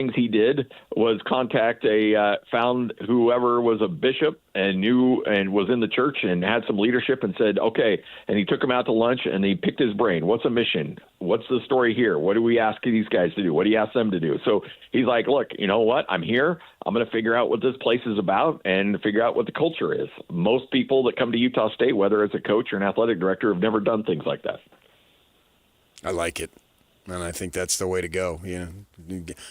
things he did was found whoever was a bishop and knew and was in the church and had some leadership and said, okay, and he took him out to lunch and he picked his brain. What's a mission? What's the story here? What do we ask these guys to do? What do you ask them to do? So he's like, look, you know what? I'm here. I'm going to figure out what this place is about and figure out what the culture is. Most people that come to Utah State, whether it's a coach or an athletic director, have never done things like that. I like it. And I think that's the way to go.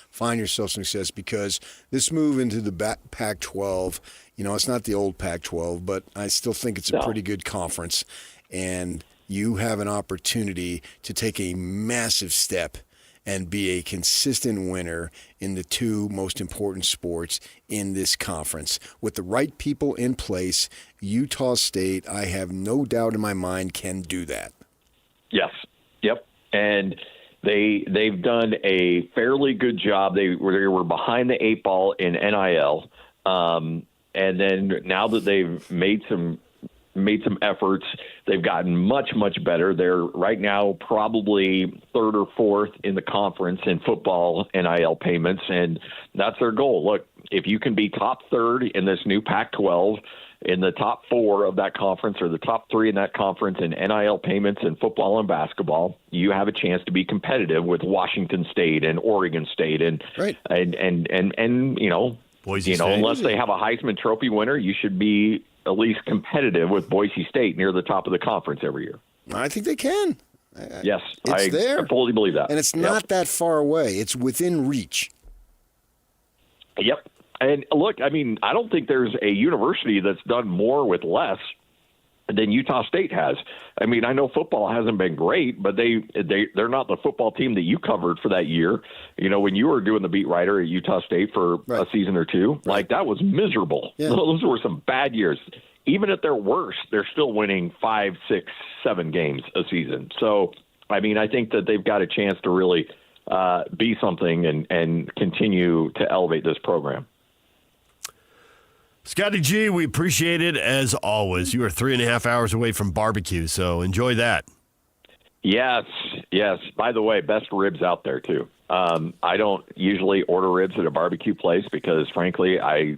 Find yourself some success, because this move into the Pac-12, it's not the old Pac-12, but I still think it's a pretty good conference. And you have an opportunity to take a massive step and be a consistent winner in the two most important sports in this conference. With the right people in place, Utah State, I have no doubt in my mind, can do that. Yes. Yep. And they've done a fairly good job. They were behind the eight ball in NIL, and then now that they've made some efforts, they've gotten much better. They're right now probably third or fourth in the conference in football NIL payments, and that's their goal. Look, if you can be top third in this new Pac-12, in the top four of that conference or the top three in that conference in NIL payments in football and basketball, you have a chance to be competitive with Washington State and Oregon State and Boise State. Unless they have a Heisman Trophy winner, you should be at least competitive with Boise State near the top of the conference every year. I think they can. Yes, I fully believe that. And it's not that far away. It's within reach. Yep. And look, I mean, I don't think there's a university that's done more with less than Utah State has. I mean, I know football hasn't been great, but they're not the football team that you covered for that year. When you were doing the beat writer at Utah State for a season or two, like that was miserable. Yeah. Those were some bad years. Even at their worst, they're still winning 5, 6, 7 games a season. So, I mean, I think that they've got a chance to really be something and continue to elevate this program. Scotty G, we appreciate it as always. You are 3.5 hours away from barbecue, so enjoy that. Yes. By the way, best ribs out there, too. I don't usually order ribs at a barbecue place because, frankly, I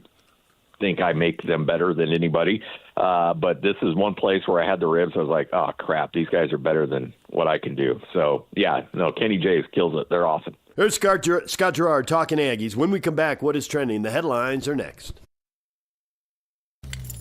think I make them better than anybody. But this is one place where I had the ribs. I was like, oh, crap, these guys are better than what I can do. So, Kenny J's kills it. They're awesome. Here's Scott Gerard talking Aggies. When we come back, what is trending? The headlines are next.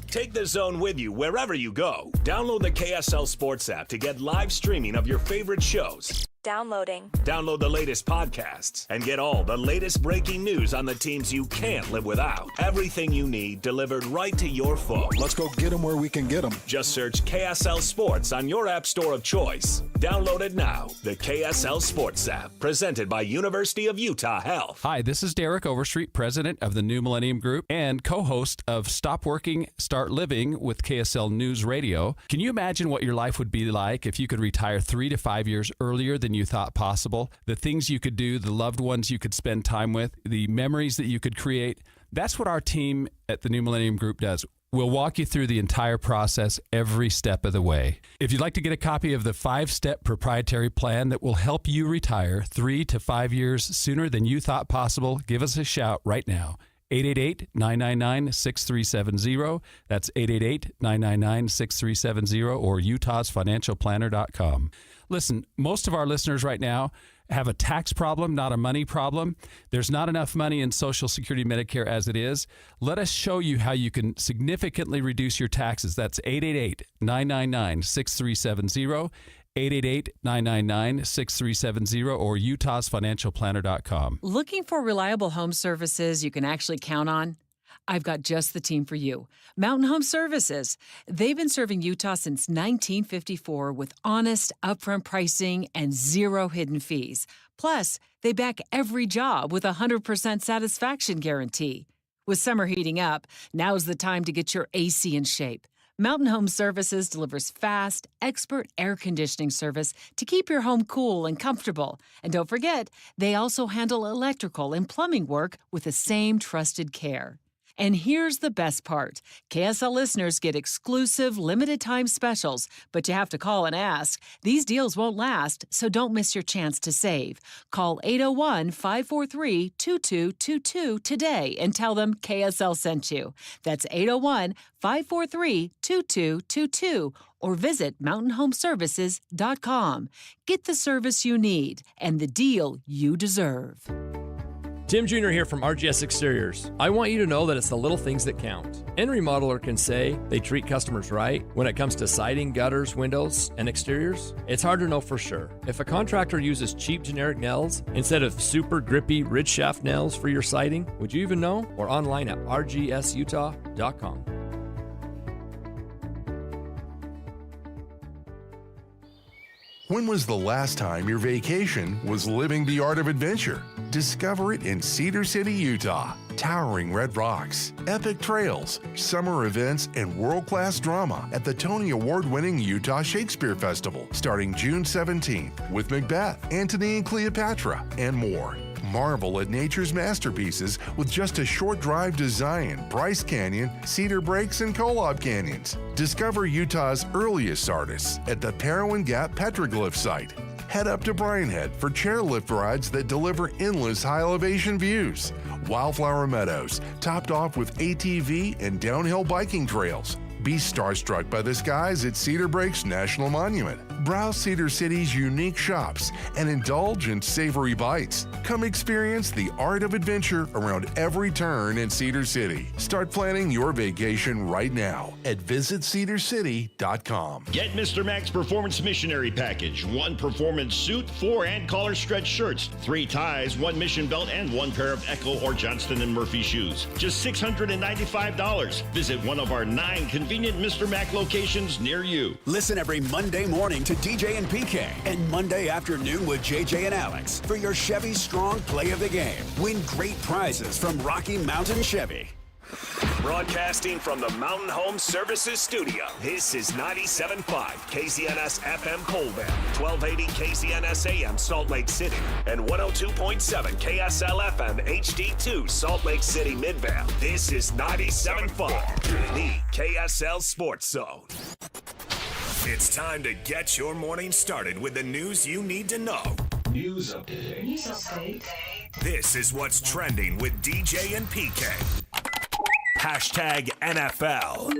Take the Zone with you wherever you go. Download the KSL Sports app to get live streaming of your favorite shows. Downloading. Download the latest podcasts and get all the latest breaking news on the teams you can't live without. Everything you need delivered right to your phone. Let's go get them where we can get them. Just search KSL Sports on your app store of choice. Download it now. The KSL Sports app, presented by University of Utah Health. Hi, this is Derek Overstreet, president of the New Millennium Group and co-host of Stop Working, Start Living with KSL News Radio. Can you imagine what your life would be like if you could retire 3 to 5 years earlier than you thought possible? The things you could do, the loved ones you could spend time with, the memories that you could create. That's what our team at the New Millennium Group does. We'll walk you through the entire process every step of the way. If you'd like to get a copy of the 5-step proprietary plan that will help you retire 3 to 5 years sooner than you thought possible, give us a shout right now. 888-999-6370. That's 888-999-6370 or utahsfinancialplanner.com. Listen, most of our listeners right now have a tax problem, not a money problem. There's not enough money in Social Security Medicare as it is. Let us show you how you can significantly reduce your taxes. That's 888-999-6370, 888-999-6370, or utahsfinancialplanner.com. Looking for reliable home services you can actually count on? I've got just the team for you. Mountain Home Services. They've been serving Utah since 1954 with honest, upfront pricing and zero hidden fees. Plus, they back every job with a 100% satisfaction guarantee. With summer heating up, now's the time to get your AC in shape. Mountain Home Services delivers fast, expert air conditioning service to keep your home cool and comfortable. And don't forget, they also handle electrical and plumbing work with the same trusted care. And here's the best part. KSL listeners get exclusive limited-time specials, but you have to call and ask. These deals won't last, so don't miss your chance to save. Call 801-543-2222 today and tell them KSL sent you. That's 801-543-2222 or visit mountainhomeservices.com. Get the service you need and the deal you deserve. Tim Jr. here from RGS Exteriors. I want you to know that it's the little things that count. Any remodeler can say they treat customers right when it comes to siding, gutters, windows, and exteriors. It's hard to know for sure. If a contractor uses cheap generic nails instead of super grippy ridge shaft nails for your siding, would you even know? Or online at rgsutah.com. When was the last time your vacation was living the art of adventure? Discover it in Cedar City, Utah. Towering red rocks, epic trails, summer events, and world-class drama at the Tony Award-winning Utah Shakespeare Festival starting June 17th with Macbeth, Antony and Cleopatra, and more. Marvel at nature's masterpieces with just a short drive to Zion, Bryce Canyon, Cedar Breaks, and Kolob Canyons. Discover Utah's earliest artists at the Parowan Gap Petroglyph site. Head up to Bryan Head for chairlift rides that deliver endless high-elevation views. Wildflower Meadows, topped off with ATV and downhill biking trails. Be starstruck by the skies at Cedar Breaks National Monument. Browse Cedar City's unique shops and indulge in savory bites. Come experience the art of adventure around every turn in Cedar City. Start planning your vacation right now at visitcedarcity.com. Get Mr. Mac's Performance Missionary Package. 1 performance suit, 4 and collar stretch shirts, 3 ties, 1 mission belt, and 1 pair of Echo or Johnston & Murphy shoes. Just $695. Visit one of our 9 convenient Mr. Mac locations near you. Listen every Monday morning to DJ and PK and Monday afternoon with JJ and Alex for your Chevy Strong Play of the Game. Win great prizes from Rocky Mountain Chevy. Broadcasting from the Mountain Home Services Studio, this is 97.5 KZNS FM Colville, 1280 KZNS AM Salt Lake City, and 102.7 KSL FM HD2 Salt Lake City Midvale. This is 97.5, the KSL Sports Zone. It's time to get your morning started with the news you need to know. News update. This is what's trending with DJ and PK. Hashtag NFL.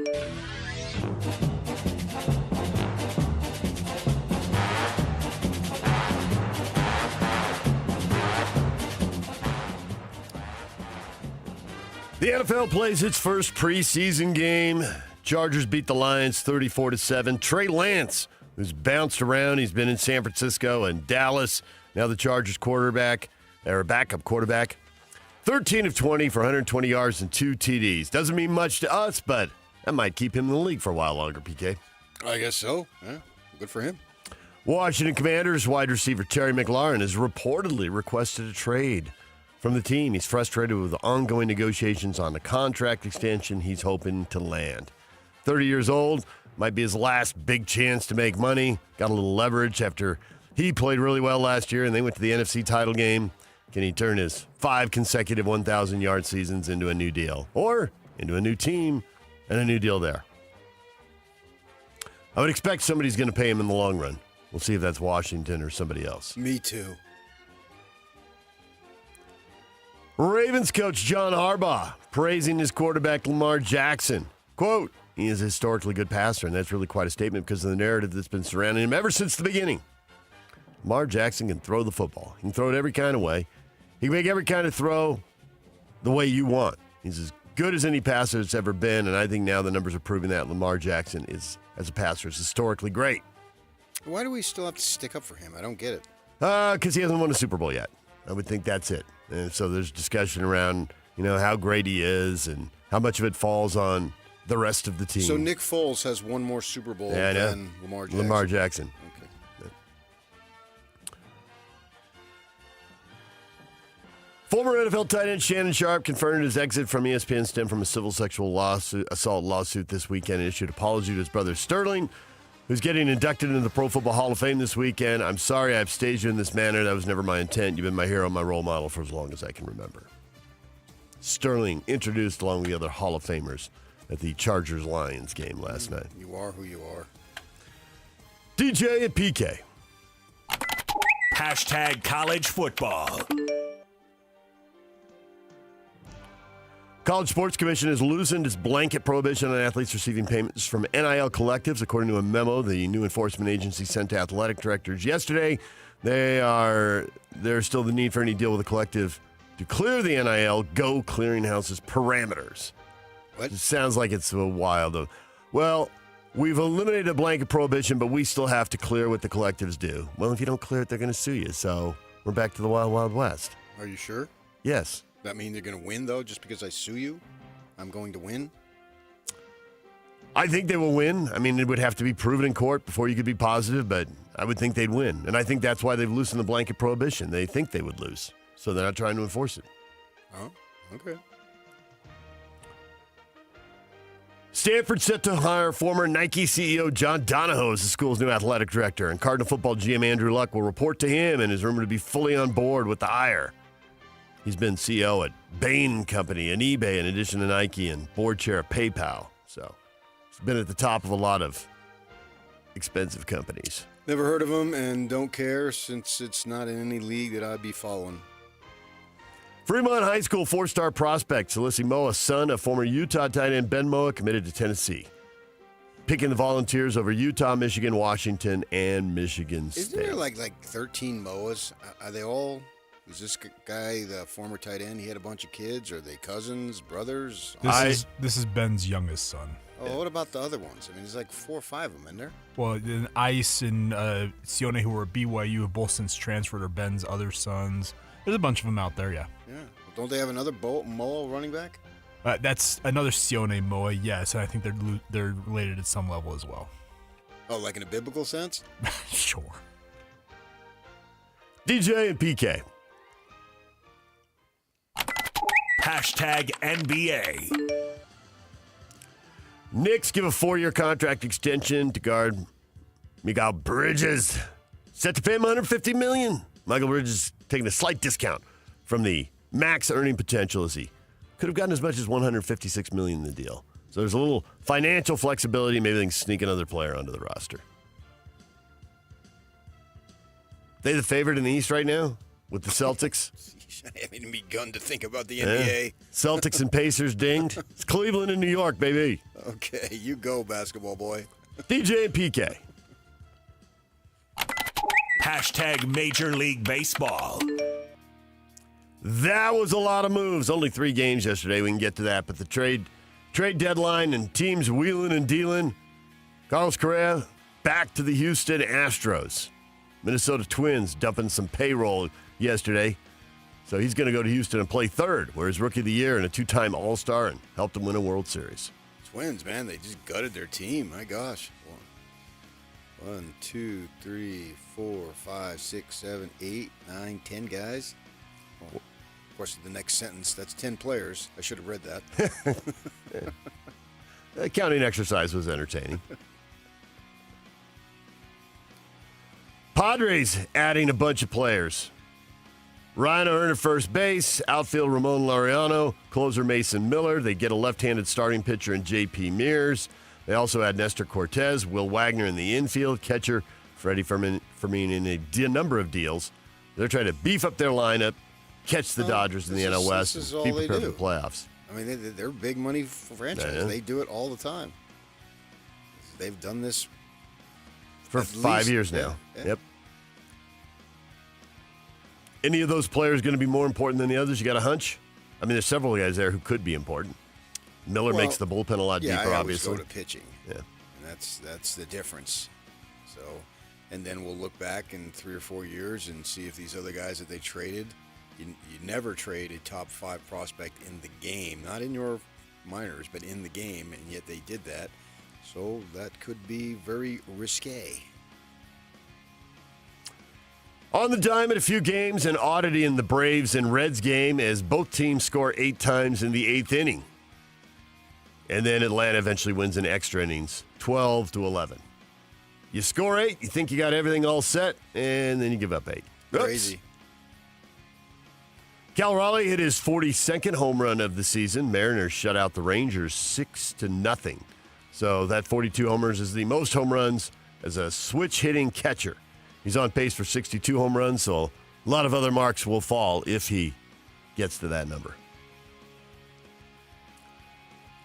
The NFL plays its first preseason game. Chargers beat the Lions 34-7. Trey Lance, who's bounced around, he's been in San Francisco and Dallas. Now the Chargers backup quarterback, 13 of 20 for 120 yards and 2 TDs. Doesn't mean much to us, but that might keep him in the league for a while longer, PK. I guess so. Yeah, good for him. Washington Commanders wide receiver Terry McLaurin has reportedly requested a trade from the team. He's frustrated with the ongoing negotiations on the contract extension he's hoping to land. 30 years old, might be his last big chance to make money. Got a little leverage after he played really well last year and they went to the NFC title game. Can he turn his 5 consecutive 1,000-yard seasons into a new deal? Or into a new team and a new deal there? I would expect somebody's going to pay him in the long run. We'll see if that's Washington or somebody else. Me too. Ravens coach John Harbaugh praising his quarterback Lamar Jackson. Quote, he is a historically good passer, and that's really quite a statement because of the narrative that's been surrounding him ever since the beginning. Lamar Jackson can throw the football. He can throw it every kind of way. He can make every kind of throw the way you want. He's as good as any passer that's ever been, and I think now the numbers are proving that Lamar Jackson is, as a passer, is historically great. Why do we still have to stick up for him? I don't get it. Because he hasn't won a Super Bowl yet. I would think that's it. And so there's discussion around, how great he is and how much of it falls on the rest of the team. So Nick Foles has one more Super Bowl than Lamar Jackson. Lamar Jackson. Okay. Yeah. Former NFL tight end Shannon Sharp confirmed his exit from ESPN stemmed from a civil sexual assault lawsuit this weekend and issued an apology to his brother Sterling, who's getting inducted into the Pro Football Hall of Fame this weekend. I'm sorry I've staged you in this manner. That was never my intent. You've been my hero, my role model for as long as I can remember. Sterling introduced along with the other Hall of Famers at the Chargers-Lions game last night. You are who you are. DJ and PK. Hashtag college football. College Sports Commission has loosened its blanket prohibition on athletes receiving payments from NIL collectives, according to a memo the new enforcement agency sent to athletic directors yesterday. There's still the need for any deal with a collective to clear the NIL Go Clearinghouse's parameters. What? It sounds like it's a wild. Well, we've eliminated a blanket prohibition, but we still have to clear what the collectives do. Well, if you don't clear it, they're going to sue you. So we're back to the Wild Wild West. Are you sure? Yes. That mean they're going to win, though, just because I sue you? I'm going to win? I think they will win. I mean, it would have to be proven in court before you could be positive, but I would think they'd win. And I think that's why they've loosened the blanket prohibition. They think they would lose, so they're not trying to enforce it. Oh, okay. Stanford set to hire former Nike CEO John Donahoe as the school's new athletic director, and Cardinal football GM Andrew Luck will report to him and is rumored to be fully on board with the hire. He's been CEO at Bain Company and eBay in addition to Nike, and board chair at PayPal. So he's been at the top of a lot of expensive companies. Never heard of him and don't care since it's not in any league that I'd be following. Fremont High School four-star prospect Celessi Moa, son of former Utah tight end Ben Moa, committed to Tennessee. Picking the Volunteers over Utah, Michigan, Washington, and Michigan State. Isn't there like 13 Moas? Are they all... Is this guy the former tight end? He had a bunch of kids. Are they cousins, brothers? This is Ben's youngest son. Oh, what about the other ones? I mean, there's like 4 or 5 of them in there. Well, then Ice and Sione, who were at BYU, have both since transferred, are Ben's other sons. There's a bunch of them out there, yeah. Yeah. Well, don't they have another Moa running back? That's another Sione Moa, yes, and I think they're related at some level as well. Oh, like in a biblical sense? Sure. DJ and PK. Hashtag NBA. Knicks give a 4-year contract extension to guard Miguel Bridges. Set to pay him $150 million. Michael Bridges taking a slight discount from the max earning potential, as he could have gotten as much as $156 million in the deal. So there's a little financial flexibility. Maybe they can sneak another player onto the roster. They the favorite in the East right now with the Celtics. I haven't even begun to think about the NBA. Celtics and Pacers dinged. It's Cleveland and New York, baby. Okay, you go, basketball boy. DJ and PK. Hashtag Major League Baseball. That was a lot of moves. Only 3 games yesterday. We can get to that. But the trade deadline and teams wheeling and dealing. Carlos Correa back to the Houston Astros. Minnesota Twins dumping some payroll yesterday. So he's going to go to Houston and play third, where he's Rookie of the Year and a 2-time All-Star and helped him win a World Series. Twins, man, they just gutted their team. My gosh. 1, 2, 3, 4, 5, 6, 7, 8, 9, 10 guys. Well, of course, the next sentence, that's 10 players. I should have read that. The counting exercise was entertaining. Padres adding a bunch of players. Ryan O'Hearn at first base, outfield Ramon Laureano, closer Mason Miller. They get a left-handed starting pitcher in J.P. Mears. They also add Nestor Cortez, Will Wagner in the infield, catcher Freddie Fermin in a number of deals. They're trying to beef up their lineup, catch the Dodgers in the NL West, and be prepared for the playoffs. I mean, they're big money franchise. Yeah. They do it all the time. They've done this for 5 years now. Yeah. Yep. Any of those players going to be more important than the others? You got a hunch? I mean, there's several guys there who could be important. Miller makes the bullpen a lot deeper, I obviously. go to pitching. Yeah. And that's the difference. So, and then we'll look back in 3 or 4 years and see if these other guys that they traded, you never trade a top 5 prospect in the game, not in your minors, but in the game, and yet they did that. So that could be very risque. On the diamond, a few games, and oddity in the Braves and Reds game as both teams score 8 times in the 8th inning. And then Atlanta eventually wins in extra innings, 12-11. You score 8, you think you got everything all set, and then you give up 8. Oops. Crazy. Cal Raleigh hit his 42nd home run of the season. Mariners shut out the Rangers 6-0. So that 42 homers is the most home runs as a switch-hitting catcher. He's on pace for 62 home runs, so a lot of other marks will fall if he gets to that number.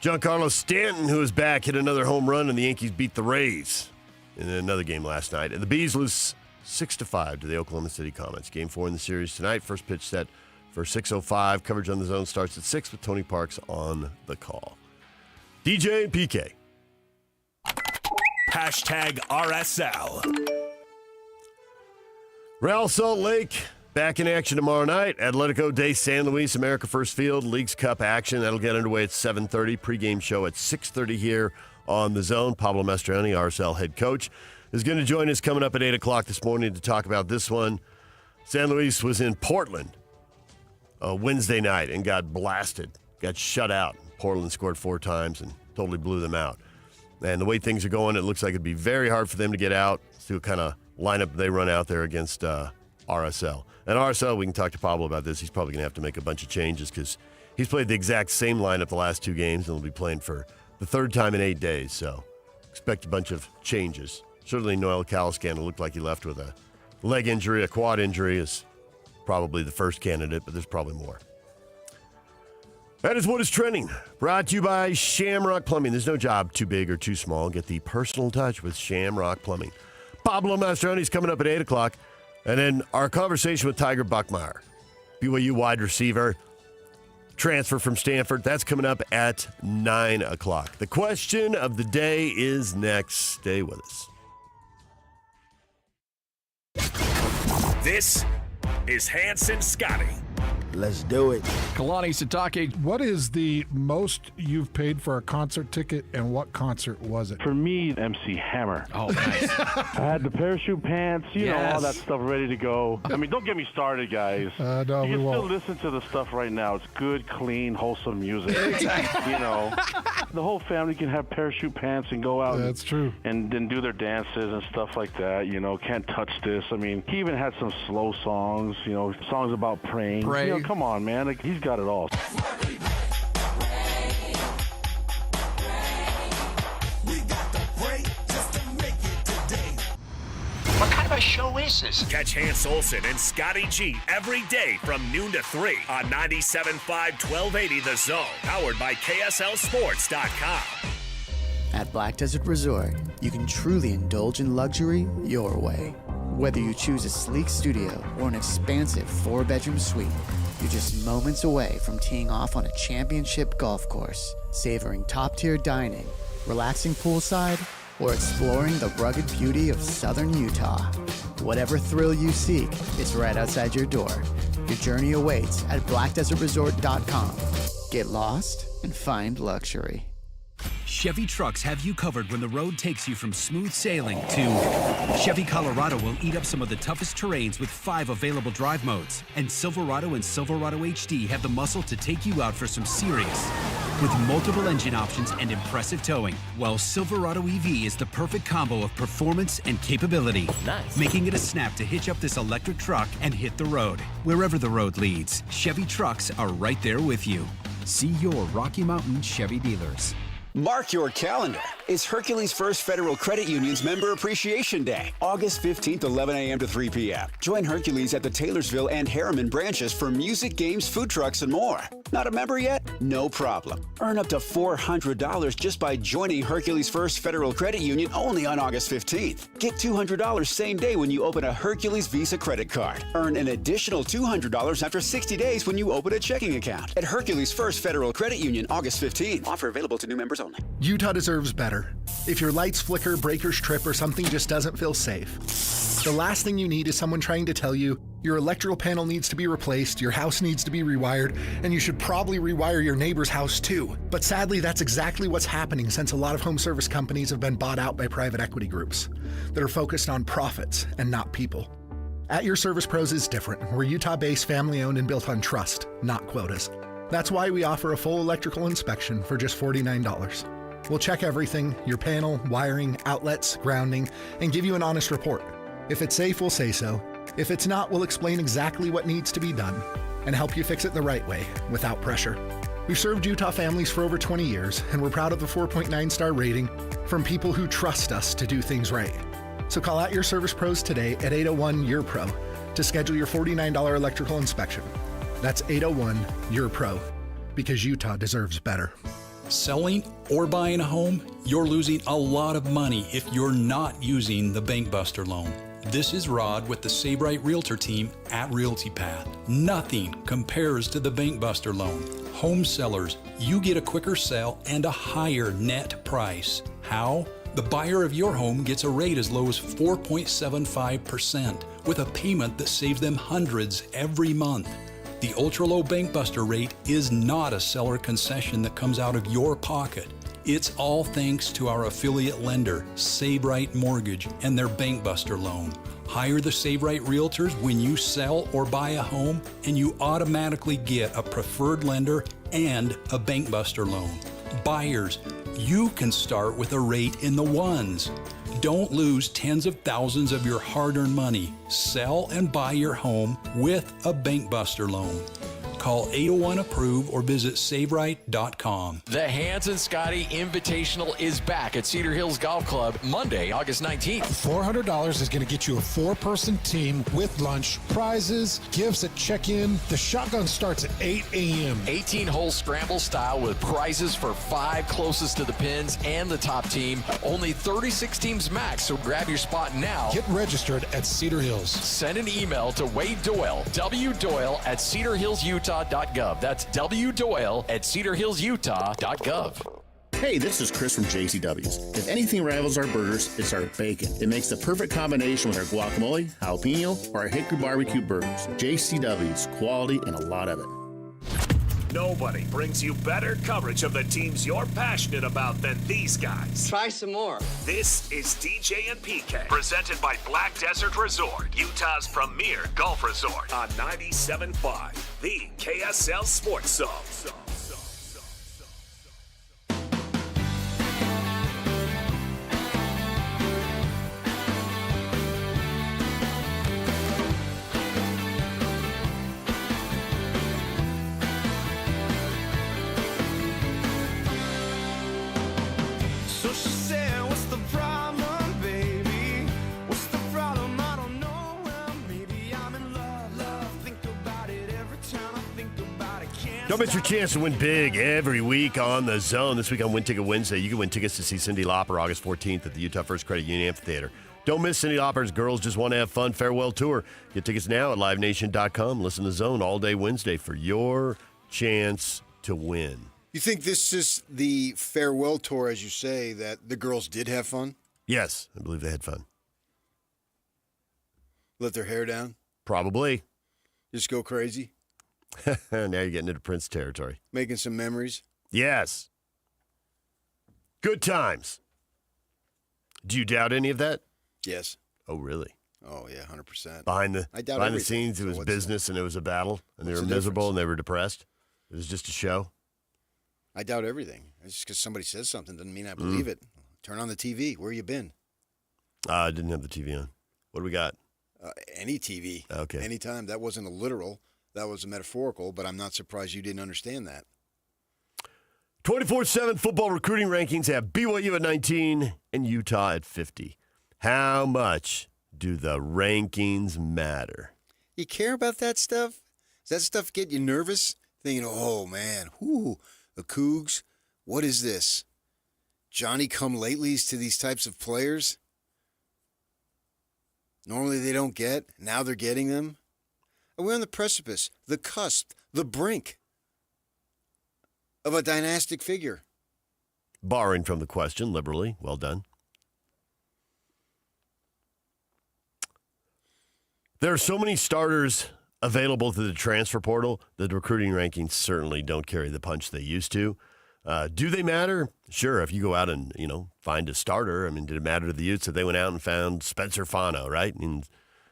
Giancarlo Stanton, who is back, hit another home run, and the Yankees beat the Rays in another game last night. And the Bees lose 6-5 to the Oklahoma City Comets. Game 4 in the series tonight. First pitch set for 6:05. Coverage on the Zone starts at 6 with Tony Parks on the call. DJ and PK. Hashtag RSL. Real Salt Lake back in action tomorrow night. Atletico de San Luis, America First Field, Leagues Cup action. That'll get underway at 7:30. Pre-game show at 6:30 here on the Zone. Pablo Mastroeni, RSL head coach, is going to join us coming up at 8 o'clock this morning to talk about this one. San Luis was in Portland Wednesday night and got blasted, got shut out. Portland scored 4 times and totally blew them out. And the way things are going, it looks like it'd be very hard for them to get out. See what kind of lineup they run out there against RSL. And RSL, we can talk to Pablo about this. He's probably going to have to make a bunch of changes because he's played the exact same lineup the last 2 games and will be playing for the 3rd time in 8 days. So expect a bunch of changes. Certainly Noel Caliscan looked like he left with a leg injury. A quad injury is probably the first candidate, but there's probably more. That is what is trending. Brought to you by Shamrock Plumbing. There's no job too big or too small. Get the personal touch with Shamrock Plumbing. Pablo Mastroeni is coming up at 8 o'clock. And then our conversation with Tiger Bachmeier, BYU wide receiver, transfer from Stanford. That's coming up at 9 o'clock. The question of the day is next. Stay with us. This is Hanson Scotty. Let's do it. Kalani Sitake. What is the most you've paid for a concert ticket, and what concert was it? For me, MC Hammer. Oh, nice. I had the parachute pants, you know, all that stuff ready to go. I mean, don't get me started, guys. No, you we can won't. still listen to the stuff right now. It's good, clean, wholesome music. Exactly. You know, the whole family can have parachute pants and go out. That's true. And then do their dances and stuff like that. You know, Can't Touch This. I mean, he even had some slow songs, you know, songs about praying. Pray. You know, come on, man. Like, he's got it all. What kind of a show is this? Catch Hans Olsen and Scotty G every day from noon to 3 on 97.5 1280 The Zone, powered by KSLSports.com. At Black Desert Resort, you can truly indulge in luxury your way. Whether you choose a sleek studio or an expansive 4-bedroom suite, you're just moments away from teeing off on a championship golf course, savoring top-tier dining, relaxing poolside, or exploring the rugged beauty of southern Utah. Whatever thrill you seek is right outside your door. Your journey awaits at blackdesertresort.com. Get lost and find luxury. Chevy trucks have you covered when the road takes you from smooth sailing to Chevy Colorado will eat up some of the toughest terrains with 5 available drive modes. And Silverado and Silverado HD have the muscle to take you out for some serious. With multiple engine options and impressive towing, while Silverado EV is the perfect combo of performance and capability. Nice. Making it a snap to hitch up this electric truck and hit the road. Wherever the road leads, Chevy trucks are right there with you. See your Rocky Mountain Chevy dealers. Mark your calendar. It's Hercules First Federal Credit Union's Member Appreciation Day, August 15th, 11 a.m. to 3 p.m. Join Hercules at the Taylorsville and Harriman branches for music, games, food trucks, and more. Not a member yet? No problem. Earn up to $400 just by joining Hercules First Federal Credit Union only on August 15th. Get $200 same day when you open a Hercules Visa credit card. Earn an additional $200 after 60 days when you open a checking account. At Hercules First Federal Credit Union, August 15th. Offer available to new members only. Utah deserves better. If your lights flicker, breakers trip, or something just doesn't feel safe, the last thing you need is someone trying to tell you your electrical panel needs to be replaced, your house needs to be rewired, and you should probably rewire your neighbor's house too. But sadly, that's exactly what's happening since a lot of home service companies have been bought out by private equity groups that are focused on profits and not people. At Your Service Pros is different. We're Utah-based, family-owned, and built on trust, not quotas. That's why we offer a full electrical inspection for just $49. We'll check everything, your panel, wiring, outlets, grounding, and give you an honest report. If it's safe, we'll say so. If it's not, we'll explain exactly what needs to be done. and help you fix it the right way, without pressure. We've served Utah families for over 20 years, and we're proud of the 4.9-star rating from people who trust us to do things right. So call out your service pros today at 801-YOUR-PRO to schedule your $49 electrical inspection. That's 801-YOUR-PRO, because Utah deserves better. Selling or buying a home, you're losing a lot of money if you're not using the Bank Buster loan. This is Rod with the Save Right Realtor team at Realty Path. Nothing compares to the Bank Buster loan. Home sellers, you get a quicker sale and a higher net price. How? The buyer of your home gets a rate as low as 4.75% with a payment that saves them hundreds every month. The ultra-low Bank Buster rate is not a seller concession that comes out of your pocket. It's all thanks to our affiliate lender, Save Right Mortgage, and their Bank Buster loan. Hire the Save Right Realtors when you sell or buy a home, and you automatically get a preferred lender and a Bank Buster loan. Buyers, you can start with a rate in the ones. Don't lose tens of thousands of your hard-earned money. Sell and buy your home with a Bank Buster loan. Call 801-APPROVE or visit SaveRight.com. The Hans and Scotty Invitational is back at Cedar Hills Golf Club Monday, August 19th. $400 is going to get you a 4-person team with lunch, prizes, gifts at check-in. The shotgun starts at 8 a.m. 18-hole scramble style with prizes for 5 closest to the pins and the top team. Only 36 teams max, so grab your spot now. Get registered at Cedar Hills. Send an email to Wade Doyle, wdoyle@cedarhillsutah.gov. That's wdoyle@cedarhillsutah.gov. Hey, this is Chris from JCW's. If anything rivals our burgers, it's our bacon. It makes the perfect combination with our guacamole, jalapeno, or our hickory barbecue burgers. JCW's, quality and a lot of it. Nobody brings you better coverage of the teams you're passionate about than these guys. Try some more. This is DJ and PK, presented by Black Desert Resort, Utah's premier golf resort, on 97.5, the KSL Sports Zone. Don't miss your chance to win big every week on the Zone. This week on Win Ticket Wednesday, you can win tickets to see Cyndi Lauper August 14th at the Utah First Credit Union Amphitheater. Don't miss Cyndi Lauper's Girls Just Want to Have Fun farewell tour. Get tickets now at livenation.com. Listen to Zone all day Wednesday for your chance to win. You think this is the farewell tour, as you say, that the girls did have fun? Yes, I believe they had fun. Let their hair down? Probably. Just go crazy? Now you're getting into Prince territory. Making some memories? Yes. Good times. Do you doubt any of that? Yes. Oh, really? Oh, yeah, 100%. Behind the scenes, it was business and it was a battle, and they were miserable and they were depressed. It was just a show. I doubt everything. It's just because somebody says something doesn't mean I believe it. Turn on the TV. Where you been? I didn't have the TV on. What do we got? Any TV. Okay. Anytime. That wasn't a literal. That was a metaphorical, but I'm not surprised you didn't understand that. 24/7 football recruiting rankings have BYU at 19 and Utah at 50. How much do the rankings matter? You care about that stuff? Does that stuff get you nervous? Thinking, oh, man, the Cougs, what is this? Johnny-come-latelys to these types of players? Normally they don't get. Now they're getting them. And we're on the precipice, the cusp, the brink of a dynastic figure. Borrowing from the question liberally. Well done. There are so many starters available to the transfer portal that the recruiting rankings certainly don't carry the punch they used to. Do they matter? Sure, if you go out and, find a starter. I mean, did it matter to the Utes if they went out and found Spencer Fano, right? And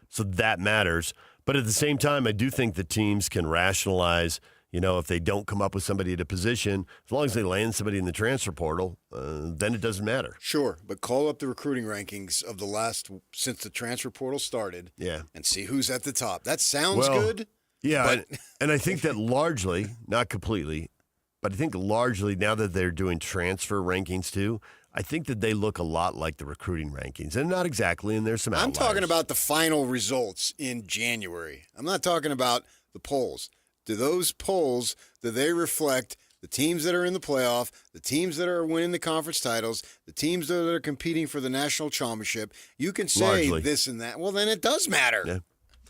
so that matters. But at the same time, I do think the teams can rationalize, if they don't come up with somebody at a position, as long as they land somebody in the transfer portal, then it doesn't matter. Sure, but call up the recruiting rankings of the last, since the transfer portal started, yeah, and see who's at the top. That sounds good. Yeah, and I think that largely, not completely, but I think largely now that they're doing transfer rankings too, I think that they look a lot like the recruiting rankings, and not exactly, and there's some outliers. I'm talking about the final results in January. I'm not talking about the polls. Do those polls, do they reflect the teams that are in the playoff, the teams that are winning the conference titles, the teams that are competing for the national championship? You can say Largely. this and that. Well, then it does matter. Yeah.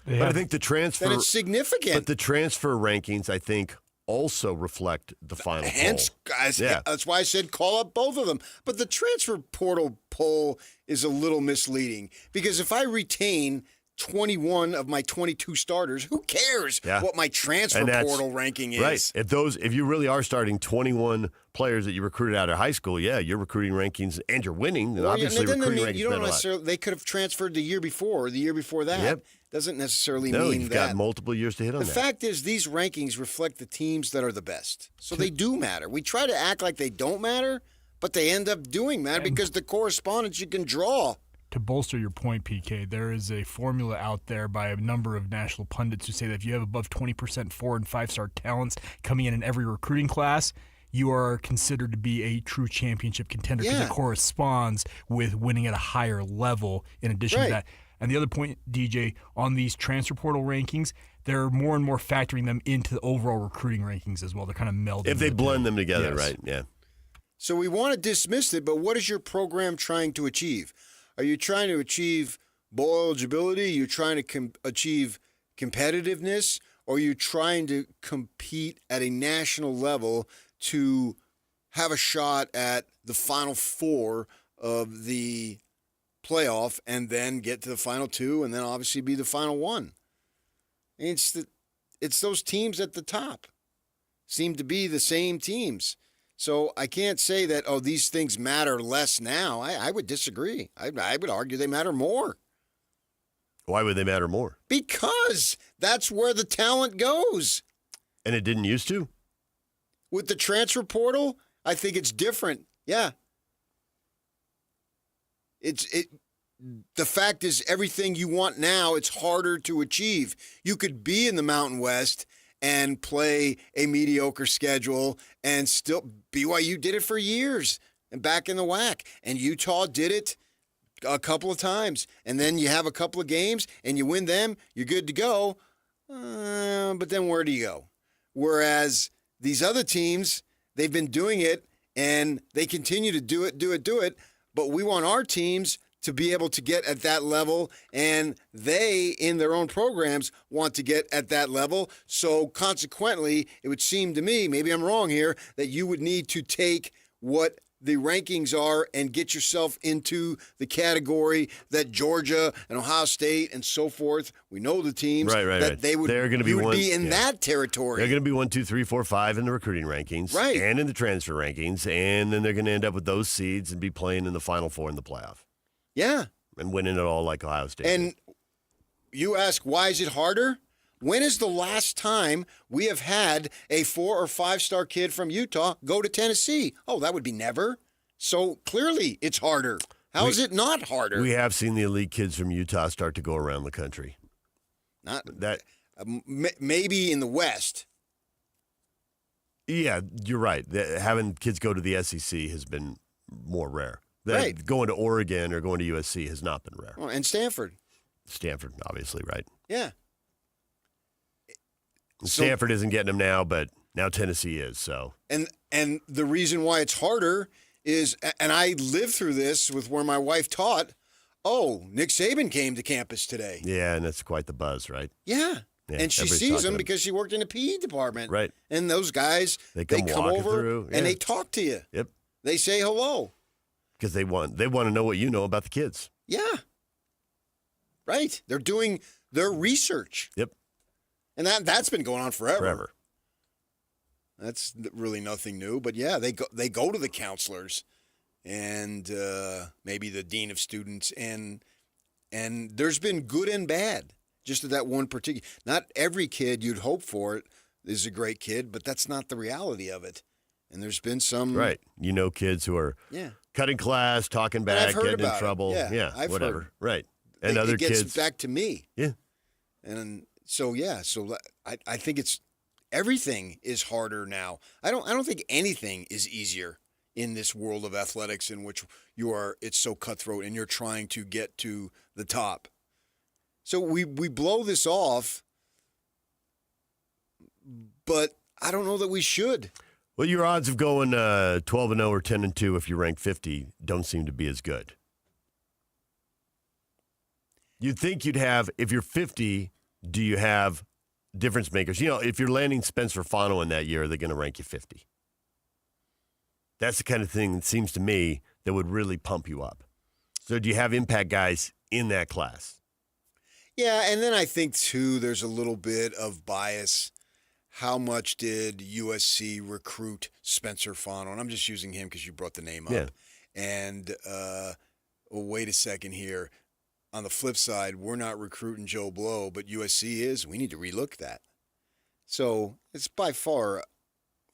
But I think the transfer... Then it's significant. But the transfer rankings, I think, also reflect the final Hence, poll. guys, that's why I said call up both of them. But the transfer portal poll is a little misleading because if I retain 21 of my 22 starters, who cares what my transfer portal ranking is? Right. If you really are starting 21 players that you recruited out of high school, your recruiting rankings and you're winning, then obviously recruiting rankings you don't matter a lot. necessarily. They could have transferred the year before or the year before that. Yep. Doesn't necessarily No, mean you've that. got multiple years to hit on The that. fact is, these rankings reflect the teams that are the best. So they do matter. We try to act like they don't matter, but they end up doing matter because the correspondence you can draw. To bolster your point, PK, there is a formula out there by a number of national pundits who say that if you have above 20% 4- and 5-star talents coming in every recruiting class, you are considered to be a true championship contender because it corresponds with winning at a higher level in addition to that. And the other point, DJ, on these transfer portal rankings, they're more and more factoring them into the overall recruiting rankings as well. They're kind of melding. If they blend them together, right? Yeah. So we want to dismiss it, but what is your program trying to achieve? Are you trying to achieve bowl eligibility? Are you trying to achieve competitiveness? Or are you trying to compete at a national level to have a shot at the Final Four of the playoff and then get to the Final Two and then obviously be the Final One? It's those teams at the top seem to be the same teams. So I can't say that, these things matter less now. I would disagree. I would argue they matter more. Why would they matter more? Because that's where the talent goes. And it didn't used to? With the transfer portal, I think it's different. Yeah. The fact is, everything you want now, it's harder to achieve. You could be in the Mountain West and play a mediocre schedule and still, BYU did it for years and back in the WAC. And Utah did it a couple of times. And then you have a couple of games and you win them, you're good to go. But then where do you go? Whereas these other teams, they've been doing it and they continue to do it. But we want our teams to be able to get at that level, and they, in their own programs, want to get at that level. So consequently, it would seem to me, maybe I'm wrong here, that you would need to take what the rankings are and get yourself into the category that Georgia and Ohio State and so forth, we know the teams, that they would, they're gonna be in that territory. They're going to be 1, 2, 3, 4, 5 in the recruiting rankings, and in the transfer rankings, and then they're going to end up with those seeds and be playing in the Final Four in the playoff. Yeah. And winning it all like Ohio State. And you ask, why is it harder? When is the last time we have had a 4 or 5-star kid from Utah go to Tennessee? Oh, that would be never. So clearly it's harder. How is it not harder? We have seen the elite kids from Utah start to go around the country. Not that maybe in the West. Yeah, you're right. Having kids go to the SEC has been more rare. Right. Going to Oregon or going to USC has not been rare. Oh, and Stanford. Stanford, obviously, right? Yeah. Stanford isn't getting them now, but now Tennessee is. So. And the reason why it's harder is, and I lived through this with where my wife taught, Nick Saban came to campus today. Yeah, and it's quite the buzz, right? Yeah. And she sees him because she worked in the PE department. Right. And those guys, they come over through, and they talk to you. Yep. They say hello. Because they want to know what you know about the kids. Yeah. Right. They're doing their research. Yep. And that's been going on forever. That's really nothing new. But yeah, they go to the counselors and maybe the dean of students, and there's been good and bad. Just at that one particular. Not every kid you'd hope for it is a great kid, but that's not the reality of it. And there's been some kids who are cutting class, talking back, getting in trouble. I've whatever. Heard. Right. And other it gets kids back to me. Yeah. And So I think everything is harder now. I don't think anything is easier in this world of athletics in which it's so cutthroat and you're trying to get to the top. So we blow this off, but I don't know that we should. Well, your odds of going 12-0 or 10-2 if you rank 50 don't seem to be as good. You'd think you'd have, if you're 50, do you have difference makers? If you're landing Spencer Fano in that year, they're going to rank you 50. That's the kind of thing, it seems to me, that would really pump you up. So do you have impact guys in that class? Yeah, and then I think, too, there's a little bit of bias. How much did USC recruit Spencer Fano? And I'm just using him because you brought the name up. Yeah. And wait a second here. On the flip side, we're not recruiting Joe Blow, but USC is. We need to relook that. So it's by far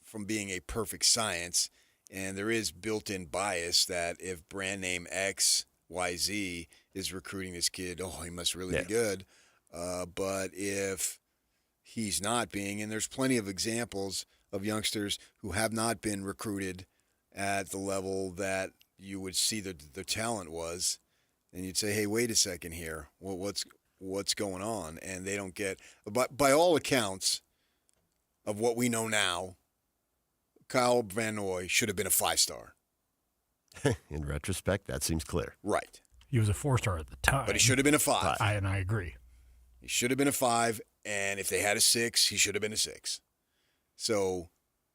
from being a perfect science, and there is built-in bias that if brand name X, Y, Z is recruiting this kid, he must really be good. But if he's not being, and there's plenty of examples of youngsters who have not been recruited at the level that you would see the talent was, and you'd say, hey, wait a second here. What's going on? And they don't get, but by all accounts of what we know now, Kyle Van Noy should have been a 5-star. In retrospect, that seems clear. Right. He was a 4-star at the time. But he should have been a 5. I agree. He should have been a 5, and if they had a 6, he should have been a 6. So,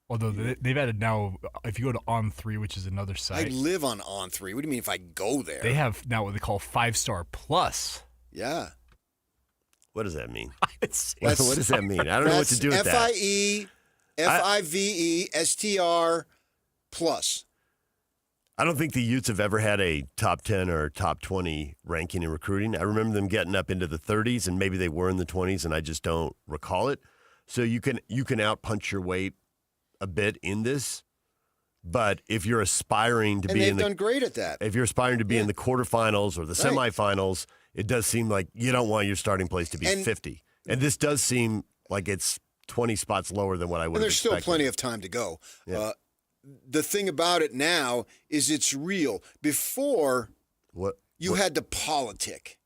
although they've added now, if you go to On3, which is another site. I live on On3. What do you mean if I go there? They have now what they call 5-star plus. Yeah. What does that mean? What does that mean? I don't know what to do with that. FIVESTR plus. I don't think the Utes have ever had a top 10 or top 20 ranking in recruiting. I remember them getting up into the 30s, and maybe they were in the 20s, and I just don't recall it. So you can outpunch your weight a bit in this, but if you're aspiring to be they've done great at that. If you're aspiring to be in the quarterfinals or the semifinals, it does seem like you don't want your starting place to be 50. And this does seem like it's 20 spots lower than what I would have expected. And there's still plenty of time to go. Yeah. The thing about it now is it's real. Before, you had to politic.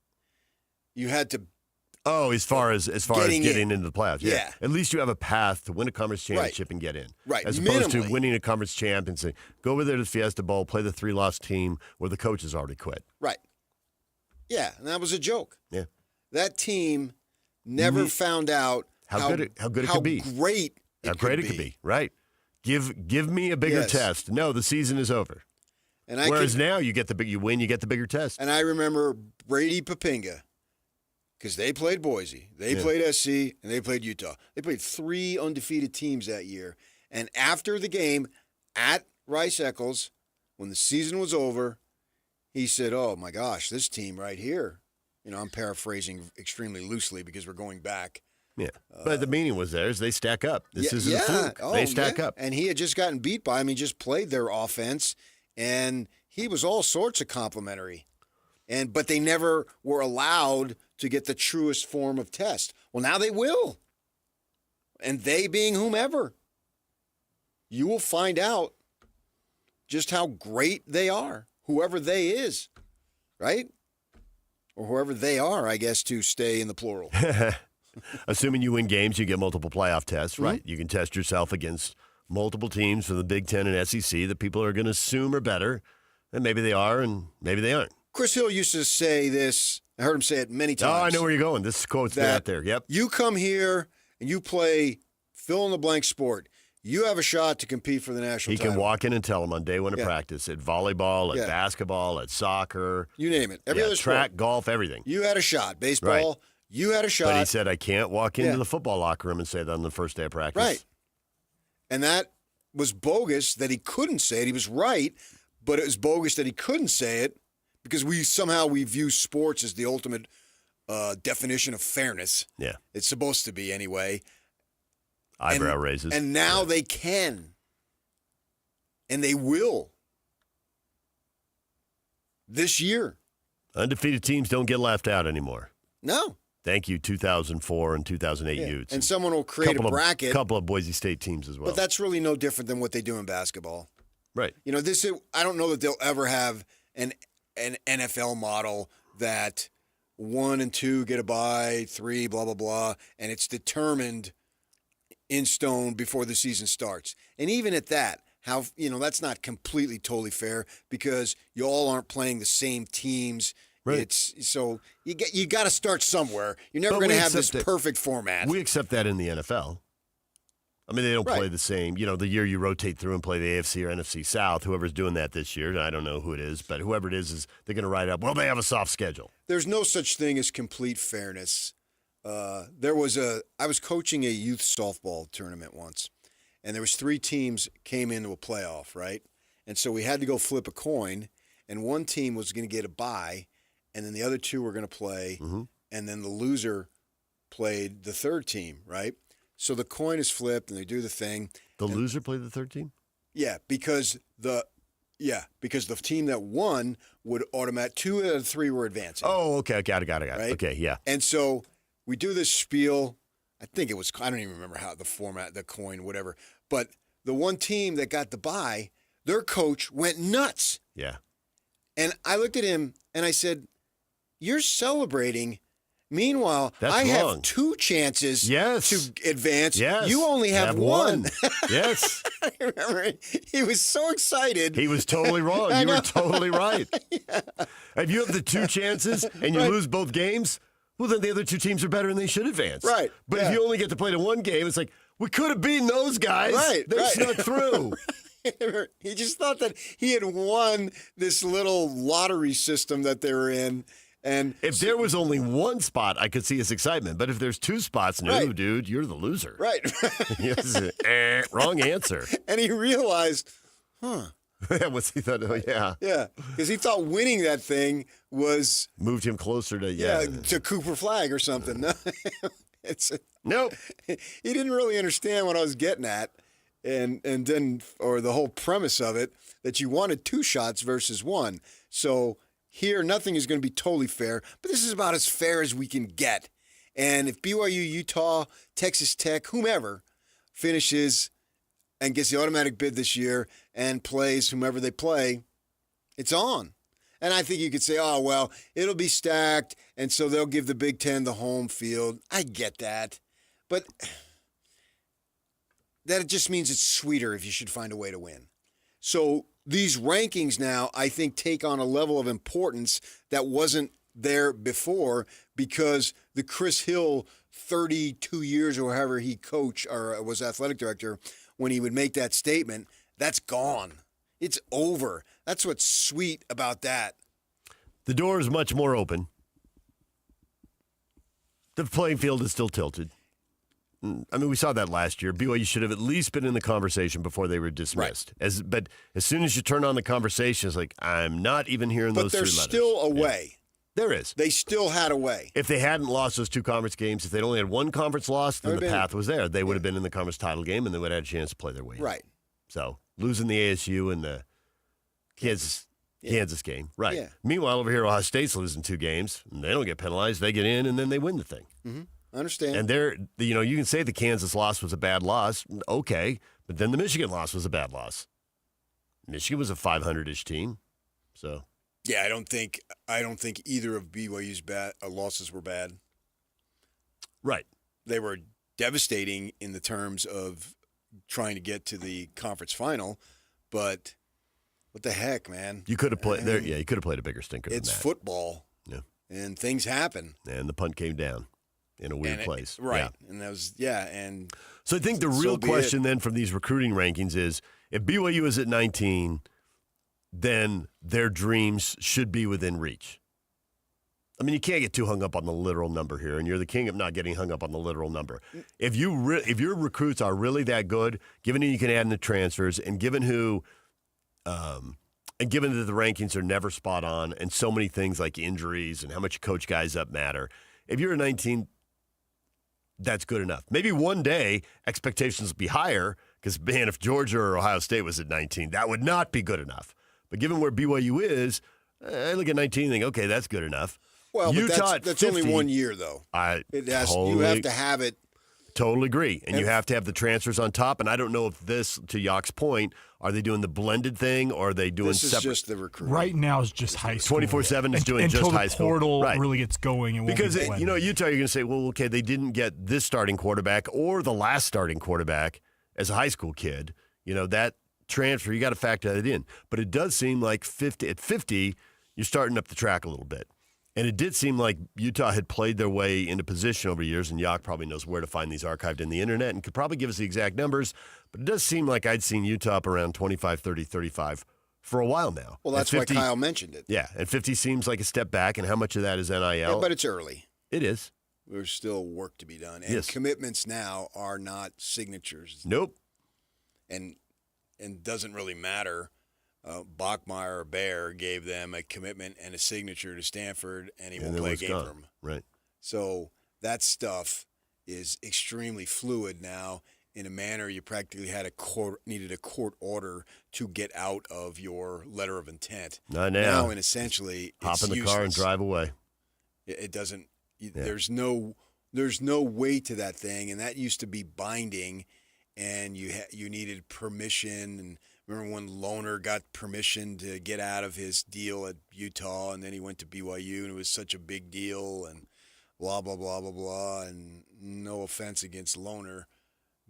You had to. Oh, as far as getting into the playoffs. Yeah. At least you have a path to win a conference championship and get in. Right. As opposed to winning a conference champ and say, go over there to the Fiesta Bowl, play the 3-loss team where the coach has already quit. Right. Yeah, and that was a joke. Yeah. That team never found out how good it could be. How great it could be. Right. Give me a bigger test. No, the season is over. And whereas now you win, you get the bigger test. And I remember Brady Papinga, because they played Boise, they played SC, and they played Utah. They played 3 undefeated teams that year. And after the game at Rice-Eccles, when the season was over, he said, oh, my gosh, this team right here. I'm paraphrasing extremely loosely because we're going back. Yeah, but the meaning was theirs. They stack up. This isn't a fluke. They stack up. And he had just gotten beat by him. He just played their offense, and he was all sorts of complimentary. But they never were allowed to get the truest form of test. Well, now they will. And they being whomever. You will find out just how great they are, whoever they is, right? Or whoever they are, I guess, to stay in the plural. Assuming you win games, you get multiple playoff tests, right? You can test yourself against multiple teams from the Big Ten and SEC that people are going to assume are better, and maybe they are, and maybe they aren't. Chris Hill used to say this. I heard him say it many times. Oh, I know where you're going. This quote's been out there. Yep. You come here and you play fill-in-the-blank sport. You have a shot to compete for the national title. He can walk in and tell them on day one of practice at volleyball, at basketball, at soccer. You name it. Every other track, sport. Golf, everything. You had a shot. Baseball. Right. You had a shot. But he said, I can't walk into the football locker room and say that on the first day of practice. Right. And that was bogus that he couldn't say it. He was right, but it was bogus that he couldn't say it because we view sports as the ultimate definition of fairness. Yeah. It's supposed to be anyway. Eyebrow raises. And now they can. And they will. This year. Undefeated teams don't get left out anymore. No. Thank you, 2004 and 2008 Utes. And someone will create a bracket. A couple of Boise State teams as well. But that's really no different than what they do in basketball. Right. You know, I don't know that they'll ever have an NFL model that 1 and 2 get a bye, 3, blah, blah, blah, and it's determined in stone before the season starts. And even at that, that's not completely totally fair because you all aren't playing the same teams. Right. So you got to start somewhere. You're never going to have this perfect format. We accept that in the NFL. I mean, they don't play the same. You know, the year you rotate through and play the AFC or NFC South, whoever's doing that this year, I don't know who it is, but whoever it is they're going to write up, well, they have a soft schedule. There's no such thing as complete fairness. I was coaching a youth softball tournament once, and there was 3 teams came into a playoff, right? And so we had to go flip a coin, and one team was going to get a bye, and then the other 2 were going to play, and then the loser played the third team, right? So the coin is flipped, and they do the thing. The loser played the third team? Yeah, because the team that won would automatic 2 out of 3 were advancing. Oh, okay, got it. Right? Okay, yeah. And so we do this spiel. I don't even remember how the format, the coin, whatever. But the one team that got the bye, their coach went nuts. Yeah. And I looked at him and I said, "You're celebrating. Meanwhile, That's I wrong. have 2 chances to advance. Yes. You only have 1. Yes. I remember he was so excited. He was totally wrong. You were totally right. Yeah. If you have the 2 chances and you lose both games, well, then the other 2 teams are better and they should advance. Right. But if you only get to play to 1 game, it's like, we could have beaten those guys. Right. They snuck through. He just thought that he had won this little lottery system that they were in. And if there was only 1 spot, I could see his excitement. But if there's 2 spots, no, dude, you're the loser. Right. Wrong answer. And he realized, He thought, oh, yeah. Yeah, because he thought winning that thing was moved him closer to to Cooper Flag or something. Nope. He didn't really understand what I was getting at, and then the whole premise of it that you wanted 2 shots versus 1. So here, nothing is going to be totally fair, but this is about as fair as we can get. And if BYU, Utah, Texas Tech, whomever finishes and gets the automatic bid this year and plays whomever they play, it's on. And I think you could say, oh, well, it'll be stacked, and so they'll give the Big Ten the home field. I get that. But that just means it's sweeter if you should find a way to win. So these rankings now, I think, take on a level of importance that wasn't there before because the Chris Hill 32 years or however he coached or was athletic director, when he would make that statement, that's gone. It's over. That's what's sweet about that. The door is much more open. The playing field is still tilted. I mean, we saw that last year. BYU should have at least been in the conversation before they were dismissed. Right. But as soon as you turn on the conversation, it's like, I'm not even hearing those 3 letters. But there's still a way. There is. They still had a way. If they hadn't lost those 2 conference games, if they'd only had 1 conference loss, then the path was there. They would have been in the conference title game, and they would have had a chance to play their way in. Right. So losing the ASU and the Kansas game. Right. Yeah. Meanwhile, over here, Ohio State's losing 2 games. And they don't get penalized. They get in, and then they win the thing. Mm-hmm. I understand. And you can say the Kansas loss was a bad loss. Okay. But then the Michigan loss was a bad loss. Michigan was a 500-ish team. So. Yeah, I don't think either of BYU's losses were bad. Right. They were devastating in the terms of trying to get to the conference final, but what the heck, man? You could have played there. Yeah, you could have played a bigger stinker than that. It's football. Yeah. And things happen. And the punt came down in a weird place. Right. Yeah. And that was and so I think the real question then from these recruiting rankings is if BYU is at 19, then their dreams should be within reach. I mean, you can't get too hung up on the literal number here, and you're the king of not getting hung up on the literal number. If your recruits are really that good, given who you can add in the transfers, and given and given that the rankings are never spot on, and so many things like injuries and how much you coach guys up matter, if you're a 19, that's good enough. Maybe one day expectations will be higher because, man, if Georgia or Ohio State was at 19, that would not be good enough. But given where BYU is, I look at 19 and think, okay, that's good enough. Well, Utah but that's only 1 year, though. You have to have it. Totally agree. And you have to have the transfers on top. And I don't know if this, to Yock's point, are they doing the blended thing or are they doing this is separate? Just the recruiting. Right now is just high school. 24/7 is doing just high school. Until the portal Right. really gets going. It won't because, be blended. Utah, you're going to say, well, okay, they didn't get this starting quarterback or the last starting quarterback as a high school kid. That transfer, you got to factor that in. But it does seem like 50, you're starting up the track a little bit. And it did seem like Utah had played their way into position over years, and Yock probably knows where to find these archived in the internet and could probably give us the exact numbers. But it does seem like I'd seen Utah up around 25, 30, 35 for a while now. Well, that's 50, why Kyle mentioned it. Yeah, and 50 seems like a step back, and how much of that is NIL? Yeah, but it's early. It is. There's still work to be done. And commitments now are not signatures. Nope. And doesn't really matter. Bachmeier or Bear gave them a commitment and a signature to Stanford, and he won't play a game for them. Right. So that stuff is extremely fluid now. In a manner, you practically needed a court order to get out of your letter of intent. Not now. Now, and essentially, hop in the car and drive away. It doesn't. Yeah. There's no weight to that thing, and that used to be binding, and you needed permission. And remember when Lohner got permission to get out of his deal at Utah, and then he went to BYU, and it was such a big deal, and blah, blah, blah, blah, blah. And no offense against Lohner,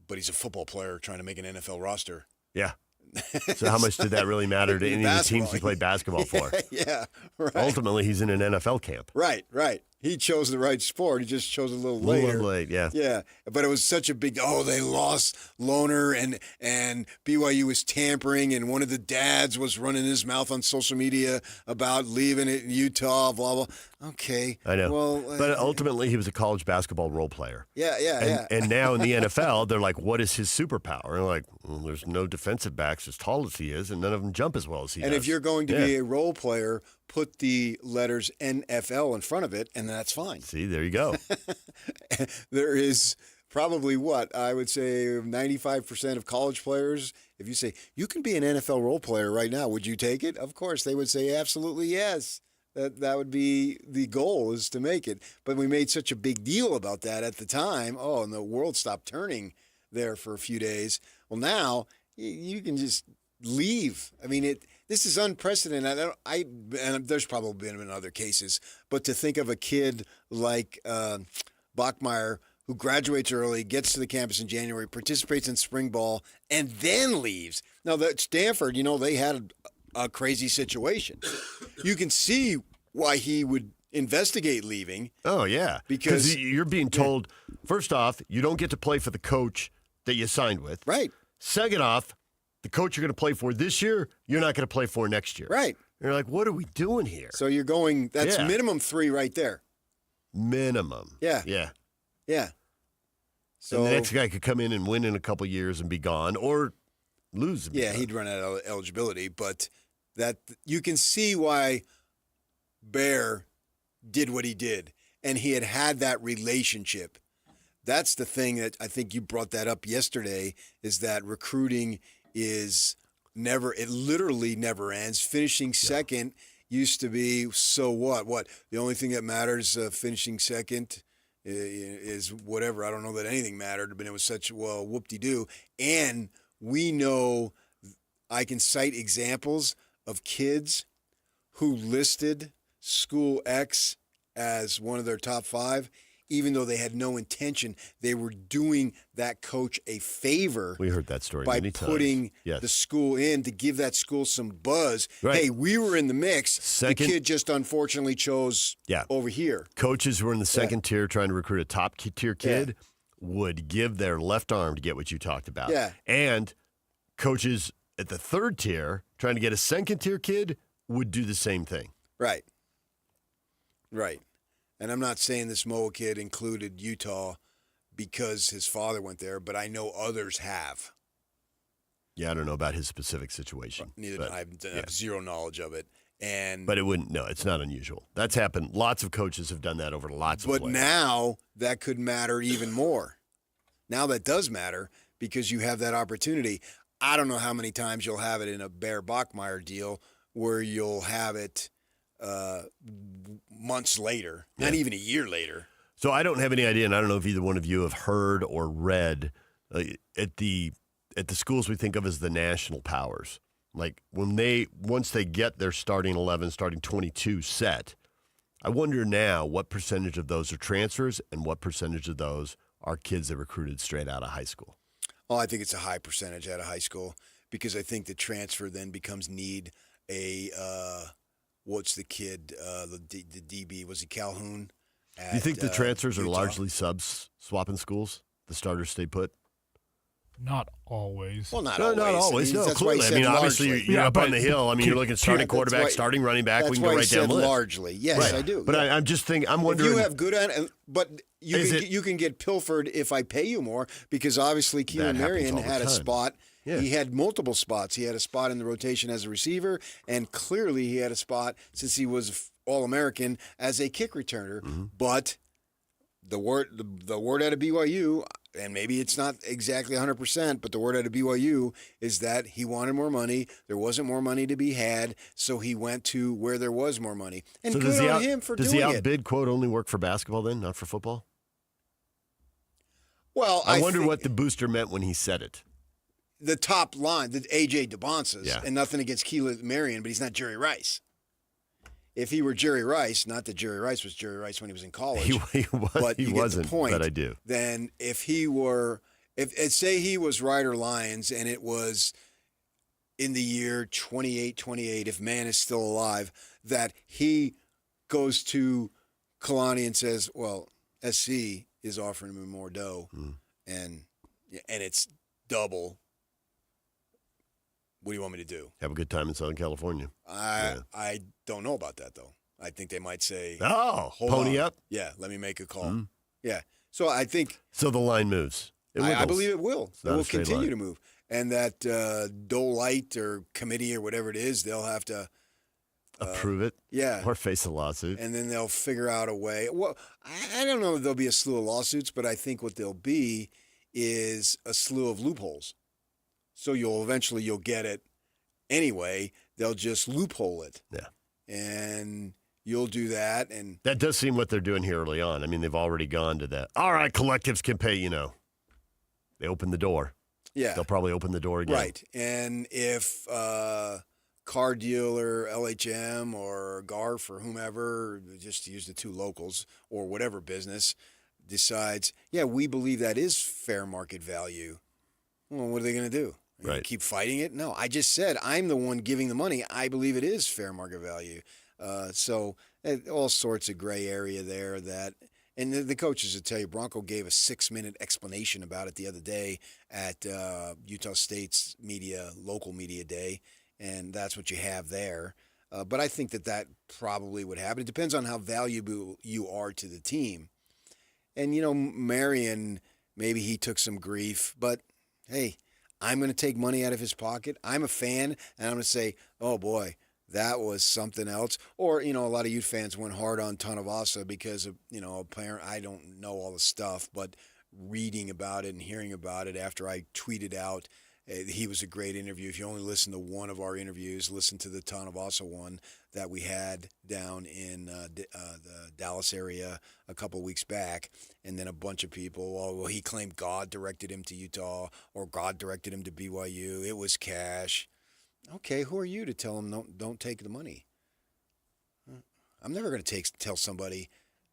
but he's a football player trying to make an NFL roster. Yeah. So how much did that really matter to any of the teams he played basketball for? Yeah, right. Ultimately, he's in an NFL camp. Right. He chose the right sport. He just chose a little later. A little late, yeah. Yeah, but it was such a big, they lost Lohner, and BYU was tampering, and one of the dads was running his mouth on social media about leaving it in Utah, blah, blah. Okay. I know. Well, but ultimately, he was a college basketball role player. Yeah. And now in the NFL, they're like, what is his superpower? And they're like, well, there's no defensive backs as tall as he is, and none of them jump as well as he does. And if you're going to be a role player, put the letters NFL in front of it, and that's fine. See, there you go. There is probably I would say 95% of college players, if you say, you can be an NFL role player right now, would you take it? Of course, they would say absolutely yes. That would be the goal, is to make it. But we made such a big deal about that at the time. Oh, and the world stopped turning there for a few days. Well, now you can just leave. I mean, this is unprecedented. And there's probably been other cases, but to think of a kid like Bachmeier, who graduates early, gets to the campus in January, participates in spring ball, and then leaves. Now, that Stanford, they had a crazy situation. You can see why he would investigate leaving. Oh, yeah. Because you're being told, first off, you don't get to play for the coach that you signed with. Right. Second off, the coach you're going to play for this year, you're not going to play for next year. Right. You're like, what are we doing here? So you're going, that's minimum 3 right there. Minimum. Yeah. So the next guy could come in and win in a couple years and be gone, or lose. Yeah, he'd run out of eligibility, but that you can see why Bear did what he did, and he had that relationship. That's the thing that I think you brought that up yesterday, is that recruiting is it literally never ends. Finishing second used to be, so what? The only thing that matters, finishing second, is whatever. I don't know that anything mattered, but it was such, whoop-de-doo. And we know, I can cite examples of kids who listed school X as one of their top 5, even though they had no intention. They were doing that coach a favor. We heard that story by many times. Putting the school in to give that school some buzz. Right. Hey, we were in the mix. Second, the kid just unfortunately chose over here. Coaches who were in the second tier trying to recruit a top tier kid would give their left arm to get what you talked about. Yeah. And coaches at the third tier trying to get a second tier kid would do the same thing. Right. And I'm not saying this Moa kid included Utah because his father went there, but I know others have. Yeah, I don't know about his specific situation. I have zero knowledge of it. But it wouldn't. No, it's not unusual. That's happened. Lots of coaches have done that over lots of players. But now that could matter even more. Now that does matter because you have that opportunity. I don't know how many times you'll have it in a Bear Bachmeier deal where you'll have it months later, not even a year later. So I don't have any idea, and I don't know if either one of you have heard or read at the schools we think of as the national powers. Like once they get their starting 11, starting 22 set, I wonder now what percentage of those are transfers and what percentage of those are kids that recruited straight out of high school. Oh, I think it's a high percentage out of high school because I think the transfer then becomes what's the kid, the DB, was he Calhoun? Do you think the transfers Utah? are largely subs swapping schools? The starters stay put? Not always. Well, not always. I mean, that's why he clearly. I said mean, obviously, largely. you're up on the hill. I mean, you're looking at starting quarterback, starting running back. That's We can why go he right down said the list. largely. Yes, Right. I do. But yeah. I'm just thinking, I'm wondering. If you have good, but you can get pilfered if I pay you more because obviously Keelan Marion had a spot. Yeah. He had multiple spots. He had a spot in the rotation as a receiver, and clearly he had a spot since he was All-American as a kick returner. Mm-hmm. But the word out of BYU, and maybe it's not exactly 100%, but the word out of BYU is that he wanted more money. There wasn't more money to be had, so he went to where there was more money. And so good on him for doing it. Does the outbid quote only work for basketball then, not for football? Well, I wonder what the booster meant when he said it. The top line, the A.J. DeBonces, and nothing against Keelan Marion, but he's not Jerry Rice. If he were Jerry Rice, not that Jerry Rice was Jerry Rice when he was in college, he wasn't, the point, but I do. Then if he were, if say he was Ryder Lyons and it was in the year 28, if man is still alive, that he goes to Kalani and says, well, SC is offering him more dough, and it's double. What do you want me to do? Have a good time in Southern California. I don't know about that, though. I think they might say, pony up? Yeah, let me make a call. Mm-hmm. Yeah. So I think. So the line moves. I believe it will. It will continue to move. And that Dole-Light or committee or whatever it is, they'll have to approve it. Yeah. Or face a lawsuit. And then they'll figure out a way. Well, I don't know if there'll be a slew of lawsuits, but I think what there'll be is a slew of loopholes. So you'll get it anyway. They'll just loophole it. Yeah. And you'll do that. And that does seem what they're doing here early on. I mean, they've already gone to that. All right, collectives can pay, They open the door. Yeah. They'll probably open the door again. Right. And if car dealer, LHM or Garf or whomever, just to use the two locals or whatever business, decides, we believe that is fair market value. Well, what are they going to do? Right. Keep fighting it? No, I just said I'm the one giving the money. I believe it is fair market value. So all sorts of gray area there that, and the coaches will tell you, Bronco gave a 6-minute explanation about it the other day at Utah State's local media day, and that's what you have there. But I think that probably would happen. It depends on how valuable you are to the team. And, Marion, maybe he took some grief, but hey, I'm going to take money out of his pocket. I'm a fan, and I'm going to say, oh, boy, that was something else. Or, a lot of Ute fans went hard on Tonavasa because of, apparently, I don't know all the stuff, but reading about it and hearing about it after I tweeted out, he was a great interview. If you only listen to one of our interviews, listen to the Tonavasa one that we had down in the Dallas area a couple of weeks back. And then a bunch of people, he claimed God directed him to Utah or God directed him to BYU. It was cash. Okay, who are you to tell him don't take the money? I'm never going to tell somebody,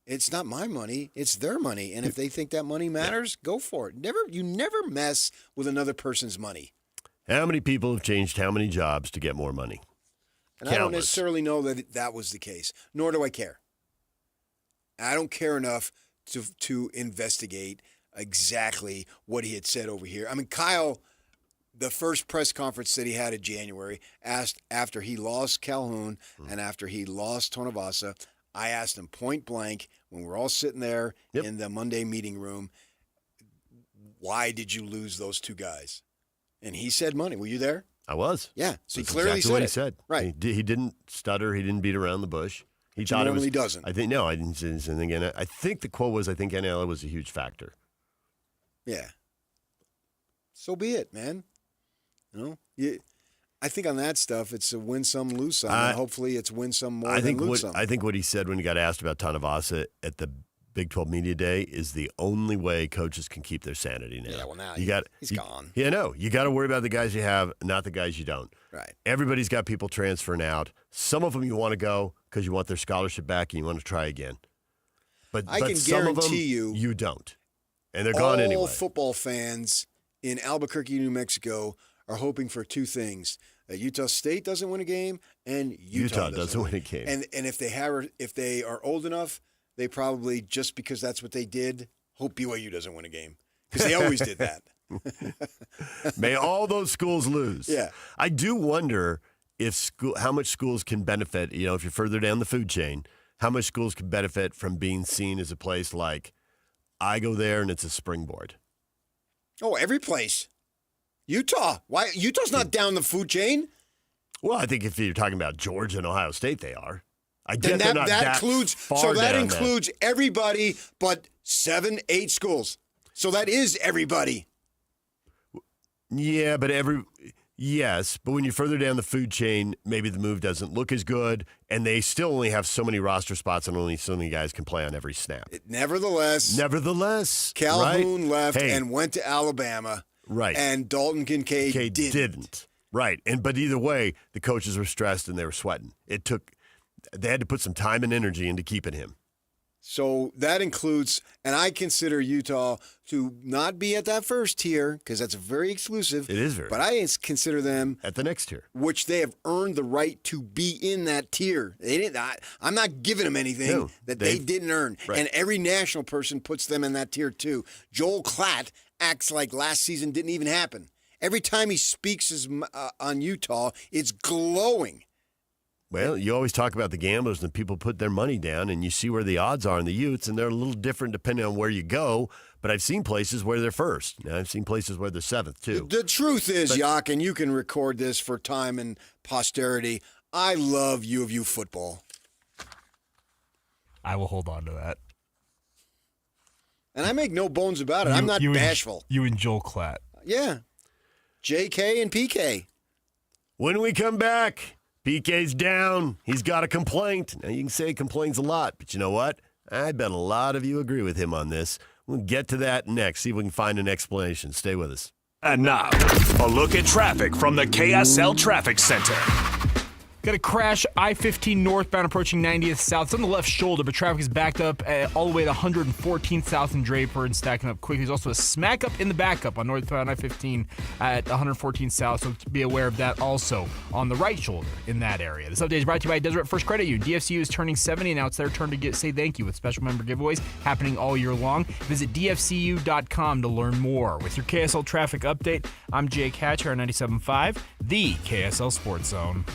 it's not my money, it's their money. And if they think that money matters, go for it. You never mess with another person's money. How many people have changed how many jobs to get more money? And I don't necessarily know that was the case, nor do I care. I don't care enough to investigate exactly what he had said over here. I mean, Kyle, the first press conference that he had in January, asked after he lost Calhoun and after he lost Tonavasa, I asked him point blank when we're all sitting there in the Monday meeting room, why did you lose those two guys? And he said money. Were you there? I was. Yeah. So That's he clearly exactly said what it. he said. Right. He didn't stutter. He didn't beat around the bush. He thought normally doesn't. I didn't say anything. And I think the quote was, I think NIL was a huge factor. Yeah. So be it, man. I think on that stuff, it's a win some, lose some. And hopefully, it's win some more than lose some. I think what he said when he got asked about Tanavasa at the Big 12 Media Day is the only way coaches can keep their sanity now. Yeah, well, now he's gone. Yeah, no. You got to worry about the guys you have, not the guys you don't. Right. Everybody's got people transferring out. Some of them you want to go because you want their scholarship back and you want to try again. But I can some of them, guarantee you don't. And they're gone anyway. All football fans in Albuquerque, New Mexico are hoping for two things. That Utah State doesn't win a game and Utah doesn't win a game. And if they are old enough, they probably, just because that's what they did, hope BYU doesn't win a game. Because they always did that. May all those schools lose. Yeah. I do wonder how much schools can benefit, if you're further down the food chain, how much schools can benefit from being seen as a place like, I go there and it's a springboard. Oh, every place. Utah. Why? Utah's not down the food chain. Well, I think if you're talking about Georgia and Ohio State, they are. I get then that includes everybody but 7-8 schools. So that is everybody. Yeah, but when you're further down the food chain, maybe the move doesn't look as good, and they still only have so many roster spots and only so many guys can play on every snap. Nevertheless, Calhoun left and went to Alabama. Right. And Dalton Kincaid didn't. Right. But either way, the coaches were stressed and they were sweating. They had to put some time and energy into keeping him. So that includes, and I consider Utah to not be at that first tier because that's very exclusive. It is very. But I consider them at the next tier, which they have earned the right to be in that tier. They didn't. I'm not giving them anything that they didn't earn. Right. And every national person puts them in that tier too. Joel Klatt acts like last season didn't even happen. Every time he speaks on Utah, it's glowing. Well, you always talk about the gamblers and people put their money down, and you see where the odds are in the Utes, and they're a little different depending on where you go. But I've seen places where they're first. Now, I've seen places where they're seventh, too. The truth is, Yak, and you can record this for time and posterity, I love U of U football. I will hold on to that. And I make no bones about it. I'm not bashful. You and Joel Klatt. Yeah. JK and PK. When we come back, PK's down. He's got a complaint. Now, you can say he complains a lot, but you know what? I bet a lot of you agree with him on this. We'll get to that next, see if we can find an explanation. Stay with us. And now, a look at traffic from the KSL Traffic Center. Got a crash, I-15 northbound approaching 90th South. It's on the left shoulder, but traffic is backed up all the way to 114th South and Draper and stacking up quickly. There's also a smack up in the backup on northbound I-15 at 114th South, so be aware of that also on the right shoulder in that area. This update is brought to you by Deseret First Credit Union. DFCU is turning 70, and now it's their turn to say thank you with special member giveaways happening all year long. Visit DFCU.com to learn more. With your KSL traffic update, I'm Jake Hatcher on 97.5, the KSL Sports Zone.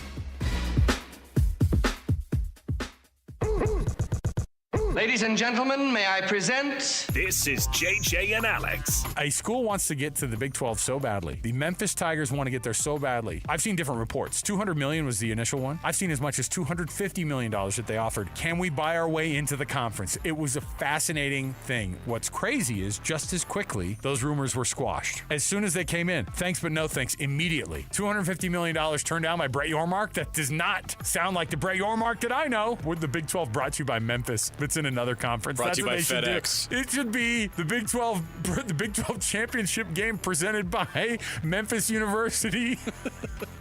Ladies and gentlemen, may I present... This is JJ and Alex. A school wants to get to the Big 12 so badly. The Memphis Tigers want to get there so badly. I've seen different reports. $200 million was the initial one. I've seen as much as $250 million that they offered. Can we buy our way into the conference? It was a fascinating thing. What's crazy is just as quickly, those rumors were squashed. As soon as they came in, thanks but no thanks, immediately. $250 million turned down by Brett Yormark. That does not sound like the Brett Yormark that I know. We're the Big 12 brought to you by Memphis. It's in another conference. Brought That's to you what by they should FedEx. do. It should be the Big 12 championship game presented by Memphis University,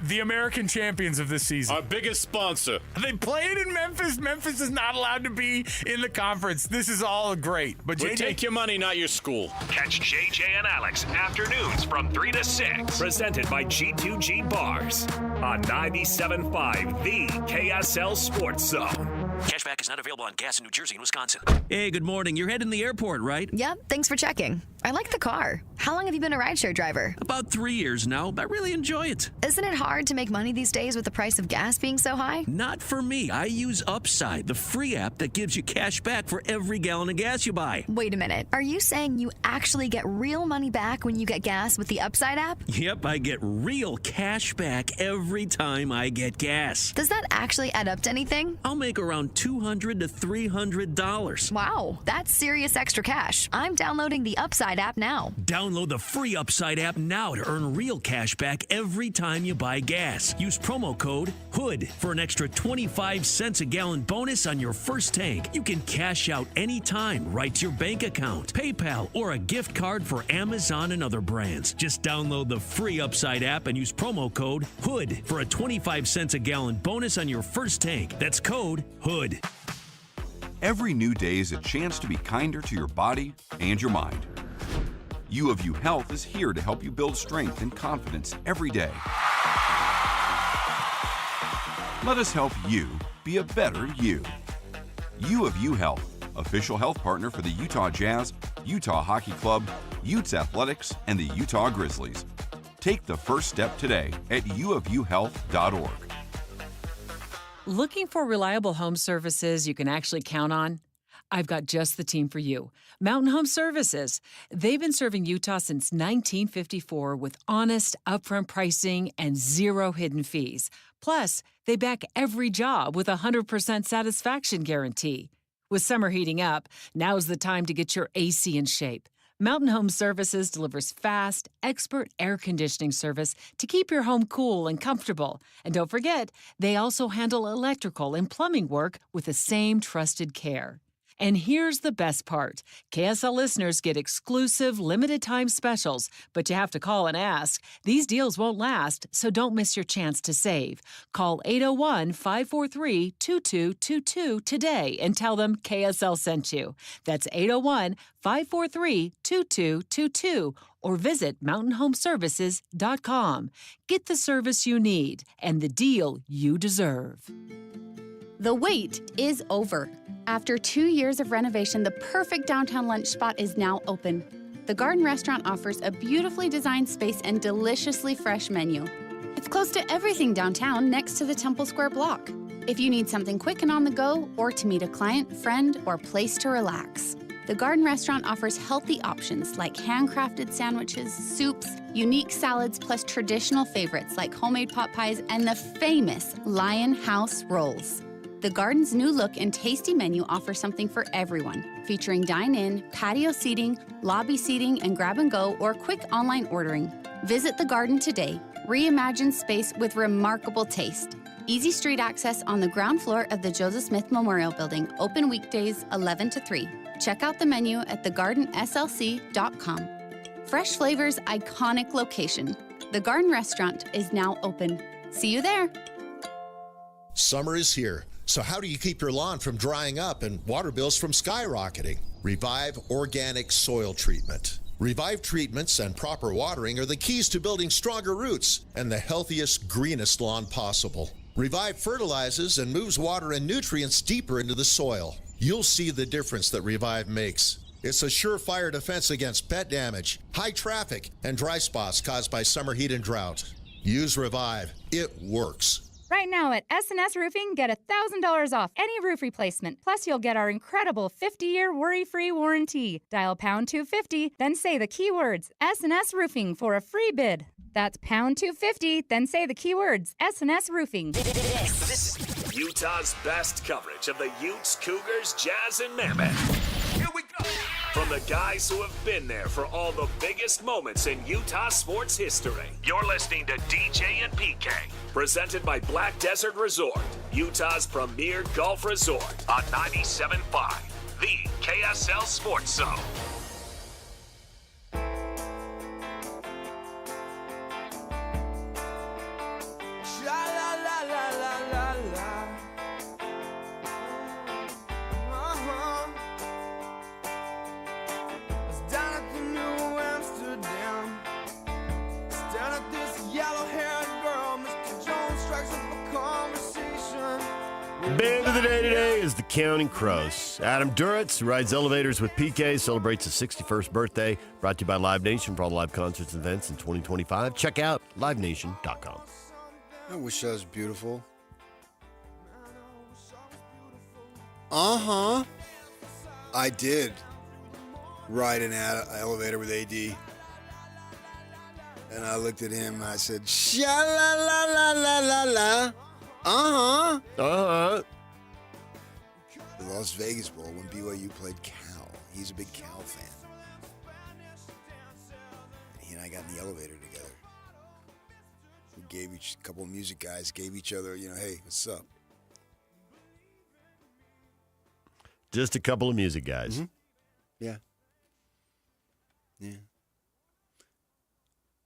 the American champions of this season. Our biggest sponsor. They play it in Memphis. Memphis is not allowed to be in the conference. This is all great. But We take your money, not your school. Catch JJ and Alex afternoons from 3 to 6. Presented by G2G Bars on 97.5, the KSL Sports Zone. Cashback is not available on gas in New Jersey and Wisconsin. Hey, good morning. You're heading to the airport, right? Yep, thanks for checking. I like the car. How long have you been a rideshare driver? About 3 years now. I really enjoy it. Isn't it hard to make money these days with the price of gas being so high? Not for me. I use Upside, the free app that gives you cash back for every gallon of gas you buy. Wait a minute. Are you saying you actually get real money back when you get gas with the Upside app? Yep, I get real cash back every time I get gas. Does that actually add up to anything? I'll make around around $200 to $300. Wow, that's serious extra cash. I'm downloading the Upside app now. Download the free Upside app now to earn real cash back every time you buy gas. Use promo code HOOD for an extra 25 cents a gallon bonus on your first tank. You can cash out anytime right to your bank account, PayPal, or a gift card for Amazon and other brands. Just download the free Upside app and use promo code HOOD for a 25 cents a gallon bonus on your first tank. That's code HOOD. Every new day is a chance to be kinder to your body and your mind. U of U Health is here to help you build strength and confidence every day. Let us help you be a better you. U of U Health, official health partner for the Utah Jazz, Utah Hockey Club, Utes Athletics, and the Utah Grizzlies. Take the first step today at uofuhealth.org. Looking for reliable home services you can actually count on? I've got just the team for you. Mountain Home Services. They've been serving Utah since 1954 with honest, upfront pricing and zero hidden fees. Plus, they back every job with a 100% satisfaction guarantee. With summer heating up, now's the time to get your AC in shape. Mountain Home Services delivers fast, expert air conditioning service to keep your home cool and comfortable. And don't forget, they also handle electrical and plumbing work with the same trusted care. And here's the best part. KSL listeners get exclusive limited-time specials, but you have to call and ask. These deals won't last, so don't miss your chance to save. Call 801-543-2222 today and tell them KSL sent you. That's 801-543-2222 or visit mountainhomeservices.com. Get the service you need and the deal you deserve. The wait is over. After 2 years of renovation, the perfect downtown lunch spot is now open. The Garden Restaurant offers a beautifully designed space and deliciously fresh menu. It's close to everything downtown next to the Temple Square block. If you need something quick and on the go, or to meet a client, friend, or place to relax, the Garden Restaurant offers healthy options like handcrafted sandwiches, soups, unique salads, plus traditional favorites like homemade pot pies and the famous Lion House rolls. The Garden's new look and tasty menu offer something for everyone, featuring dine-in, patio seating, lobby seating, and grab-and-go or quick online ordering. Visit the Garden today. Reimagine space with remarkable taste. Easy street access on the ground floor of the Joseph Smith Memorial Building, open weekdays 11 to 3. Check out the menu at thegardenslc.com. Fresh flavors, iconic location. The Garden Restaurant is now open. See you there. Summer is here. So how do you keep your lawn from drying up and water bills from skyrocketing? Revive Organic Soil Treatment. Revive treatments and proper watering are the keys to building stronger roots and the healthiest, greenest lawn possible. Revive fertilizes and moves water and nutrients deeper into the soil. You'll see the difference that Revive makes. It's a surefire defense against pet damage, high traffic, and dry spots caused by summer heat and drought. Use Revive. It works. Right now at S&S Roofing, get $1,000 off any roof replacement. Plus, you'll get our incredible 50-year worry-free warranty. Dial pound 250, then say the keywords S&S Roofing for a free bid. That's pound 250, then say the keywords S&S Roofing. This is Utah's best coverage of the Utes, Cougars, Jazz, and Mammoth. Here we go. From the guys who have been there for all the biggest moments in Utah sports history. You're listening to DJ and PK. Presented by Black Desert Resort, Utah's premier golf resort on 97.5, the KSL Sports Zone. Band of the day today is the Counting Crows. Adam Duritz, who rides elevators with PK, celebrates his 61st birthday. Brought to you by Live Nation for all live concerts and events in 2025. Check out livenation.com. I wish I was beautiful. Uh-huh. I did ride an elevator with AD. And I looked at him and I said, sha-la-la-la-la-la-la. Uh-huh. Uh-huh. Las Vegas Bowl when BYU played Cal. He's a big Cal fan. And he and I got in the elevator together. We gave a couple of music guys, gave each other, hey, what's up? Just a couple of music guys. Mm-hmm. Yeah. Yeah.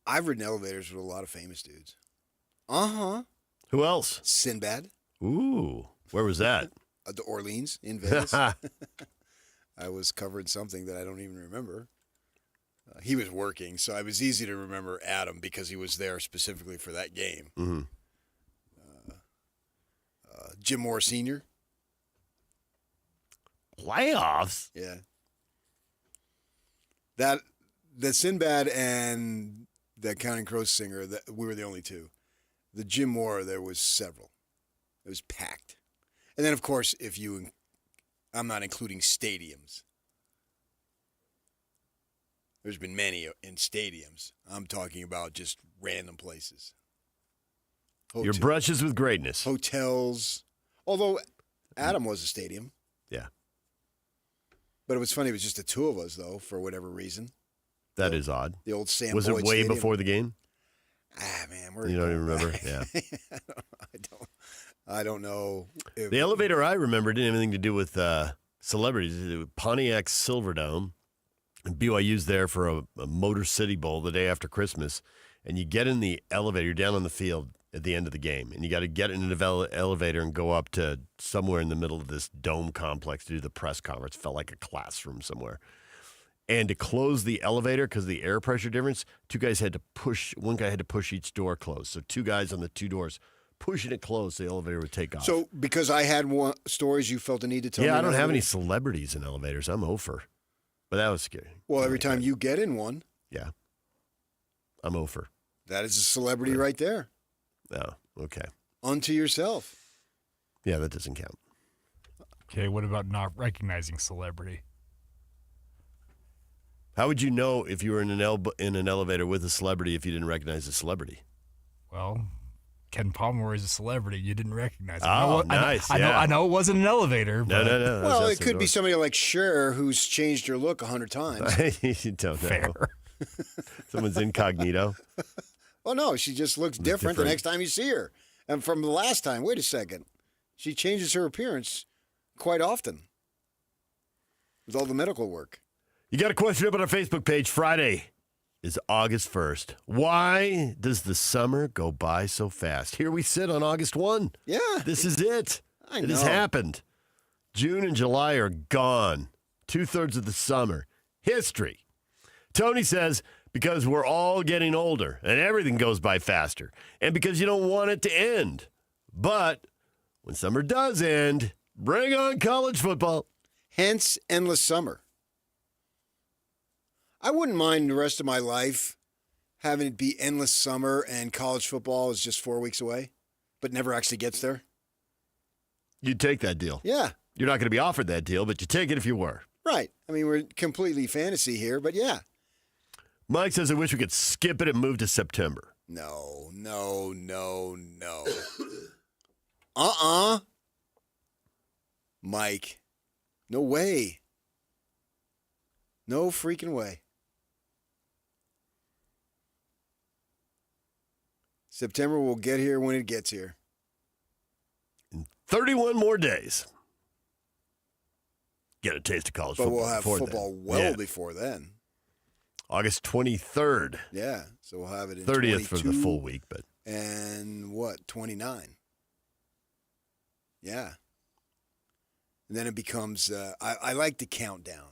I've ridden elevators with a lot of famous dudes. Uh-huh. Who else? Sinbad. Ooh. Where was that? The Orleans in Vegas. I was covering something that I don't even remember. He was working, so it was easy to remember Adam because he was there specifically for that game. Mm-hmm. Jim Moore Sr. Playoffs? Yeah. The Sinbad and the Counting Crows singer, we were the only two. The Jim Moore, there was several. It was packed. And then, of course, I'm not including stadiums. There's been many in stadiums. I'm talking about just random places. Your brushes with greatness. Hotels. Although Adam was a stadium. Yeah. But it was funny. It was just the two of us, though, for whatever reason. That is odd. The old Sam Was Boyd it way Stadium. before the game? Man. You don't even remember? Yeah. I don't know. The elevator I remember didn't have anything to do with celebrities. It was Pontiac Silverdome. And BYU's there for a Motor City Bowl the day after Christmas. And you get in the elevator. You're down on the field at the end of the game. And you got to get in an elevator and go up to somewhere in the middle of this dome complex to do the press conference. It felt like a classroom somewhere. And to close the elevator, because of the air pressure difference, one guy had to push each door closed. So two guys on the two doors pushing it closed so the elevator would take off. So because I had stories, you felt the need to tell me? Yeah, I don't have any celebrities in elevators. I'm over. But that was scary. Well, every time you get in one. Yeah. I'm over. That is a celebrity right there. Oh, okay. Unto yourself. Yeah, that doesn't count. Okay, what about not recognizing celebrity? How would you know if you were in an elevator with a celebrity if you didn't recognize the celebrity? Well, Ken Palmer is a celebrity. You didn't recognize him. Oh, nice. I know it wasn't an elevator. But No. Well, it could be somebody like Cher who's changed her look 100 times. You don't know. Fair. Someone's incognito. Oh, no, she just looks different the next time you see her. And from the last time, wait a second. She changes her appearance quite often with all the medical work. You got a question up on our Facebook page. Friday is August 1st. Why does the summer go by so fast? Here we sit on August 1. Yeah. This is it. I It know. has happened. June and July are gone. 2/3 of the summer. History. Tony says, because we're all getting older and everything goes by faster. And because you don't want it to end. But when summer does end, bring on college football. Hence, endless summer. I wouldn't mind the rest of my life having it be endless summer and college football is just 4 weeks away, but never actually gets there. You'd take that deal. Yeah. You're not going to be offered that deal, but you take it if you were. Right. I mean, we're completely fantasy here, but yeah. Mike says, I wish we could skip it and move to September. No. Mike, no way. No freaking way. September will get here when it gets here. 31 more days. Get a taste of college But football. we'll have before football then. before then. August 23rd. Yeah, so we'll have it in 30th for the 22 full week. But and what, 29? Yeah. And then it becomes, I like the countdown.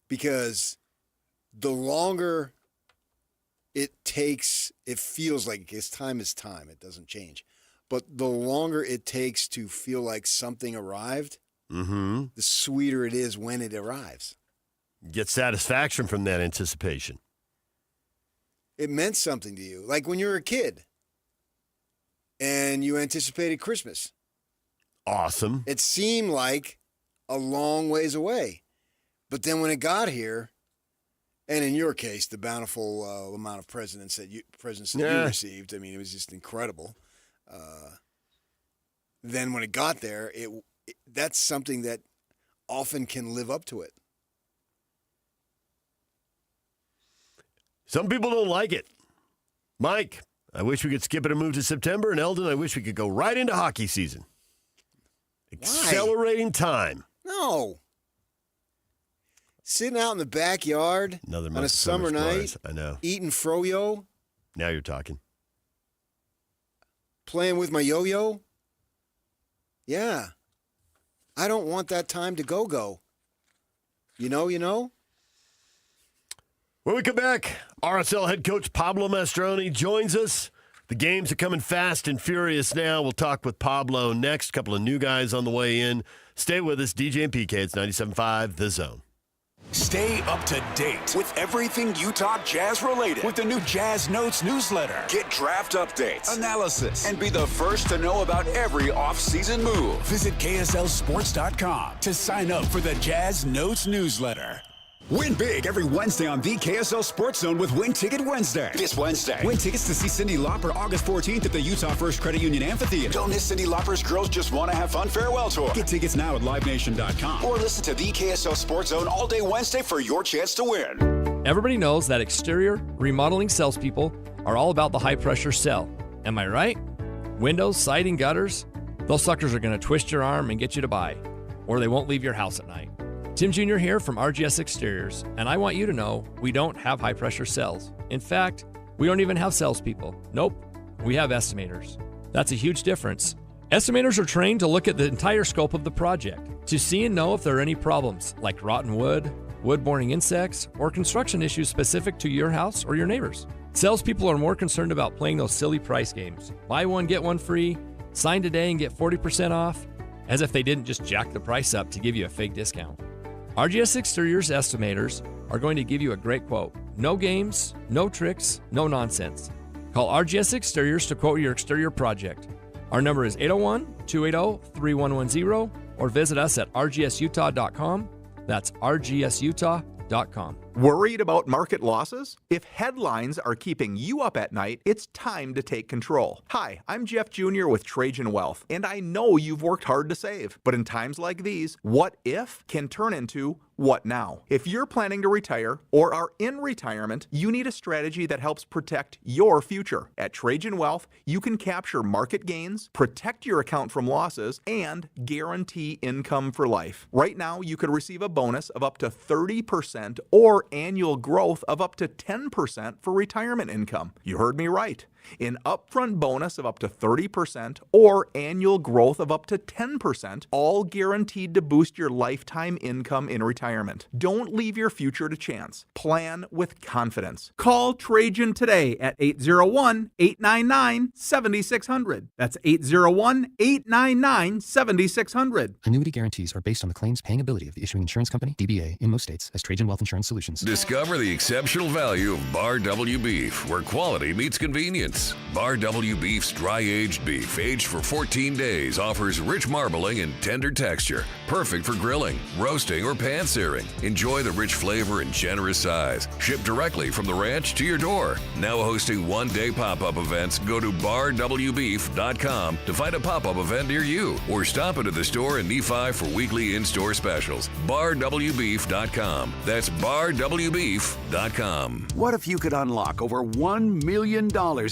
Because the longer it takes, it feels like time is time. It doesn't change. But the longer it takes to feel like something arrived, the sweeter it is when it arrives. Get satisfaction from that anticipation. It meant something to you. Like when you were a kid and you anticipated Christmas. Awesome. It seemed like a long ways away. But then when it got here, and in your case, the bountiful amount of presents that you received, I mean, it was just incredible. Then when it got there, that's something that often can live up to it. Some people don't like it. Mike, I wish we could skip it and move to September. And Eldon, I wish we could go right into hockey season. Accelerating time. No. Sitting out in the backyard on a summer night, I know. Eating froyo. Now you're talking. Playing with my yo-yo. Yeah. I don't want that time to go. You know? When we come back, RSL head coach Pablo Mastroeni joins us. The games are coming fast and furious now. We'll talk with Pablo next. Couple of new guys on the way in. Stay with us. DJ and PK, it's 97.5 The Zone. Stay up to date with everything Utah Jazz related with the new Jazz Notes newsletter. Get draft updates, analysis, and be the first to know about every off-season move. Visit KSLSports.com to sign up for the Jazz Notes newsletter. Win big every Wednesday on the KSL Sports Zone with Win Ticket Wednesday. This Wednesday, win tickets to see Cyndi Lauper August 14th at the Utah First Credit Union Amphitheater. Don't miss Cyndi Lauper's Girls Just Want to Have Fun farewell tour. Get tickets now at livenation.com or listen to the KSL Sports Zone all day Wednesday for your chance to win. Everybody knows that exterior remodeling salespeople are all about the high-pressure sell. Am I right? Windows, siding, gutters, those suckers are going to twist your arm and get you to buy, or they won't leave your house at night. Tim Jr. here from RGS Exteriors, and I want you to know we don't have high-pressure cells. In fact, we don't even have salespeople. Nope, we have estimators. That's a huge difference. Estimators are trained to look at the entire scope of the project, to see and know if there are any problems, like rotten wood, wood-borne insects, or construction issues specific to your house or your neighbors. Salespeople are more concerned about playing those silly price games. Buy one, get one free, sign today and get 40% off, as if they didn't just jack the price up to give you a fake discount. RGS Exteriors estimators are going to give you a great quote. No games, no tricks, no nonsense. Call RGS Exteriors to quote your exterior project. Our number is 801-280-3110 or visit us at rgsutah.com. That's rgsutah.com. Worried about market losses? If headlines are keeping you up at night, it's time to take control. Hi, I'm Jeff Jr. with Trajan Wealth, and I know you've worked hard to save. But in times like these, what if can turn into what now? If you're planning to retire or are in retirement, you need a strategy that helps protect your future. At Trajan Wealth, you can capture market gains, protect your account from losses, and guarantee income for life. Right now, you could receive a bonus of up to 30% or annual growth of up to 10% for retirement income. You heard me right. An upfront bonus of up to 30% or annual growth of up to 10%, all guaranteed to boost your lifetime income in retirement. Don't leave your future to chance. Plan with confidence. Call Trajan today at 801-899-7600. That's 801-899-7600. Annuity guarantees are based on the claims paying ability of the issuing insurance company, DBA, in most states, as Trajan Wealth Insurance Solutions. Discover the exceptional value of Bar W Beef, where quality meets convenience. Bar W Beef's dry-aged beef, aged for 14 days, offers rich marbling and tender texture, perfect for grilling, roasting, or pan-searing. Enjoy the rich flavor and generous size. Shipped directly from the ranch to your door. Now hosting one-day pop-up events, go to barwbeef.com to find a pop-up event near you, or stop into the store in Nephi for weekly in-store specials. barwbeef.com. That's barwbeef.com. What if you could unlock over $1 million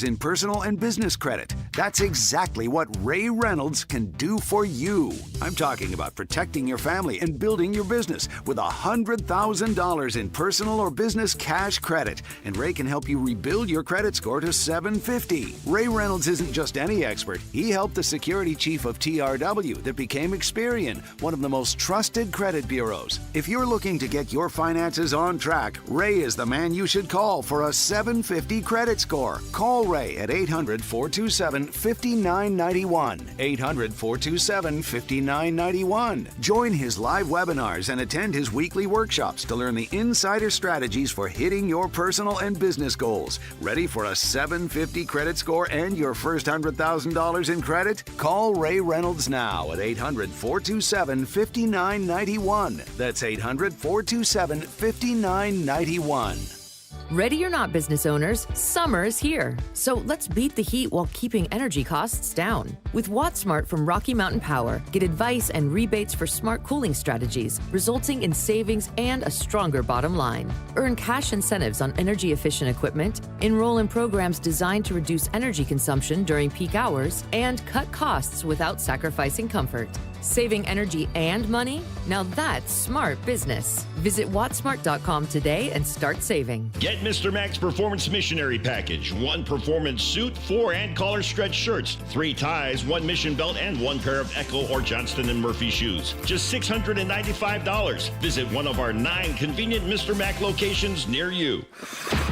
in personal and business credit? That's exactly what Ray Reynolds can do for you. I'm talking about protecting your family and building your business with $100,000 in personal or business cash credit. And Ray can help you rebuild your credit score to 750. Ray Reynolds isn't just any expert. He helped the security chief of TRW that became Experian, one of the most trusted credit bureaus. If you're looking to get your finances on track, Ray is the man you should call for a 750 credit score. Call Ray at 800-427-5991. 800-427-5991. Join his live webinars and attend his weekly workshops to learn the insider strategies for hitting your personal and business goals. Ready for a 750 credit score and your first $100,000 in credit? Call Ray Reynolds now at 800-427-5991. That's 800-427-5991. Ready or not, business owners, summer is here. So let's beat the heat while keeping energy costs down. With WattSmart from Rocky Mountain Power, get advice and rebates for smart cooling strategies, resulting in savings and a stronger bottom line. Earn cash incentives on energy-efficient equipment, enroll in programs designed to reduce energy consumption during peak hours, and cut costs without sacrificing comfort. Saving energy and money? Now that's smart business. Visit wattsmart.com today and start saving. Get Mr. Mac's Performance Missionary Package. 1 performance suit, 4 and collar stretch shirts, 3 ties, 1 mission belt, and 1 pair of Echo or Johnston & Murphy shoes. Just $695. Visit one of our 9 convenient Mr. Mac locations near you.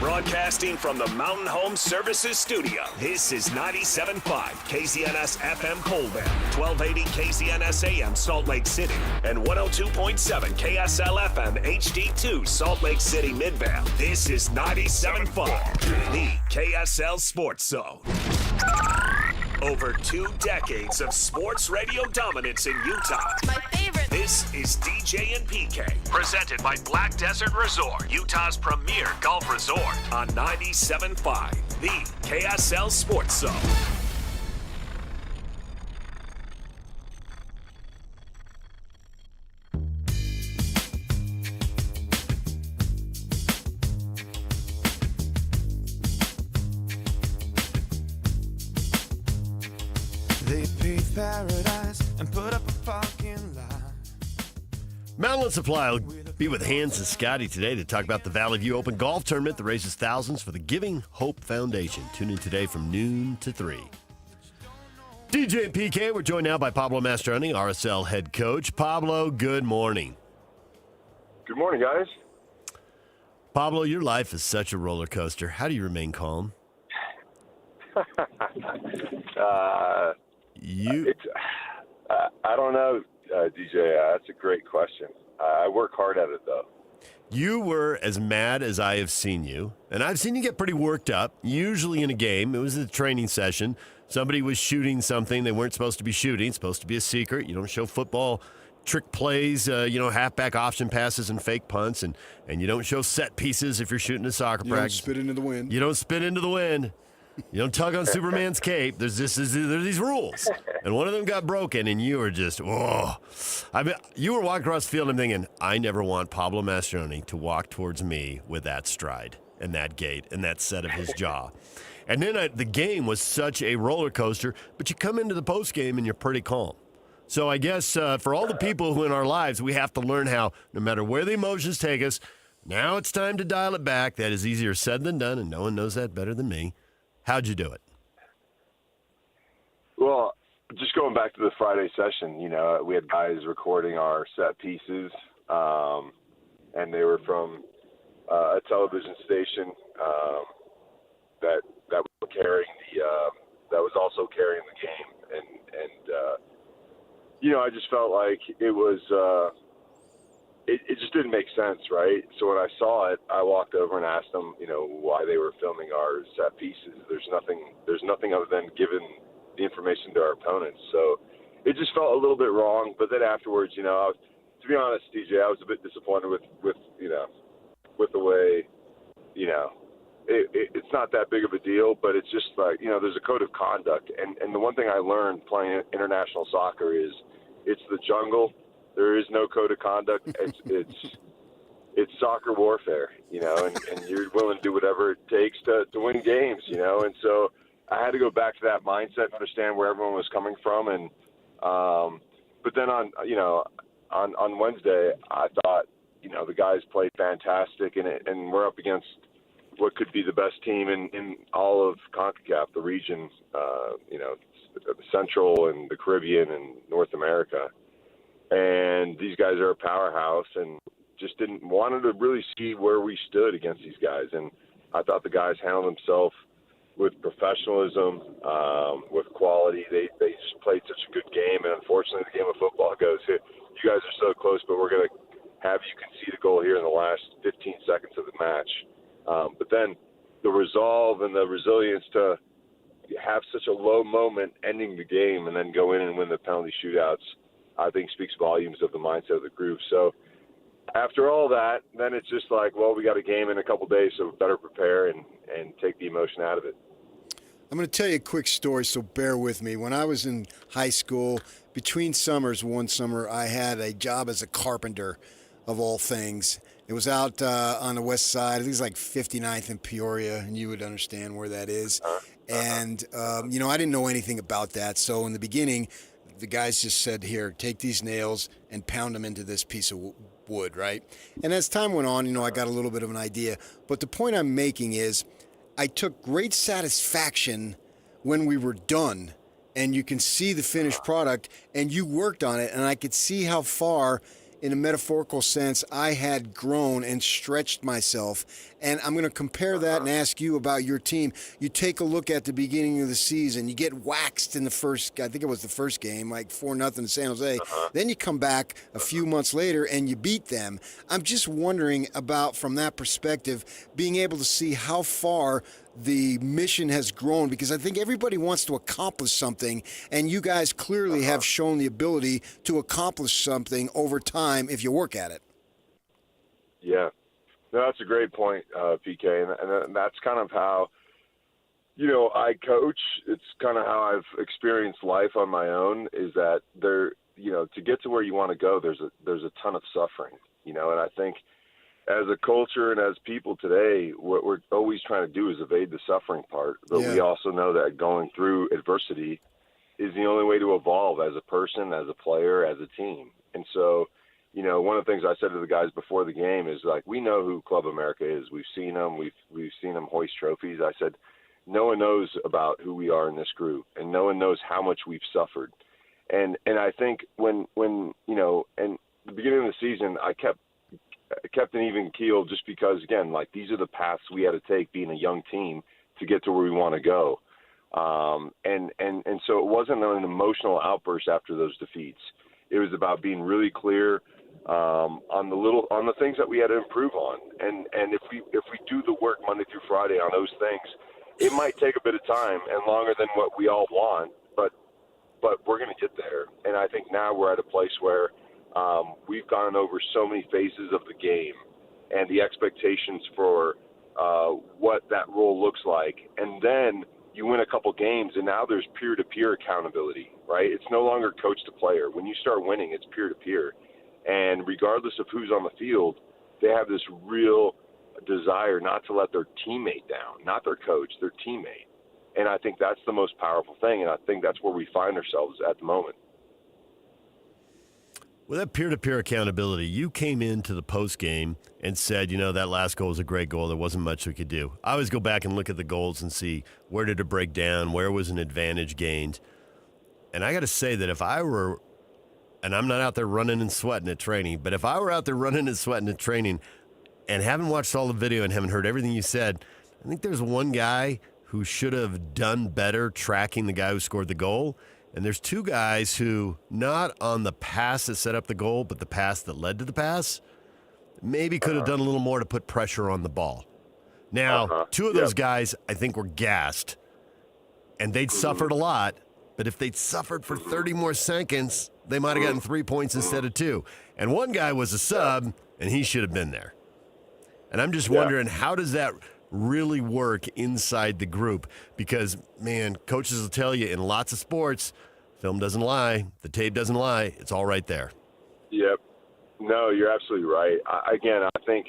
Broadcasting from the Mountain Home Services Studio, this is 97.5 KZNS FM Colville, 1280 KZNS AM Salt Lake City, and 102.7 KSL FM HD2 Salt Lake City Midvale. This is 97.5, the KSL Sports Zone. Over 2 decades of sports radio dominance in Utah. My favorite. This is DJ and PK, presented by Black Desert Resort, Utah's premier golf resort, on 97.5, the KSL Sports Zone. Paradise and put up a parking lot. Mountain Supply will be with Hans and Scotty today to talk about the Valley View Open Golf Tournament that raises thousands for the Giving Hope Foundation. Tune in today from noon to 3. DJ and PK, we're joined now by Pablo Mastroeni, RSL head coach. Pablo, good morning. Good morning, guys. Pablo, your life is such a roller coaster. How do you remain calm? I don't know, DJ. That's a great question. I work hard at it, though. You were as mad as I have seen you, and I've seen you get pretty worked up, usually in a game. It was a training session. Somebody was shooting something they weren't supposed to be shooting. It's supposed to be a secret. You don't show football trick plays, halfback option passes and fake punts, and you don't show set pieces if you're shooting a soccer practice. You don't spit into the wind. You don't spit into the wind. You don't tug on Superman's cape. There's these rules, and one of them got broken, and you were just, oh. I mean, you were walking across the field and thinking, I never want Pablo Mastroeni to walk towards me with that stride and that gait and that set of his jaw. And then the game was such a roller coaster, but you come into the post game and you're pretty calm. So I guess for all the people who in our lives, we have to learn how, no matter where the emotions take us, now it's time to dial it back. That is easier said than done, and no one knows that better than me. How'd you do it? Well, just going back to the Friday session, we had guys recording our set pieces, and they were from a television station that was carrying that was also carrying the game, and I just felt like it was. It just didn't make sense, right? So when I saw it, I walked over and asked them, why they were filming our set pieces. There's nothing other than giving the information to our opponents. So it just felt a little bit wrong. But then afterwards, to be honest, DJ, I was a bit disappointed with the way, it's not that big of a deal, but it's just like, there's a code of conduct. And the one thing I learned playing international soccer is it's the jungle. There is no code of conduct. It's soccer warfare, and you're willing to do whatever it takes to win games, And so I had to go back to that mindset and understand where everyone was coming from. And but then on Wednesday, I thought, the guys played fantastic, and we're up against what could be the best team in all of CONCACAF, the region, Central and the Caribbean and North America. And these guys are a powerhouse, and just wanted to really see where we stood against these guys. And I thought the guys handled themselves with professionalism, with quality. They just played such a good game, and unfortunately, the game of football goes, you guys are so close, but we're going to have you concede a goal here in the last 15 seconds of the match. But then the resolve and the resilience to have such a low moment ending the game and then go in and win the penalty shootouts, I think speaks volumes of the mindset of the group. So, after all that, then it's just like, well, we got a game in a couple days, so we better prepare and take the emotion out of it. I'm going to tell you a quick story, so bear with me. When I was in high school, between summers, one summer, I had a job as a carpenter, of all things. It was out on the west side. I think it's like 59th and Peoria, and you would understand where that is. And, you know, I didn't know anything about that. So in the beginning, the guys just said, here, take these nails and pound them into this piece of wood, right? And as time went on, you know, I got a little bit of an idea. But the point I'm making is I took great satisfaction when we were done, and you can see the finished product, and you worked on it, and I could see how far, in a metaphorical sense, I had grown and stretched myself. And I'm going to compare that and ask you about your team. You take a look at the beginning of the season. You get waxed in the first, I think it was the first game, like 4-0 in San Jose. Then you come back a few months later and you beat them. I'm just wondering about, from that perspective, being able to see how far the mission has grown, because I think everybody wants to accomplish something, and you guys clearly have shown the ability to accomplish something over time if you work at it. Yeah. No, that's a great point, PK, and that's kind of how, you know, I coach. It's kind of how I've experienced life on my own, is that there, you know, to get to where you want to go, there's a ton of suffering, you know, and I think as a culture and as people today, what we're always trying to do is evade the suffering part. But we also know that going through adversity is the only way to evolve as a person, as a player, as a team. And so, you know, one of the things I said to the guys before the game is, like, we know who Club America is. We've seen them. We've seen them hoist trophies. I said, no one knows about who we are in this group, and no one knows how much we've suffered. And I think when you know, and the beginning of the season, I kept an even keel, just because, again, like, these are the paths we had to take being a young team to get to where we want to go. And so it wasn't an emotional outburst after those defeats. It was about being really clear on the things that we had to improve on. And if we do the work Monday through Friday on those things, it might take a bit of time and longer than what we all want, but we're going to get there. And I think now we're at a place where we've gone over so many phases of the game and the expectations for what that role looks like. And then you win a couple games, and now there's peer-to-peer accountability, right? It's no longer coach to player. When you start winning, it's peer-to-peer. And regardless of who's on the field, they have this real desire not to let their teammate down, not their coach, their teammate. And I think that's the most powerful thing, and I think that's where we find ourselves at the moment. With that peer-to-peer accountability, you came into the postgame and said, you know, that last goal was a great goal. There wasn't much we could do. I always go back and look at the goals and see where did it break down, where was an advantage gained. And I got to say that if I were, and I'm not out there running and sweating at training, but if I were out there running and sweating at training and haven't watched all the video and haven't heard everything you said, I think there's one guy who should have done better tracking the guy who scored the goal. And there's two guys who, not on the pass that set up the goal, but the pass that led to the pass, maybe could have done a little more to put pressure on the ball. Now, two of those guys, I think, were gassed, and they'd suffered a lot. But if they'd suffered for 30 more seconds, they might have gotten 3 points instead of 2. And one guy was a sub, and he should have been there. And I'm just wondering, how does that really work inside the group? Because, man, coaches will tell you in lots of sports, film doesn't lie, the tape doesn't lie, it's all right there. Yep. No, you're absolutely right. I think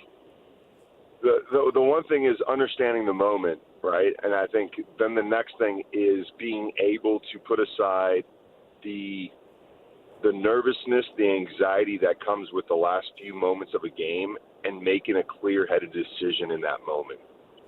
the one thing is understanding the moment, right? And I think then the next thing is being able to put aside the nervousness, the anxiety that comes with the last few moments of a game and making a clear-headed decision in that moment,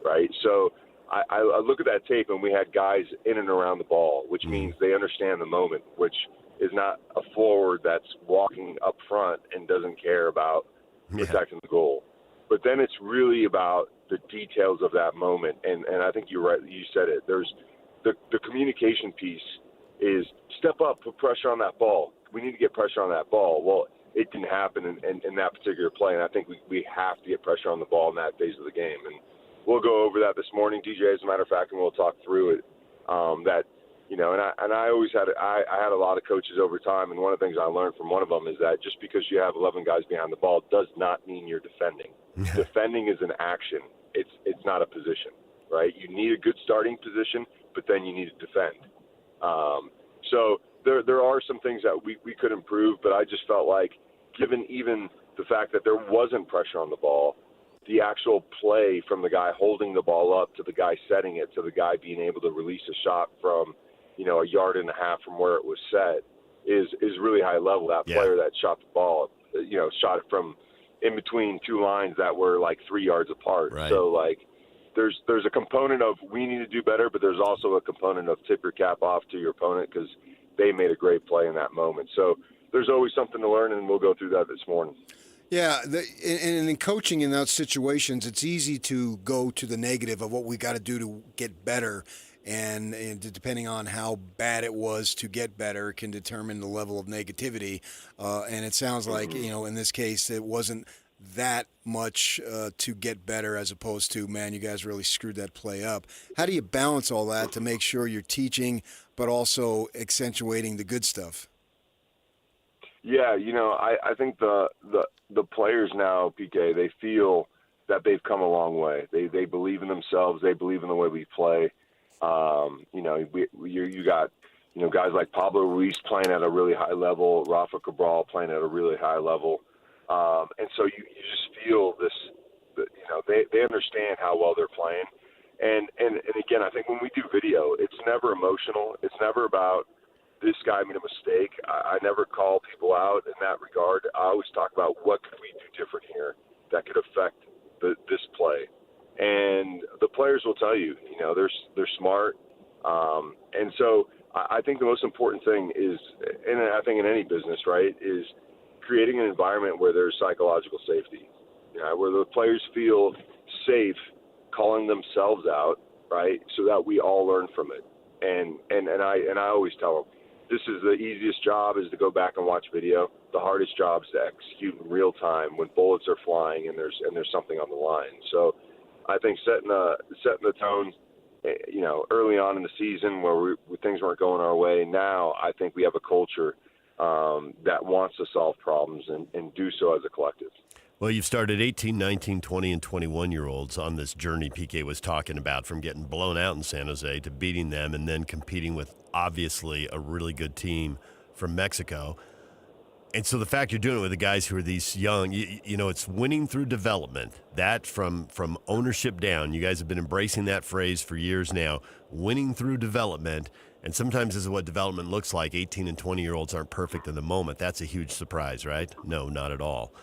right? So I look at that tape, and we had guys in and around the ball, which means they understand the moment, which is not a forward that's walking up front and doesn't care about protecting the goal. But then it's really about the details of that moment, and I think you're right. You said it. There's the communication piece is step up, put pressure on that ball. We need to get pressure on that ball. Well, it didn't happen in that particular play, and I think we have to get pressure on the ball in that phase of the game. And we'll go over that this morning, DJ, as a matter of fact, and we'll talk through it. That And I always had I had a lot of coaches over time, and one of the things I learned from one of them is that just because you have 11 guys behind the ball does not mean you're defending. Defending is an action. It's not a position, right? You need a good starting position, but then you need to defend. So there are some things that we could improve, but I just felt like, given even the fact that there wasn't pressure on the ball, the actual play from the guy holding the ball up to the guy setting it to the guy being able to release a shot from, a yard and a half from where it was set is really high level. That player that shot the ball, shot it from in between two lines that were like 3 yards apart. Right. So like there's a component of we need to do better, but there's also a component of tip your cap off to your opponent because they made a great play in that moment. So there's always something to learn, and we'll go through that this morning. Yeah, and in coaching in those situations, it's easy to go to the negative of what we got to do to get better, and depending on how bad it was to get better can determine the level of negativity. And it sounds like, in this case, it wasn't that much to get better as opposed to, man, you guys really screwed that play up. How do you balance all that to make sure you're teaching but also accentuating the good stuff? Yeah, I think the players now, PK, they feel that they've come a long way. They believe in themselves. They believe in the way we play. You got guys like Pablo Ruiz playing at a really high level, Rafa Cabral playing at a really high level, and so you just feel this. They understand how well they're playing, and again, I think when we do video, it's never emotional. It's never about this guy made a mistake. I never call people out in that regard. I always talk about what could we do different here that could affect this play. And the players will tell you, they're smart. And so I think the most important thing is, and I think in any business, right, is creating an environment where there's psychological safety, where the players feel safe calling themselves out, right, so that we all learn from it. And I always tell them, this is the easiest job is to go back and watch video. The hardest job is to execute in real time when bullets are flying and there's something on the line. So I think setting the tone, early on in the season where things weren't going our way. Now I think we have a culture that wants to solve problems and do so as a collective. Well, you've started 18, 19, 20, and 21-year-olds on this journey PK was talking about, from getting blown out in San Jose to beating them and then competing with, obviously, a really good team from Mexico. And so the fact you're doing it with the guys who are these young, it's winning through development. That from ownership down. You guys have been embracing that phrase for years now, winning through development. And sometimes this is what development looks like. 18 and 20-year-olds aren't perfect in the moment. That's a huge surprise, right? No, not at all.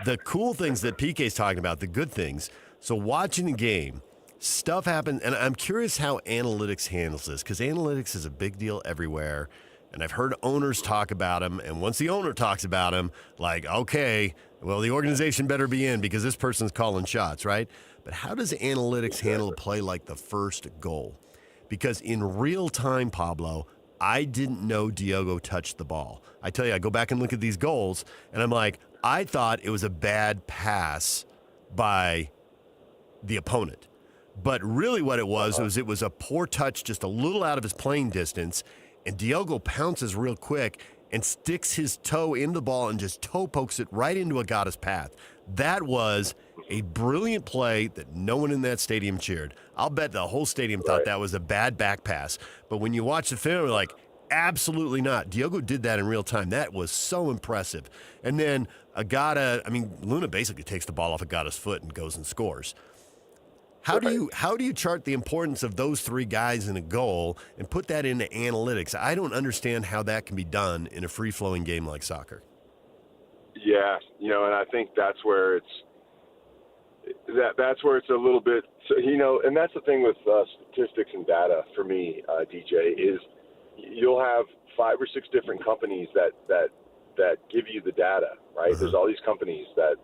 The cool things that PK's talking about, the good things. So watching the game, stuff happens, and I'm curious how analytics handles this, because analytics is a big deal everywhere. And I've heard owners talk about them, and once the owner talks about them, like, okay, well, the organization better be in because this person's calling shots, right? But how does analytics handle a play like the first goal? Because in real time, Pablo, I didn't know Diogo touched the ball. I tell you, I go back and look at these goals, and I'm like, I thought it was a bad pass by the opponent. But really what it was a poor touch just a little out of his playing distance, and Diogo pounces real quick and sticks his toe in the ball and just toe pokes it right into Agata's path. That was a brilliant play that no one in that stadium cheered. I'll bet the whole stadium thought that was a bad back pass. But when you watch the film, you're like, absolutely not. Diogo did that in real time. That was so impressive. And then Luna basically takes the ball off Agata's foot and goes and scores. How do you chart the importance of those three guys in a goal and put that into analytics? I don't understand how that can be done in a free-flowing game like soccer. Yeah, and I think that's where it's a little bit, and that's the thing with statistics and data for me, DJ, is you'll have 5 or 6 different companies that give you the data, right? There's all these companies that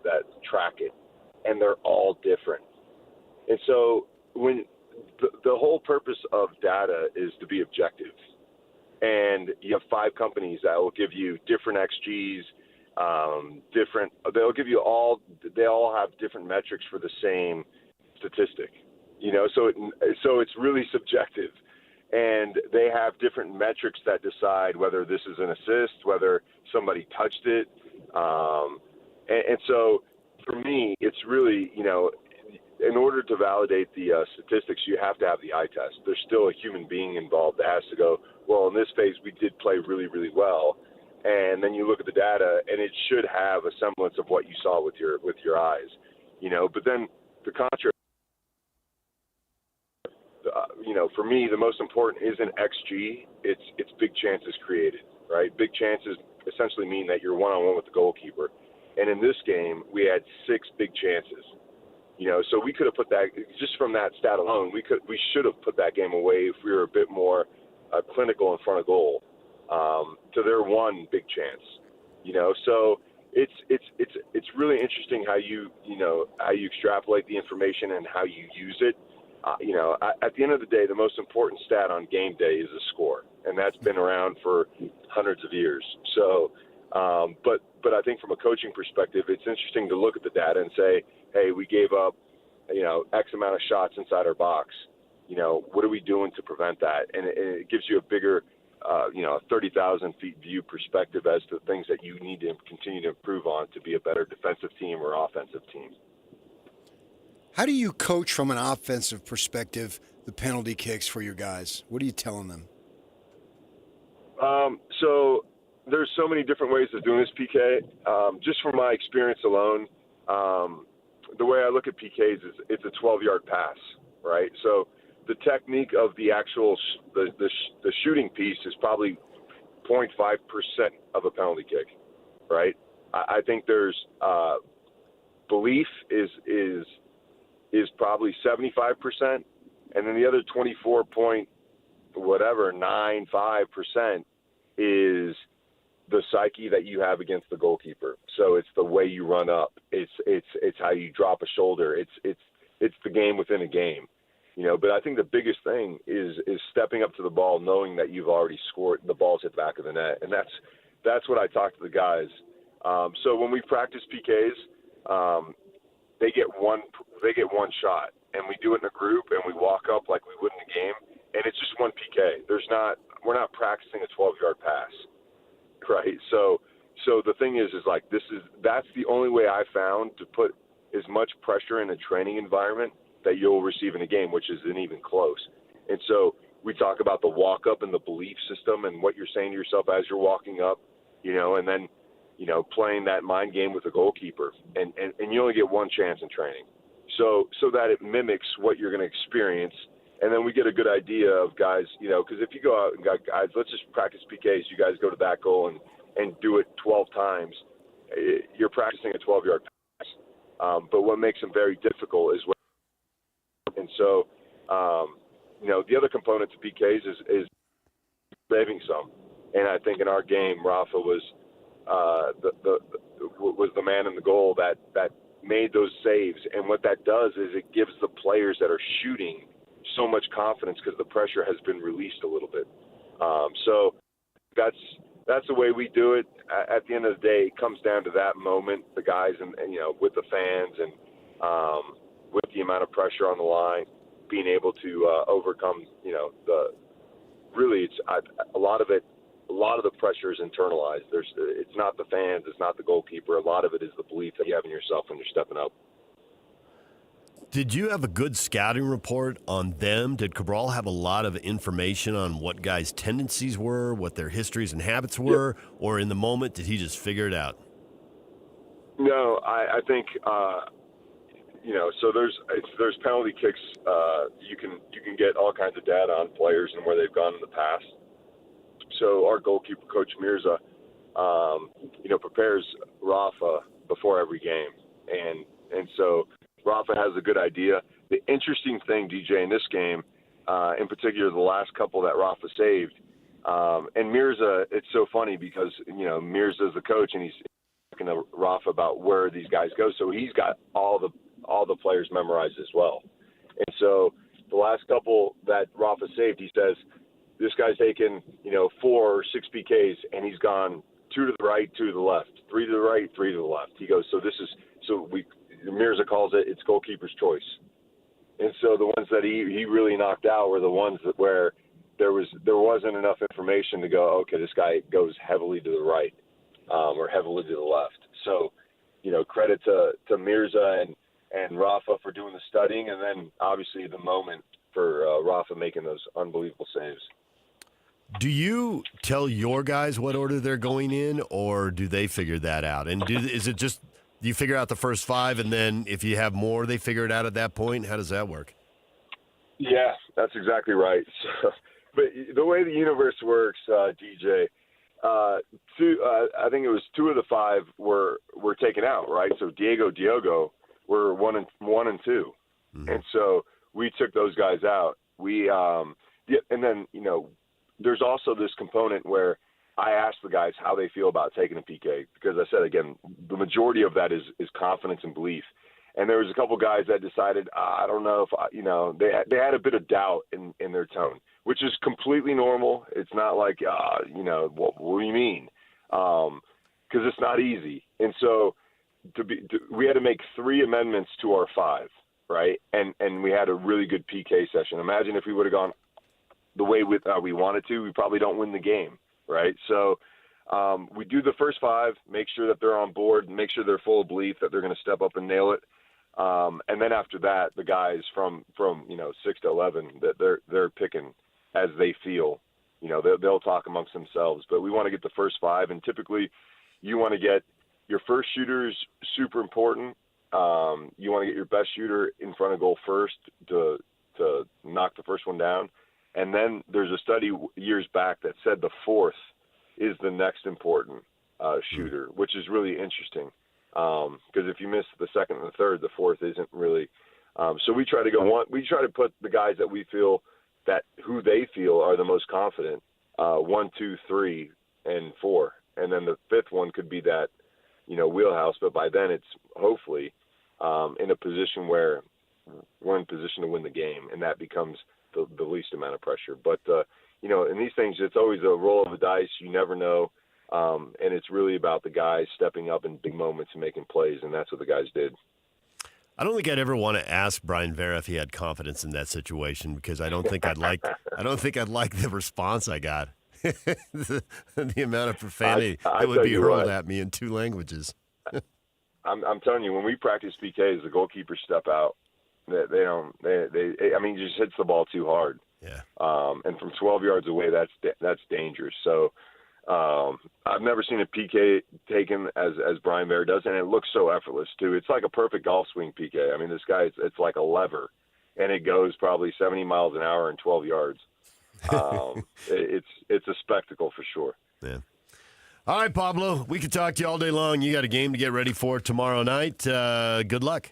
track it, and they're all different. And so when the whole purpose of data is to be objective, and you have 5 companies that will give you different XGs, they'll give you they all have different metrics for the same statistic, so it's really subjective. and they have different metrics that decide whether this is an assist, whether somebody touched it. And so for me, it's really, in order to validate the statistics, you have to have the eye test. There's still a human being involved that has to go, well, in this phase, we did play really, really well. And then you look at the data, and it should have a semblance of what you saw with your eyes, But then the contrary, for me, the most important isn't XG. It's big chances created, right? Big chances essentially mean that you're one-on-one with the goalkeeper. And in this game, we had 6 big chances. So we could have put that, just from that stat alone, we should have put that game away if we were a bit more clinical in front of goal. To their one big chance, So it's really interesting how you extrapolate the information and how you use it. At the end of the day, the most important stat on game day is a score, and that's been around for hundreds of years. So, but I think from a coaching perspective, it's interesting to look at the data and say, hey, we gave up, X amount of shots inside our box. What are we doing to prevent that? And it gives you a bigger, 30,000 feet view perspective as to things that you need to continue to improve on to be a better defensive team or offensive team. How do you coach from an offensive perspective the penalty kicks for your guys? What are you telling them? So there's so many different ways of doing this, PK. Just from my experience alone, the way I look at PKs is it's a 12-yard pass, right? So the technique of the actual the shooting piece is probably 0.5% of a penalty kick, right? I think there's belief is probably 75%, and then the other 24.95% is the psyche that you have against the goalkeeper. So it's the way you run up. It's how you drop a shoulder. It's the game within a game. But I think the biggest thing is stepping up to the ball, knowing that you've already scored, the ball's hit the back of the net, and that's what I talk to the guys. So when we practice PKs, they get one shot, and we do it in a group, and we walk up like we would in a game, and it's just one PK. We're not practicing a 12-yard pass, right? So the thing is like that's the only way I found to put as much pressure in a training environment that you'll receive in a game, which isn't even close. And so we talk about the walk up and the belief system and what you're saying to yourself as you're walking up, and then, playing that mind game with the goalkeeper. And you only get one chance in training. So that it mimics what you're going to experience. And then we get a good idea of guys, because if you go out and got guys, let's just practice PKs. You guys go to that goal and do it 12 times. You're practicing a 12-yard pass. But what makes them very difficult is and so, the other component to PKs is saving some. And I think in our game, Rafa was the man in the goal that made those saves. And what that does is it gives the players that are shooting so much confidence because the pressure has been released a little bit. So that's the way we do it. At the end of the day, it comes down to that moment, the guys and with the fans and with the amount of pressure on the line, being able to overcome, a lot of the pressure is internalized. It's not the fans, it's not the goalkeeper. A lot of it is the belief that you have in yourself when you're stepping up. Did you have a good scouting report on them? Did Cabral have a lot of information on what guys' tendencies were, what their histories and habits were, or in the moment, did he just figure it out? No, I think, so there's penalty kicks. You can get all kinds of data on players and where they've gone in the past. So our goalkeeper coach Mirza, prepares Rafa before every game, and so Rafa has a good idea. The interesting thing, DJ, in this game, in particular, the last couple that Rafa saved, and Mirza, it's so funny because Mirza's the coach and he's talking to Rafa about where these guys go, so he's got all the players memorized as well. And so the last couple that Rafa saved, he says, this guy's taken, 4 or 6 PKs, and he's gone 2 to the right, 2 to the left, 3 to the right, 3 to the left. He goes, Mirza calls it's goalkeeper's choice. And so the ones that he really knocked out were the ones where there wasn't enough information to go, okay, this guy goes heavily to the right or heavily to the left. So, credit to Mirza and Rafa for doing the studying, and then obviously the moment for Rafa making those unbelievable saves. Do you tell your guys what order they're going in, or do they figure that out? And is it just you figure out the first 5, and then if you have more, they figure it out at that point? How does that work? Yeah, that's exactly right. So, but the way the universe works, DJ, I think it was 2 of the 5 were taken out, right? So Diogo were 1 and 2, and so we took those guys out. And then there's also this component where I asked the guys how they feel about taking a PK, because I said, again, the majority of that is confidence and belief. And there was a couple guys that decided, I don't know if, they had a bit of doubt in their tone, which is completely normal. It's not like, what do you mean? Because it's not easy. And so we had to make 3 amendments to our 5, right? And we had a really good PK session. Imagine if we would have gone the way we wanted to, we probably don't win the game, right? So we do the first 5, make sure that they're on board, make sure they're full of belief that they're going to step up and nail it. And then after that, the guys from 6 to 11, that they're picking as they feel. They'll talk amongst themselves, but we want to get the first 5, and typically you want to get your first shooters super important. You want to get your best shooter in front of goal first to knock the first one down. And then there's a study years back that said the 4th is the next important shooter, which is really interesting. Because if you miss the 2nd and the 3rd, the 4th isn't really. So we try to we try to put the guys that we feel who they feel are the most confident, 1, 2, 3, and 4. And then the 5th one could be that, wheelhouse. But by then it's hopefully in a position where we're in position to win the game, and that becomes the least amount of pressure. But, in these things, it's always a roll of the dice. You never know. And it's really about the guys stepping up in big moments and making plays, and that's what the guys did. I don't think I'd ever want to ask Brian Vera if he had confidence in that situation, because I don't think I'd like the response I got. the amount of profanity that would be hurled at me in 2 languages. I'm telling you, when we practice PKs, the goalkeepers step out. He just hits the ball too hard. Yeah. And from 12 yards away, that's dangerous. So I've never seen a PK taken as Brian Vera does, and it looks so effortless too. It's like a perfect golf swing PK. I mean, this guy, it's like a lever, and it goes probably 70 miles an hour in 12 yards. It's a spectacle for sure. Yeah. All right, Pablo, we could talk to you all day long. You got a game to get ready for tomorrow night. Good luck.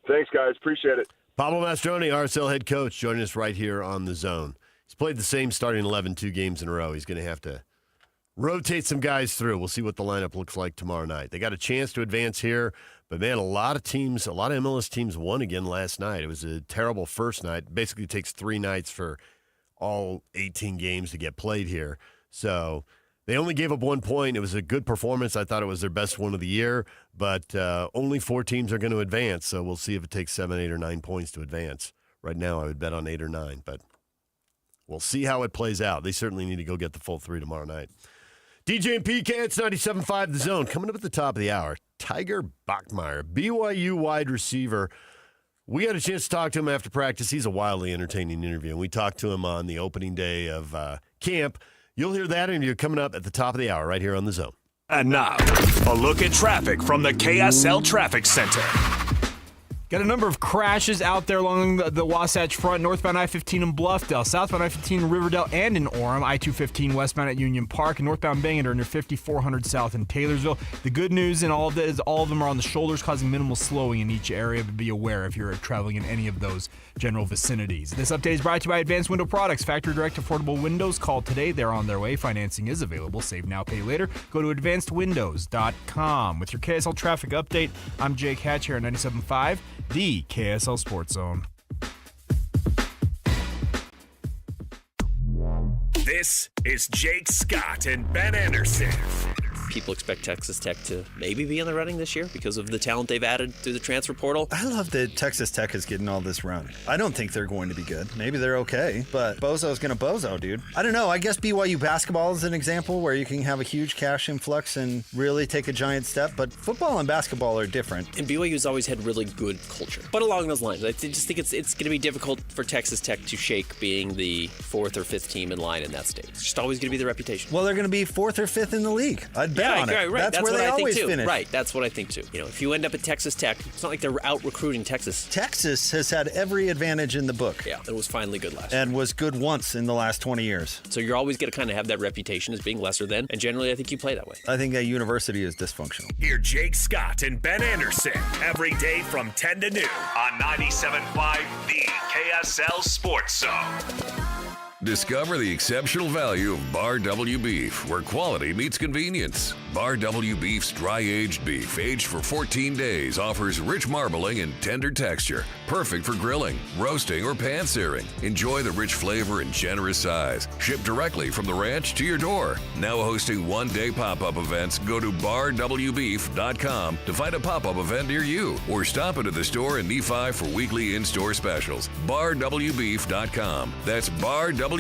Thanks, guys. Appreciate it. Pablo Mastroeni, RSL head coach, joining us right here on The Zone. He's played the same starting 11 2 games in a row. He's going to have to rotate some guys through. We'll see what the lineup looks like tomorrow night. They got a chance to advance here, but, man, a lot of MLS teams won again last night. It was a terrible first night. Basically, it takes 3 nights for all 18 games to get played here. So they only gave up 1 point. It was a good performance. I thought it was their best one of the year, but only 4 teams are going to advance, so we'll see if it takes 7, 8, or 9 points to advance. Right now, I would bet on 8 or 9, but we'll see how it plays out. They certainly need to go get the full 3 tomorrow night. DJ and PK, it's 97.5 The Zone. Coming up at the top of the hour, Tiger Bachmeier, BYU wide receiver. We had a chance to talk to him after practice. He's a wildly entertaining interview, and we talked to him on the opening day of camp. You'll hear that interview coming up at the top of the hour right here on The Zone. And now, a look at traffic from the KSL Traffic Center. Got a number of crashes out there along the Wasatch Front, northbound I-15 in Bluffdale, southbound I-15 in Riverdale and in Orem, I-215 westbound at Union Park, and northbound Bangor near 5400 south in Taylorsville. The good news in all of that is all of them are on the shoulders, causing minimal slowing in each area, but be aware if you're traveling in any of those general vicinities. This update is brought to you by Advanced Window Products, factory direct affordable windows. Call today. They're on their way. Financing is available. Save now, pay later. Go to advancedwindows.com. With your KSL traffic update, I'm Jake Hatch here at 97.5. The KSL Sports Zone. This is Jake Scott and Ben Anderson. people expect Texas Tech to maybe be in the running this year because of the talent they've added through the transfer portal. I love that Texas Tech is getting all this run. I don't think they're going to be good. Maybe they're okay, but Bozo's going to bozo, dude. I don't know. I guess BYU basketball is an example where you can have a huge cash influx and really take a giant step, but football and basketball are different. And BYU's always had really good culture. But along those lines, I just think it's going to be difficult for Texas Tech to shake being the 4th or 5th team in line in that state. It's just always going to be the reputation. Well, they're going to be 4th or 5th in the league. I'd bet on it. Right. That's where they always finish. Right, that's what I think too. If you end up at Texas Tech, it's not like they're out recruiting Texas. Texas has had every advantage in the book. Yeah, it was finally good last year. And was good once in the last 20 years. So you're always going to kind of have that reputation as being lesser than, and generally I think you play that way. I think that university is dysfunctional. Hear Jake Scott and Ben Anderson every day from 10 to noon on 97.5 The KSL Sports Zone. Discover the exceptional value of Bar W beef, where quality meets convenience. Bar W beef's dry-aged beef, aged for 14 days, offers rich marbling and tender texture, perfect for grilling, roasting, or pan-searing. Enjoy the rich flavor and generous size. Shipped directly from the ranch to your door. Now hosting one-day pop-up events, go to barwbeef.com to find a pop-up event near you, or stop into the store in Nephi for weekly in-store specials. barwbeef.com. That's barwbeef.com.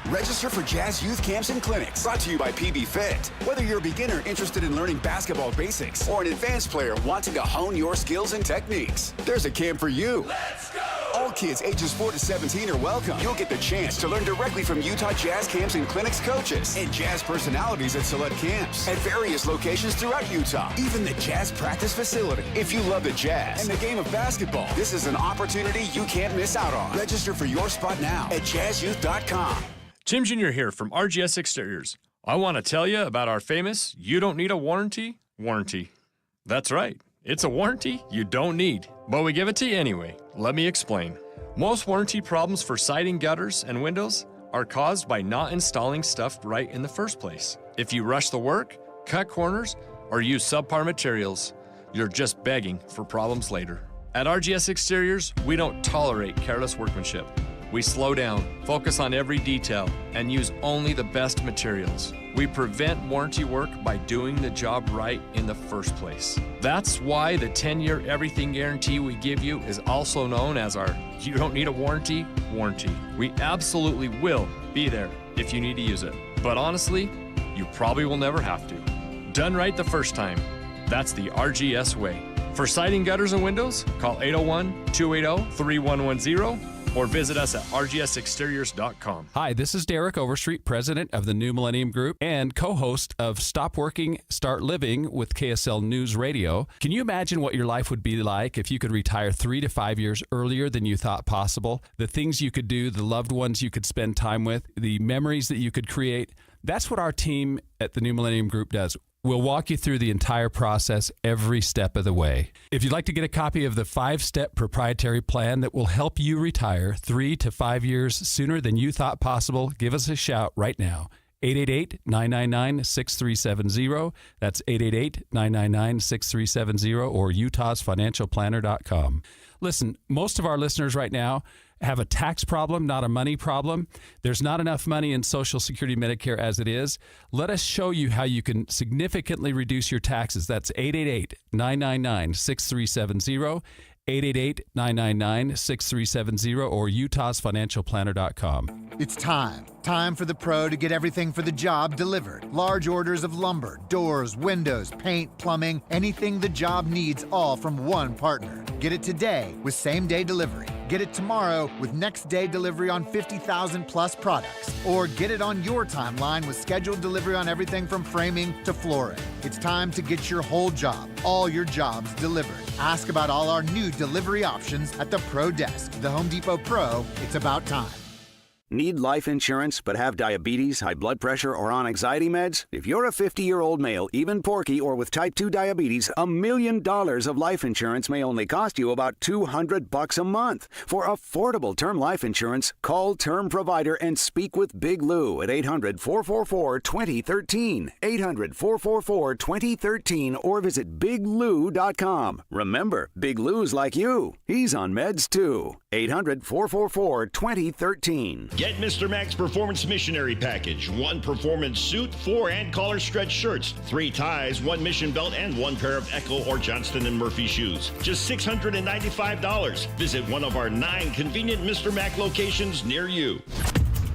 Register for Jazz Youth Camps and Clinics. Brought to you by PB Fit. Whether you're a beginner interested in learning basketball basics or an advanced player wanting to hone your skills and techniques, there's a camp for you. Let's go! All kids ages 4 to 17 are welcome. You'll get the chance to learn directly from Utah Jazz Camps and Clinics coaches and Jazz personalities at select camps at various locations throughout Utah. Even the Jazz practice facility. If you love the Jazz and the game of basketball, this is an opportunity you can't miss out on. Register for your spot now at jazzyouth.com. Jim Jr. here from RGS Exteriors. I want to tell you about our famous "You Don't Need a Warranty" warranty. That's right. It's a warranty you don't need, but we give it to you anyway. Let me explain. Most warranty problems for siding, gutters, and windows are caused by not installing stuff right in the first place. If you rush the work, cut corners, or use subpar materials, you're just begging for problems later. At RGS Exteriors, we don't tolerate careless workmanship. We slow down, focus on every detail, and use only the best materials. We prevent warranty work by doing the job right in the first place. That's why the 10-year everything guarantee we give you is also known as our "You Don't Need a Warranty" warranty. We absolutely will be there if you need to use it. But honestly, you probably will never have to. Done right the first time. That's the RGS way. For siding, gutters, and windows, call 801-280-3110 or visit us at rgsexteriors.com. Hi, this is Derek Overstreet, president of the New Millennium Group and co-host of Stop Working, Start Living with KSL News Radio. Can you imagine what your life would be like if you could retire 3 to 5 years earlier than you thought possible? The things you could do, the loved ones you could spend time with, the memories that you could create. That's what our team at the New Millennium Group does. We'll walk you through the entire process every step of the way. If you'd like to get a copy of the 5-step proprietary plan that will help you retire 3 to 5 years sooner than you thought possible, give us a shout right now. 888-999-6370. That's 888-999-6370 or utahsfinancialplanner.com. Listen, most of our listeners right now have a tax problem, not a money problem. There's not enough money in Social Security Medicare as it is. Let us show you how you can significantly reduce your taxes. That's 888-999-6370, 888-999-6370, or utahsfinancialplanner.com. It's time for the pro to get everything for the job delivered. Large orders of lumber, doors, windows, paint, plumbing, anything the job needs, all from one partner. Get it today with same-day delivery. Get it tomorrow with next-day delivery on 50,000 plus products. Or get it on your timeline with scheduled delivery on everything from framing to flooring. It's time to get your whole job, all your jobs delivered. Ask about all our new delivery options at the Pro Desk. The Home Depot Pro, it's about time. Need life insurance but have diabetes, high blood pressure, or on anxiety meds? If you're a 50-year-old male, even porky, or with type 2 diabetes, $1 million of life insurance may only cost you about $200 a month. For affordable term life insurance, call Term Provider and speak with Big Lou at 800-444-2013. 800-444-2013 or visit biglou.com. Remember, Big Lou's like you. He's on meds too. 800-444-2013. Get Mr. Mac's Performance Missionary Package. 1 performance suit, 4 and collar stretch shirts, 3 ties, 1 mission belt, and 1 pair of Echo or Johnston & Murphy shoes. Just $695. Visit one of our 9 convenient Mr. Mac locations near you.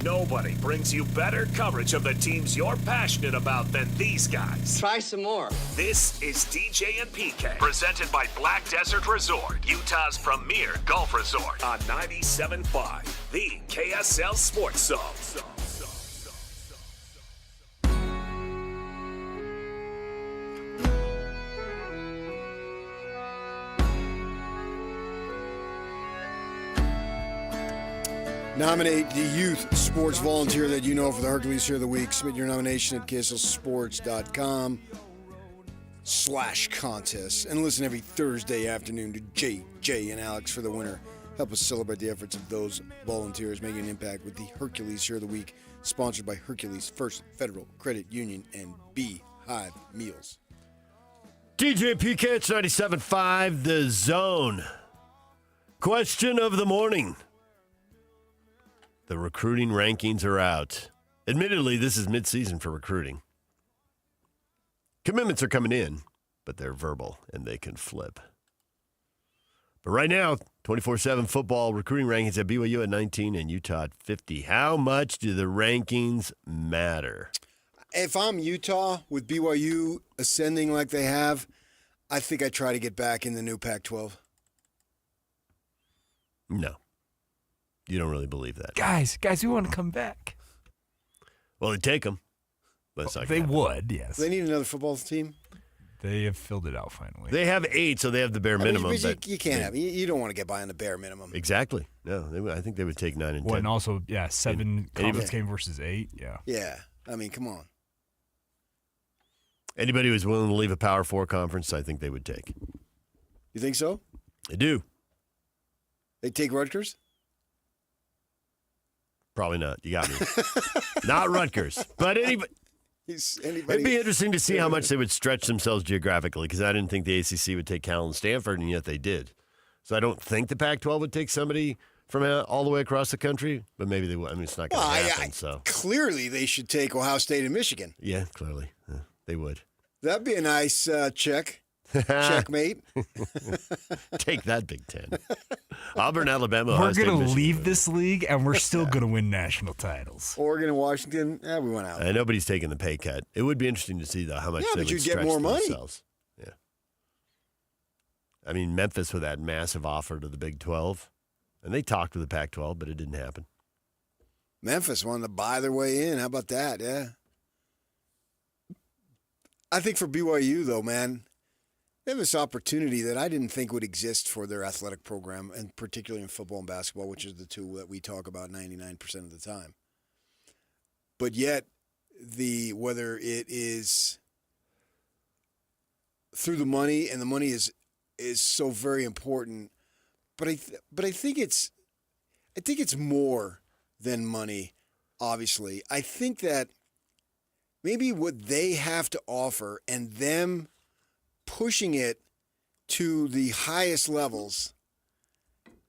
Nobody brings you better coverage of the teams you're passionate about than these guys. Try some more. This is DJ and PK, presented by Black Desert Resort, Utah's premier golf resort, on 97.5, the KSL Sports Zone. Nominate the youth sports volunteer that you know for the Hercules Here of the Week. Submit your nomination at KSLSports.com/contest. And listen every Thursday afternoon to JJ and Alex for the winner. Help us celebrate the efforts of those volunteers making an impact with the Hercules Here of the Week, sponsored by Hercules First Federal Credit Union and Beehive Meals. DJ PK, it's 97.5 The Zone. Question of the morning. The recruiting rankings are out. Admittedly, this is midseason for recruiting. Commitments are coming in, but they're verbal and they can flip. But right now, 24/7 football recruiting rankings at BYU at 19 and Utah at 50. How much do the rankings matter? If I'm Utah with BYU ascending like they have, I think I try to get back in the new Pac-12. No. You don't really believe that. Guys, we want to come back. Well, they'd take them. But it's not They gonna happen. would, yes. They need another football team. They have filled it out finally. They have 8, so they have the bare minimum. But you can't have. You don't want to get by on the bare minimum. Exactly. No, I think they would take 9 and 10. Well, and also, 7 conference even- game versus 8. Yeah. Yeah. I mean, come on. Anybody who's willing to leave a Power 4 conference, I think they would take. You think so? I do. They take Rutgers? Probably not. You got me. Not Rutgers. But anybody. It'd be interesting to see how much they would stretch themselves geographically, because I didn't think the ACC would take Cal and Stanford, and yet they did. So I don't think the Pac-12 would take somebody from all the way across the country, but maybe they would. I mean, it's not going to happen. So clearly, they should take Ohio State and Michigan. Yeah, clearly. They would. That'd be a nice check. Checkmate. Take that, Big Ten. Auburn, Alabama. We're going to leave this league, and we're still going to win national titles. Oregon and Washington, we went out. Nobody's taking the pay cut. It would be interesting to see, though, how much they would you'd stretch get more money. themselves. Yeah. I mean, Memphis with that massive offer to the Big 12, and they talked with the Pac-12, but it didn't happen. Memphis wanted to buy their way in. How about that? Yeah. I think for BYU, though, man, they have this opportunity that I didn't think would exist for their athletic program, and particularly in football and basketball, which is the two that we talk about 99% of the time. But yet, whether it is through the money, and the money is so very important, but I think it's more than money. Obviously, I think that maybe what they have to offer and them pushing it to the highest levels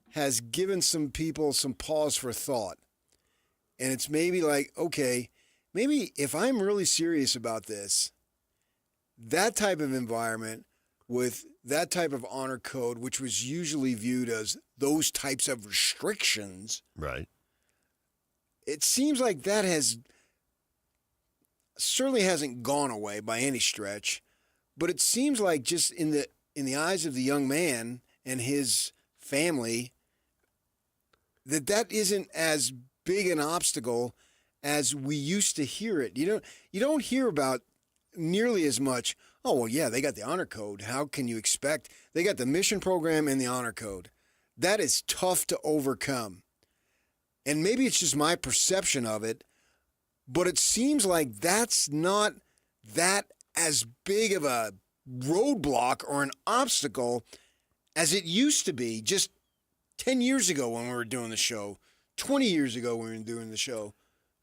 has given some people some pause for thought. And it's maybe like, okay, maybe if I'm really serious about this, that type of environment with that type of honor code, which was usually viewed as those types of restrictions, right? It seems like that certainly hasn't gone away by any stretch. But it seems like just in the eyes of the young man and his family, that isn't as big an obstacle as we used to hear it. You don't hear about nearly as much. Oh, well, yeah, they got the honor code. How can you expect? They got the mission program and the honor code. That is tough to overcome. And maybe it's just my perception of it, but it seems like that's not that as big of a roadblock or an obstacle as it used to be just 10 years ago when we were doing the show, 20 years ago when we were doing the show,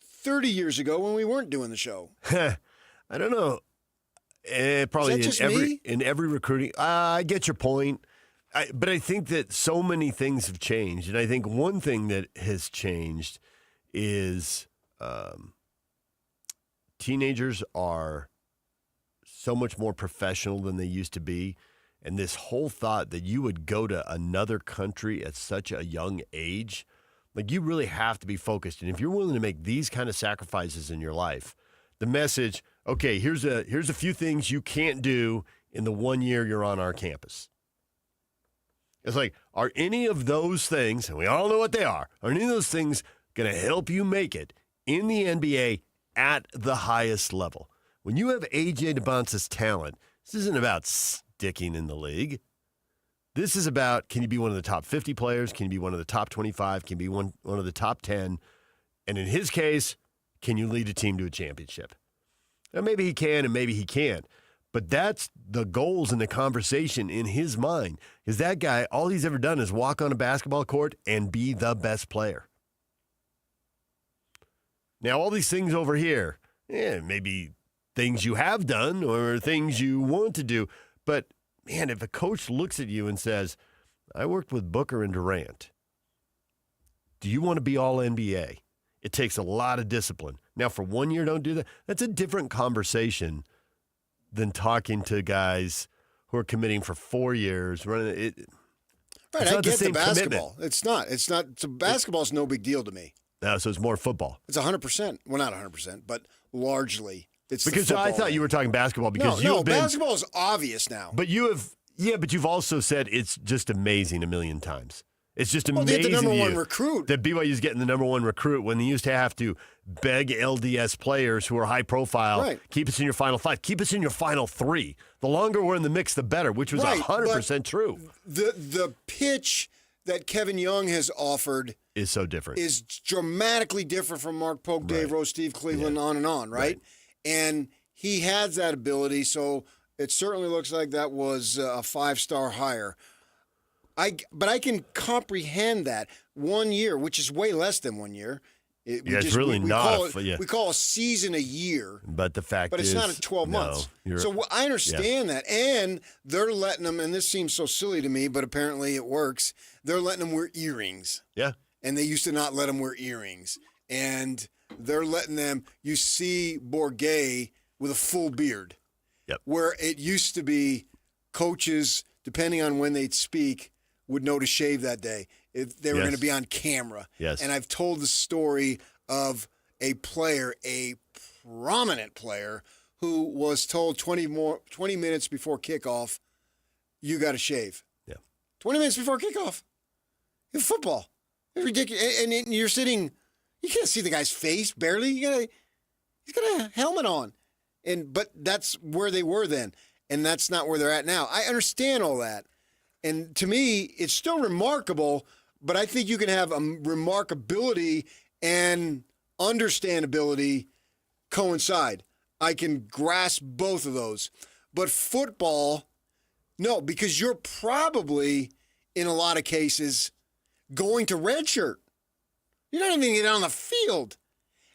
30 years ago when we weren't doing the show. I don't know. Probably Is that just me? in every recruiting. I get your point, But I think that so many things have changed. And I think one thing that has changed is teenagers are so much more professional than they used to be. And this whole thought that you would go to another country at such a young age, like you really have to be focused. And if you're willing to make these kind of sacrifices in your life, the message, okay, here's a few things you can't do in the 1 year you're on our campus. It's like, are any of those things, and we all know what they are any of those things going to help you make it in the NBA at the highest level? When you have A.J. DeBonce's talent, this isn't about sticking in the league. This is about, can you be one of the top 50 players? Can you be one of the top 25? Can you be one of the top 10? And in his case, can you lead a team to a championship? Now, maybe he can and maybe he can't. But that's the goals and the conversation in his mind. Because that guy, all he's ever done is walk on a basketball court and be the best player. Now, all these things over here, maybe things you have done or things you want to do. But, man, if a coach looks at you and says, I worked with Booker and Durant. Do you want to be all NBA? It takes a lot of discipline. Now, for 1 year, don't do that. That's a different conversation than talking to guys who are committing for 4 years. Running it. Right, I get the basketball. Commitment. It's not. So basketball's no big deal to me. No, so it's more football. It's 100%. Well, not 100%, but largely it's because I thought you were talking basketball because you've been. Basketball is obvious now. But but you've also said it's just amazing a million times. It's just amazing. They had the number one recruit. That BYU's getting the number one recruit when they used to have to beg LDS players who are high profile, right. Keep us in your final five, keep us in your final three. The longer we're in the mix, the better, which was 100% true. The pitch that Kevin Young has offered is so different. Is dramatically different from Mark Polk, Dave Rose, Steve Cleveland, on and on, right? And he has that ability, so it certainly looks like that was a 5-star hire. But I can comprehend that 1 year, which is way less than 1 year. It's really not. We call a season a year. But the fact is, it's not 12 months. So I understand that. And they're letting them, and this seems so silly to me, but apparently it works. They're letting them wear earrings. Yeah. And they used to not let them wear earrings. And they're letting them, you see Bourget with a full beard. Yep. Where it used to be coaches, depending on when they'd speak, would know to shave that day. If they were going to be on camera. Yes. And I've told the story of a player, a prominent player, who was told 20 minutes before kickoff, you got to shave. Yeah. 20 minutes before kickoff. In football. It's ridiculous. And you're sitting, you can't see the guy's face barely. He's got a helmet on. But that's where they were then. And that's not where they're at now. I understand all that. And to me, it's still remarkable, but I think you can have a remarkability and understandability coincide. I can grasp both of those. But football, no, because you're probably, in a lot of cases, going to redshirt. You're not even getting on the field.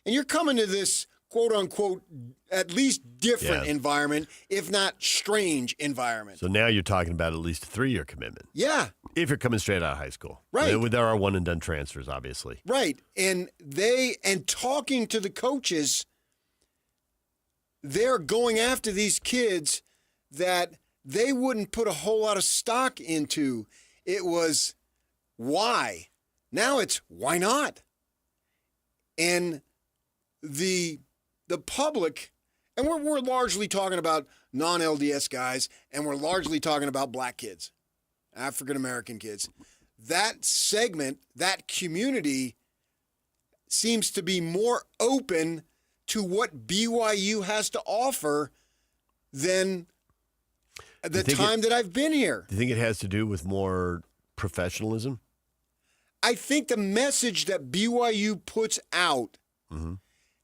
And you're coming to this quote-unquote, at least different environment, if not strange environment. So now you're talking about at least a 3-year commitment. Yeah. If you're coming straight out of high school. Right. There are one-and-done transfers, obviously. Right. And talking to the coaches, they're going after these kids that they wouldn't put a whole lot of stock into. It was, why? Now it's, why not? And the public, and we're largely talking about non-LDS guys, and we're largely talking about black kids, African-American kids. That segment, that community seems to be more open to what BYU has to offer than the time that I've been here. Do you think it has to do with more professionalism? I think the message that BYU puts out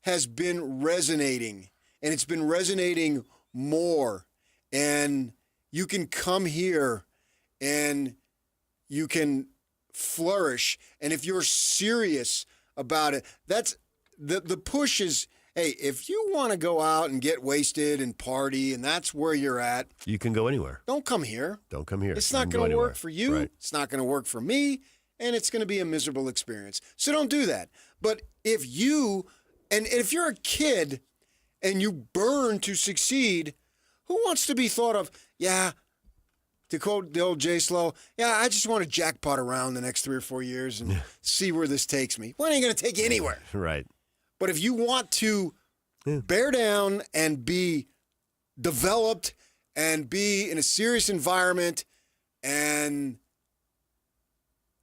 has been resonating, and it's been resonating more. And you can come here and you can flourish. And if you're serious about it, that's the push is, Hey, if you want to go out and get wasted and party, and that's where you're at, You can go anywhere. don't come here. Don't come here. It's You not can go going to anywhere. work for you. Right. It's not going to work for me, and it's going to be a miserable experience. So don't do that. But if if you're a kid and you burn to succeed, who wants to be thought of, to quote the old J Slow, I just want to jackpot around the next 3 or 4 years and see where this takes me. Well, it ain't going to take you anywhere. Right. But if you want to bear down and be developed and be in a serious environment and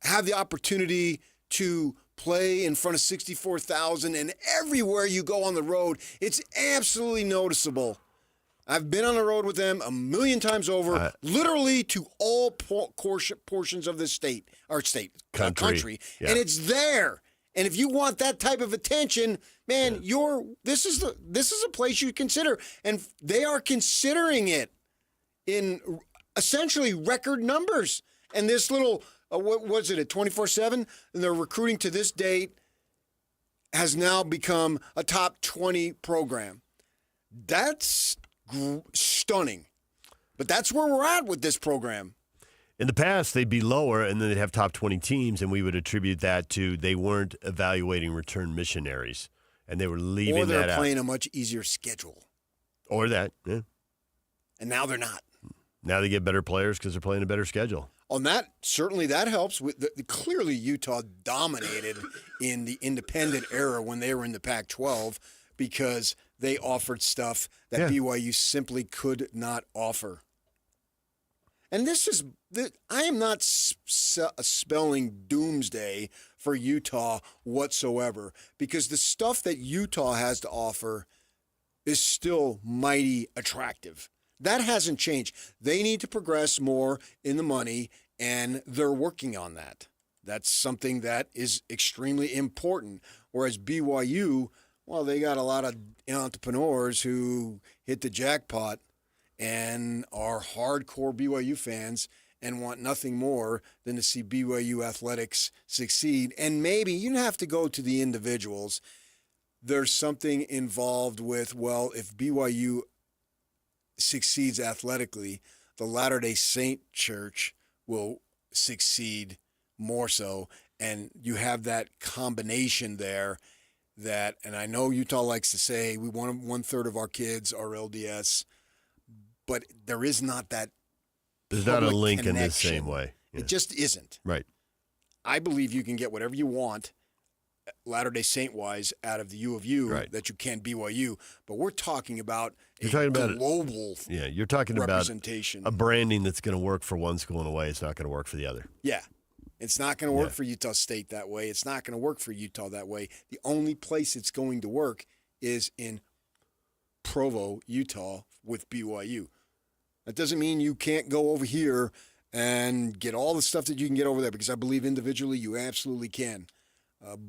have the opportunity to play in front of 64,000 and everywhere you go on the road, it's absolutely noticeable. I've been on the road with them a million times over, literally to all portions of this country. Yeah. And it's there. And if you want that type of attention, man, this is a place you consider, and they are considering it in essentially record numbers. And this little what was it at 24/7, and they're recruiting to this date has now become a top 20 program. That's stunning, but that's where we're at with this program. In the past, they'd be lower, and then they'd have top 20 teams, and we would attribute that to they weren't evaluating return missionaries, and they were leaving that out. Or they're playing a much easier schedule. Or that, yeah. And now they're not. Now they get better players because they're playing a better schedule. On that, certainly that helps. Clearly, Utah dominated in the independent era when they were in the Pac-12 because they offered stuff that BYU simply could not offer. And I am not spelling doomsday for Utah whatsoever, because the stuff that Utah has to offer is still mighty attractive. That hasn't changed. They need to progress more in the money, and they're working on that. That's something that is extremely important. Whereas BYU, well, they got a lot of entrepreneurs who hit the jackpot and are hardcore BYU fans and want nothing more than to see BYU athletics succeed. And maybe you don't have to go to the individuals. There's something involved with, well, if BYU succeeds athletically, the Latter-day Saint Church will succeed more so. And you have that combination there that, and I know Utah likes to say we want 1/3 of our kids are LDS, but there is not that. There's not a link connection. in the same way. Yeah. It just isn't. Right. I believe you can get whatever you want, Latter-day Saint-wise, out of the U of U that you can BYU. But we're talking about global you're talking representation. About a branding that's going to work for one school in a way. It's not going to work for the other. Yeah. It's not going to work for Utah State that way. It's not going to work for Utah that way. The only place it's going to work is in Provo, Utah, with BYU. That doesn't mean you can't go over here and get all the stuff that you can get over there, because I believe individually you absolutely can.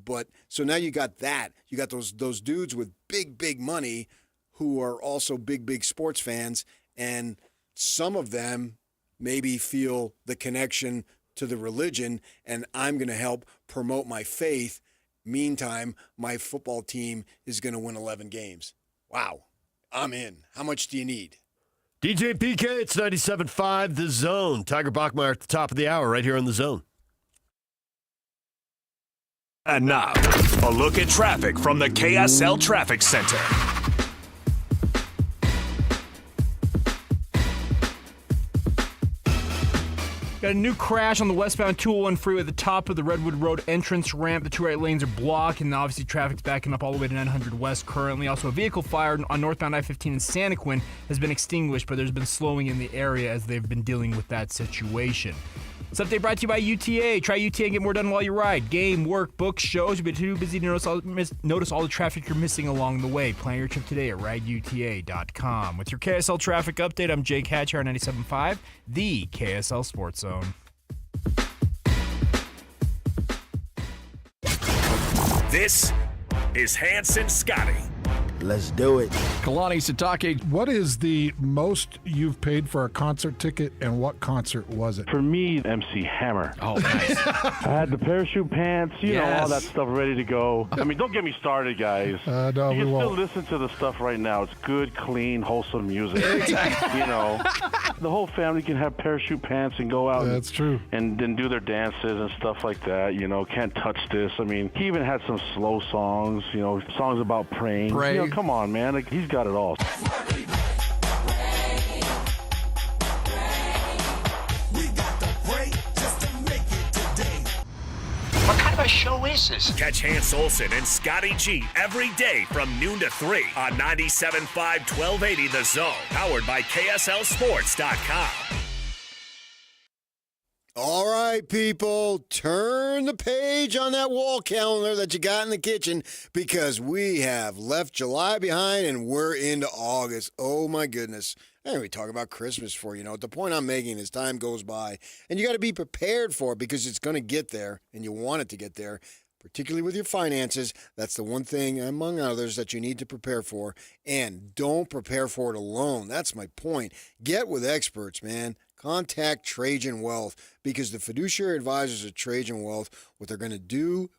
But so now you got that. You got those dudes with big money who are also big sports fans, and some of them maybe feel the connection to the religion, and I'm going to help promote my faith. Meantime, my football team is going to win 11 games. Wow. I'm in. How much do you need? DJ PK, it's 97.5 The Zone. Tiger Bachmeier at the top of the hour right here on The Zone. And now, a look at traffic from the KSL Traffic Center. Got a new crash on the westbound 201 freeway at the top of the Redwood Road entrance ramp. The two right lanes are blocked, and obviously traffic's backing up all the way to 900 West currently. Also, a vehicle fire on northbound I-15 in Santaquin has been extinguished, but there's been slowing in the area as they've been dealing with that situation. This update brought to you by UTA. Try UTA and get more done while you ride. Game, work, books, shows. You'll be too busy to notice all the traffic you're missing along the way. Plan your trip today at rideuta.com. With your KSL traffic update, I'm Jake Hatcher on 97.5, the KSL Sports Zone. This is Hanson Scotty. Let's do it. Kalani Sitake. What is the most you've paid for a concert ticket, and what concert was it? For me, MC Hammer. Oh, nice. I had the parachute pants, you know, all that stuff ready to go. I mean, don't get me started, guys. No, you can we still won't. listen to the stuff right now. It's good, clean, wholesome music. Exactly. You know, the whole family can have parachute pants and go out. That's true. And then do their dances and stuff like that. You know, Can't Touch This. I mean, he even had some slow songs. You know, songs about praying. Pray. You know, come on, man. Like, he's got it all. What kind of a show is this? Catch Hans Olsen and Scotty G every day from noon to 3 on 97.5 1280 The Zone, powered by KSLSports.com. All right, people, turn the page on that wall calendar that you got in the kitchen, because we have left July behind and we're into August. Oh, my goodness. And we talk about Christmas for you. The point I'm making is time goes by, and you got to be prepared for it, because it's going to get there, and you want it to get there, particularly with your finances. That's the one thing, among others, that you need to prepare for. And don't prepare for it alone. That's my point. Get with experts, man. Contact Trajan Wealth, because the fiduciary advisors at Trajan Wealth, what they're going to do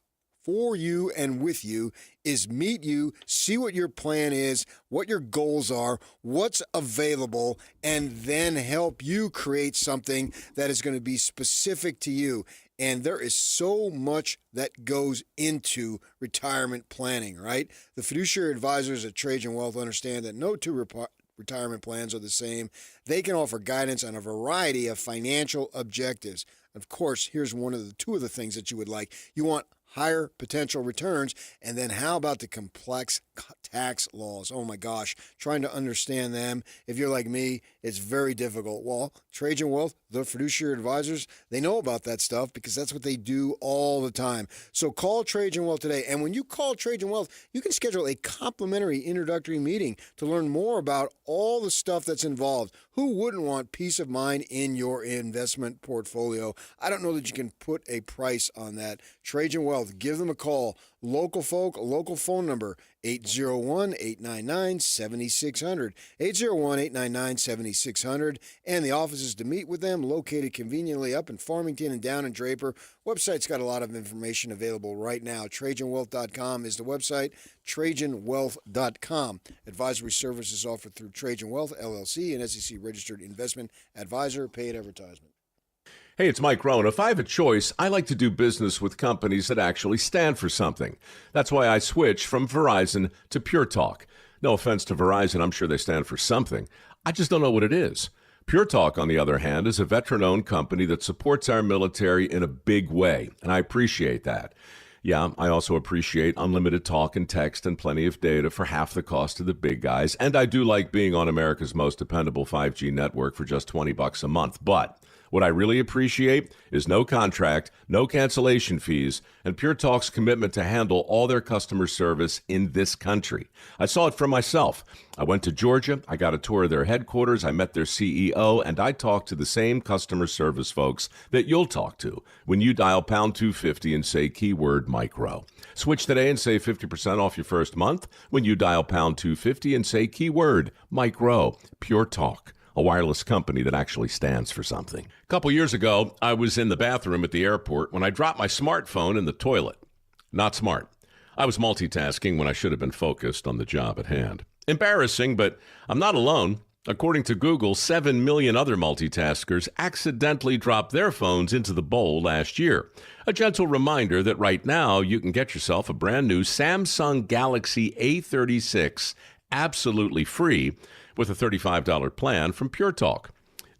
for you and with you is meet you, see what your plan is, what your goals are, what's available, and then help you create something that is going to be specific to you. And there is so much that goes into retirement planning, right? The fiduciary advisors at Trajan Wealth understand that no two retirement plans are the same. They can offer guidance on a variety of financial objectives. Of course, here's two of the things that you would like. You want higher potential returns, and then how about the complex tax laws? Oh my gosh, trying to understand them. If you're like me, it's very difficult. Well, Trajan Wealth, the fiduciary advisors, they know about that stuff, because that's what they do all the time. So call Trajan Wealth today. And when you call Trajan Wealth, you can schedule a complimentary introductory meeting to learn more about all the stuff that's involved. Who wouldn't want peace of mind in your investment portfolio? I don't know that you can put a price on that. Trajan Wealth, give them a call. Local folk, local phone number, 801-899-7600, 801-899-7600, and the offices to meet with them located conveniently up in Farmington and down in Draper. Website's got a lot of information available right now. TrajanWealth.com is the website, TrajanWealth.com. Advisory services offered through Trajan Wealth, LLC, an SEC-registered investment advisor, paid advertisement. Hey, it's Mike Rohn. If I have a choice, I like to do business with companies that actually stand for something. That's why I switched from Verizon to Pure Talk. No offense to Verizon, I'm sure they stand for something. I just don't know what it is. Pure Talk, on the other hand, is a veteran-owned company that supports our military in a big way, and I appreciate that. Yeah, I also appreciate unlimited talk and text and plenty of data for half the cost of the big guys, and I do like being on America's most dependable 5G network for just $20 a month, but what I really appreciate is no contract, no cancellation fees, and Pure Talk's commitment to handle all their customer service in this country. I saw it for myself. I went to Georgia, I got a tour of their headquarters, I met their CEO, and I talked to the same customer service folks that you'll talk to when you dial pound 250 and say keyword micro. Switch today and save 50% off your first month when you dial pound 250 and say keyword micro. Pure Talk, a wireless company that actually stands for something. A couple years ago, I was in the bathroom at the airport when I dropped my smartphone in the toilet. Not smart. I was multitasking when I should have been focused on the job at hand. Embarrassing, but I'm not alone. According to Google, 7 million other multitaskers accidentally dropped their phones into the bowl last year. A gentle reminder that right now you can get yourself a brand new Samsung Galaxy A36 absolutely free with a $35 plan from Pure Talk.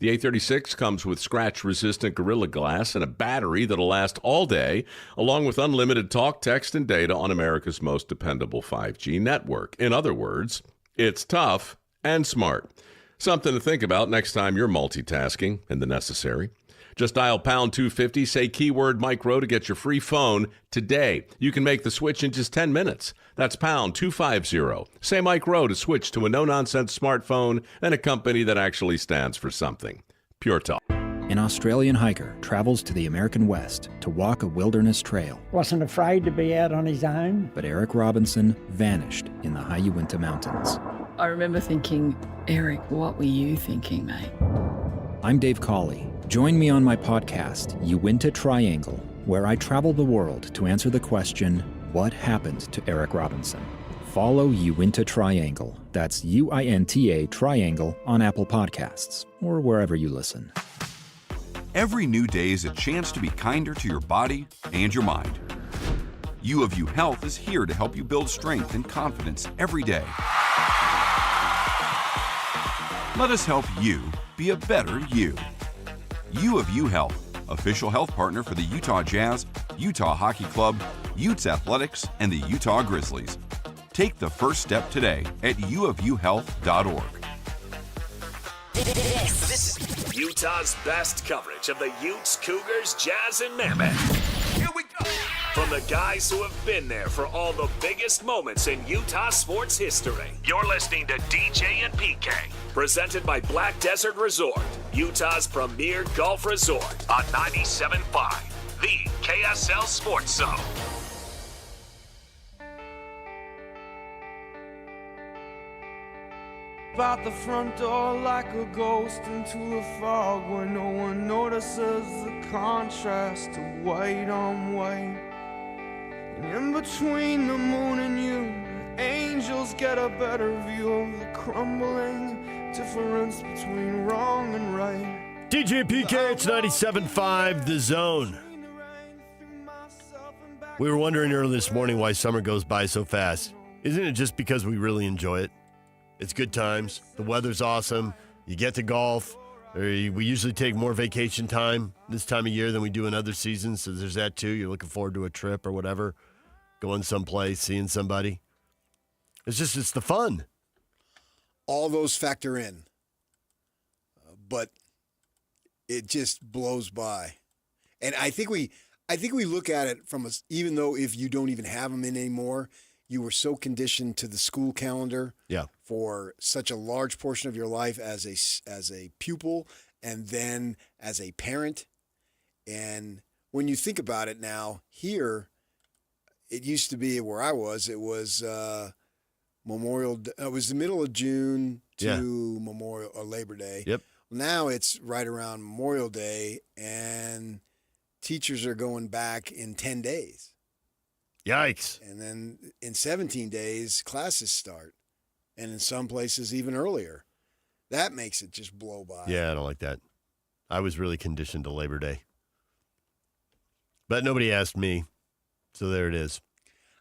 The A36 comes with scratch-resistant Gorilla Glass and a battery that'll last all day, along with unlimited talk, text, and data on America's most dependable 5G network. In other words, it's tough and smart. Something to think about next time you're multitasking in the necessary. Just dial pound 250, say keyword micro to get your free phone today. You can make the switch in just 10 minutes. That's pound 250. Say micro to switch to a no-nonsense smartphone and a company that actually stands for something. Pure Talk. An Australian hiker travels to the American West to walk a wilderness trail. Wasn't afraid to be out on his own. But Eric Robinson vanished in the high Uinta Mountains. I remember thinking, Eric, what were you thinking, mate? I'm Dave Cawley. Join me on my podcast, Uinta Triangle, where I travel the world to answer the question, what happened to Eric Robinson? Follow Uinta Triangle. That's UINTA Triangle on Apple Podcasts or wherever you listen. Every new day is a chance to be kinder to your body and your mind. U of U Health is here to help you build strength and confidence every day. Let us help you be a better you. U of U Health, official health partner for the Utah Jazz, Utah Hockey Club, Utes Athletics, and the Utah Grizzlies. Take the first step today at uofuhealth.org. This is Utah's best coverage of the Utes, Cougars, Jazz, and Mammoth. Here we go. From the guys who have been there for all the biggest moments in Utah sports history. You're listening to DJ and PK. Presented by Black Desert Resort, Utah's premier golf resort on 97.5, the KSL Sports Zone. Out the front door like a ghost into the fog where no one notices the contrast of white on white. And in between the moon and you, angels get a better view of the crumbling difference between wrong and right. DJ PK, it's 97.5 The Zone. We were wondering early this morning why summer goes by so fast. Isn't it just because we really enjoy it? It's good times. The weather's awesome. You get to golf. We usually take more vacation time this time of year than we do in other seasons, so there's that too. You're looking forward to a trip or whatever, going someplace, seeing somebody. It's the fun. All those factor in, but it just blows by. And I think we look at it from even though if you don't even have them in anymore, you were so conditioned to the school calendar for such a large portion of your life as a pupil and then as a parent. And when you think about it now, here, it used to be where I was, it was Memorial. It was the middle of June to Memorial or Labor Day. Yep. Now it's right around Memorial Day, and teachers are going back in 10 days. Yikes. And then in 17 days, classes start. And in some places, even earlier. That makes it just blow by. Yeah, I don't like that. I was really conditioned to Labor Day. But nobody asked me, so there it is.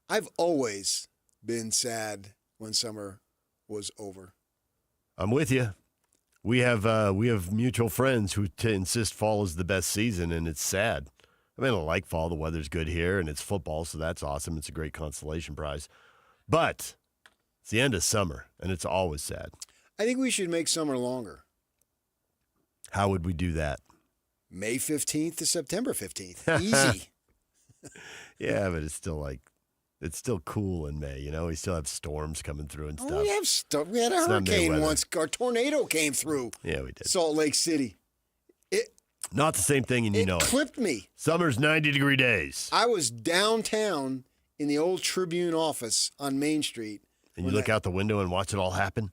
I've always been sad when summer was over. I'm with you. We have mutual friends who insist fall is the best season, and it's sad. I mean, I like fall. The weather's good here, and it's football, so that's awesome. It's a great consolation prize. But it's the end of summer, and it's always sad. I think we should make summer longer. How would we do that? May 15th to September 15th. Easy. Yeah, but it's still cool in May, you know? We still have storms coming through and stuff. We have stuff. We had a hurricane once. Our tornado came through. Yeah, we did. Salt Lake City. Not the same thing, and you know it. It clipped me. Summer's 90-degree days. I was downtown in the old Tribune office on Main Street. And you look out the window and watch it all happen?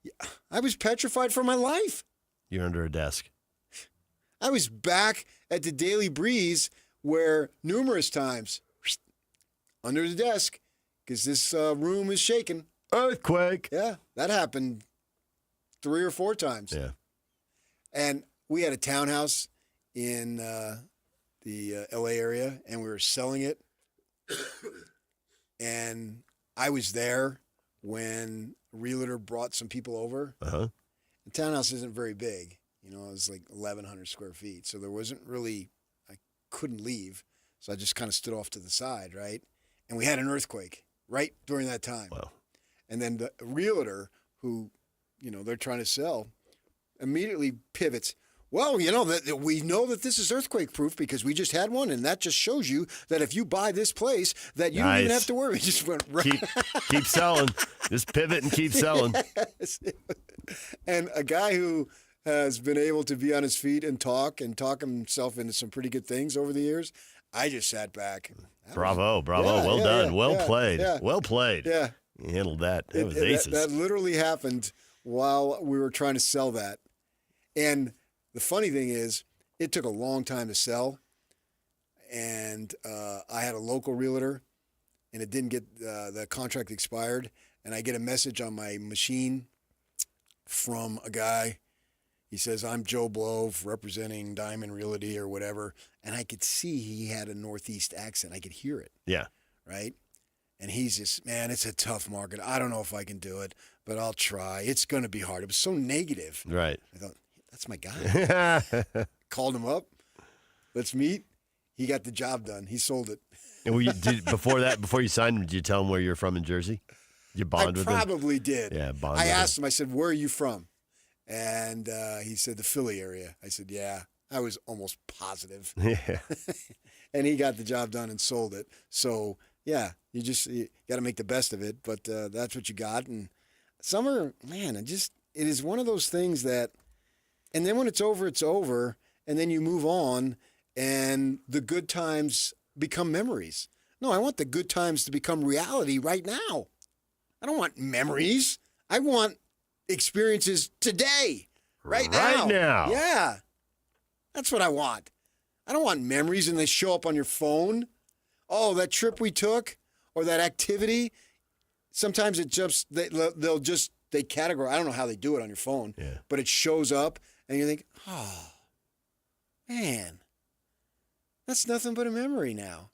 Yeah, I was petrified for my life. You're under a desk. I was back at the Daily Breeze where numerous times, under the desk, because this room is shaking. Earthquake. Yeah, that happened 3 or 4 times. Yeah. And we had a townhouse in the L.A. area, and we were selling it. And I was there when a realtor brought some people over. Uh-huh. The townhouse isn't very big. You know, it was like 1,100 square feet. So there wasn't really, I couldn't leave. So I just kind of stood off to the side, right? And we had an earthquake right during that time. Wow. And then the realtor who, you know, they're trying to sell immediately pivots. Well, you know, that we know that this is earthquake-proof because we just had one, and that just shows you that if you buy this place, that you don't even have to worry. We just went right. Keep selling. Just pivot and keep selling. Yes. And a guy who has been able to be on his feet and talk himself into some pretty good things over the years. I just sat back. Bravo. Well done. Well played. Well played. Yeah. You handled that. That was aces. That literally happened while we were trying to sell that. And the funny thing is, it took a long time to sell. And I had a local realtor, and it didn't get the contract expired. And I get a message on my machine from a guy. He says, I'm Joe Blow representing Diamond Realty or whatever. And I could see he had a Northeast accent. I could hear it. Yeah. Right? And he's just, man, it's a tough market. I don't know if I can do it, but I'll try. It's going to be hard. It was so negative. Right. I thought, that's my guy. Called him up. Let's meet. He got the job done. He sold it. And before you signed him, did you tell him where you're from in Jersey? Did you bond with him? I probably did. Yeah, bond I with asked him, I said, where are you from? And he said, the Philly area. I said, yeah. I was almost positive. Yeah. And he got the job done and sold it. So, yeah, you got to make the best of it. But that's what you got. And summer, man, it is one of those things that, and then when it's over, it's over. And then you move on, and the good times become memories. No, I want the good times to become reality right now. I don't want memories. I want experiences today, right now. Yeah. That's what I want. I don't want memories and they show up on your phone. Oh, that trip we took or that activity. Sometimes it just, they categorize. I don't know how they do it on your phone, but it shows up and you think, oh, man, that's nothing but a memory now.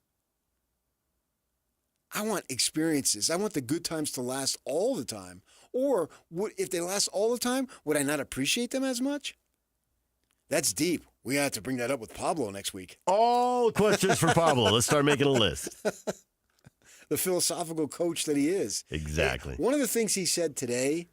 I want experiences. I want the good times to last all the time. Or if they last all the time, would I not appreciate them as much? That's deep. We have to bring that up with Pablo next week. All questions for Pablo. Let's start making a list. The philosophical coach that he is. Exactly. One of the things he said today,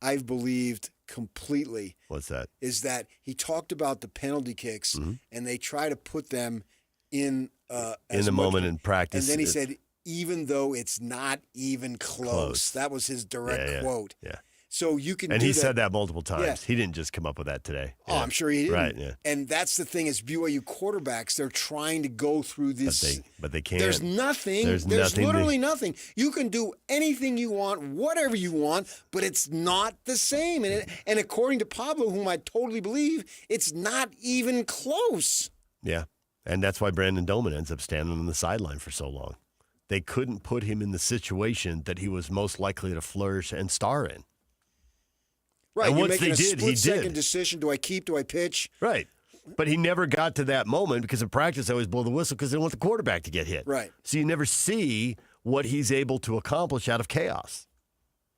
I've believed completely. What's that? Is that he talked about the penalty kicks, and they try to put them in the moment in practice. And then he said, even though it's not even close. That was his direct quote. Yeah. So you can and do he that. said that multiple times. Yeah. He didn't just come up with that today. Oh, I'm sure he didn't. Right, yeah. And that's the thing is BYU quarterbacks, they're trying to go through this. But they can't. There's nothing. There's literally nothing. You can do anything you want, whatever you want, but it's not the same. And according to Pablo, whom I totally believe, it's not even close. Yeah. And that's why Brandon Doman ends up standing on the sideline for so long. They couldn't put him in the situation that he was most likely to flourish and star in. Right, and you're once making they a did, he split-second did. decision. Do I keep? Do I pitch? Right. But he never got to that moment because in practice, they always blow the whistle because they don't want the quarterback to get hit. Right. So you never see what he's able to accomplish out of chaos.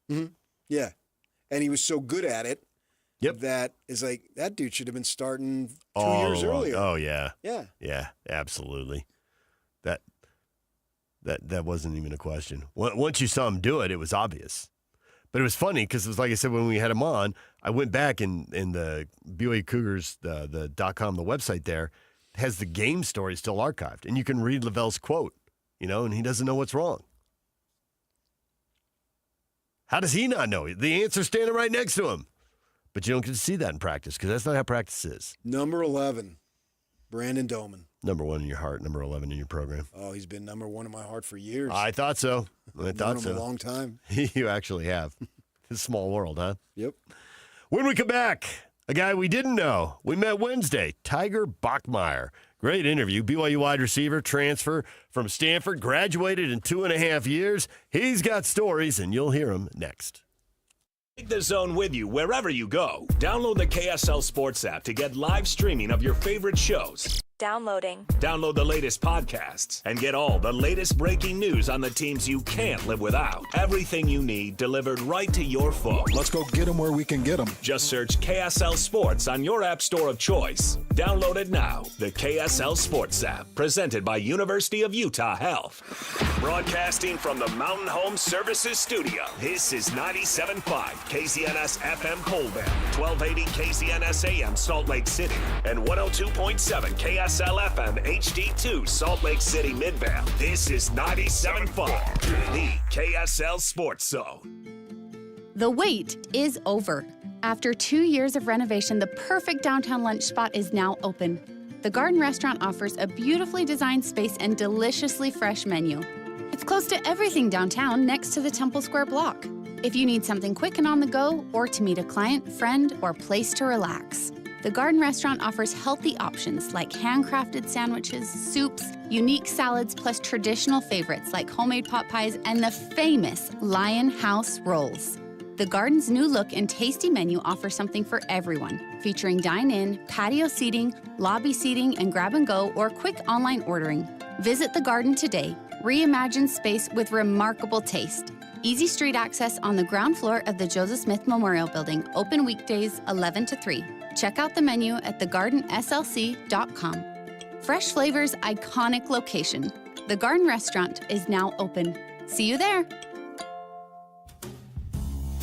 Mm-hmm. Yeah. And he was so good at it that is like, that dude should have been starting 2 years earlier. Oh, yeah. Yeah. Yeah, absolutely. That wasn't even a question. Once you saw him do it, it was obvious. But it was funny because it was like I said when we had him on, I went back in the BYU Cougars, the .com, the website there, has the game story still archived. And you can read Lavelle's quote, and he doesn't know what's wrong. How does he not know? The answer's standing right next to him. But you don't get to see that in practice because that's not how practice is. Number 11, Brandon Doman. Number 1 in your heart, number 11 in your program. Oh, he's been number 1 in my heart for years. I thought so. I've known him a long time. You actually have. It's a small world, huh? Yep. When we come back, a guy we didn't know. We met Wednesday, Tiger Bachmeier. Great interview. BYU wide receiver, transfer from Stanford, graduated in 2.5 years. He's got stories, and you'll hear them next. Take the Zone with you wherever you go. Download the KSL Sports app to get live streaming of your favorite shows. Downloading. Download the latest podcasts and get all the latest breaking news on the teams you can't live without. Everything you need delivered right to your phone. Let's go get them where we can get them. Just search KSL Sports on your app store of choice. Download it now. The KSL Sports app, presented by University of Utah Health. Broadcasting from the Mountain Home Services Studio, this is 97.5 KZNS FM Colville, 1280 KZNS AM Salt Lake City, and 102.7 KSL FM HD2 Salt Lake City Midvale. This is 97.5, the KSL Sports Zone. The wait is over. After 2 years of renovation, the perfect downtown lunch spot is now open. The Garden Restaurant offers a beautifully designed space and deliciously fresh menu. It's close to everything downtown next to the Temple Square block. If you need something quick and on the go, or to meet a client, friend, or place to relax, the Garden Restaurant offers healthy options like handcrafted sandwiches, soups, unique salads, plus traditional favorites like homemade pot pies and the famous Lion House rolls. The Garden's new look and tasty menu offers something for everyone, featuring dine-in, patio seating, lobby seating, and grab-and-go or quick online ordering. Visit the Garden today. Reimagine space with remarkable taste. Easy street access on the ground floor of the Joseph Smith Memorial Building, open weekdays 11 to 3. Check out the menu at thegardenslc.com. Fresh flavors, iconic location. The Garden Restaurant is now open. See you there.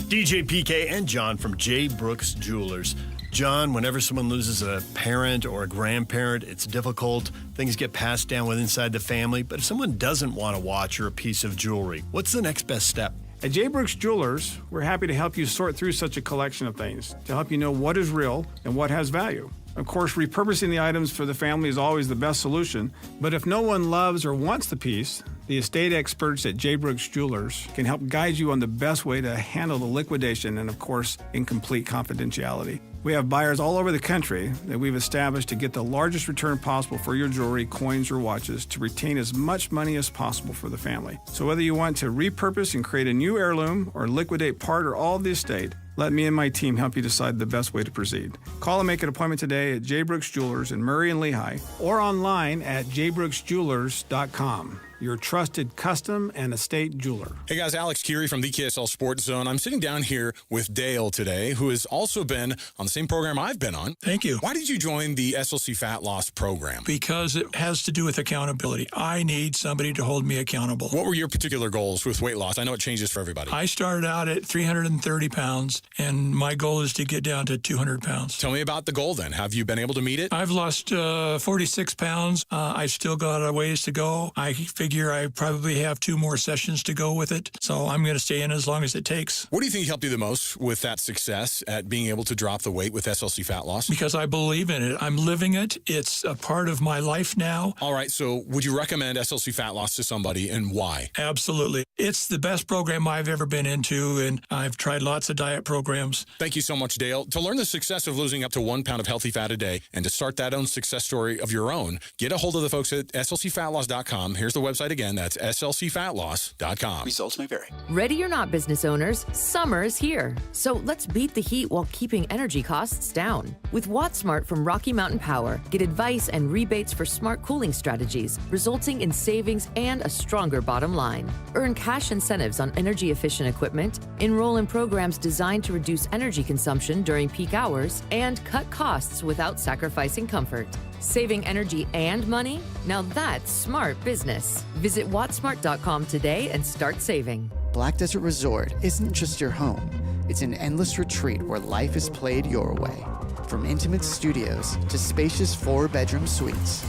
DJ PK and John from J. Brooks Jewelers. John, whenever someone loses a parent or a grandparent, it's difficult. Things get passed down inside the family. But if someone doesn't want a watch or a piece of jewelry, what's the next best step? At J. Brooks Jewelers, we're happy to help you sort through such a collection of things to help you know what is real and what has value. Of course, repurposing the items for the family is always the best solution, but if no one loves or wants the piece, the estate experts at J. Brooks Jewelers can help guide you on the best way to handle the liquidation and, of course, in complete confidentiality. We have buyers all over the country that we've established to get the largest return possible for your jewelry, coins, or watches to retain as much money as possible for the family. So whether you want to repurpose and create a new heirloom or liquidate part or all of the estate, let me and my team help you decide the best way to proceed. Call and make an appointment today at J. Brooks Jewelers in Murray and Lehigh or online at jbrooksjewelers.com. Your trusted custom and estate jeweler. Hey guys, Alex Keary from the KSL Sports Zone. I'm sitting down here with Dale today, who has also been on the same program I've been on. Thank you. Why did you join the SLC Fat Loss program? Because it has to do with accountability. I need somebody to hold me accountable. What were your particular goals with weight loss? I know it changes for everybody. I started out at 330 pounds, and my goal is to get down to 200 pounds. Tell me about the goal then. Have you been able to meet it? I've lost 46 pounds. I've still got a ways to go. I figure I probably have 2 more sessions to go with it, so I'm going to stay in as long as it takes. What do you think helped you the most with that success at being able to drop the weight with SLC Fat Loss? Because I believe in it. I'm living it. It's a part of my life now. All right, so would you recommend SLC Fat Loss to somebody, and why? Absolutely. It's the best program I've ever been into, and I've tried lots of diet programs. Thank you so much, Dale. To learn the success of losing up to 1 pound of healthy fat a day and to start that own success story of your own, get a hold of the folks at slcfatloss.com. Here's the website again. That's slcfatloss.com. Results may vary. Ready or not, business owners, summer is here. So let's beat the heat while keeping energy costs down. With WattSmart from Rocky Mountain Power, get advice and rebates for smart cooling strategies, resulting in savings and a stronger bottom line. Earn cash incentives on energy-efficient equipment, enroll in programs designed to reduce energy consumption during peak hours, and cut costs without sacrificing comfort. Saving energy and money? Now that's smart business. Visit wattsmart.com today and start saving. Black Desert Resort isn't just your home. It's an endless retreat where life is played your way. From intimate studios to spacious 4-bedroom suites.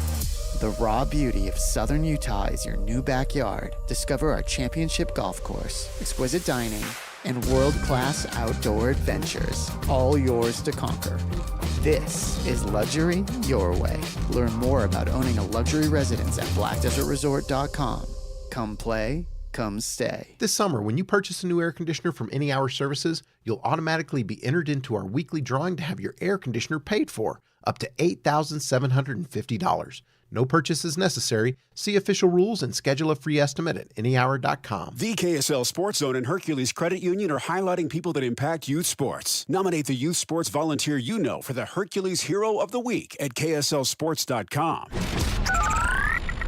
The raw beauty of southern Utah is your new backyard. Discover our championship golf course, exquisite dining, and world-class outdoor adventures, all yours to conquer. This is luxury your way. Learn more about owning a luxury residence at blackdesertresort.com. Come play, come stay. This summer, when you purchase a new air conditioner from Any Hour Services, you'll automatically be entered into our weekly drawing to have your air conditioner paid for, up to $8,750. No purchase is necessary. See official rules and schedule a free estimate at anyhour.com. The KSL Sports Zone and Hercules Credit Union are highlighting people that impact youth sports. Nominate the youth sports volunteer you know for the Hercules Hero of the Week at KSLSports.com.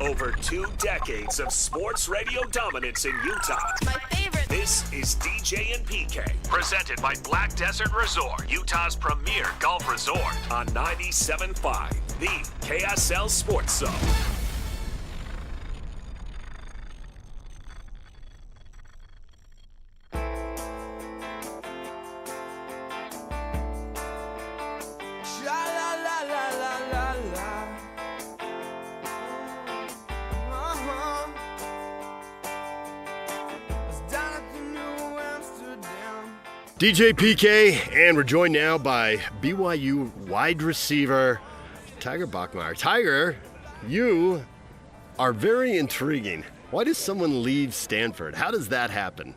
Over 2 decades of sports radio dominance in Utah. My favorite. This is DJ and PK. Presented by Black Desert Resort, Utah's premier golf resort on 97.5, the KSL Sports Zone. DJ PK, and we're joined now by BYU wide receiver Tiger Bachmeier. Tiger, you are very intriguing. Why does someone leave Stanford? How does that happen?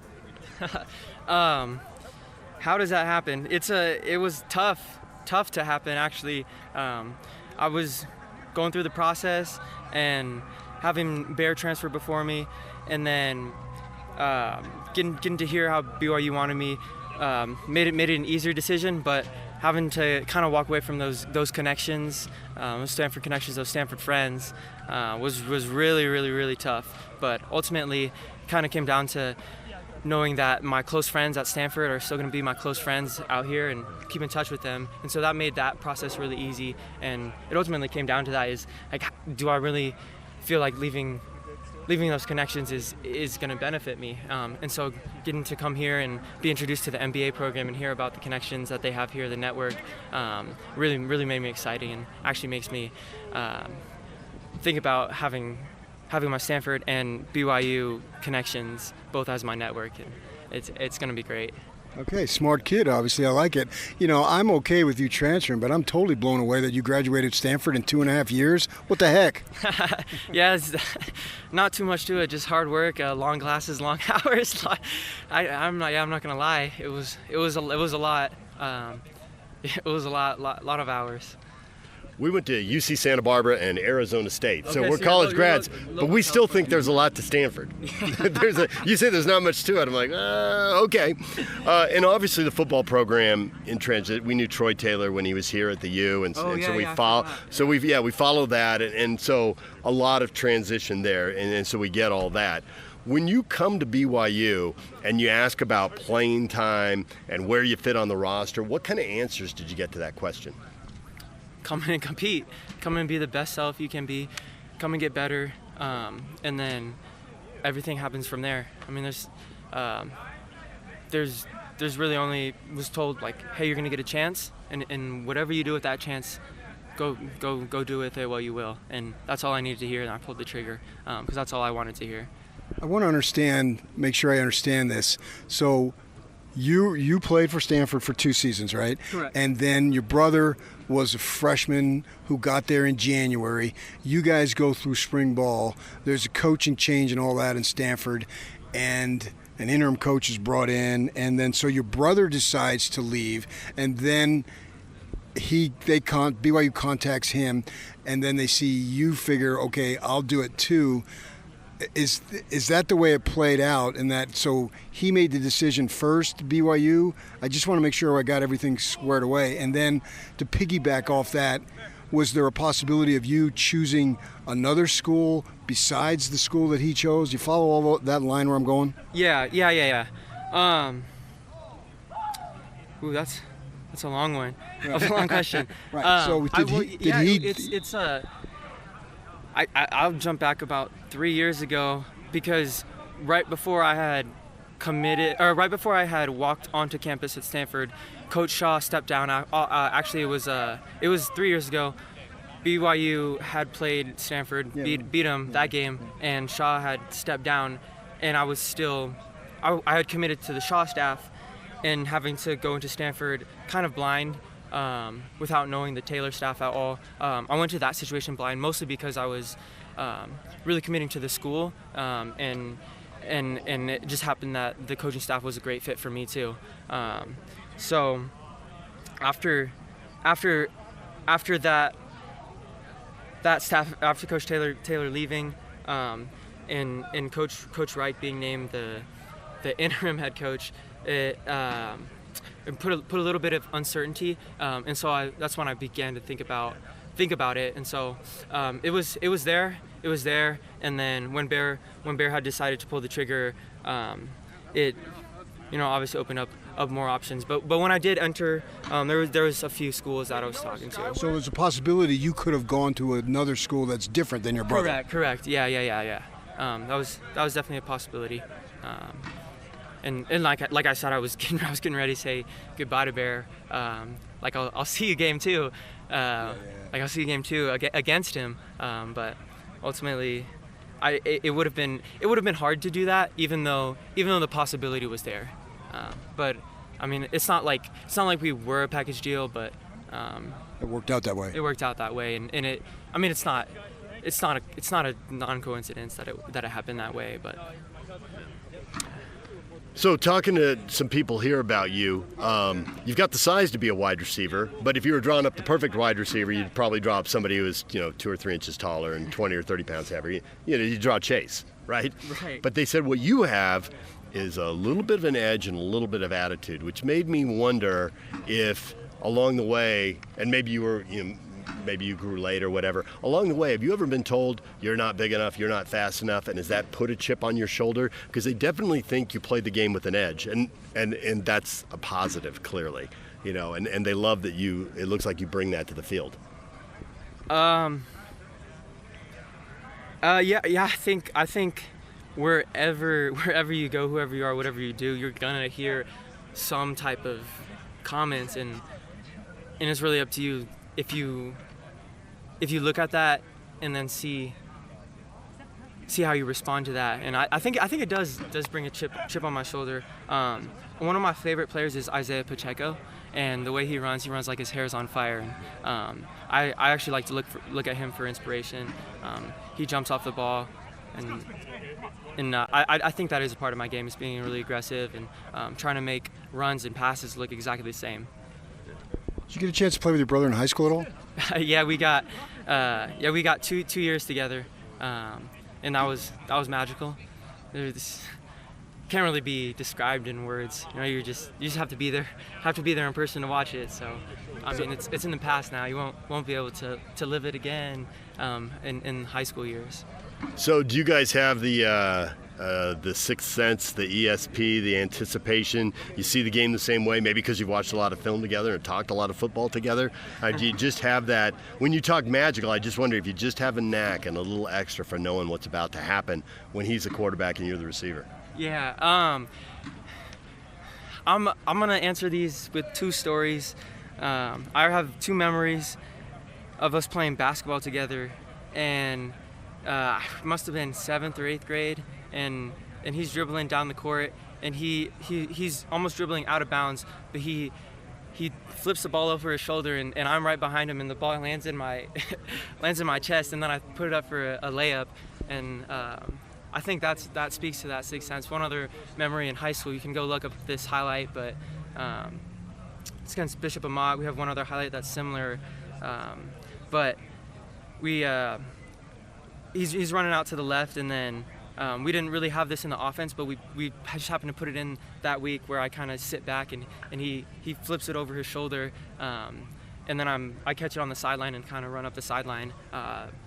How does that happen? It was tough to happen, actually. I was going through the process and having Bear transfer before me, and then getting to hear how BYU wanted me made it an easier decision, but having to kind of walk away from those connections, those Stanford connections, those Stanford friends, was really, really, really tough. But ultimately, kind of came down to knowing that my close friends at Stanford are still going to be my close friends out here and keep in touch with them. And so that made that process really easy. And it ultimately came down to that is, like, do I really feel like leaving those connections is going to benefit me? And so getting to come here and be introduced to the MBA program and hear about the connections that they have here, the network, really, really made me exciting and actually makes me think about having my Stanford and BYU connections both as my network, and it's going to be great. Okay, smart kid, obviously. I like it. You know, I'm okay with you transferring, but I'm totally blown away that you graduated Stanford in 2.5 years. What the heck? Yeah, it's not too much to it, just hard work, long classes, long hours. I'm not going to lie. It was a lot. It was a lot of hours. We went to UC Santa Barbara and Arizona State, so we're college grads, but we still think there's a lot to Stanford. You say there's not much to it. I'm like, okay. And obviously the football program in transit. We knew Troy Taylor when he was here at the U, and so we follow. So we follow that, and so a lot of transition there, and so we get all that. When you come to BYU and you ask about playing time and where you fit on the roster, what kind of answers did you get to that question? Come in and compete. Come in and be the best self you can be. Come and get better, and then everything happens from there. I mean, there's really only was told, like, hey, you're gonna get a chance, and whatever you do with that chance, go do with it what you will. And that's all I needed to hear, and I pulled the trigger because that's all I wanted to hear. I want to make sure I understand this. So you played for Stanford for 2 seasons, right? Correct. And then your brother was a freshman who got there in January. You guys go through spring ball. There's a coaching change and all that in Stanford, and an interim coach is brought in, and then so your brother decides to leave, and then BYU contacts him, and then they see you figure, okay, I'll do it too. Is that the way it played out? And that so he made the decision first, BYU. I just want to make sure I got everything squared away. And then to piggyback off that, was there a possibility of you choosing another school besides the school that he chose? You follow all that line where I'm going? Yeah. Ooh, that's a long one. Right. That's a long question. Right. So I'll jump back about 3 years ago, because right before I had walked onto campus at Stanford, Coach Shaw stepped down. Actually, it was 3 years ago. BYU had played Stanford, beat them that game, and Shaw had stepped down, and I had committed to the Shaw staff, and having to go into Stanford kind of blind. Without knowing the Taylor staff at all. I went to that situation blind, mostly because I was really committing to the school, and it just happened that the coaching staff was a great fit for me too. So after that staff, after Coach Taylor leaving, and Coach Wright being named the interim head coach, it put a little bit of uncertainty, and so that's when I began to think about it. And so it was there, and then when Bear had decided to pull the trigger, it obviously opened up more options. But when I did enter, there was a few schools that I was talking to. So there's a possibility you could have gone to another school that's different than your brother. Correct. Yeah. That was definitely a possibility. And like I said, I was getting ready to say goodbye to Bear. Like I'll see you game 2. Like I'll see you game 2 against him. But ultimately, it would have been hard to do that, even though the possibility was there. But I mean, it's not like we were a package deal, but it worked out that way. It worked out that way, and it. I mean, it's not a non-coincidence that it happened that way, but. So talking to some people here about you, you've got the size to be a wide receiver, but if you were drawing up the perfect wide receiver, you'd probably draw up somebody who was 2 or 3 inches taller and 20 or 30 pounds heavier. You draw Chase, right? Right. But they said what you have is a little bit of an edge and a little bit of attitude, which made me wonder if along the way, and maybe you grew late or whatever, along the way, have you ever been told you're not big enough, you're not fast enough, and has that put a chip on your shoulder? Because they definitely think you played the game with an edge, and that's a positive, clearly, and they love that it looks like you bring that to the field. Yeah, I think wherever you go, whoever you are, whatever you do, you're gonna hear some type of comments, and it's really up to you if you look at that and then see how you respond to that. And I think it does bring a chip on my shoulder. One of my favorite players is Isaiah Pacheco, and the way he runs like his hair is on fire. And I actually like to look at him for inspiration. He jumps off the ball, and I think that is a part of my game, is being really aggressive and trying to make runs and passes look exactly the same. Did you get a chance to play with your brother in high school at all? Yeah, we got 2 years together, and that was magical. Can't really be described in words. You just have to be there in person to watch it. So, I mean, it's in the past now. You won't be able to live it again in high school years. So, do you guys have the sixth sense, the ESP, the anticipation? You see the game the same way, maybe because you've watched a lot of film together and talked a lot of football together? Do you just have that? When you talk magical, I just wonder if you just have a knack and a little extra for knowing what's about to happen when he's the quarterback and you're the receiver. Yeah, I'm gonna answer these with 2 stories. I have 2 memories of us playing basketball together, and must have been 7th or 8th grade, and he's dribbling down the court, and he's almost dribbling out of bounds, but he flips the ball over his shoulder, and I'm right behind him, and the ball lands in my chest, and then I put it up for a layup, and I think that speaks to that sixth sense. One other memory in high school, you can go look up this highlight, but it's against Bishop Amat. We have one other highlight that's similar, but he's running out to the left, and then we didn't really have this in the offense, but we just happened to put it in that week where I kind of sit back and he flips it over his shoulder, and then I catch it on the sideline and kind of run up the sideline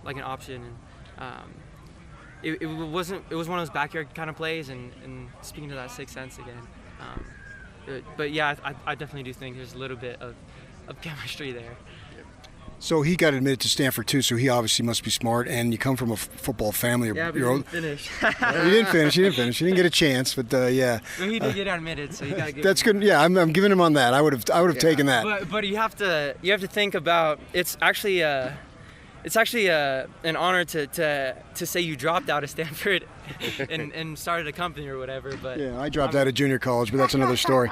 like an option. And it was one of those backyard kind of plays, and speaking to that sixth sense again. But yeah, I definitely do think there's a little bit of chemistry there. So he got admitted to Stanford too, so he obviously must be smart, and you come from a football family. Yeah, but he didn't finish. He didn't finish. He didn't get a chance, but yeah. But he did get admitted, so you got to give That's good. Yeah, I'm giving him on that. I would have taken that. But you have to think about, it's actually an honor to say you dropped out of Stanford and started a company or whatever. But yeah, I dropped out of junior college, but that's another story.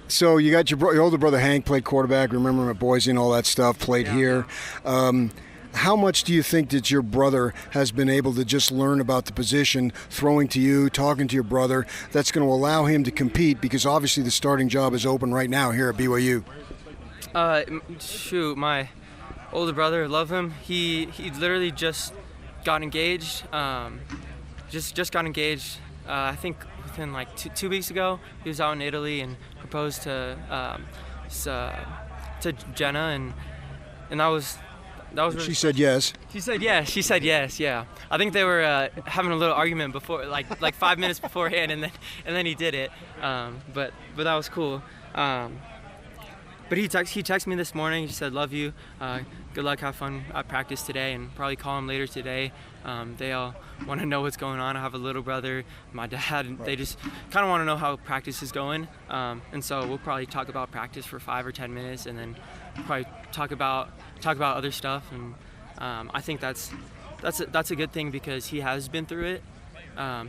So you got your older brother Hank played quarterback. Remember him at Boise and all that stuff. Played here. How much do you think that your brother has been able to just learn about the position, throwing to you, talking to your brother, that's going to allow him to compete? Because obviously the starting job is open right now here at BYU. My older brother, love him. He literally just got engaged. Just got engaged. I think within like 2 weeks ago. He was out in Italy and proposed to Jenna, and that was. Really, she said yes. She said yes. Yeah. I think they were having a little argument before, like 5 minutes beforehand, and then he did it. But that was cool. But he texted me this morning. He said, "Love you. Good luck. Have fun at practice today." And probably call him later today. They all want to know what's going on. I have a little brother, my dad. And they just kind of want to know how practice is going. And so we'll probably talk about practice for 5 or 10 minutes, and then probably talk about other stuff. And I think that's a good thing, because he has been through it.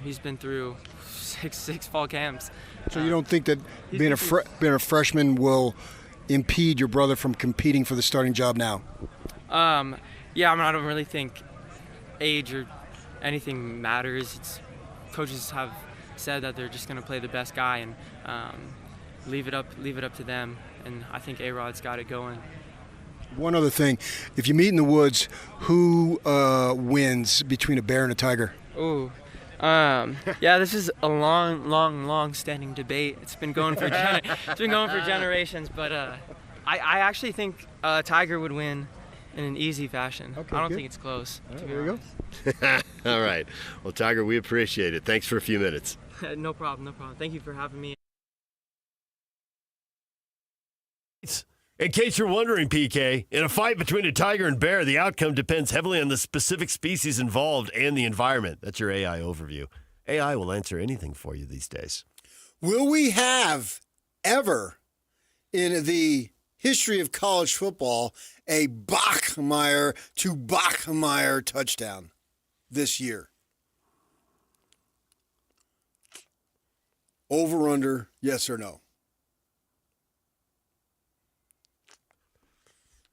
He's been through six fall camps. So you don't think that being a freshman will impede your brother from competing for the starting job now? Yeah, I mean, I don't really think age or anything matters. Coaches have said that they're just going to play the best guy and leave it up to them. And I think A-Rod's got it going. One other thing, if you meet in the woods, who wins between a bear and a tiger? Ooh. Yeah, this is a long standing debate. It's been going for generations, but I actually think Tiger would win in an easy fashion. Okay, I don't good. think it's close. All right, to be there you honest. All right. Well, Tiger, we appreciate it. Thanks for a few minutes. No problem. Thank you for having me. In case you're wondering, PK, in a fight between a tiger and bear, the outcome depends heavily on the specific species involved and the environment. That's your AI overview. AI will answer anything for you these days. Will we have ever in the history of college football a Bachmeier to Bachmeier touchdown this year? Over, under, yes or no?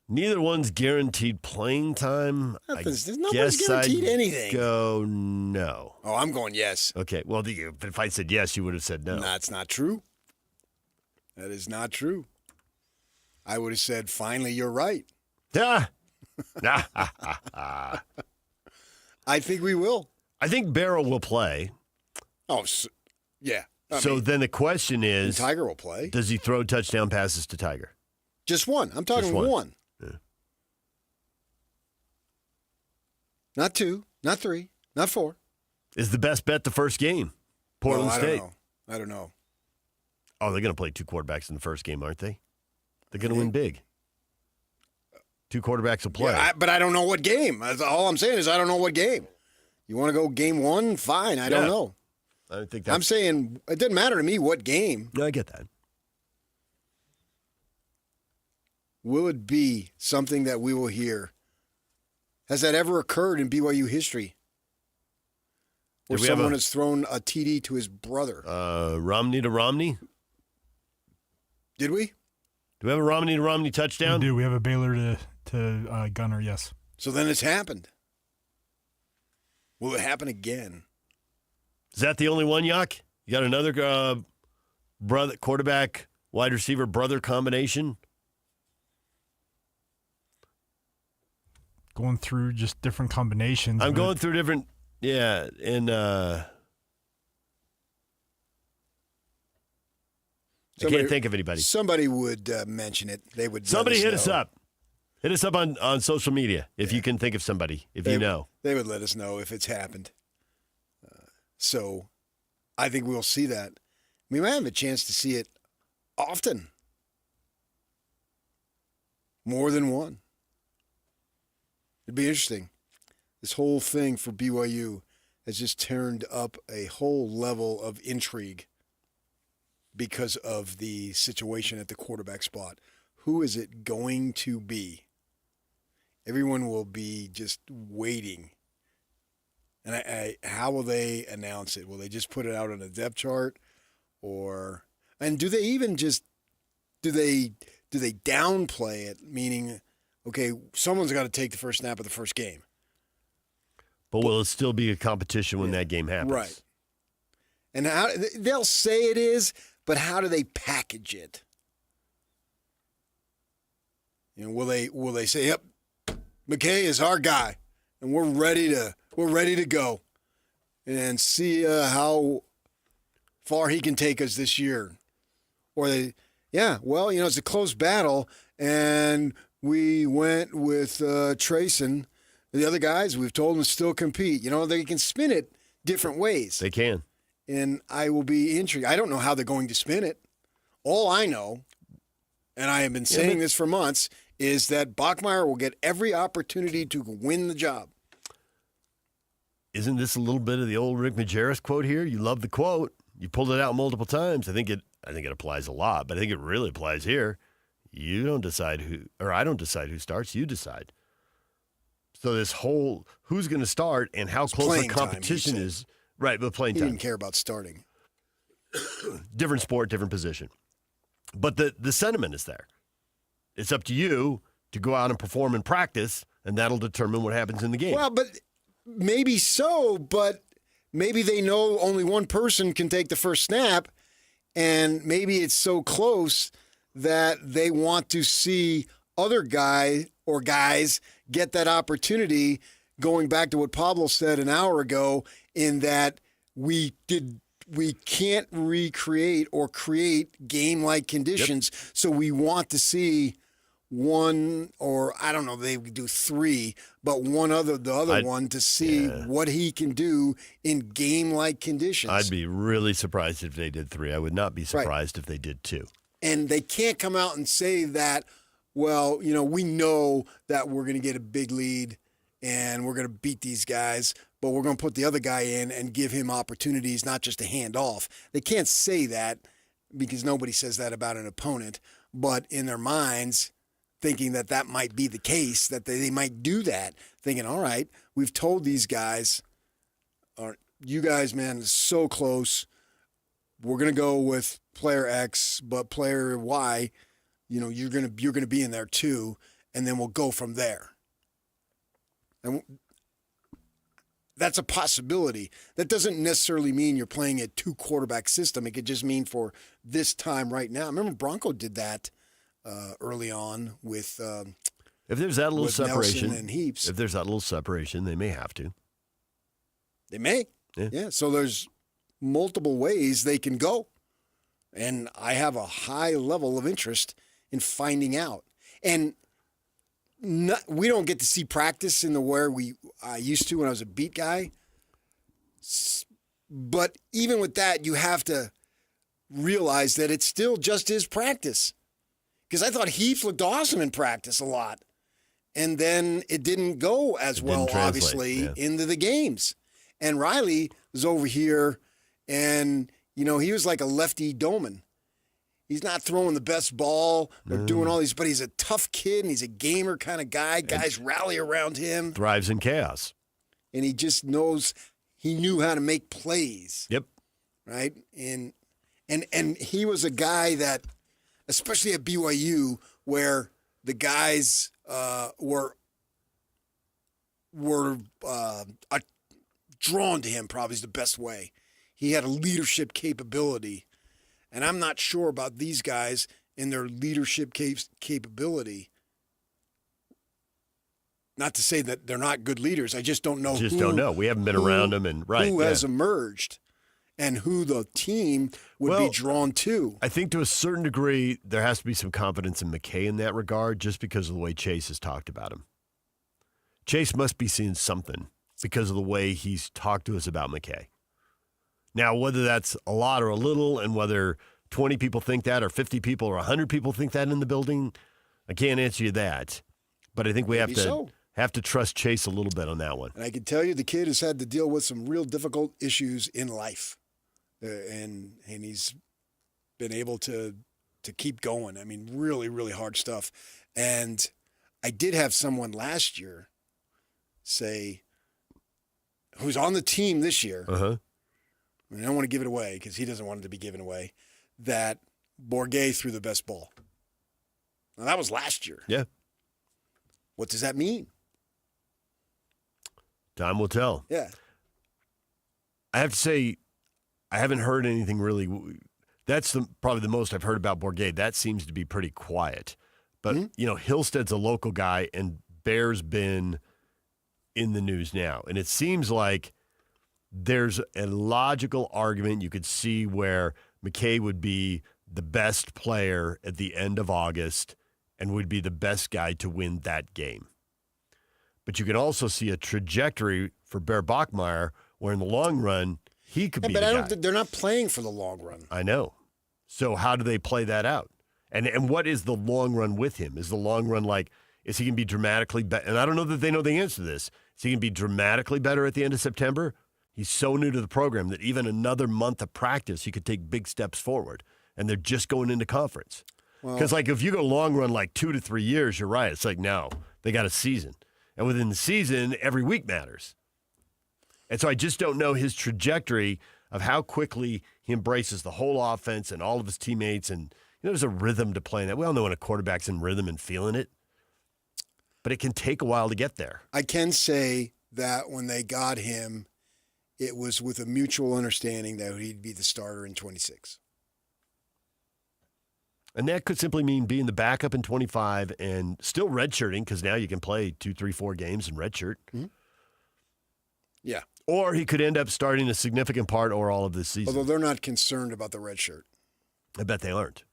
Neither one's guaranteed playing time. Nobody's guess guaranteed I'd anything. Go no. Oh, I'm going yes. Okay. Well, but if I said yes, you would have said no. That's not true. That is not true. I would have said, finally, you're right. Yeah. I think we will. I think Barrow will play. Oh, yeah. Then the question is, Tiger will play. Does he throw touchdown passes to Tiger? Just one. I'm talking Just one. Yeah. Not two, not three, not four. Is the best bet the first game? Portland State. I don't know. Oh, they're going to play two quarterbacks in the first game, aren't they? They're going to win big. Two quarterbacks will play. Yeah, but I don't know what game. All I'm saying is I don't know what game. You want to go game one? Fine. I don't know. I think I'm saying it doesn't matter to me what game. No, I get that. Will it be something that we will hear? Has that ever occurred in BYU history? Where someone has thrown a TD to his brother? Romney to Romney? Did we? Do we have a Romney to Romney touchdown? We do. We have a Baylor to Gunner, yes. So then it's happened. Will it happen again? Is that the only one, Yuck? You got another brother quarterback, wide receiver, brother combination? Going through just different combinations. I'm going through different, and I can't think of anybody. Somebody would mention it. They would. Somebody hit us up. Hit us up on social media if you can think of somebody, you know. They would let us know if it's happened. So I think we'll see that. We might have a chance to see it often. More than one. It'd be interesting. This whole thing for BYU has just turned up a whole level of intrigue because of the situation at the quarterback spot. Who is it going to be? Everyone will be just waiting. And how will they announce it? Will they just put it out on a depth chart? And do they even just do they downplay it, meaning, okay, someone's got to take the first snap of the first game. But will it still be a competition when that game happens? Right. And how they'll say it is, but how do they package it? Will they say, "Yep, McKay is our guy, and we're ready to go, and see how far he can take us this year," or it's a close battle, and we went with Trayson. The other guys, we've told them to still compete. They can spin it different ways. They can. And I will be intrigued. I don't know how they're going to spin it. All I know, and I have been saying this for months, is that Bachmeier will get every opportunity to win the job. Isn't this a little bit of the old Rick Majerus quote here? You love the quote. You pulled it out multiple times. I think it applies a lot, but I think it really applies here. You don't decide I don't decide who starts. You decide. So this whole who's going to start and how close the competition is Right, but playing He time. didn't care about starting. Different sport, different position. But the sentiment is there. It's up to you to go out and perform in practice, and that'll determine what happens in the game. Well, but maybe so, but maybe they know only one person can take the first snap, and maybe it's so close that they want to see other guy or guys get that opportunity, going back to what Pablo said an hour ago, in that we can't recreate or create game-like conditions, so we want to see one, or I don't know, they would do three, but the other one to see what he can do in game-like conditions. I'd be really surprised if they did 3. I would not be surprised if they did 2. And they can't come out and say that, well, we know that we're going to get a big lead and we're going to beat these guys, but we're going to put the other guy in and give him opportunities, not just to hand off. They can't say that because nobody says that about an opponent, but in their minds, thinking that might be the case, that they might do that, thinking, all right, we've told these guys, you guys, man, is so close. We're going to go with player X, but player Y, you're going to be in there too, and then we'll go from there. And that's a possibility. That doesn't necessarily mean you're playing a 2-quarterback system. It could just mean for this time right now. I remember Bronco did that early on with if there's that little separation Nelson and Heaps. If there's that little separation, they may have to. They may. Yeah. So there's multiple ways they can go. And I have a high level of interest in finding out. And we don't get to see practice in the where I used to when I was a beat guy. But even with that, you have to realize that it still just is practice. Because I thought Heath looked awesome in practice a lot. And then it didn't go as well, obviously, into the games. And Riley was over here, and, he was like a lefty Doman. He's not throwing the best ball or doing all these, but he's a tough kid, and he's a gamer kind of guy. Guys rally around him. Thrives in chaos. And he just he knew how to make plays. Yep. Right? And he was a guy that, especially at BYU, where the guys were drawn to him, probably is the best way. He had a leadership capability. And I'm not sure about these guys in their leadership capability. Not to say that they're not good leaders. I just don't know. Don't know. We haven't been around them, and who has emerged, and who the team would be drawn to. I think to a certain degree, there has to be some confidence in McKay in that regard, just because of the way Chase has talked about him. Chase must be seeing something because of the way he's talked to us about McKay. Now, whether that's a lot or a little, and whether 20 people think that, or 50 people, or 100 people think that in the building, I can't answer you that. But I think we have to trust Chase a little bit on that one. And I can tell you, the kid has had to deal with some real difficult issues in life, and he's been able to keep going. I mean, really, really hard stuff. And I did have someone last year say, who's on the team this year. I don't want to give it away because he doesn't want it to be given away, that Bourget threw the best ball. Now, that was last year. Yeah. What does that mean? Time will tell. Yeah. I have to say, I haven't heard anything really. That's probably the most I've heard about Bourget. That seems to be pretty quiet. But, Hillstead's a local guy, and Bear's been in the news now. And it seems like there's a logical argument you could see where McKay would be the best player at the end of August and would be the best guy to win that game. But you can also see a trajectory for Bear Bachmeier where in the long run, he could be the guy. But they're not playing for the long run. I know. So how do they play that out? And what is the long run with him? Is the long run like, is he going to be dramatically better? And I don't know that they know the answer to this. Is he going to be dramatically better at the end of September? He's so new to the program that even another month of practice, he could take big steps forward. And they're just going into conference. Because, if you go long run, 2 to 3 years, you're right. It's no, they got a season. And within the season, every week matters. And so I just don't know his trajectory of how quickly he embraces the whole offense and all of his teammates. And, there's a rhythm to playing that. We all know when a quarterback's in rhythm and feeling it. But it can take a while to get there. I can say that when they got him, it was with a mutual understanding that he'd be the starter in 26. And that could simply mean being the backup in 25 and still redshirting, because now you can play 2, 3, 4 games in redshirt. Mm-hmm. Yeah. Or he could end up starting a significant part or all of this season. Although they're not concerned about the red shirt. I bet they aren't.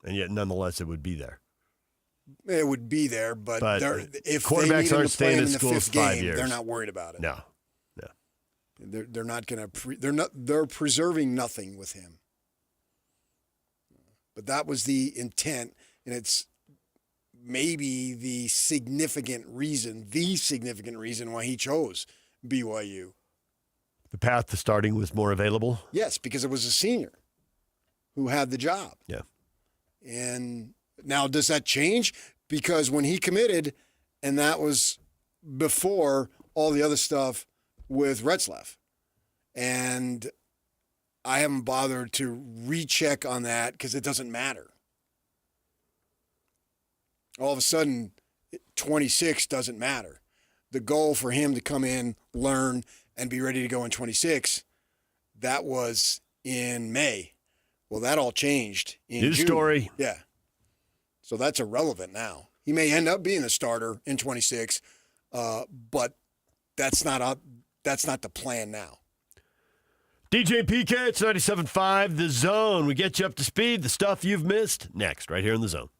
And yet, nonetheless, it would be there. It would be there, but if quarterbacks they need him aren't to play staying in in the school 5th 5 game, years. they're not worried about it. No. They're not going to. They're preserving nothing with him. But that was the intent, and it's maybe the significant reason why he chose BYU. The path to starting was more available? Yes, because it was a senior who had the job. Yeah. And now, does that change? Because when he committed, and that was before all the other stuff with Retzlaff. And I haven't bothered to recheck on that because it doesn't matter. All of a sudden, 26 doesn't matter. The goal for him to come in, learn, and be ready to go in 26, that was in May. Well, that all changed in New June. story. Yeah. So that's irrelevant now. He may end up being a starter in 26, but that's not the plan now. DJ PK, it's 97.5 The Zone. We get you up to speed. The stuff you've missed. Next, right here in The Zone.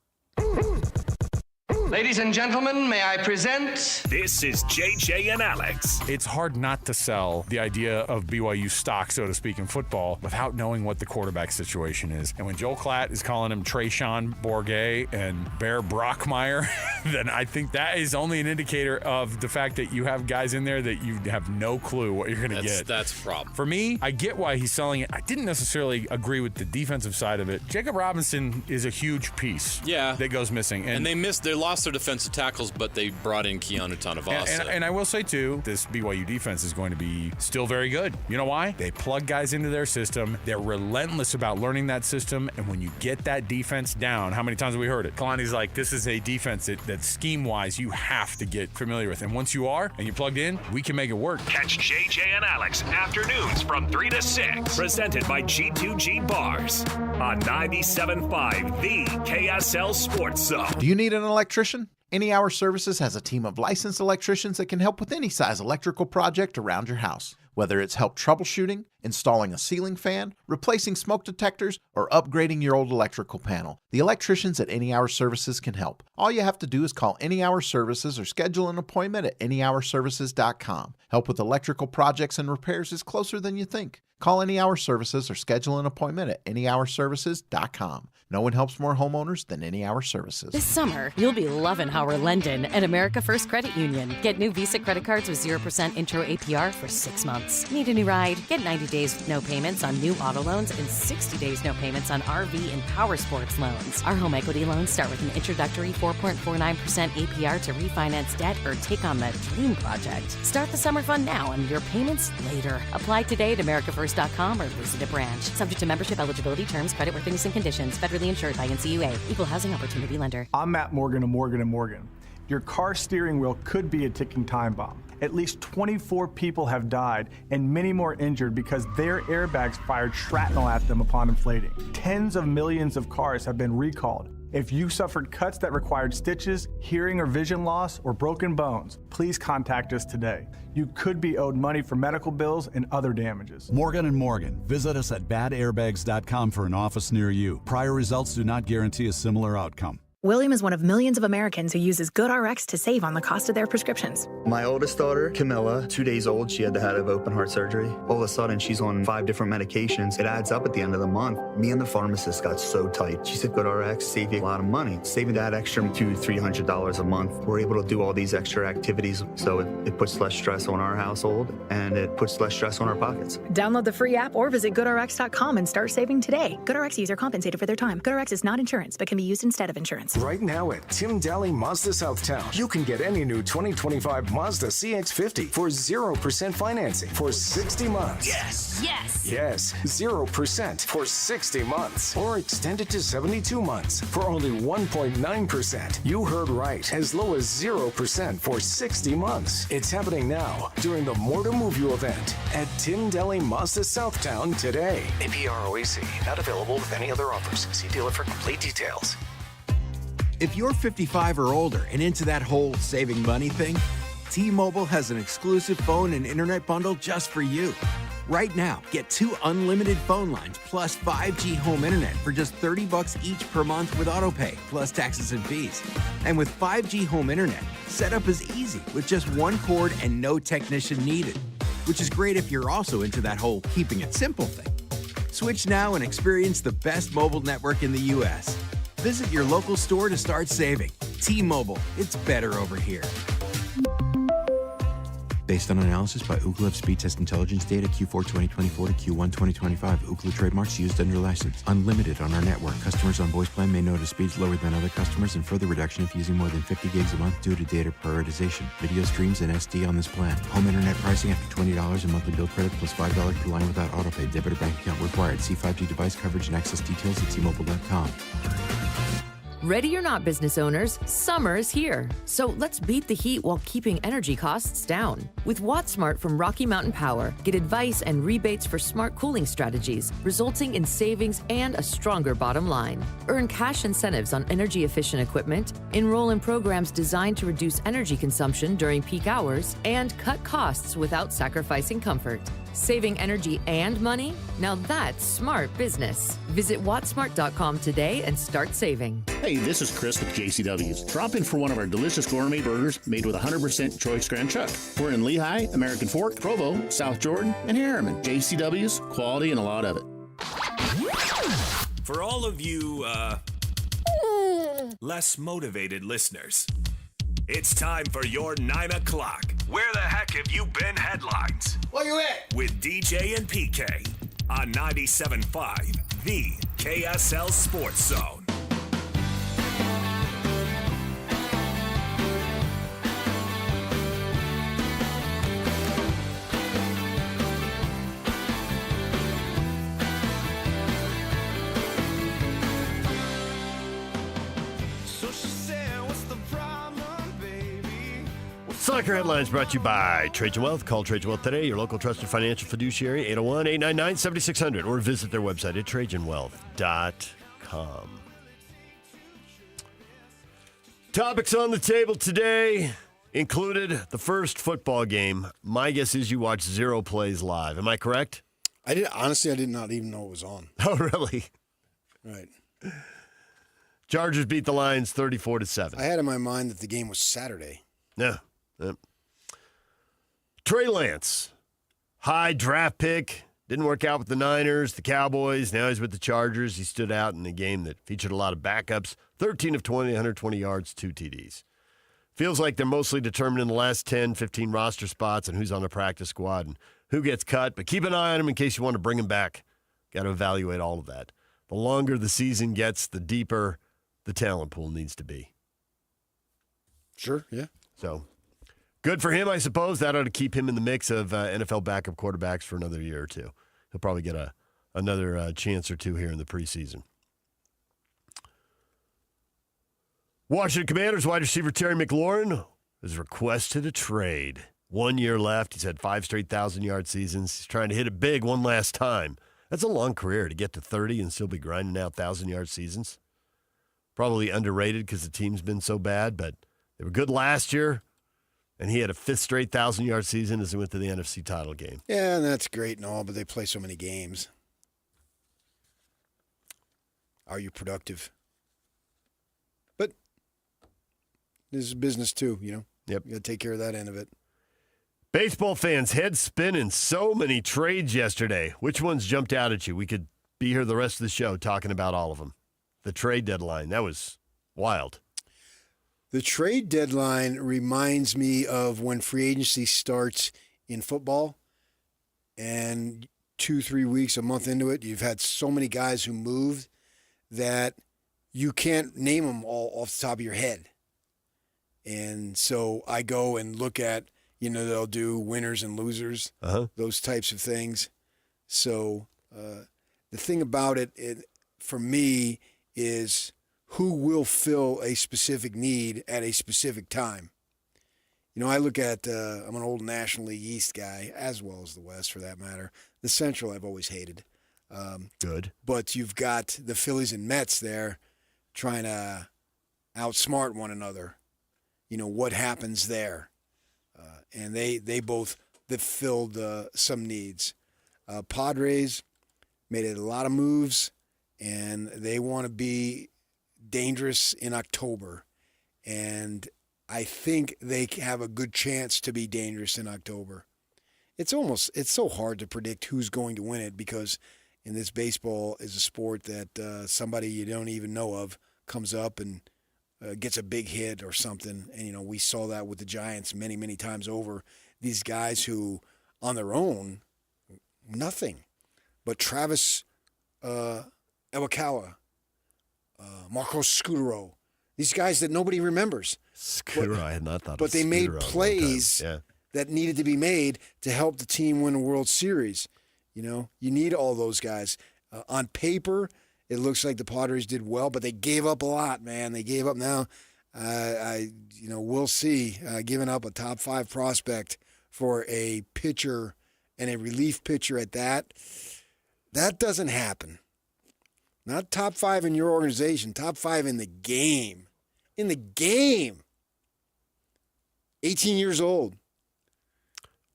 Ladies and gentlemen, may I present... This is JJ and Alex. It's hard not to sell the idea of BYU stock, so to speak, in football without knowing what the quarterback situation is. And when Joel Klatt is calling him Trayshawn Bourget and Bear Bachmeier, then I think that is only an indicator of the fact that you have guys in there that you have no clue what you're going to get. That's a problem. For me, I get why he's selling it. I didn't necessarily agree with the defensive side of it. Jacob Robinson is a huge piece that goes missing. And they lost their defensive tackles, but they brought in Keanu Tanavasa. And I will say, too, this BYU defense is going to be still very good. You know why? They plug guys into their system. They're relentless about learning that system. And when you get that defense down, how many times have we heard it? Kalani's like, this is a defense that scheme-wise you have to get familiar with. And once you are, and you're plugged in, we can make it work. Catch JJ and Alex afternoons from 3 to 6. Presented by G2G Bars on 97.5, the KSL Sports Zone. Do you need an electrician? Any Hour Services has a team of licensed electricians that can help with any size electrical project around your house. Whether it's help troubleshooting, installing a ceiling fan, replacing smoke detectors, or upgrading your old electrical panel, the electricians at Any Hour Services can help. All you have to do is call Any Hour Services or schedule an appointment at anyhourservices.com. Help with electrical projects and repairs is closer than you think. Call Any Hour Services or schedule an appointment at anyhourservices.com. No one helps more homeowners than Any Hour Services. This summer, you'll be loving Howard London at America First Credit Union. Get new Visa credit cards with 0% intro APR for 6 months. Need a new ride? Get 90 days with no payments on new auto loans and 60 days no payments on RV and power sports loans. Our home equity loans start with an introductory 4.49% APR to refinance debt or take on that dream project. Start the summer fun now and your payments later. Apply today at AmericaFirst.com or visit a branch. Subject to membership, eligibility, terms, creditworthiness, and conditions. Federally insured by NCUA. Equal housing opportunity lender. I'm Matt Morgan of Morgan & Morgan. Your car steering wheel could be a ticking time bomb. At least 24 people have died and many more injured because their airbags fired shrapnel at them upon inflating. Tens of millions of cars have been recalled. If you suffered cuts that required stitches, hearing or vision loss, or broken bones, please contact us today. You could be owed money for medical bills and other damages. Morgan & Morgan. Visit us at badairbags.com for an office near you. Prior results do not guarantee a similar outcome. William is one of millions of Americans who uses GoodRx to save on the cost of their prescriptions. My oldest daughter, Camilla, 2 days old, she had to have open heart surgery. All of a sudden, she's on 5 different medications. It adds up at the end of the month. Me and the pharmacist got so tight. She said, GoodRx save you a lot of money. Saving that extra $200-300 a month. We're able to do all these extra activities, so it puts less stress on our household, and it puts less stress on our pockets. Download the free app or visit GoodRx.com and start saving today. GoodRx user compensated for their time. GoodRx is not insurance, but can be used instead of insurance. Right now at Tim Daly Mazda Southtown, you can get any new 2025 Mazda CX-50 for 0% financing for 60 months. Yes. Yes. Yes, 0% for 60 months. Or extended to 72 months for only 1.9%. You heard right, as low as 0% for 60 months. It's happening now during the More to Move You event at Tim Daly Mazda Southtown today. APR OAC, not available with any other offers. See dealer for complete details. If you're 55 or older and into that whole saving money thing, T-Mobile has an exclusive phone and internet bundle just for you. Right now, get 2 unlimited phone lines plus 5G home internet for just $30 each per month with autopay, plus taxes and fees. And with 5G home internet, setup is easy with just 1 cord and no technician needed, which is great if you're also into that whole keeping it simple thing. Switch now and experience the best mobile network in the U.S. Visit your local store to start saving. T-Mobile, it's better over here. Based on analysis by Ookla Speed Test Intelligence data Q4 2024 to Q1 2025, Ookla trademarks used under license. Unlimited on our network. Customers on voice plan may notice speeds lower than other customers and further reduction if using more than 50 gigs a month due to data prioritization. Video streams and SD on this plan. Home internet pricing after $20 in monthly bill credit plus $5 per line without autopay. Debit or bank account required. See 5G device coverage and access details at T-Mobile.com. Ready or not, business owners, summer is here. So let's beat the heat while keeping energy costs down. With WattSmart from Rocky Mountain Power, get advice and rebates for smart cooling strategies, resulting in savings and a stronger bottom line. Earn cash incentives on energy-efficient equipment, enroll in programs designed to reduce energy consumption during peak hours, and cut costs without sacrificing comfort. Saving energy and money? Now that's smart business. Visit wattsmart.com today and start saving. Hey, this is Chris with JCW's. Drop in for one of our delicious gourmet burgers made with 100% choice Grand Chuck. We're in Lehigh, American Fork, Provo, South Jordan, and Harriman. JCW's, quality and a lot of it. For all of you, less motivated listeners, it's time for your 9 o'clock. Where the heck have you been headlines? Where you at? With DJ and PK on 97.5, the KSL Sports Zone. Soccer Headlines brought to you by Trajan Wealth. Call Trajan Wealth today, your local trusted financial fiduciary, 801-899-7600, or visit their website at trajanwealth.com. Topics on the table today included the first football game. My guess is you watched 0 plays live. Am I correct? I did not even know it was on. Oh, really? Right. Chargers beat the Lions 34-7. I had in my mind that the game was Saturday. Yeah. Trey Lance, high draft pick, didn't work out with the Niners, the Cowboys. Now he's with the Chargers. He stood out in a game that featured a lot of backups. 13 of 20, 120 yards, 2 TDs. Feels like they're mostly determined in the last 10, 15 roster spots and who's on the practice squad and who gets cut. But keep an eye on him in case you want to bring him back. Got to evaluate all of that. The longer the season gets, the deeper the talent pool needs to be. Sure, yeah. So, good for him, I suppose. That ought to keep him in the mix of NFL backup quarterbacks for another year or two. He'll probably get another chance or two here in the preseason. Washington Commanders wide receiver Terry McLaurin has requested a trade. 1 year left. He's had 5 straight 1,000-yard seasons. He's trying to hit it big one last time. That's a long career to get to 30 and still be grinding out 1,000-yard seasons. Probably underrated because the team's been so bad, but they were good last year, and he had a 5th straight 1,000-yard season as he went to the NFC title game. Yeah, and that's great and all, but they play so many games. Are you productive? But this is business too, you know? Yep. You got to take care of that end of it. Baseball fans, head spinning. So many trades yesterday. Which ones jumped out at you? We could be here the rest of the show talking about all of them. The trade deadline, that was wild. The trade deadline reminds me of when free agency starts in football, and 2-3 weeks, a month into it, you've had so many guys who moved that you can't name them all off the top of your head. And so I go and look at, they'll do winners and losers, those types of things. So the thing about it for me is who will fill a specific need at a specific time. I look at, I'm an old National League East guy, as well as the West for that matter. The Central I've always hated. Good. But you've got the Phillies and Mets there trying to outsmart one another. What happens there? And they both filled some needs. Padres made a lot of moves, and they want to be dangerous in October. And I think they have a good chance to be dangerous in October. It's so hard to predict who's going to win it because in this baseball is a sport that somebody you don't even know of comes up and gets a big hit or something. And, we saw that with the Giants many, many times over. These guys who, on their own, nothing. But Travis Iwakawa, Marcos Scutaro, these guys that nobody remembers. Scutaro, I had not thought but of they made Scutaro plays that needed to be made to help the team win a World Series. You need all those guys. On paper, it looks like the Padres did well, but they gave up a lot, man. They gave up now. We'll see. Giving up a top 5 prospect for a pitcher and a relief pitcher at that doesn't happen. Not top 5 in your organization, top 5 in the game. In the game. 18 years old.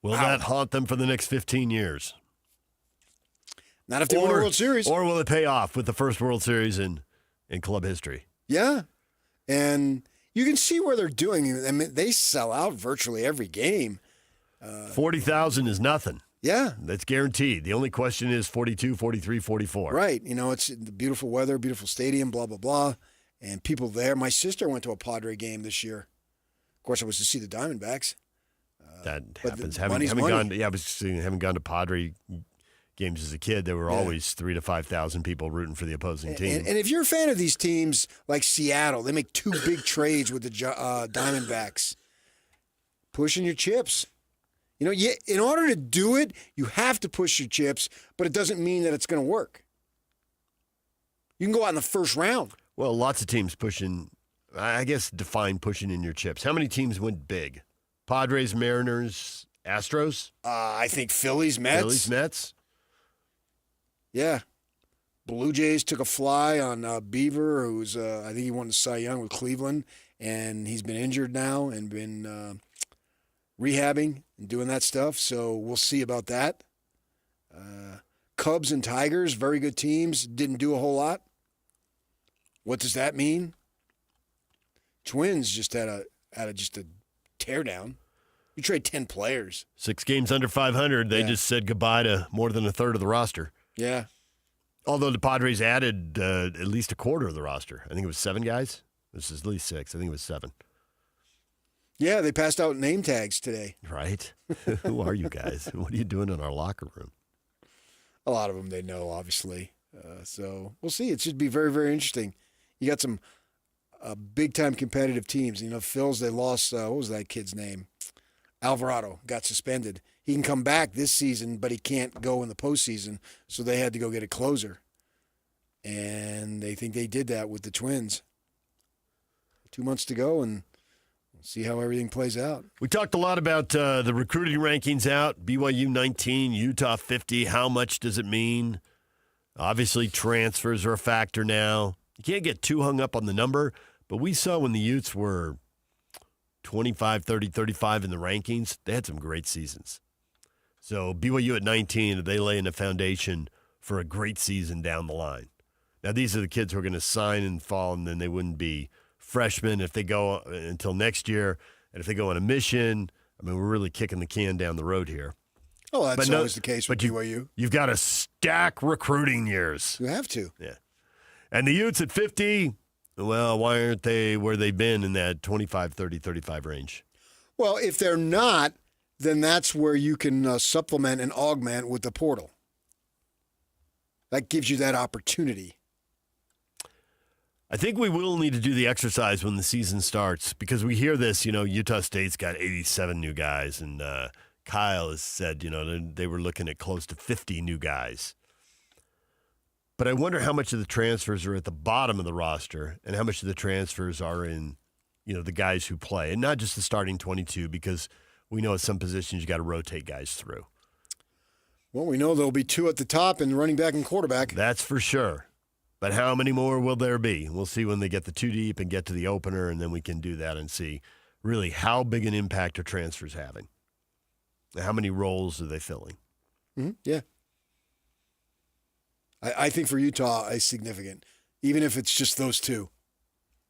Will that haunt them for the next 15 years? Not if they win a World Series. Or will it pay off with the first World Series in club history? Yeah. And you can see where they're doing. I mean, they sell out virtually every game. 40,000 is nothing. Yeah. That's guaranteed. The only question is 42, 43, 44. Right. It's the beautiful weather, beautiful stadium, blah, blah, blah. And people there. My sister went to a Padre game this year. Of course, I was to see the Diamondbacks. That happens. Haven't gone to Padre games as a kid. There were always 3,000 to 5,000 people rooting for the opposing team. And if you're a fan of these teams like Seattle, they make 2 big trades with the Diamondbacks. Pushing your chips. In order to do it, you have to push your chips, but it doesn't mean that it's going to work. You can go out in the first round. Well, lots of teams pushing. I guess define pushing in your chips. How many teams went big? Padres, Mariners, Astros? I think Phillies, Mets. Yeah. Blue Jays took a fly on Beaver, who's, I think he won the Cy Young with Cleveland, and he's been injured now and been rehabbing and doing that stuff, so we'll see about that. Cubs and Tigers, very good teams, didn't do a whole lot. What does that mean? Twins just had a teardown. You trade 10 players. 6 games under 500. They just said goodbye to more than a third of the roster. Yeah. Although the Padres added at least a quarter of the roster. I think it was 7 guys. This is at least 6. I think it was 7. Yeah, they passed out name tags today. Right. Who are you guys? What are you doing in our locker room? A lot of them they know, obviously. So we'll see. It should be very, very interesting. You got some big-time competitive teams. Phil's, they lost, what was that kid's name? Alvarado got suspended. He can come back this season, but he can't go in the postseason, so they had to go get a closer. And they think they did that with the Twins. 2 months to go, and we'll see how everything plays out. We talked a lot about the recruiting rankings out. BYU 19, Utah 50. How much does it mean? Obviously, transfers are a factor now. You can't get too hung up on the number, but we saw when the Utes were 25, 30, 35 in the rankings, they had some great seasons. So BYU at 19, they lay in a foundation for a great season down the line. Now, these are the kids who are going to sign in fall, and then they wouldn't be freshmen if they go until next year. And if they go on a mission, we're really kicking the can down the road here. Oh, that's always the case with BYU. You've got to stack recruiting years. You have to. Yeah. And the Utes at 50, well, why aren't they where they've been in that 25, 30, 35 range? Well, if they're not, then that's where you can supplement and augment with the portal. That gives you that opportunity. I think we will need to do the exercise when the season starts because we hear this, Utah State's got 87 new guys, and Kyle has said, they were looking at close to 50 new guys. But I wonder how much of the transfers are at the bottom of the roster and how much of the transfers are in, the guys who play. And not just the starting 22 because we know at some positions you got to rotate guys through. Well, we know there'll be 2 at the top and running back and quarterback. That's for sure. But how many more will there be? We'll see when they get the 2 deep and get to the opener, and then we can do that and see really how big an impact are transfers having. How many roles are they filling? Mm-hmm. Yeah. I think for Utah, it's significant, even if it's just those 2.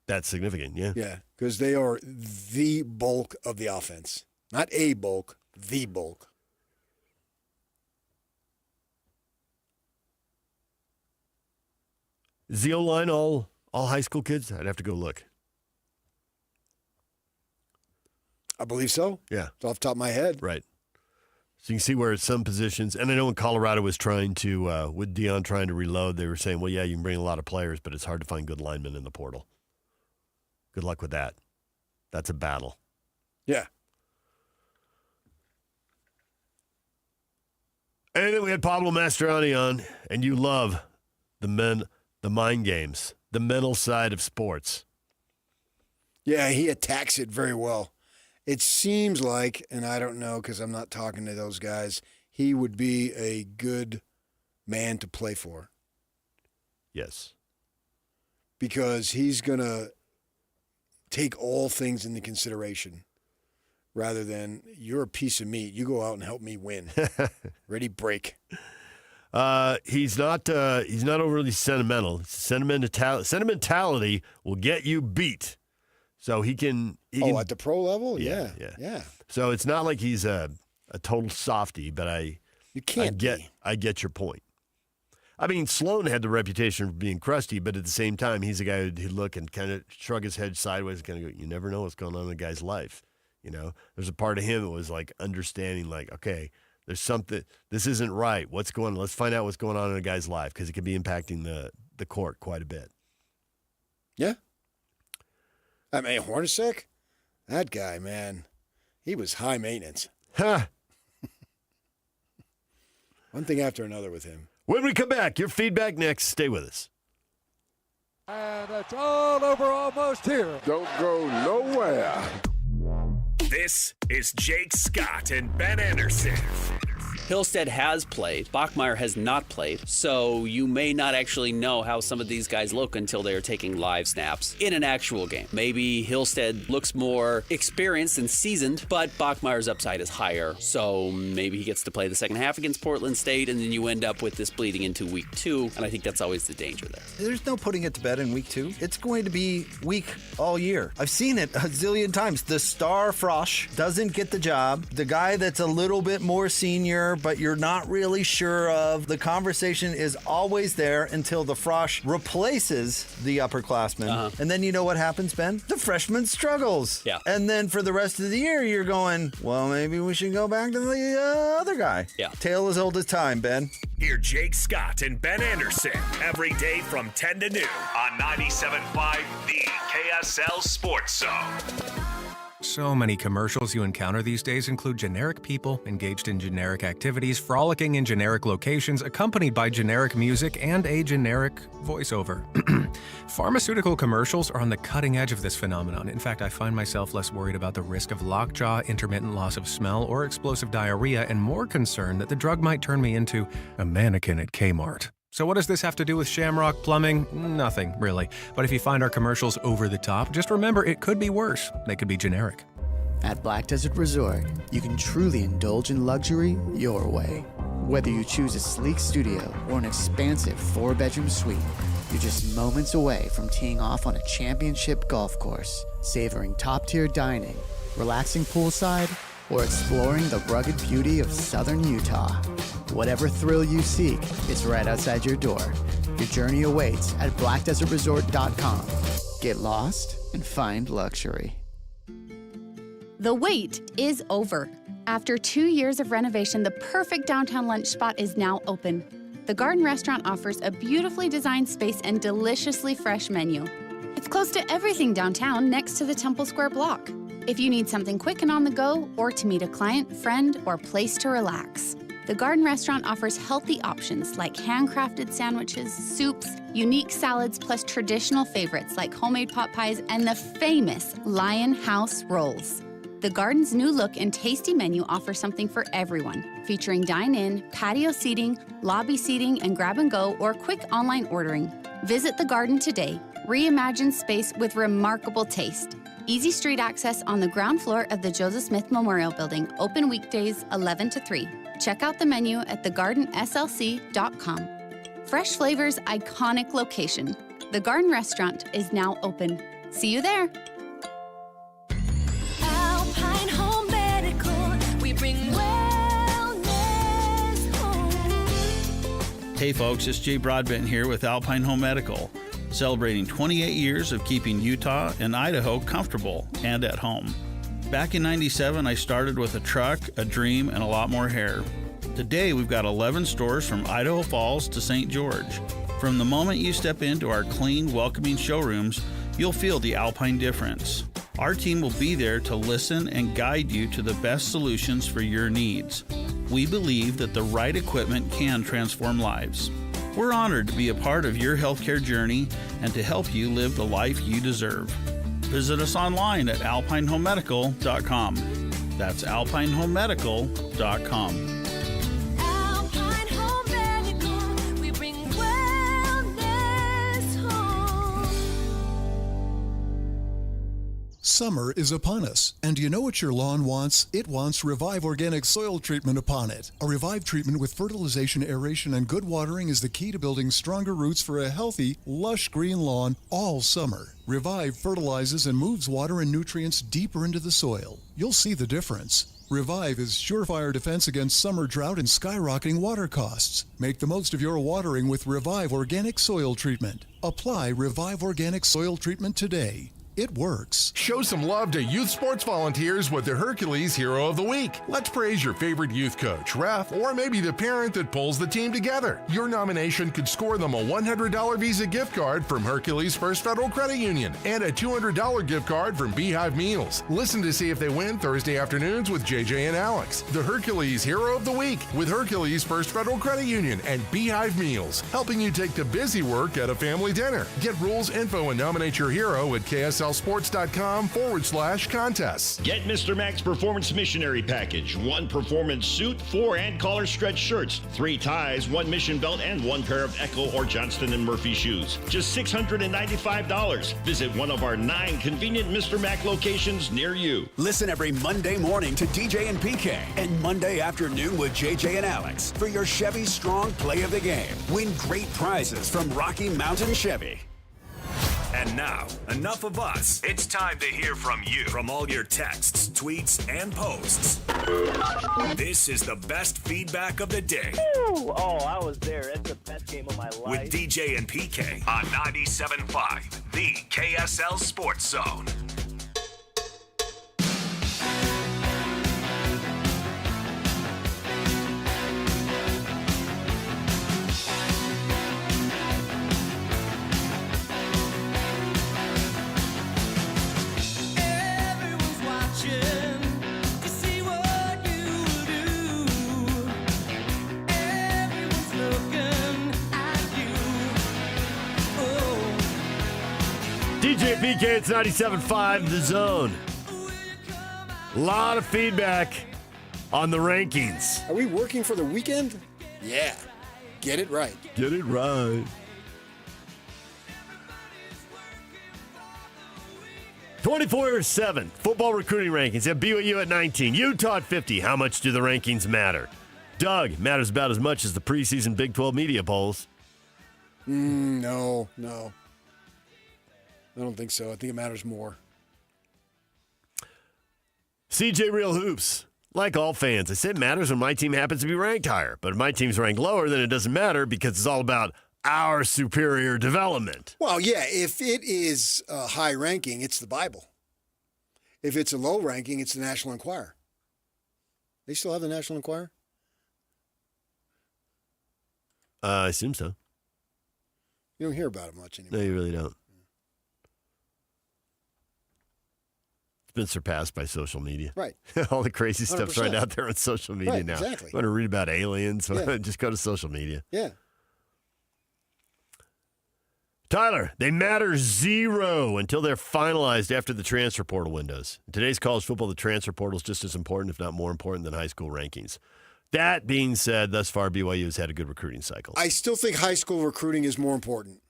That's significant, yeah. Yeah, because they are the bulk of the offense. Not a bulk, the bulk. Is the O-line all high school kids? I'd have to go look. I believe so. Yeah. It's off the top of my head. Right. So you can see where at some positions, and I know when Colorado was trying to, with Dion trying to reload, they were saying, well, yeah, you can bring a lot of players, but it's hard to find good linemen in the portal. Good luck with that. That's a battle. Yeah. And then we had Pablo Mastroeni on, and you love the mind games, the mental side of sports. Yeah, he attacks it very well. It seems like, and I don't know because I'm not talking to those guys, he would be a good man to play for. Yes. Because he's going to take all things into consideration rather than you're a piece of meat. You go out and help me win. Ready, break. He's not overly sentimental. Sentimentality will get you beat. So he can at the pro level? Yeah. So it's not like he's a total softie, but I get your point. I mean, Sloan had the reputation of being crusty, but at the same time, he's a guy who'd look and kind of shrug his head sideways and kind of go, you never know what's going on in a guy's life. There's a part of him that was like understanding, like, okay, there's something, this isn't right. What's going on? Let's find out what's going on in a guy's life because it could be impacting the court quite a bit. Yeah. I mean, Hornacek, that guy, man, he was high maintenance. Huh. One thing after another with him. When we come back, your feedback next. Stay with us. And it's all over almost here. Don't go nowhere. This is Jake Scott and Ben Anderson. Hillstead has played. Bachmeier has not played. So you may not actually know how some of these guys look until they are taking live snaps in an actual game. Maybe Hillstead looks more experienced and seasoned, but Bachmeier's upside is higher. So maybe he gets to play the second half against Portland State, and then you end up with this bleeding into week 2. And I think that's always the danger there. There's no putting it to bed in week 2. It's going to be weak all year. I've seen it a zillion times. The star Frosch doesn't get the job. The guy that's a little bit more senior, but you're not really sure of. The conversation is always there until the Frosch replaces the upperclassman. And then you know what happens, Ben? The freshman struggles. Yeah. And then for the rest of the year, you're going, well, maybe we should go back to the other guy. Yeah. Tale as old as time, Ben. Hear Jake Scott and Ben Anderson every day from 10 to noon on 97.5, the KSL Sports Zone. So many commercials you encounter these days include generic people engaged in generic activities, frolicking in generic locations, accompanied by generic music and a generic voiceover. Pharmaceutical commercials are on the cutting edge of this phenomenon. In fact, I find myself less worried about the risk of lockjaw, intermittent loss of smell, or explosive diarrhea, and more concerned that the drug might turn me into a mannequin at Kmart. So what does this have to do with Shamrock Plumbing? Nothing, really. But if you find our commercials over the top, just remember it could be worse. They could be generic. At Black Desert Resort, you can truly indulge in luxury your way. Whether you choose a sleek studio or an expansive 4-bedroom suite, you're just moments away from teeing off on a championship golf course, savoring top-tier dining, relaxing poolside, or exploring the rugged beauty of southern Utah. Whatever thrill you seek is right outside your door. Your journey awaits at blackdesertresort.com. Get lost and find luxury. The wait is over. After 2 years of renovation, the perfect downtown lunch spot is now open. The Garden Restaurant offers a beautifully designed space and deliciously fresh menu. It's close to everything downtown next to the Temple Square block. If you need something quick and on the go, or to meet a client, friend, or place to relax, the Garden Restaurant offers healthy options like handcrafted sandwiches, soups, unique salads, plus traditional favorites like homemade pot pies and the famous Lion House rolls. The Garden's new look and tasty menu offers something for everyone, featuring dine-in, patio seating, lobby seating, and grab-and-go or quick online ordering. Visit the Garden today. Reimagine space with remarkable taste. Easy street access on the ground floor of the Joseph Smith Memorial Building, open weekdays 11 to 3. Check out the menu at thegardenslc.com. Fresh flavors, iconic location. The Garden Restaurant is now open. See you there. Alpine Home Medical, we bring wellness home. Hey folks, it's Jay Broadbent here with Alpine Home Medical, celebrating 28 years of keeping Utah and Idaho comfortable and at home. Back in '97, I started with a truck, a dream, and a lot more hair. Today, we've got 11 stores from Idaho Falls to St. George. From the moment you step into our clean, welcoming showrooms, you'll feel the Alpine difference. Our team will be there to listen and guide you to the best solutions for your needs. We believe that the right equipment can transform lives. We're honored to be a part of your healthcare journey and to help you live the life you deserve. Visit us online at alpinehomemedical.com. That's alpinehomemedical.com. Alpine Home Medical, we bring wellness home. Summer is upon us, and do you know what your lawn wants? It wants Revive Organic Soil Treatment upon it. A Revive treatment with fertilization, aeration, and good watering is the key to building stronger roots for a healthy, lush green lawn all summer. Revive fertilizes and moves water and nutrients deeper into the soil. You'll see the difference. Revive is surefire defense against summer drought and skyrocketing water costs. Make the most of your watering with Revive Organic Soil Treatment. Apply Revive Organic Soil Treatment today. It works. Show some love to youth sports volunteers with the Hercules Hero of the Week. Let's praise your favorite youth coach, ref, or maybe the parent that pulls the team together. Your nomination could score them a $100 Visa gift card from Hercules First Federal Credit Union and a $200 gift card from Beehive Meals. Listen to see if they win Thursday afternoons with JJ and Alex. The Hercules Hero of the Week with Hercules First Federal Credit Union and Beehive Meals, helping you take the busy work at a family dinner. Get rules, info, and nominate your hero at KSLSports.com/contests. Get Mr. Mac's Performance Missionary Package. 1 performance suit, 4 and collar stretch shirts, 3 ties, 1 mission belt, and 1 pair of Echo or Johnston & Murphy shoes. Just $695. Visit one of our 9 convenient Mr. Mac locations near you. Listen every Monday morning to DJ and PK and Monday afternoon with JJ and Alex for your Chevy Strong Play of the Game. Win great prizes from Rocky Mountain Chevy. And now, enough of us. It's time to hear from you. From all your texts, tweets, and posts. This is the best feedback of the day. Woo! Oh, I was there. It's the best game of my life. With DJ and PK on 97.5, the KSL Sports Zone. DJ PK, it's 97.5, The Zone. A lot of feedback on the rankings. Are we working for the weekend? Yeah. Get it right. Get it right. 24/7 football recruiting rankings at BYU at 19, Utah at 50. How much do the rankings matter? Doug, matters about as much as the preseason Big 12 media polls. No. I don't think so. I think it matters more. CJ Real Hoops. Like all fans, I say it matters when my team happens to be ranked higher. But if my team's ranked lower, then it doesn't matter because it's all about our superior development. Well, yeah, if it is a high ranking, it's the Bible. If it's a low ranking, it's the National Enquirer. They still have the National Enquirer? I assume so. You don't hear about it much anymore. No, you really don't. been surpassed by social media. Right. All the crazy stuff's 100%. right out there on social media Right, now. exactly. You want to read about aliens? Yeah. Just go to social media. Yeah. Tyler, they matter zero until they're finalized after the transfer portal windows. In today's college football, the transfer portal is just as important, if not more important, than high school rankings. That being said, thus far, BYU has had a good recruiting cycle. I still think high school recruiting is more important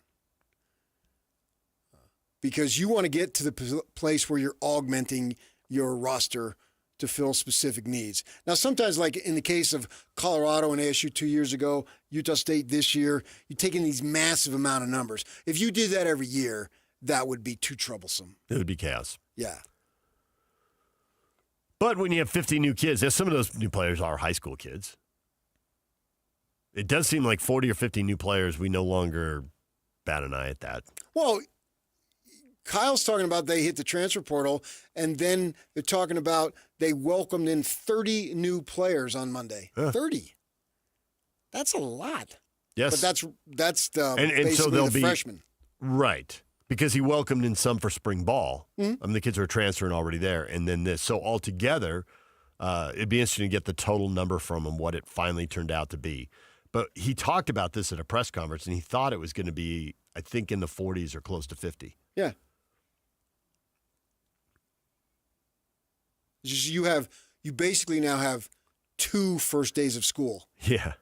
because you want to get to the place where you're augmenting your roster to fill specific needs. Now, sometimes, like in the case of Colorado and ASU 2 years ago, Utah State this year, you're taking these massive amount of numbers. If you did that every year, that would be too troublesome. It would be chaos. Yeah. But when you have 50 new kids, some of those new players are high school kids. It does seem like 40 or 50 new players, we no longer bat an eye at that. Well, Kyle's talking about they hit the transfer portal, and then they're talking about they welcomed in 30 new players on Monday. 30. That's a lot. Yes. But that's the and basically so they'll the be freshmen. Right. Because he welcomed in some for spring ball. Mm-hmm. I mean, the kids are transferring already there, and then this. So altogether, it'd be interesting to get the total number from him, what it finally turned out to be. But he talked about this at a press conference, and he thought it was going to be, I think, in the 40s or close to 50. Yeah. Just you basically now have 2 first days of school. Yeah.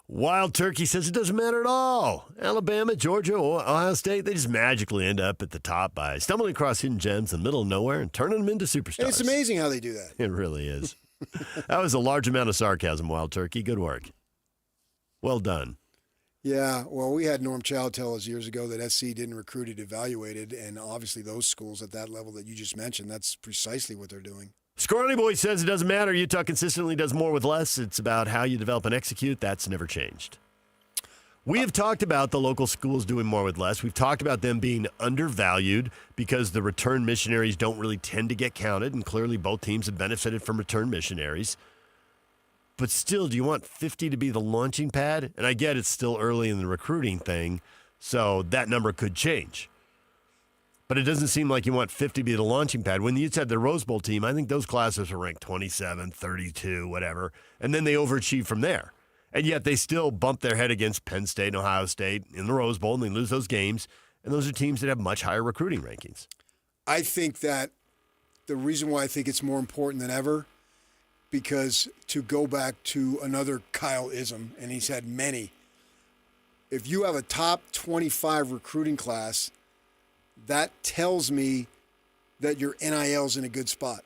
Wild Turkey says it doesn't matter at all. Alabama, Georgia, Ohio State, they just magically end up at the top by stumbling across hidden gems in the middle of nowhere and turning them into superstars. And it's amazing how they do that. It really is. That was a large amount of sarcasm, Wild Turkey. Good work. Well done. Yeah, well, we had Norm Child tell us years ago that SC didn't recruit it, evaluated, and obviously those schools at that level that you just mentioned, that's precisely what they're doing. Scrawny Boy says it doesn't matter. Utah consistently does more with less. It's about how you develop and execute. That's never changed. We have talked about the local schools doing more with less. We've talked about them being undervalued because the return missionaries don't really tend to get counted, and clearly both teams have benefited from return missionaries. But still, do you want 50 to be the launching pad? And I get it's still early in the recruiting thing, so that number could change. But it doesn't seem like you want 50 to be the launching pad. When the Utes had their Rose Bowl team, I think those classes were ranked 27, 32, whatever. And then they overachieved from there. And yet they still bump their head against Penn State and Ohio State in the Rose Bowl, and they lose those games. And those are teams that have much higher recruiting rankings. I think that the reason why I think it's more important than ever, because to go back to another Kyle-ism, and he's had many, if you have a top 25 recruiting class, that tells me that your NIL's in a good spot.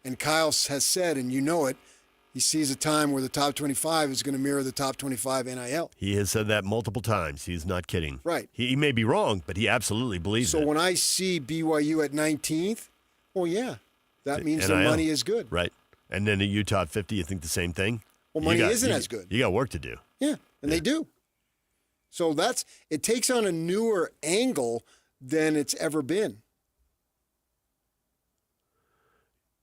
And Kyle has said, and you know it, he sees a time where the top 25 is going to mirror the top 25 NIL. He has said that multiple times. He's not kidding. Right. He may be wrong, but he absolutely believes it. So when I see BYU at 19th, well, yeah, that means the NIL. money is good. Right. And then at Utah at 50, you think the same thing? Well, money isn't as good. You got work to do. Yeah, and they do. So it takes on a newer angle than it's ever been.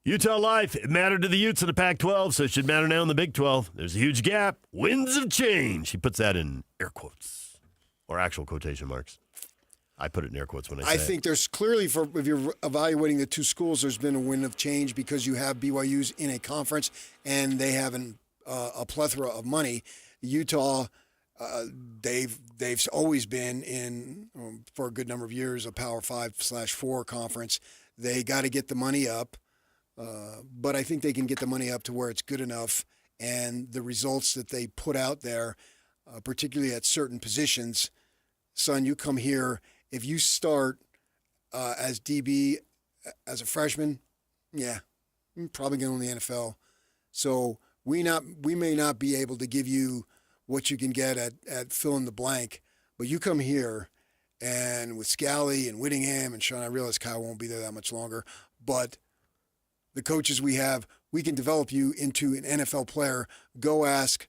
Utah life, it mattered to the Utes in the Pac-12, so it should matter now in the Big 12. There's a huge gap. Winds of change. He puts that in air quotes or actual quotation marks. I put it in air quotes when I say I think there's clearly, if you're evaluating the two schools, there's been a wind of change because you have BYU's in a conference and they have a plethora of money. Utah, they've always been in, for a good number of years, a Power 5/4 conference. They got to get the money up, but I think they can get the money up to where it's good enough, and the results that they put out there, particularly at certain positions, son, you come here. If you start as DB as a freshman, yeah, you're probably going to the NFL. So we may not be able to give you what you can get at fill in the blank, but you come here, and with Scally and Whittingham and Sean, I realize Kyle won't be there that much longer, but the coaches we have, we can develop you into an NFL player. Go ask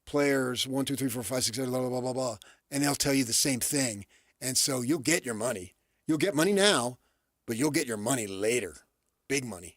players 1, 2, 3, 4, 5, 6, 7, blah, blah, blah, blah, blah, and they'll tell you the same thing. And so you'll get your money. You'll get money now, but you'll get your money later. Big money.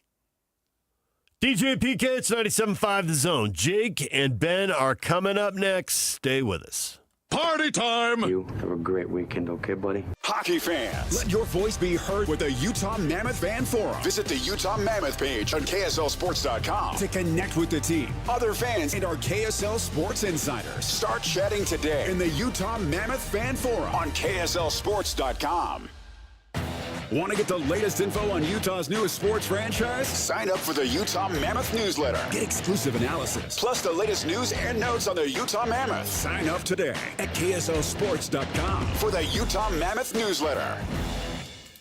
DJ PK, it's 97.5 The Zone. Jake and Ben are coming up next. Stay with us. Party time! You have a great weekend, okay, buddy? Hockey fans, let your voice be heard with the Utah Mammoth Fan Forum. Visit the Utah Mammoth page on KSLSports.com to connect with the team, other fans, and our KSL Sports insiders. Start chatting today in the Utah Mammoth Fan Forum on KSLSports.com. Want to get the latest info on Utah's newest sports franchise? Sign up for the Utah Mammoth newsletter. Get exclusive analysis, plus the latest news and notes on the Utah Mammoth. Sign up today at KSLSports.com for the Utah Mammoth newsletter.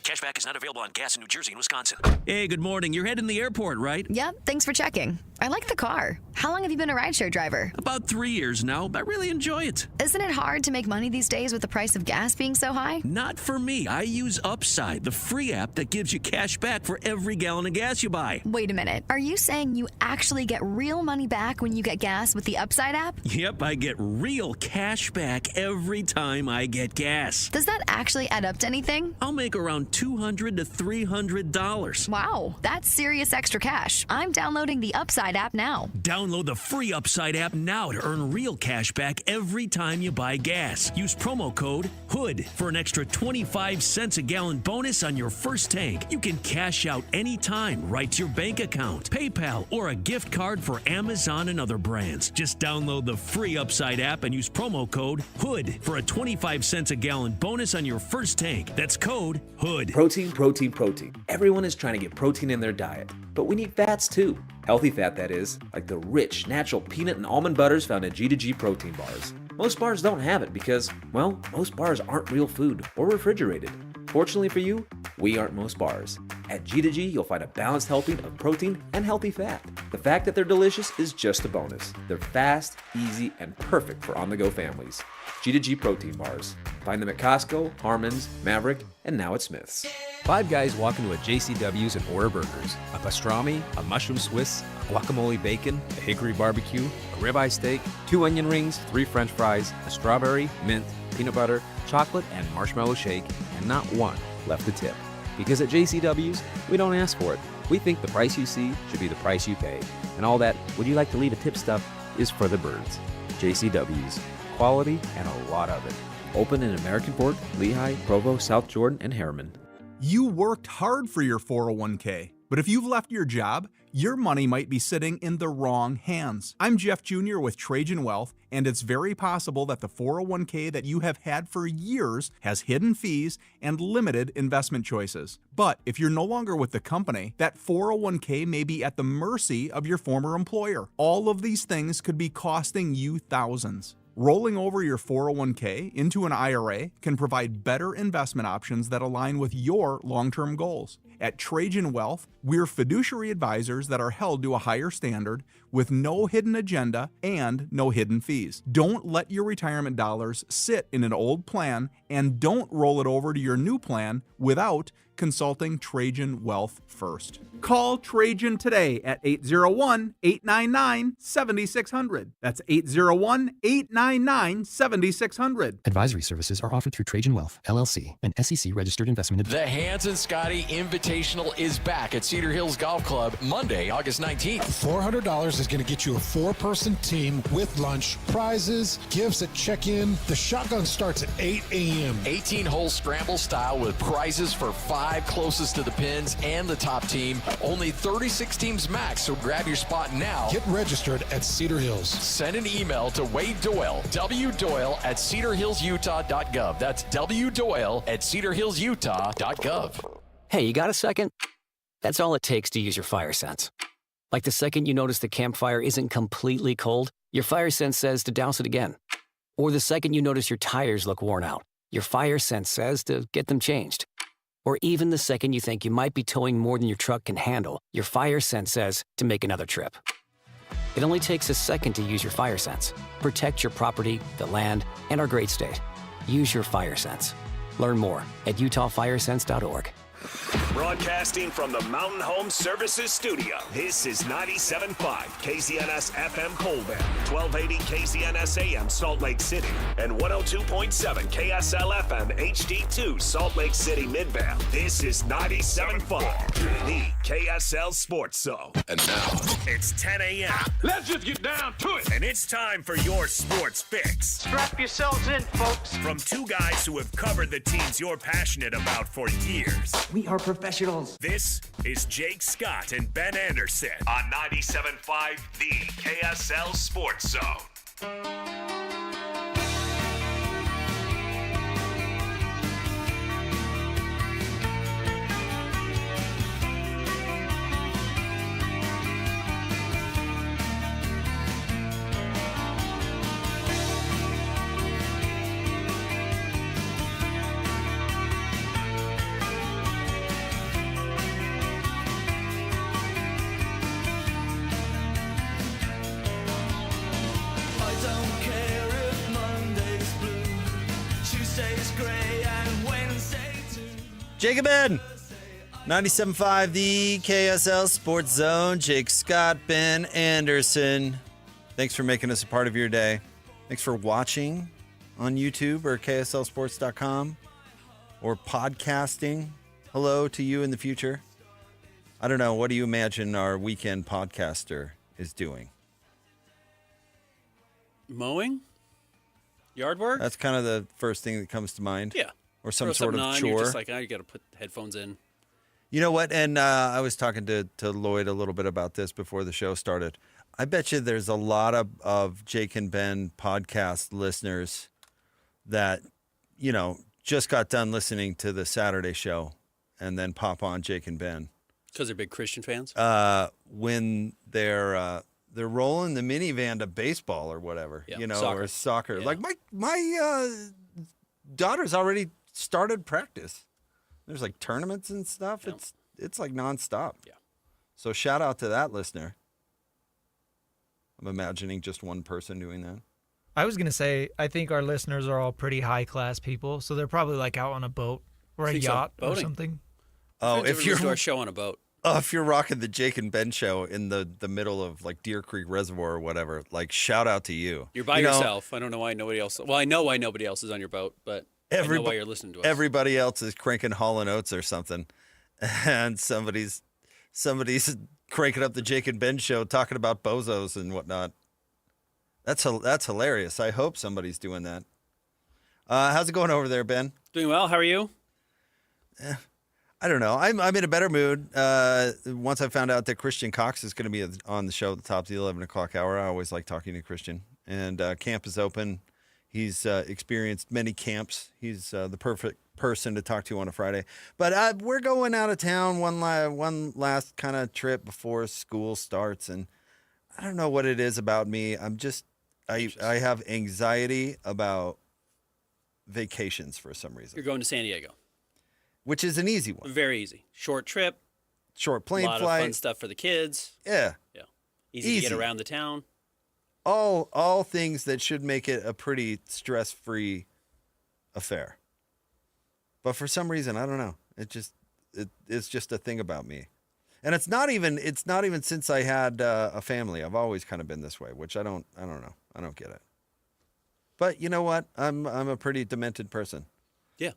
Cashback is not available on gas in New Jersey and Wisconsin. Hey, good morning. You're heading to the airport, right? Yep, thanks for checking. I like the car. How long have you been a rideshare driver? About 3 years now. I really enjoy it. Isn't it hard to make money these days with the price of gas being so high? Not for me. I use Upside, the free app that gives you cash back for every gallon of gas you buy. Wait a minute. Are you saying you actually get real money back when you get gas with the Upside app? Yep, I get real cash back every time I get gas. Does that actually add up to anything? I'll make around $200 to $300. Wow, that's serious extra cash. I'm downloading the Upside app now. Download the free Upside app now to earn real cash back every time you buy gas. Use promo code HOOD for an extra 25 cents a gallon bonus on your first tank. You can cash out anytime right to your bank account, PayPal, or a gift card for Amazon and other brands. Just download the free Upside app and use promo code HOOD for a 25 cents a gallon bonus on your first tank. That's code HOOD. Protein, protein, protein. Everyone is trying to get protein in their diet, but we need fats too. Healthy fat, that is, like the rich, natural peanut and almond butters found in G2G protein bars. Most bars don't have it because, well, most bars aren't real food or refrigerated. Fortunately for you, we aren't most bars. At G2G, you'll find a balanced helping of protein and healthy fat. The fact that they're delicious is just a bonus. They're fast, easy, and perfect for on-the-go families. G2G protein bars. Find them at Costco, Harmon's, Maverick, and now at Smith's. Five guys walk into a JCW's and order burgers. A pastrami, a mushroom Swiss, a guacamole bacon, a hickory barbecue, a ribeye steak, 2 onion rings, 3 french fries, a strawberry, mint, peanut butter, chocolate, and marshmallow shake, and not one left to tip. Because at JCW's, we don't ask for it. We think the price you see should be the price you pay. And all that, would you like to leave a tip stuff, is for the birds. JCW's. Quality and a lot of it. Open in American Fork, Lehigh, Provo, South Jordan, and Harriman. You worked hard for your 401k, but if you've left your job, your money might be sitting in the wrong hands. I'm Jeff Jr. with Trajan Wealth, and it's very possible that the 401k that you have had for years has hidden fees and limited investment choices. But if you're no longer with the company, that 401k may be at the mercy of your former employer. All of these things could be costing you thousands. Rolling over your 401k into an IRA can provide better investment options that align with your long-term goals. At Trajan Wealth, we're fiduciary advisors that are held to a higher standard with no hidden agenda and no hidden fees. Don't let your retirement dollars sit in an old plan, and don't roll it over to your new plan without consulting Trajan Wealth first. Call Trajan today at 801-899-7600. That's 801-899-7600. Advisory services are offered through Trajan Wealth, LLC, an SEC-registered investment advisor. The Hans and Scotty Invitational is back at Cedar Hills Golf Club Monday, August 19th. $400 is going to get you a 4-person team with lunch, prizes, gifts at check-in. The shotgun starts at 8 a.m. 18-hole scramble style with prizes for 5 closest to the pins and the top team. Only 36 teams max, so grab your spot now. Get registered at Cedar Hills. Send an email to Wade Doyle, wdoyle@cedarhillsutah.gov. That's wdoyle@cedarhillsutah.gov. Hey, you got a second? That's all it takes to use your fire sense. Like the second you notice the campfire isn't completely cold, your fire sense says to douse it again. Or the second you notice your tires look worn out, your fire sense says to get them changed. Or even the second you think you might be towing more than your truck can handle, your fire sense says to make another trip. It only takes a second to use your fire sense. Protect your property, the land, and our great state. Use your fire sense. Learn more at utahfiresense.org. Broadcasting from the Mountain Home Services Studio, this is 97.5 KZNS FM Colvin, 1280 KZNS AM Salt Lake City, and 102.7 KSL FM HD2 Salt Lake City Midvale. This is 97.5, the KSL Sports Zone. And now, it's 10 a.m. Let's just get down to it. And it's time for your sports fix. Strap yourselves in, folks. From two guys who have covered the teams you're passionate about for years. We are professionals. This is Jake Scott and Ben Anderson on 97.5 The KSL Sports Zone. Jacob Ben, 97.5, the KSL Sports Zone. Jake Scott, Ben Anderson. Thanks for making us a part of your day. Thanks for watching on YouTube or KSLSports.com or podcasting. Hello to you in the future. I don't know. What do you imagine our weekend podcaster is doing? Mowing? Yard work? That's kind of the first thing that comes to mind. Yeah. Or some Throw sort of something on, chore. You're just like, oh, you got to put headphones in. You know what? And I was talking to Lloyd a little bit about this before the show started. I bet you there's a lot of Jake and Ben podcast listeners that, you know, just got done listening to the Saturday show and then pop on Jake and Ben. Because they're big Christian fans? When they're rolling the minivan to baseball or whatever, Yeah, you know, soccer. or soccer. Yeah. Like my daughter's already started practice. There's like tournaments and stuff. Yeah. It's like nonstop. Yeah. So shout out to that listener. I'm imagining just one person doing that. I was going to say, I think our listeners are all pretty high-class people, so they're probably like out on a boat or a Think so. yacht or Boating. something. Oh, if you're to our show on a boat. Oh, if you're rocking the Jake and Ben show in the middle of like Deer Creek Reservoir or whatever, like shout out to you. You're by You know, yourself. I don't know why nobody else. Well, I know why nobody else is on your boat, but I know why you're listening to us. Everybody else is cranking Hall & Oates or something, and somebody's cranking up the Jake and Ben show talking about bozos and whatnot. That's hilarious. I hope somebody's doing that. How's it going over there, Ben? Doing well. How are you? I don't know. I'm in a better mood. Once I found out that Christian Cox is going to be on the show at the top of the 11 o'clock hour, I always like talking to Christian. And camp is open. He's experienced many camps. He's the perfect person to talk to on a Friday. But we're going out of town one last kind of trip before school starts. And I don't know what it is about me. I have anxiety about vacations for some reason. You're going to San Diego. Which is an easy one. Very easy. Short trip. Short plane flight. A lot flight. of fun stuff for the kids. Yeah. Yeah. Easy to get around the town. All things that should make it a pretty stress-free affair. But for some reason, I don't know. It's just a thing about me. And it's not even since I had a family. I've always kind of been this way, which I don't know. I don't get it. But you know what? I'm a pretty demented person. Yeah.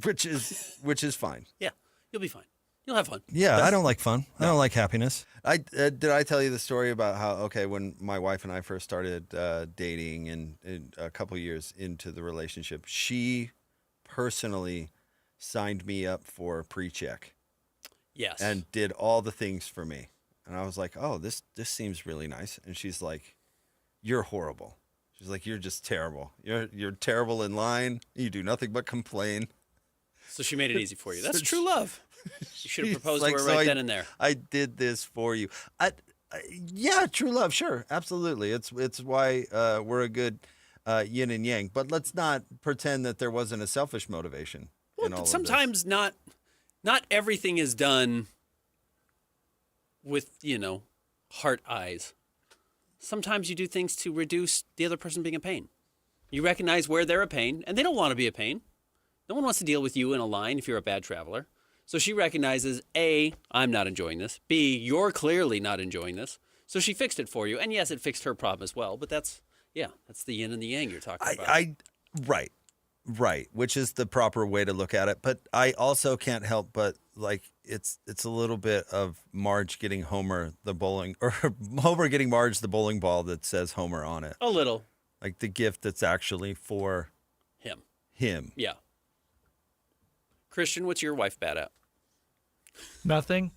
Which is fine. Yeah. You'll be fine. You'll have fun. Yeah, I don't like fun. I don't like happiness. Did I tell you the story about how when my wife and I first started dating and a couple years into the relationship, she personally signed me up for pre-check. Yes. And did all the things for me. And I was like, "Oh, this seems really nice." And she's like, "You're horrible." She's like, "You're just terrible. You're terrible in line. You do nothing but complain." So she made it easy for you. That's true love. You should have proposed like, to her "So right then and there. I did this for you. Yeah, true love, sure, absolutely. It's why we're a good yin and yang. But let's not pretend that there wasn't a selfish motivation in all But of sometimes not everything is done with, heart eyes. Sometimes you do things to reduce the other person being a pain. You recognize where they're a pain, and they don't want to be a pain. No one wants to deal with you in a line if you're a bad traveler. So she recognizes, A, I'm not enjoying this. B, you're clearly not enjoying this. So she fixed it for you. And yes, it fixed her problem as well. But that's the yin and the yang you're talking about. Right, which is the proper way to look at it. But I also can't help but like it's a little bit of Marge getting Homer the bowling, or Homer getting Marge the bowling ball that says Homer on it. A little. Like the gift that's actually for him. Yeah. Christian, what's your wife bad at? Nothing.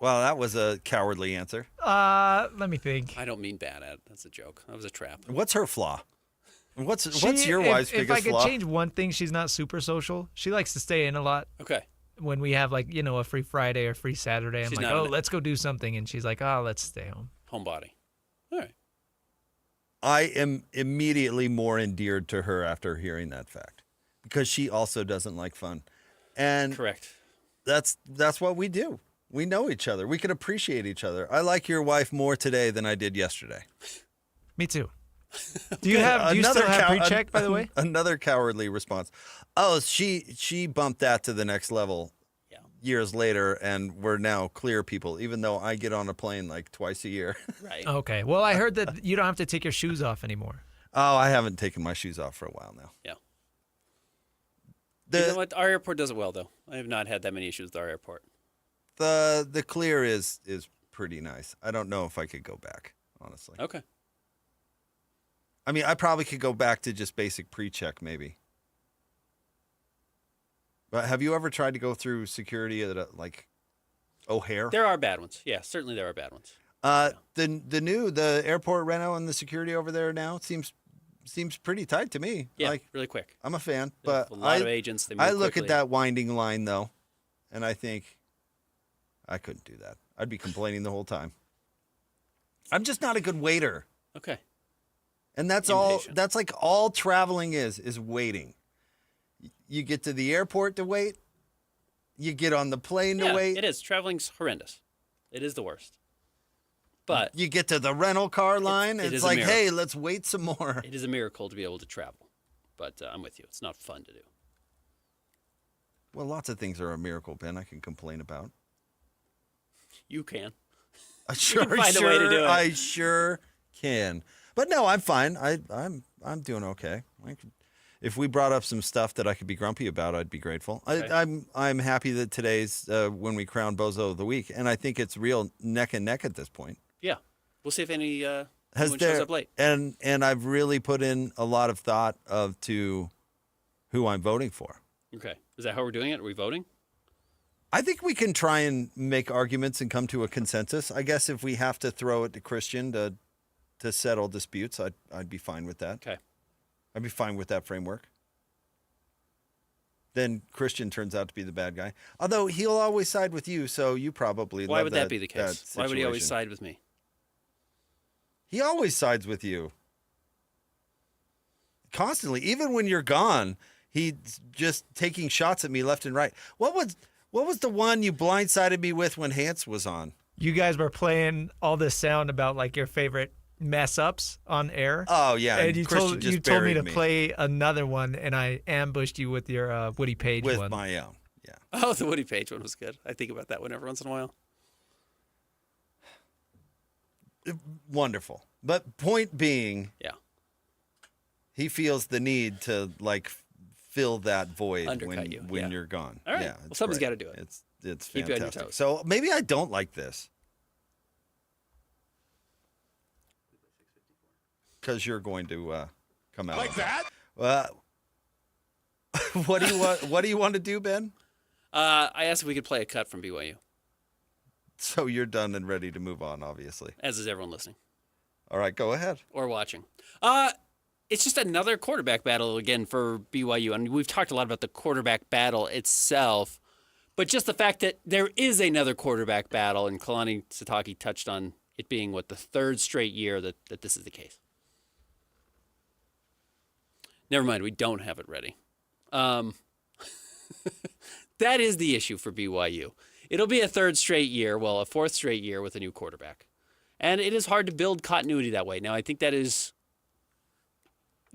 Well, that was a cowardly answer. Let me think. I don't mean bad at. That's a joke. That was a trap. What's her flaw? What's your wife's biggest flaw? If I could change one thing, she's not super social. She likes to stay in a lot. Okay. When we have a free Friday or free Saturday, I'm She's like, not let's go do something. And she's like, let's stay home. Homebody. All right. I am immediately more endeared to her after hearing that fact, because she also doesn't like fun. And correct. That's what we do. We know each other. We can appreciate each other. I like your wife more today than I did yesterday. Me too. Do you still have pre-check, by the way? Another cowardly response. Oh, she bumped that to the next level years later, and we're now clear people, even though I get on a plane like twice a year. Right. Okay. Well, I heard that you don't have to take your shoes off anymore. Oh, I haven't taken my shoes off for a while now. Yeah. You know what? Our airport does it well, though. I have not had that many issues with our airport. The clear is pretty nice. I don't know if I could go back, honestly. Okay. I mean, I probably could go back to just basic pre-check, maybe. But have you ever tried to go through security at like O'Hare? There are bad ones. Yeah, certainly there are bad ones. The airport reno and the security over there now seems pretty tight to me. Yeah, like, really quick. I'm a fan, There's but a lot of agents. They move I look quickly. at that winding line though, and I think I couldn't do that. I'd be complaining the whole time. I'm just not a good waiter. Okay. And that's all. That's like all traveling is waiting. You get to the airport to wait. You get on the plane to wait. It is. Traveling's horrendous. It is the worst. But you get to the rental car line, and it's like, hey, let's wait some more. It is a miracle to be able to travel. But I'm with you. It's not fun to do. Well, lots of things are a miracle, Ben. I can complain about. You can. I a way to do it. I sure can. But no, I'm fine. I'm doing okay. If we brought up some stuff that I could be grumpy about, I'd be grateful. Okay. I'm happy that today's when we crown Bozo of the Week, and I think it's real neck and neck at this point. Yeah, we'll see if anyone shows up late. And I've really put in a lot of thought to who I'm voting for. Okay, is that how we're doing it? Are we voting? I think we can try and make arguments and come to a consensus. I guess if we have to throw it to Christian to settle disputes, I'd be fine with that. Okay. I'd be fine with that framework. Then Christian turns out to be the bad guy. Although he'll always side with you, so you probably Why love would that be the case? Why would he always side with me? He always sides with you. Constantly. Even when you're gone, he's just taking shots at me left and right. What was the one you blindsided me with when Hans was on? You guys were playing all this sound about like your favorite mess ups on air. Oh yeah, and you told me to me. play another one, and I ambushed you with your Woody Page with one. my own. Yeah. Oh, the Woody Page one was good. I think about that one every once in a while. Wonderful. But point being, yeah, he feels the need to like fill that void Undercut when you're gone. All right. Yeah, well, somebody's got to do it. It's Keep you on your fantastic. toes. So maybe I don't like this. Because you're going to come out like that. What do you want? What do you want to do, Ben? I asked if we could play a cut from BYU. So you're done and ready to move on, obviously. As is everyone listening. All right, go ahead. Or watching. It's just another quarterback battle again for BYU, and we've talked a lot about the quarterback battle itself, but just the fact that there is another quarterback battle, and Kalani Sitake touched on it being the third straight year that this is the case. Never mind, we don't have it ready. That is the issue for BYU. It'll be a third straight year, a fourth straight year with a new quarterback. And it is hard to build continuity that way. Now, I think that is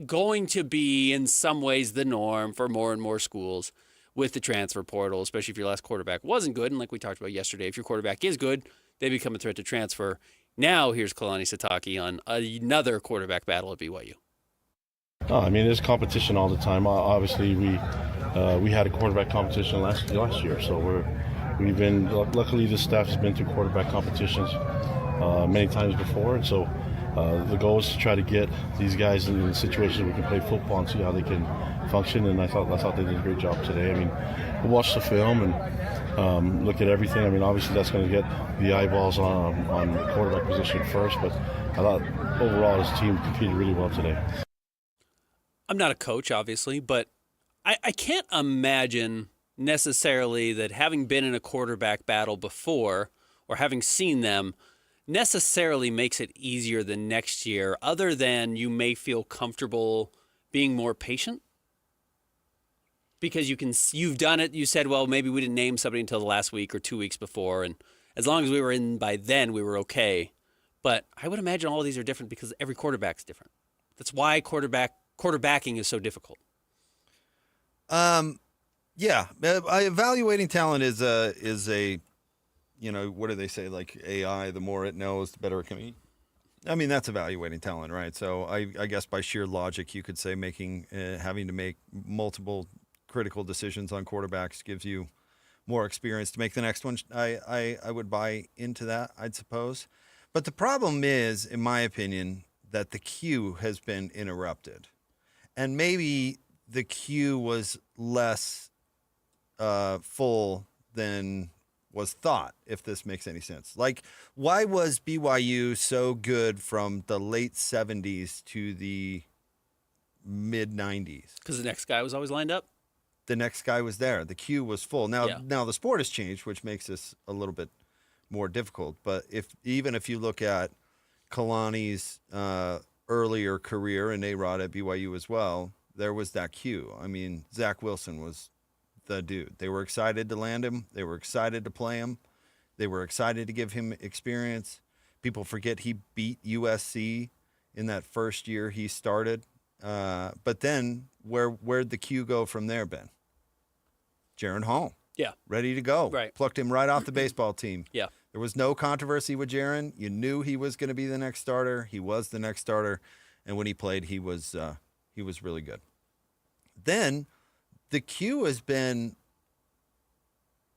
going to be, in some ways, the norm for more and more schools with the transfer portal, especially if your last quarterback wasn't good. And like we talked about yesterday, if your quarterback is good, they become a threat to transfer. Now, here's Kalani Sitake on another quarterback battle at BYU. Oh, I mean, there's competition all the time. Obviously, we had a quarterback competition last year, so we've been luckily the staff has been to quarterback competitions many times before, and so the goal is to try to get these guys in situations where we can play football and see how they can function. And I thought they did a great job today. I mean, we'll watch the film and look at everything. I mean, obviously that's going to get the eyeballs on the quarterback position first, but I thought overall his team competed really well today. I'm not a coach, obviously, but I can't imagine necessarily that having been in a quarterback battle before or having seen them necessarily makes it easier the next year, other than you may feel comfortable being more patient because you've done it. You said, well, maybe we didn't name somebody until the last week or 2 weeks before, and as long as we were in by then, we were okay. But I would imagine all of these are different because every quarterback's different. That's why quarterbacking is so difficult. Yeah, evaluating talent is a, what do they say? Like AI, the more it knows, the better it can be. I mean, that's evaluating talent, right? So I guess by sheer logic, you could say having to make multiple critical decisions on quarterbacks gives you more experience to make the next one. I would buy into that, I'd suppose. But the problem is, in my opinion, that the queue has been interrupted. And maybe the queue was less full than was thought, if this makes any sense. Like, why was BYU so good from the late 70s to the mid-90s? Because the next guy was always lined up? The next guy was there. The queue was full. Now the sport has changed, which makes this a little bit more difficult. But even if you look at Kalani's earlier career and A-Rod at BYU as well, there was that queue. I mean, Zach Wilson was the dude. They were excited to land him. They were excited to play him. They were excited to give him experience. People forget he beat USC in that first year he started. But then where'd the queue go from there, Ben? Jaron Hall. Yeah. Ready to go. Right. Plucked him right off the baseball team. Yeah. There was no controversy with Jaron. You knew he was going to be the next starter. He was the next starter. And when he played, he was really good. Then the queue has been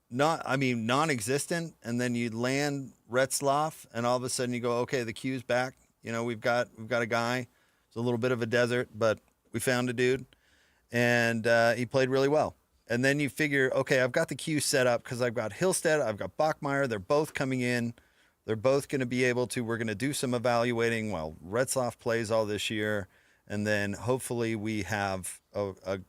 non-existent, and then you land Retzlaff, and all of a sudden you go, okay, the queue's back. We've got a guy. It's a little bit of a desert, but we found a dude, and he played really well. And then you figure, okay, I've got the queue set up because I've got Hillstead, I've got Bachmeier. They're both coming in. They're both going to be able to. We're going to do some evaluating while Retzlaff plays all this year, and then hopefully we have a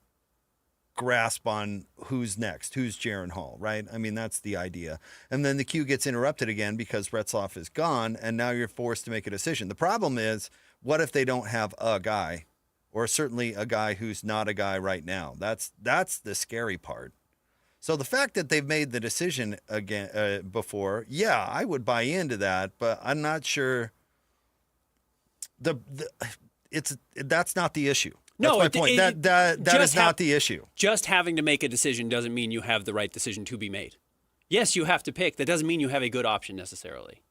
grasp on who's next, who's Jaron Hall, right? I mean, that's the idea. And then the queue gets interrupted again because Retzlaff is gone, and now you're forced to make a decision. The problem is, what if they don't have a guy, or certainly a guy who's not a guy right now? That's the scary part. So the fact that they've made the decision again before, yeah, I would buy into that, but I'm not sure. That's not the issue. That's my point. That is not the issue. Just having to make a decision doesn't mean you have the right decision to be made. Yes, you have to pick. That doesn't mean you have a good option necessarily.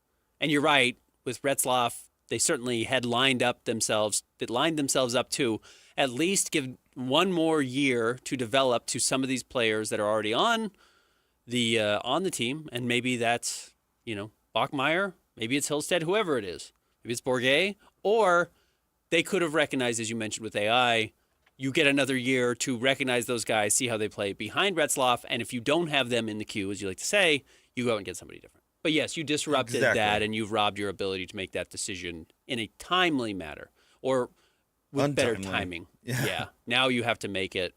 And you're right, with Retzlaff, they certainly had lined themselves up to at least give one more year to develop to some of these players that are already on the team. And maybe that's, Bachmeier, maybe it's Hillstead, whoever it is. Maybe it's Bourget, or they could have recognized, as you mentioned with AI, you get another year to recognize those guys, see how they play behind Retzlaff, and if you don't have them in the queue, as you like to say, you go out and get somebody different. But yes, you disrupted that, and you've robbed your ability to make that decision in a timely manner, or with better timing. Yeah. Now you have to make it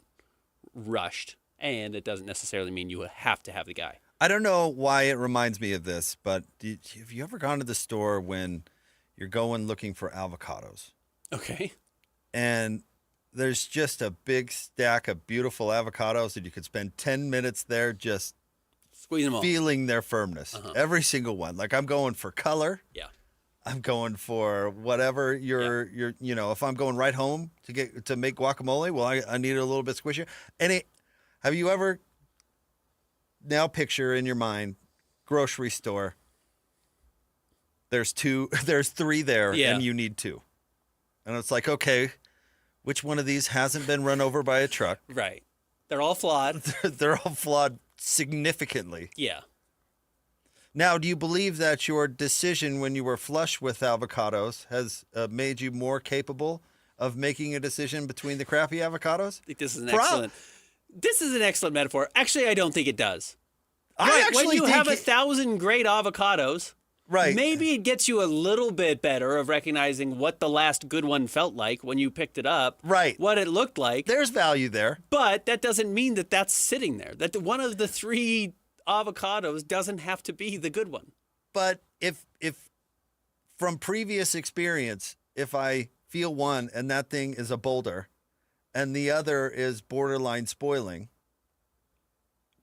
rushed, and it doesn't necessarily mean you have to have the guy. I don't know why it reminds me of this, but have you ever gone to the store when you're going looking for avocados? Okay. And there's just a big stack of beautiful avocados that you could spend 10 minutes there just squeeze them all, feeling their firmness. Uh-huh. Every single one. Like, I'm going for color. Yeah. I'm going for whatever you're if I'm going right home to make guacamole, well, I need it a little bit squishier. And have you ever now picture in your mind grocery store? There's three there, and you need two. And it's like, okay, Which one of these hasn't been run over by a truck? Right. They're all flawed. They're all flawed significantly. Yeah. Now, do you believe that your decision when you were flush with avocados has made you more capable of making a decision between the crappy avocados? I think this is an excellent metaphor. Actually, I don't think it does. When you have 1,000 great avocados, right? Maybe it gets you a little bit better of recognizing what the last good one felt like when you picked it up, right? What it looked like. There's value there, but that doesn't mean that that's sitting there. That one of the 3 avocados doesn't have to be the good one. But if from previous experience, if I feel one and that thing is a boulder, and the other is borderline spoiling,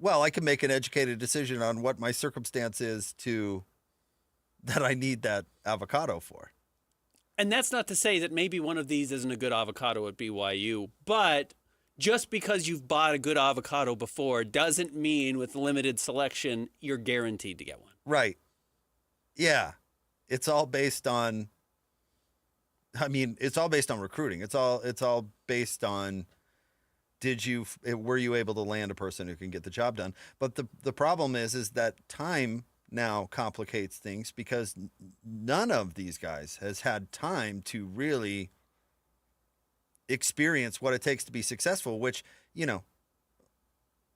well, I can make an educated decision on what my circumstance is that I need that avocado for. And that's not to say that maybe one of these isn't a good avocado at BYU, but just because you've bought a good avocado before doesn't mean with limited selection you're guaranteed to get one. Right. Yeah. It's all based on recruiting. It's all based on were you able to land a person who can get the job done? But the problem is that time now complicates things because none of these guys has had time to really experience what it takes to be successful, which,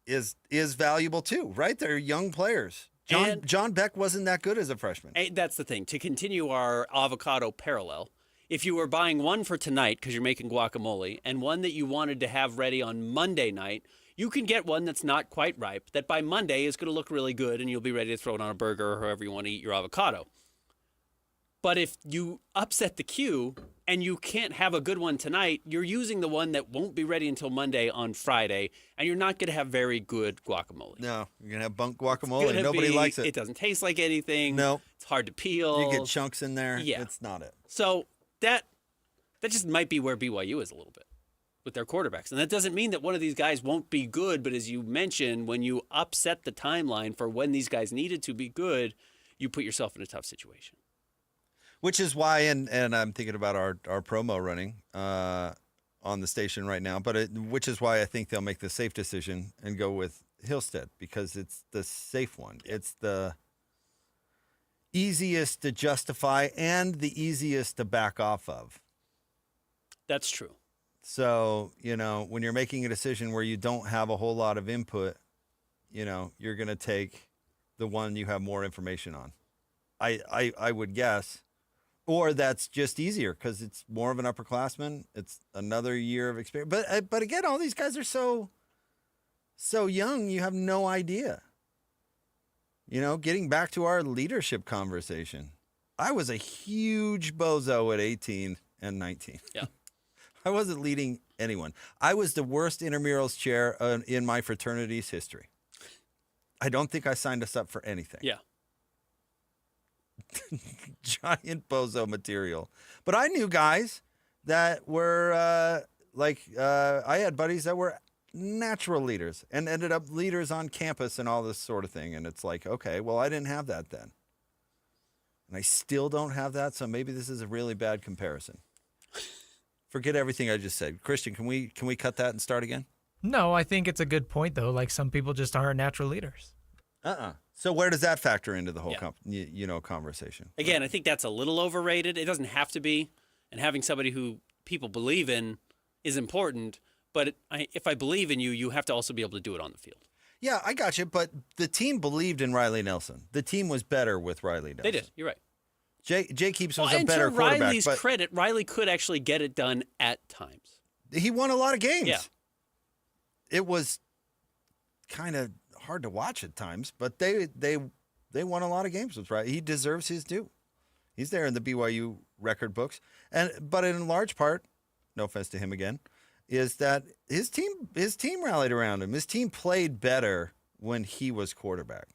is valuable too, right? They're young players. John Beck wasn't that good as a freshman. That's the thing. To continue our avocado parallel, if you were buying one for tonight because you're making guacamole and one that you wanted to have ready on Monday night, you can get one that's not quite ripe that by Monday is going to look really good and you'll be ready to throw it on a burger or however you want to eat your avocado. But if you upset the queue and you can't have a good one tonight, you're using the one that won't be ready until Monday on Friday, and you're not going to have very good guacamole. No, you're going to have bunk guacamole. Nobody likes it. It doesn't taste like anything. No. It's hard to peel. You get chunks in there. Yeah. It's not it. So that just might be where BYU is a little bit with their quarterbacks. And that doesn't mean that one of these guys won't be good, but as you mentioned, when you upset the timeline for when these guys needed to be good, you put yourself in a tough situation. Which is why, and I'm thinking about our promo running on the station right now, which is why I think they'll make the safe decision and go with Hillstead because it's the safe one. It's the easiest to justify and the easiest to back off of. That's true. So, when you're making a decision where you don't have a whole lot of input, you're going to take the one you have more information on. I would guess. Or that's just easier because it's more of an upperclassman. It's another year of experience. But again, all these guys are so young, you have no idea. Getting back to our leadership conversation, I was a huge bozo at 18 and 19. Yeah. I wasn't leading anyone. I was the worst intramurals chair in my fraternity's history. I don't think I signed us up for anything. Yeah. Giant bozo material. But I knew guys that were I had buddies that were natural leaders and ended up leaders on campus and all this sort of thing. And it's like, okay, well, I didn't have that then. And I still don't have that. So maybe this is a really bad comparison. Forget everything I just said. Christian, can we cut that and start again? No, I think it's a good point, though. Like some people just aren't natural leaders. So where does that factor into the whole conversation? Again, I think that's a little overrated. It doesn't have to be. And having somebody who people believe in is important. But if I believe in you, you have to also be able to do it on the field. Yeah, I got you. But the team believed in Riley Nelson. The team was better with Riley Nelson. They did. You're right. Jay Keeps was a better quarterback. To Riley's credit, Riley could actually get it done at times. He won a lot of games. Yeah. It was kind of hard to watch at times, but they won a lot of games with Riley. He deserves his due. He's there in the BYU record books. But in large part, no offense to him again, is that his team rallied around him. His team played better when he was quarterback.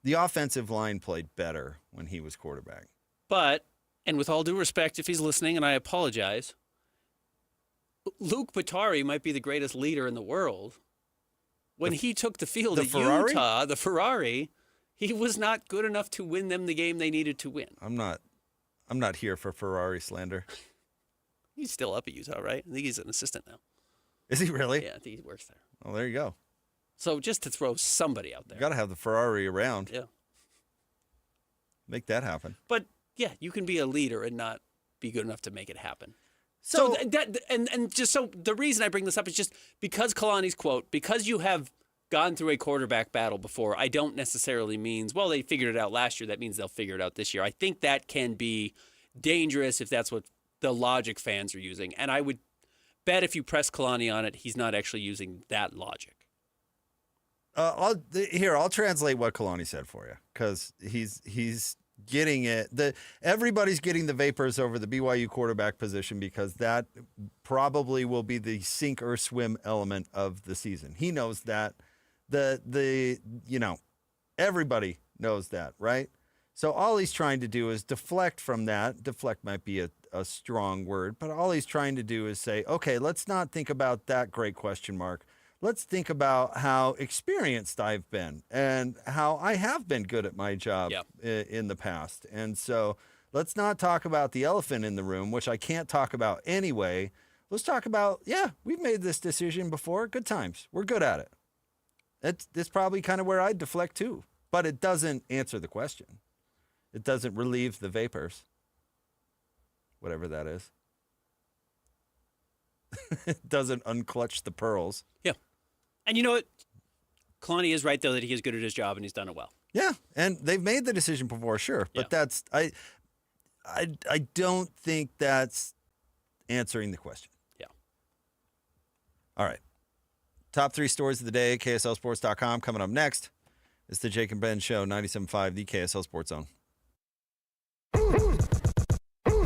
The offensive line played better when he was quarterback. But, and with all due respect, if he's listening, and I apologize, Luke Patari might be the greatest leader in the world. When he took the field at Utah, the Ferrari, he was not good enough to win them the game they needed to win. I'm not here for Ferrari slander. He's still up at Utah, right? I think he's an assistant now. Is he really? Yeah, I think he works there. Well, there you go. So just to throw somebody out there. You got to have the Ferrari around. Yeah. Make that happen. But, yeah, you can be a leader and not be good enough to make it happen. So The reason I bring this up is just because Kalani's quote, because you have gone through a quarterback battle before, I don't necessarily means, well, they figured it out last year. That means they'll figure it out this year. I think that can be dangerous if that's what the logic fans are using. And I would bet if you press Kalani on it, he's not actually using that logic. I'll translate what Kalani said for you, because he's getting it. Everybody's getting the vapors over the BYU quarterback position because that probably will be the sink or swim element of the season. He knows that. Everybody knows that, right? So all he's trying to do is deflect from that. Deflect might be a strong word, but all he's trying to do is say, okay, let's not think about that great question mark. Let's think about how experienced I've been and how I have been good at my job in the past. And so let's not talk about the elephant in the room, which I can't talk about anyway. Let's talk about, we've made this decision before. Good times. We're good at it. It's probably kind of where I'd deflect too, but it doesn't answer the question. It doesn't relieve the vapors, whatever that is. It doesn't unclutch the pearls. Yeah. And you know what? Kalani is right, though, that he is good at his job and he's done it well. Yeah, and they've made the decision before, sure. But that's I don't think that's answering the question. Yeah. All right. Top 3 stories of the day, KSLSports.com. Coming up next, it's the Jake and Ben Show, 97.5, the KSL Sports Zone.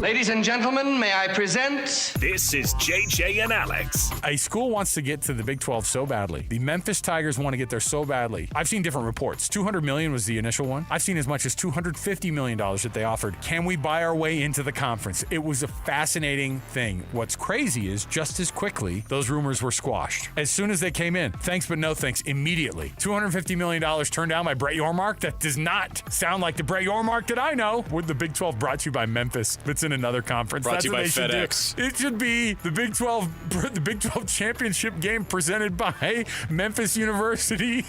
Ladies and gentlemen, may I present... This is JJ and Alex. A school wants to get to the Big 12 so badly. The Memphis Tigers want to get there so badly. I've seen different reports. $200 million was the initial one. I've seen as much as $250 million that they offered. Can we buy our way into the conference? It was a fascinating thing. What's crazy is just as quickly, those rumors were squashed. As soon as they came in, thanks but no thanks, immediately. $250 million turned down by Brett Yormark. That does not sound like the Brett Yormark that I know. Would the Big 12 brought to you by Memphis? It's in another conference. Brought That's to you what by they should FedEx. do. It should be the Big 12 championship game presented by Memphis University,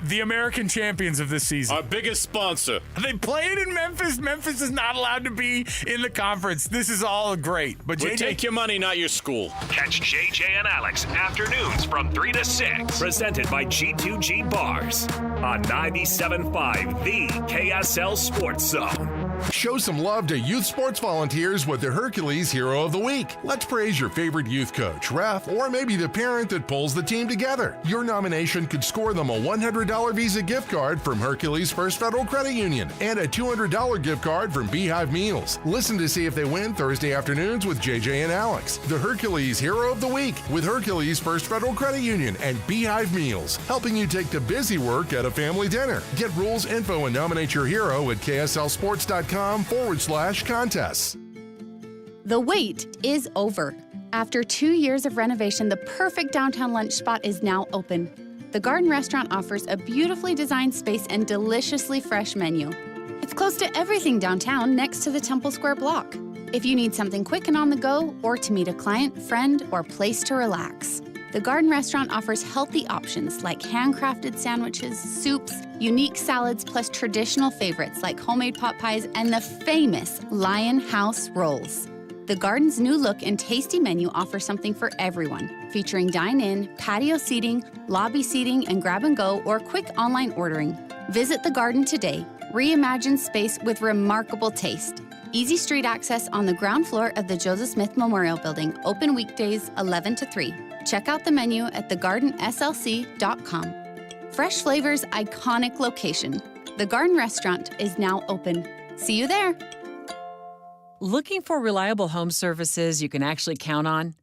the American champions of this season. Our biggest sponsor. They play it in Memphis. Memphis is not allowed to be in the conference. This is all great. But We'll take your money, not your school. Catch JJ and Alex afternoons from 3 to 6. Presented by G2G Bars on 97.5, the KSL Sports Zone. Show some love to youth sports volunteers with the Hercules Hero of the Week. Let's praise your favorite youth coach, ref, or maybe the parent that pulls the team together. Your nomination could score them a $100 Visa gift card from Hercules First Federal Credit Union and a $200 gift card from Beehive Meals. Listen to see if they win Thursday afternoons with JJ and Alex. The Hercules Hero of the Week with Hercules First Federal Credit Union and Beehive Meals, helping you take the busy work at a family dinner. Get rules, info, and nominate your hero at KSLSports.com/contests. The wait is over. After 2 years of renovation, the perfect downtown lunch spot is now open. The Garden Restaurant offers a beautifully designed space and deliciously fresh menu. It's close to everything downtown next to the Temple Square block. If you need something quick and on the go, or to meet a client, friend, or place to relax, the Garden Restaurant offers healthy options like handcrafted sandwiches, soups, unique salads, plus traditional favorites like homemade pot pies and the famous Lion House rolls. The Garden's new look and tasty menu offers something for everyone, featuring dine-in, patio seating, lobby seating, and grab-and-go or quick online ordering. Visit the Garden today. Reimagine space with remarkable taste. Easy street access on the ground floor of the Joseph Smith Memorial Building, open weekdays 11 to 3. Check out the menu at thegardenslc.com. Fresh flavors, iconic location. The Garden Restaurant is now open. See you there. Looking for reliable home services you can actually count on?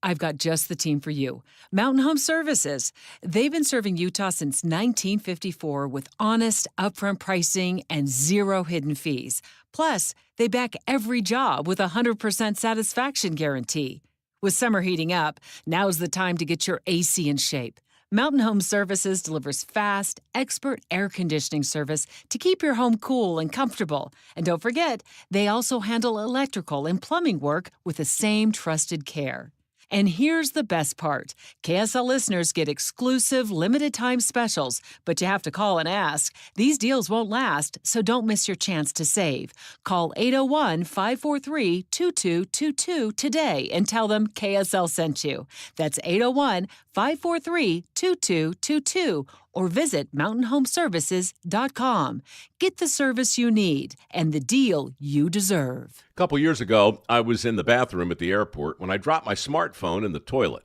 I've got just the team for you. Mountain Home Services. They've been serving Utah since 1954 with honest, upfront pricing and zero hidden fees. Plus, they back every job with a 100% satisfaction guarantee. With summer heating up, now's the time to get your AC in shape. Mountain Home Services delivers fast, expert air conditioning service to keep your home cool and comfortable. And don't forget, they also handle electrical and plumbing work with the same trusted care. And here's the best part. KSL listeners get exclusive limited-time specials, but you have to call and ask. These deals won't last, so don't miss your chance to save. Call 801-543-2222 today and tell them KSL sent you. That's 801-543-2222 or visit mountainhomeservices.com. Get the service you need and the deal you deserve. A couple years ago, I was in the bathroom at the airport when I dropped my smartphone in the toilet.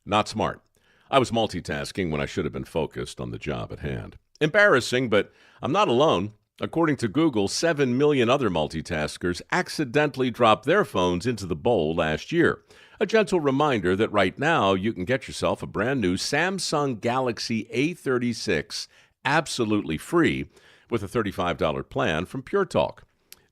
Not smart. I was multitasking when I should have been focused on the job at hand. Embarrassing, but I'm not alone. According to Google, 7 million other multitaskers accidentally dropped their phones into the bowl last year. A gentle reminder that right now you can get yourself a brand new Samsung Galaxy A36 absolutely free with a $35 plan from Pure Talk.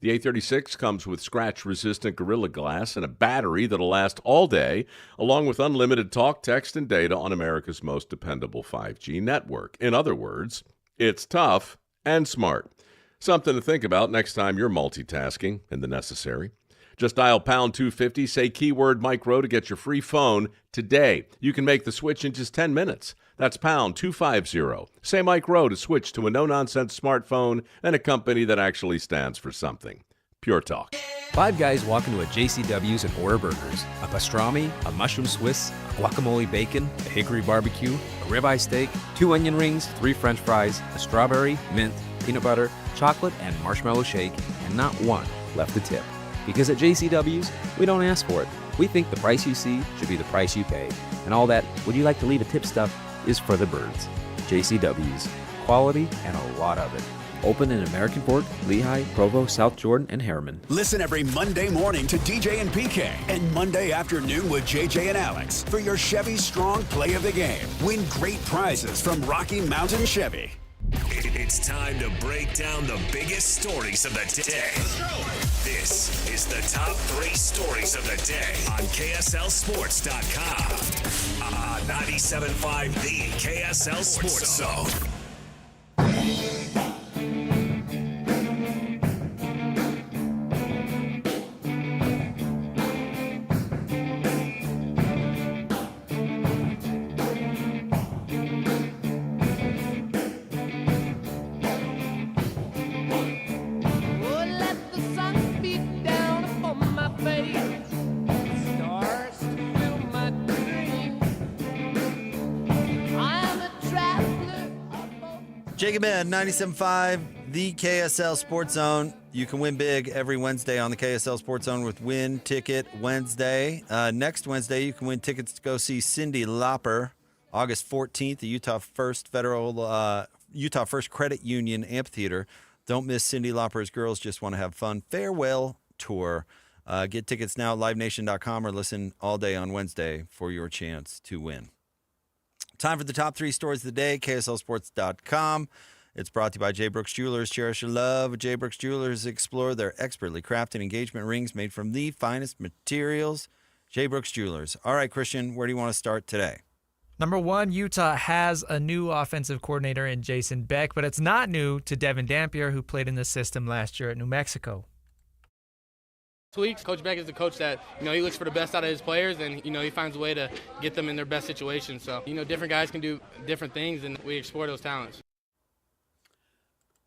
The A36 comes with scratch-resistant Gorilla Glass and a battery that'll last all day, along with unlimited talk, text, and data on America's most dependable 5G network. In other words, it's tough and smart. Something to think about next time you're multitasking in the necessary. Just dial pound 250, say keyword Mike Rowe to get your free phone today. You can make the switch in just 10 minutes. That's pound 250. Say Mike Rowe to switch to a no-nonsense smartphone and a company that actually stands for something. Pure Talk. 5 guys walk into a JCW's and order burgers. A pastrami, a mushroom Swiss, a guacamole bacon, a hickory barbecue, a ribeye steak, 2 onion rings, 3 french fries, a strawberry, mint, peanut butter, chocolate, and marshmallow shake, and not one left to tip. Because at JCW's, we don't ask for it. We think the price you see should be the price you pay. And all that, would you like to leave a tip stuff, is for the birds. JCW's. Quality and a lot of it. Open in American Fork, Lehigh, Provo, South Jordan, and Harriman. Listen every Monday morning to DJ and PK and Monday afternoon with JJ and Alex for your Chevy Strong Play of the Game. Win great prizes from Rocky Mountain Chevy. It's time to break down the biggest stories of the day. This is the top 3 stories of the day on KSLSports.com. 97.5, the KSL Sports Zone. Jacob Ben, 97.5, the KSL Sports Zone. You can win big every Wednesday on the KSL Sports Zone with Win Ticket Wednesday. Next Wednesday, you can win tickets to go see Cyndi Lauper, August 14th, the Utah First Credit Union Amphitheater. Don't miss Cyndi Lauper's Girls Just Want to Have Fun farewell tour. Get tickets now at livenation.com or listen all day on Wednesday for your chance to win. Time for the top 3 stories of the day, KSLSports.com. It's brought to you by J. Brooks Jewelers. Cherish your love. J. Brooks Jewelers. Explore their expertly crafted engagement rings made from the finest materials. J. Brooks Jewelers. All right, Christian, where do you want to start today? Number 1, Utah has a new offensive coordinator in Jason Beck, but it's not new to Devin Dampier, who played in the system last year at New Mexico. Weeks, Coach Beck is the coach that, he looks for the best out of his players, and, he finds a way to get them in their best situation. So, different guys can do different things, and we explore those talents.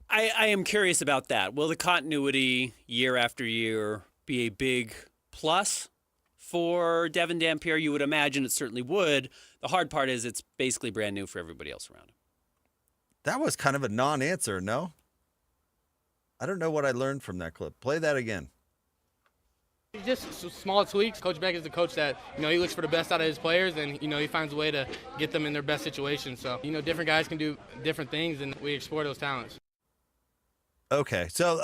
I am curious about that. Will the continuity year after year be a big plus for Devin Dampier? You would imagine it certainly would. The hard part is it's basically brand new for everybody else around him. That was kind of a non-answer, no? I don't know what I learned from that clip. Play that again. Just small tweaks. Coach Beck is the coach that, he looks for the best out of his players, and, he finds a way to get them in their best situation. So, different guys can do different things, and we explore those talents. Okay, so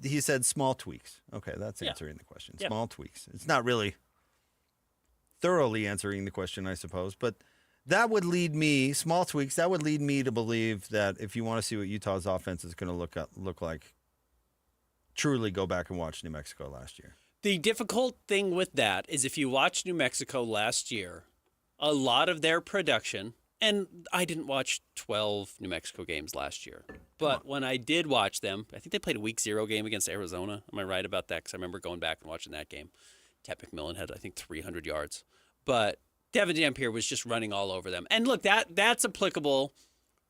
he said small tweaks. Okay, that's answering the question. Yeah. Small tweaks. It's not really thoroughly answering the question, I suppose, but that would lead me, small tweaks, that would lead me to believe that if you want to see what Utah's offense is going to look like, truly go back and watch New Mexico last year. The difficult thing with that is if you watch New Mexico last year, a lot of their production And I didn't watch 12 New Mexico games last year. But when I did watch them, I think they played a week 0 game against Arizona. Am I right about that? Because I remember going back and watching that game. Ted McMillan had, I think, 300 yards. But Devin Dampier was just running all over them. And look, that's applicable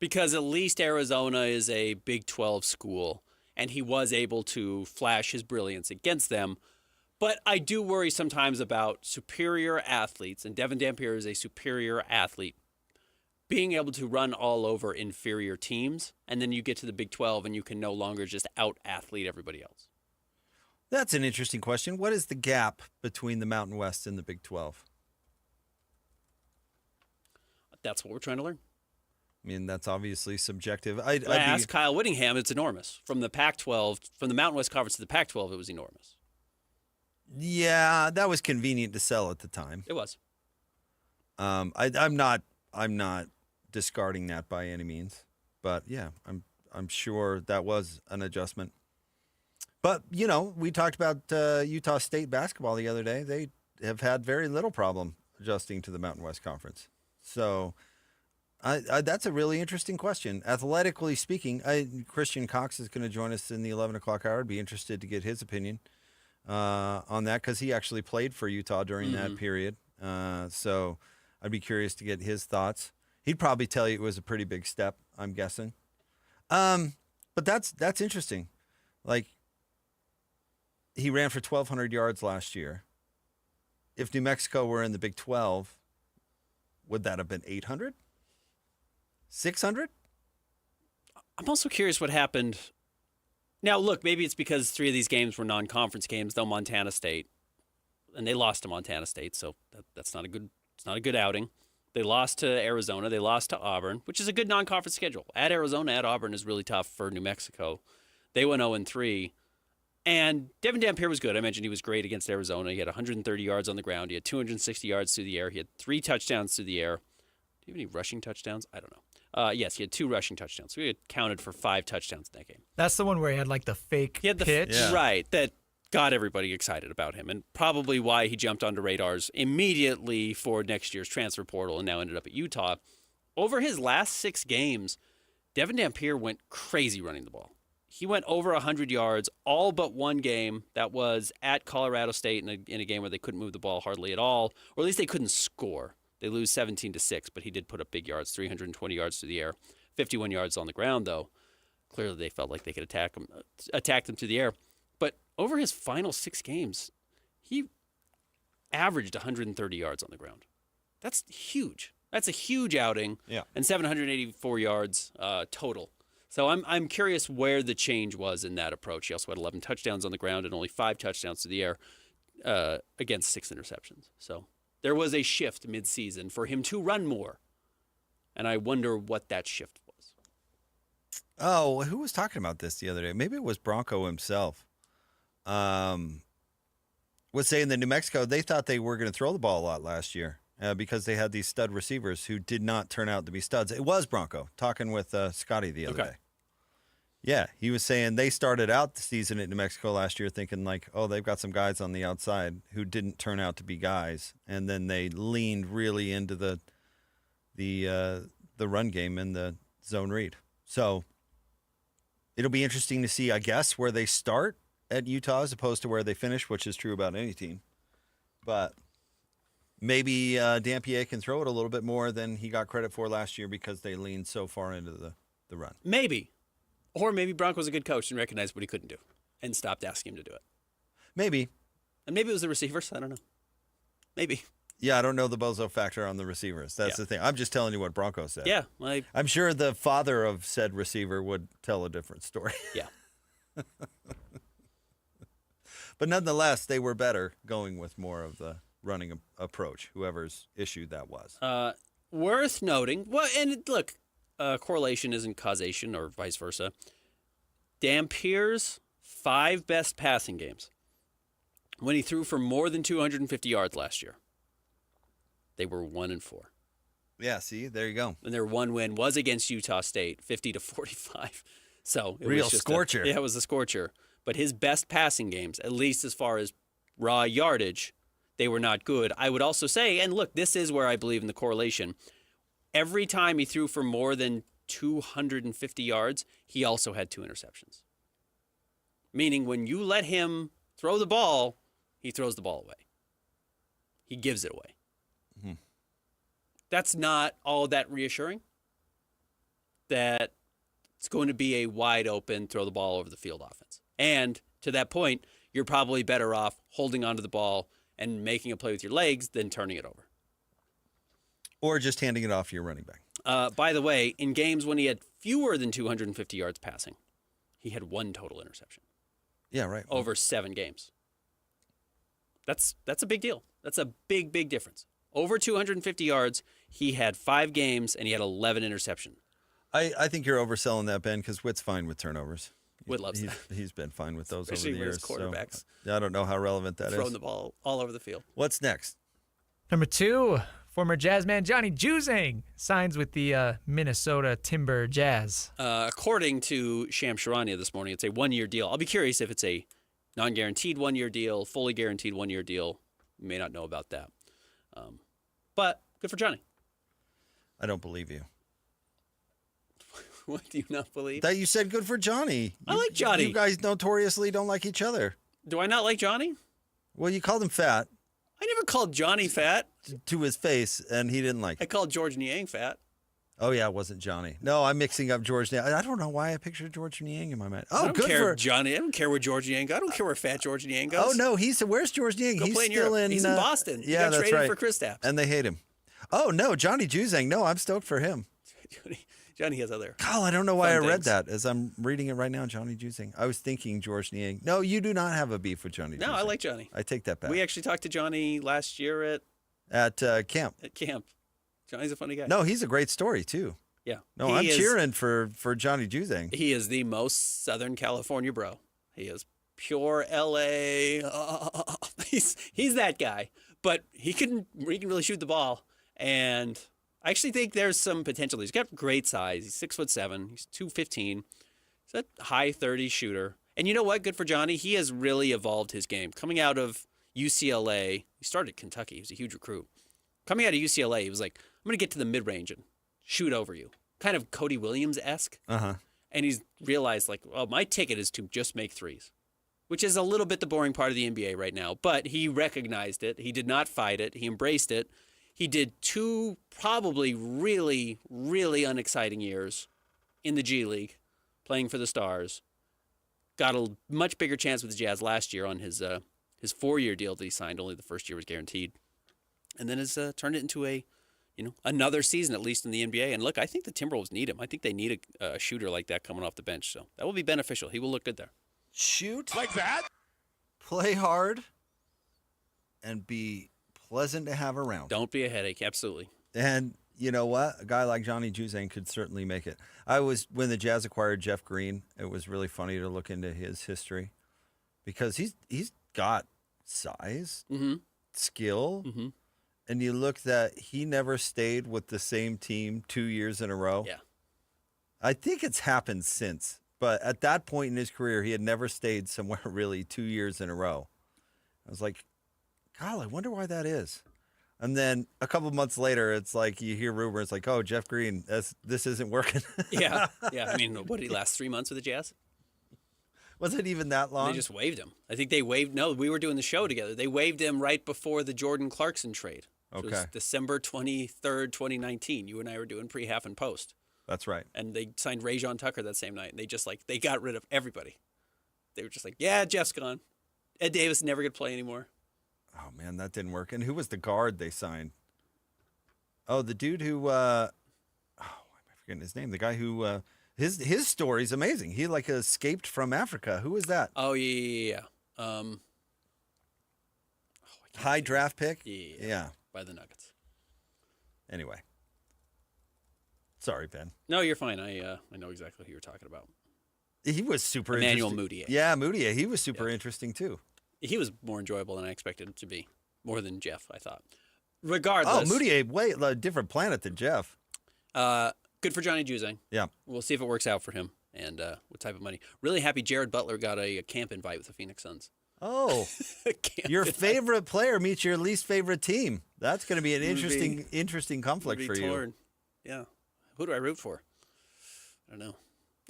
because at least Arizona is a Big 12 school, and he was able to flash his brilliance against them. But I do worry sometimes about superior athletes, and Devin Dampier is a superior athlete, being able to run all over inferior teams, and then you get to the Big 12 and you can no longer just out-athlete everybody else. That's an interesting question. What is the gap between the Mountain West and the Big 12? That's what we're trying to learn. I mean, that's obviously subjective. I asked Kyle Whittingham, it's enormous. From the Pac-12, from the Mountain West Conference to the Pac-12, it was enormous. Yeah, that was convenient to sell at the time. It was. I'm not discarding that by any means, but yeah, I'm sure that was an adjustment. But we talked about Utah State basketball the other day. They have had very little problem adjusting to the Mountain West Conference. So that's a really interesting question. Athletically speaking, Christian Cox is going to join us in the 11 o'clock hour. I'd be interested to get his opinion on that because he actually played for Utah during that period. So I'd be curious to get his thoughts. He'd probably tell you it was a pretty big step, I'm guessing. But that's interesting. Like, he ran for 1,200 yards last year. If New Mexico were in the Big 12, would that have been 800? 600? I'm also curious what happened. Now, look, maybe it's because 3 of these games were non-conference games, though Montana State, and they lost to Montana State, so that's not a good outing. They lost to Arizona. They lost to Auburn, which is a good non-conference schedule. At Arizona, at Auburn is really tough for New Mexico. They went 0-3. And Devin Dampier was good. I mentioned he was great against Arizona. He had 130 yards on the ground. He had 260 yards through the air. He had 3 touchdowns through the air. Do you have any rushing touchdowns? I don't know. Yes, he had 2 rushing touchdowns. So he had counted for 5 touchdowns in that game. That's the one where he had like the fake pitch. Yeah. Right, that got everybody excited about him, and probably why he jumped onto radars immediately for next year's transfer portal and now ended up at Utah. Over his last 6 games, Devin Dampier went crazy running the ball. He went over 100 yards all but one game. That was at Colorado State in a game where they couldn't move the ball hardly at all, or at least they couldn't score. They lose 17-6, but he did put up big yards, 320 yards through the air, 51 yards on the ground, though. Clearly they felt like they could attack him through the air. But over his final 6 games, he averaged 130 yards on the ground. That's huge. That's a huge outing. Yeah. And 784 yards total. So I'm curious where the change was in that approach. He also had 11 touchdowns on the ground and only 5 touchdowns through the air against 6 interceptions. So there was a shift midseason for him to run more. And I wonder what that shift was. Oh, who was talking about this the other day? Maybe it was Bronco himself. Was saying that New Mexico, they thought they were going to throw the ball a lot last year because they had these stud receivers who did not turn out to be studs. It was Bronco talking with Scotty the other day. Yeah, he was saying they started out the season at New Mexico last year thinking like, oh, they've got some guys on the outside who didn't turn out to be guys, and then they leaned really into the run game and the zone read. So it'll be interesting to see, I guess, where they start at Utah as opposed to where they finish, which is true about any team. But maybe Dampier can throw it a little bit more than he got credit for last year because they leaned so far into the run. Maybe. Or maybe Bronco's a good coach and recognized what he couldn't do and stopped asking him to do it. Maybe. And maybe it was the receivers. I don't know. Maybe. Yeah, I don't know the bozo factor on the receivers. That's the thing. I'm just telling you what Bronco said. Yeah. I'm sure the father of said receiver would tell a different story. Yeah. But nonetheless, they were better going with more of the running approach, whoever's issue that was. Worth noting. Well, and look, correlation isn't causation or vice versa. Dampier's 5 best passing games, when he threw for more than 250 yards last year, they were 1-4. Yeah, see, there you go. And their one win was against Utah State, 50-45. So it real was just scorcher. It was a scorcher. But his best passing games, at least as far as raw yardage, they were not good. I would also say, and look, this is where I believe in the correlation. every time he threw for more than 250 yards, he also had 2 interceptions. Meaning when you let him throw the ball, he throws the ball away. He gives it away. Mm-hmm. That's not all that reassuring. That it's going to be a wide open, throw the ball over the field offense. And to that point, you're probably better off holding onto the ball and making a play with your legs than turning it over. Or just handing it off to your running back. By the way, in games when he had fewer than 250 yards passing, he had 1 total interception. Yeah, right. Over 7 games. That's a big deal. That's a big, big difference. Over 250 yards, he had 5 games, and he had 11 interceptions. I think you're overselling that, Ben, because Witt's fine with turnovers. Witt loves that. He's been fine with those Especially over the when years. his quarterbacks So I don't know how relevant that is. throwing the ball all over the field. What's next? Number 2, former Jazzman Johnny Juzang signs with the Minnesota Timber Jazz. According to Sham Charania this morning, it's a 1-year deal. I'll be curious if it's a non-guaranteed 1-year deal, fully guaranteed 1-year deal. You may not know about that. But good for Johnny. I don't believe you. What do you not believe? That you said good for Johnny. I like Johnny. You guys notoriously don't like each other. Do I not like Johnny? Well, you called him fat. I never called Johnny fat. To his face, and he didn't like it. I called George Niang fat. Oh, yeah, it wasn't Johnny. No, I'm mixing up George Niang. I don't know why I pictured George Niang in my mind. Oh, I don't good care for Johnny. I don't care where George Niang goes. I don't care where fat George Niang goes. Oh, no, where's George Niang? Go He's play in still Europe. in... He's in Boston. Yeah, he got that's traded right. for Kristaps. And they hate him. Oh, no, Johnny Juzang. No, I'm stoked for him. Johnny has other. Kyle, I don't know why I read things. that as I'm reading it right now, Johnny Juzang. I was thinking George Niang. No, you do not have a beef with Johnny Juzang. No, I like Johnny. I take that back. We actually talked to Johnny last year at camp. At camp. Johnny's a funny guy. No, he's a great story, too. Yeah. No, I'm cheering for Johnny Juzang. He is the most Southern California bro. He is pure LA. He's that guy. But he can really shoot the ball. And I actually think there's some potential. He's got great size. He's 6'7". He's 215. He's a high 30s shooter. And you know what? Good for Johnny. He has really evolved his game. Coming out of UCLA, he started at Kentucky. He was a huge recruit. Coming out of UCLA, he was like, I'm going to get to the mid-range and shoot over you. Kind of Cody Williams-esque. Uh-huh. And he's realized, like, well, my ticket is to just make threes, which is a little bit the boring part of the NBA right now. But he recognized it. He did not fight it. He embraced it. He did 2 probably really, really unexciting years in the G League, playing for the Stars. Got a much bigger chance with the Jazz last year on his 4-year deal that he signed. Only the first year was guaranteed. And then has turned it into another season, at least in the NBA. And look, I think the Timberwolves need him. I think they need a shooter like that coming off the bench. So that will be beneficial. He will look good there. Shoot. Like that? Play hard. And be pleasant to have around. Don't be a headache. Absolutely. And you know what? A guy like Johnny Juzang could certainly make it. When the Jazz acquired Jeff Green, it was really funny to look into his history because he's got size, skill, and you look that he never stayed with the same team 2 years in a row. Yeah. I think it's happened since, but at that point in his career, he had never stayed somewhere really 2 years in a row. I was like, God, I wonder why that is. And then a couple of months later, it's like you hear rumors like, oh, Jeff Green, this isn't working. Yeah. I mean, what did he last 3 months with the Jazz? Was it even that long? They just waived him. I think they waived. No, we were doing the show together. They waived him right before the Jordan Clarkson trade. Which was December 23rd, 2019. You and I were doing pre-half and post. That's right. And they signed Rajon Tucker that same night. And they got rid of everybody. They were just like, yeah, Jeff's gone. Ed Davis never going to play anymore. Oh, man, that didn't work. And who was the guard they signed? Oh, the dude who, why am I forgetting his name? The guy who, his story's amazing. He escaped from Africa. Who was that? Oh, yeah. High draft pick? Yeah. By the Nuggets. Anyway. Sorry, Ben. No, you're fine. I know exactly who you're talking about. He was super Emmanuel interesting. Mudiay. Yeah, Mudiay. He was super interesting, too. He was more enjoyable than I expected him to be. More than Jeff, I thought. Regardless. Oh, Mudiay, a different planet than Jeff. Good for Johnny Juzang. Yeah. We'll see if it works out for him and what type of money. Really happy Jared Butler got a camp invite with the Phoenix Suns. Oh, your favorite player meets your least favorite team. That's going to be an interesting conflict for you. Yeah. Who do I root for? I don't know.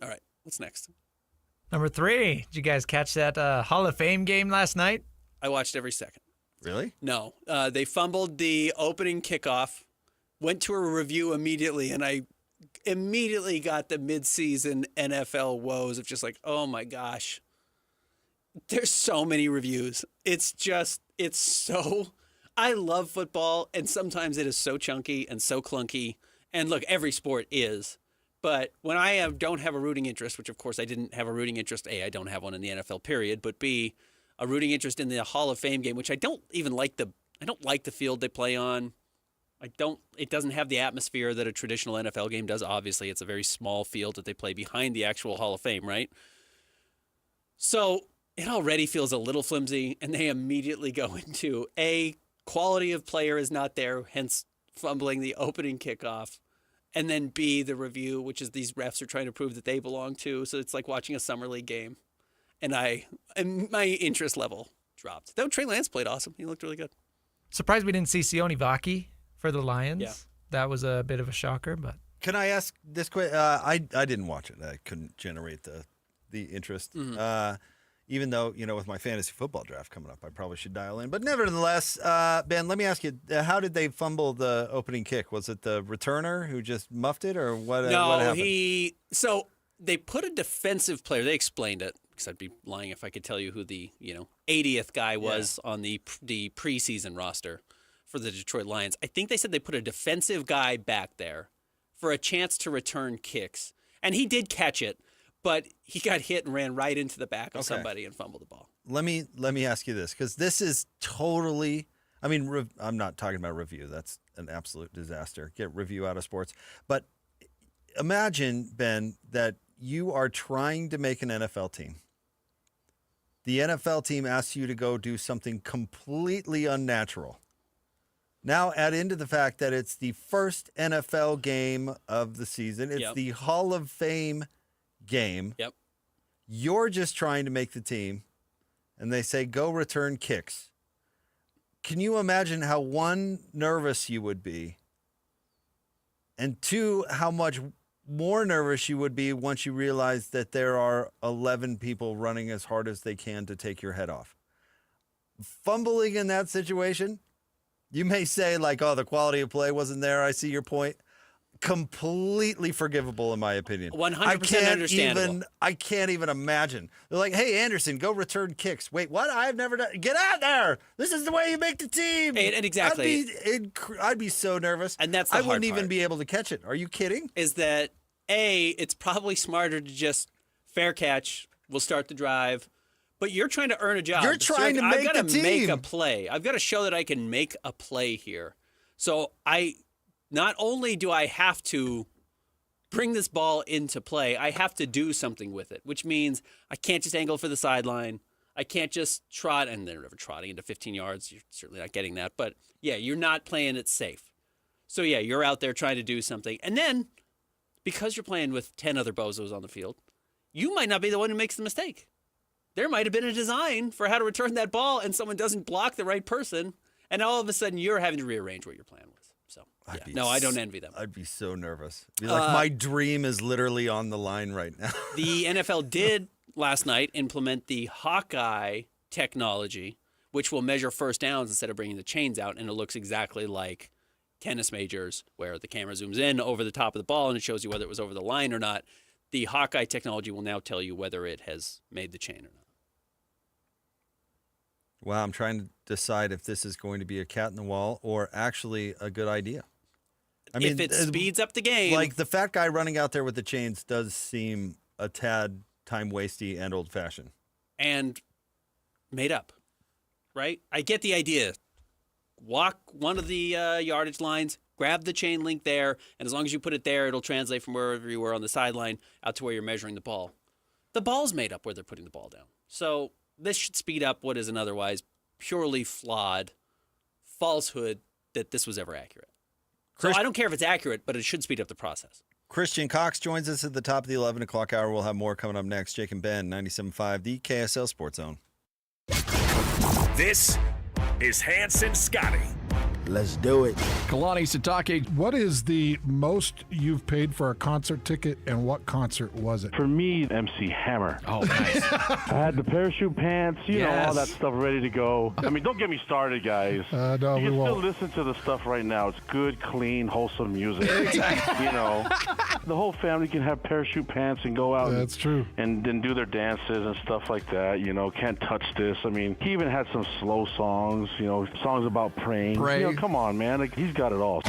All right. What's next? Number 3. Did you guys catch that Hall of Fame game last night? I watched every second. Really? No. They fumbled the opening kickoff, went to a review immediately, and I immediately got the midseason NFL woes of just like, oh my gosh. There's so many reviews. It's so, I love football, and sometimes it is so chunky and so clunky. And look, every sport is. But when I don't have a rooting interest, which of course I didn't have a rooting interest, A, I don't have one in the NFL period, but B, a rooting interest in the Hall of Fame game, which I don't like the field they play on. It doesn't have the atmosphere that a traditional NFL game does. Obviously, it's a very small field that they play behind the actual Hall of Fame, right? So it already feels a little flimsy, and they immediately go into A, quality of player is not there, hence fumbling the opening kickoff. And then B, the review, which is these refs are trying to prove that they belong to. So it's like watching a summer league game. And my interest level dropped. Though Trey Lance played awesome. He looked really good. Surprised we didn't see Sione Vaki for the Lions. Yeah. That was a bit of a shocker, but. Can I ask this question? I didn't watch it. I couldn't generate the interest. Mm-hmm. Even though, with my fantasy football draft coming up, I probably should dial in. But nevertheless, Ben, let me ask you, how did they fumble the opening kick? Was it the returner who just muffed it, or what? No, what happened? So they put a defensive player. They explained it, because I'd be lying if I could tell you who the 80th guy was on the preseason roster for the Detroit Lions. I think they said they put a defensive guy back there for a chance to return kicks. And he did catch it. But he got hit and ran right into the back of somebody and fumbled the ball. Let me ask you this, because this is totally. I mean, I'm not talking about review. That's an absolute disaster. Get review out of sports. But imagine, Ben, that you are trying to make an NFL team. The NFL team asks you to go do something completely unnatural. Now add into the fact that it's the first NFL game of the season. It's the Hall of Fame game. Yep. You're just trying to make the team, and they say go return kicks. Can you imagine how, 1, nervous you would be, and 2, how much more nervous you would be once you realize that there are 11 people running as hard as they can to take your head off? Fumbling in that situation, you may say like, oh, the quality of play wasn't there. I see your point. Completely forgivable, in my opinion. 100% understandable. I can't even imagine. They're like, hey, Anderson, go return kicks. Wait, what? I've never done. Get out there. This is the way you make the team. And exactly. I'd be so nervous. And that's the I hard wouldn't even part. be able to catch it. Are you kidding? Is that, A, it's probably smarter to just fair catch. We'll start the drive. But you're trying to earn a job. You're trying to make the team. I've got to make a play. I've got to show that I can make a play here. So not only do I have to bring this ball into play, I have to do something with it, which means I can't just angle for the sideline. I can't just trot, and they're never trotting into 15 yards. You're certainly not getting that. But, yeah, you're not playing it safe. So, yeah, you're out there trying to do something. And then, because you're playing with 10 other bozos on the field, you might not be the one who makes the mistake. There might have been a design for how to return that ball, and someone doesn't block the right person, and all of a sudden you're having to rearrange what your plan was. So, yeah. No, I don't envy them. I'd be so nervous. Be like, my dream is literally on the line right now. The NFL did last night implement the Hawkeye technology, which will measure first downs instead of bringing the chains out, and it looks exactly like tennis majors, where the camera zooms in over the top of the ball and it shows you whether it was over the line or not. The Hawkeye technology will now tell you whether it has made the chain or not. Wow, I'm trying to decide if this is going to be a cat in the wall or actually a good idea. I mean, if it speeds up the game. Like the fat guy running out there with the chains does seem a tad time-wasty and old-fashioned. And made up, right? I get the idea. Walk one of the yardage lines, grab the chain link there, and as long as you put it there, it'll translate from wherever you were on the sideline out to where you're measuring the ball. The ball's made up where they're putting the ball down. So this should speed up what is an otherwise purely flawed falsehood that this was ever accurate. So I don't care if it's accurate, but it should speed up the process. Christian Cox joins us at the top of the 11 o'clock hour. We'll have more coming up next. Jake and Ben, 97.5, the KSL Sports Zone. This is Hanson Scotty. Let's do it. Kalani Sitake. What is the most you've paid for a concert ticket, and what concert was it? For me, MC Hammer. Oh, nice. I had the parachute pants, you know, all Yes. that stuff ready to go. I mean, don't get me started, guys. No, you we can won't. still listen to the stuff right now. It's good, clean, wholesome music. Exactly. You know, the whole family can have parachute pants and go out. That's true. And then do their dances and stuff like that. You know, Can't Touch This. I mean, he even had some slow songs. You know, songs about praying. Pray. You know, come on, man. Like, he's got it all.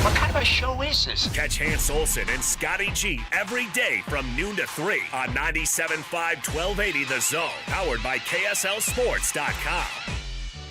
What kind of a show is this? Catch Hans Olsen and Scotty G every day from noon to 3 on 97.5 1280 The Zone, powered by KSLSports.com.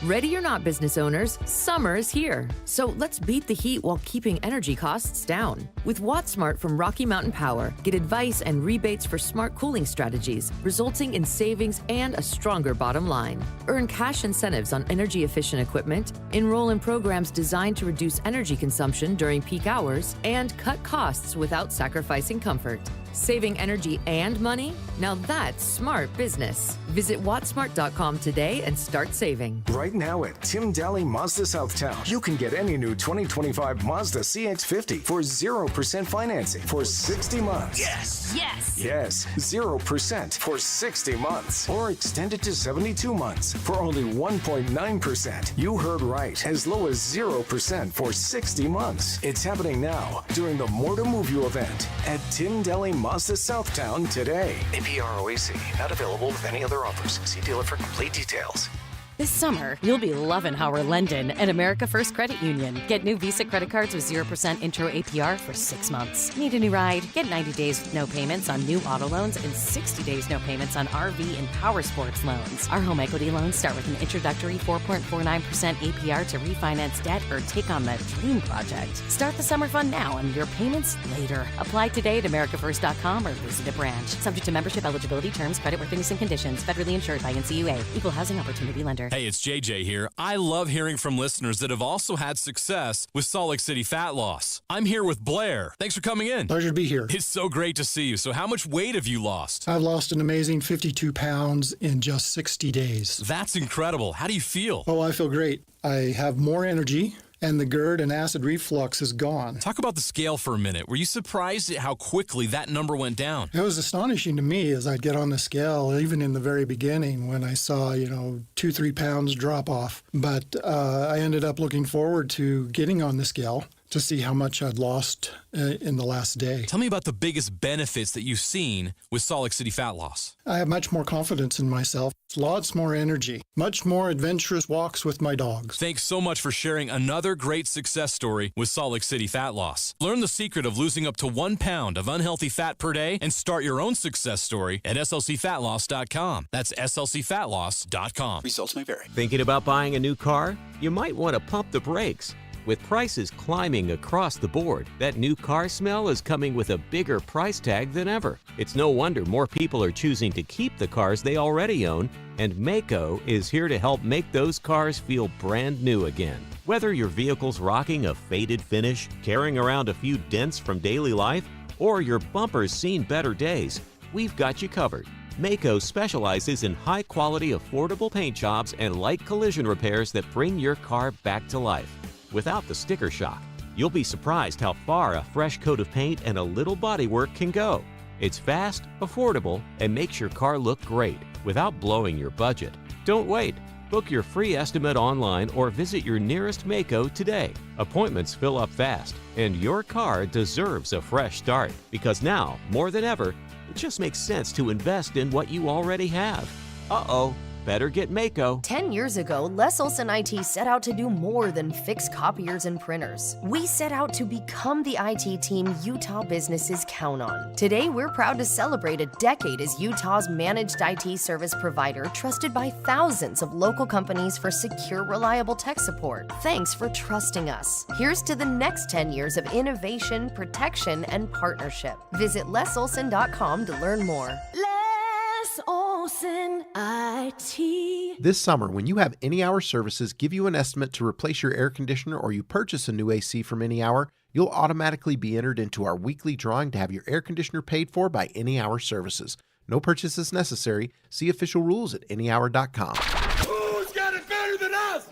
Ready or not, business owners, summer is here. So let's beat the heat while keeping energy costs down. With WattSmart from Rocky Mountain Power, get advice and rebates for smart cooling strategies, resulting in savings and a stronger bottom line. Earn cash incentives on energy-efficient equipment, enroll in programs designed to reduce energy consumption during peak hours, and cut costs without sacrificing comfort. Saving energy and money? Now that's smart business. Visit wattsmart.com today and start saving. Right now at Tim Daly Mazda Southtown, you can get any new 2025 Mazda CX-50 for 0% financing for 60 months. Yes! Yes! Yes, 0% for 60 months. Or extended to 72 months for only 1.9%. You heard right. As low as 0% for 60 months. It's happening now during the More to Move You event at Tim Daly Mazda Southtown today. APR OAC, not available with any other offers. See dealer for complete details. This summer, you'll be loving Howard London and America First Credit Union. Get new Visa credit cards with 0% intro APR for 6 months. Need a new ride? Get 90 days with no payments on new auto loans and 60 days no payments on RV and power sports loans. Our home equity loans start with an introductory 4.49% APR to refinance debt or take on that dream project. Start the summer fun now and your payments later. Apply today at americafirst.com or visit a branch. Subject to membership, eligibility, terms, creditworthiness, and conditions. Federally insured by NCUA. Equal housing opportunity lender. Hey, it's JJ here. I love hearing from listeners that have also had success with Salt Lake City fat loss. I'm here with Blair. Thanks for coming in. Pleasure to be here. It's so great to see you. So how much weight have you lost? I've lost an amazing 52 pounds in just 60 days. That's incredible. How do you feel? Oh, I feel great. I have more energy, and the GERD and acid reflux is gone. Talk about the scale for a minute. Were you surprised at how quickly that number went down? It was astonishing to me as I'd get on the scale, even in the very beginning when I saw, 2-3 pounds drop off. But I ended up looking forward to getting on the scale to see how much I'd lost in the last day. Tell me about the biggest benefits that you've seen with Salt Lake City fat loss. I have much more confidence in myself, lots more energy, much more adventurous walks with my dogs. Thanks so much for sharing another great success story with Salt Lake City fat loss. Learn the secret of losing up to 1 pound of unhealthy fat per day and start your own success story at slcfatloss.com. That's slcfatloss.com. Results may vary. Thinking about buying a new car? You might want to pump the brakes. With prices climbing across the board, that new car smell is coming with a bigger price tag than ever. It's no wonder more people are choosing to keep the cars they already own, and Maaco is here to help make those cars feel brand new again. Whether your vehicle's rocking a faded finish, carrying around a few dents from daily life, or your bumper's seen better days, we've got you covered. Maaco specializes in high-quality, affordable paint jobs and light collision repairs that bring your car back to life without the sticker shock. You'll be surprised how far a fresh coat of paint and a little bodywork can go. It's fast, affordable, and makes your car look great without blowing your budget. Don't wait. Book your free estimate online or visit your nearest Maaco today. Appointments fill up fast, and your car deserves a fresh start because now, more than ever, it just makes sense to invest in what you already have. Uh-oh. Better get Maaco. 10 years ago, Les Olson IT set out to do more than fix copiers and printers. We set out to become the IT team Utah businesses count on. Today, we're proud to celebrate a decade as Utah's managed IT service provider, trusted by thousands of local companies for secure, reliable tech support. Thanks for trusting us. Here's to the next 10 years of innovation, protection, and partnership. Visit lesolson.com to learn more. Les Olson. Olsen IT. This summer, when you have Any Hour Services give you an estimate to replace your air conditioner or you purchase a new AC from Any Hour, you'll automatically be entered into our weekly drawing to have your air conditioner paid for by Any Hour Services. No purchase is necessary. See official rules at anyhour.com. Who's got it better than us?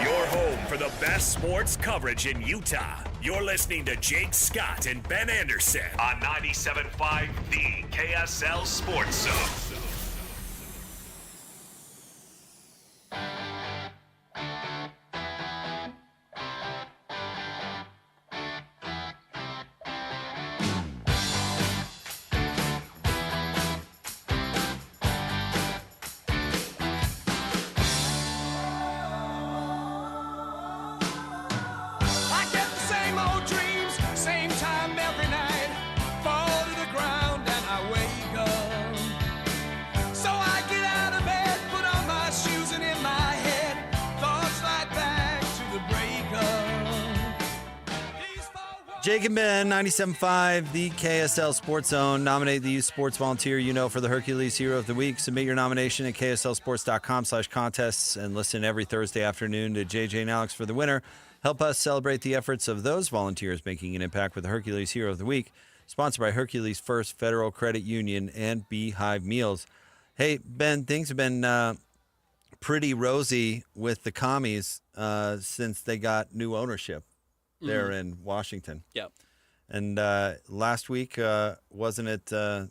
Your home for the best sports coverage in Utah. You're listening to Jake Scott and Ben Anderson on 97.5, the KSL Sports Zone. Jake and Ben, 97.5, the KSL Sports Zone. Nominate the youth sports volunteer you know for the Hercules Hero of the Week. Submit your nomination at kslsports.com/contests and listen every Thursday afternoon to JJ and Alex for the winner. Help us celebrate the efforts of those volunteers making an impact with the Hercules Hero of the Week. Sponsored by Hercules First Federal Credit Union and Beehive Meals. Hey, Ben, things have been pretty rosy with the commies since they got new ownership there in Washington. Yep. And last week, wasn't it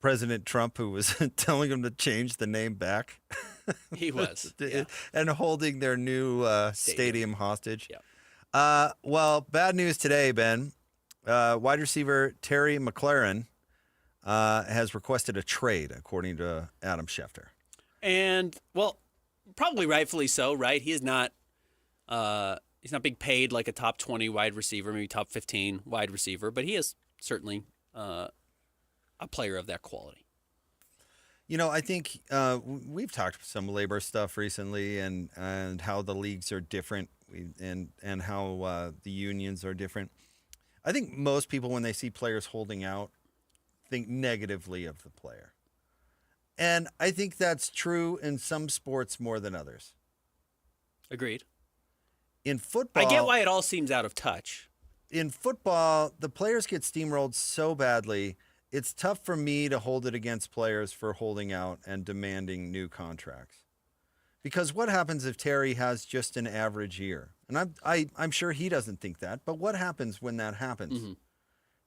President Trump who was telling them to change the name back? He was. And holding their new stadium hostage. Yep. Well, bad news today, Ben. Wide receiver Terry McLaurin has requested a trade, according to Adam Schefter. And, well, probably rightfully so, right? He is not he's not being paid like a top 20 wide receiver, maybe top 15 wide receiver, but he is certainly a player of that quality. You know, I think we've talked some labor stuff recently and how the leagues are different and how the unions are different. I think most people, when they see players holding out, think negatively of the player. And I think that's true in some sports more than others. Agreed. In football, I get why it all seems out of touch. In football, the players get steamrolled so badly, it's tough for me to hold it against players for holding out and demanding new contracts. Because what happens if Terry has just an average year? And I'm sure he doesn't think that, but what happens when that happens? Mm-hmm.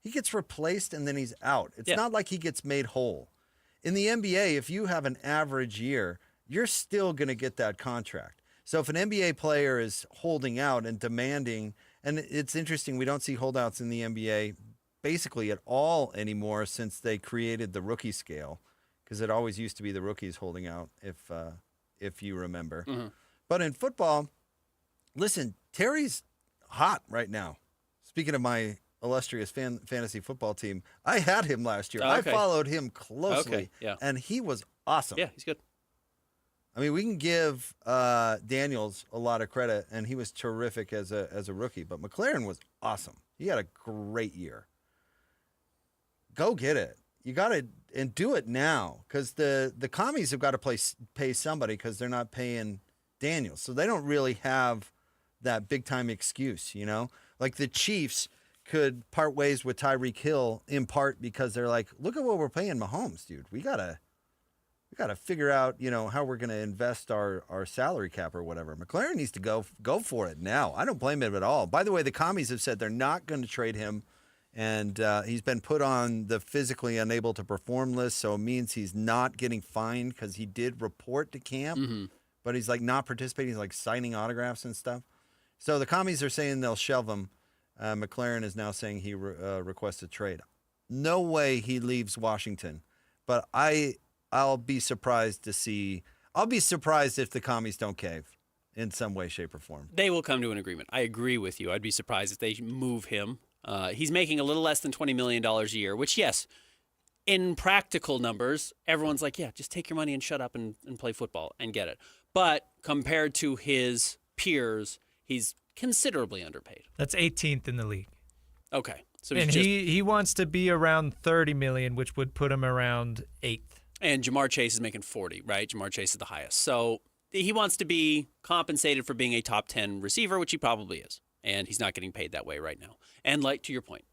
He gets replaced and then he's out. It's not like he gets made whole. In the NBA, if you have an average year, you're still going to get that contract. So if an NBA player is holding out and demanding, and it's interesting, we don't see holdouts in the NBA basically at all anymore since they created the rookie scale, because it always used to be the rookies holding out, if you remember. Mm-hmm. But in football, listen, Terry's hot right now. Speaking of my illustrious fantasy football team, I had him last year. Oh, okay. I followed him closely, okay, yeah. And he was awesome. Yeah, he's good. I mean, we can give Daniels a lot of credit, and he was terrific as a rookie. But McLaurin was awesome. He had a great year. Go get it. You got to and do it now, because the commies have got to pay somebody because they're not paying Daniels, so they don't really have that big time excuse. You know, like the Chiefs could part ways with Tyreek Hill in part because they're like, look at what we're paying Mahomes, dude. We gotta figure out, you know, how we're going to invest our salary cap or whatever. McLaurin needs to go for it now. I don't blame him at all. By the way, the commies have said they're not going to trade him, and he's been put on the physically unable to perform list, so it means he's not getting fined because he did report to camp, but he's like not participating. He's like signing autographs and stuff. So the commies are saying they'll shelve him. McLaurin is now saying he requests a trade. No way he leaves Washington, but I'll be surprised to see. I'll be surprised if the commies don't cave in some way, shape, or form. They will come to an agreement. I agree with you. I'd be surprised if they move him. He's making a little less than $20 million a year, which, yes, in practical numbers, everyone's like, yeah, just take your money and shut up and play football and get it. But compared to his peers, he's considerably underpaid. That's 18th in the league. Okay. So and he wants to be around $30 million, which would put him around 8th. And Jamar Chase is making 40, right? Jamar Chase is the highest. So he wants to be compensated for being a top 10 receiver, which he probably is. And he's not getting paid that way right now. And like to your point,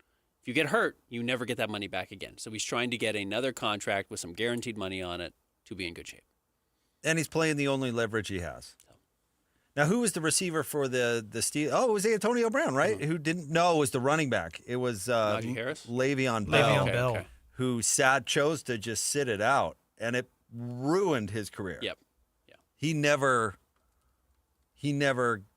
if you get hurt, you never get that money back again. So he's trying to get another contract with some guaranteed money on it to be in good shape. And he's playing the only leverage he has. Now, who was the receiver for the Steelers? Oh, it was Antonio Brown, right? Who didn't? No, it was the running back. It was Najee Harris? Le'Veon Bell. Le'Veon Bell. Who chose to just sit it out, and it ruined his career. Yep. Yeah. He never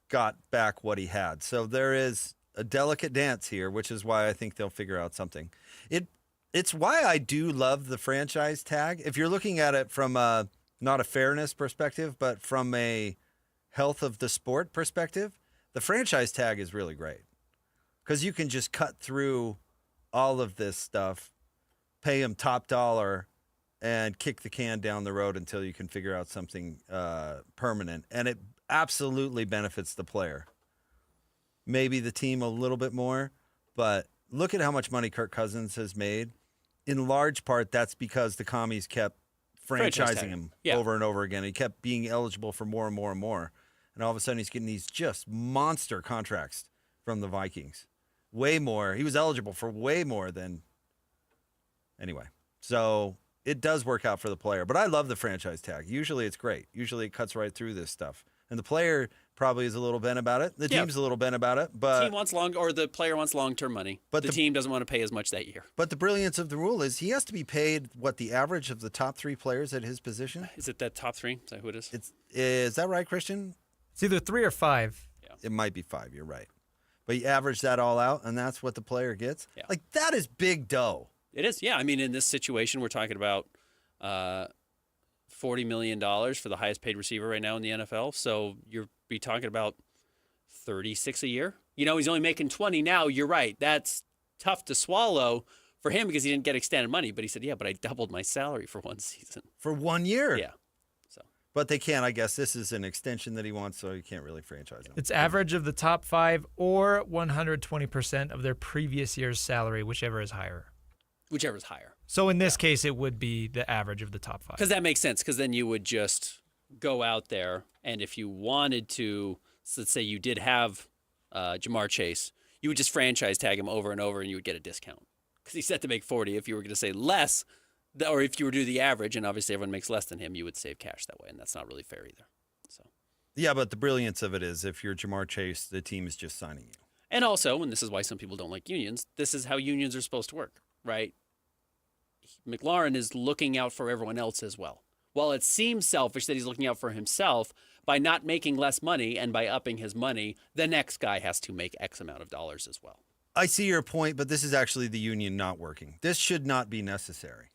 got back what he had. So there is a delicate dance here, which is why I think they'll figure out something. It's why I do love the franchise tag. If you're looking at it from not a fairness perspective, but from a health of the sport perspective, the franchise tag is really great because you can just cut through all of this stuff, pay him top dollar, and kick the can down the road until you can figure out something permanent. And it absolutely benefits the player. Maybe the team a little bit more, but look at how much money Kirk Cousins has made. In large part, that's because the commies kept franchising him over and over again. He kept being eligible for more and more and more. And all of a sudden, he's getting these just monster contracts from the Vikings. Way more. He was eligible for way more than... Anyway, so it does work out for the player. But I love the franchise tag. Usually it's great. Usually it cuts right through this stuff. And the player probably is a little bent about it. The team's a little bent about it. But the player wants long-term money. But the team doesn't want to pay as much that year. But the brilliance of the rule is he has to be paid the average of the top three players at his position? Is it that top three? Is that who it is? Is that right, Christian? It's either 3 or 5. Yeah. It might be 5. You're right. But you average that all out, and that's what the player gets? Yeah. Like, that is big dough. It is, yeah. I mean, in this situation, we're talking about $40 million for the highest paid receiver right now in the NFL. So you're be talking about 36 a year. You know, he's only making 20 now. You're right. That's tough to swallow for him because he didn't get extended money. But he said, yeah, but I doubled my salary for one season. For 1 year? Yeah. But they can't, I guess. This is an extension that he wants, so you can't really franchise him. It's average of the top 5 or 120% of their previous year's salary, whichever is higher. Whichever is higher. So in this case, it would be the average of the top 5. Because that makes sense, because then you would just go out there, and if you wanted to, so let's say you did have Jamar Chase, you would just franchise tag him over and over, and you would get a discount. Because he's set to make 40. If you were going to say less, or if you were to do the average, and obviously everyone makes less than him, you would save cash that way, and that's not really fair either. So, yeah, but the brilliance of it is if you're Jamar Chase, the team is just signing you. And also, and this is why some people don't like unions, this is how unions are supposed to work, right? McLaurin is looking out for everyone else as well. While it seems selfish that he's looking out for himself, by not making less money and by upping his money, the next guy has to make X amount of dollars as well. I see your point, but this is actually the union not working. This should not be necessary.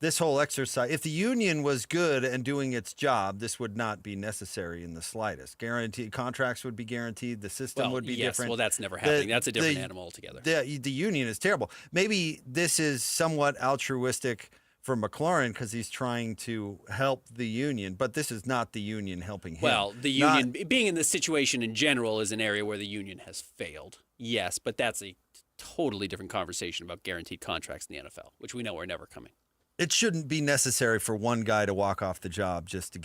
This whole exercise, if the union was good and doing its job, this would not be necessary in the slightest. Guaranteed contracts would be guaranteed. The system would be different. Well, that's never happening. That's a different animal altogether. The union is terrible. Maybe this is somewhat altruistic for McLaurin because he's trying to help the union, but this is not the union helping him. Well, the union, being in this situation in general, is an area where the union has failed. Yes, but that's a totally different conversation about guaranteed contracts in the NFL, which we know are never coming. It shouldn't be necessary for one guy to walk off the job just to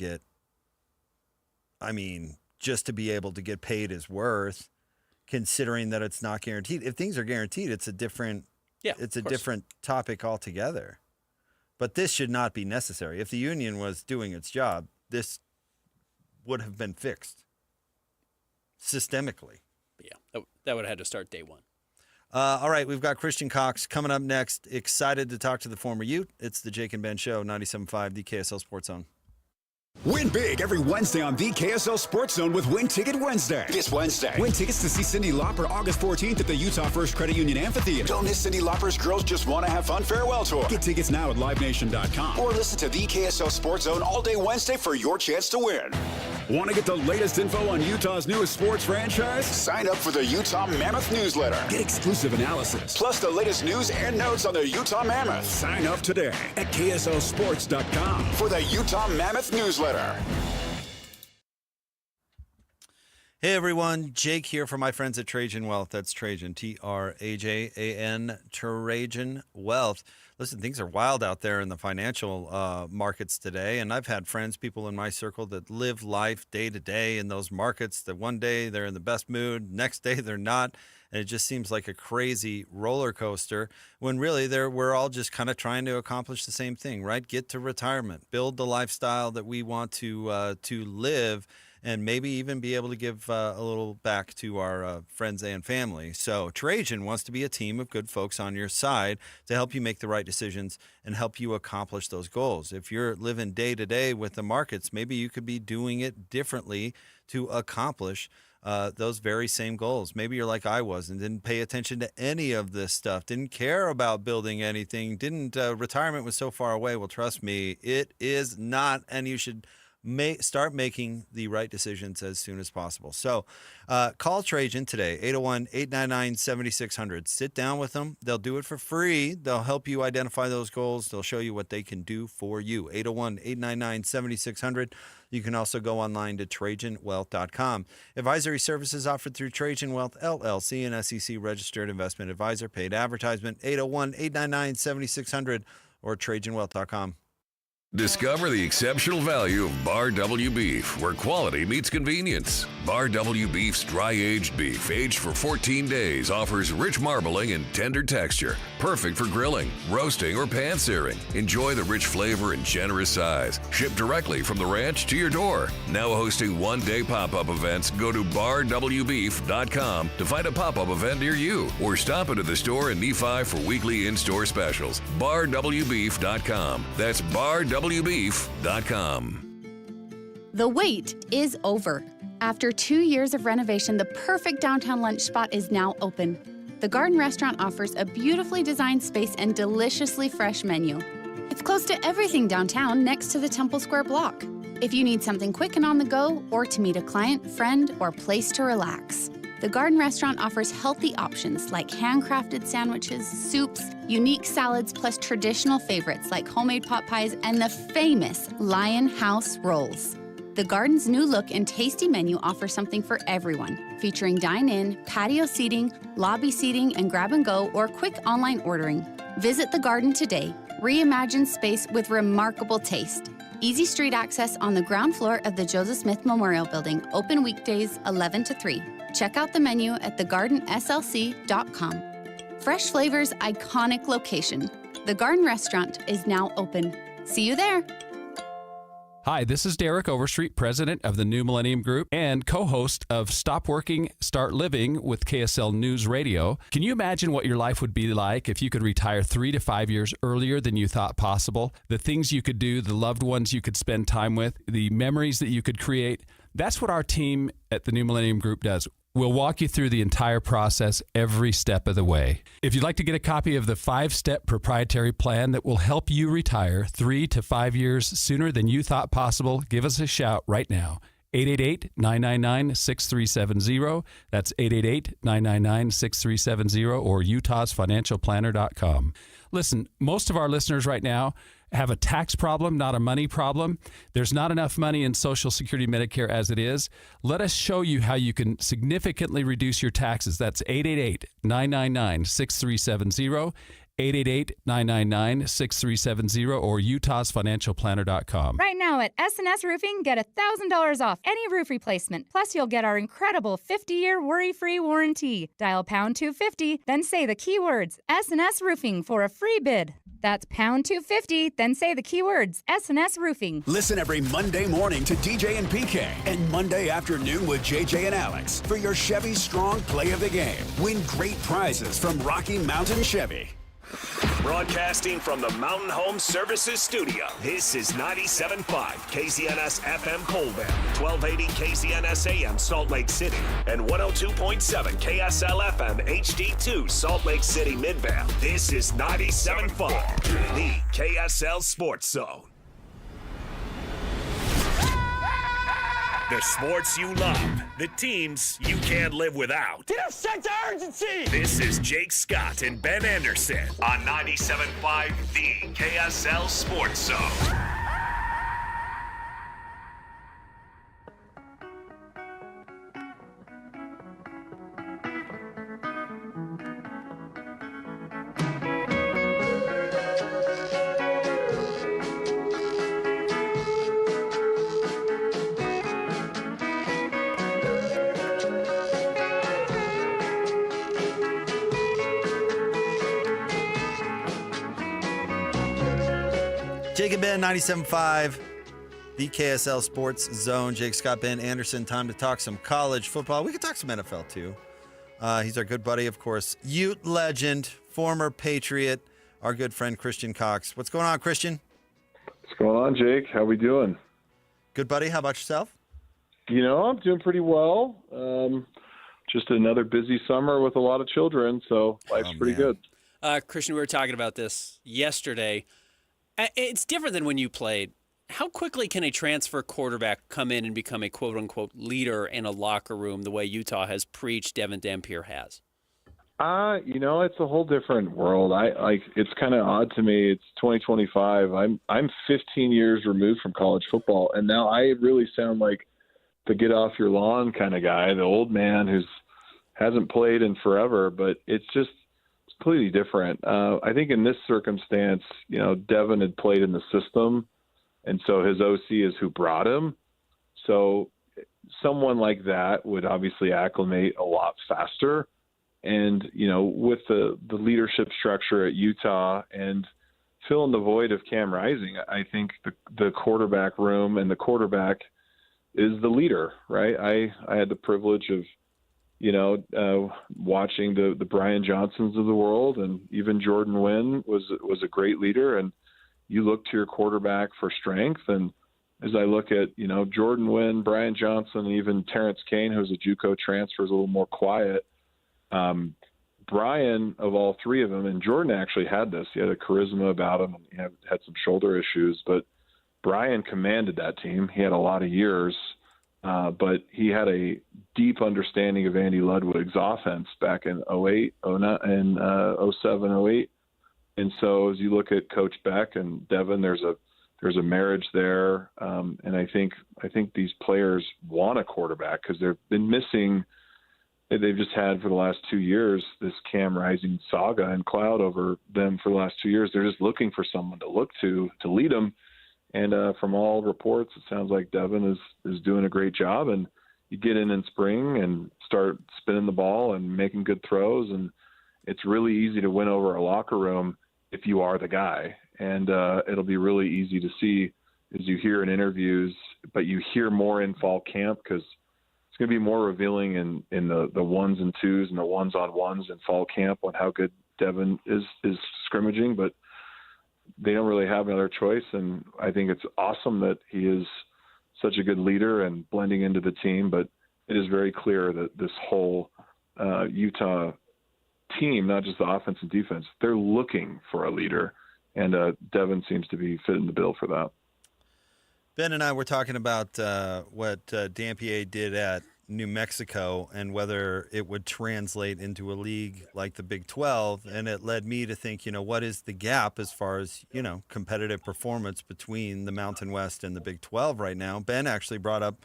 be able to get paid his worth, considering that it's not guaranteed. If things are guaranteed, it's a different topic altogether. But this should not be necessary. If the union was doing its job, this would have been fixed systemically. But yeah, that would have had to start day one. All right, we've got Christian Cox coming up next. Excited to talk to the former Ute. It's the Jake and Ben Show, 97.5, the KSL Sports Zone. Win big every Wednesday on the KSL Sports Zone with Win Ticket Wednesday. This Wednesday, win tickets to see Cyndi Lauper August 14th at the Utah First Credit Union Amphitheater. Don't miss Cyndi Lauper's Girls Just Want to Have Fun farewell tour. Get tickets now at livenation.com or listen to the KSL Sports Zone all day Wednesday for your chance to win. Want to get the latest info on Utah's newest sports franchise? Sign up for the Utah Mammoth newsletter. Get exclusive analysis, plus the latest news and notes on the Utah Mammoth. Sign up today at KSLSports.com for the Utah Mammoth newsletter. Hey everyone, Jake here for my friends at Trajan Wealth. That's Trajan, Trajan, Trajan Wealth. Listen, things are wild out there in the financial markets today, and I've had friends, people in my circle that live life day to day in those markets, that one day they're in the best mood, next day they're not, and it just seems like a crazy roller coaster when really we're all just kind of trying to accomplish the same thing, right? Get to retirement, build the lifestyle that we want to live, and maybe even be able to give a little back to our friends and family. So Trajan wants to be a team of good folks on your side to help you make the right decisions and help you accomplish those goals. If you're living day to day with the markets, maybe you could be doing it differently to accomplish those very same goals. Maybe you're like I was and didn't pay attention to any of this stuff, didn't care about building anything, retirement was so far away. Well, trust me, it is not, and you should start making the right decisions as soon as possible. So call Trajan today, 801-899-7600. Sit down with them. They'll do it for free. They'll help you identify those goals. They'll show you what they can do for you. 801-899-7600. You can also go online to TrajanWealth.com. Advisory services offered through Trajan Wealth, LLC, an SEC-registered investment advisor. Paid advertisement, 801-899-7600 or TrajanWealth.com. Discover the exceptional value of Bar W Beef, where quality meets convenience. Bar W Beef's dry-aged beef, aged for 14 days, offers rich marbling and tender texture, perfect for grilling, roasting, or pan-searing. Enjoy the rich flavor and generous size. Shipped directly from the ranch to your door. Now hosting one-day pop-up events, go to barwbeef.com to find a pop-up event near you, or stop into the store in Nephi for weekly in-store specials. barwbeef.com. That's barwbeef.com. The wait is over. After 2 years of renovation, the perfect downtown lunch spot is now open. The Garden Restaurant offers a beautifully designed space and deliciously fresh menu. It's close to everything downtown next to the Temple Square block. If you need something quick and on the go, or to meet a client, friend, or place to relax, the Garden Restaurant offers healthy options like handcrafted sandwiches, soups, unique salads, plus traditional favorites like homemade pot pies and the famous Lion House rolls. The Garden's new look and tasty menu offer something for everyone, featuring dine-in, patio seating, lobby seating, and grab-and-go or quick online ordering. Visit the Garden today. Reimagine space with remarkable taste. Easy street access on the ground floor of the Joseph Smith Memorial Building, open weekdays 11 to 3. Check out the menu at thegardenslc.com. Fresh flavors, iconic location. The Garden Restaurant is now open. See you there. Hi, this is Derek Overstreet, president of the New Millennium Group and co-host of Stop Working, Start Living with KSL News Radio. Can you imagine what your life would be like if you could retire 3 to 5 years earlier than you thought possible? The things you could do, the loved ones you could spend time with, the memories that you could create. That's what our team at the New Millennium Group does. We'll walk you through the entire process every step of the way. If you'd like to get a copy of the 5-step proprietary plan that will help you retire 3 to 5 years sooner than you thought possible, give us a shout right now. 888-999-6370. That's 888-999-6370 or utahsfinancialplanner.com. Listen, most of our listeners right now have a tax problem, not a money problem. There's not enough money in Social Security Medicare as it is. Let us show you how you can significantly reduce your taxes. That's 888-999-6370, 888-999-6370, or utahsfinancialplanner.com. Right now at S&S Roofing, get $1,000 off any roof replacement. Plus, you'll get our incredible 50-year worry-free warranty. Dial pound 250, then say the keywords S&S Roofing for a free bid. That's pound 250, then say the keywords S&S Roofing. Listen every Monday morning to DJ and PK and Monday afternoon with JJ and Alex for your Chevy Strong Play of the Game. Win great prizes from Rocky Mountain Chevy. Broadcasting from the Mountain Home Services Studio, this is 97.5 KZNS FM Colville, 1280 KZNS AM Salt Lake City, and 102.7 KSL FM HD2 Salt Lake City Midvale. This is 97.5, the KSL Sports Zone. The sports you love, the teams you can't live without. Get a sense of urgency! This is Jake Scott and Ben Anderson on 97.5, the KSL Sports Zone. Jake and Ben, 97.5, the KSL Sports Zone. Jake, Scott, Ben Anderson. Time to talk some college football. We could talk some NFL, too. He's our good buddy, of course. Ute legend, former Patriot, our good friend Christian Cox. What's going on, Christian? What's going on, Jake? How we doing? Good, buddy. How about yourself? I'm doing pretty well. Just another busy summer with a lot of children, so life's pretty good. Christian, we were talking about this yesterday. It's different than when you played. How quickly can a transfer quarterback come in and become a quote-unquote leader in a locker room the way Utah has preached Devin Dampier has? It's a whole different world. It's kind of odd to me. It's 2025. I'm 15 years removed from college football, and now I really sound like the get off your lawn kind of guy, the old man who's hasn't played in forever, but it's completely different. I think in this circumstance, Devin had played in the system, and so his OC is who brought him. So someone like that would obviously acclimate a lot faster. And, with the leadership structure at Utah and filling the void of Cam Rising, I think the quarterback room and the quarterback is the leader, right? I had the privilege of, watching the Brian Johnsons of the world, and even Jordan Wynn was a great leader. And you look to your quarterback for strength. And as I look at, Jordan Wynn, Brian Johnson, and even Terrence Kane, who's a JUCO transfer, is a little more quiet. Brian, of all three of them, and Jordan actually had this. He had a charisma about him, and he had some shoulder issues. But Brian commanded that team. He had a lot of years. But he had a deep understanding of Andy Ludwig's offense back in 08, 09, and 07, 08. And so as you look at Coach Beck and Devin, there's a marriage there. And I think these players want a quarterback because they've been missing. They've just had for the last 2 years this Cam Rising saga and cloud over them for the last 2 years. They're just looking for someone to look to lead them. And from all reports, it sounds like Devin is doing a great job. And you get in spring and start spinning the ball and making good throws. And it's really easy to win over a locker room if you are the guy. And it'll be really easy to see as you hear in interviews, but you hear more in fall camp because it's going to be more revealing in the ones and twos and the ones-on-ones in fall camp on how good Devin is scrimmaging. But they don't really have another choice, and I think it's awesome that he is such a good leader and blending into the team, but it is very clear that this whole Utah team, not just the offense and defense, they're looking for a leader, and Devin seems to be fitting the bill for that. Ben and I were talking about what Dampier did at New Mexico and whether it would translate into a league like the Big 12. And it led me to think, what is the gap as far as, competitive performance between the Mountain West and the Big 12 right now? Ben actually brought up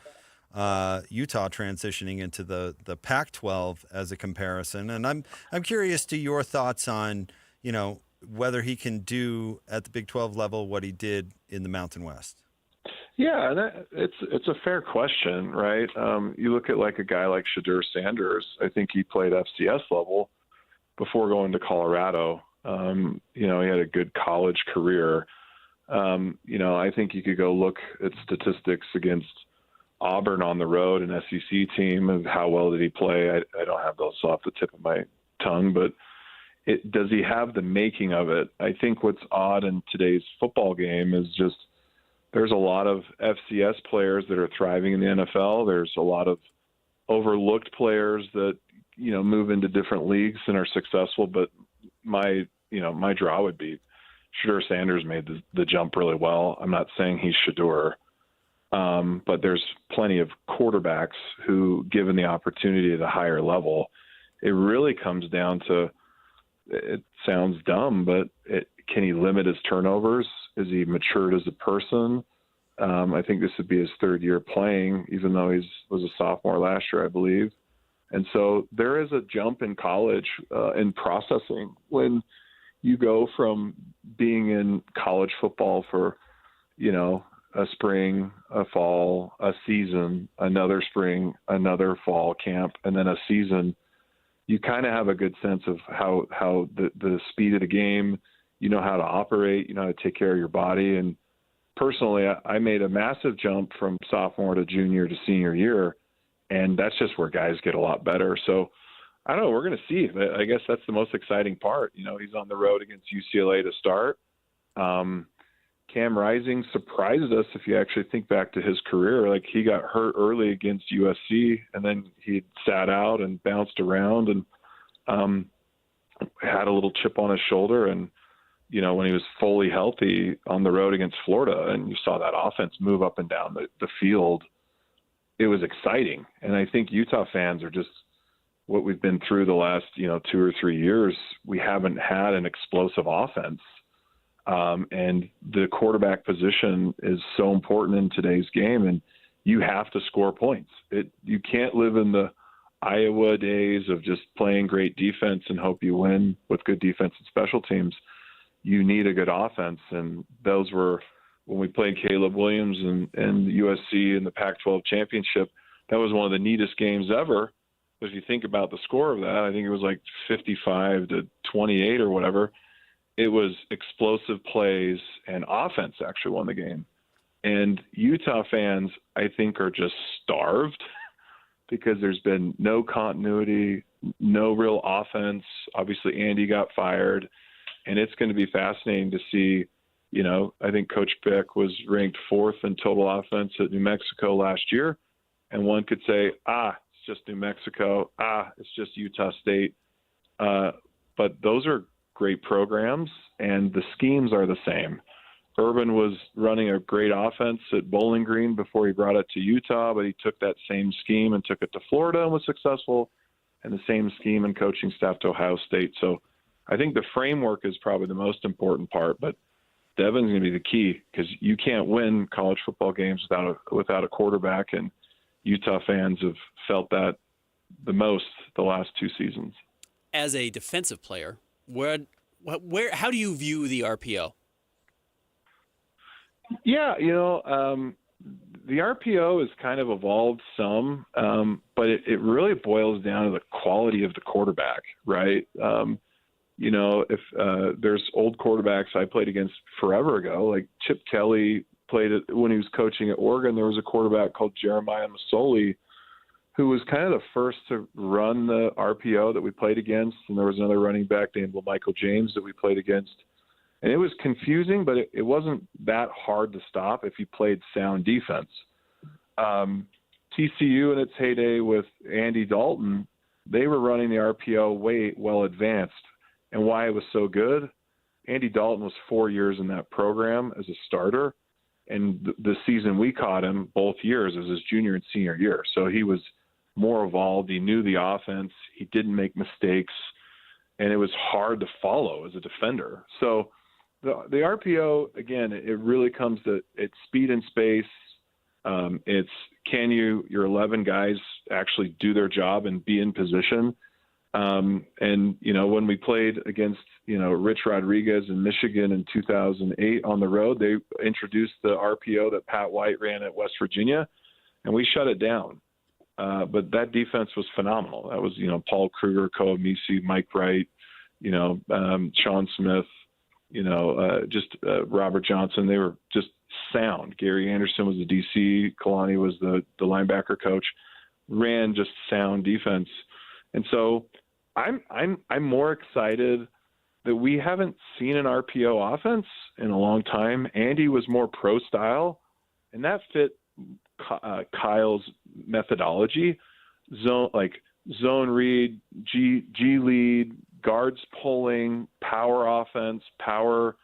Utah transitioning into the Pac-12 as a comparison. And I'm curious to your thoughts on, whether he can do at the Big 12 level what he did in the Mountain West. Yeah, and it's a fair question, right? You look at like a guy like Shedeur Sanders. I think he played FCS level before going to Colorado. He had a good college career. I think you could go look at statistics against Auburn on the road, an SEC team, of how well did he play. I don't have those off the tip of my tongue, but does he have the making of it? I think what's odd in today's football game is just there's a lot of FCS players that are thriving in the NFL. There's a lot of overlooked players that, move into different leagues and are successful. But my draw would be Shedeur Sanders made the jump really well. I'm not saying he's Shedeur, but there's plenty of quarterbacks who, given the opportunity at a higher level, it really comes down to, it sounds dumb, but can he limit his turnovers? Is he matured as a person? I think this would be his third year playing, even though he was a sophomore last year, I believe. And so there is a jump in college in processing when you go from being in college football for, a spring, a fall, a season, another spring, another fall camp, and then a season. You kind of have a good sense of how the speed of the game, you know how to operate, you know how to take care of your body. And personally, I made a massive jump from sophomore to junior to senior year, and that's just where guys get a lot better. So I don't know. We're going to see. I guess that's the most exciting part. You know, he's on the road against UCLA to start. Cam Rising surprised us if you actually think back to his career. Like, he got hurt early against USC, and then he sat out and bounced around and had a little chip on his shoulder. And, you know, when he was fully healthy on the road against Florida and you saw that offense move up and down the field, it was exciting. And I think Utah fans are just, what we've been through the last, 2 or 3 years, we haven't had an explosive offense. And the quarterback position is so important in today's game, and you have to score points. You can't live in the Iowa days of just playing great defense and hope you win with good defense and special teams. You need a good offense, and those were when we played Caleb Williams and USC in the Pac-12 championship. That was one of the neatest games ever. If you think about the score of that, I think it was like 55-28 or whatever. It was explosive plays, and offense actually won the game. And Utah fans, I think, are just starved because there's been no continuity, no real offense. Obviously, Andy got fired, and it's going to be fascinating to see. I think Coach Beck was ranked 4th in total offense at New Mexico last year, and one could say, it's just New Mexico. It's just Utah State. But those are great programs, and the schemes are the same. Urban was running a great offense at Bowling Green before he brought it to Utah, but he took that same scheme and took it to Florida and was successful, and the same scheme and coaching staff to Ohio State. So I think the framework is probably the most important part, but Devin's going to be the key because you can't win college football games without a quarterback, and Utah fans have felt that the most the last 2 seasons. As a defensive player, how do you view the RPO? Yeah, the RPO has kind of evolved some, but it really boils down to the quality of the quarterback, right? If there's old quarterbacks I played against forever ago, like Chip Kelly played it when he was coaching at Oregon. There was a quarterback called Jeremiah Masoli who was kind of the first to run the RPO that we played against. And there was another running back named Michael James that we played against. And it was confusing, but it wasn't that hard to stop if you played sound defense. TCU in its heyday with Andy Dalton, they were running the RPO way well advanced. And why it was so good, Andy Dalton was 4 years in that program as a starter. And the season we caught him both years was his junior and senior year. So he was more evolved. He knew the offense. He didn't make mistakes. And it was hard to follow as a defender. So the RPO, again, it really comes to it's speed and space. It's your 11 guys actually do their job and be in position. When we played against, Rich Rodriguez in Michigan in 2008 on the road, they introduced the RPO that Pat White ran at West Virginia, and we shut it down. But that defense was phenomenal. That was, Paul Kruger, Koa Misi, Mike Wright, Sean Smith, Robert Johnson. They were just sound. Gary Anderson was the DC. Kalani was the linebacker coach. Ran just sound defense. And so I'm more excited that we haven't seen an RPO offense in a long time. Andy was more pro style, and that fit Kyle's methodology. Zone read, G lead, guards pulling, power offense, power,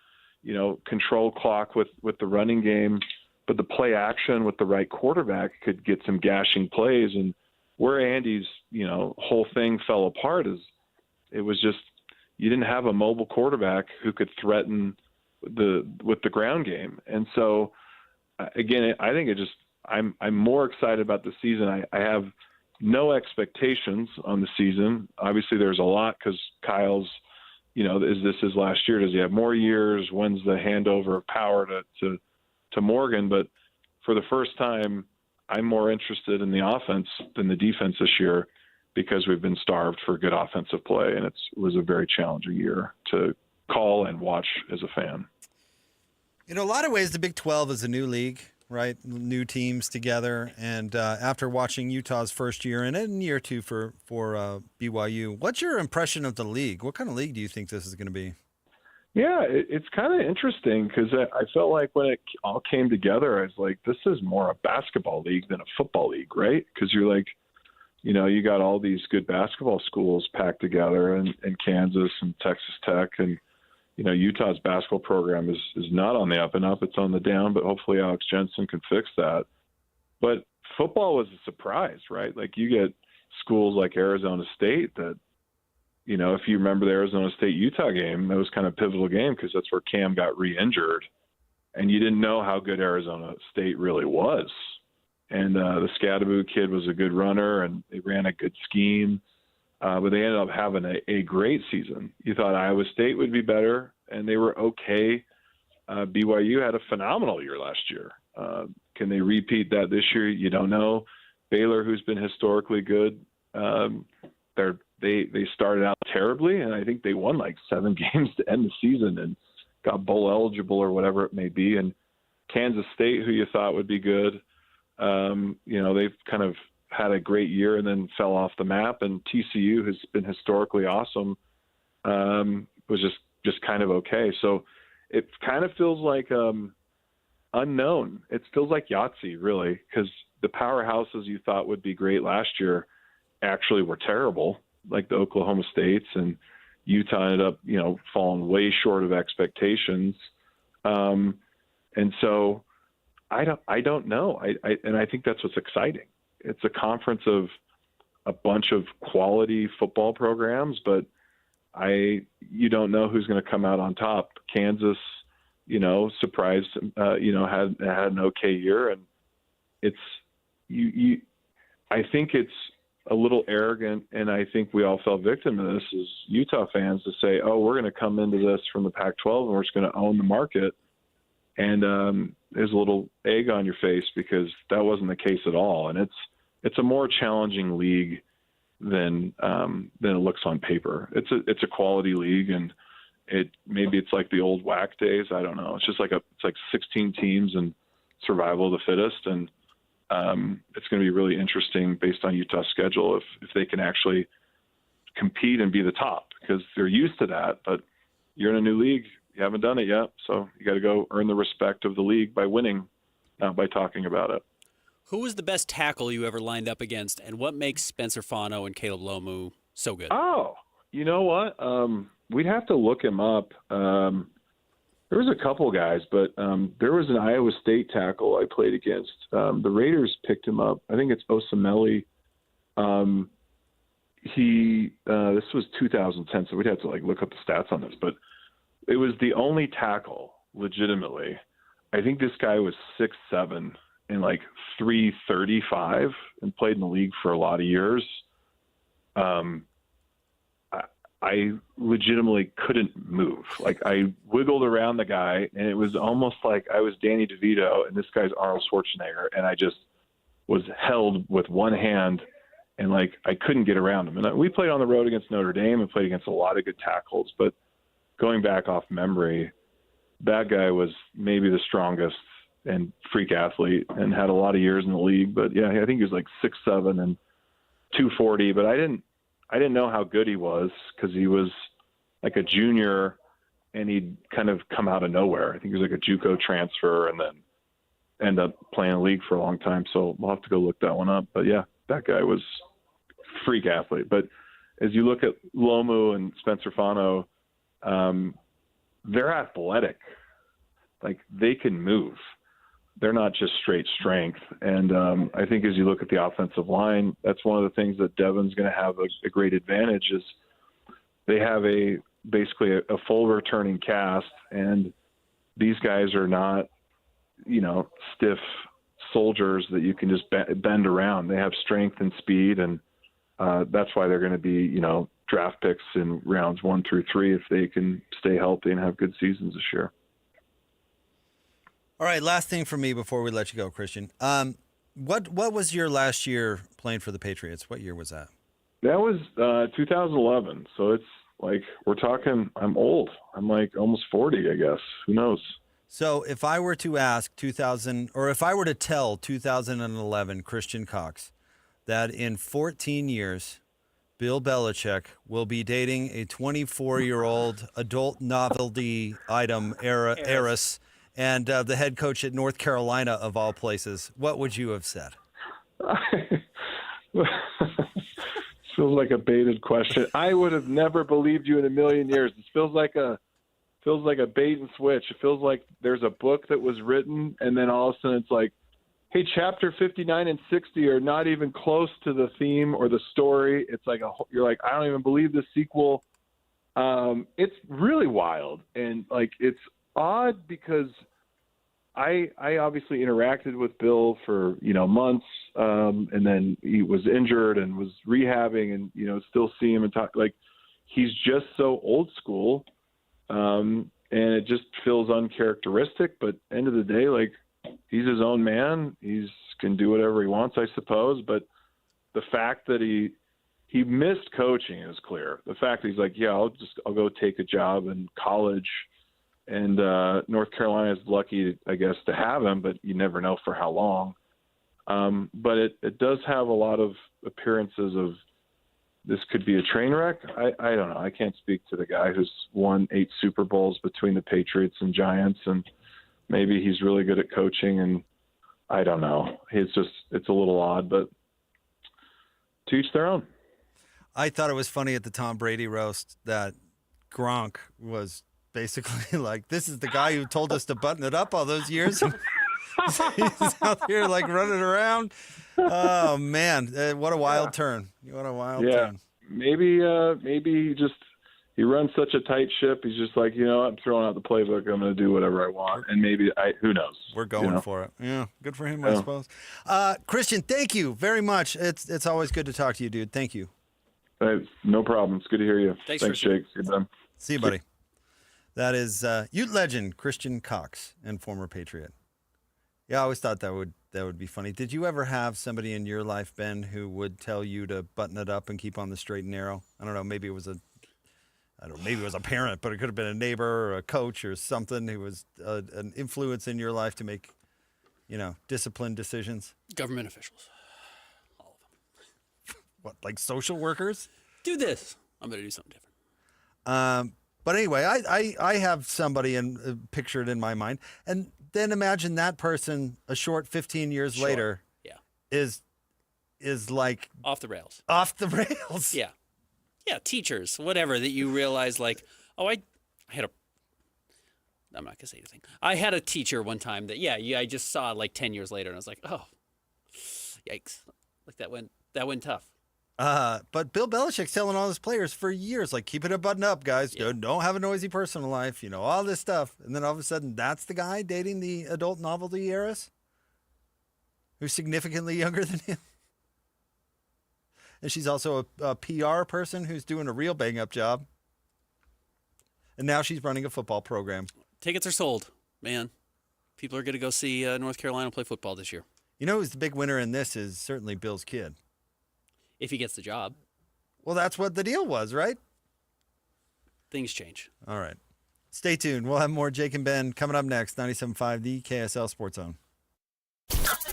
control clock with the running game, but the play action with the right quarterback could get some gashing plays. And where Andy's, whole thing fell apart is it was just you didn't have a mobile quarterback who could threaten with the ground game. And so, again, I think I'm more excited about the season. I have no expectations on the season. Obviously, there's a lot because Kyle's, is this his last year? Does he have more years? When's the handover of power to Morgan? But for the first time, I'm more interested in the offense than the defense this year because we've been starved for good offensive play, and it was a very challenging year to call and watch as a fan. In a lot of ways, the Big 12 is a new league, right? New teams together. And after watching Utah's first year and in year two for BYU, what's your impression of the league? What kind of league do you think this is going to be? Yeah, it's kind of interesting because I felt like when it all came together, I was like, this is more a basketball league than a football league, right? Because you're like, you got all these good basketball schools packed together in Kansas and Texas Tech, and Utah's basketball program is not on the up and up. It's on the down, but hopefully Alex Jensen can fix that. But football was a surprise, right? Like you get schools like Arizona State that, if you remember the Arizona State-Utah game, that was kind of a pivotal game because that's where Cam got re-injured. And you didn't know how good Arizona State really was. And the Scadaboo kid was a good runner, and they ran a good scheme. But they ended up having a great season. You thought Iowa State would be better, and they were okay. BYU had a phenomenal year last year. Can they repeat that this year? You don't know. Baylor, who's been historically good, they started out terribly, and I think they won like 7 games to end the season and got bowl eligible or whatever it may be. And Kansas State, who you thought would be good, they've kind of had a great year and then fell off the map. And TCU has been historically awesome, was just kind of okay. So it kind of feels like unknown. It feels like Yahtzee, really, because the powerhouses you thought would be great last year actually were terrible, like the Oklahoma States, and Utah ended up, falling way short of expectations. And so I don't know. And I think that's what's exciting. It's a conference of a bunch of quality football programs, but you don't know who's going to come out on top. Kansas, surprised, had an okay year, and I think it's a little arrogant, and I think we all fell victim to this as Utah fans to say, oh, we're going to come into this from the Pac-12 and we're just going to own the market. And there's a little egg on your face because that wasn't the case at all. And it's a more challenging league than it looks on paper. It's a quality league, and maybe it's like the old WAC days. I don't know. It's just like 16 teams and survival of the fittest, and it's going to be really interesting based on Utah's schedule if they can actually compete and be the top, because they're used to that. But you're in a new league. You haven't done it yet, so you got to go earn the respect of the league by winning, not by talking about it. Who was the best tackle you ever lined up against, and what makes Spencer Fano and Caleb Lomu so good? Oh, you know what? We'd have to look him up. There was a couple guys, but there was an Iowa State tackle I played against. The Raiders picked him up. I think it's Osamele. This was 2010, so we'd have to look up the stats on this, but it was the only tackle legitimately. I think this guy was 6'7" and 335 and played in the league for a lot of years. I legitimately couldn't move. I wiggled around the guy, and it was almost like I was Danny DeVito and this guy's Arnold Schwarzenegger, and I just was held with one hand, and I couldn't get around him. And we played on the road against Notre Dame and played against a lot of good tackles, but going back off memory, that guy was maybe the strongest and freak athlete and had a lot of years in the league. But yeah, I think he was 6'7" and 240, but I didn't know how good he was because he was a junior and he'd kind of come out of nowhere. I think he was a JUCO transfer and then end up playing a league for a long time. So we'll have to go look that one up. But yeah, that guy was freak athlete. But as you look at Lomu and Spencer Fano, they're athletic. They can move. They're not just straight strength. And I think as you look at the offensive line, that's one of the things that Devon's going to have a great advantage is they have basically a full returning cast, and these guys are not, stiff soldiers that you can just bend around. They have strength and speed, and that's why they're going to be, draft picks in rounds 1 through 3 if they can stay healthy and have good seasons this year. All right, last thing for me before we let you go, Christian. What was your last year playing for the Patriots? What year was that? That was 2011. So Like, we're talking, I'm old. I'm like almost 40, I guess. Who knows? So if I were to ask if I were to tell 2011 Christian Cox that in 14 years, Bill Belichick will be dating a 24-year-old adult novelty item heiress and the head coach at North Carolina, of all places, what would you have said? Feels like a baited question. I would have never believed you in a million years. This feels like a bait and switch. It feels like there's a book that was written, and then all of a sudden it's like, hey, chapter 59 and 60 are not even close to the theme or the story. It's like you're like, I don't even believe the sequel. It's really wild, and like it's odd because I obviously interacted with Bill for months, and then he was injured and was rehabbing, and still see him and talk. Like, he's just so old school, and it just feels uncharacteristic. But end of the day, like, he's his own man. He can do whatever he wants, I suppose. But the fact that he missed coaching is clear. The fact that he's like, yeah, I'll go take a job in college. And North Carolina is lucky, I guess, to have him, but you never know for how long. But it does have a lot of appearances of this could be a train wreck. I don't know. I can't speak to the guy who's won 8 Super Bowls between the Patriots and Giants, and maybe he's really good at coaching, and I don't know. It's a little odd, but to each their own. I thought it was funny at the Tom Brady roast that Gronk was basically like, this is the guy who told us to button it up all those years. He's out here like running around. Oh man, what a wild turn! What a wild turn. Maybe he runs such a tight ship. He's just like, I'm throwing out the playbook. I'm going to do whatever I want, and maybe who knows? We're going for it. Yeah, good for him, I suppose. Christian, thank you very much. It's always good to talk to you, dude. Thank you. No problem. It's good to hear you. Thanks Jake. Good done. See you, buddy. That is Ute legend Christian Cox and former Patriot. Yeah, I always thought that would be funny. Did you ever have somebody in your life, Ben, who would tell you to button it up and keep on the straight and narrow? I don't know. Maybe it was a parent, but it could have been a neighbor or a coach or something who was an influence in your life to make, disciplined decisions. Government officials, all of them. What, like social workers? Do this. I'm going to do something different. But anyway, I have somebody pictured in my mind, and then imagine that person a short 15 years later is like off the rails. Off the rails. Yeah. Yeah, teachers, whatever, that you realize like, oh, I'm not going to say anything. I had a teacher one time that, I just saw like 10 years later, and I was like, oh, yikes. Like that went tough. But Bill Belichick's telling all his players for years, like, keep it a button up, guys. Yeah. Don't have a noisy personal life, all this stuff. And then all of a sudden, that's the guy dating the adult novelty heiress who's significantly younger than him. And she's also a PR person who's doing a real bang-up job. And now she's running a football program. Tickets are sold, man. People are going to go see North Carolina play football this year. Who's the big winner in this is certainly Bill's kid. If he gets the job. Well, that's what the deal was, right? Things change. All right. Stay tuned. We'll have more Jake and Ben coming up next. 97.5, the KSL Sports Zone.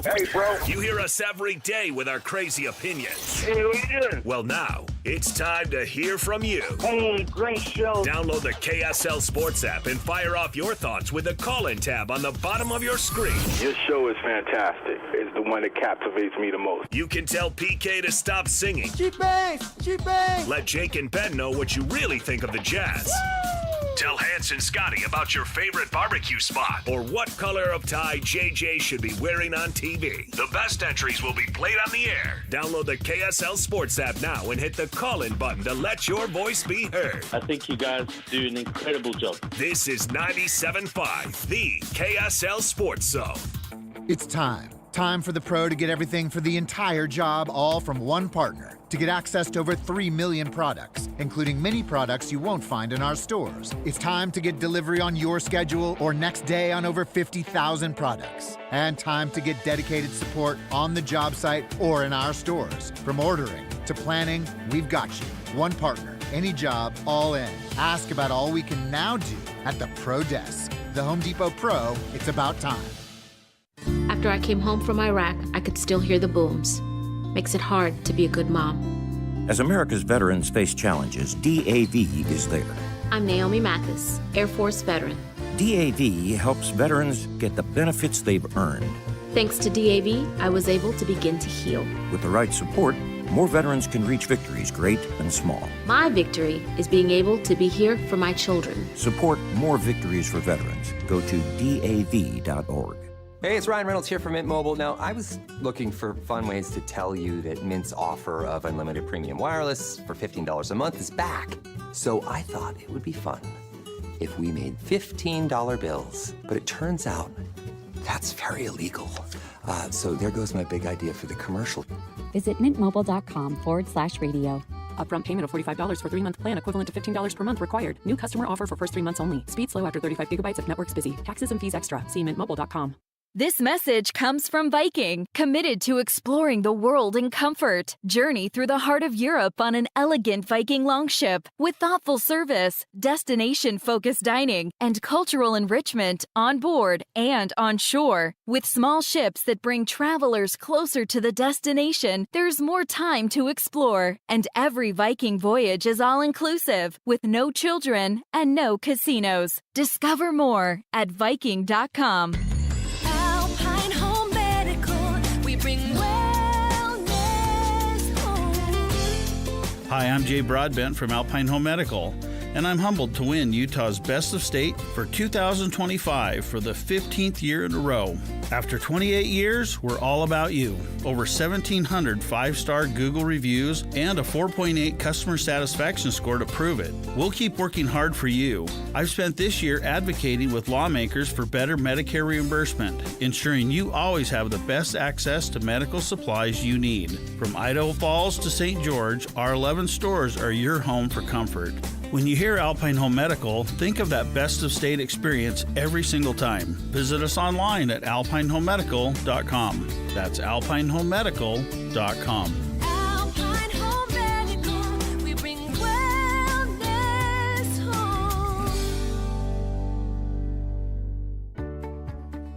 Hey, bro. You hear us every day with our crazy opinions. Hey, what you doing? Well, now, it's time to hear from you. Hey, great show. Download the KSL Sports app and fire off your thoughts with the call-in tab on the bottom of your screen. Your show is fantastic. It's the one that captivates me the most. You can tell PK to stop singing. Cheap bass! Cheap bass! Let Jake and Ben know what you really think of the Jazz. Woo! Tell Hans and Scotty about your favorite barbecue spot or what color of tie JJ should be wearing on TV. The best entries will be played on the air. Download the KSL Sports app now and hit the call-in button to let your voice be heard. I think you guys do an incredible job. This is 97.5, the KSL Sports Zone. It's time. Time for the pro to get everything for the entire job, all from one partner. To get access to over 3 million products, including many products you won't find in our stores. It's time to get delivery on your schedule or next day on over 50,000 products. And time to get dedicated support on the job site or in our stores. From ordering to planning, we've got you. One partner, Any job, all in. Ask about all we can now do at the Pro Desk. The Home Depot Pro, it's about time. After I came home from Iraq, I could still hear the booms. Makes it hard to be a good mom. As America's veterans face challenges, DAV is there. I'm Naomi Mathis, Air Force veteran. DAV helps veterans get the benefits they've earned. Thanks to DAV, I was able to begin to heal. With the right support, more veterans can reach victories, great and small. My victory is being able to be here for my children. Support more victories for veterans. Go to DAV.org. Hey, it's Ryan Reynolds here from Mint Mobile. Now, I was looking for fun ways to tell you that Mint's offer of unlimited premium wireless for $15 a month is back. So I thought it would be fun if we made $15 bills. But it turns out that's very illegal. So there goes my big idea for the commercial. Visit mintmobile.com/radio. Upfront payment of $45 for 3-month plan equivalent to $15 per month required. New customer offer for first 3 months only. Speed slow after 35 gigabytes if network's busy. Taxes and fees extra. See mintmobile.com. This message comes from Viking, committed to exploring the world in comfort. Journey through the heart of Europe on an elegant Viking longship with thoughtful service, destination-focused dining, and cultural enrichment on board and on shore. With small ships that bring travelers closer to the destination, there's more time to explore. And every Viking voyage is all-inclusive, with no children and no casinos. Discover more at Viking.com. Hi, I'm Jay Broadbent from Alpine Home Medical, and I'm humbled to win Utah's Best of State for 2025 for the 15th year in a row. After 28 years, we're all about you. Over 1,700 5-star Google reviews and a 4.8 customer satisfaction score to prove it. We'll keep working hard for you. I've spent this year advocating with lawmakers for better Medicare reimbursement, ensuring you always have the best access to medical supplies you need. From Idaho Falls to St. George, our 11 stores are your home for comfort. When you hear Alpine Home Medical, think of that best of state experience every single time. Visit us online at alpinehomemedical.com. That's alpinehomemedical.com. Alpine Home Medical, we bring wellness home.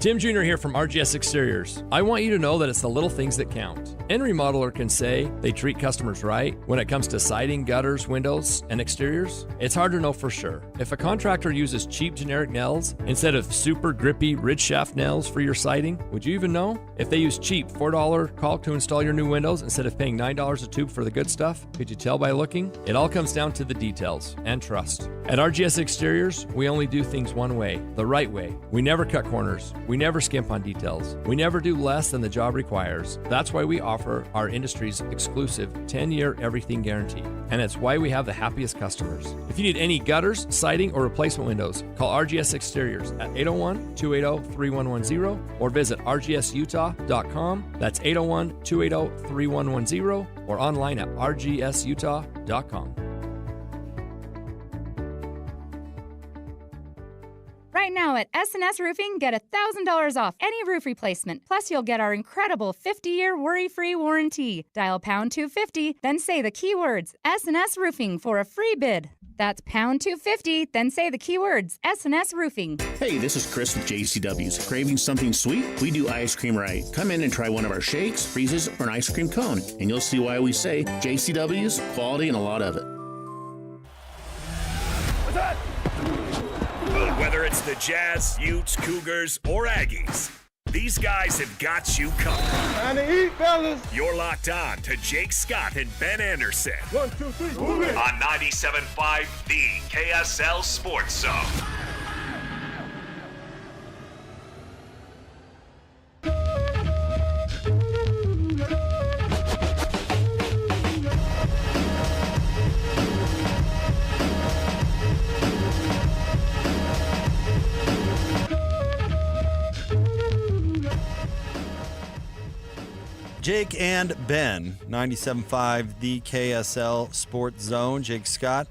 Tim Jr. here from RGS Exteriors. I want you to know that it's the little things that count. Any remodeler can say they treat customers right when it comes to siding, gutters, windows, and exteriors. It's hard to know for sure. If a contractor uses cheap generic nails instead of super grippy ridge shaft nails for your siding, would you even know? If they use cheap $4 caulk to install your new windows instead of paying $9 a tube for the good stuff, could you tell by looking? It all comes down to the details and trust. At RGS Exteriors, we only do things one way, the right way. We never cut corners. We never skimp on details. We never do less than the job requires. That's why we offer our industry's exclusive 10-year everything guarantee. And it's why we have the happiest customers. If you need any gutters, siding, or replacement windows, call RGS Exteriors at 801-280-3110 or visit rgsutah.com. That's 801-280-3110 or online at rgsutah.com. Right now at S&S Roofing, get $1,000 off any roof replacement. Plus, you'll get our incredible 50-year worry-free warranty. Dial pound 250, then say the keywords S&S Roofing for a free bid. That's pound 250, then say the keywords S&S Roofing. Hey, this is Chris with JCW's. Craving something sweet? We do ice cream right. Come in and try one of our shakes, freezes, or an ice cream cone, and you'll see why we say JCW's, quality, and a lot of it. What's that? Whether it's the Jazz, Utes, Cougars, or Aggies, these guys have got you covered. Time to eat, fellas. You're locked on to Jake Scott and Ben Anderson. 1, 2, 3, move it. On 97.5, the KSL Sports Zone. Jake and Ben, 97.5, the KSL Sports Zone. Jake Scott,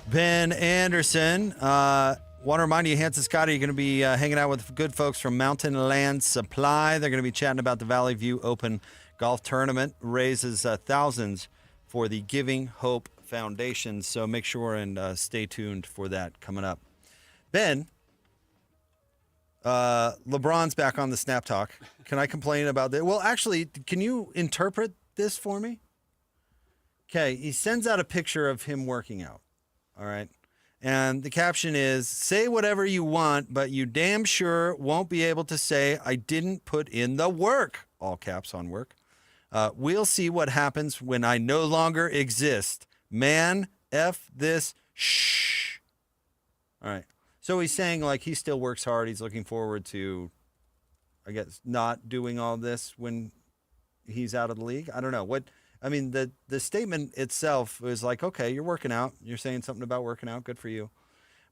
Ben Anderson. Want to remind you, Hans and Scotty are going to be hanging out with good folks from Mountain Land Supply. They're going to be chatting about the Valley View Open Golf Tournament. Raises thousands for the Giving Hope foundation. So make sure and stay tuned for that coming up. Ben, LeBron's back on the Snap Talk. Can I complain about that? Well, actually, can you interpret this for me? Okay, he sends out a picture of him working out. All right. And the caption is, say whatever you want, but you damn sure won't be able to say I didn't put in the work. All caps on work. We'll see what happens when I no longer exist. Man, F this. Shh. All right. So he's saying like he still works hard. He's looking forward to, I guess, not doing all this when he's out of the league. I don't know. The statement itself was like, okay, you're working out. You're saying something about working out. Good for you.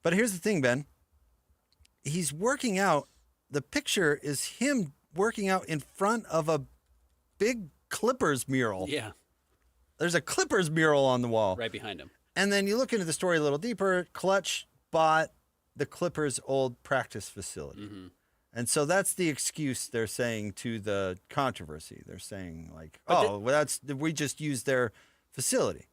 But here's the thing, Ben. He's working out. The picture is him working out in front of a big Clippers mural. Yeah. There's a Clippers mural on the wall. Right behind him. And then you look into the story a little deeper. Clutch bought the Clippers' old practice facility. Mm-hmm. And so that's the excuse they're saying to the controversy. They're saying like, we just used their facility.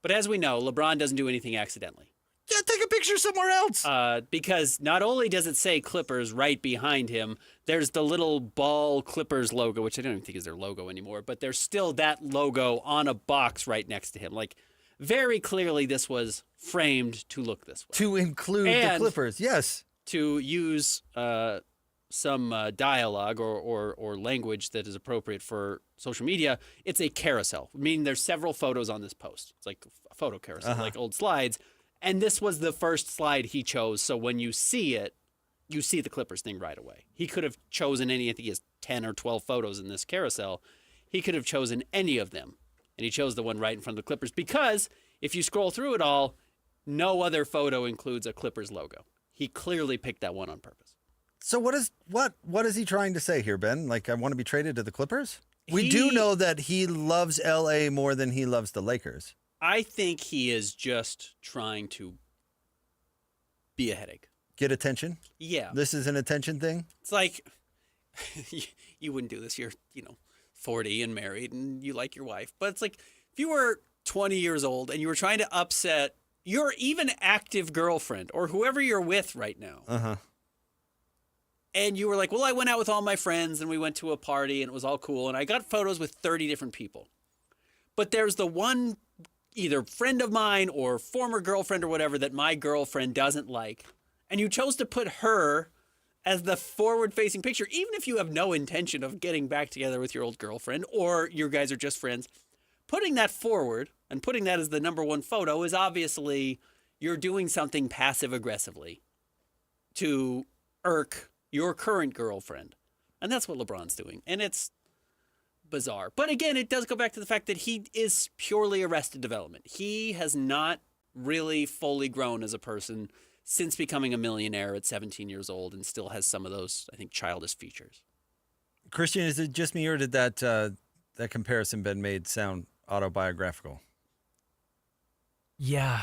But as we know, LeBron doesn't do anything accidentally. Yeah, take a picture somewhere else. Because not only does it say Clippers right behind him, there's the little ball Clippers logo, which I don't even think is their logo anymore, but there's still that logo on a box right next to him. Like, very clearly this was framed to look this way. To include the Clippers, yes. To use some dialogue or language that is appropriate for social media, it's a carousel, meaning there's several photos on this post. It's like a photo carousel, like old slides. And this was the first slide he chose, so when you see it, you see the Clippers thing right away. He could have chosen any, I think he has 10 or 12 photos in this carousel. He could have chosen any of them, and he chose the one right in front of the Clippers because if you scroll through it all, no other photo includes a Clippers logo. He clearly picked that one on purpose. So what is he trying to say here, Ben? Like, I want to be traded to the Clippers? We do know that he loves L.A. more than he loves the Lakers. I think he is just trying to be a headache. Get attention? Yeah. This is an attention thing? It's like, you wouldn't do this. You're, 40 and married and you like your wife. But it's like, if you were 20 years old and you were trying to upset your even active girlfriend or whoever you're with right now. Uh-huh. And you were like, well, I went out with all my friends and we went to a party and it was all cool. And I got photos with 30 different people. But there's the one either friend of mine or former girlfriend or whatever that my girlfriend doesn't like. And you chose to put her as the forward-facing picture, even if you have no intention of getting back together with your old girlfriend or you guys are just friends. Putting that forward and putting that as the number one photo is obviously you're doing something passive-aggressively to irk your current girlfriend. And that's what LeBron's doing. And it's bizarre. But again, it does go back to the fact that he is purely arrested development. He has not really fully grown as a person since becoming a millionaire at 17 years old and still has some of those, I think, childish features. Christian, is it just me or did that comparison Ben made sound autobiographical? Yeah,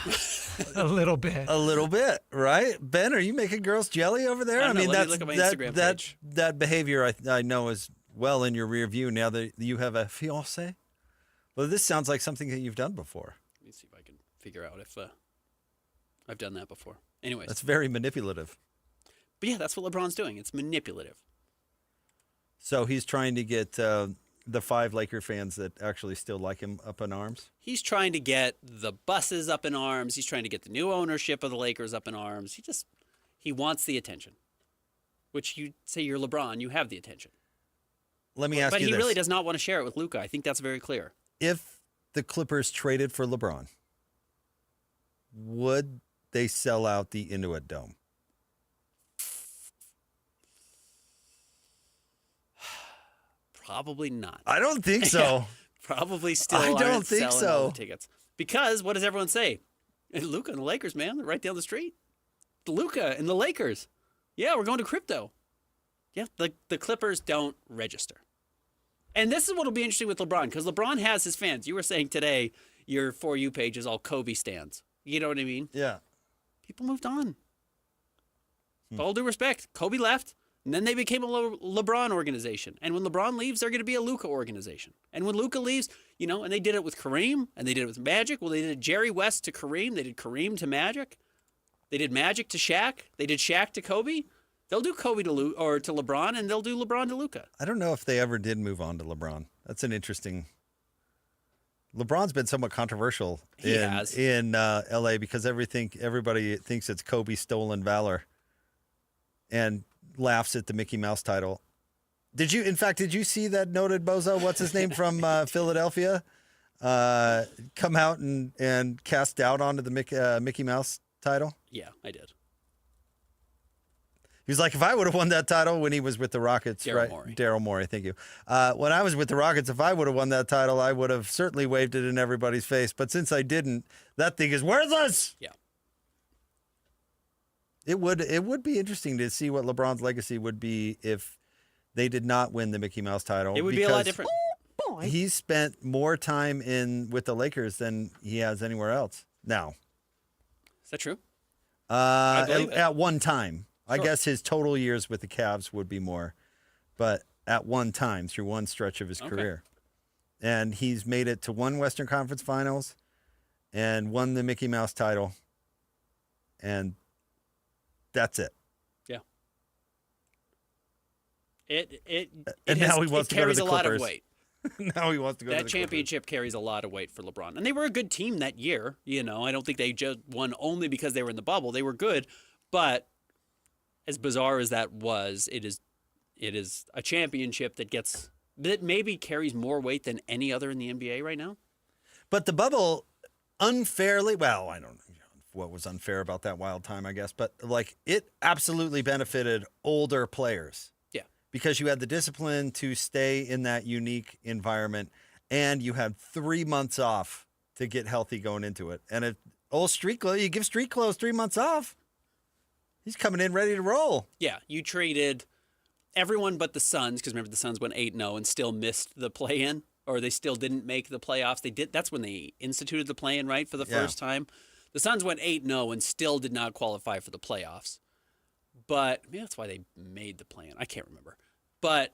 a little bit. A little bit, right? Ben, are you making girls jelly over there? I mean, let me look at my Instagram page. That behavior I know is well in your rear view now that you have a fiancé. Well, this sounds like something that you've done before. Let me see if I can figure out if I've done that before. Anyways. That's very manipulative. But yeah, that's what LeBron's doing. It's manipulative. So he's trying to get the 5 Laker fans that actually still like him up in arms? He's trying to get the buses up in arms. He's trying to get the new ownership of the Lakers up in arms. He wants the attention. Which you say you're LeBron, you have the attention. Let me ask you this. But he really does not want to share it with Luka. I think that's very clear. If the Clippers traded for LeBron, would they sell out the Inuit Dome? Probably not. I don't think so. Probably still I don't think selling so. all the tickets. Because what does everyone say? Luka and the Lakers, man. They're right down the street. Luka and the Lakers. Yeah, we're going to crypto. Yeah, the Clippers don't register. And this is what will be interesting with LeBron, because LeBron has his fans. You were saying today your For You page is all Kobe stands. You know what I mean? Yeah. People moved on. With all due respect, Kobe left, and then they became a LeBron organization. And when LeBron leaves, they're going to be a Luka organization. And when Luka leaves, You know, and they did it with Kareem, and they did it with Magic. Well, they did Jerry West to Kareem. They did Kareem to Magic. They did Magic to Shaq. They did Shaq to Kobe. They'll do Kobe to LeBron, and they'll do LeBron to Luka. I don't know if they ever did move on to LeBron. That's an interesting. LeBron's been somewhat controversial in LA because everybody thinks it's Kobe's stolen valor, and laughs at the Mickey Mouse title. Did you see that noted bozo? What's his name from Philadelphia? Come out and cast doubt onto the Mickey Mouse title. Yeah, I did. He was like, if I would have won that title when he was with the Rockets, Daryl Morey, thank you. When I was with the Rockets, if I would have won that title, I would have certainly waved it in everybody's face. But since I didn't, that thing is worthless. Yeah. It would be interesting to see what LeBron's legacy would be if they did not win the Mickey Mouse title. It would be a lot different. He's spent more time with the Lakers than he has anywhere else now. Is that true? At one time. Sure. I guess his total years with the Cavs would be more, but at one time through one stretch of his career. And he's made it to one Western Conference Finals and won the Mickey Mouse title. And that's it. Yeah. It now he wants to go to the Clippers. Carries a lot of weight. Now he wants to go to the That championship carries a lot of weight for LeBron. And they were a good team that year. You know, I don't think they just won only because they were in the bubble. They were good, but as bizarre as that was, it is a championship that maybe carries more weight than any other in the NBA right now. But the bubble unfairly, well, I don't know what was unfair about that wild time, I guess, but like it absolutely benefited older players. Yeah. Because you had the discipline to stay in that unique environment and you had 3 months off to get healthy going into it. And you give street clothes 3 months off. He's coming in ready to roll. Yeah, you traded everyone but the Suns, because remember the Suns went 8-0 and still missed the play-in, or they still didn't make the playoffs. They did. That's when they instituted the play-in, right, for the first time. The Suns went 8-0 and still did not qualify for the playoffs. But maybe that's why they made the play-in. I can't remember. But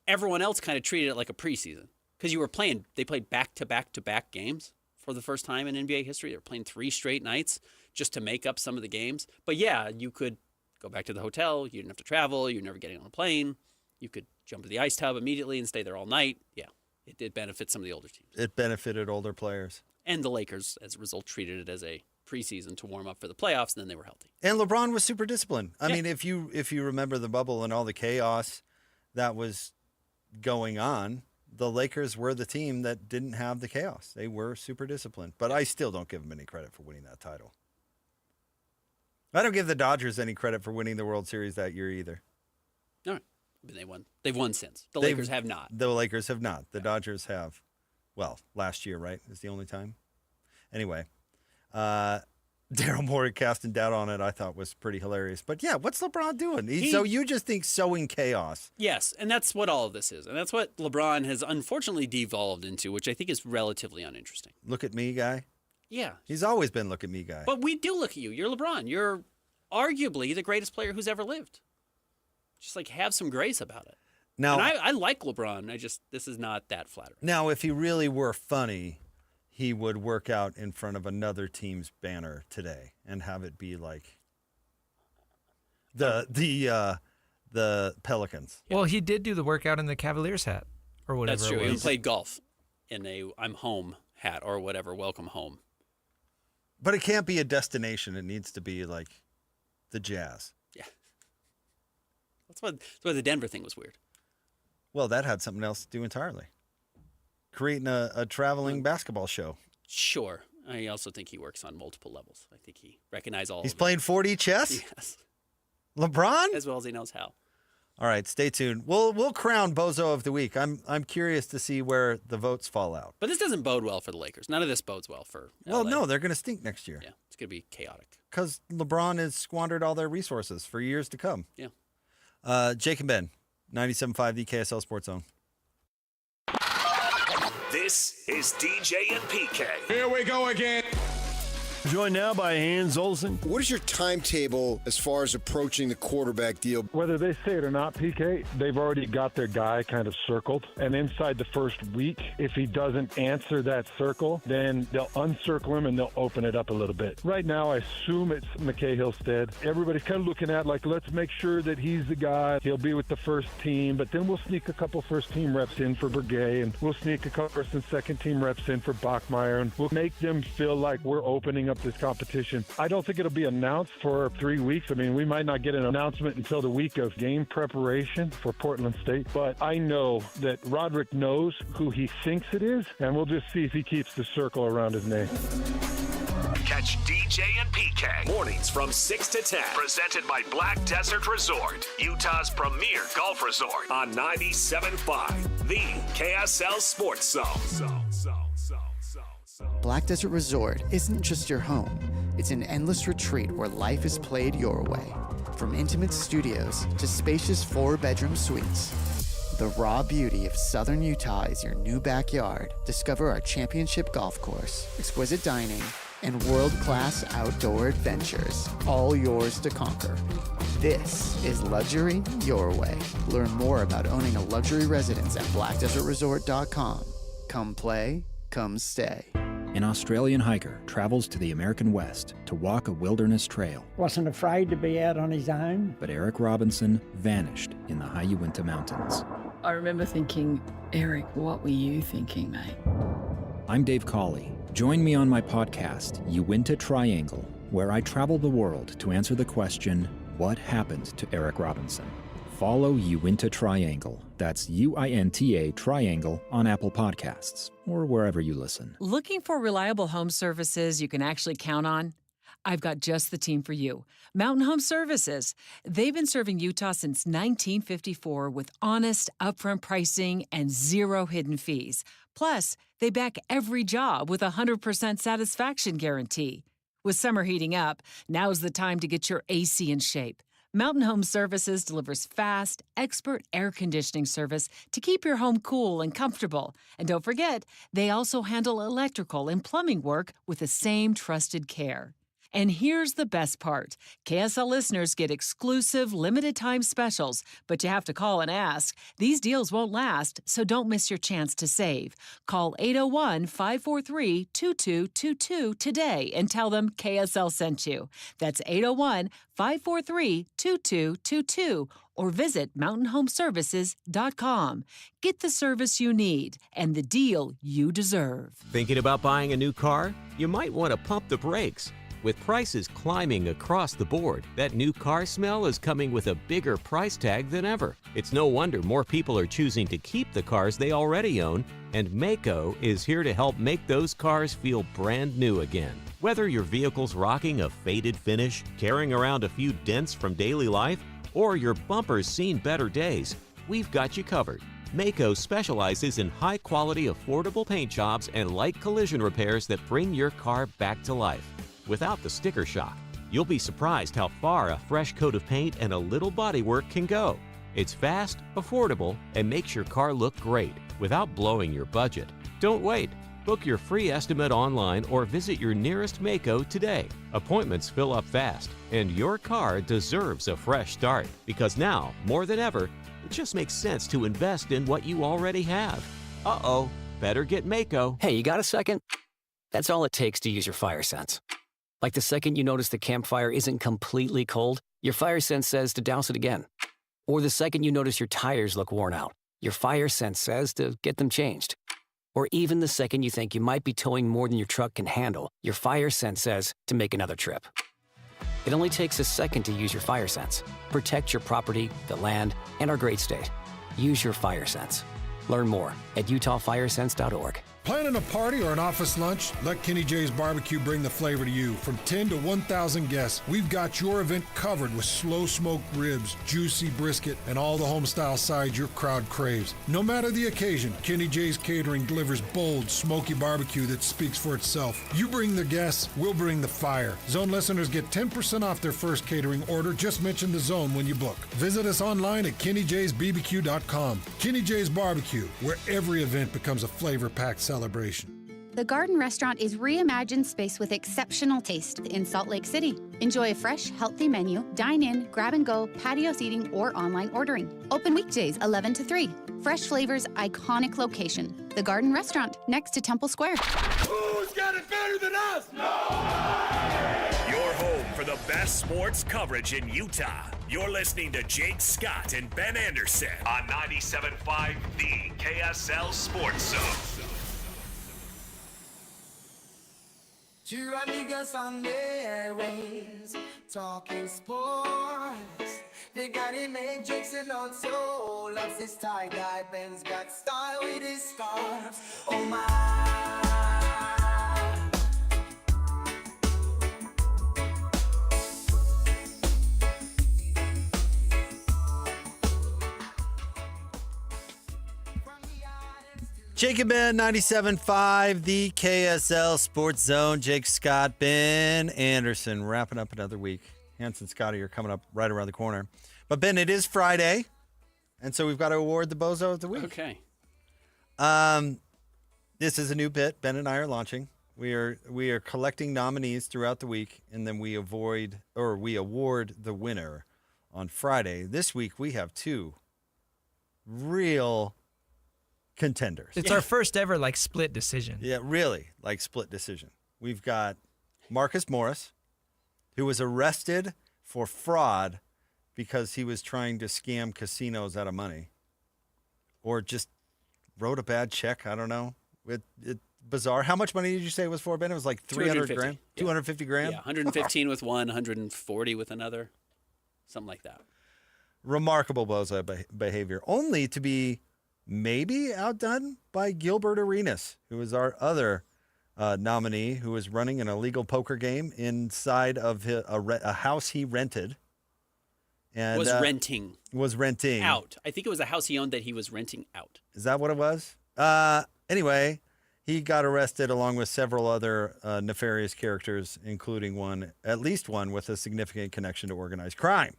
everyone else kind of treated it like a preseason because they played back-to-back-to-back games for the first time in NBA history. They were playing 3 straight nights just to make up some of the games. But yeah, you could go back to the hotel. You didn't have to travel. You're never getting on a plane. You could jump to the ice tub immediately and stay there all night. Yeah, it did benefit some of the older teams. It benefited older players. And the Lakers, as a result, treated it as a preseason to warm up for the playoffs, and then they were healthy. And LeBron was super disciplined. I mean, if you remember the bubble and all the chaos that was going on, the Lakers were the team that didn't have the chaos. They were super disciplined. But I still don't give them any credit for winning that title. I don't give the Dodgers any credit for winning the World Series that year either. All right. But they won. They've won since. The Lakers have not. The Lakers have not. The Dodgers have. Well, last year, right, is the only time. Anyway, Daryl Morey casting doubt on it I thought was pretty hilarious. But yeah, what's LeBron doing? So you just think sowing chaos. Yes, and that's what all of this is. And that's what LeBron has unfortunately devolved into, which I think is relatively uninteresting. Look at me, guy. Yeah. He's always been look at me, guy. But we do look at you. You're LeBron. You're arguably the greatest player who's ever lived. Just like have some grace about it. Now, and I like LeBron. This is not that flattering. Now, if he really were funny, he would work out in front of another team's banner today and have it be like the Pelicans. Well, he did do the workout in the Cavaliers hat or whatever. That's true. It was. He played golf in a I'm home hat or whatever. Welcome home. But it can't be a destination. It needs to be like the Jazz. Yeah. That's why the Denver thing was weird. Well, that had something else to do entirely. Creating a traveling basketball show. Sure. I also think he works on multiple levels. I think he recognizes all He's of playing 4D chess? Yes. LeBron? As well as he knows how. All right, stay tuned. We'll crown Bozo of the Week. I'm curious to see where the votes fall out. But this doesn't bode well for the Lakers. None of this bodes well for LA. Well, no, they're going to stink next year. Yeah, it's going to be chaotic. Because LeBron has squandered all their resources for years to come. Yeah. Jake and Ben, 97.5, the KSL Sports Zone. This is DJ and PK. Here we go again. Joined now by Hans Olsen. What is your timetable as far as approaching the quarterback deal? Whether they say it or not, PK, they've already got their guy kind of circled. And inside the first week, if he doesn't answer that circle, then they'll uncircle him and they'll open it up a little bit. Right now, I assume it's McKay Hillstead. Everybody's kind of looking at, like, let's make sure that he's the guy. He'll be with the first team, but then we'll sneak a couple first team reps in for Bergay, and we'll sneak a couple first and second team reps in for Bachmeier, and we'll make them feel like we're opening up this competition. I don't think it'll be announced for 3 weeks. I mean, we might not get an announcement until the week of game preparation for Portland State, but I know that Roderick knows who he thinks it is, and we'll just see if he keeps the circle around his name. Catch DJ and PK mornings from 6 to 10. Presented by Black Desert Resort, Utah's premier golf resort on 97.5, the KSL Sports Zone. Black Desert Resort isn't just your home. It's an endless retreat where life is played your way. From intimate studios to spacious 4-bedroom suites. The raw beauty of southern Utah is your new backyard. Discover our championship golf course, exquisite dining, and world-class outdoor adventures, all yours to conquer. This is luxury your way. Learn more about owning a luxury residence at blackdesertresort.com. Come play, come stay. An Australian hiker travels to the American West to walk a wilderness trail. Wasn't afraid to be out on his own. But Eric Robinson vanished in the high Uinta Mountains. I remember thinking, Eric, what were you thinking, mate? I'm Dave Cawley. Join me on my podcast, Uinta Triangle, where I travel the world to answer the question, what happened to Eric Robinson? Follow Uinta Triangle. That's UINTA Triangle on Apple Podcasts or wherever you listen. Looking for reliable home services you can actually count on? I've got just the team for you. Mountain Home Services. They've been serving Utah since 1954 with honest, upfront pricing and zero hidden fees. Plus, they back every job with a 100% satisfaction guarantee. With summer heating up, now's the time to get your AC in shape. Mountain Home Services delivers fast, expert air conditioning service to keep your home cool and comfortable. And don't forget, they also handle electrical and plumbing work with the same trusted care. And here's the best part. KSL listeners get exclusive limited-time specials, but you have to call and ask. These deals won't last, so don't miss your chance to save. Call 801-543-2222 today and tell them KSL sent you. That's 801-543-2222 or visit mountainhomeservices.com. Get the service you need and the deal you deserve. Thinking about buying a new car? You might want to pump the brakes. With prices climbing across the board, that new car smell is coming with a bigger price tag than ever. It's no wonder more people are choosing to keep the cars they already own, and Maaco is here to help make those cars feel brand new again. Whether your vehicle's rocking a faded finish, carrying around a few dents from daily life, or your bumper's seen better days, we've got you covered. Maaco specializes in high-quality, affordable paint jobs and light collision repairs that bring your car back to life. Without the sticker shock, you'll be surprised how far a fresh coat of paint and a little bodywork can go. It's fast, affordable, and makes your car look great without blowing your budget. Don't wait. Book your free estimate online or visit your nearest Maaco today. Appointments fill up fast, and your car deserves a fresh start because now, more than ever, it just makes sense to invest in what you already have. Uh-oh, better get Maaco. Hey, you got a second? That's all it takes to use your fire sense. Like the second you notice the campfire isn't completely cold, your fire sense says to douse it again. Or the second you notice your tires look worn out, your fire sense says to get them changed. Or even the second you think you might be towing more than your truck can handle, your fire sense says to make another trip. It only takes a second to use your fire sense. Protect your property, the land, and our great state. Use your fire sense. Learn more at utahfiresense.org. Planning a party or an office lunch? Let Kenny J's Barbecue bring the flavor to you. From 10 to 1,000 guests, we've got your event covered with slow-smoked ribs, juicy brisket, and all the home-style sides your crowd craves. No matter the occasion, Kenny J's Catering delivers bold, smoky barbecue that speaks for itself. You bring the guests, we'll bring the fire. Zone listeners get 10% off their first catering order. Just mention the Zone when you book. Visit us online at KennyJ'sBBQ.com. Kenny J's Barbecue, where every event becomes a flavor-packed celebration. The Garden Restaurant is reimagined space with exceptional taste in Salt Lake City. Enjoy a fresh, healthy menu, dine in, grab and go, patio seating, or online ordering. Open weekdays 11 to 3. Fresh flavors, iconic location. The Garden Restaurant, next to Temple Square. Who's got it better than us? Nobody! Your home for the best sports coverage in Utah. You're listening to Jake Scott and Ben Anderson on 97.5, the KSL Sports Zone. Two amigos on the airways, talking sports. They got him and Jackson on soul. Loves his tie dye, Ben's got style with his scarf. Oh my. Jake and Ben, 97.5, the KSL Sports Zone. Jake Scott, Ben Anderson, wrapping up another week. Hans and Scotty are coming up right around the corner. But, Ben, it is Friday, and so we've got to award the Bozo of the Week. Okay. This is a new bit Ben and I are launching. We are collecting nominees throughout the week, and then we award the winner on Friday. This week, we have two real contenders. It's our first ever split decision. Yeah, really, split decision. We've got Marcus Morris, who was arrested for fraud because he was trying to scam casinos out of money, or just wrote a bad check. I don't know. It bizarre. How much money did you say it was for, Ben? It was like 300 grand, yeah. 250 grand. Yeah, 115 with one, 140 with another, something like that. Remarkable bozo behavior, only to be maybe outdone by Gilbert Arenas, who was our other nominee, who was running an illegal poker game inside of a house he rented. And was renting out. I think it was a house he owned that he was renting out. Is that what it was? Anyway, he got arrested along with several other nefarious characters, including at least one with a significant connection to organized crime.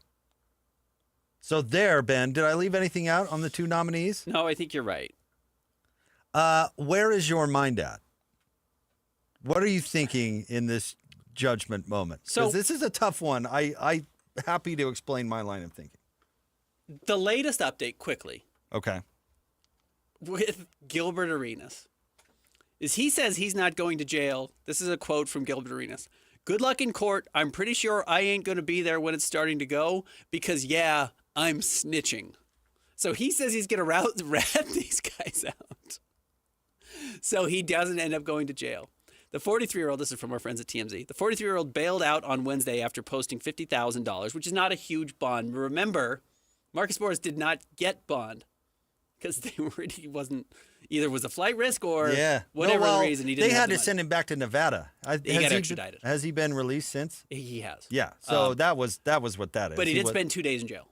So there, Ben, did I leave anything out on the two nominees? No, I think you're right. Where is your mind at? What are you thinking in this judgment moment? Because this is a tough one. I'm happy to explain my line of thinking. The latest update, quickly. Okay. With Gilbert Arenas is he says he's not going to jail. This is a quote from Gilbert Arenas. Good luck in court. I'm pretty sure I ain't going to be there when it's starting to go because, yeah, I'm snitching. So he says he's going to rat these guys out so he doesn't end up going to jail. The 43-year-old, this is from our friends at TMZ, the 43-year-old bailed out on Wednesday after posting $50,000, which is not a huge bond. Remember, Marcus Morris did not get bond because he wasn't, either was a flight risk or whatever the reason he didn't They have had the to money. send him back to Nevada. He got extradited. Has he been released since? He has. Yeah, so that was what that is. But he did spend 2 days in jail.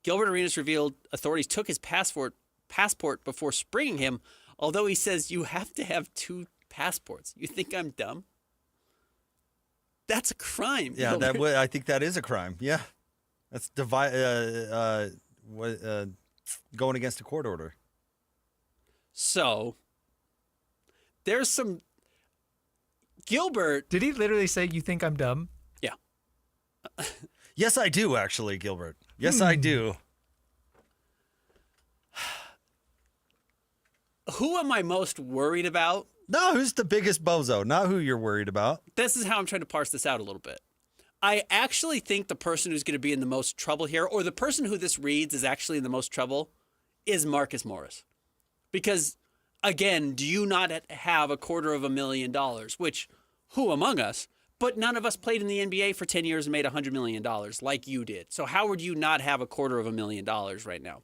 Gilbert Arenas revealed authorities took his passport before springing him, although he says you have to have two passports. You think I'm dumb? That's a crime. Yeah, I think that is a crime. Yeah. That's going against a court order. So, there's some... Gilbert... Did he literally say, you think I'm dumb? Yeah. Yes, I do, actually, Gilbert. Yes, I do. Who am I most worried about? No, who's the biggest bozo? Not who you're worried about. This is how I'm trying to parse this out a little bit. I actually think the person who's going to be in the most trouble here, or the person who this reads is actually in the most trouble, is Marcus Morris. Because, again, do you not have $250,000, which, who among us, but none of us played in the NBA for 10 years and made $100 million like you did. So how would you not have $250,000 right now?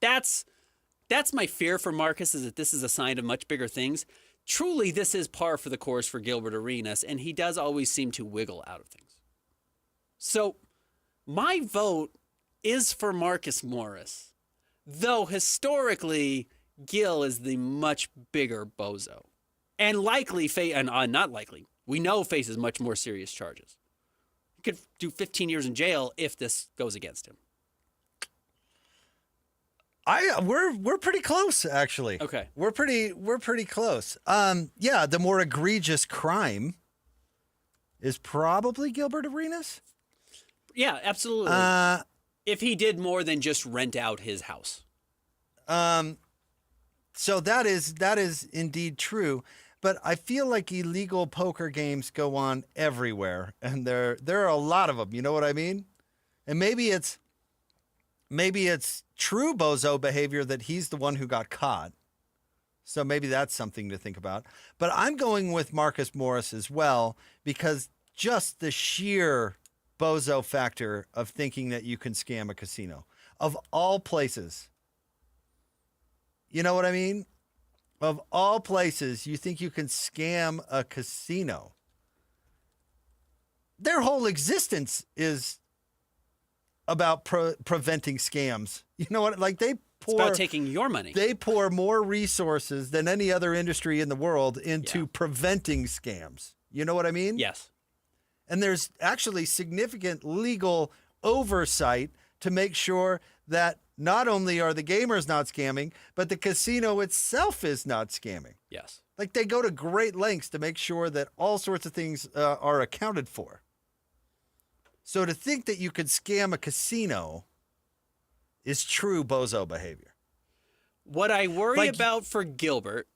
That's my fear for Marcus, is that this is a sign of much bigger things. Truly, this is par for the course for Gilbert Arenas, and he does always seem to wiggle out of things. So my vote is for Marcus Morris, though historically, Gil is the much bigger bozo. And likely, not likely, we know faces much more serious charges. He could do 15 years in jail if this goes against him. We're pretty close, actually. Okay. We're pretty close. Yeah, the more egregious crime is probably Gilbert Arenas. Yeah, absolutely. If he did more than just rent out his house. So that is indeed true, but I feel like illegal poker games go on everywhere, and there are a lot of them. You know what I mean? And maybe it's true bozo behavior that he's the one who got caught. So maybe that's something to think about. But I'm going with Marcus Morris as well, because just the sheer bozo factor of thinking that you can scam a casino, of all places. You know what I mean? Of all places, you think you can scam a casino. Their whole existence is about preventing scams. You know what? Like it's about taking your money. They pour more resources than any other industry in the world into preventing scams. You know what I mean? Yes. And there's actually significant legal oversight to make sure that not only are the gamers not scamming, but the casino itself is not scamming. Yes. Like they go to great lengths to make sure that all sorts of things are accounted for. So to think that you could scam a casino is true bozo behavior. What I worry about for Gilbert,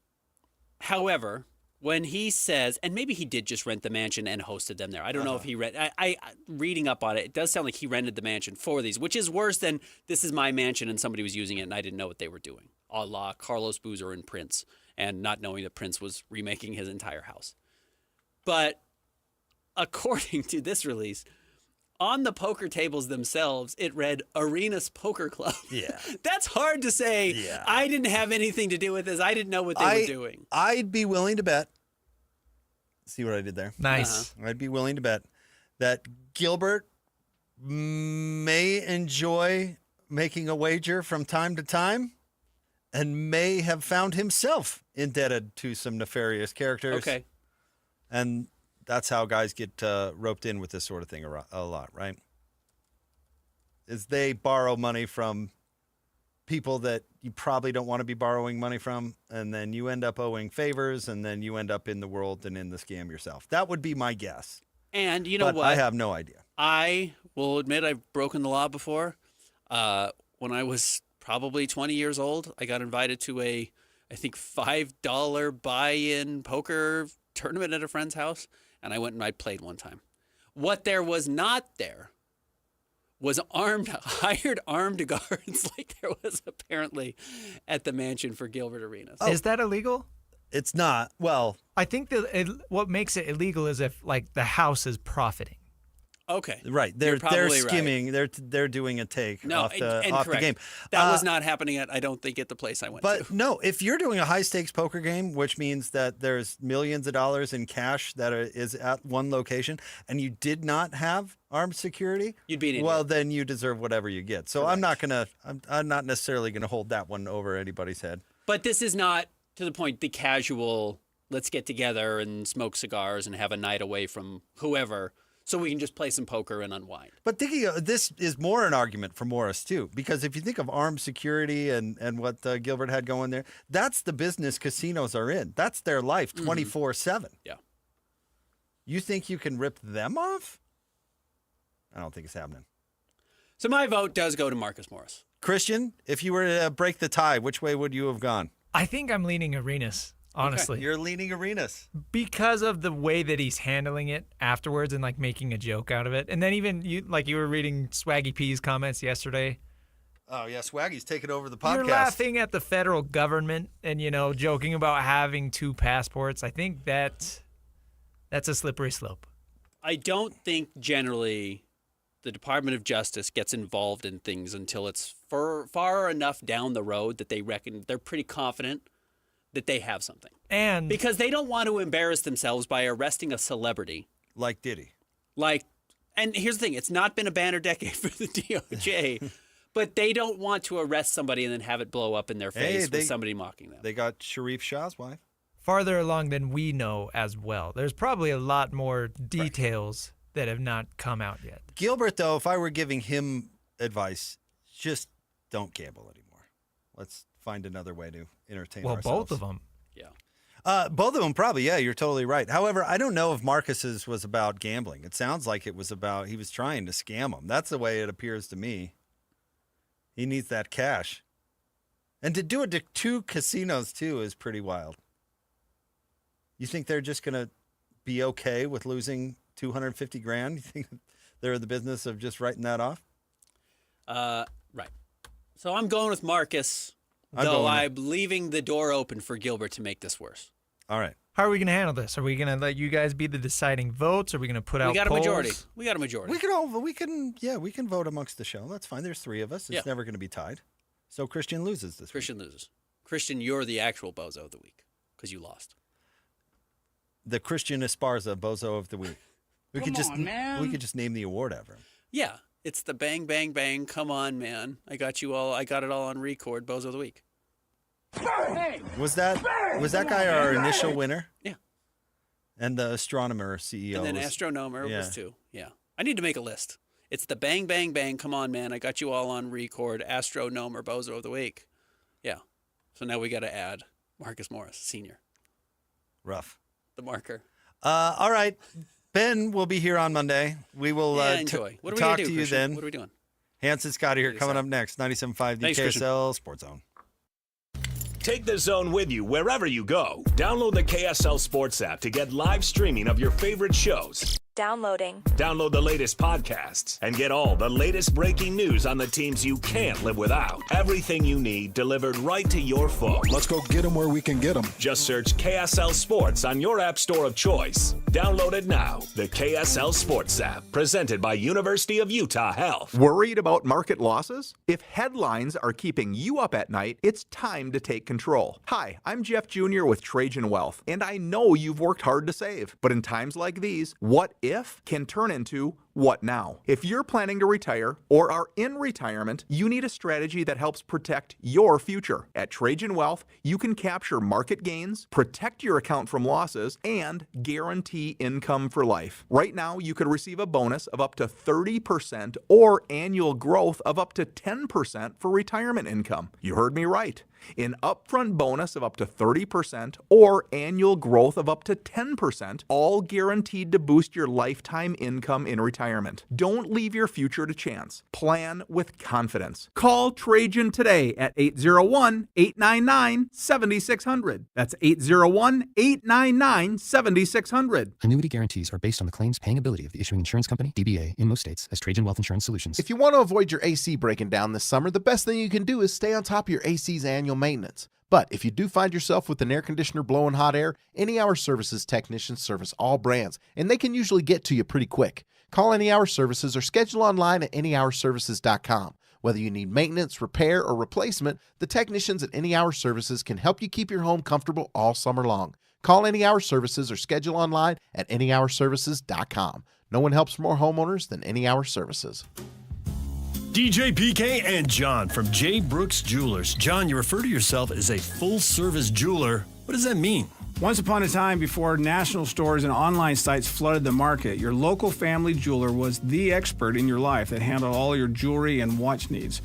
however, when he says, and maybe he did just rent the mansion and hosted them there. I don't know if he I reading up on it, it does sound like he rented the mansion for these, which is worse than this is my mansion and somebody was using it and I didn't know what they were doing. A la Carlos Boozer and Prince, and not knowing that Prince was remaking his entire house. But according to this release, on the poker tables themselves, it read Arenas Poker Club. Yeah. That's hard to say. Yeah. I didn't have anything to do with this. I didn't know what they were doing. I'd be willing to bet. See what I did there? Nice. I'd be willing to bet that Gilbert may enjoy making a wager from time to time and may have found himself indebted to some nefarious characters. Okay. And that's how guys get roped in with this sort of thing a lot, right? Is they borrow money from people that you probably don't want to be borrowing money from, and then you end up owing favors, and then you end up in the world and in the scam yourself. That would be my guess. And you know what? I have no idea. I will admit I've broken the law before. When I was probably 20 years old, I got invited to I think $5 buy-in poker tournament at a friend's house. And I went and I played one time. What there was not there was hired armed guards like there was apparently at the mansion for Gilbert Arenas. Oh. Is that illegal? It's not. Well, I think what makes it illegal is if like the house is profiting. Okay. Right. They're skimming. Right. They're doing a take off the game. That was not happening I don't think at the place I went to. But no, if you're doing a high stakes poker game, which means that there's millions of dollars in cash that is at one location, and you did not have armed security, you'd be an idiot. Well, then you deserve whatever you get. So correct. I'm not necessarily gonna hold that one over anybody's head. But this is not, to the point, the casual, let's get together and smoke cigars and have a night away from whoever, so we can just play some poker and unwind. But thinking this is more an argument for Morris, too, because if you think of armed security and what Gilbert had going there, that's the business casinos are in. That's their life 24/7. Yeah. You think you can rip them off? I don't think it's happening. So my vote does go to Marcus Morris. Christian, if you were to break the tie, which way would you have gone? I think I'm leaning Arenas. Honestly, okay. You're leaning Arenas because of the way that he's handling it afterwards and like making a joke out of it. And then even you were reading Swaggy P's comments yesterday. Oh yeah, Swaggy's taking over the podcast. You're laughing at the federal government and joking about having 2 passports. I think that's a slippery slope. I don't think generally the Department of Justice gets involved in things until it's far enough down the road that they reckon they're pretty confident that they have something. And because they don't want to embarrass themselves by arresting a celebrity. Like Diddy. And here's the thing, it's not been a banner decade for the DOJ, but they don't want to arrest somebody and then have it blow up in their face with somebody mocking them. They got Sharif Shah's wife. Farther along than we know as well. There's probably a lot more details that have not come out yet. Gilbert, though, if I were giving him advice, just don't gamble anymore. Let's find another way to entertain Well, ourselves. both of them. Yeah. Both of them probably, yeah, you're totally right. However, I don't know if Marcus's was about gambling. It sounds like it was about he was trying to scam them. That's the way it appears to me. He needs that cash. And to do it to 2 casinos, too, is pretty wild. You think they're just going to be okay with losing $250,000? You think they're in the business of just writing that off? Right. So I'm going with Marcus, though I'm leaving the door open for Gilbert to make this worse. All right. How are we going to handle this? Are we going to let you guys be the deciding votes? Are we going to put out polls? We got a majority. We can vote amongst the show. That's fine. There's 3 of us. It's never going to be tied. So Christian loses this week. Loses. Christian, you're the actual bozo of the week because you lost. The Christian Esparza bozo of the week. We could just name the award after him. Yeah, it's the bang, bang, bang. Come on, man. I got it all on record. Bozo of the week. Was that guy our initial winner? Yeah. And the astronomer CEO. And then astronomer was too. Yeah. I need to make a list. It's the bang, bang, bang. Come on, man. I got you all on record. Astronomer bozo of the week. Yeah. So now we got to add Marcus Morris, senior. Rough. The marker. All right. Ben will be here on Monday. We will enjoy. What are we talk gonna do, to you Christian? then. What are we doing? Hans and Scotty here coming up next. 97.5 the KSL Sports Zone. Take the Zone with you wherever you go. Download the KSL Sports app to get live streaming of your favorite shows. Downloading. Download the latest podcasts and get all the latest breaking news on the teams you can't live without. Everything you need delivered right to your phone. Let's go get them where we can get them. Just search KSL Sports on your app store of choice. Download it now. The KSL Sports app, presented by University of Utah Health. Worried about market losses? If headlines are keeping you up at night, it's time to take control. Hi, I'm Jeff Jr. with Trajan Wealth, and I know you've worked hard to save. But in times like these, what if can turn into what now? If you're planning to retire or are in retirement, you need a strategy that helps protect your future. At Trajan Wealth, you can capture market gains, protect your account from losses, and guarantee income for life. Right now, you could receive a bonus of up to 30% or annual growth of up to 10% for retirement income. You heard me right. An upfront bonus of up to 30% or annual growth of up to 10%, all guaranteed to boost your lifetime income in retirement. Don't leave your future to chance. Plan with confidence. Call Trajan today at 801-899-7600. That's 801-899-7600. Annuity guarantees are based on the claims paying ability of the issuing insurance company, DBA, in most states as Trajan Wealth Insurance Solutions. If you want to avoid your AC breaking down this summer, the best thing you can do is stay on top of your AC's annual maintenance. But if you do find yourself with an air conditioner blowing hot air, Any Hour Services technicians service all brands, and they can usually get to you pretty quick. Call Any Hour Services or schedule online at anyhourservices.com. Whether you need maintenance, repair, or replacement, the technicians at Any Hour Services can help you keep your home comfortable all summer long. Call Any Hour Services or schedule online at anyhourservices.com. No one helps more homeowners than Any Hour Services. DJ PK and John from J. Brooks Jewelers. John, you refer to yourself as a full-service jeweler. What does that mean? Once upon a time, before national stores and online sites flooded the market, your local family jeweler was the expert in your life that handled all your jewelry and watch needs.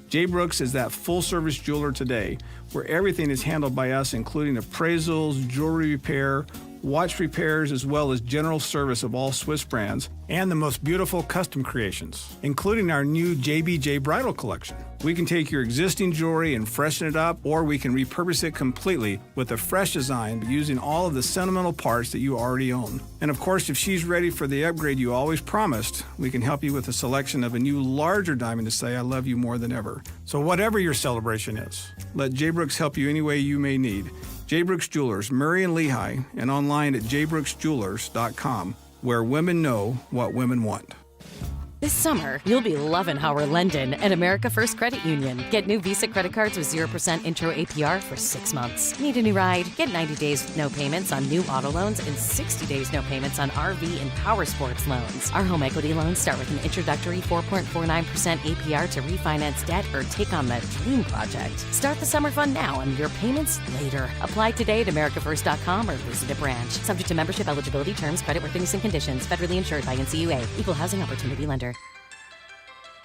J. Brooks is that full-service jeweler today, where everything is handled by us, including appraisals, jewelry repair, watch repairs, as well as general service of all Swiss brands, and the most beautiful custom creations, including our new JBJ Bridal Collection. We can take your existing jewelry and freshen it up, or we can repurpose it completely with a fresh design using all of the sentimental parts that you already own. And of course, if she's ready for the upgrade you always promised, we can help you with a selection of a new larger diamond to say I love you more than ever. So whatever your celebration is, let J. Brooks help you any way you may need. J. Brooks Jewelers, Murray and Lehigh, and online at jbrooksjewelers.com, where women know what women want. This summer, you'll be loving Howard London at America First Credit Union. Get new Visa credit cards with 0% intro APR for 6 months. Need a new ride? Get 90 days with no payments on new auto loans and 60 days no payments on RV and power sports loans. Our home equity loans start with an introductory 4.49% APR to refinance debt or take on that dream project. Start the summer fun now and your payments later. Apply today at americafirst.com or visit a branch. Subject to membership, eligibility, terms, creditworthiness, and conditions. Federally insured by NCUA. Equal housing opportunity lender.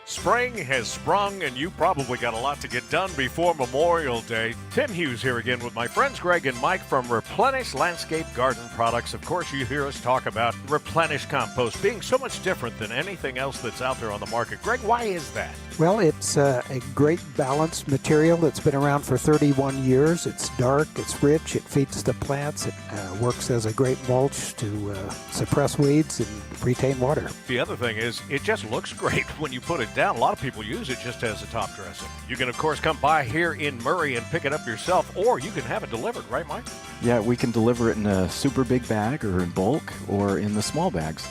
Spring has sprung, and you probably got a lot to get done before Memorial Day. Tim Hughes here again with my friends Greg and Mike from Replenish Landscape Garden Products. Of course, you hear us talk about Replenish Compost being so much different than anything else that's out there on the market. Greg, why is that? Well, it's a great balanced material that's been around for 31 years. It's dark, it's rich, it feeds the plants, it works as a great mulch to suppress weeds and retain water. The other thing is, it just looks great when you put it down. A lot of people use it just as a top dressing. You can, of course, come by here in Murray and pick it up yourself, or you can have it delivered, right, Mike? Yeah, we can deliver it in a super big bag or in bulk or in the small bags.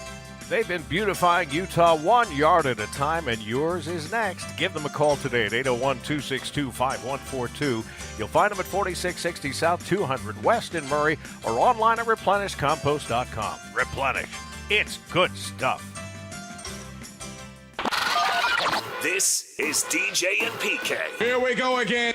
They've been beautifying Utah 1 yard at a time, and yours is next. Give them a call today at 801-262-5142. You'll find them at 4660 South 200 West in Murray or online at replenishcompost.com. Replenish. It's good stuff. This is DJ and PK. Here we go again.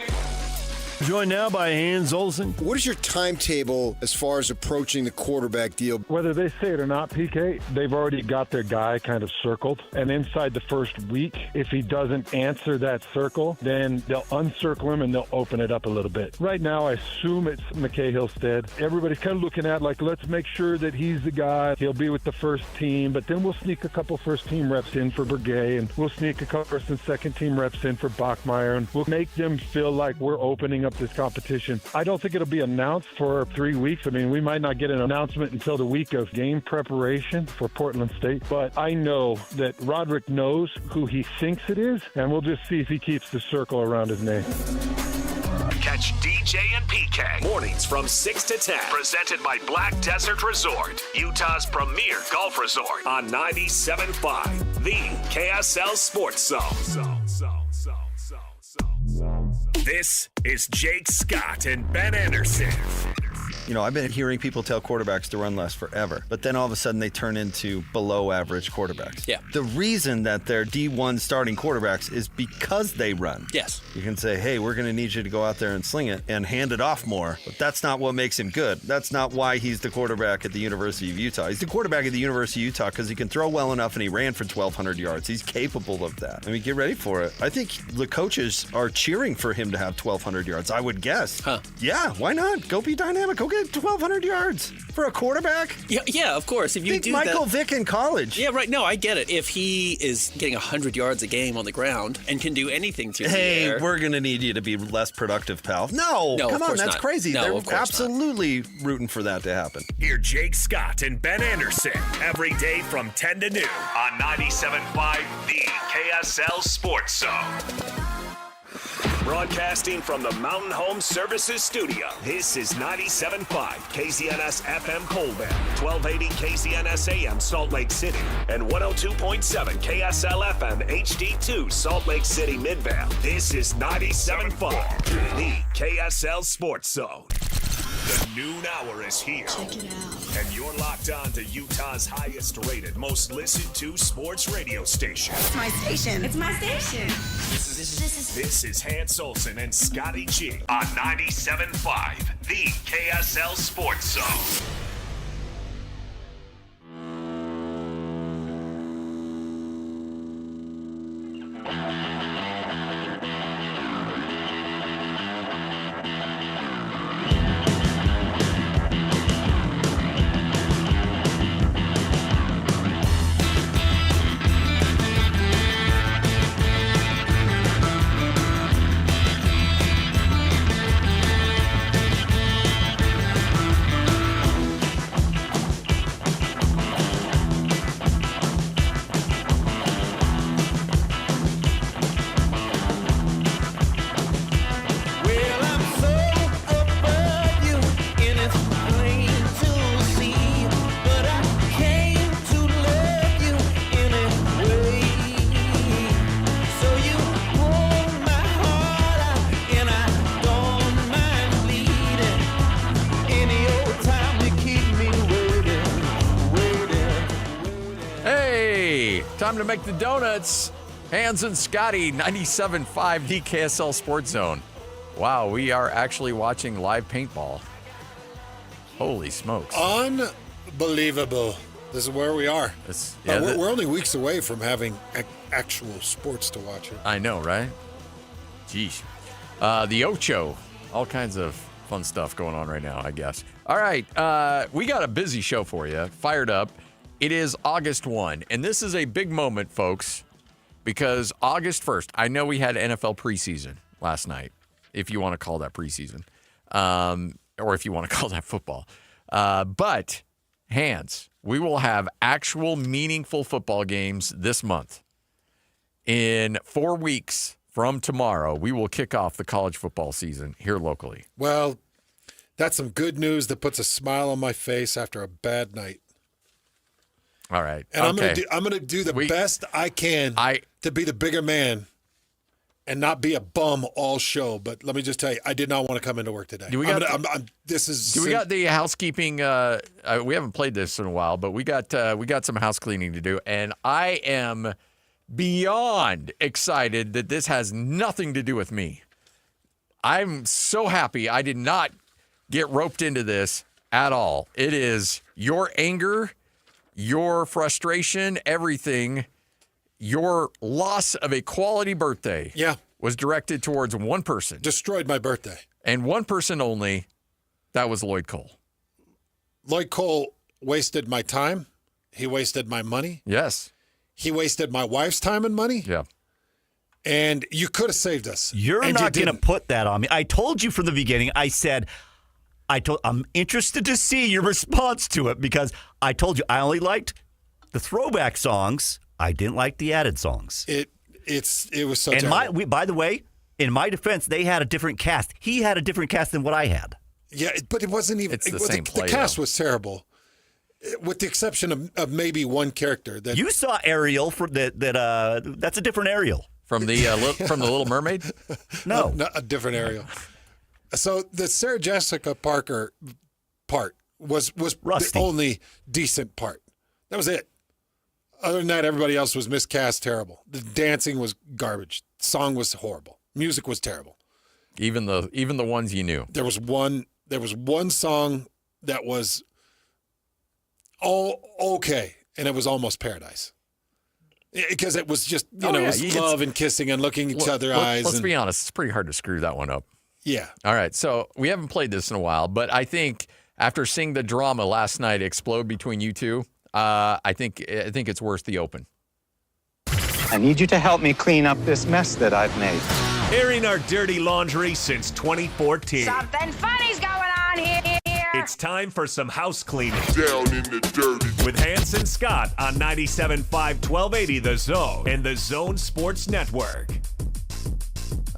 Joined now by Hans Olsen. What is your timetable as far as approaching the quarterback deal? Whether they say it or not, PK, they've already got their guy kind of circled. And inside the first week, if he doesn't answer that circle, then they'll uncircle him and they'll open it up a little bit. Right now, I assume it's McKay Hillstead. Everybody's kind of looking at, like, let's make sure that he's the guy. He'll be with the first team, but then we'll sneak a couple first team reps in for Bergay, and we'll sneak a couple first and second team reps in for Bachmeier, and we'll make them feel like we're opening up this competition. I don't think it'll be announced for 3 weeks. I mean, we might not get an announcement until the week of game preparation for Portland State, but I know that Roderick knows who he thinks it is, and we'll just see if he keeps the circle around his name. Catch DJ and PK mornings from 6 to 10. Presented by Black Desert Resort, Utah's premier golf resort on 97.5, the KSL Sports Zone. This is Jake Scott and Ben Anderson. You know, I've been hearing people tell quarterbacks to run less forever, but then all of a sudden they turn into below average quarterbacks. Yeah. The reason that they're D1 starting quarterbacks is because they run. Yes. You can say, hey, we're going to need you to go out there and sling it and hand it off more, but that's not what makes him good. That's not why he's the quarterback at the University of Utah. He's the quarterback at the University of Utah because he can throw well enough and he ran for 1,200 yards. He's capable of that. I mean, get ready for it. I think the coaches are cheering for him to have 1,200 yards, I would guess. Huh. Yeah, why not? Go be dynamic. Go get 1,200 yards for a quarterback. Yeah, of course. If you Think do Michael that, Vick in college. Yeah, right. No, I get it. If he is getting 100 yards a game on the ground and can do anything through the air. Hey, we're going to need you to be less productive, pal. No, of come on, course that's not. crazy. No, They're of course absolutely rooting for that to happen. Hear Jake Scott and Ben Anderson every day from 10 to noon on 97.5, the KSL Sports Zone. Broadcasting from the Mountain Home Services Studio, this is 97.5 KZNS FM Colville, 1280 KZNS AM Salt Lake City, and 102.7 KSL FM HD2 Salt Lake City Midvale. This is 97.5, the KSL Sports Zone. The noon hour is here. Check it out. And you're locked on to Utah's highest rated, most listened to sports radio station. It's my station. It's my station. This is Hans Olsen and Scotty G on 97.5, the KSL Sports Zone. Time to make the donuts. Hans and Scotty, 97.5, the KSL Sports Zone. Wow, we are actually watching live paintball. Holy smokes. Unbelievable. This is where we are. We're only weeks away from having actual sports to watch. I know, right? Geez. The Ocho. All kinds of fun stuff going on right now, I guess. All right. We got a busy show for you. Fired up. It is August 1. And this is a big moment, folks, because August 1st, I know we had NFL preseason last night, if you want to call that preseason, or if you want to call that football. But, Hans, we will have actual meaningful football games this month. In 4 weeks from tomorrow, we will kick off the college football season here locally. Well, that's some good news that puts a smile on my face after a bad night. All right. And I'm gonna do the best I can to be the bigger man and not be a bum all show. But let me just tell you, I did not want to come into work today. Do we got the housekeeping? We haven't played this in a while, but we got some house cleaning to do, and I am beyond excited that this has nothing to do with me. I'm so happy I did not get roped into this at all. It is your anger, your frustration, everything, your loss of a quality birthday was directed towards one person. Destroyed my birthday. And one person only. That was Lloyd Cole. Lloyd Cole wasted my time. He wasted my money. Yes. He wasted my wife's time and money. Yeah. And you could have saved us. You're not going to put that on me. I told you from the beginning, I'm interested to see your response to it because I told you I only liked the throwback songs. I didn't like the added songs. It was so terrible. By the way, in my defense, they had a different cast. He had a different cast than what I had. Yeah, but it wasn't even. It's the same play. The cast was terrible, with the exception of maybe one character. That you saw Ariel that's a different Ariel from the Little Mermaid. No, a different Ariel. So the Sarah Jessica Parker part was the only decent part. That was it. Other than that, everybody else was miscast terrible. The dancing was garbage. The song was horrible. Music was terrible. Even the ones you knew. There was one song that was all okay, and it was Almost Paradise. Because it was just, it was love and kissing and looking each other eyes. Let's be honest, it's pretty hard to screw that one up. Yeah. All right, so we haven't played this in a while, but I think after seeing the drama last night explode between you two, I think it's worth the open. I need you to help me clean up this mess that I've made. Airing our dirty laundry since 2014. Something funny's going on here. It's time for some house cleaning. Down in the dirty. With Hans and Scott on 97.5 1280 The Zone and The Zone Sports Network.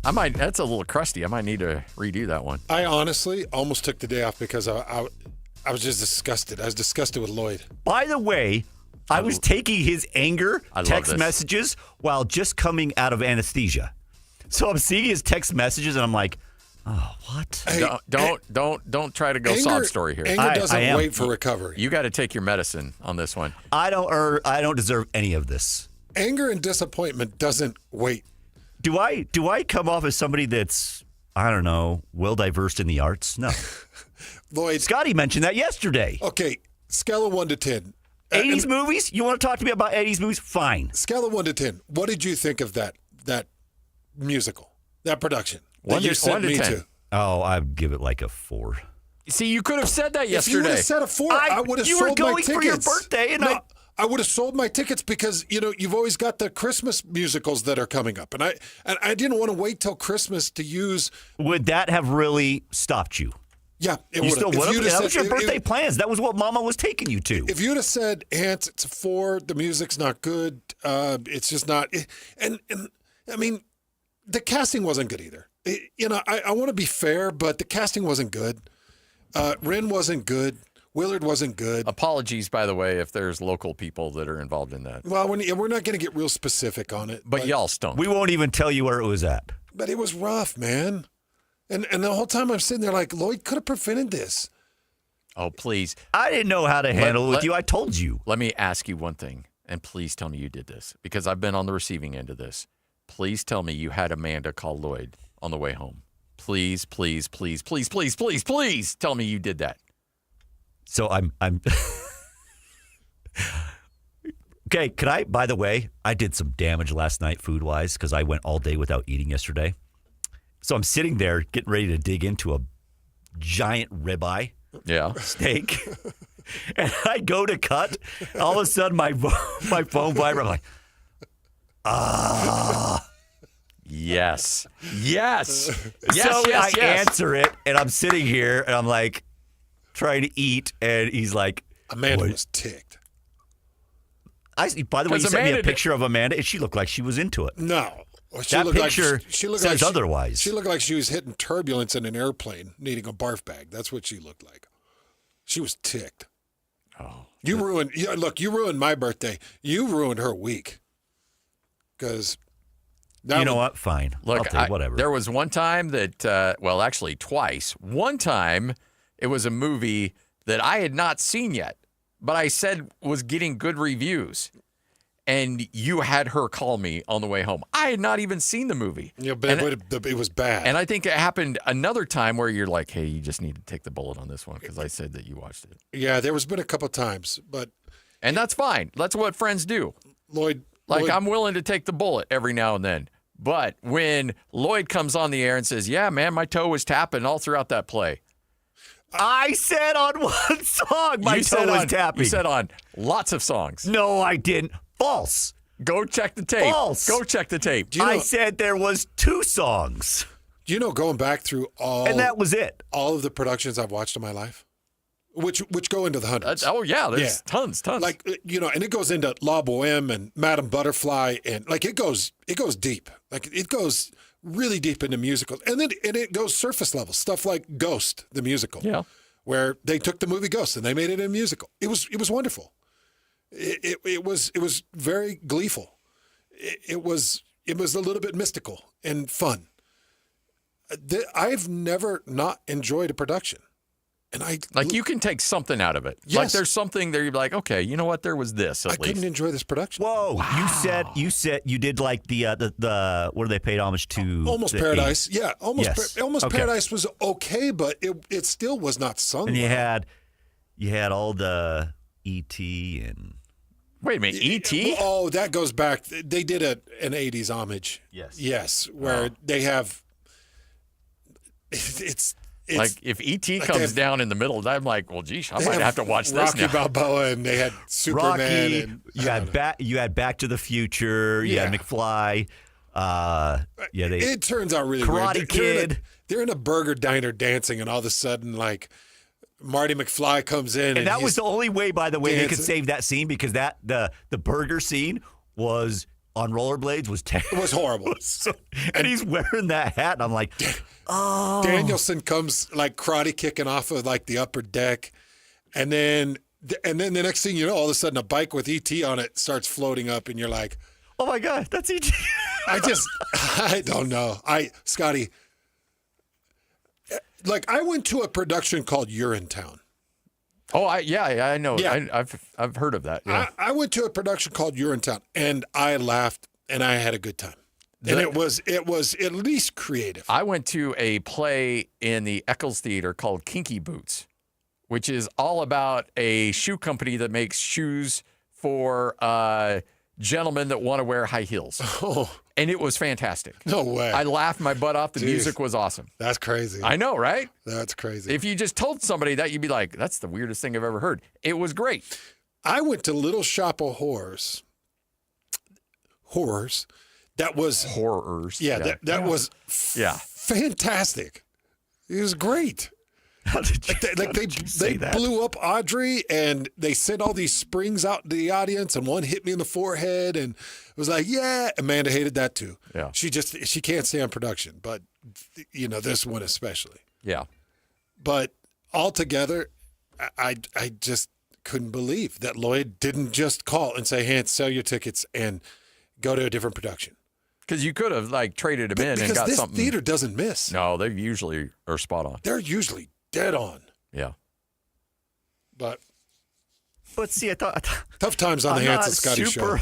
That's a little crusty. I might need to redo that one. I honestly almost took the day off because I was just disgusted. I was disgusted with Lloyd. By the way, I was taking his anger text messages while just coming out of anesthesia. So I'm seeing his text messages and I'm like, oh, what? Hey, don't try to go sob story here. Anger doesn't wait for recovery. You got to take your medicine on this one. I don't deserve any of this. Anger and disappointment doesn't wait. Do I come off as somebody that's, I don't know, well-diversed in the arts? No. Lloyd. Scotty mentioned that yesterday. Okay, scale of 1 to 10. 80s movies? You want to talk to me about 80s movies? Fine. Scale of 1 to 10. What did you think of that musical, that production? 1 to 10. Oh, I'd give it like a 4. See, you could have said that yesterday. If you would have said a 4, I would have sold my tickets. You were going for your birthday, and I would have sold my tickets because you've always got the Christmas musicals that are coming up, and I didn't want to wait till Christmas to use. Would that have really stopped you? Yeah, it would. Still would have. That was your birthday plans. That was what Mama was taking you to. If you'd have said, "Hans, it's a 4. The music's not good. It's just not." And I mean, the casting wasn't good either. I want to be fair, but the casting wasn't good. Ren wasn't good. Willard wasn't good. Apologies, by the way, if there's local people that are involved in that. Well, we're not going to get real specific on it. But y'all stunk. We won't even tell you where it was at. But it was rough, man. And the whole time I'm sitting there like, Lloyd could have prevented this. Oh, please. I didn't know how to handle it with you. I told you. Let me ask you one thing, and please tell me you did this, because I've been on the receiving end of this. Please tell me you had Amanda call Lloyd on the way home. Please, please, please, please, please, please, please tell me you did that. So I'm Okay, by the way, I did some damage last night food-wise because I went all day without eating yesterday. So I'm sitting there getting ready to dig into a giant ribeye steak. And I go to cut. All of a sudden, my phone vibrates. I'm like, Yes. So I answer it, and I'm sitting here, and I'm like trying to eat, and he's like, Amanda was ticked. By the way, you sent me a picture of Amanda, and she looked like she was into it. No. That picture says otherwise. She looked like she was hitting turbulence in an airplane, needing a barf bag. That's what she looked like. She was ticked. Oh, you ruined my birthday. You ruined her week. Because you know what? Fine. Look, whatever. There was one time that, actually twice. One time, it was a movie that I had not seen yet, but I said was getting good reviews. And you had her call me on the way home. I had not even seen the movie. Yeah, but it was bad. And I think it happened another time where you're like, hey, you just need to take the bullet on this one because I said that you watched it. Yeah, there was been a couple times, but... And that's fine. That's what friends do. Lloyd... I'm willing to take the bullet every now and then. But when Lloyd comes on the air and says, yeah, man, my toe was tapping all throughout that play. I said on one song my toe was tapping. You said on lots of songs. No, I didn't. False. Go check the tape. False. Go check the tape. I said there was 2 songs. Do you know, going back through all... And that was it. All of the productions I've watched in my life, which go into the hundreds. There's tons. Like, and it goes into La Boheme and Madame Butterfly, and like it goes deep. Like it goes really deep into musicals. And then it goes surface level, stuff like Ghost, the musical. Yeah. Where they took the movie Ghost and they made it a musical. It was wonderful. It was very gleeful. It was a little bit mystical and fun. I've never not enjoyed a production. And you can take something out of it. Yes. Like there's something there you're like, okay, you know what? There was this at least. I couldn't enjoy this production. Whoa. Wow. You said you did like the what do they paid homage to? Almost Paradise. 80s. Yeah, Almost Paradise was okay, but it still was not sung. And you had all the E.T. and wait a minute, E.T.? Oh, that goes back. They did an 80s homage. Yes, where they have it's like if E.T. comes down in the middle, I'm like, well, geez, I might have to watch Rocky this now. Balboa, and they had Superman. Rocky, and, you had Back to the Future. You had McFly. It turns out really Karate weird. Kid. They're in a burger diner dancing, and all of a sudden, like Marty McFly comes in, and that was the only way, by the way, dancing. they could save that scene because the burger scene was on rollerblades was terrible. It was horrible. And he's wearing that hat, and I'm like, oh. Danielson comes like karate kicking off of like the upper deck, and then the next thing you know, all of a sudden a bike with ET on it starts floating up, and you're like, oh my God, that's ET. I don't know. Scotty, like I went to a production called Urinetown. Oh, I know. Yeah. I've heard of that. Yeah. I went to a production called Urinetown, and I laughed, and I had a good time. And it was at least creative. I went to a play in the Eccles Theater called Kinky Boots, which is all about a shoe company that makes shoes for gentlemen that want to wear high heels. Oh. And it was fantastic. No way. I laughed my butt off. The music was awesome. That's crazy. I know, right? That's crazy. If you just told somebody that, you'd be like, that's the weirdest thing I've ever heard. It was great. I went to Little Shop of Horrors. That was... Horrors. Yeah, that was fantastic. It was great. How did they blew up Audrey, and they sent all these springs out to the audience, and one hit me in the forehead, and it was like, yeah. Amanda hated that too. Yeah. She can't stand production, but this one especially. Yeah. But altogether, I just couldn't believe that Lloyd didn't just call and say, hey, sell your tickets and go to a different production. Because you could have traded them in and got this something. Theater doesn't miss. No, they usually are spot on. They're usually dead on. Yeah. But see, I thought tough times on the Hans and Scotty show.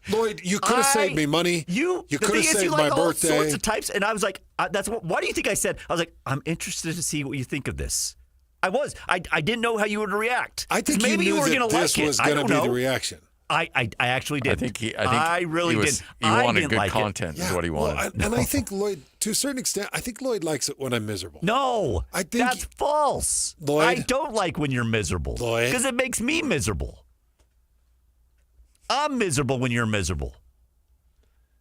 Lloyd, you could have saved me money. You could have saved my birthday. All sorts of types, and I was like, why do you think I said? I was like, I'm interested to see what you think of this. I didn't know how you would react. I think maybe you were knew going to that like this it. was going to be the reaction. I actually did. I really did. He wanted good like content is what he wanted. And I think Lloyd, to a certain extent, I think Lloyd likes it when I'm miserable. No, I think that's false. Lloyd, I don't like when you're miserable because it makes me miserable. I'm miserable when you're miserable.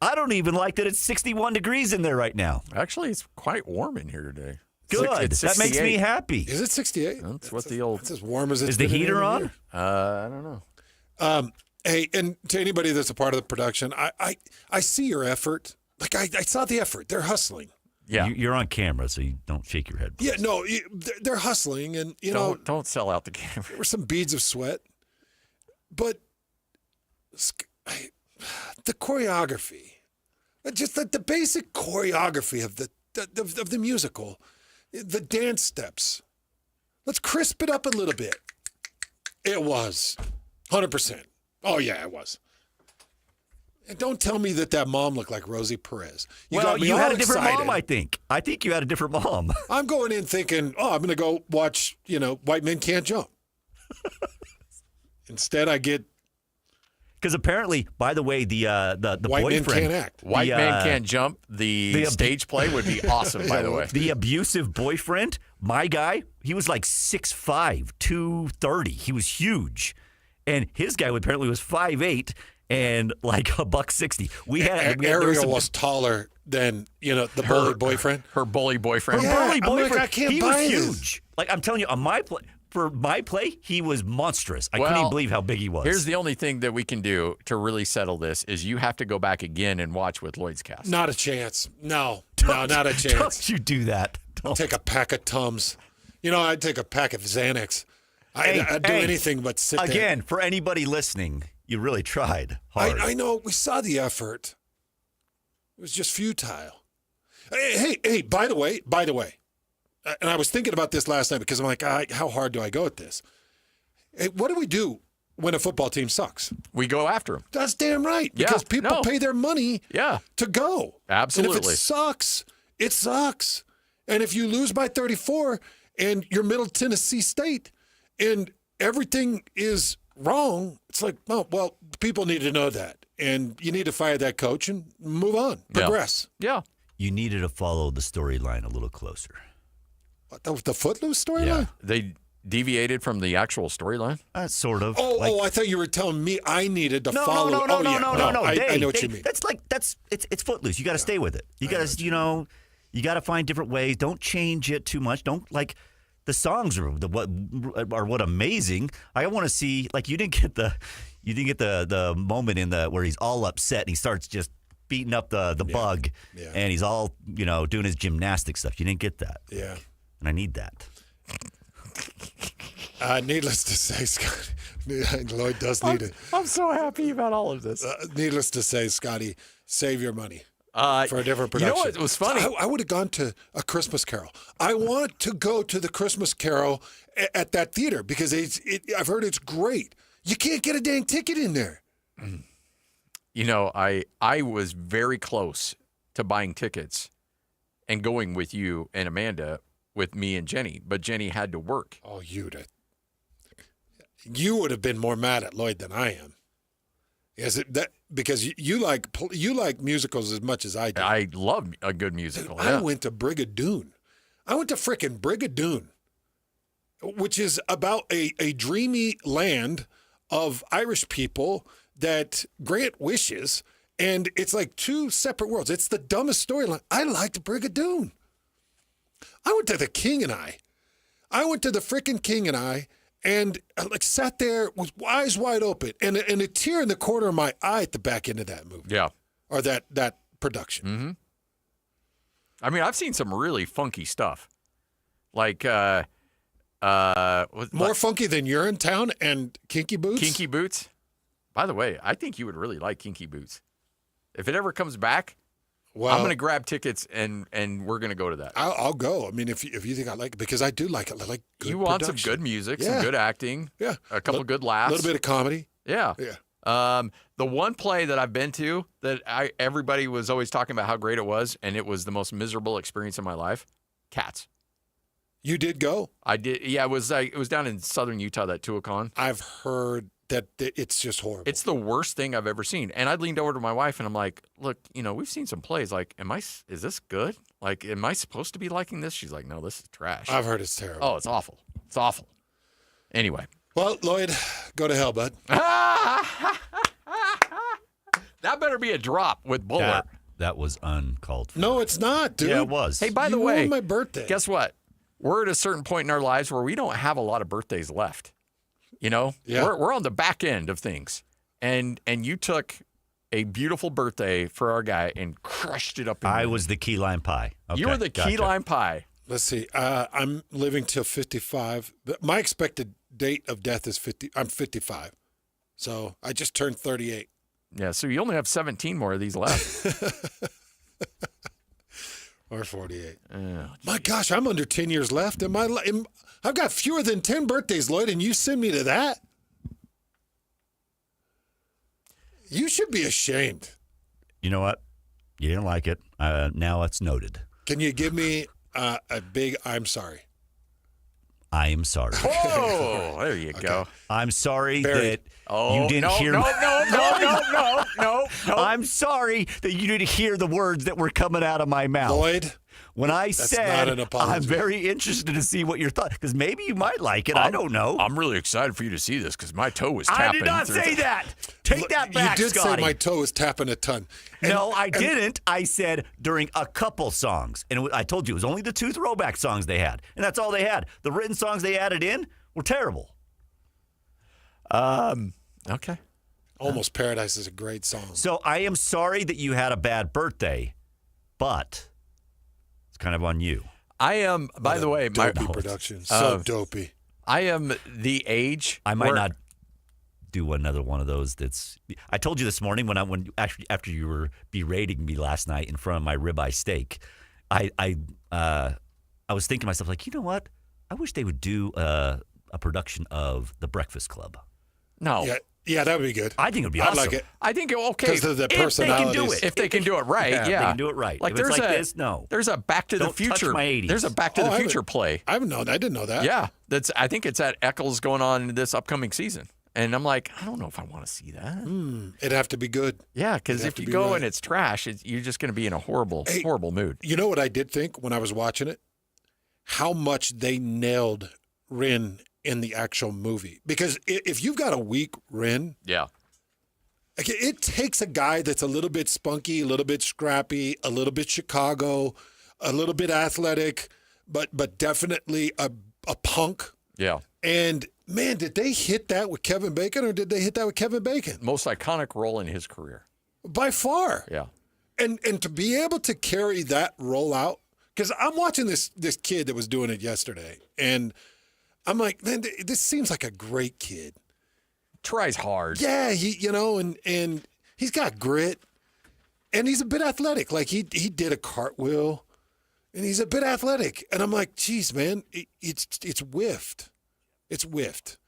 I don't even like that it's 61 degrees in there right now. Actually, it's quite warm in here today. Good. That makes me happy. Is it 68? That's what the old. It's as warm as it's Is the been in heater here. on? I don't know. Hey, and to anybody that's a part of the production, I see your effort. Like I saw the effort. They're hustling. Yeah, you're on camera, so you don't shake your head. Yeah, no, they're hustling, and don't sell out the camera. There were some beads of sweat, but the choreography, just the basic choreography of the musical, the dance steps. Let's crisp it up a little bit. It was 100%. Oh yeah, it was. And don't tell me that mom looked like Rosie Perez. You had a different mom, I think. I think you had a different mom. I'm going in thinking, I'm going to go watch, White Men Can't Jump. Instead, I get. Because apparently, by the way, the White boyfriend. Men Can't Act. White Man Can't Jump. The stage play would be awesome, by the way. The abusive boyfriend, my guy, he was like 6'5", 230. He was huge. And his guy apparently was 5'8", and like $160. Ariel was taller than the bully boyfriend. Her bully boyfriend. Her bully boyfriend. Like, I can't he buy was this. huge. Like I'm telling you, on my play, for my play, he was monstrous. I couldn't even believe how big he was. Here's the only thing that we can do to really settle this is you have to go back again and watch with Lloyd's cast. Not a chance. No, not a chance. Don't you do that. I'd take a pack of Tums. I'd take a pack of Xanax. I'd do anything but sit there. Again, for anybody listening, you really tried hard. I know. We saw the effort. It was just futile. Hey, by the way, and I was thinking about this last night because I'm like, how hard do I go at this? Hey, what do we do when a football team sucks? We go after them. That's damn right. Because people pay their money to go. Absolutely. And if it sucks, it sucks. And if you lose by 34 and you're Middle Tennessee State and everything is wrong, it's like, well, people need to know that. And you need to fire that coach and move on, progress. Yeah. You needed to follow the storyline a little closer. What, the Footloose storyline? Yeah. They deviated from the actual storyline? Sort of. I thought you were telling me I needed to follow. No. I know what you mean. It's Footloose. You got to stay with it. You got to, you got to find different ways. Don't change it too much. Don't the songs are what amazing. I want to see you didn't get the moment in where he's all upset and he starts just beating up the bug and he's all doing his gymnastic stuff. You didn't get that. Yeah. And I need that. Needless to say, Scotty, Lloyd does need it. I'm so happy about all of this. Needless to say, Scotty, save your money for a different production. You know what? It was funny. I would have gone to A Christmas Carol. I want to go to the Christmas Carol at that theater because I've heard it's great. You can't get a dang ticket in there. I was very close to buying tickets and going with you and Amanda with me and Jenny, but Jenny had to work. Oh, you would have been more mad at Lloyd than I am. Is it that because you like musicals as much as I do? I love a good musical. Dude, I went to Brigadoon. I went to frickin' Brigadoon, which is about a dreamy land of Irish people that grant wishes, and it's like two separate worlds. It's the dumbest storyline. I liked Brigadoon. I went to The King and I. I went to the frickin' King and I, and sat there with eyes wide open, and a tear in the corner of my eye at the back end of that movie. Yeah, or that production. Mm-hmm. I mean, I've seen some really funky stuff, like more funky than Urinetown and Kinky Boots. Kinky Boots. By the way, I think you would really like Kinky Boots. If it ever comes back, I'm going to grab tickets and we're going to go to that. I'll go. I mean, if you think I like it, because I do like it. I like good You want production. some good music, some good acting, a couple good A laughs. little bit of comedy. Yeah. The one play that I've been to that everybody was always talking about how great it was, and it was the most miserable experience of my life, Cats. You did go? I did. Yeah, it was down in southern Utah, that Tuacahn. I've heard that it's just horrible. It's the worst thing I've ever seen. And I leaned over to my wife and I'm like, look, we've seen some plays. Like, is this good? Like, am I supposed to be liking this? She's like, no, this is trash. I've heard it's terrible. Oh, it's awful. It's awful. Anyway. Well, Lloyd, go to hell, bud. That better be a drop with Buller. That was uncalled for. No, it's not, dude. Yeah, it was. Hey, by the You way, ruined my birthday. Guess what? We're at a certain point in our lives where we don't have a lot of birthdays left. Yeah. We're on the back end of things. And you took a beautiful birthday for our guy and crushed it up. I was the key lime pie. Okay, you were the key lime pie. Let's see. I'm living till 55. But my expected date of death is 50. I'm 55. So I just turned 38. Yeah, so you only have 17 more of these left. Or 48. Oh, my gosh, I'm under 10 years left. I've got fewer than 10 birthdays, Lloyd, and you send me to that? You should be ashamed. You know what? You didn't like it. Now it's noted. Can you give me a big I'm sorry? I am sorry. Oh, there you go. I'm sorry Buried. that you didn't hear. No. I'm sorry that you didn't hear the words that were coming out of my mouth. Lloyd, when I that's said not an apology. I'm very interested to see what your thought, because maybe you might like it. I don't know. I'm really excited for you to see this because my toe was I tapping. did not say that. Take that back, You did Scotty. say my toe is tapping a ton. No, I didn't. I said during a couple songs. And I told you it was only the 2 throwback songs they had. And that's all they had. The written songs they added in were terrible. Okay. Almost Paradise is a great song. So I am sorry that you had a bad birthday, but it's kind of on you. I am, by the way, my Dopey production. So dopey. I am the age. I might not do another one of those. I told you this morning when after you were berating me last night in front of my ribeye steak, I was thinking to myself, like, you know what? I wish they would do a production of The Breakfast Club. No. Yeah, that would be good. I think it would be I'd awesome. like it. I think okay. Because of the personalities. If they can do it right, yeah. If they can do it right. Like if there's it's like this, no. There's a Back to the Don't touch Future. my 80s. There's a Back to the Future play. I didn't know that. Yeah, I think it's at Eccles going on this upcoming season, and I'm like, I don't know if I want to see that. It'd have to be good. Yeah, because if you go and it's trash, you're just going to be in a horrible mood. You know what I did think when I was watching it? How much they nailed Rin in the actual movie. Because if you've got a weak Rin, yeah, like it takes a guy that's a little bit spunky, a little bit scrappy, a little bit Chicago, a little bit athletic, but definitely a punk. Yeah. And man, did they hit that with Kevin Bacon or did they hit that with Kevin Bacon? Most iconic role in his career. By far. Yeah. And to be able to carry that role out, because I'm watching this kid that was doing it yesterday, and I'm like, man, this seems like a great kid. Tries hard. Yeah, and he's got grit, and he's a bit athletic. Like he did a cartwheel, and he's a bit athletic. And I'm like, geez, man, it's whiffed. It's whiffed.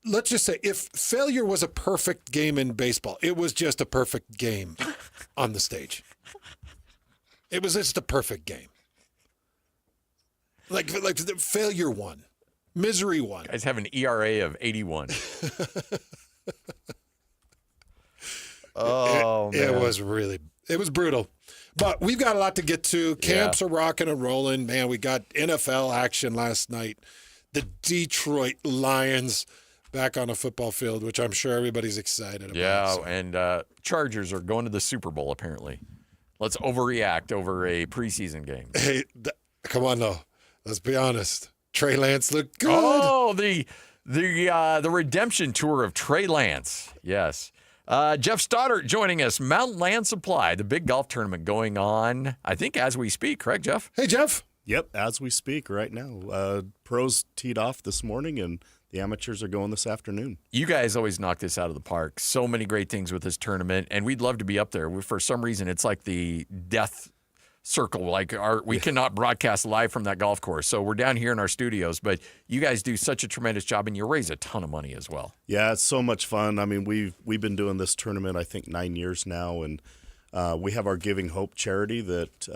Let's just say if failure was a perfect game in baseball, it was just a perfect game on the stage. It was just a perfect game. Like the failure won. Misery won. Guys have an ERA of 81. Man. It was brutal. But we've got a lot to get to. Camps are rocking and rolling. Man, we got NFL action last night. The Detroit Lions back on a football field, which I'm sure everybody's excited about. Yeah, and Chargers are going to the Super Bowl, apparently. Let's overreact over a preseason game. Hey, come on, though. Let's be honest. Trey Lance looked good. Oh, the redemption tour of Trey Lance. Yes. Jeff Stoddart joining us. Mountain Land Supply, the big golf tournament going on, I think, as we speak. Correct, Jeff? Hey, Jeff. Yep, as we speak right now. Pros teed off this morning, and the amateurs are going this afternoon. You guys always knock this out of the park. So many great things with this tournament, and we'd love to be up there. For some reason, it's like the death circle. Like we cannot broadcast live from that golf course. So we're down here in our studios, but you guys do such a tremendous job, and you raise a ton of money as well. Yeah, it's so much fun. I mean, we've been doing this tournament, I think, 9 years now, and we have our Giving Hope charity that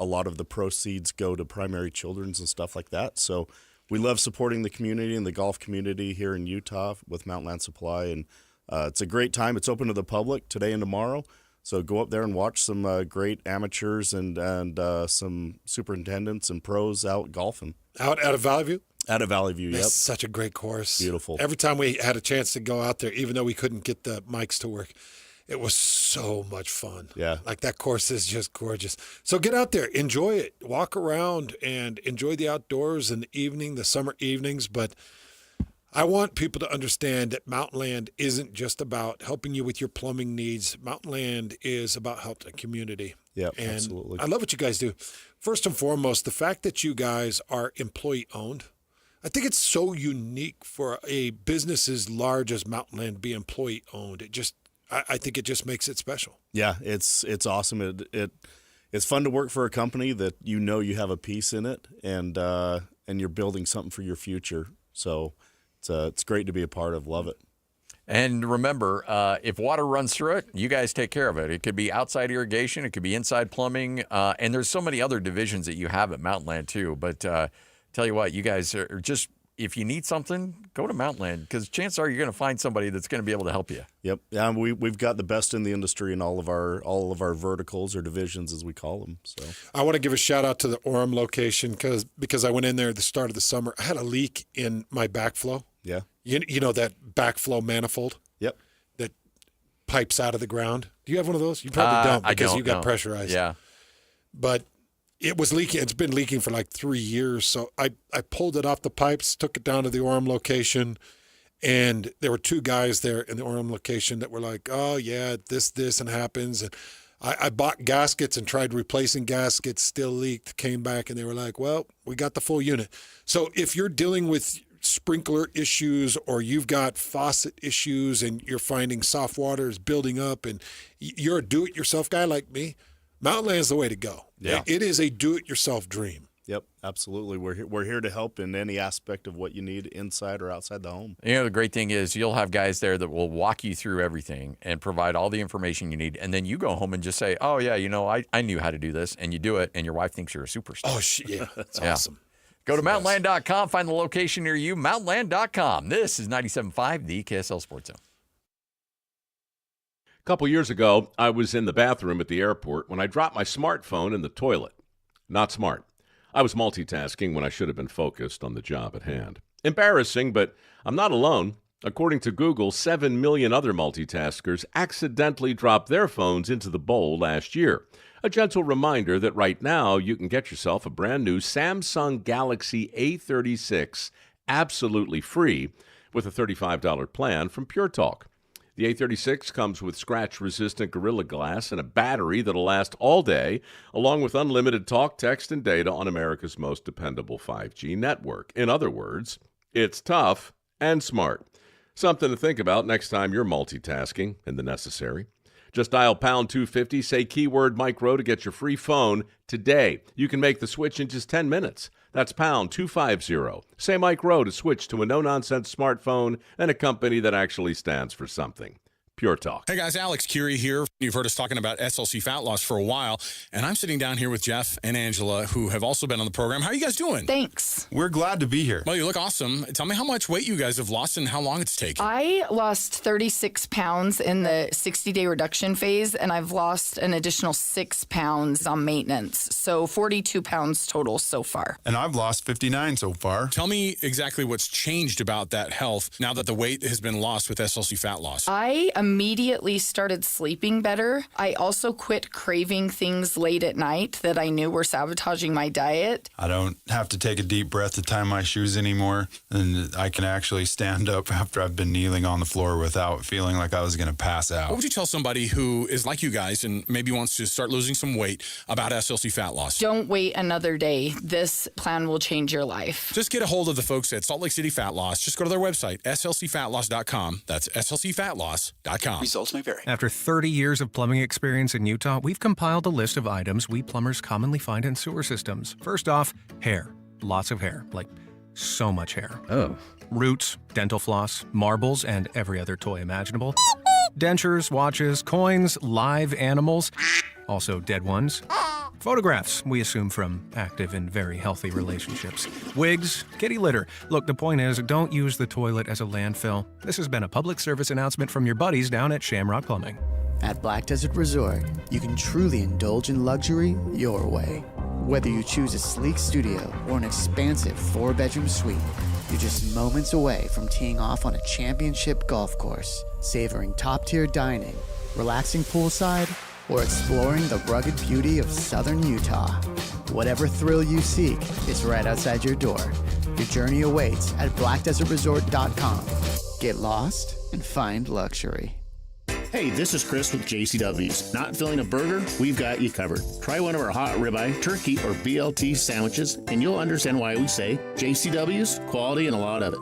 a lot of the proceeds go to primary children's and stuff like that. So we love supporting the community and the golf community here in Utah with Mountain Land Supply, and it's a great time. It's open to the public today and tomorrow, so go up there and watch some great amateurs and some superintendents and pros out golfing. Out of Valley View? Out of Valley View, yep. That's such a great course. Beautiful. Every time we had a chance to go out there, even though we couldn't get the mics to work, it was so much fun. Yeah. Like that course is just gorgeous. So get out there, enjoy it, walk around and enjoy the outdoors in the evening, the summer evenings. But I want people to understand that Mountain Land isn't just about helping you with your plumbing needs. Mountain Land is about helping the community. Yeah, and absolutely. I love what you guys do. First and foremost, the fact that you guys are employee owned. I think it's so unique for a business as large as Mountain Land to be employee owned. I think it just makes it special. Yeah, it's awesome. It's fun to work for a company that you know you have a piece in it, and you're building something for your future. So it's great to be a part of. Love it. And remember, if water runs through it, you guys take care of it. It could be outside irrigation, it could be inside plumbing, and there's so many other divisions that you have at Mountain Land too. But tell you what, you guys are just. If you need something, go to Mountain Land, because chances are you're going to find somebody that's going to be able to help you. Yep. Yeah, we've got the best in the industry in all of our verticals or divisions, as we call them. So I want to give a shout out to the Orem location because I went in there at the start of the summer. I had a leak in my backflow. Yeah. You know that backflow manifold? Yep. That pipes out of the ground. Do you have one of those? You probably don't because you got pressurized. Yeah. But it was leaking. It's been leaking for like 3 years. So I pulled it off the pipes, took it down to the Orem location, and there were 2 guys there in the Orem location that were like, oh, yeah, this, and happens. And I bought gaskets and tried replacing gaskets, still leaked, came back, and they were like, well, we got the full unit. So if you're dealing with sprinkler issues or you've got faucet issues and you're finding soft water is building up and you're a do-it-yourself guy like me, Mountain Land is the way to go. Yeah. It is a do-it-yourself dream. Yep, absolutely. We're here to help in any aspect of what you need inside or outside the home. You know, the great thing is you'll have guys there that will walk you through everything and provide all the information you need. And then you go home and just say, oh, yeah, I knew how to do this. And you do it, and your wife thinks you're a superstar. Oh, yeah, that's awesome. Go to mountainland.com, find the location near you, mountainland.com. This is 97.5, the KSL Sports Zone. A couple years ago, I was in the bathroom at the airport when I dropped my smartphone in the toilet. Not smart. I was multitasking when I should have been focused on the job at hand. Embarrassing, but I'm not alone. According to Google, 7 million other multitaskers accidentally dropped their phones into the bowl last year. A gentle reminder that right now you can get yourself a brand new Samsung Galaxy A36 absolutely free with a $35 plan from Pure Talk. The A36 comes with scratch-resistant Gorilla Glass and a battery that'll last all day, along with unlimited talk, text, and data on America's most dependable 5G network. In other words, it's tough and smart. Something to think about next time you're multitasking in the necessary. Just dial pound 250, say keyword micro to get your free phone today. You can make the switch in just 10 minutes. That's pound 250. Say micro to switch to a no-nonsense smartphone and a company that actually stands for something. Pure Talk. Hey guys, Alex Curie here. You've heard us talking about SLC fat loss for a while, and I'm sitting down here with Jeff and Angela, who have also been on the program. How are you guys doing? Thanks. We're glad to be here. Well, you look awesome. Tell me how much weight you guys have lost and how long it's taken. I lost 36 pounds in the 60-day reduction phase, and I've lost an additional 6 pounds on maintenance. So 42 pounds total so far. And I've lost 59 so far. Tell me exactly what's changed about that health now that the weight has been lost with SLC fat loss. I immediately started sleeping better. I also quit craving things late at night that I knew were sabotaging my diet. I don't have to take a deep breath to tie my shoes anymore, and I can actually stand up after I've been kneeling on the floor without feeling like I was going to pass out. What would you tell somebody who is like you guys and maybe wants to start losing some weight about SLC fat loss? Don't wait another day. This plan will change your life. Just get a hold of the folks at Salt Lake City Fat Loss. Just go to their website, slcfatloss.com. That's slcfatloss.com. Results may vary. After 30 years of plumbing experience in Utah, we've compiled a list of items we plumbers commonly find in sewer systems. First off, hair. Lots of hair. Like, so much hair. Oh. Roots, dental floss, marbles, and every other toy imaginable. Dentures, watches, coins, live animals. Also dead ones. Photographs, we assume from active and very healthy relationships. Wigs, kitty litter. Look, the point is, don't use the toilet as a landfill. This has been a public service announcement from your buddies down at Shamrock Plumbing. At Black Desert Resort, you can truly indulge in luxury your way. Whether you choose a sleek studio or an expansive 4-bedroom suite, you're just moments away from teeing off on a championship golf course, savoring top-tier dining, relaxing poolside, or exploring the rugged beauty of southern Utah. Whatever thrill you seek is right outside your door. Your journey awaits at blackdesertresort.com. Get lost and find luxury. Hey, this is Chris with JCW's. Not filling a burger? We've got you covered. Try one of our hot ribeye, turkey, or BLT sandwiches, and you'll understand why we say JCW's, quality and a lot of it.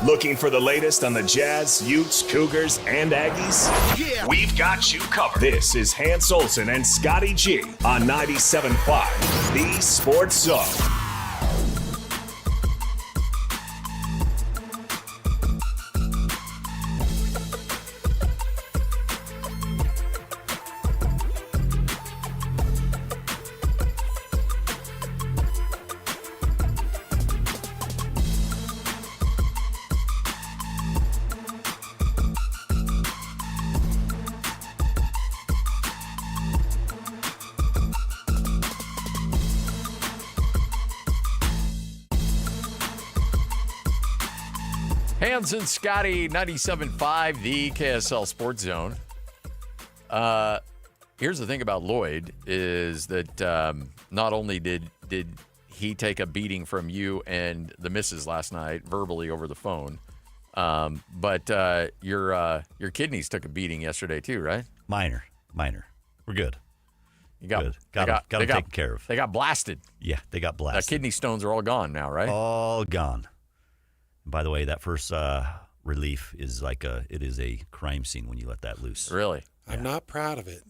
Looking for the latest on the Jazz, Utes, Cougars, and Aggies? Yeah. We've got you covered. This is Hans Olsen and Scotty G on 97.5, the Sports Zone. Hans and Scotty, 97.5, the KSL Sports Zone. Here's the thing about Lloyd is that not only did he take a beating from you and the missus last night verbally over the phone, but your kidneys took a beating yesterday too, right? Minor. We're good. You got good. Got them taken care of. They got blasted. Yeah, they got blasted. Kidney stones are all gone now, right? All gone. By the way, that first relief is it is a crime scene when you let that loose. Really? I'm not proud of it.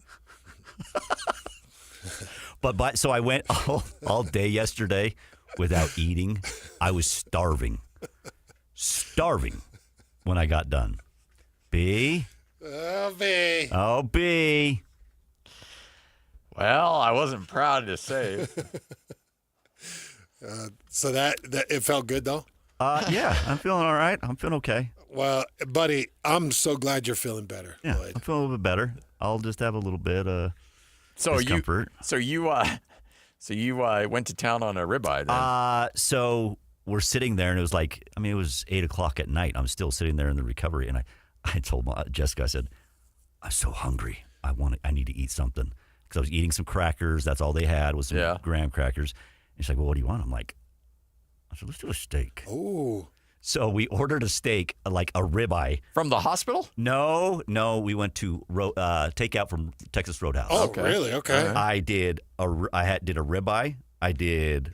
So I went all day yesterday without eating. I was starving when I got done. B. Oh, B. Oh, B. Well, I wasn't proud to say. So that it felt good though. Yeah, I'm feeling all right. I'm feeling okay. Well, buddy, I'm so glad you're feeling better. Yeah, Lloyd. I'm feeling a little bit better. I'll just have a little bit of discomfort. You went to town on a ribeye then? So we're sitting there, and it was it was 8:00 at night. I'm still sitting there in the recovery, and I told Jessica, I said, I'm so hungry. I need to eat something because I was eating some crackers. That's all they had was some graham crackers. And she's like, well, what do you want? I said, let's do a steak. Ooh. So we ordered a steak, like a ribeye. From the hospital? No. We went to takeout from Texas Roadhouse. Oh, okay. Really? Okay. Right. I did a ribeye.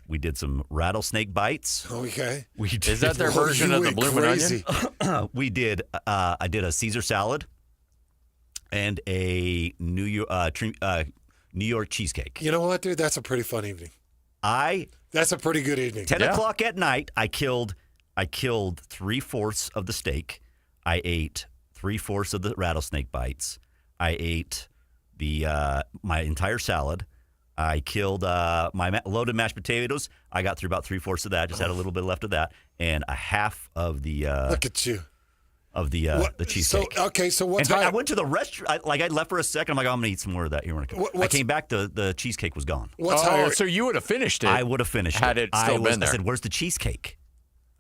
We did some rattlesnake bites. Okay. Is that their version of the bloomin' onion? We did. I did a Caesar salad and a New York cheesecake. You know what, dude? That's a pretty fun evening. That's a pretty good evening. 10 o'clock at night, I killed 3/4 of the steak. I ate 3/4 of the rattlesnake bites. I ate my entire salad. I killed my loaded mashed potatoes. I got through about 3/4 of that. Just had a little bit left of that, and a half of the. Look at you. Of the cheesecake. So what's I went to the restaurant. I left for a second. I'm like, I'm gonna eat some more of that here when I come. I came back. The cheesecake was gone. What's higher? So you would have finished it. I would have finished had it still been there. I said, "Where's the cheesecake?"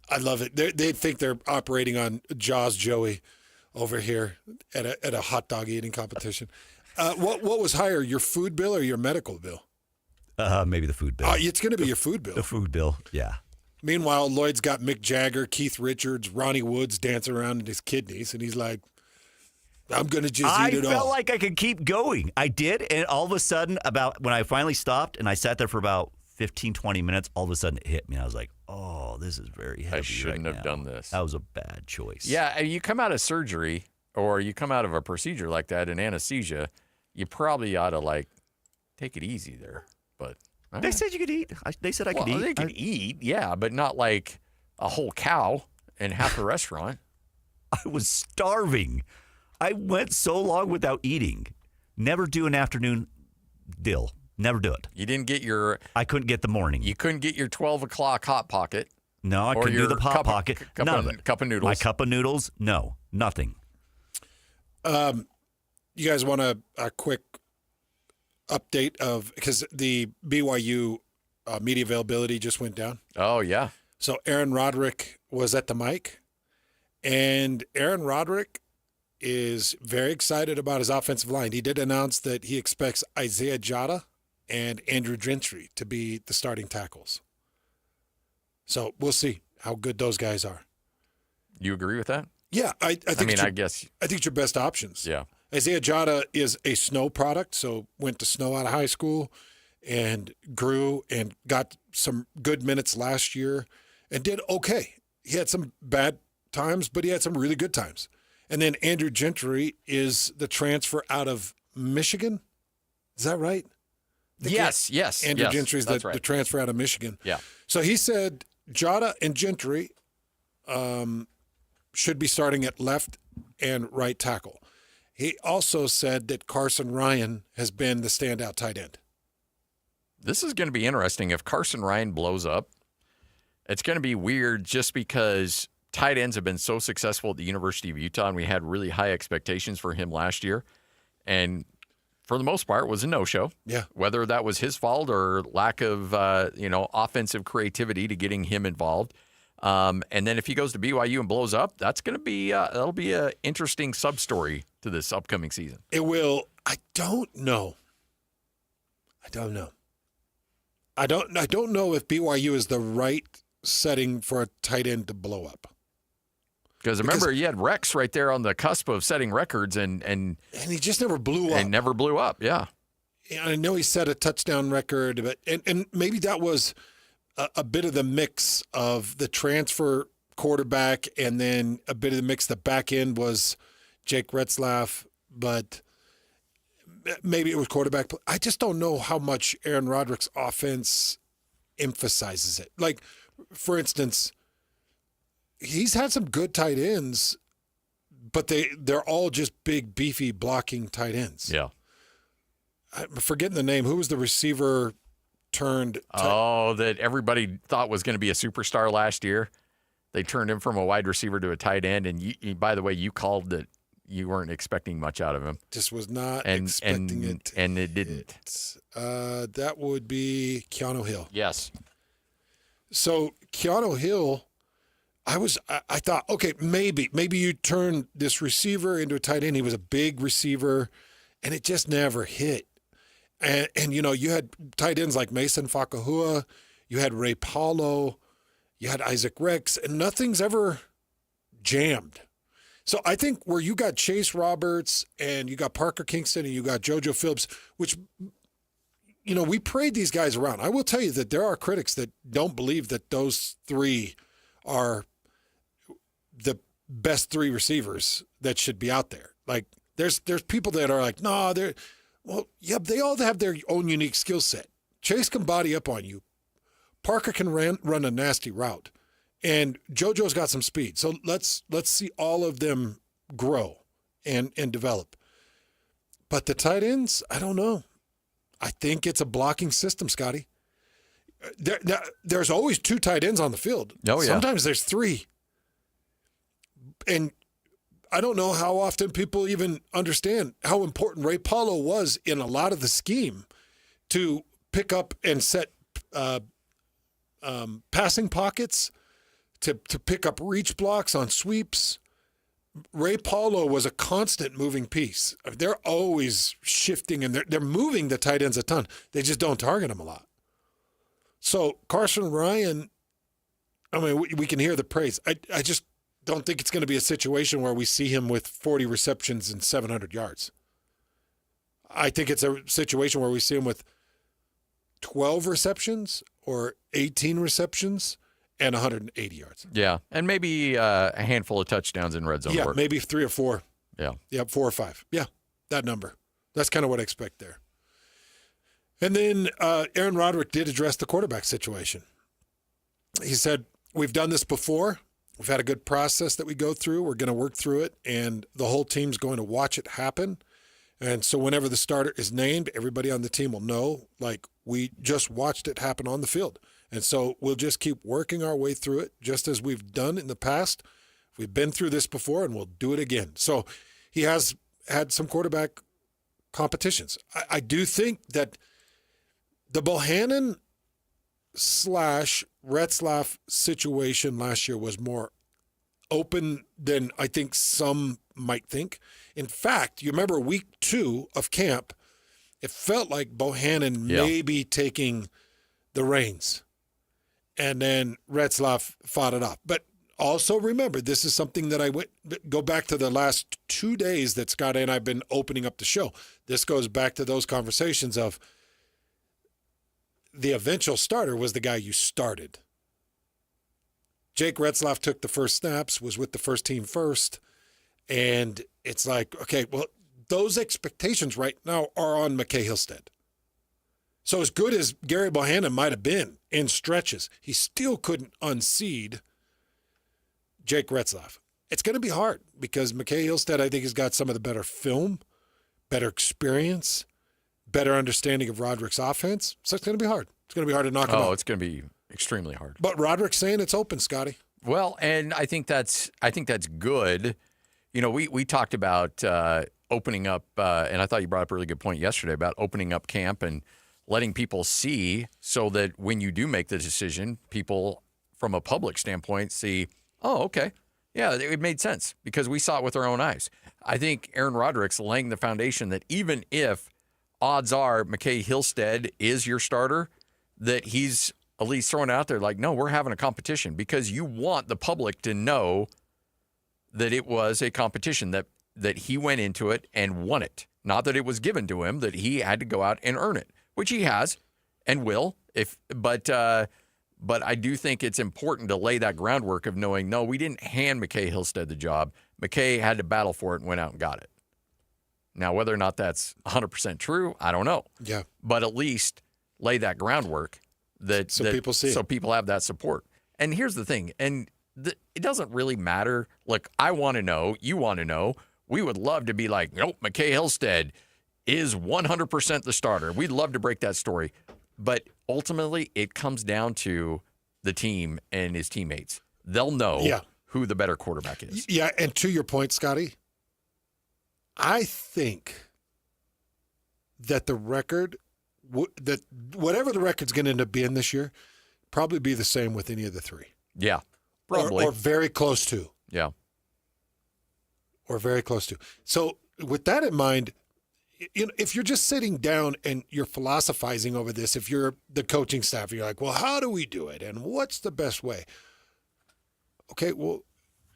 I love it. They think they're operating on Jaws Joey over here at a hot dog eating competition. What was higher, your food bill or your medical bill? Maybe the food bill. It's going to be your food bill. The food bill, yeah. Meanwhile, Lloyd's got Mick Jagger, Keith Richards, Ronnie Woods dancing around in his kidneys, and he's like, I'm going to just eat it all. I felt like I could keep going. I did, and all of a sudden, when I finally stopped, and I sat there for about 15, 20 minutes, all of a sudden it hit me. I was like, oh, this is very heavy. I shouldn't have done this. That was a bad choice. Yeah, you come out of surgery, or you come out of a procedure like that in anesthesia, you probably ought to, take it easy there. But They said you could eat. They said I could eat. They could eat, yeah, but not like a whole cow in half the restaurant. I was starving. I went so long without eating. Never do an afternoon dill. Never do it. You didn't get your... I couldn't get the morning. You couldn't get your 12 o'clock Hot Pocket. No, I couldn't do the Hot Pocket. None of it. Cup of noodles. My cup of noodles? No, nothing. You guys want a quick update of, because the BYU media availability just went down. Oh, yeah. So Aaron Roderick was at the mic, and Aaron Roderick is very excited about his offensive line. He did announce that he expects Isaiah Jada and Andrew Gentry to be the starting tackles. So we'll see how good those guys are. You agree with that? Yeah, I think. I guess. I think it's your best options. Yeah. Isaiah Jada is a Snow product, so went to Snow out of high school and grew and got some good minutes last year and did okay. He had some bad times, but he had some really good times. And then Andrew Gentry is the transfer out of Michigan. Is that right? Yes. Andrew Gentry is the transfer out of Michigan. Yeah. So he said Jada and Gentry should be starting at left and right tackle. He also said that Carson Ryan has been the standout tight end. This is going to be interesting. If Carson Ryan blows up, it's going to be weird just because tight ends have been so successful at the University of Utah, and we had really high expectations for him last year. And for the most part, it was a no-show. Yeah. Whether that was his fault or lack of, offensive creativity to getting him involved. And then if he goes to BYU and blows up, that's going to be that'll be an interesting sub-story to this upcoming season. It will. I don't know. I don't know if BYU is the right setting for a tight end to blow up. Because remember, you had Rex right there on the cusp of setting records, and he just never blew up. And never blew up, yeah. I know he set a touchdown record, but and maybe that was a bit of the mix of the transfer quarterback, and then a bit of the mix. The back end was Jake Retzlaff, but maybe it was quarterback. I just don't know how much Aaron Roderick's offense emphasizes it. Like, for instance, he's had some good tight ends, but they're all just big, beefy, blocking tight ends. Yeah. I'm forgetting the name. Who was the receiver turned? That everybody thought was going to be a superstar last year. They turned him from a wide receiver to a tight end, and you, by the way, you called that you weren't expecting much out of him. Just was not expecting it. And it didn't. That would be Keanu Hill. Yes. So Keanu Hill, I thought, okay, maybe you turn this receiver into a tight end. He was a big receiver, and it just never hit. And you had tight ends like Mason Fakahua, you had Ray Paulo, you had Isaac Rex, and nothing's ever jammed. So I think where you got Chase Roberts and you got Parker Kingston and you got JoJo Phillips, which, we parade these guys around. I will tell you that there are critics that don't believe that those three are the best three receivers that should be out there. Like there's people that are like, no, they all have their own unique skill set. Chase can body up on you. Parker can run a nasty route. And JoJo's got some speed. So let's see all of them grow and develop. But the tight ends, I don't know. I think it's a blocking system, Scotty. There's always two tight ends on the field. Oh, yeah. Sometimes there's three. And I don't know how often people even understand how important Ray Paulo was in a lot of the scheme to pick up and set passing pockets, to pick up reach blocks on sweeps. Ray Paulo was a constant moving piece. They're always shifting, and they're moving the tight ends a ton. They just don't target them a lot. So Carson Ryan, we can hear the praise. I just don't think it's going to be a situation where we see him with 40 receptions and 700 yards. I think it's a situation where we see him with 12 receptions or 18 receptions and 180 yards. Yeah, and maybe a handful of touchdowns in red zone work. Yeah, maybe 3 or 4. Yeah. Yeah, 4 or 5. Yeah, that number. That's kind of what I expect there. And then Aaron Roderick did address the quarterback situation. He said, we've done this before. We've had a good process that we go through. We're going to work through it, and the whole team's going to watch it happen. And so whenever the starter is named, everybody on the team will know, like, we just watched it happen on the field. And so we'll just keep working our way through it, just as we've done in the past. We've been through this before, and we'll do it again. So he has had some quarterback competitions. I do think that the Bohannon / Retzlaff situation last year was more open than I think some might think. In fact, you remember week 2 of camp, it felt like Bohannon may be taking the reins. And then Retzlaff fought it off. But also remember, this is something that go back to the last 2 days that Scotty and I have been opening up the show. This goes back to those conversations of the eventual starter was the guy you started. Jake Retzlaff took the first snaps, was with the first team first. And it's like, okay, well, those expectations right now are on McKay Hillstead. So as good as Gary Bohannon might have been in stretches, he still couldn't unseat Jake Retzlaff. It's going to be hard because McKay Hillstead, I think, has got some of the better film, better experience, better understanding of Roderick's offense. So it's going to be hard. It's going to be hard to knock him out. Oh, it's going to be extremely hard. But Roderick's saying it's open, Scotty. Well, and I think that's good. You know, we talked about opening up, and I thought you brought up a really good point yesterday about opening up camp and letting people see so that when you do make the decision, people from a public standpoint see, oh, okay, yeah, it made sense because we saw it with our own eyes. I think Aaron Roderick's laying the foundation that even if odds are McKay Hillstead is your starter, that he's at least throwing it out there like, no, we're having a competition because you want the public to know that it was a competition, that he went into it and won it. Not that it was given to him, that he had to go out and earn it, which he has and will. But I do think it's important to lay that groundwork of knowing, no, we didn't hand McKay Hillstead the job. McKay had to battle for it and went out and got it. Now, whether or not that's 100% true, I don't know. Yeah. But at least lay that groundwork so people see it. So people have that support. And here's the thing, and it doesn't really matter. Like, I want to know, you want to know. We would love to be like, nope, McKay Hillstead is 100% the starter. We'd love to break that story. But ultimately, it comes down to the team and his teammates. They'll know who the better quarterback is. Yeah, and to your point, Scotty, I think that the record, that whatever the record's going to end up being this year, probably be the same with any of the three. Yeah, probably. Or very close to. Yeah. Or very close to. So with that in mind, you know, if you're just sitting down and you're philosophizing over this, if you're the coaching staff, you're like, well, how do we do it? And what's the best way? Okay, well,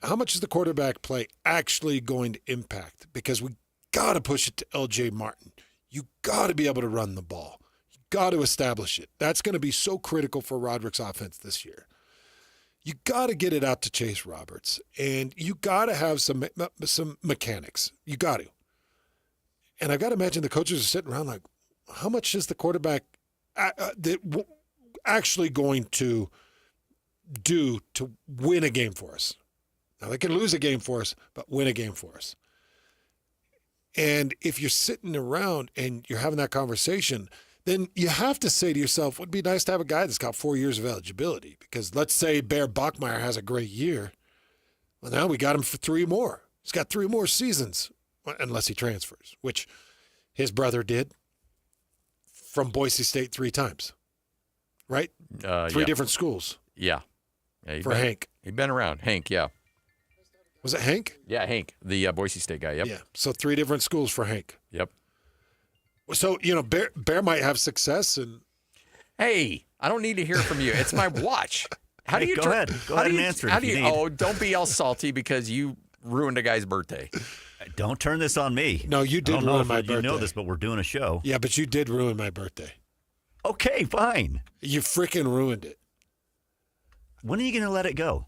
how much is the quarterback play actually going to impact? Because we got to push it to L.J. Martin. You got to be able to run the ball. You got to establish it. That's going to be so critical for Roderick's offense this year. You got to get it out to Chase Roberts, and you got to have some mechanics. You got to. And I've got to imagine the coaches are sitting around like, how much is the quarterback actually going to do to win a game for us? Now, they can lose a game for us, but win a game for us. And if you're sitting around and you're having that conversation, then you have to say to yourself, it would be nice to have a guy that's got 4 years of eligibility. Because let's say Bear Bachmeier has a great year. Well, now we got him for 3 more. He's got 3 more seasons, unless he transfers, which his brother did from Boise State 3 times. Right? 3 different schools. Yeah. For Hank. He'd been around. Hank, yeah. Was it Hank? Yeah, Hank, the Boise State guy, yep. Yeah, so 3 different schools for Hank. Yep. So, you know, Bear might have success. And hey, I don't need to hear from you. It's my watch. How do you go ahead and answer it if you need. Oh, don't be all salty because you ruined a guy's birthday. Don't turn this on me. No, you did ruin my birthday. You know this, but we're doing a show. Yeah, but you did ruin my birthday. Okay, fine. You freaking ruined it. When are you going to let it go?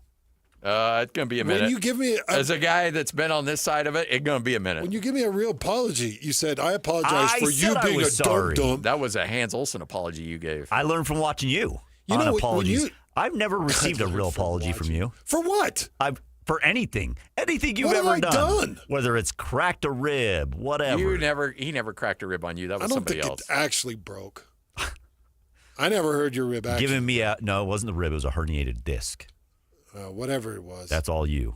It's going to be a minute. When you give me as a guy that's been on this side of it, it's going to be a minute. When you give me a real apology, you said, I apologize for you said I being a was sorry. dum-dum. That was a Hans Olsen apology you gave. I learned from watching you. You on know, when apologies. you- I've never received a real apology from you. For what? For anything you've What have ever I done? Whether it's cracked a rib, whatever. He never cracked a rib on you. That was I don't somebody think else. it actually broke. I never heard your rib actually. Giving me no, it wasn't the rib. It was a herniated disc. Whatever it was. That's all you.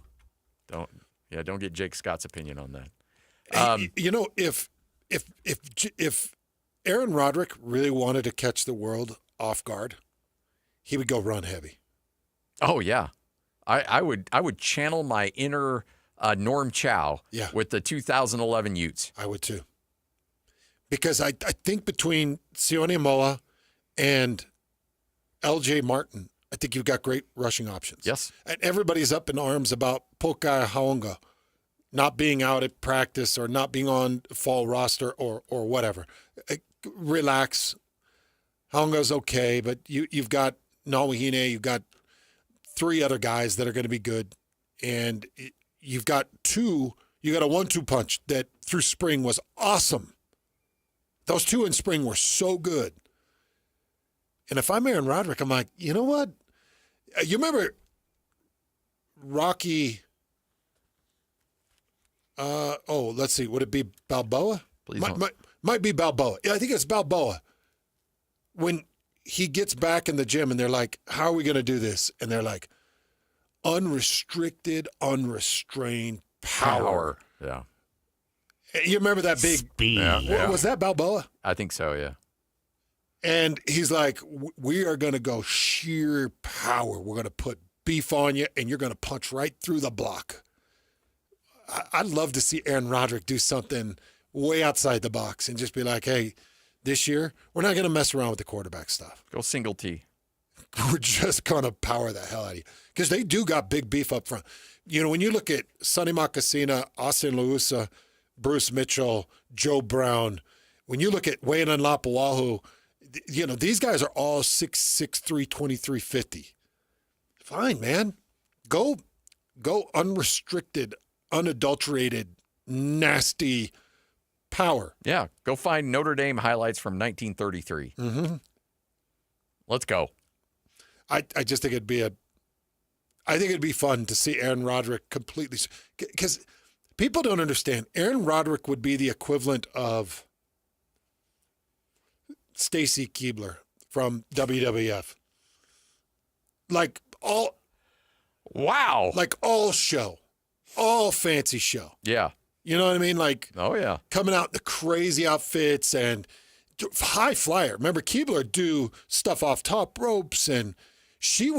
Don't get Jake Scott's opinion on that. Hey, you know, if Aaron Roderick really wanted to catch the world off guard, he would go run heavy. Oh yeah, I would channel my inner Norm Chow with the 2011 Utes. I would too. Because I think between Sione Moa and LJ Martin, I think you've got great rushing options. Yes. And everybody's up in arms about Pokai Haonga not being out at practice or not being on fall roster or whatever. Relax. Haonga's okay, but you've got Nawahine, you've got 3 other guys that are going to be good. And you've got a 1-2 punch that through spring was awesome. Those 2 in spring were so good. And if I'm Aaron Roderick, I'm like, you know what? You remember Rocky, let's see. Would it be Balboa? Please might be Balboa. Yeah, I think it's Balboa. When he gets back in the gym and they're like, how are we going to do this? And they're like, unrestricted, unrestrained power. Yeah. You remember that big speed? Yeah. Was that Balboa? I think so. Yeah. And he's like, we are going to go sheer power. We're going to put beef on you, and you're going to punch right through the block. I'd love to see Aaron Roderick do something way outside the box and just be like, hey, this year, we're not going to mess around with the quarterback stuff. Go single T. We're just going to power the hell out of you. Because they do got big beef up front. You know, when you look at Sonny Makasina, Austin Leusa, Bruce Mitchell, Joe Brown, when you look at Wayne Lapuahu, you know, these guys are all 6'3", 2350. Fine, man. Go unrestricted, unadulterated, nasty power. Yeah. Go find Notre Dame highlights from 1933. Mm-hmm. Let's go. I just think it'd be fun to see Aaron Roderick completely, because people don't understand. Aaron Roderick would be the equivalent of Stacy Keibler from WWF. Like all show, all fancy show. Yeah. You know what I mean? Like, oh yeah, coming out in the crazy outfits and high flyer. Remember, Keibler do stuff off top ropes, and she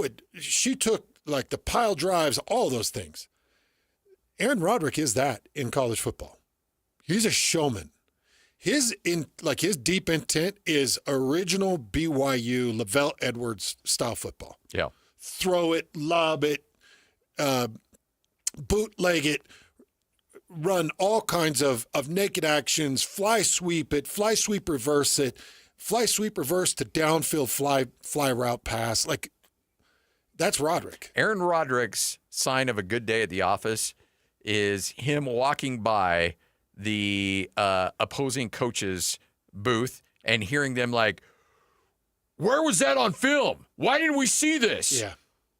took like the pile drives, all those things. Aaron Roderick is that in college football. He's a showman. His deep intent is original BYU Lavelle Edwards style football. Yeah. Throw it, lob it, bootleg it, run all kinds of naked actions, fly sweep it, fly sweep reverse it, fly sweep reverse to downfield fly route pass. Like, that's Roderick. Aaron Roderick's sign of a good day at the office is him walking by the opposing coach's booth and hearing them like, where was that on film? Why didn't we see this? Yeah.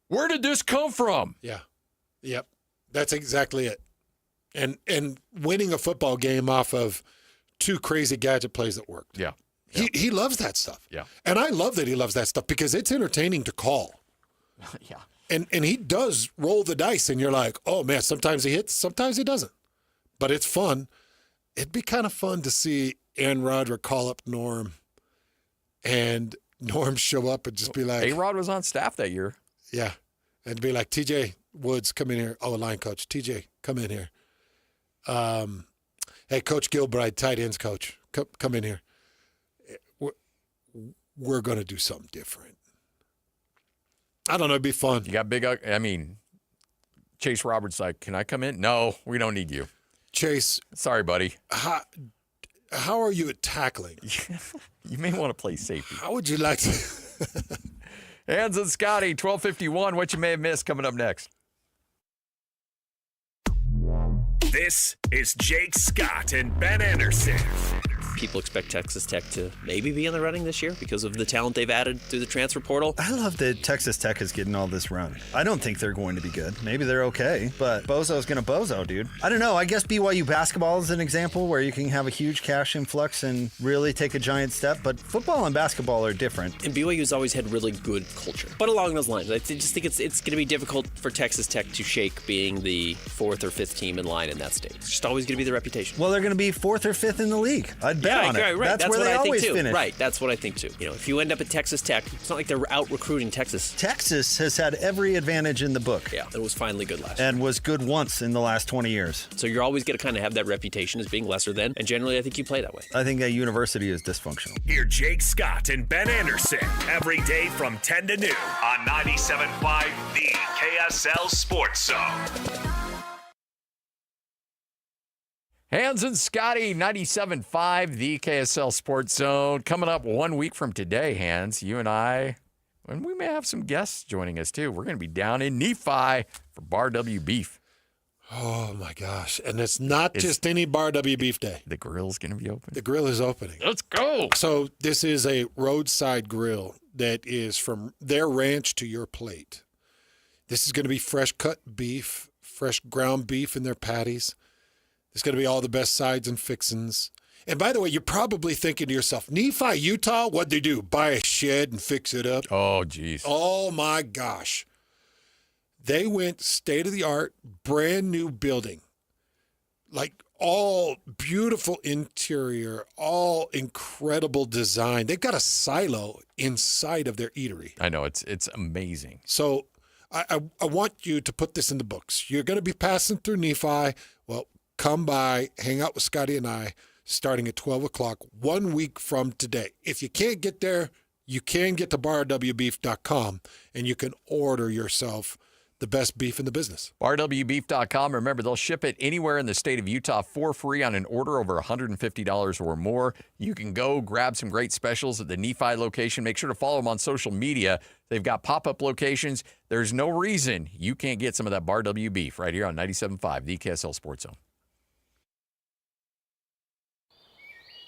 Where did this come from? Yeah. Yep. That's exactly it. And winning a football game off of 2 crazy gadget plays that worked. Yeah. He loves that stuff. Yeah. And I love that he loves that stuff because it's entertaining to call. Yeah. And he does roll the dice, and you're like, oh, man, sometimes he hits, sometimes he doesn't. But it's fun. It'd be kind of fun to see Aaron Roderick call up Norm and Norm show up and just be like... A-Rod was on staff that year. Yeah. And be like, TJ Woods, come in here. Oh, line coach. TJ, come in here. Hey, Coach Gilbride, tight ends coach, come in here. We're going to do something different. I don't know. It'd be fun. You got Chase Roberts like, can I come in? No, we don't need you. Chase. Sorry, buddy. How are you at tackling? You may want to play safety. How would you like to? Hans and Scotty, 12:51. What you may have missed coming up next. This is Jake Scott and Ben Anderson. People expect Texas Tech to maybe be in the running this year because of the talent they've added through the transfer portal. I love that Texas Tech is getting all this run. I don't think they're going to be good. Maybe they're okay, but Bozo's going to bozo, dude. I don't know. I guess BYU basketball is an example where you can have a huge cash influx and really take a giant step, but football and basketball are different. And BYU's always had really good culture. But along those lines, I just think it's going to be difficult for Texas Tech to shake being the 4th or 5th team in line in that state. It's just always going to be the reputation. Well, they're going to be 4th or 5th in the league. I'd bet on it. Right. That's where they always finish. Right, that's what I think too. You know, if you end up at Texas Tech, it's not like they're out recruiting Texas. Texas has had every advantage in the book. Yeah, it was finally good last year. And was good once in the last 20 years. So you're always going to kind of have that reputation as being lesser than, and generally I think you play that way. I think a university is dysfunctional. Hear Jake Scott and Ben Anderson every day from 10 to noon on 97.5 The KSL Sports Zone. Hans and Scotty, 97.5, the KSL Sports Zone. Coming up 1 week from today, Hans, you and I, and we may have some guests joining us too. We're going to be down in Nephi for Bar W Beef. Oh, my gosh. And it's not just any Bar W Beef Day. The grill's going to be open. The grill is opening. Let's go. So this is a roadside grill that is from their ranch to your plate. This is going to be fresh cut beef, fresh ground beef in their patties. It's going to be all the best sides and fixins. And by the way, you're probably thinking to yourself, Nephi, Utah, what'd they do? Buy a shed and fix it up? Oh, geez. Oh, my gosh. They went state-of-the-art, brand-new building. Like all beautiful interior, all incredible design. They've got a silo inside of their eatery. I know. It's amazing. So I want you to put this in the books. You're going to be passing through Nephi. Well, come by, hang out with Scotty and I, starting at 12 o'clock, 1 week from today. If you can't get there, you can get to barwbeef.com, and you can order yourself the best beef in the business. barwbeef.com. Remember, they'll ship it anywhere in the state of Utah for free on an order over $150 or more. You can go grab some great specials at the Nephi location. Make sure to follow them on social media. They've got pop-up locations. There's no reason you can't get some of that Bar W beef right here on 97.5, the KSL Sports Zone.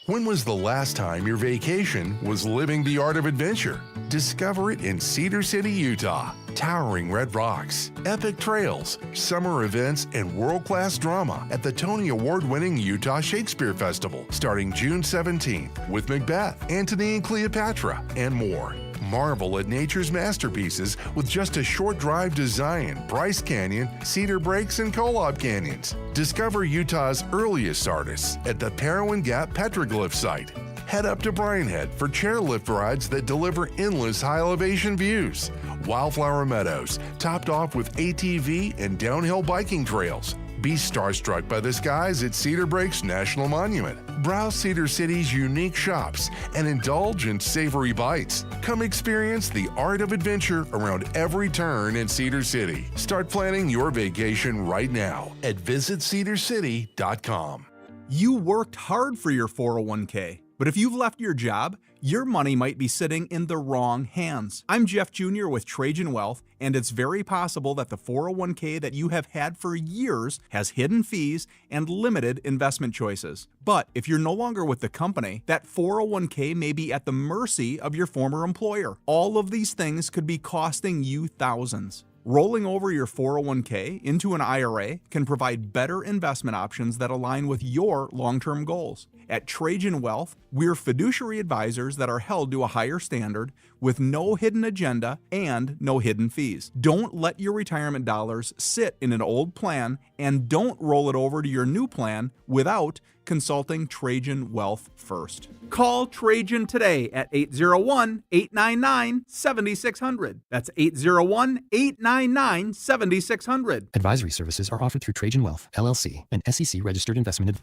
When was the last time your vacation was living the art of adventure? Discover it in Cedar City, Utah. Towering red rocks, epic trails, summer events, and world-class drama at the Tony Award-winning Utah Shakespeare Festival starting June 17th with Macbeth, Antony and Cleopatra, and more. Marvel at nature's masterpieces with just a short drive to Zion, Bryce Canyon, Cedar Breaks, and Kolob Canyons. Discover Utah's earliest artists at the Parowan Gap Petroglyph site. Head up to Bryan Head for chairlift rides that deliver endless high-elevation views. Wildflower Meadows, topped off with ATV and downhill biking trails. Be starstruck by the skies at Cedar Breaks National Monument. Browse Cedar City's unique shops and indulge in savory bites. Come experience the art of adventure around every turn in Cedar City. Start planning your vacation right now at visitcedarcity.com. You worked hard for your 401k, but if you've left your job, your money might be sitting in the wrong hands. I'm Jeff Jr. with Trajan Wealth, and it's very possible that the 401k that you have had for years has hidden fees and limited investment choices. But if you're no longer with the company, that 401k may be at the mercy of your former employer. All of these things could be costing you thousands. Rolling over your 401k into an IRA can provide better investment options that align with your long-term goals. At Trajan Wealth, we're fiduciary advisors that are held to a higher standard with no hidden agenda and no hidden fees. Don't let your retirement dollars sit in an old plan, and don't roll it over to your new plan without consulting Trajan Wealth first. Call Trajan today at 801-899-7600. That's 801-899-7600. Advisory services are offered through Trajan Wealth, LLC, an SEC-registered investment.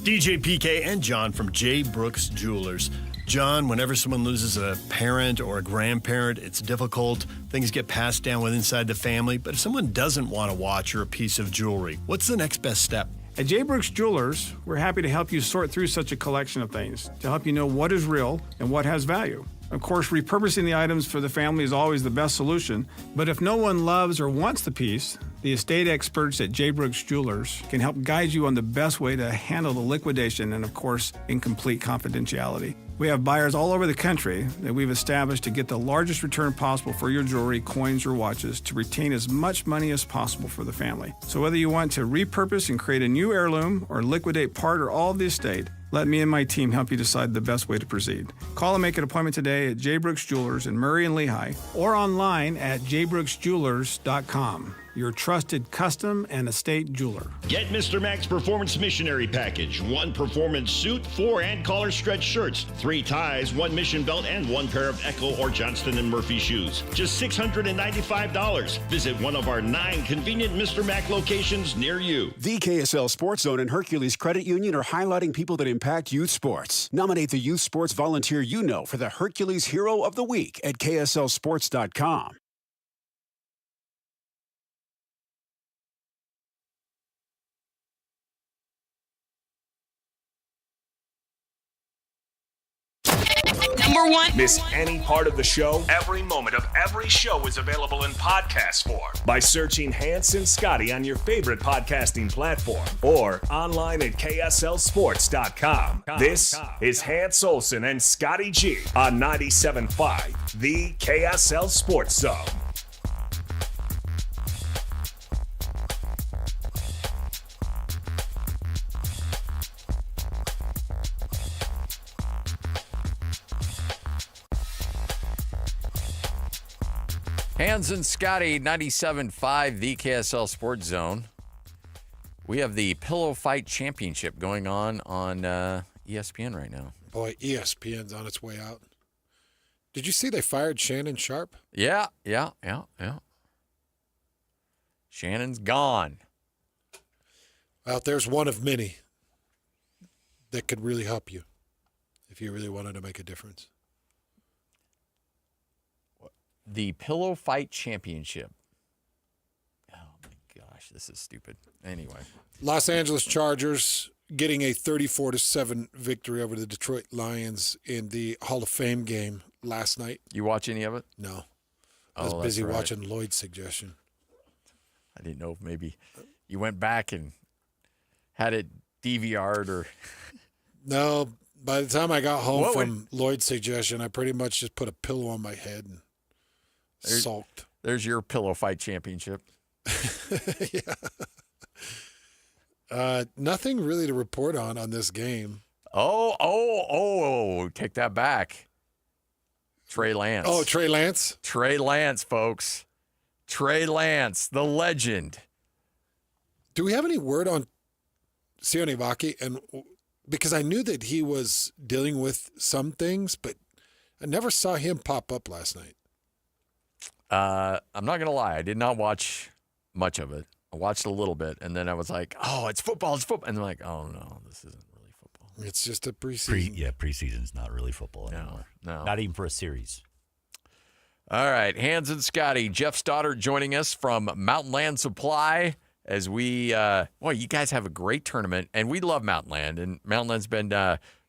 DJ PK and John from J. Brooks Jewelers. John, whenever someone loses a parent or a grandparent, it's difficult. Things get passed down with inside the family. But if someone doesn't want a watch or a piece of jewelry, what's the next best step? At J. Brooks Jewelers, we're happy to help you sort through such a collection of things to help you know what is real and what has value. Of course, repurposing the items for the family is always the best solution, but if no one loves or wants the piece, the estate experts at J. Brooks Jewelers can help guide you on the best way to handle the liquidation and, of course, in complete confidentiality. We have buyers all over the country that we've established to get the largest return possible for your jewelry, coins, or watches to retain as much money as possible for the family. So whether you want to repurpose and create a new heirloom or liquidate part or all of the estate, let me and my team help you decide the best way to proceed. Call and make an appointment today at J. Brooks Jewelers in Murray and Lehigh or online at jbrooksjewelers.com. Your trusted custom and estate jeweler. Get Mr. Mac's Performance Missionary Package. 1 performance suit, 4 and collar stretch shirts, 3 ties, 1 mission belt, and 1 pair of Echo or Johnston & Murphy shoes. Just $695. Visit one of our 9 convenient Mr. Mac locations near you. The KSL Sports Zone and Hercules Credit Union are highlighting people that impact youth sports. Nominate the youth sports volunteer you know for the Hercules Hero of the Week at KSLSports.com. Number 1. Miss any part of the show? Every moment of every show is available in podcast form by searching Hans and Scotty on your favorite podcasting platform or online at KSLSports.com. This is Hans Olsen and Scotty G on 97.5, the KSL Sports Zone. Hans and Scotty, 97.5, the KSL Sports Zone. We have the Pillow Fight Championship going on ESPN right now. Boy, ESPN's on its way out. Did you see they fired Shannon Sharp? Yeah. Shannon's gone. Well, there's one of many that could really help you if you really wanted to make a difference. The Pillow Fight Championship. Oh, my gosh, this is stupid. Anyway. Los Angeles Chargers getting a 34-7 victory over the Detroit Lions in the Hall of Fame game last night. You watch any of it? No. I was busy watching Lloyd's suggestion. I didn't know if maybe you went back and had it DVR'd or... No, by the time I got home from Lloyd's suggestion, I pretty much just put a pillow on my head and sulked. There's your Pillow Fight Championship. Yeah. Nothing really to report on this game. Take that back. Trey Lance. Oh, Trey Lance? Trey Lance, folks. Trey Lance, the legend. Do we have any word on Sione Vaki? And because I knew that he was dealing with some things, but I never saw him pop up last night. I'm not going to lie. I did not watch much of it. I watched a little bit, and then I was like, oh, it's football. And I'm like, oh, no, this isn't really football. It's just a preseason. Preseason's not really football anymore. No. Not even for a series. All right, Hans and Scotty. Jeff Stoddard joining us from Mountain Land Supply as we, you guys have a great tournament, and we love Mountain Land. And Mountain Land's been,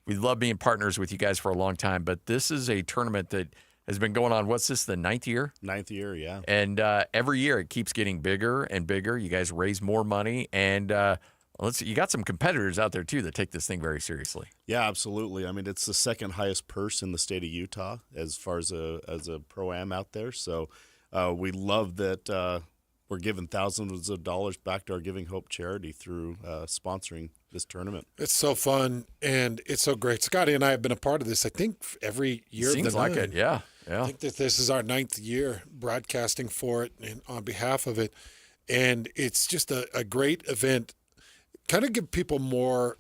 we love being partners with you guys for a long time, but this is a tournament that has been going on, what's this, the 9th year? 9th year, yeah. And every year it keeps getting bigger and bigger. You guys raise more money, and you got some competitors out there, too, that take this thing very seriously. Yeah, absolutely. I mean, it's the second highest purse in the state of Utah as far as a pro-am out there. So we love that we're giving thousands of dollars back to our Giving Hope charity through sponsoring this tournament. It's so fun, and it's so great. Scotty and I have been a part of this, I think, every year. Seems like it, yeah. I think that this is our 9th year broadcasting for it and on behalf of it. And it's just a great event. Kind of give people more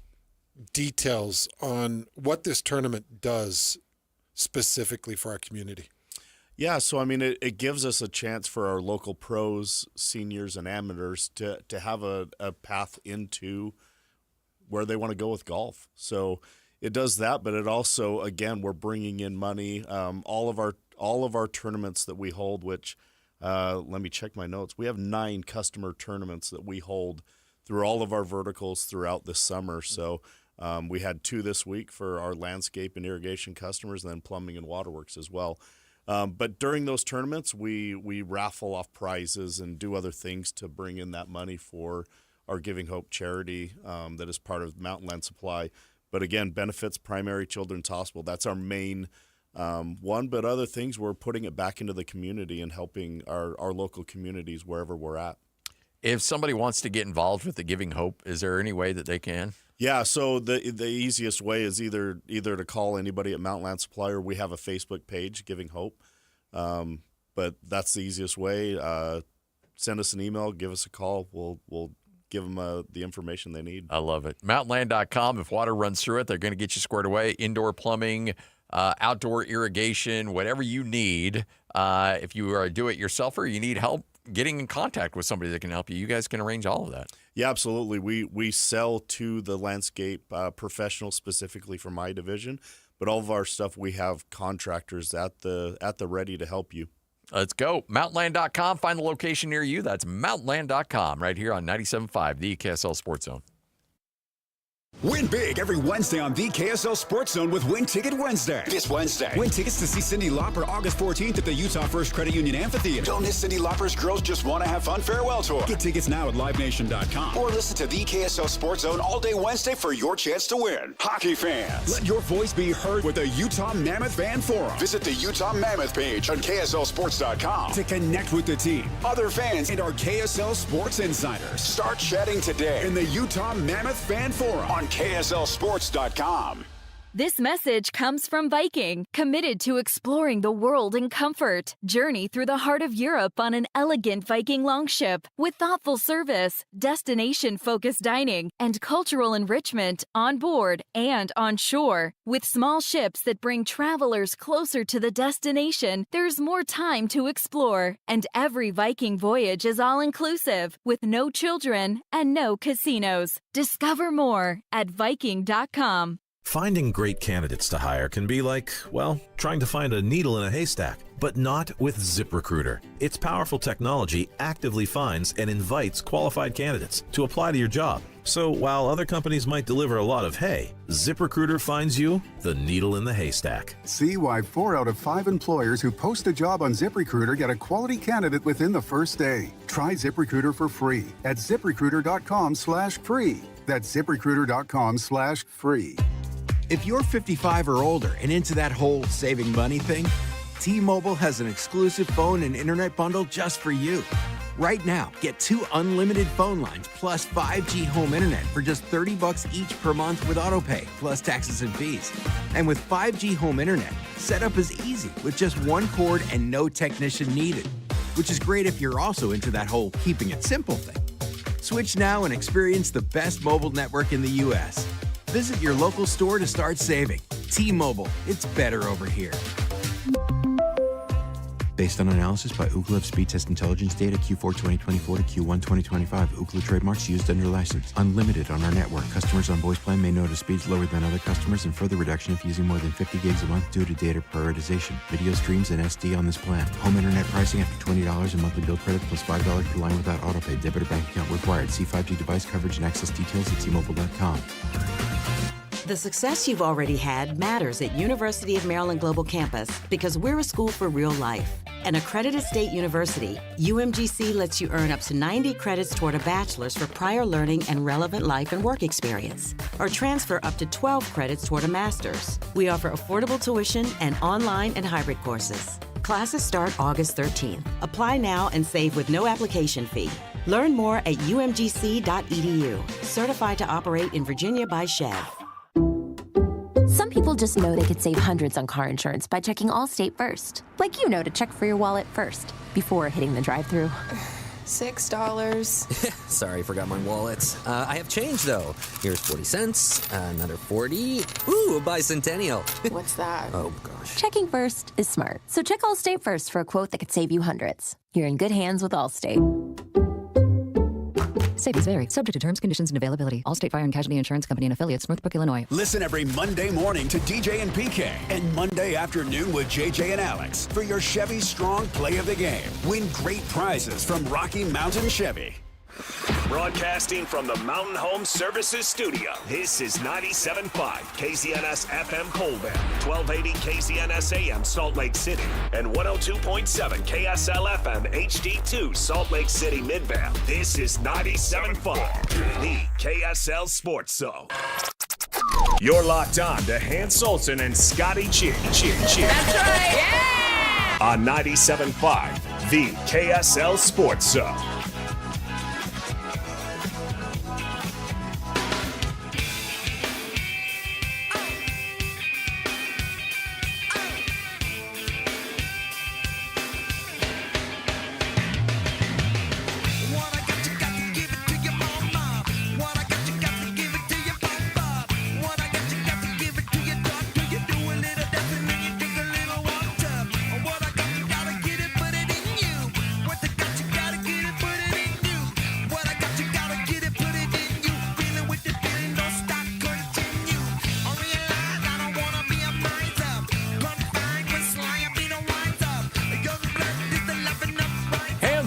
details on what this tournament does specifically for our community. Yeah, so I mean, it gives us a chance for our local pros, seniors, and amateurs to have a path into where they want to go with golf. So it does that, but it also, again, we're bringing in money. All of our tournaments that we hold, which let me check my notes. We have 9 customer tournaments that we hold through all of our verticals throughout this summer. So We had 2 this week for our landscape and irrigation customers, and then plumbing and waterworks as well. But during those tournaments, we raffle off prizes and do other things to bring in that money for our Giving Hope charity that is part of Mountain Land Supply. But again, benefits Primary Children's Hospital. That's our main one. But other things, we're putting it back into the community and helping our local communities wherever we're at. If somebody wants to get involved with the Giving Hope, is there any way that they can? Yeah, so the easiest way is either to call anybody at Mountain Land Supply, or we have a Facebook page, Giving Hope. But that's the easiest way. Send us an email, give us a call. We'll give them the information they need. I love it. Mountainland.com. If water runs through it, they're going to get you squared away. Indoor plumbing, outdoor irrigation, whatever you need. If you are a do-it-yourselfer, you need help getting in contact with somebody that can help you. You guys can arrange all of that. Yeah, absolutely. We sell to the landscape professionals specifically for my division, but all of our stuff, we have contractors at the ready to help you. Let's go. Mountainland.com. Find the location near you. That's mountainland.com right here on 97.5, the KSL Sports Zone. Win big every Wednesday on the KSL Sports Zone with Win Ticket Wednesday. This Wednesday, win tickets to see Cyndi Lauper August 14th at the Utah First Credit Union Amphitheater. Don't miss Cyndi Lauper's Girls Just Want to Have Fun farewell tour. Get tickets now at livenation.com or listen to the KSL Sports Zone all day Wednesday for your chance to win. Hockey fans, let your voice be heard with the Utah Mammoth Fan Forum. Visit the Utah Mammoth page on KSLSports.com to connect with the team, other fans, and our KSL Sports insiders. Start chatting today in the Utah Mammoth Fan Forum on KSLSports.com. This message comes from Viking, committed to exploring the world in comfort. Journey through the heart of Europe on an elegant Viking longship with thoughtful service, destination-focused dining, and cultural enrichment on board and on shore. With small ships that bring travelers closer to the destination, there's more time to explore. And every Viking voyage is all-inclusive, with no children and no casinos. Discover more at Viking.com. Finding great candidates to hire can be like, well, trying to find a needle in a haystack, but not with ZipRecruiter. Its powerful technology actively finds and invites qualified candidates to apply to your job. So while other companies might deliver a lot of hay, ZipRecruiter finds you the needle in the haystack. See why 4 out of 5 employers who post a job on ZipRecruiter get a quality candidate within the first day. Try ZipRecruiter for free at ZipRecruiter.com/free. That's ZipRecruiter.com/free. If you're 55 or older and into that whole saving money thing, T-Mobile has an exclusive phone and internet bundle just for you. Right now, get 2 unlimited phone lines plus 5G home internet for just $30 each per month with autopay, plus taxes and fees. And with 5G home internet, setup is easy with just 1 cord and no technician needed, which is great if you're also into that whole keeping it simple thing. Switch now and experience the best mobile network in the U.S. Visit your local store to start saving. T-Mobile, it's better over here. Based on analysis by Ookla Speed Test Intelligence data Q4 2024 to Q1 2025, Ookla trademarks used under license. Unlimited on our network. Customers on voice plan may notice speeds lower than other customers and further reduction if using more than 50 gigs a month due to data prioritization. Video streams and SD on this plan. Home internet pricing after $20 in monthly bill credit plus $5 per line without autopay. Debit or bank account required. See 5G device coverage and access details at T-Mobile.com. The success you've already had matters at University of Maryland Global Campus because we're a school for real life. An accredited state university, UMGC lets you earn up to 90 credits toward a bachelor's for prior learning and relevant life and work experience, or transfer up to 12 credits toward a master's. We offer affordable tuition and online and hybrid courses. Classes start August 13th. Apply now and save with no application fee. Learn more at umgc.edu. Certified to operate in Virginia by Chev. Some people just know they could save hundreds on car insurance by checking Allstate first. Like you know to check for your wallet first, before hitting the drive-thru. $6. Sorry, forgot my wallet. I have change, though. Here's 40 cents, another 40. Ooh, a bicentennial. What's that? Oh, gosh. Checking first is smart. So check Allstate first for a quote that could save you hundreds. You're in good hands with Allstate. Savings vary. Subject to terms, conditions, and availability. Allstate Fire and Casualty Insurance Company and Affiliates, Northbrook, Illinois. Listen every Monday morning to DJ and PK and Monday afternoon with JJ and Alex for your Chevy Strong Play of the Game. Win great prizes from Rocky Mountain Chevy. Broadcasting from the Mountain Home Services Studio, this is 97.5 KZNS FM Colville, 1280 KZNS AM Salt Lake City, and 102.7 KSL FM HD2 Salt Lake City Midvale. This is 97.5, the KSL Sports Zone. You're locked on to Hans Olsen and Scotty G. That's right, yeah! On 97.5, the KSL Sports Zone.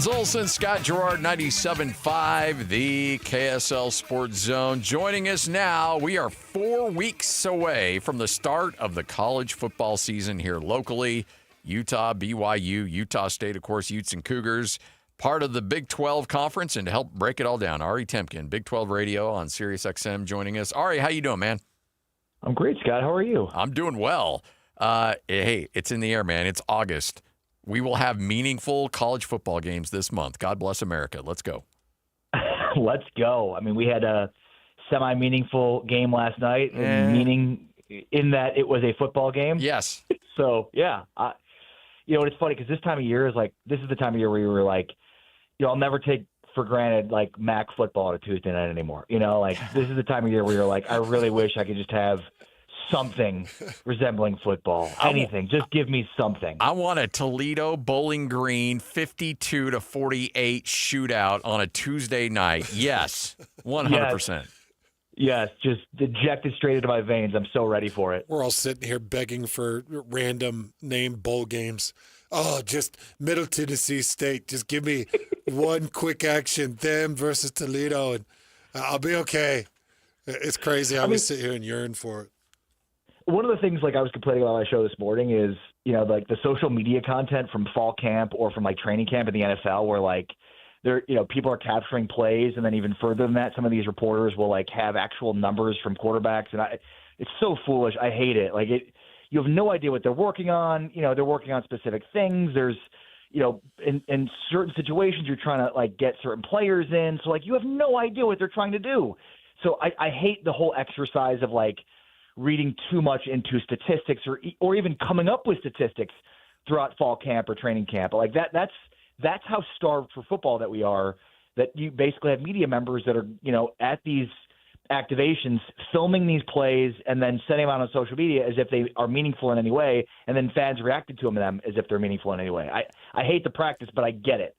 Olsen, Scott Gerard, 97.5, the KSL Sports Zone. Joining us now, we are 4 weeks away from the start of the college football season here locally. Utah, BYU, Utah State, of course, Utes and Cougars, part of the Big 12 Conference. And to help break it all down, Ari Temkin, Big 12 Radio on Sirius XM, joining us. Ari, how you doing, man? I'm great, Scott. How are you? I'm doing well. Hey, it's in the air, man. It's August. We will have meaningful college football games this month. God bless America. Let's go. Let's go. I mean, we had a semi-meaningful game last night, meaning in that it was a football game. Yes. So, yeah. You know, it's funny because this time of year is like, this is the time of year where you were like, you know, I'll never take for granted like MAC football on a Tuesday night anymore. You know, like this is the time of year where you're like, I really wish I could just have something resembling football. Anything. Just give me something. I want a Toledo Bowling Green 52-48 shootout on a Tuesday night. Yes. 100%. Yes, just ejected straight into my veins. I'm so ready for it. We're all sitting here begging for random name bowl games. Oh, just Middle Tennessee State. Just give me one quick action, them versus Toledo, and I'll be okay. It's crazy how we sit here and yearn for it. One of the things, like I was complaining about on my show this morning is, you know, like the social media content from fall camp or from like training camp in the NFL where like there, you know, people are capturing plays, and then even further than that, some of these reporters will like have actual numbers from quarterbacks, and it's so foolish. I hate it. Like you have no idea what they're working on. You know, they're working on specific things. There's, you know, in certain situations you're trying to like get certain players in, so like you have no idea what they're trying to do. So I hate the whole exercise of like reading too much into statistics or even coming up with statistics throughout fall camp or training camp. Like that's how starved for football that we are, that you basically have media members that are, you know, at these activations filming these plays and then sending them out on social media as if they are meaningful in any way, and then fans reacting to them as if they're meaningful in any way. I hate the practice, but I get it.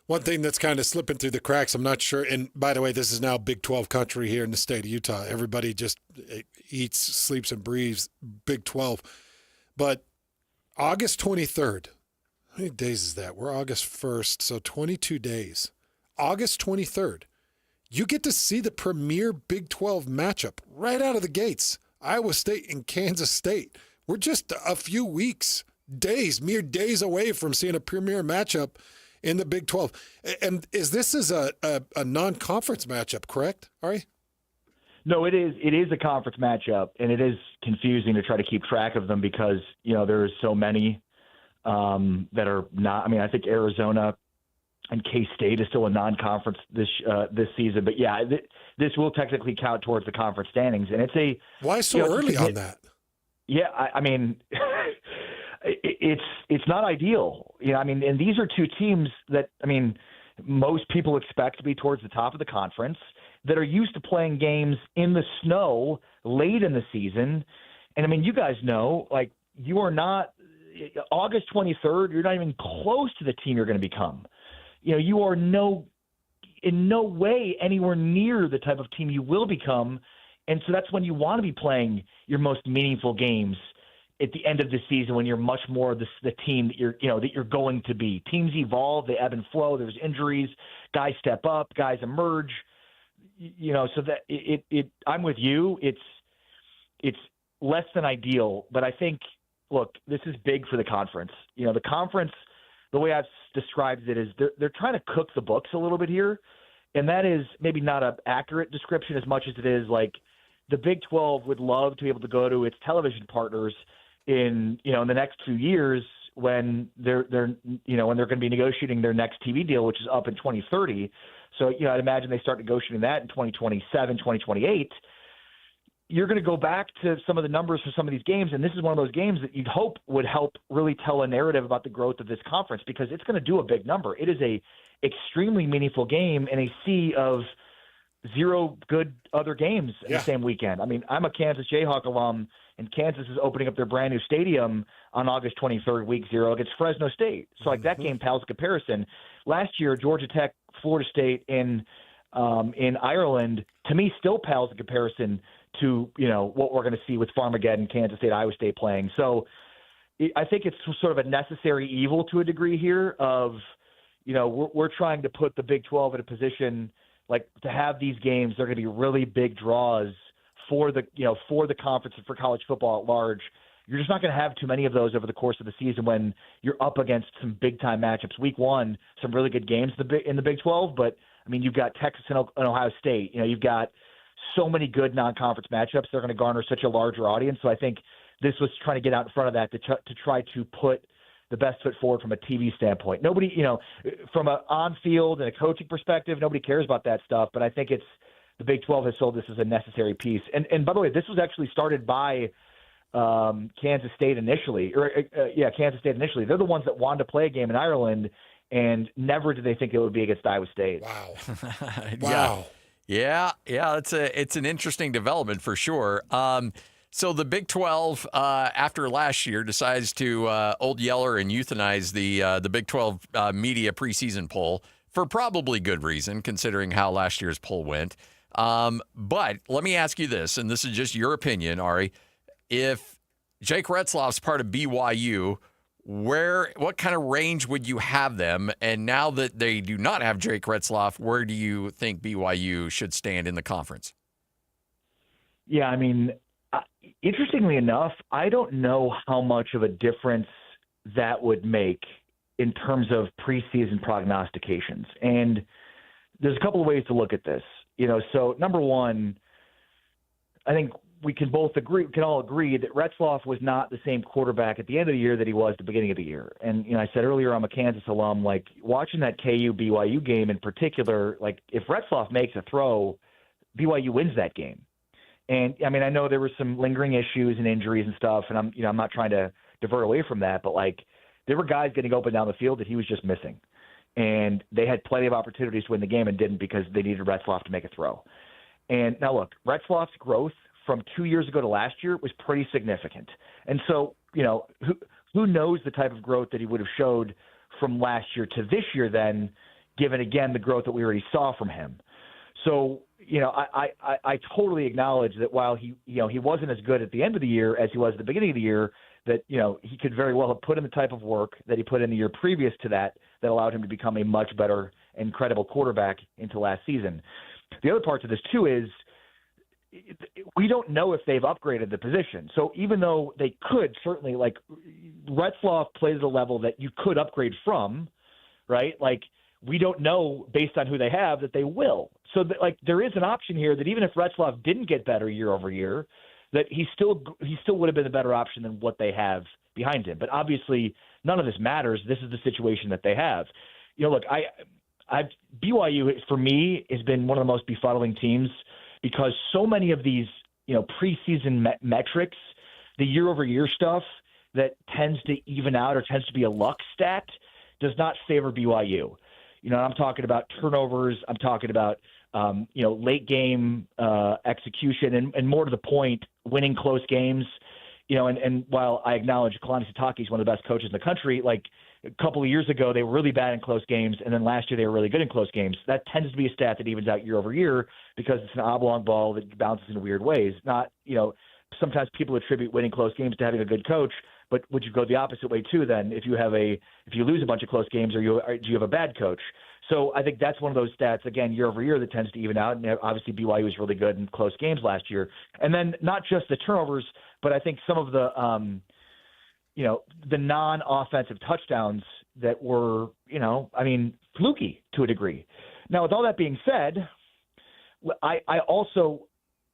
One thing that's kind of slipping through the cracks, I'm not sure, and by the way, this is now Big 12 country here in the state of Utah. Everybody just eats, sleeps, and breathes Big 12. But August 23rd, how many days is that? We're August 1st, so 22 days. August 23rd, you get to see the premier Big 12 matchup right out of the gates. Iowa State and Kansas State. We're just a few weeks, mere days away from seeing a premier matchup in the Big 12. And this is a non-conference matchup, correct, Ari? No, it is. It is a conference matchup, and it is confusing to try to keep track of them because, you know, there's so many that are not. I mean, I think Arizona and K-State is still a non-conference this season. But, yeah, this will technically count towards the conference standings. And it's a – Why so early on that? Yeah, I mean – It's not ideal. You know, I mean, and these are two teams that, I mean, most people expect to be towards the top of the conference that are used to playing games in the snow late in the season. And, I mean, you guys know, like, you are not – August 23rd, you're not even close to the team you're going to become. You know, you are in no way anywhere near the type of team you will become. And so that's when you want to be playing your most meaningful games at the end of the season when you're much more the team that you're going to be. Teams evolve, they ebb and flow. There's injuries, guys step up, guys emerge. So that I'm with you. It's less than ideal, but I think, look, this is big for the conference. The conference, the way I've described it is they're trying to cook the books a little bit here, and that is maybe not an accurate description as much as it is like the Big 12 would love to be able to go to its television partners in the next 2 years when they're when they're going to be negotiating their next TV deal, which is up in 2030. So, I'd imagine they start negotiating that in 2027, 2028. You're going to go back to some of the numbers for some of these games, and this is one of those games that you'd hope would help really tell a narrative about the growth of this conference because it's going to do a big number. It is a extremely meaningful game in a sea of zero good other games in the same weekend. I mean, I'm a Kansas Jayhawk alum, and Kansas is opening up their brand new stadium on August 23rd, week 0 against Fresno State. So, that game pales in comparison. Last year, Georgia Tech, Florida State in Ireland, to me, still pales in comparison to, what we're going to see with Farmageddon, Kansas State, Iowa State playing. So I think it's sort of a necessary evil to a degree here of, we're trying to put the Big 12 in a position like to have these games. They're going to be really big draws for the conference and for college football at large. You're just not going to have too many of those over the course of the season when you're up against some big-time matchups. Week 1, some really good games in the Big 12, but, I mean, you've got Texas and Ohio State. You've got so many good non-conference matchups. They're going to garner such a larger audience. So I think this was trying to get out in front of that to try to put the best foot forward from a TV standpoint. Nobody, from an on-field and a coaching perspective, nobody cares about that stuff, but I think the Big 12 has sold this as a necessary piece. And by the way, this was actually started by Kansas State initially. Kansas State initially. They're the ones that wanted to play a game in Ireland, and never did they think it would be against Iowa State. Wow. Wow. Yeah, it's an interesting development for sure. So the Big 12, after last year, decides to Old Yeller and euthanize the Big 12 media preseason poll for probably good reason, considering how last year's poll went. But let me ask you this, and this is just your opinion, Ari. If Jake Retzloff's part of BYU, what kind of range would you have them? And now that they do not have Jake Retzloff, where do you think BYU should stand in the conference? Yeah, I mean, interestingly enough, I don't know how much of a difference that would make in terms of preseason prognostications. And there's a couple of ways to look at this. So number one, I think we can all agree that Retzloff was not the same quarterback at the end of the year that he was at the beginning of the year. And, I said earlier, I'm a Kansas alum, like watching that KU-BYU game in particular, like if Retzloff makes a throw, BYU wins that game. And I mean, I know there were some lingering issues and injuries and stuff, and I'm not trying to divert away from that, but like there were guys getting open down the field that he was just missing. And they had plenty of opportunities to win the game and didn't because they needed Retzloff to make a throw. And now look, Retzloff's growth from 2 years ago to last year was pretty significant. And so, who knows the type of growth that he would have showed from last year to this year then, given, again, the growth that we already saw from him. So, I totally acknowledge that while he wasn't as good at the end of the year as he was at the beginning of the year, that, he could very well have put in the type of work that he put in the year previous to that allowed him to become a much better and credible quarterback into last season. The other part to this, too, is we don't know if they've upgraded the position. So even though they could certainly, like, Retzloff plays at a level that you could upgrade from, right? Like, we don't know based on who they have that they will. So, there is an option here that even if Retzloff didn't get better year over year, that he still would have been a better option than what they have behind him. But obviously, none of this matters. This is the situation that they have. Look, BYU for me has been one of the most befuddling teams because so many of these preseason metrics, the year over year stuff that tends to even out or tends to be a luck stat, does not favor BYU. I'm talking about turnovers. I'm talking about late game execution, and more to the point, winning close games. And while I acknowledge Kalani Sitake is one of the best coaches in the country, like a couple of years ago they were really bad in close games, and then last year they were really good in close games. That tends to be a stat that evens out year over year because it's an oblong ball that bounces in weird ways. Not sometimes people attribute winning close games to having a good coach, but would you go the opposite way too then if you lose a bunch of close games or do you have a bad coach? So I think that's one of those stats, again, year over year that tends to even out. And obviously BYU was really good in close games last year. And then not just the turnovers, but I think some of the, the non-offensive touchdowns that were, fluky to a degree. Now, with all that being said, I also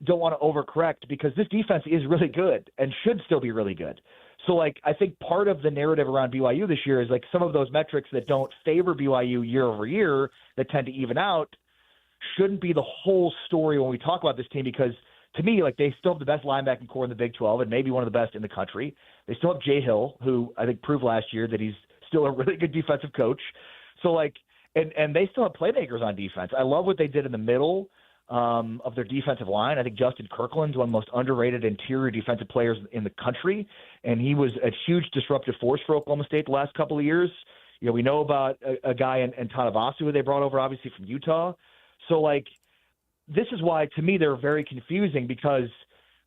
don't want to overcorrect because this defense is really good and should still be really good. So, I think part of the narrative around BYU this year is, some of those metrics that don't favor BYU year over year that tend to even out shouldn't be the whole story when we talk about this team because, to me, they still have the best linebacking core in the Big 12 and maybe one of the best in the country. They still have Jay Hill, who I think proved last year that he's still a really good defensive coach. So, and they still have playmakers on defense. I love what they did in the middle of their defensive line. I think Justin Kirkland's one of the most underrated interior defensive players in the country, and he was a huge disruptive force for Oklahoma State the last couple of years. We know about a guy in Tanavasu who they brought over, obviously, from Utah. So, this is why, to me, they're very confusing because,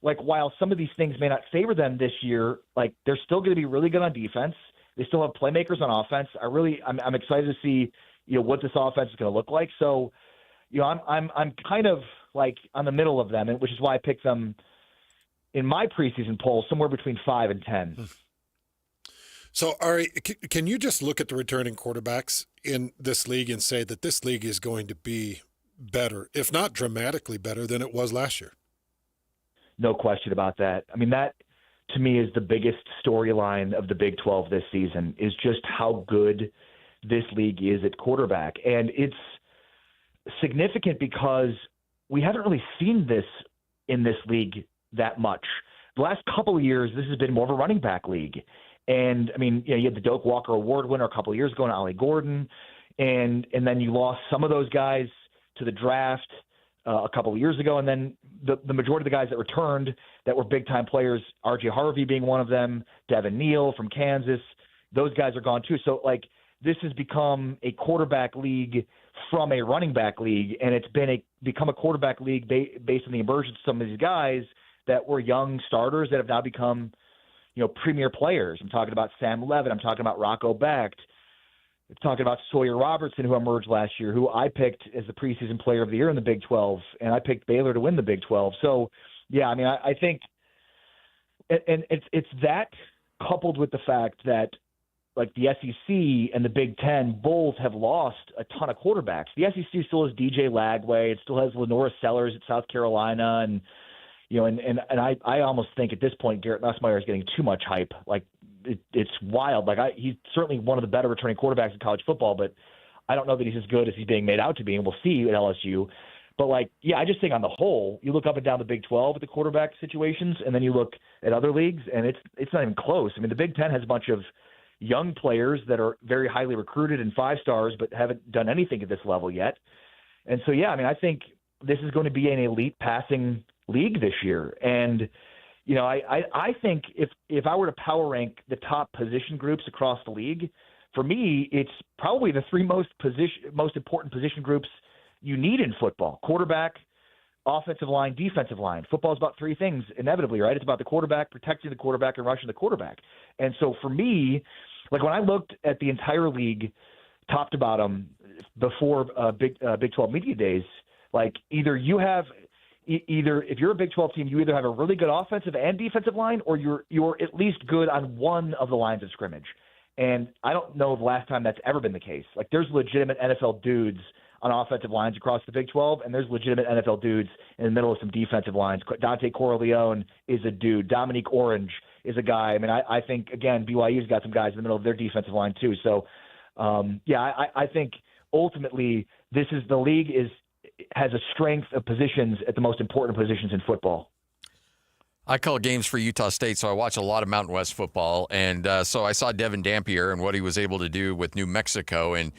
while some of these things may not favor them this year, they're still going to be really good on defense. They still have playmakers on offense. I'm excited to see, what this offense is going to look like. So, I'm kind of on the middle of them, which is why I picked them in my preseason poll somewhere between 5 and 10. So, Ari, can you just look at the returning quarterbacks in this league and say that this league is going to be better, if not dramatically better than it was last year? No question about that. That to me is the biggest storyline of the Big 12 this season is just how good this league is at quarterback. And it's significant because we haven't really seen this in this league that much. The last couple of years, this has been more of a running back league. And, you had the Doak Walker Award winner a couple of years ago, and Ollie Gordon. And then you lost some of those guys to the draft a couple of years ago. And then the majority of the guys that returned that were big-time players, R.J. Harvey being one of them, Devin Neal from Kansas, those guys are gone too. So, this has become a quarterback league from a running back league, and it's become a quarterback league based on the emergence of some of these guys that were young starters that have now become, premier players. I'm talking about Sam Levitt. I'm talking about Rocco Becht. I'm talking about Sawyer Robertson, who emerged last year, who I picked as the preseason player of the year in the Big 12, and I picked Baylor to win the Big 12. So, yeah, I think and it's that coupled with the fact that the SEC and the Big Ten both have lost a ton of quarterbacks. The SEC still has DJ Lagway. It still has Lenora Sellers at South Carolina. And, I almost think at this point, Garrett Nussmeier is getting too much hype. It's wild. He's certainly one of the better returning quarterbacks in college football, but I don't know that he's as good as he's being made out to be, and we'll see at LSU. But, I just think on the whole, you look up and down the Big 12 at the quarterback situations, and then you look at other leagues, and it's not even close. The Big 10 has a bunch of young players that are very highly recruited and 5-stars, but haven't done anything at this level yet. And so, yeah, I think this is going to be an elite passing league this year. And, I think if I were to power rank the top position groups across the league, for me, it's probably the three most important position groups you need in football: quarterback, offensive line, defensive line. Football is about three things, inevitably, right? It's about the quarterback, protecting the quarterback, and rushing the quarterback. And so for me, when I looked at the entire league, top to bottom, before Big 12 media days, either if you're a Big 12 team, you either have a really good offensive and defensive line, or you're at least good on one of the lines of scrimmage. And I don't know the last time that's ever been the case. There's legitimate NFL dudes on offensive lines across the Big 12, and there's legitimate NFL dudes in the middle of some defensive lines. Dante Corleone is a dude. Dominique Orange is a guy. I think, again, BYU's got some guys in the middle of their defensive line too. So, I think ultimately the league has a strength of positions at the most important positions in football. I call games for Utah State, so I watch a lot of Mountain West football. And so I saw Devin Dampier and what he was able to do with New Mexico. And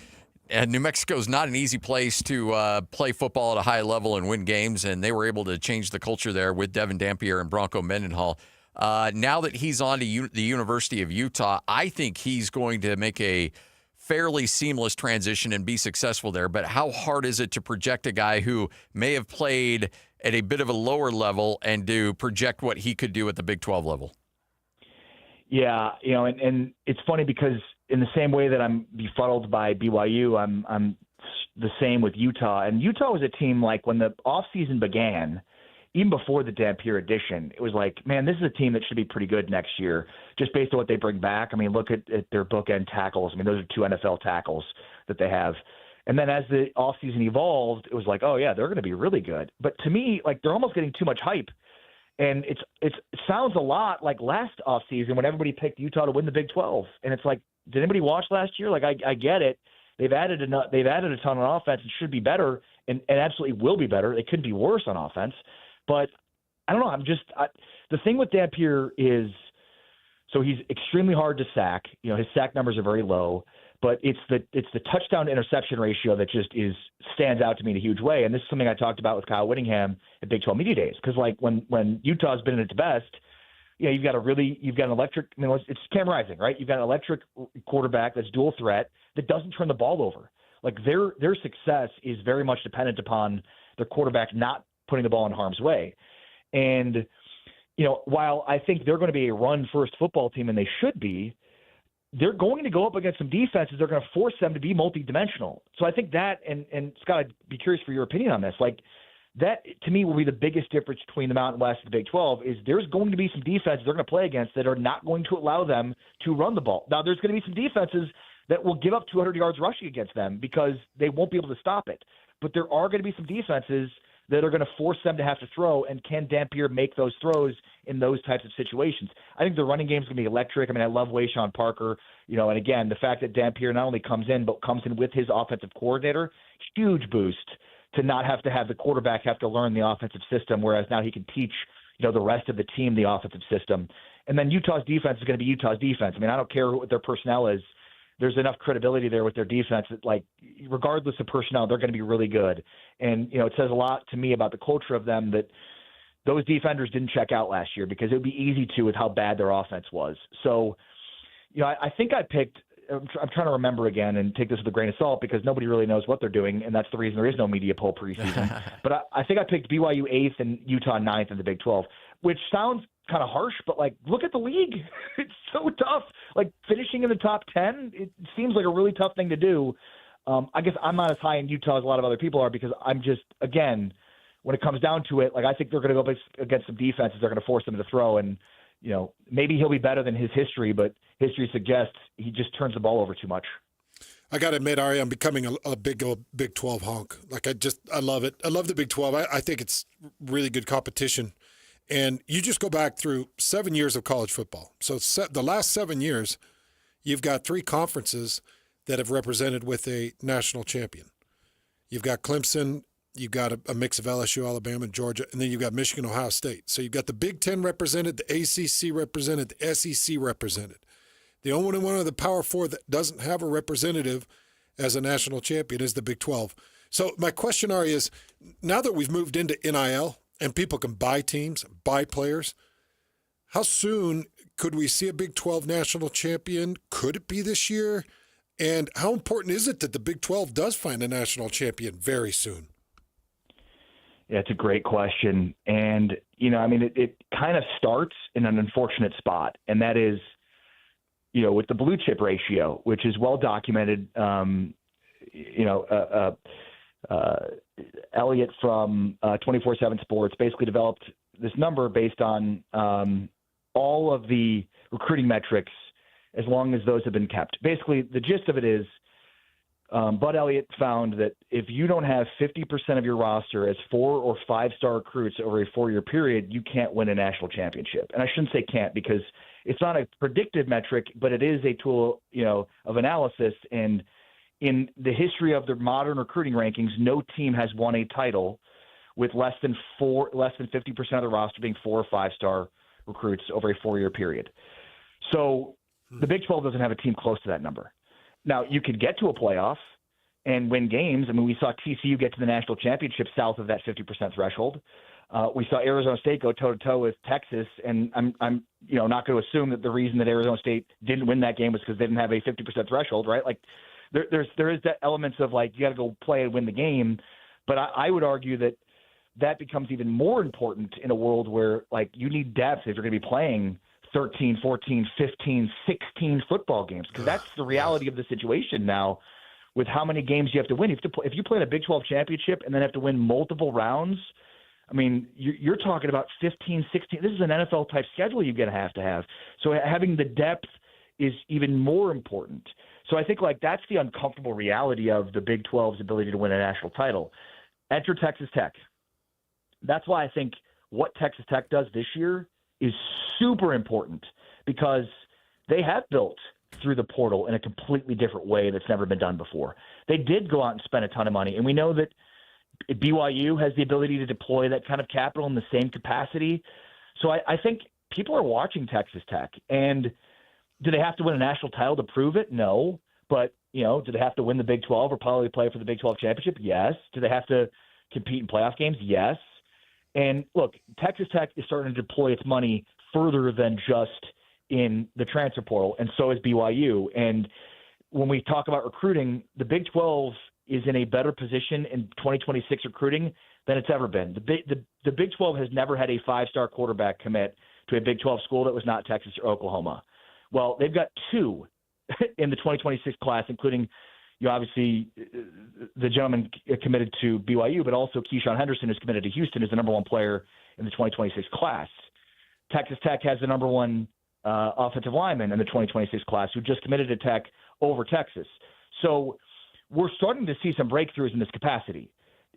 New Mexico is not an easy place to play football at a high level and win games, and they were able to change the culture there with Devin Dampier and Bronco Mendenhall. Now that he's on to the University of Utah, I think he's going to make a fairly seamless transition and be successful there. But how hard is it to project a guy who may have played at a bit of a lower level and to project what he could do at the Big 12 level? Yeah, and it's funny because in the same way that I'm befuddled by BYU, I'm the same with Utah. And Utah was a team, like, when the offseason began, even before the Dampier edition, it was like, man, this is a team that should be pretty good next year, just based on what they bring back. I mean, look at their bookend tackles. I mean, those are 2 NFL tackles that they have. And then as the offseason evolved, it was like, oh, yeah, they're going to be really good. But to me, like, they're almost getting too much hype. And it sounds a lot like last offseason when everybody picked Utah to win the Big 12. And it's like, did anybody watch last year? Like, I get it. They've added a ton on offense and should be better and absolutely will be better. They couldn't be worse on offense. But I don't know. The thing with Dampier is, so he's extremely hard to sack. His sack numbers are very low. But it's the touchdown to interception ratio that just stands out to me in a huge way. And this is something I talked about with Kyle Whittingham at Big 12 Media Days. Because like when Utah's been at its best, you've got an electric. I mean, it's Cam Rising, right? You've got an electric quarterback that's dual threat that doesn't turn the ball over. Like their success is very much dependent upon their quarterback not putting the ball in harm's way. And while I think they're going to be a run-first football team, and they should be, they're going to go up against some defenses. They're going to force them to be multidimensional. So I think that, and Scott, I'd be curious for your opinion on this. Like that, to me, will be the biggest difference between the Mountain West and the Big 12 is there's going to be some defenses they're going to play against that are not going to allow them to run the ball. Now, there's going to be some defenses that will give up 200 yards rushing against them because they won't be able to stop it. But there are going to be some defenses that are going to force them to have to throw, and can Dampier make those throws in those types of situations? I think the running game is going to be electric. I mean, I love Wayshawn Parker, and again, the fact that Dampier not only comes in, but comes in with his offensive coordinator, huge boost to not have to have the quarterback have to learn the offensive system, whereas now he can teach, the rest of the team the offensive system. And then Utah's defense is going to be Utah's defense. I mean, I don't care what their personnel is. There's enough credibility there with their defense that, like, regardless of personnel, they're going to be really good. And, it says a lot to me about the culture of them that those defenders didn't check out last year because it would be easy to with how bad their offense was. So, I think I picked – I'm trying to remember again and take this with a grain of salt because nobody really knows what they're doing, and that's the reason there is no media poll preseason. But I think I picked BYU 8th and Utah 9th in the Big 12, which sounds – kind of harsh, but like, look at the league. It's so tough. Like finishing in the top 10, it seems like a really tough thing to do. I guess I'm not as high in Utah as a lot of other people are because I'm just, again, when it comes down to it, like I think they're going to go up against some defenses. They're going to force them to throw, and maybe he'll be better than his history, but history suggests he just turns the ball over too much. I got to admit, Ari, I'm becoming a big old Big 12 honk. Like I love it. I love the Big 12. I think it's really good competition. And you just go back through 7 years of college football. So the last 7 years, you've got 3 conferences that have represented with a national champion. You've got Clemson, you've got a mix of LSU, Alabama, and Georgia, and then you've got Michigan, Ohio State. So you've got the Big Ten represented, the ACC represented, the SEC represented. The only one of the Power Four that doesn't have a representative as a national champion is the Big 12. So my question, Ari, is now that we've moved into NIL, and people can buy teams, buy players, how soon could we see a Big 12 national champion? Could it be this year? And how important is it that the Big 12 does find a national champion very soon? Yeah, it's a great question. And, it kind of starts in an unfortunate spot, and that is, with the blue chip ratio, which is well documented, Elliott from 24/7 Sports basically developed this number based on all of the recruiting metrics as long as those have been kept. Basically, the gist of it is Bud Elliott found that if you don't have 50% of your roster as 4 or 5-star recruits over a 4-year period, you can't win a national championship. And I shouldn't say can't because it's not a predictive metric, but it is a tool, of analysis. And in the history of the modern recruiting rankings, no team has won a title with less than 50% of the roster being 4 or 5-star recruits over a 4-year period. So the Big 12 doesn't have a team close to that number. Now, you could get to a playoff and win games. I mean, we saw TCU get to the national championship south of that 50% threshold. We saw Arizona State go toe-to-toe with Texas, and I'm not going to assume that the reason that Arizona State didn't win that game was because they didn't have a 50% threshold, right? Like, there is that elements of, like, you got to go play and win the game. But I would argue that that becomes even more important in a world where, like, you need depth if you're going to be playing 13, 14, 15, 16 football games, because that's the reality of the situation now with how many games you have to win. If you play in a Big 12 championship and then have to win multiple rounds, I mean, you're talking about 15, 16. This is an NFL-type schedule you're going to have. So having the depth is even more important. So I think, like, that's the uncomfortable reality of the Big 12's ability to win a national title. Enter Texas Tech. That's why I think what Texas Tech does this year is super important, because they have built through the portal in a completely different way that's never been done before. They did go out and spend a ton of money, and we know that BYU has the ability to deploy that kind of capital in the same capacity. So I think people are watching Texas Tech, and do they have to win a national title to prove it? No. But, do they have to win the Big 12 or probably play for the Big 12 championship? Yes. Do they have to compete in playoff games? Yes. And look, Texas Tech is starting to deploy its money further than just in the transfer portal, and so is BYU. And when we talk about recruiting, the Big 12 is in a better position in 2026 recruiting than it's ever been. The Big 12 has never had a 5-star quarterback commit to a Big 12 school that was not Texas or Oklahoma. Well, they've got 2 in the 2026 class, including, obviously, the gentleman committed to BYU, but also Keyshawn Henderson, who's committed to Houston, is the number 1 player in the 2026 class. Texas Tech has the number 1 offensive lineman in the 2026 class, who just committed to Tech over Texas. So we're starting to see some breakthroughs in this capacity.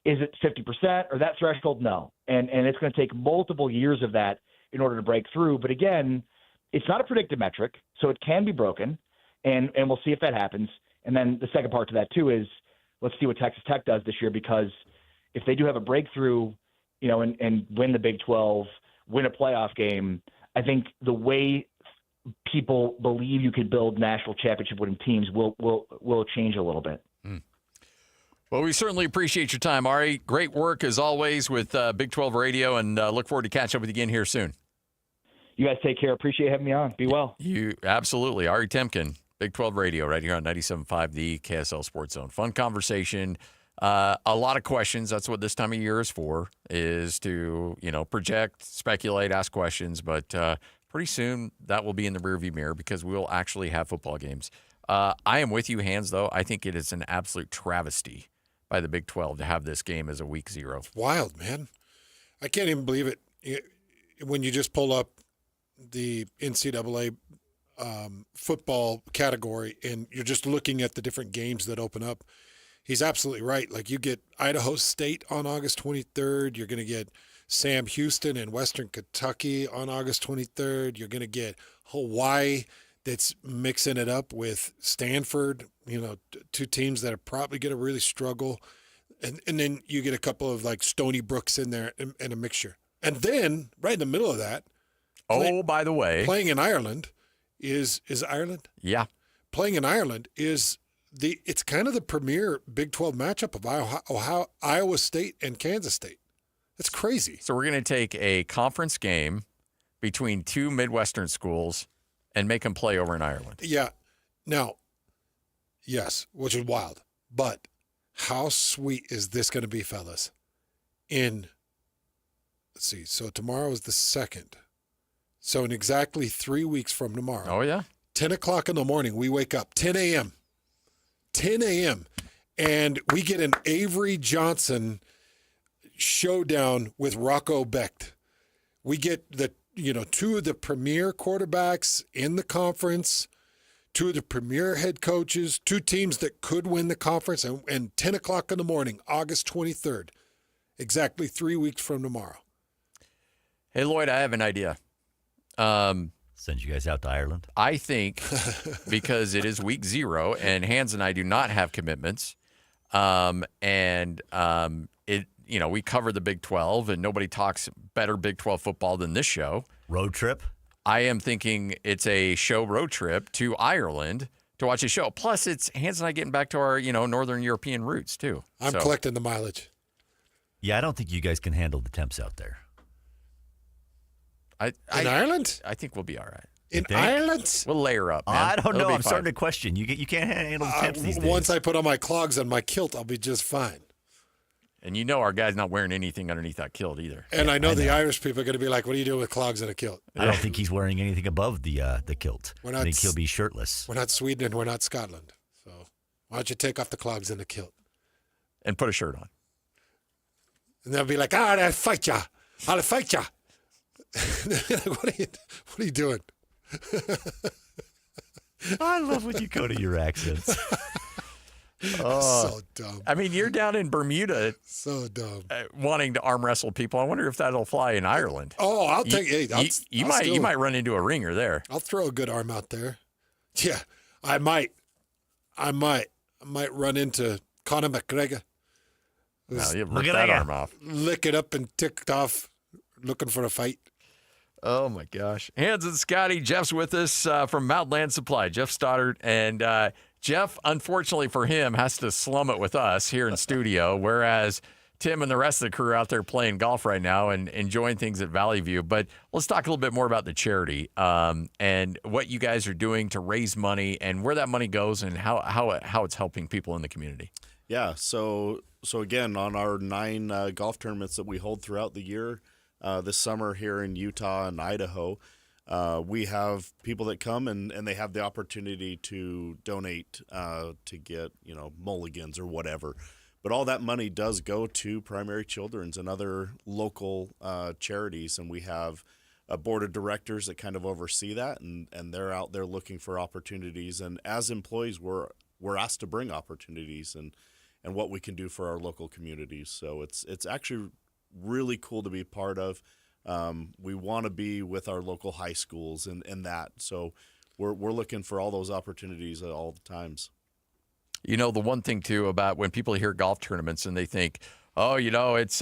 Is it 50% or that threshold? No. And it's going to take multiple years of that in order to break through. But again, it's not a predictive metric, so it can be broken, and we'll see if that happens. And then the second part to that, too, is let's see what Texas Tech does this year, because if they do have a breakthrough, and win the Big 12, win a playoff game, I think the way people believe you could build national championship winning teams will change a little bit. Well, we certainly appreciate your time, Ari. Great work, as always, with Big 12 Radio, and look forward to catching up with you again here soon. You guys take care. Appreciate having me on. Be well. You absolutely. Ari Temkin, Big 12 Radio, right here on 97.5, the KSL Sports Zone. Fun conversation. A lot of questions. That's what this time of year is for, is to, project, speculate, ask questions. But pretty soon that will be in the rearview mirror, because we'll actually have football games. I am with you, Hans, though. I think it is an absolute travesty by the Big 12 to have this game as a week 0. It's wild, man. I can't even believe it. When you just pull up the NCAA football category and you're just looking at the different games that open up, he's absolutely right. Like, you get Idaho State on August 23rd. You're going to get Sam Houston and Western Kentucky on August 23rd. You're going to get Hawaii that's mixing it up with Stanford, 2 teams that are probably going to really struggle. And then you get a couple of, like, Stony Brooks in there and a mixture. And then right in the middle of that, by the way, playing in Ireland is Ireland? Yeah. Playing in Ireland is it's kind of the premier Big 12 matchup of Iowa State and Kansas State. That's crazy. So we're going to take a conference game between 2 Midwestern schools and make them play over in Ireland. Yeah. Now, yes, which is wild. But how sweet is this going to be, fellas? Let's see, so tomorrow is the 2nd. So in exactly 3 weeks from tomorrow. Oh, yeah. 10 o'clock in the morning, we wake up. 10 a.m. 10 a.m. And we get an Avery Johnson showdown with Rocco Becht. We get 2 of the premier quarterbacks in the conference, 2 of the premier head coaches, 2 teams that could win the conference, and 10 o'clock in the morning, August 23rd, exactly 3 weeks from tomorrow. Hey, Lloyd, I have an idea. Send you guys out to Ireland? I think because it is week 0 and Hans and I do not have commitments, we cover the Big 12 and nobody talks better Big 12 football than this show. Road trip? I am thinking it's a show road trip to Ireland to watch a show. Plus, it's Hans and I getting back to our, Northern European roots, too. I'm collecting the mileage. Yeah, I don't think you guys can handle the temps out there. In Ireland? I think we'll be all right. In Ireland? We'll layer up, man. I don't know. I'm fine. starting to question. You can't handle the temps these days. Once I put on my clogs and my kilt, I'll be just fine. And you know our guy's not wearing anything underneath that kilt either. And I know the Irish people are going to be like, what are you doing with clogs and a kilt? I don't think he's wearing anything above the kilt. I think he'll be shirtless. We're not Sweden and we're not Scotland. So why don't you take off the clogs and the kilt? And put a shirt on. And they'll be like, I'll fight ya. I'll fight ya. What are you doing? I love when you go to your accents. So dumb. I mean, you're down in Bermuda. So dumb. Wanting to arm wrestle people. I wonder if that'll fly in Ireland. Oh, I'll take it. You might run into a ringer there. I'll throw a good arm out there. Yeah, I might run into Conor McGregor. You rip that arm off. Lick it up and ticked off, looking for a fight. Oh, my gosh. Hans and Scotty, Jeff's with us from Mountain Supply. Jeff Stoddard. And Jeff, unfortunately for him, has to slum it with us here in studio, whereas Tim and the rest of the crew are out there playing golf right now and enjoying things at Valley View. But let's talk a little bit more about the charity and what you guys are doing to raise money and where that money goes and how it's helping people in the community. Yeah, so again, on our 9 golf tournaments that we hold throughout the year, this summer here in Utah and Idaho, we have people that come and they have the opportunity to donate to get, mulligans or whatever. But all that money does go to Primary Children's and other local charities, and we have a board of directors that kind of oversee that, and they're out there looking for opportunities. And as employees, we're asked to bring opportunities and what we can do for our local communities. So it's actually really cool to be part of. We want to be with our local high schools and that. So we're looking for all those opportunities at all the times. The one thing too about when people hear golf tournaments and they think, oh, it's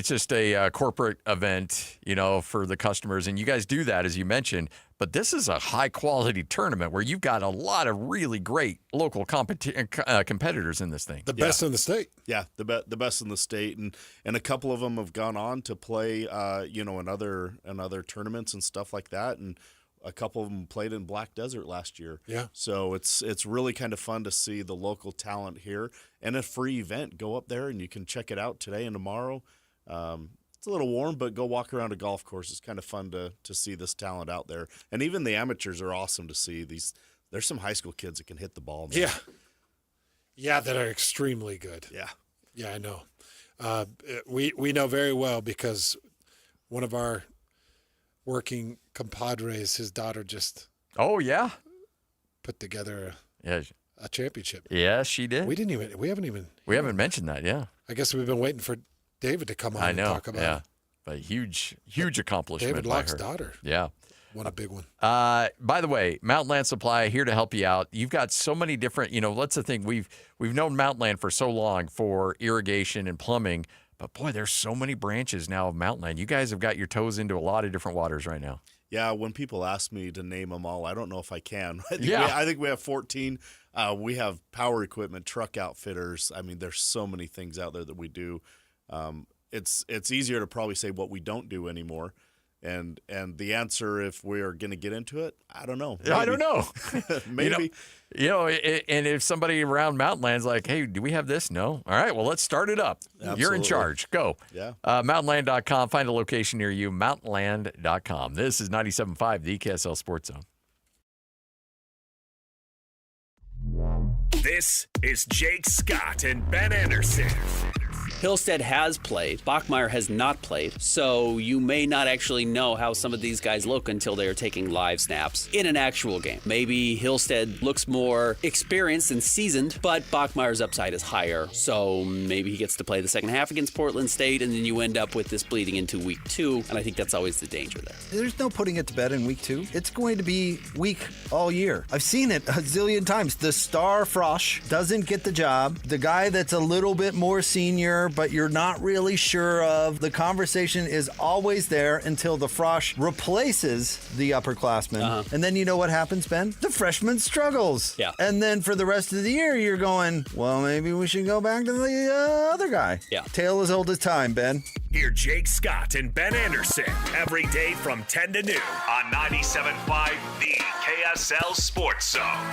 just a corporate event, for the customers. And you guys do that, as you mentioned. But this is a high-quality tournament where you've got a lot of really great local competitors in this thing. The best in the state. Yeah, the best in the state. And a couple of them have gone on to play, in other tournaments and stuff like that. And a couple of them played in Black Desert last year. Yeah. So it's really kind of fun to see the local talent here. And a free event. Go up there and you can check it out today and tomorrow. It's a little warm, but go walk around a golf course. It's kind of fun to see this talent out there. And even the amateurs are awesome to see. There's some high school kids that can hit the ball, man. Yeah. Yeah, that are extremely good. Yeah. Yeah, I know. We know very well because one of our working compadres, his daughter just put together a championship. Yeah, she did. We haven't mentioned that, yeah. I guess we've been waiting for David to come on and talk about it. But huge accomplishment. David Locke's daughter. Yeah. What a big one. By the way, Mountain Supply here to help you out. You've got so many different, that's the thing. We've known Mountain for so long for irrigation and plumbing, but boy, there's so many branches now of Mountain. You guys have got your toes into a lot of different waters right now. Yeah, when people ask me to name them all, I don't know if I can. I think we have 14. We have power equipment, truck outfitters. I mean, there's so many things out there that we do. It's easier to probably say what we don't do anymore. And the answer, if we're going to get into it, I don't know. Maybe. I don't know. Maybe. And if somebody around Mountain Land's like, hey, do we have this? No. All right, well, let's start it up. Absolutely. You're in charge. Go. Yeah. Mountainland.com. Find a location near you. Mountainland.com. This is 97.5, the KSL Sports Zone. This is Jake Scott and Ben Anderson. Hillstead has played. Bachmeier has not played. So you may not actually know how some of these guys look until they are taking live snaps in an actual game. Maybe Hillstead looks more experienced and seasoned, but Bachmeier's upside is higher. So maybe he gets to play the second half against Portland State, and then you end up with this bleeding into week 2. And I think that's always the danger there. There's no putting it to bed in week 2. It's going to be weak all year. I've seen it a zillion times. The star Frosch doesn't get the job. The guy that's a little bit more senior, but you're not really sure of. The conversation is always there until the Frosch replaces the upperclassman. And then you know what happens, Ben? The freshman struggles. Yeah. And then for the rest of the year, you're going, well, maybe we should go back to the other guy. Yeah. Tale as old as time, Ben. Hear Jake Scott and Ben Anderson every day from 10 to noon on 97.5, the KSL Sports Zone.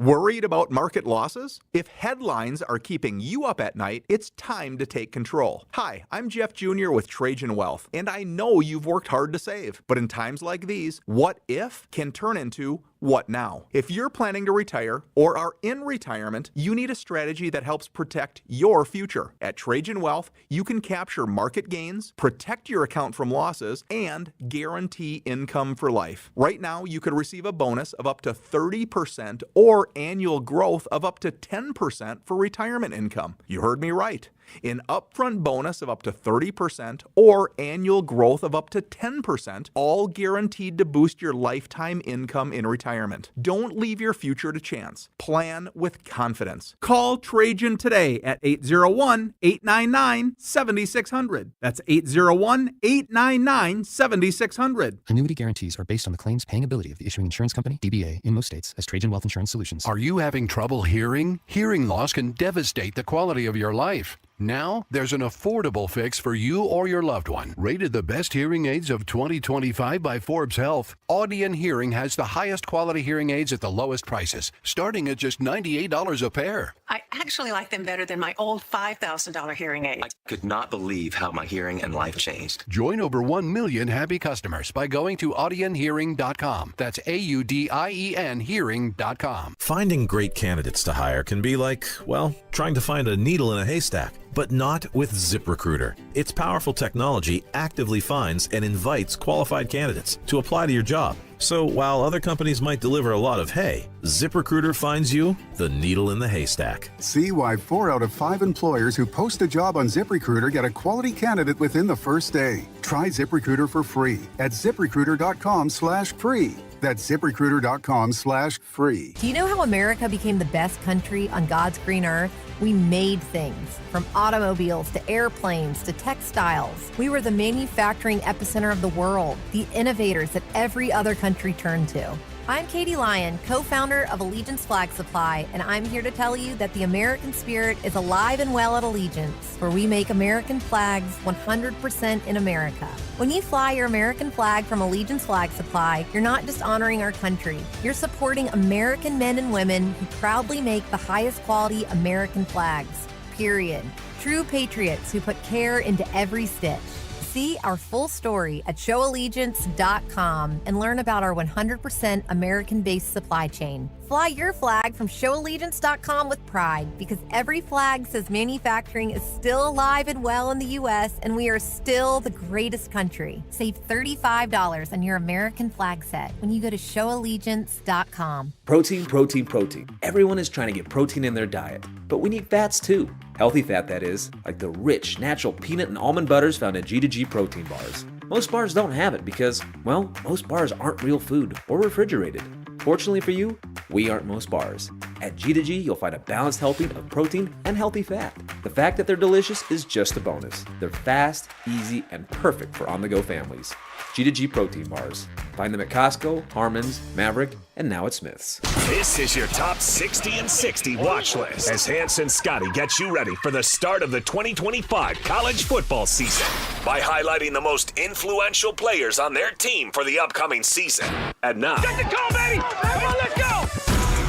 Worried about market losses? If headlines are keeping you up at night, it's time to take control. Hi, I'm Jeff Jr. with Trajan Wealth, and I know you've worked hard to save. But in times like these, what if can turn into what now? If you're planning to retire or are in retirement, you need a strategy that helps protect your future. At Trajan Wealth, you can capture market gains, protect your account from losses, and guarantee income for life. Right now, you could receive a bonus of up to 30% or annual growth of up to 10% for retirement income. You heard me right. An upfront bonus of up to 30% or annual growth of up to 10%, all guaranteed to boost your lifetime income in retirement. Don't leave your future to chance. Plan with confidence. Call Trajan today at 801-899-7600. That's 801-899-7600. Annuity guarantees are based on the claims paying ability of the issuing insurance company, DBA, in most states as Trajan Wealth Insurance Solutions. Are you having trouble hearing? Hearing loss can devastate the quality of your life. Now, there's an affordable fix for you or your loved one. Rated the best hearing aids of 2025 by Forbes Health, Audion Hearing has the highest quality hearing aids at the lowest prices, starting at just $98 a pair. I actually like them better than my old $5,000 hearing aid. I could not believe how my hearing and life changed. Join over 1 million happy customers by going to audionhearing.com. That's AUDIEN hearing.com. Finding great candidates to hire can be like, well, trying to find a needle in a haystack. But not with ZipRecruiter. Its powerful technology actively finds and invites qualified candidates to apply to your job. So while other companies might deliver a lot of hay, ZipRecruiter finds you the needle in the haystack. See why 4 out of 5 employers who post a job on ZipRecruiter get a quality candidate within the first day. Try ZipRecruiter for free at ZipRecruiter.com/free. That's ZipRecruiter.com/free. Do you know how America became the best country on God's green earth? We made things, from automobiles to airplanes to textiles. We were the manufacturing epicenter of the world, the innovators that every other country turned to. I'm Katie Lyon, co-founder of Allegiance Flag Supply, and I'm here to tell you that the American spirit is alive and well at Allegiance, where we make American flags 100% in America. When you fly your American flag from Allegiance Flag Supply, you're not just honoring our country, you're supporting American men and women who proudly make the highest quality American flags, period. True patriots who put care into every stitch. See our full story at showallegiance.com and learn about our 100% American-based supply chain. Fly your flag from showallegiance.com with pride, because every flag says manufacturing is still alive and well in the U.S. and we are still the greatest country. Save $35 on your American flag set when you go to showallegiance.com. Protein, protein, protein. Everyone is trying to get protein in their diet, but we need fats too. Healthy fat, that is, like the rich, natural peanut and almond butters found in G2G protein bars. Most bars don't have it because, well, most bars aren't real food or refrigerated. Fortunately for you, we aren't most bars. At G2G, you'll find a balanced helping of protein and healthy fat. The fact that they're delicious is just a bonus. They're fast, easy, and perfect for on-the-go families. G2G protein bars. Find them at Costco, Harmon's, Maverick, and now at Smith's. This is your top 60 and 60 watch list as Hans and Scotty get you ready for the start of the 2025 college football season by highlighting the most influential players on their team for the upcoming season. And now, get the call, baby! Come on, let's go!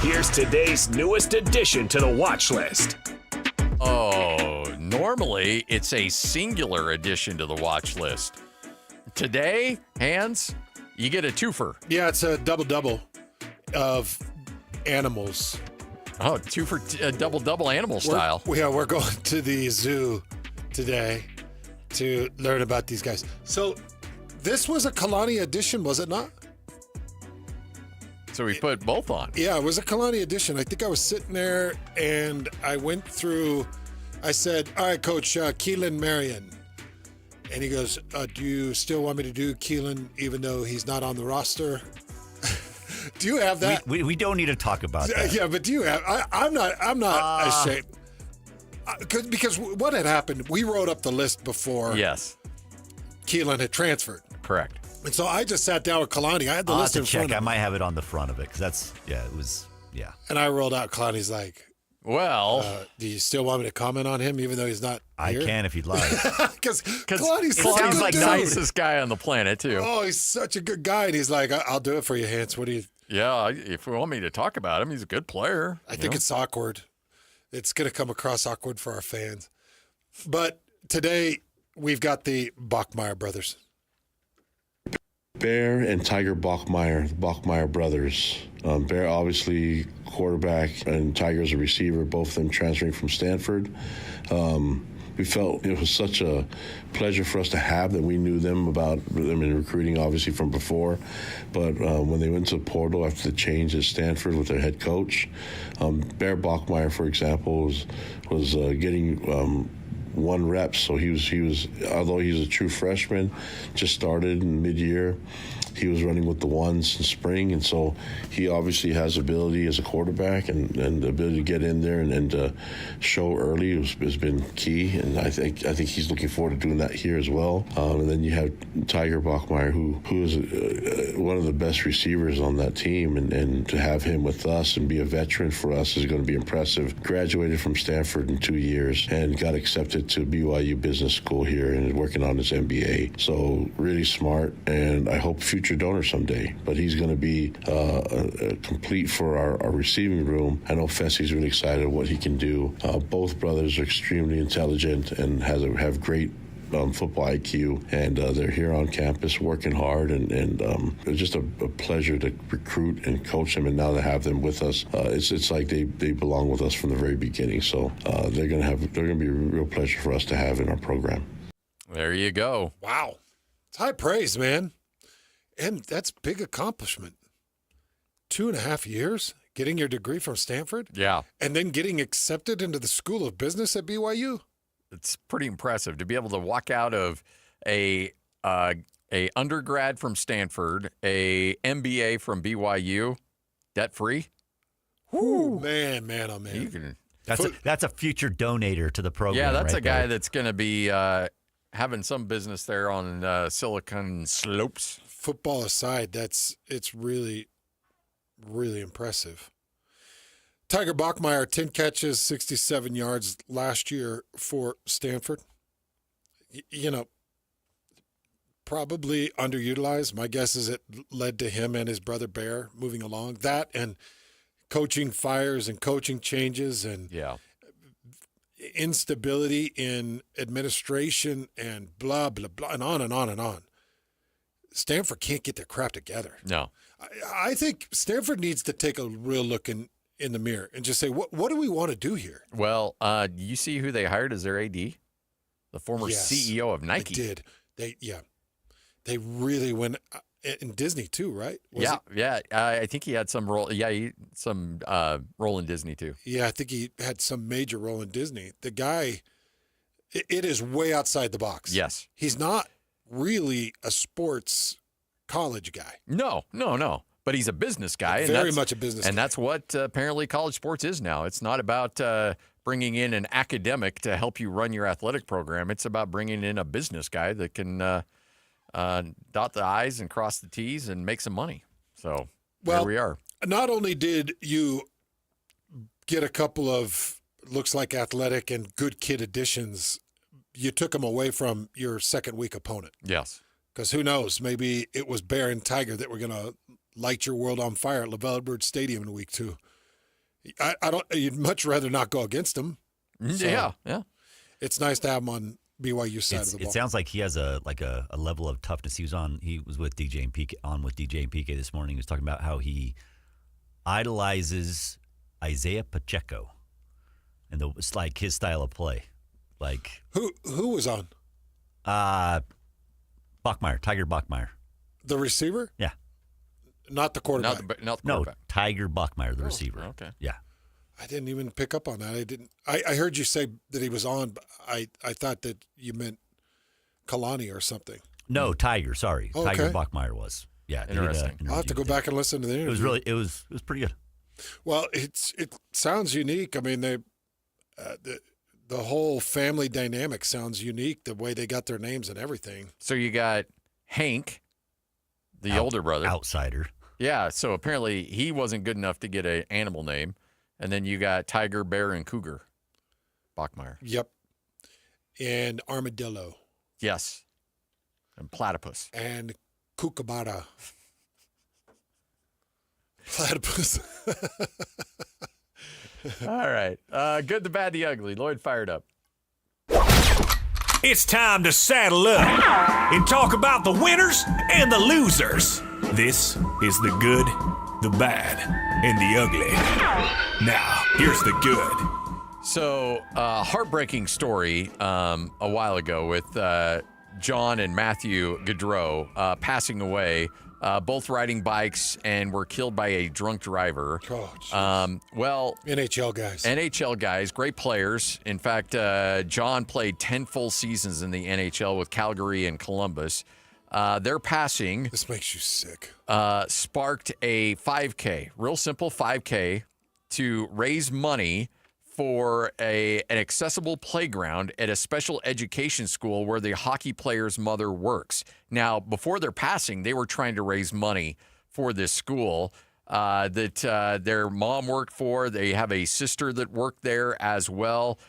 Here's today's newest addition to the watch list. Oh, normally it's a singular addition to the watch list. Today, Hans, you get a twofer. Yeah, it's a double-double of animals. Oh, double animal style. We're going to the zoo today to learn about these guys. So this was a Kalani edition, was it not? So we put both on. Yeah, it was a Kalani edition. I think I was sitting there and I went through, I said, all right, Coach, Keelan Marion. And he goes, do you still want me to do Keelan even though he's not on the roster? Do you have that? We don't need to talk about that. Yeah, but do you have? I'm not ashamed. Because what had happened, we wrote up the list before. Yes. Keelan had transferred. Correct. And so I just sat down with Kalani. I had the list in front of me. I might have it on the front of it because yeah. And I rolled out. Kalani's like, well, do you still want me to comment on him even though he's not here? I can if you'd like. Because Kalani's like the nicest guy on the planet too. Oh, he's such a good guy. And he's like, I'll do it for you, Hans. What do you Yeah, if you want me to talk about him, he's a good player. I think it's awkward. It's going to come across awkward for our fans. But today, we've got the Bachmeier brothers. Bear and Tiger Bachmeier, the Bachmeier brothers. Bear, obviously, quarterback, and Tiger's a receiver, both of them transferring from Stanford. We felt it was such a pleasure for us to have them. We knew them about them in recruiting, obviously, from before. But when they went to the portal after the change at Stanford with their head coach, Bear Bachmeier, for example, was getting 1 rep. So he was, although he was a true freshman, just started in mid-year, he was running with the ones in spring, and so he obviously has ability as a quarterback, and the ability to get in there and show early has been key, and I think he's looking forward to doing that here as well. And then you have Tiger Bachmeier, who is one of the best receivers on that team, and to have him with us and be a veteran for us is going to be impressive. Graduated from Stanford in 2 years and got accepted to BYU Business School here and is working on his MBA. So really smart, and I hope future donor someday. But he's going to be complete for our receiving room. I know Fessie's really excited what he can do. Both brothers are extremely intelligent and have great football IQ, and they're here on campus working hard, and it's just a pleasure to recruit and coach them, and now to have them with us, it's like they belong with us from the very beginning. So they're gonna be a real pleasure for us to have in our program. There you go. Wow, it's high praise, man, and that's big accomplishment. 2.5 years getting your degree from Stanford, yeah, and then getting accepted into the School of Business at BYU. It's pretty impressive to be able to walk out of a undergrad from Stanford, a MBA from BYU, debt free. Whoo, man, oh man! That's a future donator to the program. Yeah, that's right a guy there. that's going to be having some business there on Silicon Slopes. Football aside, it's really, really impressive. Tiger Bachmeier, 10 catches, 67 yards last year for Stanford. Probably underutilized. My guess is it led to him and his brother Bear moving along. That and coaching fires and coaching changes and instability in administration and blah, blah, blah, and on and on and on. Stanford can't get their crap together. No. I think Stanford needs to take a real look in the mirror and just say, what do we want to do here? Well, you see who they hired as their AD? The former CEO of Nike. They did. They really went in Disney too, right? I think he had some role. Yeah, some role in Disney too. Yeah, I think he had some major role in Disney. The guy, it is way outside the box. Yes. He's not really a sports college guy. No. But he's a business guy. Very much a business guy. And that's what apparently college sports is now. It's not about bringing in an academic to help you run your athletic program. It's about bringing in a business guy that can dot the I's and cross the T's and make some money. So there we are. Not only did you get a couple of looks like athletic and good kid additions, you took them away from your second week opponent. Yes. Because who knows, maybe it was Bear and Tiger that were going to light your world on fire at LaVell Edwards Stadium in week 2. You'd much rather not go against them. So yeah. It's nice to have them on BYU side of the ball. It sounds like he has a level of toughness. He was with DJ and PK this morning. He was talking about how he idolizes Isaiah Pacheco, and it's like his style of play. Like who was on? Bachmeier, Tiger Bachmeier. The receiver? Yeah. Not the quarterback. Not the no, quarterback. Tiger Bachmeier, the receiver. Okay. Yeah. I didn't even pick up on that. I heard you say that he was on, but I thought that you meant Kalani or something. No, Tiger, sorry. Oh, Tiger okay. Bachmeier was. Yeah. Interesting. I'll have to go back and listen to the interview. It was pretty good. Well, it sounds unique. I mean, the whole family dynamic sounds unique, the way they got their names and everything. So you got Hank, the older brother. Outsider. Yeah, so apparently he wasn't good enough to get an animal name. And then you got Tiger, Bear, and Cougar. Bachmeier. Yep. And Armadillo. Yes. And Platypus. And Kookaburra. Platypus. All right. Good, the bad, the ugly. Lloyd fired up. It's time to saddle up and talk about the winners and the losers. This is the good, the bad, and the ugly. Now, here's the good. So, heartbreaking story a while ago with John and Matthew Gaudreau passing away, both riding bikes and were killed by a drunk driver. Well, NHL guys, great players. In fact, John played 10 full seasons in the NHL with Calgary and Columbus. Their passing, this makes you sick, sparked a 5K, real simple 5K, to raise money for an accessible playground at a special education school where the hockey player's mother works. Now, before their passing, they were trying to raise money for this school that their mom worked for. They have a sister that worked there as well.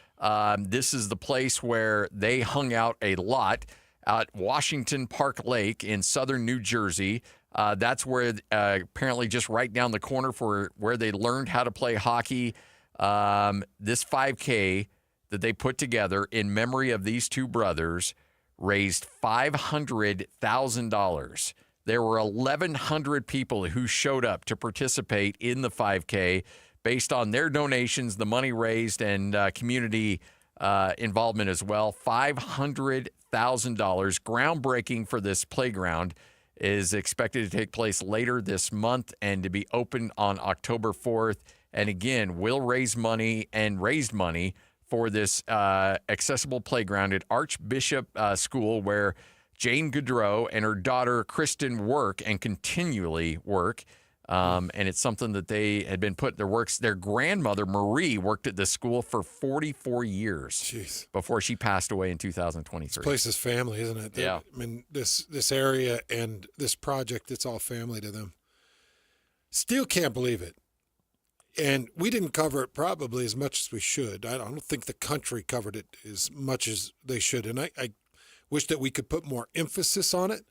This is the place where they hung out a lot at Washington Park Lake in southern New Jersey. That's where apparently just right down the corner for where they learned how to play hockey. This 5K that they put together in memory of these two brothers raised $500,000. There were 1,100 people who showed up to participate in the 5K based on their donations, the money raised, and community involvement as well. $500,000. Groundbreaking for this playground is expected to take place later this month and to be opened on October 4th. And again, will raise money and raised money for this accessible playground at Archbishop School, where Jane Gaudreau and her daughter Kristen work and continually work. And it's something that they had been put their works. Their grandmother, Marie, worked at this school for 44 years before she passed away in 2023. This place is family, isn't it? Yeah. I mean, this area and this project, it's all family to them. Still can't believe it. And we didn't cover it probably as much as we should. I don't think the country covered it as much as they should. And I wish that we could put more emphasis on it.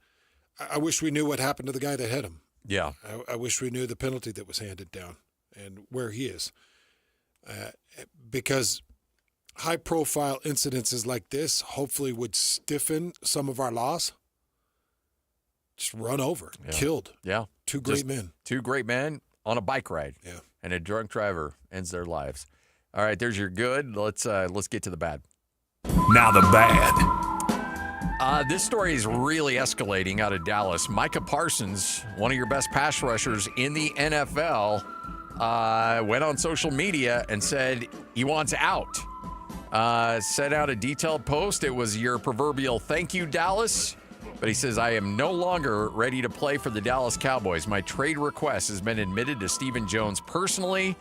I wish we knew what happened to the guy that hit him. Yeah. I wish we knew the penalty that was handed down and where he is. Because high-profile incidences like this hopefully would stiffen some of our laws. Just run over, killed. Yeah. Two great men. Two great men on a bike ride. Yeah. And a drunk driver ends their lives. All right, there's your good. Let's get to the bad. Now the bad. This story is really escalating out of Dallas. Micah Parsons, one of your best pass rushers in the NFL, went on social media and said he wants out. Sent out a detailed post. It was your proverbial thank you, Dallas. But he says, I am no longer ready to play for the Dallas Cowboys. My trade request has been admitted to Stephen Jones personally.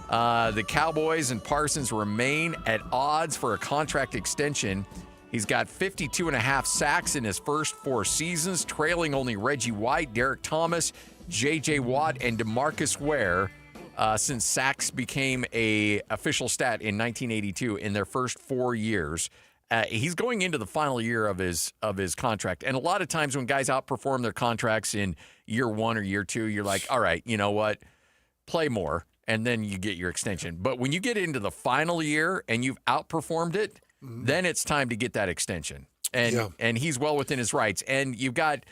The Cowboys and Parsons remain at odds for a contract extension. He's got 52.5 sacks in his first 4 seasons, trailing only Reggie White, Derek Thomas, J.J. Watt, and DeMarcus Ware since sacks became a official stat in 1982 in their first 4 years. He's going into the final year of his contract. And a lot of times when guys outperform their contracts in year 1 or year 2, you're like, all right, you know what? Play more, and then you get your extension. But when you get into the final year and you've outperformed it, then it's time to get that extension. And he's well within his rights. And you've got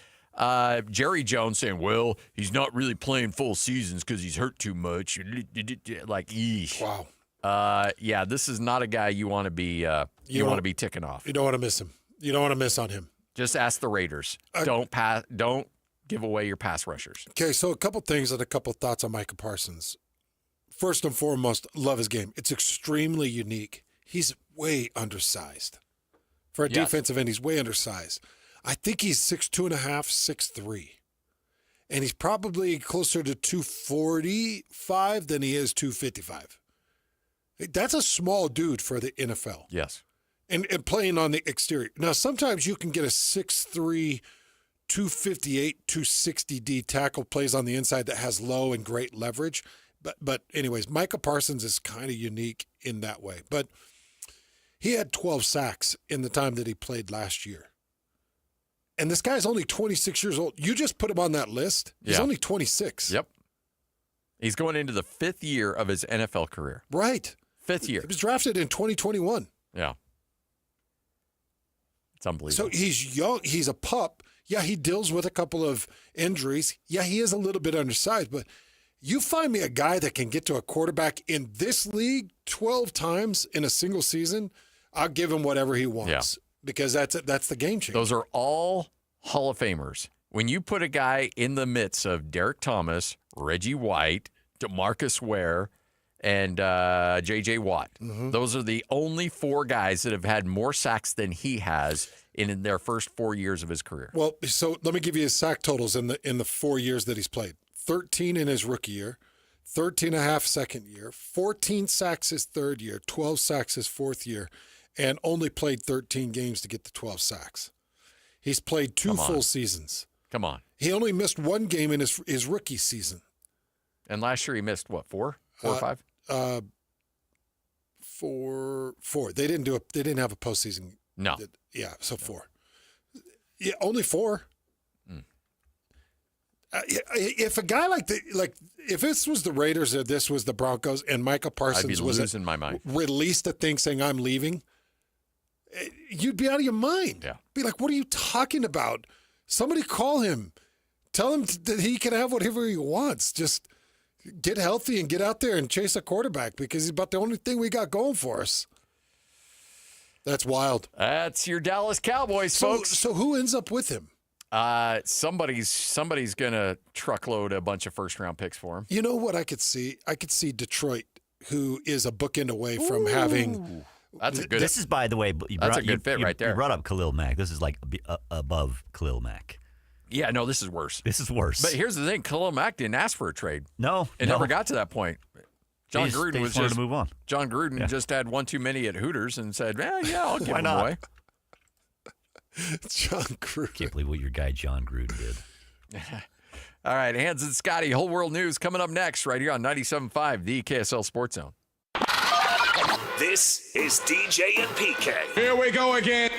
Jerry Jones saying, well, he's not really playing full seasons because he's hurt too much. Like, eesh. Wow. Yeah, this is not a guy you want to be want to be ticking off. You don't want to miss him. You don't want to miss on him. Just ask the Raiders. Don't give away your pass rushers. Okay, so a couple things and a couple thoughts on Micah Parsons. First and foremost, love his game. It's extremely unique. He's way undersized. For a defensive end, he's way undersized. I think he's 6'2.5", 6'3". And he's probably closer to 245 than he is 255. That's a small dude for the NFL. Yes. And playing on the exterior. Now, sometimes you can get a 6'3", 258, 260 D tackle plays on the inside that has low and great leverage. But anyways, Micah Parsons is kind of unique in that way. But he had 12 sacks in the time that he played last year. And this guy's only 26 years old. You just put him on that list. He's only 26. Yep. He's going into the 5th year of his NFL career. Right. 5th year. He was drafted in 2021. Yeah. It's unbelievable. So he's young. He's a pup. Yeah, he deals with a couple of injuries. Yeah, he is a little bit undersized, but you find me a guy that can get to a quarterback in this league 12 times in a single season, I'll give him whatever he wants because that's the game changer. Those are all Hall of Famers. When you put a guy in the midst of Derek Thomas, Reggie White, DeMarcus Ware, and J.J. Watt, those are the only 4 guys that have had more sacks than he has in their first 4 years of his career. Well, so let me give you his sack totals in the 4 years that he's played. 13 in his rookie year, 13 and a half second year, 14 sacks his third year, 12 sacks his fourth year, and only played 13 games to get the 12 sacks. He's played 2 full seasons. Come on. He only missed 1 game in his rookie season. And last year he missed, what, 4? 4 or 5? 4. They didn't have a postseason. No. Yeah, so 4. Yeah, only 4. If a guy if this was the Raiders or this was the Broncos and Micah Parsons I'd be losing my mind. Released a thing saying I'm leaving, you'd be out of your mind. Yeah. Be like, what are you talking about? Somebody call him. Tell him that he can have whatever he wants. Just get healthy and get out there and chase a quarterback because he's about the only thing we got going for us. That's wild. That's your Dallas Cowboys, folks. So who ends up with him? Somebody's gonna truckload a bunch of first-round picks for him. You know what I could see? I could see Detroit, who is a bookend away from having. That's a good. This is, by the way, that's a good fit right there. You brought up Khalil Mack. This is like above Khalil Mack. Yeah, no, this is worse. This is worse. But here's the thing: Khalil Mack didn't ask for a trade. No, it never got to that point. John Gruden was just to move on. John Gruden just had one too many at Hooters and said, "Yeah, I'll give him away." John Gruden. Can't believe what your guy John Gruden did. All right, Hans and Scotty, whole world news coming up next right here on 97.5, the KSL Sports Zone. This is DJ and PK. Here we go again.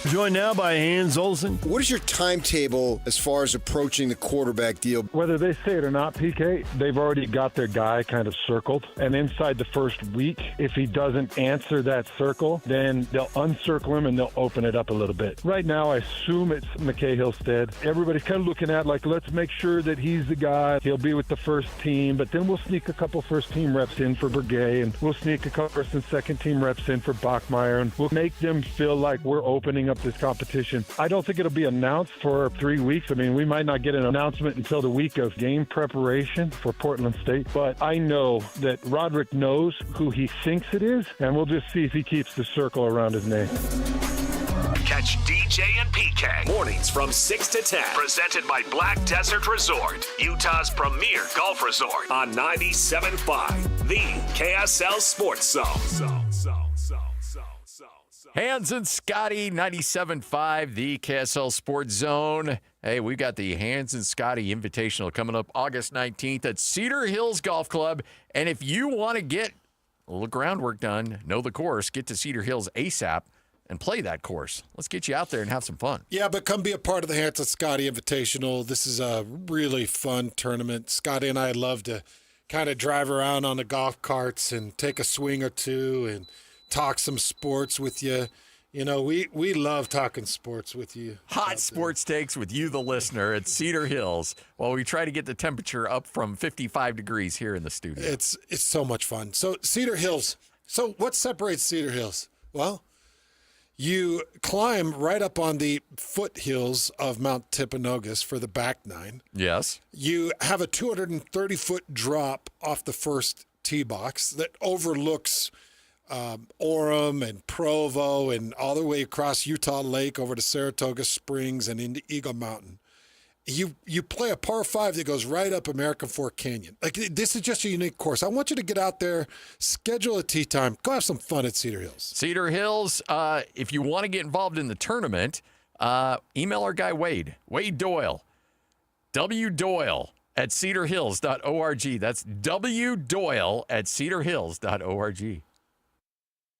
Joined now by Hans Olsen. What is your timetable as far as approaching the quarterback deal? Whether they say it or not, PK, they've already got their guy kind of circled. And inside the first week, if he doesn't answer that circle, then they'll uncircle him and they'll open it up a little bit. Right now, I assume it's McKay Hillstead. Everybody's kind of looking at let's make sure that he's the guy. He'll be with the first team, but then we'll sneak a couple first team reps in for Bergay, and we'll sneak a couple first and second team reps in for Bachmeier, and we'll make them feel like we're opening up this competition. I don't think it'll be announced for 3 weeks. I mean, we might not get an announcement until the week of game preparation for Portland State, but I know that Roderick knows who he thinks it is, and we'll just see if he keeps the circle around his name. Catch DJ and PK mornings from 6 to 10. Presented by Black Desert Resort, Utah's premier golf resort on 97.5, the KSL Sports Zone. Hans and Scotty, 97.5, the KSL Sports Zone. Hey, we've got the Hans and Scotty Invitational coming up August 19th at Cedar Hills Golf Club. And if you want to get a little groundwork done, know the course, get to Cedar Hills ASAP and play that course. Let's get you out there and have some fun. Yeah, but come be a part of the Hans and Scotty Invitational. This is a really fun tournament. Scotty and I love to kind of drive around on the golf carts and take a swing or two and talk some sports with you. You know, we love talking sports with you. Hot sports takes with you, the listener, at Cedar Hills, while we try to get the temperature up from 55 degrees here in the studio. It's so much fun. So Cedar Hills. So what separates Cedar Hills? Well, you climb right up on the foothills of Mount Timpanogos for the back nine. Yes. You have a 230-foot drop off the first tee box that overlooks Orem and Provo and all the way across Utah Lake over to Saratoga Springs and into Eagle Mountain. You play a par 5 that goes right up American Fork Canyon. Like, this is just a unique course. I want you to get out there, schedule a tee time, go have some fun at Cedar Hills. Cedar Hills, if you want to get involved in the tournament, email our guy Wade Doyle, wdoyle@cedarhills.org. That's wdoyle@cedarhills.org.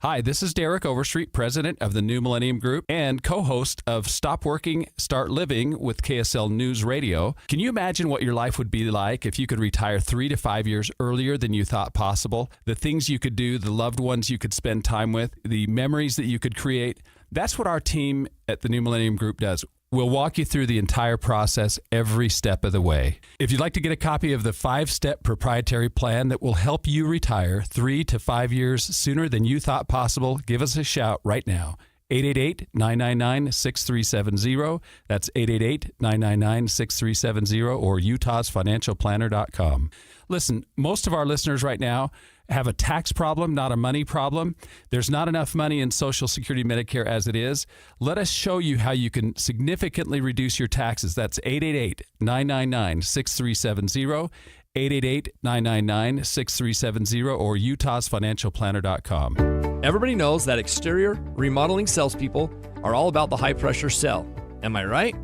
Hi, this is Derek Overstreet, president of the New Millennium Group and co-host of Stop Working, Start Living with KSL News Radio. Can you imagine what your life would be like if you could retire 3 to 5 years earlier than you thought possible? The things you could do, the loved ones you could spend time with, the memories that you could create. That's what our team at the New Millennium Group does. We'll walk you through the entire process every step of the way. If you'd like to get a copy of the 5-step proprietary plan that will help you retire 3 to 5 years sooner than you thought possible, give us a shout right now. 888-999-6370. That's 888-999-6370 or utahsfinancialplanner.com. Listen, most of our listeners right now have a tax problem, not a money problem. There's not enough money in Social Security Medicare as it is. Let us show you how you can significantly reduce your taxes. That's 888-999-6370, 888-999-6370, or utahsfinancialplanner.com. Everybody knows that exterior remodeling salespeople are all about the high-pressure sell. Am I right?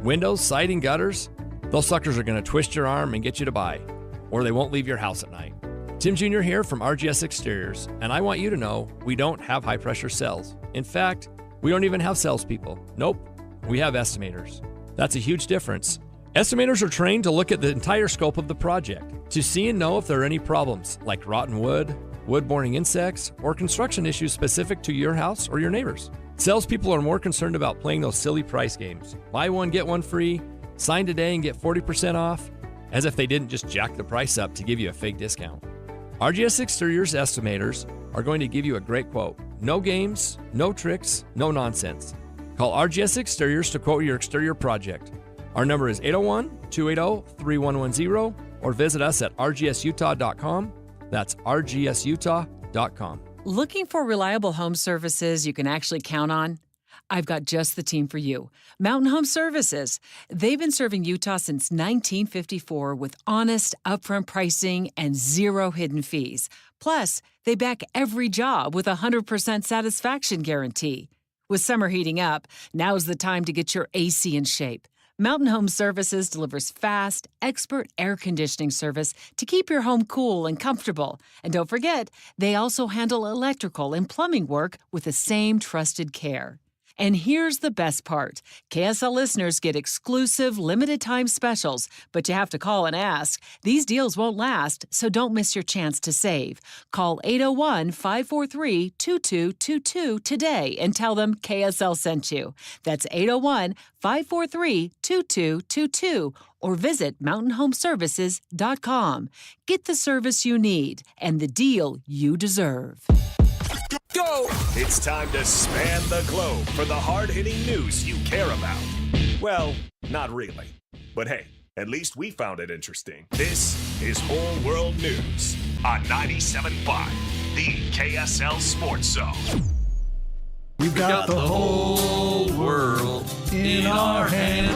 Windows, siding, gutters, those suckers are going to twist your arm and get you to buy, or they won't leave your house at night. Tim Jr. here from RGS Exteriors, and I want you to know we don't have high-pressure cells. In fact, we don't even have salespeople. Nope, we have estimators. That's a huge difference. Estimators are trained to look at the entire scope of the project, to see and know if there are any problems, like rotten wood, wood-borne insects, or construction issues specific to your house or your neighbors. Salespeople are more concerned about playing those silly price games. Buy one, get one free, sign today and get 40% off, as if they didn't just jack the price up to give you a fake discount. RGS Exteriors estimators are going to give you a great quote. No games, no tricks, no nonsense. Call RGS Exteriors to quote your exterior project. Our number is 801-280-3110 or visit us at rgsutah.com. That's rgsutah.com. Looking for reliable home services you can actually count on? I've got just the team for you. Mountain Home Services. They've been serving Utah since 1954 with honest, upfront pricing and zero hidden fees. Plus, they back every job with a 100% satisfaction guarantee. With summer heating up, now's the time to get your AC in shape. Mountain Home Services delivers fast, expert air conditioning service to keep your home cool and comfortable. And don't forget, they also handle electrical and plumbing work with the same trusted care. And here's the best part. KSL listeners get exclusive limited-time specials, but you have to call and ask. These deals won't last, so don't miss your chance to save. Call 801-543-2222 today and tell them KSL sent you. That's 801-543-2222 or visit mountainhomeservices.com. Get the service you need and the deal you deserve. Go! It's time to span the globe for the hard-hitting news you care about. Well, not really. But hey, at least we found it interesting. This is Whole World News on 97.5, the KSL Sports Zone. We've got the whole world in our hands.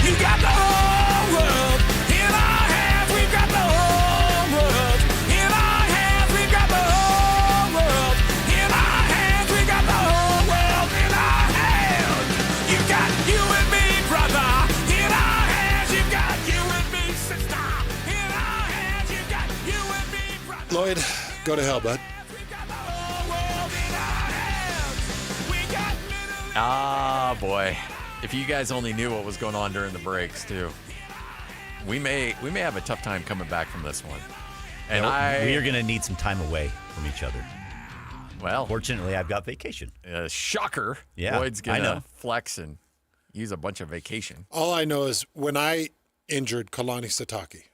You got the whole world in our hands. We've got the whole world in our hands. We've got the whole world in our hands. We got the whole world in our hands. You got you and me, brother, in our hands. You got you and me, sister, in our hands. You got you and me, brother. Lloyd, go to hell, bud. Ah, boy. If you guys only knew what was going on during the breaks, too. We may have a tough time coming back from this one. And we are going to need some time away from each other. Well, fortunately, I've got vacation. Shocker. Yeah, Lloyd's going to flex and use a bunch of vacation. All I know is when I injured Kalani Sitake,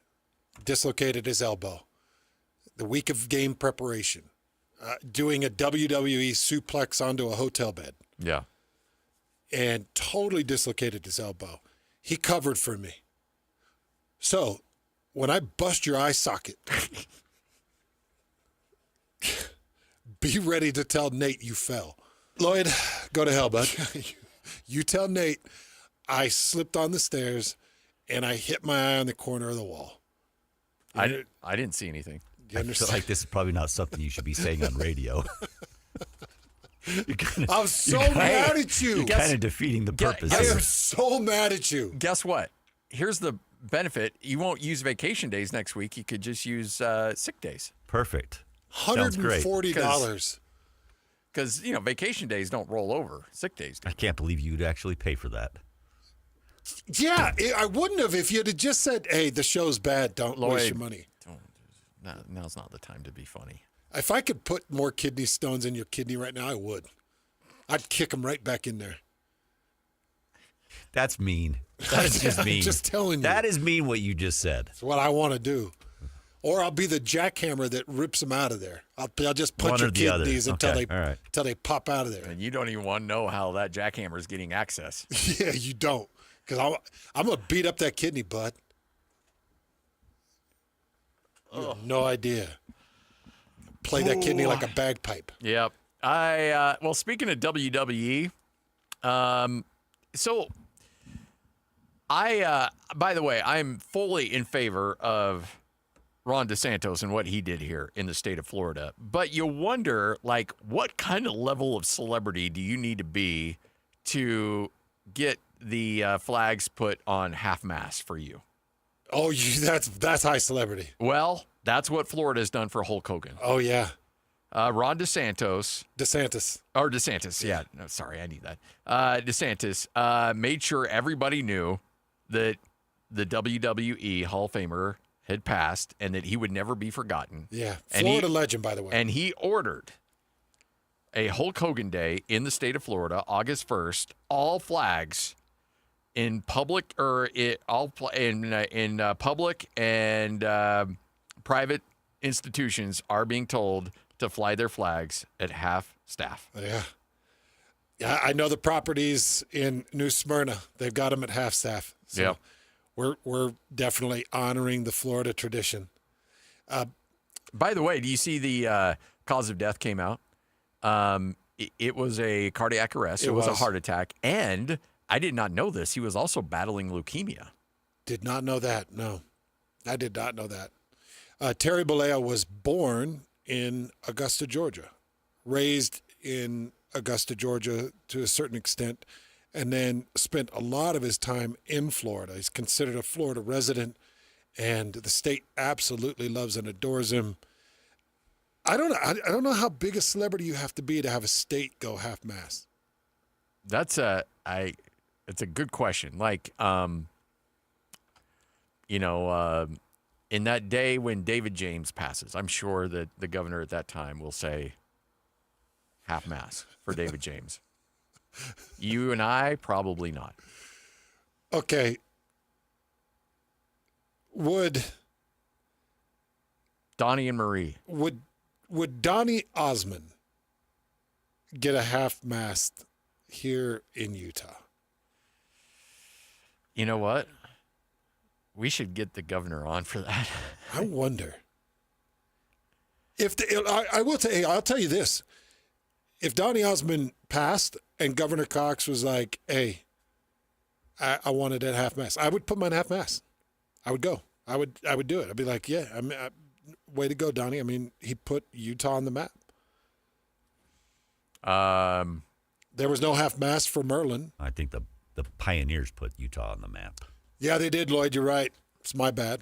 dislocated his elbow, the week of game preparation, doing a WWE suplex onto a hotel bed. Yeah. And totally dislocated his elbow. He covered for me. So, when I bust your eye socket, be ready to tell Nate you fell. Lloyd, go to hell, bud. You tell Nate I slipped on the stairs and I hit my eye on the corner of the wall. I didn't see anything. I feel like this is probably not something you should be saying on radio. I'm so mad at you. You're kind of defeating the purpose. I am so mad at you. Guess what? Here's the benefit. You won't use vacation days next week. You could just use sick days. Perfect. $140. Because, vacation days don't roll over. Sick days do. I can't believe you'd actually pay for that. Yeah, I wouldn't have if you'd have just said, hey, the show's bad. Don't waste your money. Now's not the time to be funny. If I could put more kidney stones in your kidney right now, I would. I'd kick them right back in there. That's mean. That's just mean. Just telling you. That is mean what you just said. It's what I want to do. Or I'll be the jackhammer that rips them out of there. I'll just punch your kidneys until they pop out of there. And you don't even want to know how that jackhammer is getting access. Yeah, you don't. Because I'm going to beat up that kidney, bud. You have no idea. Play that kidney like a bagpipe. Yep. Well, speaking of WWE, by the way, I'm fully in favor of Ron DeSantis and what he did here in the state of Florida. But you wonder, what kind of level of celebrity do you need to be to get the flags put on half-mast for you? Oh, that's high celebrity. Well, that's what Florida has done for Hulk Hogan. Oh, yeah. Ron DeSantis. Or DeSantis, yeah. No, sorry, I need that. DeSantis made sure everybody knew that the WWE Hall of Famer had passed and that he would never be forgotten. Yeah, Florida legend, by the way. And he ordered a Hulk Hogan Day in the state of Florida, August 1st, all flags in public public and private institutions are being told to fly their flags at half staff. Yeah. Yeah, I know the properties in New Smyrna. They've got them at half staff. So we're definitely honoring the Florida tradition. By the way, do you see the cause of death came out? It was a cardiac arrest. It was a heart attack. And I did not know this. He was also battling leukemia. Did not know that. No, I did not know that. Terry Bollea was born in Augusta, Georgia, raised in Augusta, Georgia to a certain extent, and then spent a lot of his time in Florida. He's considered a Florida resident, and the state absolutely loves and adores him. I don't know how big a celebrity you have to be to have a state go half-mast. It's a good question. In that day when David James passes, I'm sure that the governor at that time will say half-mast for David James. You and I, probably not. Okay. Would Donnie and Marie. Would Donnie Osmond get a half-mast here in Utah? You know what? We should get the governor on for that. I wonder. I'll tell you this. If Donnie Osmond passed and Governor Cox was like, hey, I wanted at half-mast, I would put mine half-mast. I would go. I would do it. I'd be like, yeah, way to go, Donnie. I mean, he put Utah on the map. There was no half-mast for Merlin. I think the Pioneers put Utah on the map. Yeah, they did, Lloyd. You're right. It's my bad.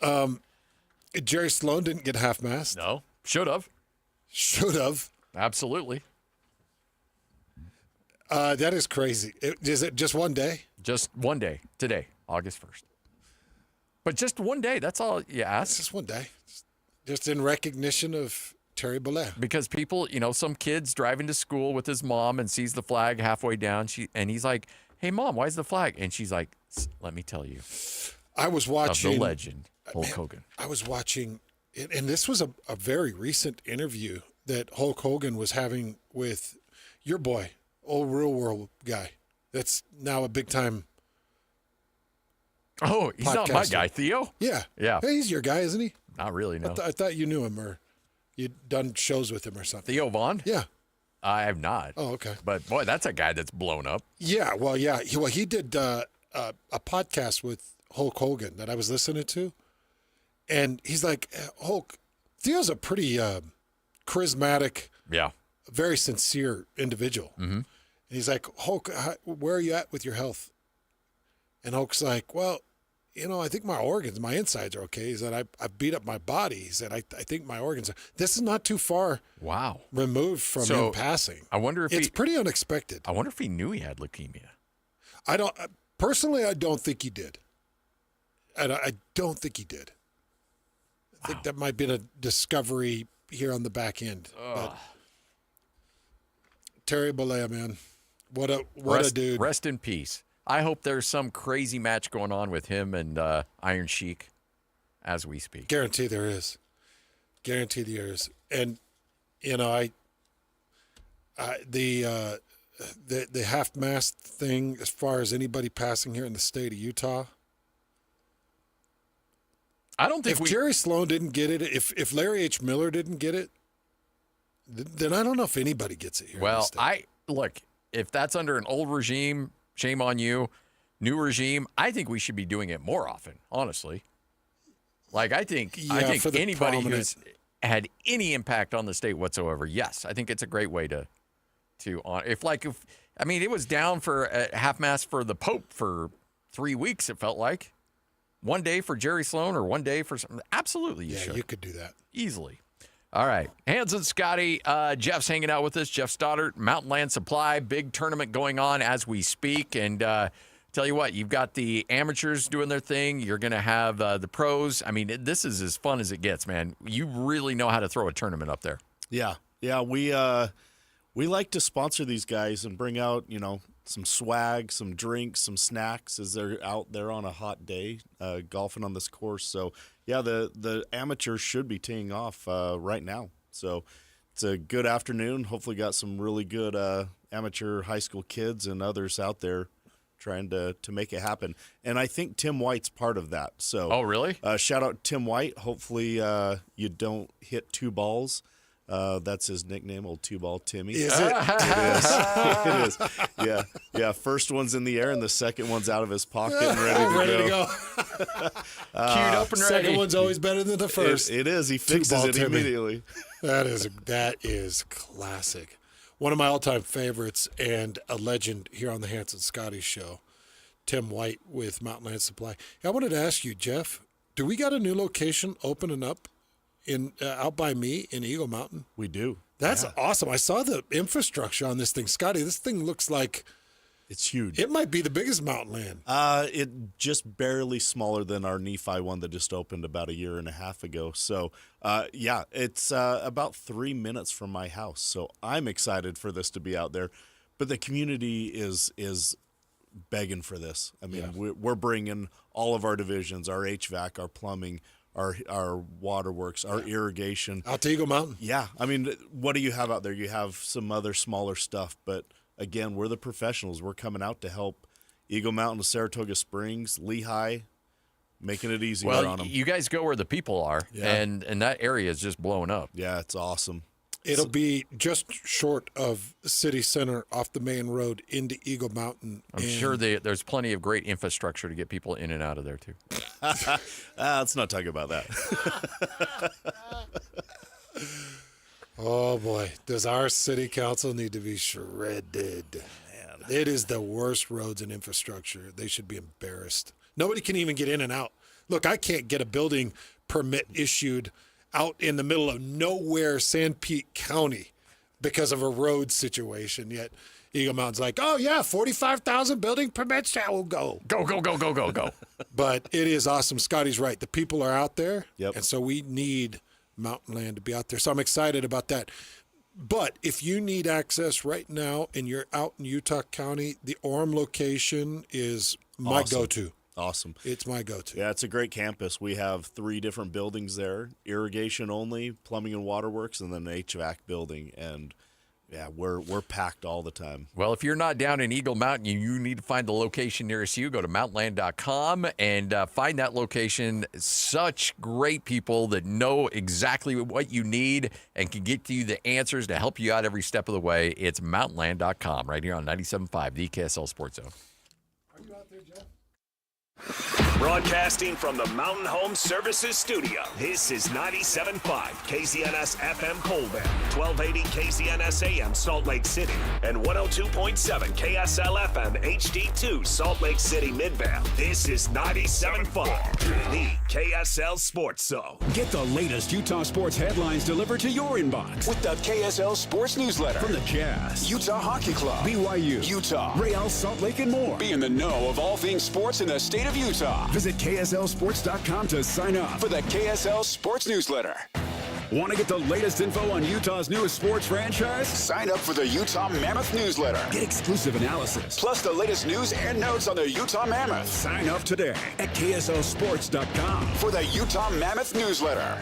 Jerry Sloan didn't get half-mast. No. Should have. Should have. Absolutely. That is crazy. Is it just one day? Just one day. Today, August 1st. But just one day. That's all you ask. It's just one day. Just in recognition of Terry Bollea. Because people, some kid's driving to school with his mom and sees the flag halfway down. And he's like, hey, Mom, why's the flag? And she's like, let me tell you. I was watching. Of the legend, Hulk Hogan. I was watching, and this was a very recent interview that Hulk Hogan was having with your boy, old Real World guy. That's now a big time. Oh, he's podcaster. Not my guy, Theo? Yeah. Yeah. Hey, he's your guy, isn't he? Not really, no. I thought you knew him or you'd done shows with him or something. Theo Vaughn? Yeah. I have not. Oh, okay. But, boy, that's a guy that's blown up. Yeah, well, yeah. He did a podcast with Hulk Hogan that I was listening to. And he's like, Hulk, Theo's a pretty charismatic, very sincere individual. Mm-hmm. And he's like, Hulk, where are you at with your health? And Hulk's like, well, I think my organs, my insides are okay. He said, I beat up my body. He said, I think my organs are. This is not too far removed from him passing. I wonder if it's pretty unexpected. I wonder if he knew he had leukemia. Personally, I don't think he did. I don't think he did. I think that might have been a discovery here on the back end. But Terry Bollea, man. What a dude. Rest in peace. I hope there's some crazy match going on with him and Iron Sheik as we speak. Guarantee there is. And, the half-mast thing, as far as anybody passing here in the state of Utah, I don't think if Jerry Sloan didn't get it, if Larry H. Miller didn't get it, then I don't know if anybody gets it here. Well, if that's under an old regime, shame on you. New regime, I think we should be doing it more often, honestly. I think anybody who's had any impact on the state whatsoever, yes, I think it's a great way to it was down for a half-mast for the Pope for 3 weeks, it felt like. One day for Jerry Sloan or one day for something. Absolutely, you should. You could do that. Easily. All right. Hans and Scotty, Jeff's hanging out with us. Jeff Stoddart, Mountain Land Supply, big tournament going on as we speak. And tell you what, you've got the amateurs doing their thing. You're going to have the pros. I mean, this is as fun as it gets, man. You really know how to throw a tournament up there. Yeah. We like to sponsor these guys and bring out, some swag, some drinks, some snacks as they're out there on a hot day golfing on this course. So, yeah, the amateurs should be teeing off right now. So it's a good afternoon. Hopefully got some really good amateur high school kids and others out there trying to make it happen. And I think Tim White's part of that. So, oh, really? Shout out Tim White. Hopefully you don't hit two balls. That's his nickname, old two-ball Timmy. Is it? It is. Yeah. First one's in the air, and the second one's out of his pocket and ready to go. Queued up and ready. Second one's always better than the first. It is. He fixes it immediately. That is classic. One of my all-time favorites and a legend here on the Hans and Scotty show, Tim White with Mountain Land Supply. I wanted to ask you, Jeff, do we got a new location opening up out by me in Eagle Mountain? We do. That's awesome. I saw the infrastructure on this thing. Scotty, this thing looks like it's huge. It might be the biggest mountain land. It just barely smaller than our Nephi one that just opened about a year and a half ago. So, it's about 3 minutes from my house. So I'm excited for this to be out there. But the community is begging for this. I mean, we're bringing all of our divisions, our HVAC, our plumbing, our waterworks, our irrigation. Out to Eagle Mountain. Yeah. I mean, what do you have out there? You have some other smaller stuff, but again, we're the professionals. We're coming out to help Eagle Mountain to Saratoga Springs, Lehigh, making it easier on them. You guys go where the people are, and that area is just blowing up. Yeah, it's awesome. It'll be just short of city center off the main road into Eagle Mountain. I'm sure there's plenty of great infrastructure to get people in and out of there, too. Let's not talk about that. Oh, boy. Does our city council need to be shredded? Man. It is the worst roads and infrastructure. They should be embarrassed. Nobody can even get in and out. Look, I can't get a building permit issued out in the middle of nowhere, San Pete County, because of a road situation. Yet Eagle Mountain's like, oh, yeah, 45,000 building permits. Yeah, we'll go. Go. But it is awesome. Scotty's right. The people are out there. Yep. And so we need Mountain Land to be out there. So I'm excited about that. But if you need access right now and you're out in Utah County, the Orem location is my go-to. Awesome. It's my go-to. Yeah, it's a great campus. We have 3 different buildings there, irrigation only, plumbing and waterworks, and then an HVAC building. And, yeah, we're packed all the time. Well, if you're not down in Eagle Mountain, you need to find the location nearest you. Go to mountainland.com and find that location. Such great people that know exactly what you need and can get you the answers to help you out every step of the way. It's mountainland.com right here on 97.5, the KSL Sports Zone. Are you out there, Jeff? Broadcasting from the Mountain Home Services Studio, this is 97.5 KZNS FM Colvin, 1280 KZNS AM Salt Lake City, and 102.7 KSL FM HD2 Salt Lake City Midvale. This is 97.5, the KSL Sports Zone. Get the latest Utah sports headlines delivered to your inbox with the KSL Sports Newsletter. From the Jazz, Utah Hockey Club, BYU, Utah, Real Salt Lake, and more. Be in the know of all things sports in the state of Utah. Visit KSLSports.com to sign up for the KSL Sports Newsletter. Want to get the latest info on Utah's newest sports franchise? Sign up for the Utah Mammoth newsletter. Get exclusive analysis. Plus the latest news and notes on the Utah Mammoth. Sign up today at KSLSports.com for the Utah Mammoth newsletter.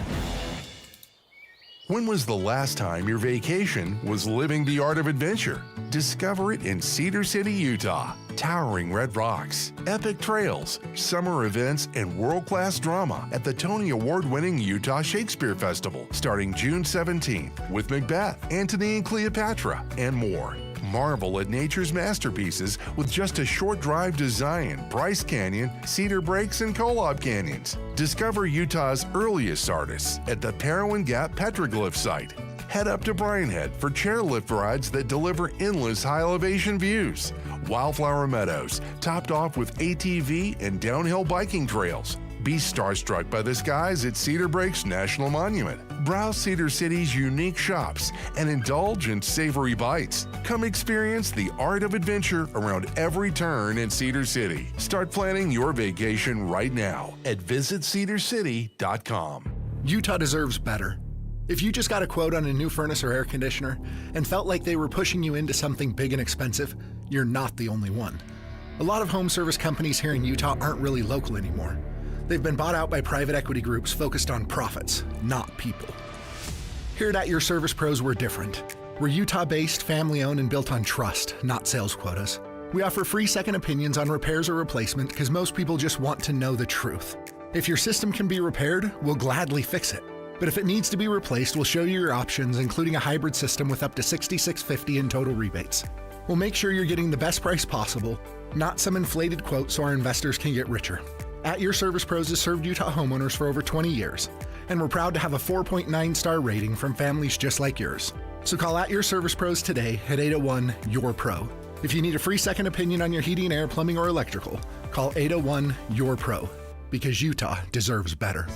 When was the last time your vacation was living the art of adventure? Discover it in Cedar City, Utah. Towering red rocks, epic trails, summer events, and world-class drama at the Tony Award-winning Utah Shakespeare Festival starting June 17th with Macbeth, Antony and Cleopatra, and more. Marvel at nature's masterpieces with just a short drive to Zion, Bryce Canyon, Cedar Breaks, and Kolob Canyons. Discover Utah's earliest artists at the Parowan Gap Petroglyph site. Head up to Bryan Head for chairlift rides that deliver endless high-elevation views. Wildflower Meadows, topped off with ATV and downhill biking trails. Be starstruck by the skies at Cedar Breaks National Monument. Browse Cedar City's unique shops and indulge in savory bites. Come experience the art of adventure around every turn in Cedar City. Start planning your vacation right now at visitcedarcity.com. Utah deserves better. If you just got a quote on a new furnace or air conditioner and felt like they were pushing you into something big and expensive, you're not the only one. A lot of home service companies here in Utah aren't really local anymore. They've been bought out by private equity groups focused on profits, not people. Here at Your Service Pros, we're different. We're Utah-based, family-owned, and built on trust, not sales quotas. We offer free second opinions on repairs or replacement because most people just want to know the truth. If your system can be repaired, we'll gladly fix it. But if it needs to be replaced, we'll show you your options, including a hybrid system with up to $6,650 in total rebates. We'll make sure you're getting the best price possible, not some inflated quote so our investors can get richer. At Your Service Pros has served Utah homeowners for over 20 years, and we're proud to have a 4.9-star rating from families just like yours. So call At Your Service Pros today at 801-YOUR-PRO. If you need a free second opinion on your heating, air, plumbing, or electrical, call 801-YOUR-PRO, because Utah deserves better.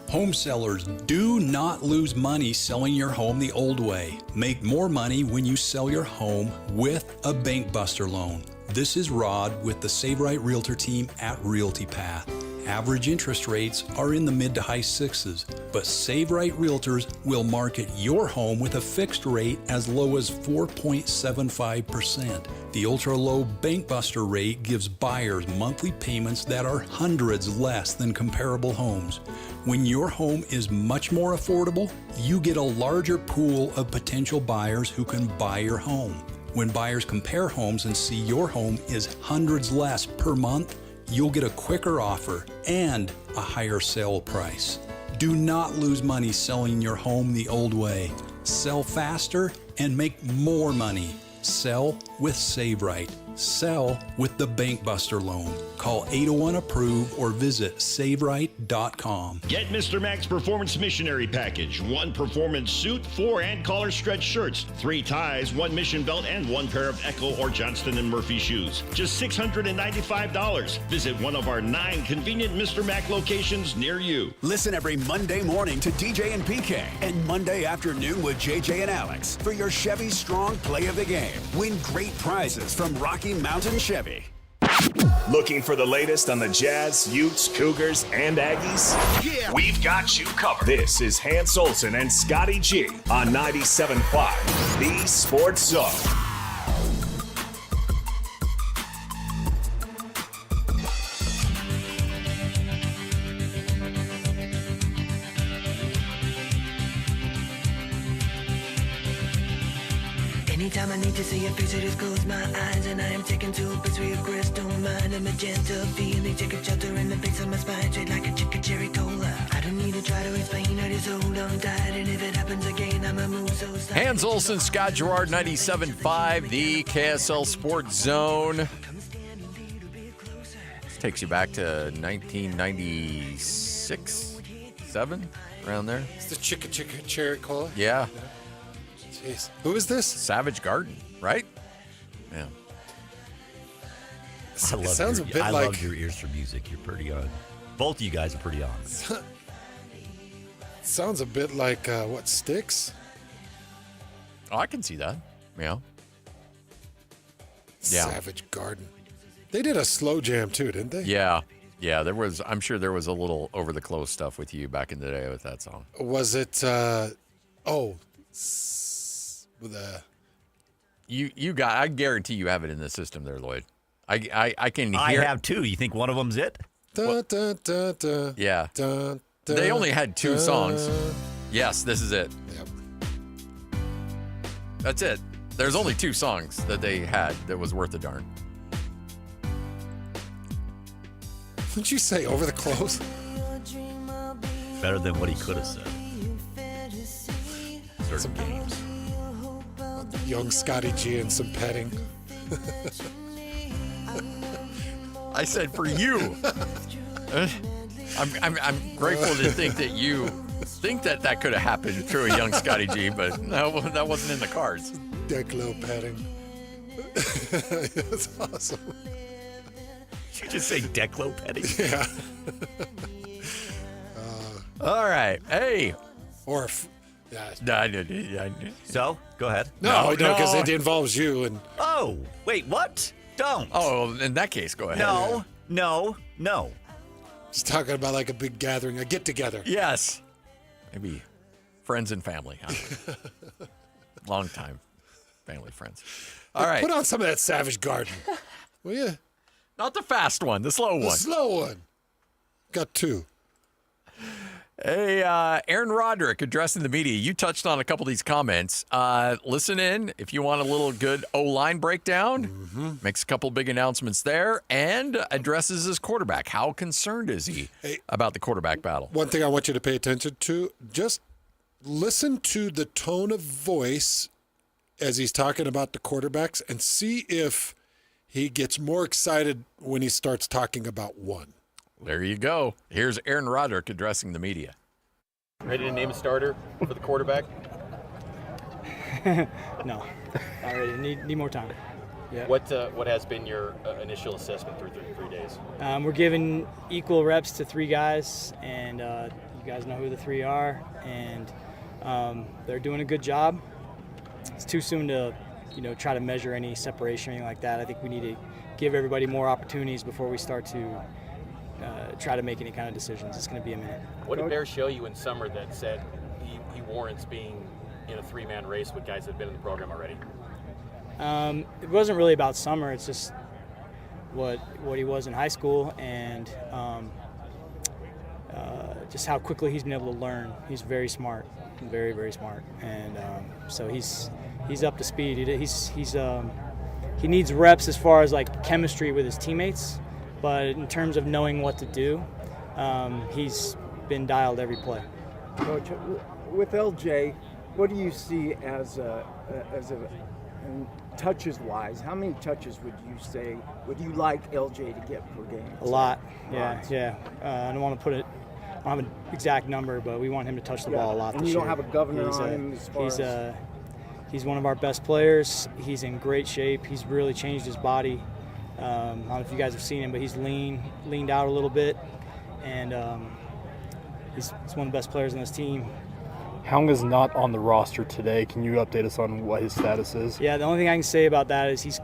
Home sellers, do not lose money selling your home the old way. Make more money when you sell your home with a Bank Buster loan. This is Rod with the Save Right Realtor team at Realty Path. Average interest rates are in the mid to high sixes, but Save Right Realtors will market your home with a fixed rate as low as 4.75%. The ultra-low Bank Buster rate gives buyers monthly payments that are hundreds less than comparable homes. When your home is much more affordable, you get a larger pool of potential buyers who can buy your home. When buyers compare homes and see your home is hundreds less per month, you'll get a quicker offer and a higher sale price. Do not lose money selling your home the old way. Sell faster and make more money. Sell with Save Right. Sell with the Bank Buster loan. Call 801-APPROVE or visit SaveRight.com. Get Mr. Mac's Performance Missionary Package. 1 performance suit, 4 and collar stretch shirts, 3 ties, 1 mission belt, and 1 pair of Echo or Johnston & Murphy shoes. Just $695. Visit one of our 9 convenient Mr. Mac locations near you. Listen every Monday morning to DJ and PK and Monday afternoon with JJ and Alex for your Chevy Strong Play of the Game. Win great prizes from Rocky Mountain Chevy. Looking for the latest on the Jazz, Utes, Cougars, and Aggies? Yeah. We've got you covered. This is Hans Olsen and Scotty G on 97.5, the Sports Zone. Anytime I need to see a face, I just close my eyes and I am taken to a place where your crystal mind and magenta feeling take a shelter in the base of my spine, straight like a chicken cherry cola. I don't need to try to explain, I just hold on tight, and if it happens again, I'ma move so slow. Hans Olsen, Scott Gerard, 97.5, the KSL Sports Zone. Takes you back to 1996, 7, around there. It's the Chicka Cherry Cola? Yeah. Jeez. Who is this? Savage Garden, right? Yeah. I love your ears for music. You're pretty on. Both of you guys are pretty on. Sounds a bit like what, Styx? Oh, I can see that. Yeah. Savage Garden. They did a slow jam too, didn't they? Yeah. Yeah, I'm sure there was a little over the close stuff with you back in the day with that song. Was it I guarantee you have it in the system there, Lloyd. I can hear. I have too. You think one of them's it? Da, da, da, da, yeah. Da, da, they only had 2 songs. Yes, this is it. Yep. That's it. There's only 2 songs that they had that was worth a darn. Didn't you say over the close? Better than what he could have said. Certain games. Young Scotty G and some petting. I said for you. I'm grateful to think that you think that could have happened through a young Scotty G, but no, that wasn't in the cards. Declo petting. That's awesome. Did you just say Declo petting? Yeah. All right. Hey. Or So, go ahead. No, because it involves you. And oh, wait, what? Don't. Oh, in that case, go ahead. No. Just talking about like a big gathering, a get-together. Yes. Maybe friends and family. Long time family, friends. All right. Put on some of that Savage Garden, will you? Not the fast one, the slow one. The slow one. Got 2. Hey, Aaron Roderick addressing the media. You touched on a couple of these comments. Listen in if you want a little good O-line breakdown. Mm-hmm. Makes a couple big announcements there and addresses his quarterback. How concerned is he about the quarterback battle? One thing I want you to pay attention to, just listen to the tone of voice as he's talking about the quarterbacks and see if he gets more excited when he starts talking about one. There you go. Here's Aaron Roderick addressing the media. Ready to name a starter for the quarterback? No. Not ready. Need more time. Yeah. What has been your initial assessment through 3 days? We're giving equal reps to 3 guys, and you guys know who the 3 are, and they're doing a good job. It's too soon to, try to measure any separation or anything like that. I think we need to give everybody more opportunities before we start to try to make any kind of decisions. It's going to be a minute. What did Bear show you in summer that said he warrants being in a 3-man race with guys that have been in the program already? It wasn't really about summer. It's just what he was in high school and just how quickly he's been able to learn. He's very smart, very, very smart, and so he's up to speed. He needs reps as far as like chemistry with his teammates. But in terms of knowing what to do, he's been dialed every play. Coach, with LJ, what do you see as touches-wise? How many touches would you like LJ to get per game? A lot, yeah. I don't want to I don't have an exact number, but we want him to touch the ball a lot this year. And you don't have a governor on him as far as... He's one of our best players. He's in great shape. He's really changed his body. I don't know if you guys have seen him, but he's leaned out a little bit, and he's one of the best players on this team. Haunga's not on the roster today. Can you update us on what his status is? Yeah, the only thing I can say about that is has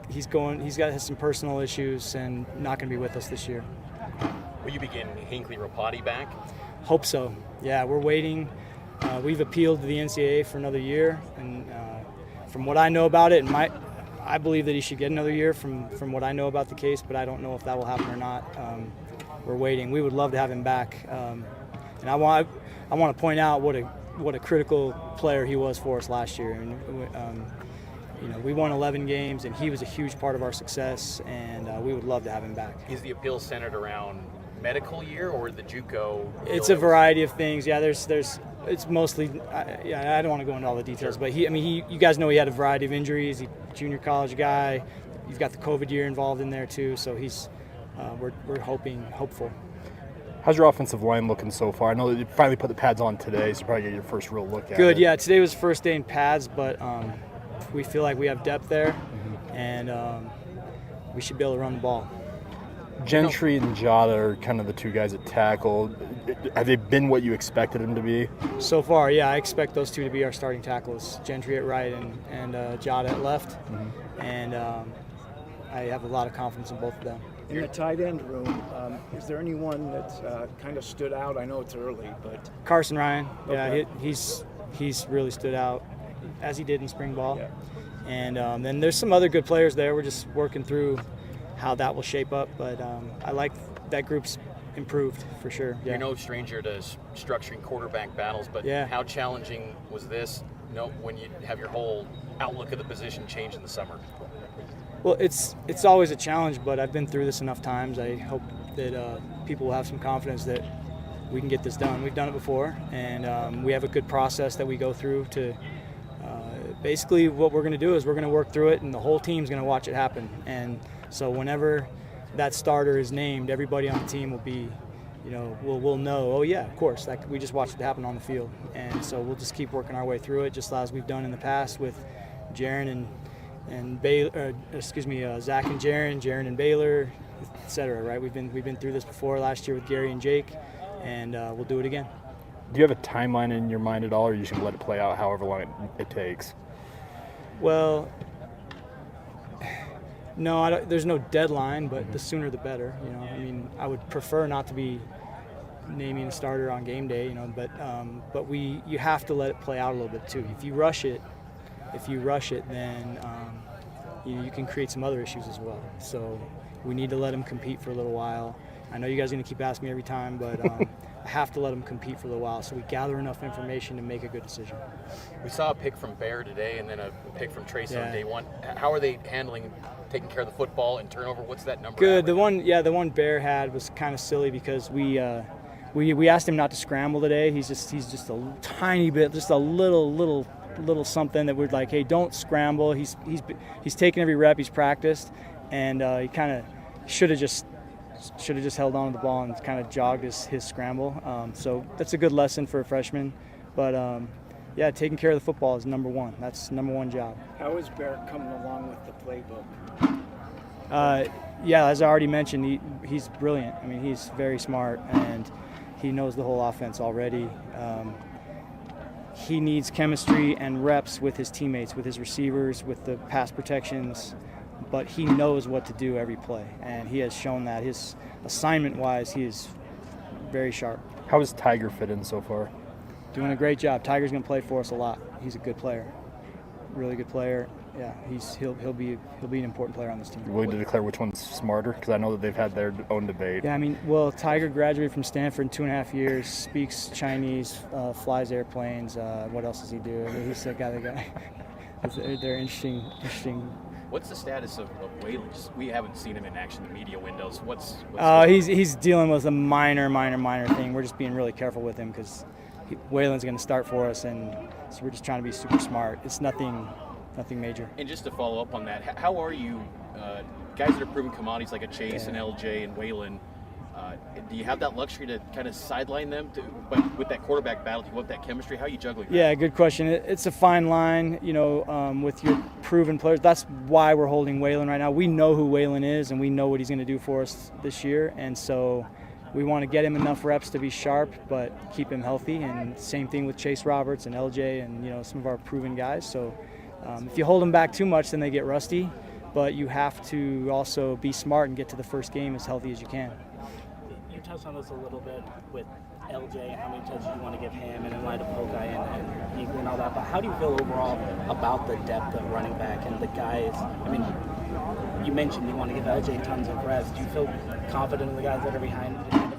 some personal issues and not going to be with us this year. Will you be getting Hinckley Rapati back? Hope so. Yeah, we're waiting. We've appealed to the NCAA for another year, and from what I know about it, I believe that he should get another year from what I know about the case, but I don't know if that will happen or not. We're waiting. We would love to have him back, and I want to point out what a critical player he was for us last year. We won 11 games, and he was a huge part of our success, and we would love to have him back. Is the appeal centered around medical year or the JUCO? It's a variety of things. Yeah, it's mostly. I don't want to go into all the details, but you guys know he had a variety of injuries. He's a junior college guy. You've got the COVID year involved in there too, so he's we're hopeful. How's your offensive line looking so far? I know that you finally put the pads on today, so you probably get your first real look at it. Good, yeah. Today was first day in pads, but we feel like we have depth there, and we should be able to run the ball. Gentry and Jada are kind of the two guys that tackle. Have they been what you expected them to be? So far, yeah. I expect those two to be our starting tackles, Gentry at right and Jada at left, and I have a lot of confidence in both of them. In the tight end room, is there anyone that's kind of stood out? I know it's early, but Carson Ryan, Okay. yeah, he's really stood out, as he did in spring ball. Yeah. And then there's some other good players there. We're just working through how that will shape up, but I like that group's improved for sure. Yeah. You're no stranger to structuring quarterback battles, but how challenging was this? When you have your whole outlook of the position change in the summer. Well, it's always a challenge, but I've been through this enough times. I hope that people will have some confidence that we can get this done. We've done it before, and we have a good process that we go through to basically what we're going to do is we're going to work through it, and the whole team's going to watch it happen. And so whenever that starter is named, everybody on the team will be, we'll know, oh yeah, of course, we just watched it happen on the field. And so we'll just keep working our way through it, just as we've done in the past with Jaron and Baylor, Zach and Jaron and Baylor, etc. Right? We've been through this before last year with Gary and Jake, and we'll do it again. Do you have a timeline in your mind at all, or you should let it play out however long it takes? Well, no, there's no deadline, but the sooner the better. I mean, I would prefer not to be naming a starter on game day, but you have to let it play out a little bit too. If you rush it, then you can create some other issues as well. So we need to let them compete for a little while. I know you guys are going to keep asking me every time, but I have to let them compete for a little while so we gather enough information to make a good decision. We saw a pick from Bear today and then a pick from Trace on day one. How are they taking care of the football and turnover? What's that number? Good. The one Bear had was kind of silly because we asked him not to scramble today. He's just a tiny bit, just a little something that we're like, hey, don't scramble. He's taken every rep, he's practiced, and he kind of should have just held on to the ball and kind of jogged his scramble. So that's a good lesson for a freshman. But taking care of the football is number one. That's number one job. How is Bear coming along with the playbook? As I already mentioned, he's brilliant. I mean, he's very smart and he knows the whole offense already. He needs chemistry and reps with his teammates, with his receivers, with the pass protections, but he knows what to do every play, and he has shown that. His assignment-wise, he is very sharp. How has Tiger fit in so far? Doing a great job. Tiger's going to play for us a lot. He's a good player, really good player. Yeah, he'll be an important player on this team. You're willing to declare which one's smarter? Because I know that they've had their own debate. Yeah, I mean, well, Tiger graduated from Stanford in 2.5 years, speaks Chinese, flies airplanes. What else does he do? He's that guy. They're interesting. What's the status of Whalen? We haven't seen him in action in the media windows. He's dealing with a minor thing. We're just being really careful with him because Whalen's going to start for us, and so we're just trying to be super smart. It's nothing major. And just to follow up on that, how are you, guys that are proven commodities like a Chase and LJ and Whalen, do you have that luxury to kind of sideline them? But with that quarterback battle, do you want that chemistry? How are you juggling that? Yeah, good question. It's a fine line, with your proven players. That's why we're holding Whalen right now. We know who Whalen is, and we know what he's going to do for us this year. And so we want to get him enough reps to be sharp, but keep him healthy. And same thing with Chase Roberts and LJ and, some of our proven guys. So if you hold them back too much, then they get rusty. But you have to also be smart and get to the first game as healthy as you can. You touched on this a little bit with LJ and how many touches you want to give him, and in light of Pokai and Eagle and all that. But how do you feel overall about the depth of running back and the guys? I mean, you mentioned you want to give LJ tons of reps. Do you feel confident in the guys that are behind him?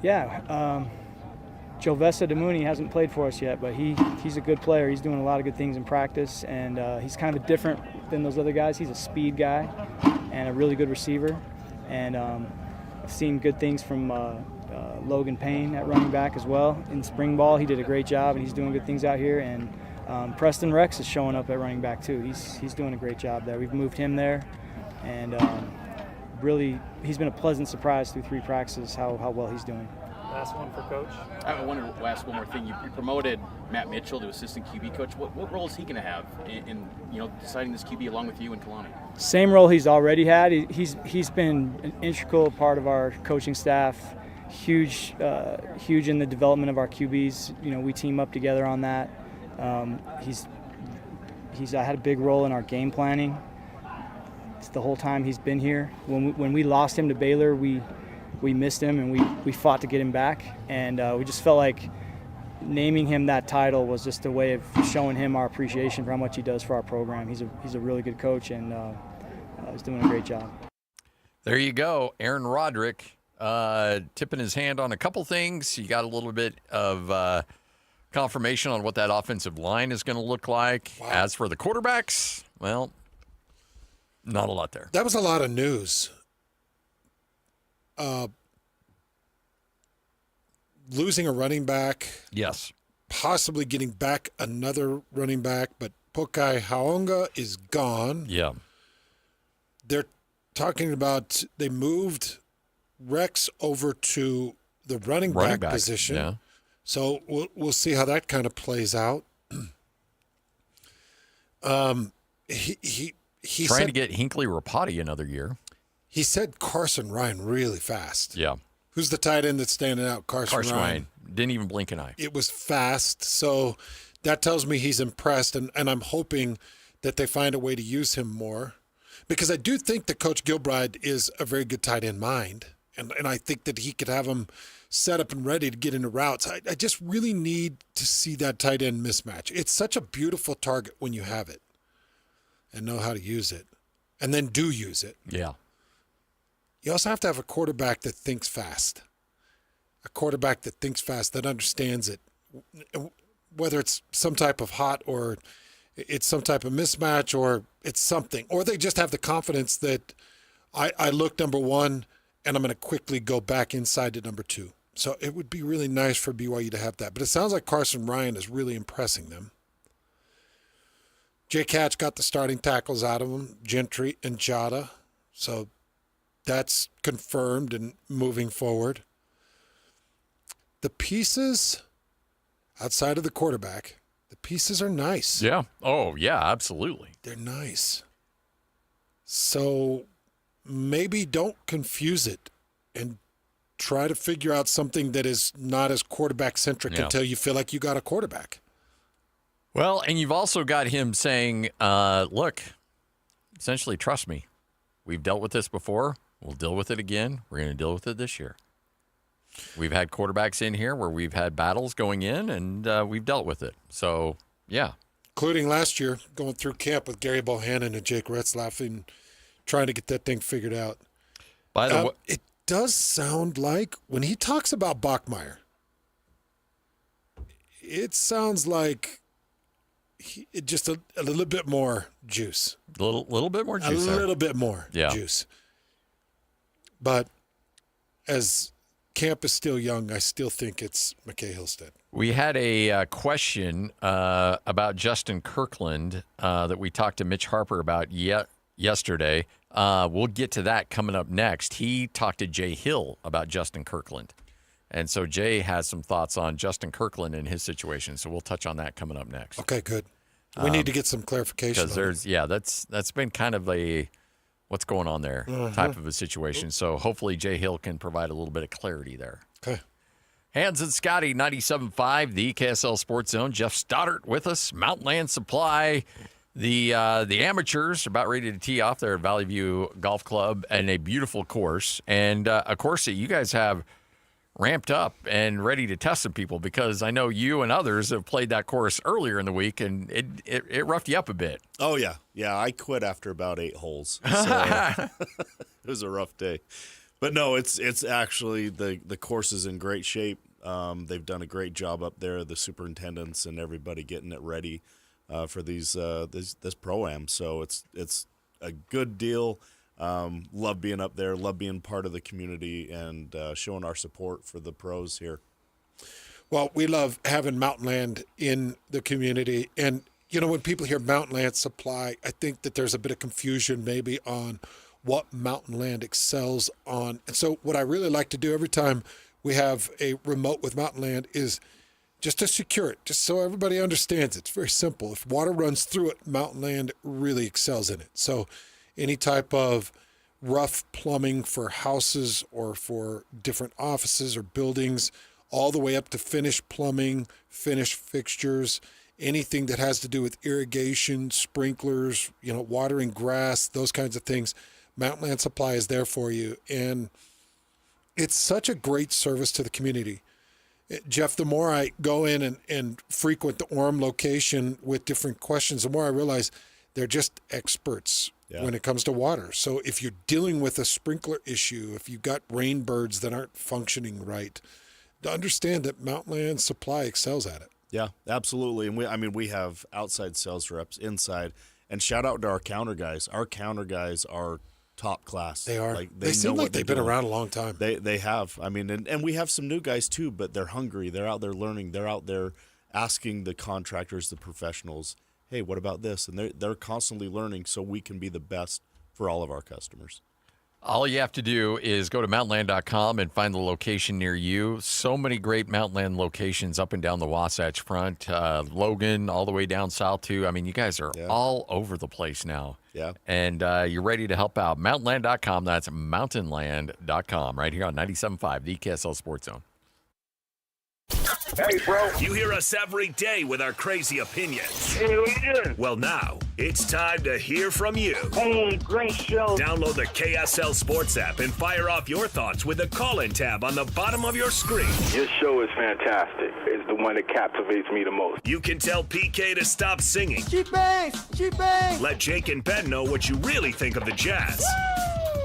Yeah. Jovessa Demooney hasn't played for us yet, but he's a good player. He's doing a lot of good things in practice, and he's kind of different than those other guys. He's a speed guy and a really good receiver. And I've seen good things from Logan Payne at running back as well. In spring ball, he did a great job, and he's doing good things out here. And Preston Rex is showing up at running back too. He's doing a great job there. We've moved him there, and he's been a pleasant surprise through 3 practices how well he's doing. Last one for Coach. I wanted to ask one more thing. You promoted Matt Mitchell to assistant QB coach. What role is he going to have in deciding this QB along with you and Kalani? Same role he's already had. He's been an integral part of our coaching staff. Huge in the development of our QBs. We team up together on that. He's had a big role in our game planning. It's the whole time he's been here. When we lost him to Baylor, we missed him and we fought to get him back. And we just felt like naming him that title was just a way of showing him our appreciation for how much he does for our program. He's a really good coach, and he's doing a great job. There you go, Aaron Roderick tipping his hand on a couple things. You got a little bit of confirmation on what that offensive line is going to look like. Wow. As for the quarterbacks, well, not a lot there. That was a lot of news. Losing a running back. Yes. Possibly getting back another running back, but Pokai Haonga is gone. Yeah. They're talking about they moved Rex over to the running back position. Yeah. So we'll see how that kind of plays out. He trying to get Hinckley Rapati another year. He said Carson Ryan really fast. Yeah. Who's the tight end that's standing out? Carson Ryan. Didn't even blink an eye. It was fast. So that tells me he's impressed, and I'm hoping that they find a way to use him more. Because I do think that Coach Gilbride is a very good tight end mind, and I think that he could have him set up and ready to get into routes. I just really need to see that tight end mismatch. It's such a beautiful target when you have it and know how to use it, and then do use it. Yeah. You also have to have a quarterback that thinks fast, that understands it, whether it's some type of hot or it's some type of mismatch or it's something. Or they just have the confidence that I look number one and I'm going to quickly go back inside to number two. So it would be really nice for BYU to have that. But it sounds like Carson Ryan is really impressing them. Jay Catch got the starting tackles out of him, Gentry and Jada. So that's confirmed and moving forward. The pieces outside of the quarterback, the pieces are nice. Yeah. Oh, yeah, absolutely. They're nice. So maybe don't confuse it and try to figure out something that is not as quarterback-centric until you feel like you got a quarterback. Well, and you've also got him saying, look, essentially, trust me. We've dealt with this before. We'll deal with it again. We're going to deal with it this year. We've had quarterbacks in here where we've had battles going in, and we've dealt with it. So, yeah. Including last year, going through camp with Gary Bohannon and Jake Retzlaff and trying to get that thing figured out. By the way, it does sound like when he talks about Bachmeier, it sounds like just a little bit more juice. A little bit more juice. A little bit more juice. But as camp is still young, I still think it's McKay Hillstead. We had a question about Justin Kirkland that we talked to Mitch Harper about yesterday. We'll get to that coming up next. He talked to Jay Hill about Justin Kirkland. And so Jay has some thoughts on Justin Kirkland and his situation. So we'll touch on that coming up next. Okay, good. We need to get some clarification. Because that's been kind of a what's going on there type of a situation. So hopefully Jay Hill can provide a little bit of clarity there. Okay. Hans and Scotty, 97.5, the KSL Sports Zone. Jeff Stoddart with us, Mountain Land Supply. The amateurs are about ready to tee off there at Valley View Golf Club, and a beautiful course. And a course that you guys have ramped up and ready to test some people, because I know you and others have played that course earlier in the week, and it roughed you up a bit. Oh, yeah. Yeah, I quit after about 8 holes. So it was a rough day. But no, it's actually the course is in great shape. They've done a great job up there, the superintendents and everybody getting it ready for this pro-am. So it's a good deal. Love being up there, love being part of the community, and showing our support for the pros here. Well, we love having Mountain Land in the community. And, when people hear Mountain Land Supply, I think that there's a bit of confusion maybe on what Mountain Land excels on. And so what I really like to do every time we have a remote with Mountain Land is just to secure it, just so everybody understands it. It's very simple. If water runs through it, Mountain Land really excels in it. So any type of rough plumbing for houses or for different offices or buildings, all the way up to finished plumbing, finished fixtures, anything that has to do with irrigation, sprinklers, watering grass, those kinds of things, Mountain Land Supply is there for you. And it's such a great service to the community. Jeff, the more I go in and frequent the Orem location with different questions, the more I realize they're just experts when it comes to water. So if you're dealing with a sprinkler issue, if you've got rain birds that aren't functioning right, to understand that Mountain Land Supply excels at it. Yeah, absolutely. And we have outside sales reps, inside, and shout out to our counter guys. Our counter guys are top class. They are. Like, they seem like they've been around a long time. They have. I mean, and we have some new guys too, but they're hungry. They're out there learning. They're out there asking the contractors, the professionals, hey, what about this? And they're constantly learning so we can be the best for all of our customers. All you have to do is go to mountainland.com and find the location near you. So many great Mountain Land locations up and down the Wasatch Front, Logan, all the way down south too. I mean, you guys are all over the place now. Yeah. And you're ready to help out. Mountainland.com. That's mountainland.com right here on 97.5, the KSL Sports Zone. Hey, bro. You hear us every day with our crazy opinions. Hey, what you doing? Well, now it's time to hear from you. Hey, great show. Download the KSL Sports app and fire off your thoughts with the call-in tab on the bottom of your screen. Your show is fantastic. It's the one that captivates me the most. You can tell PK to stop singing. Cheap bangs! Cheap bangs! Let Jake and Ben know what you really think of the Jazz.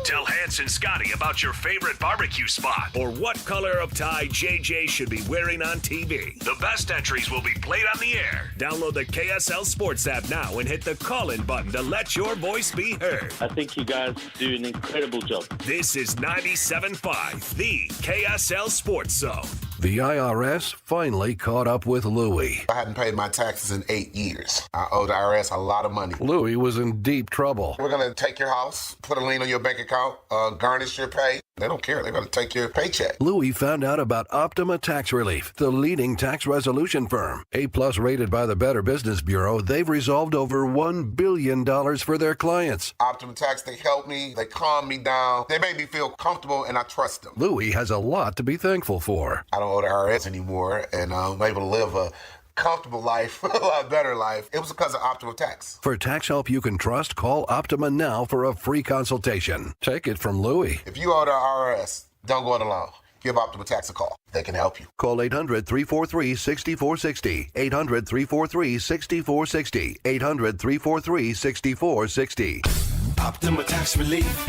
Tell Hans and Scotty about your favorite barbecue spot or what color of tie JJ should be wearing on TV. The best entries will be played on the air. Download the KSL Sports app now and hit the call-in button to let your voice be heard. I think you guys do an incredible job. This is 97.5, the KSL Sports Zone. The IRS finally caught up with Louie. I hadn't paid my taxes in 8 years. I owe the IRS a lot of money. Louie was in deep trouble. We're going to take your house, put a lien on your bank account, garnish your pay. They don't care. They're going to take your paycheck. Louie found out about Optima Tax Relief, the leading tax resolution firm. A-plus rated by the Better Business Bureau, they've resolved over $1 billion for their clients. Optima Tax, they help me. They calm me down. They make me feel comfortable, and I trust them. Louie has a lot to be thankful for. I don't owe the IRS anymore, and I'm able to live a comfortable life, a lot better life. It was because of Optima Tax. For tax help you can trust, call Optima now for a free consultation. Take it from Louie. If you owe the IRS, don't go it alone. Give Optima Tax a call. They can help you. Call 800-343-6460. 800-343-6460. 800-343-6460. Optima Tax Relief.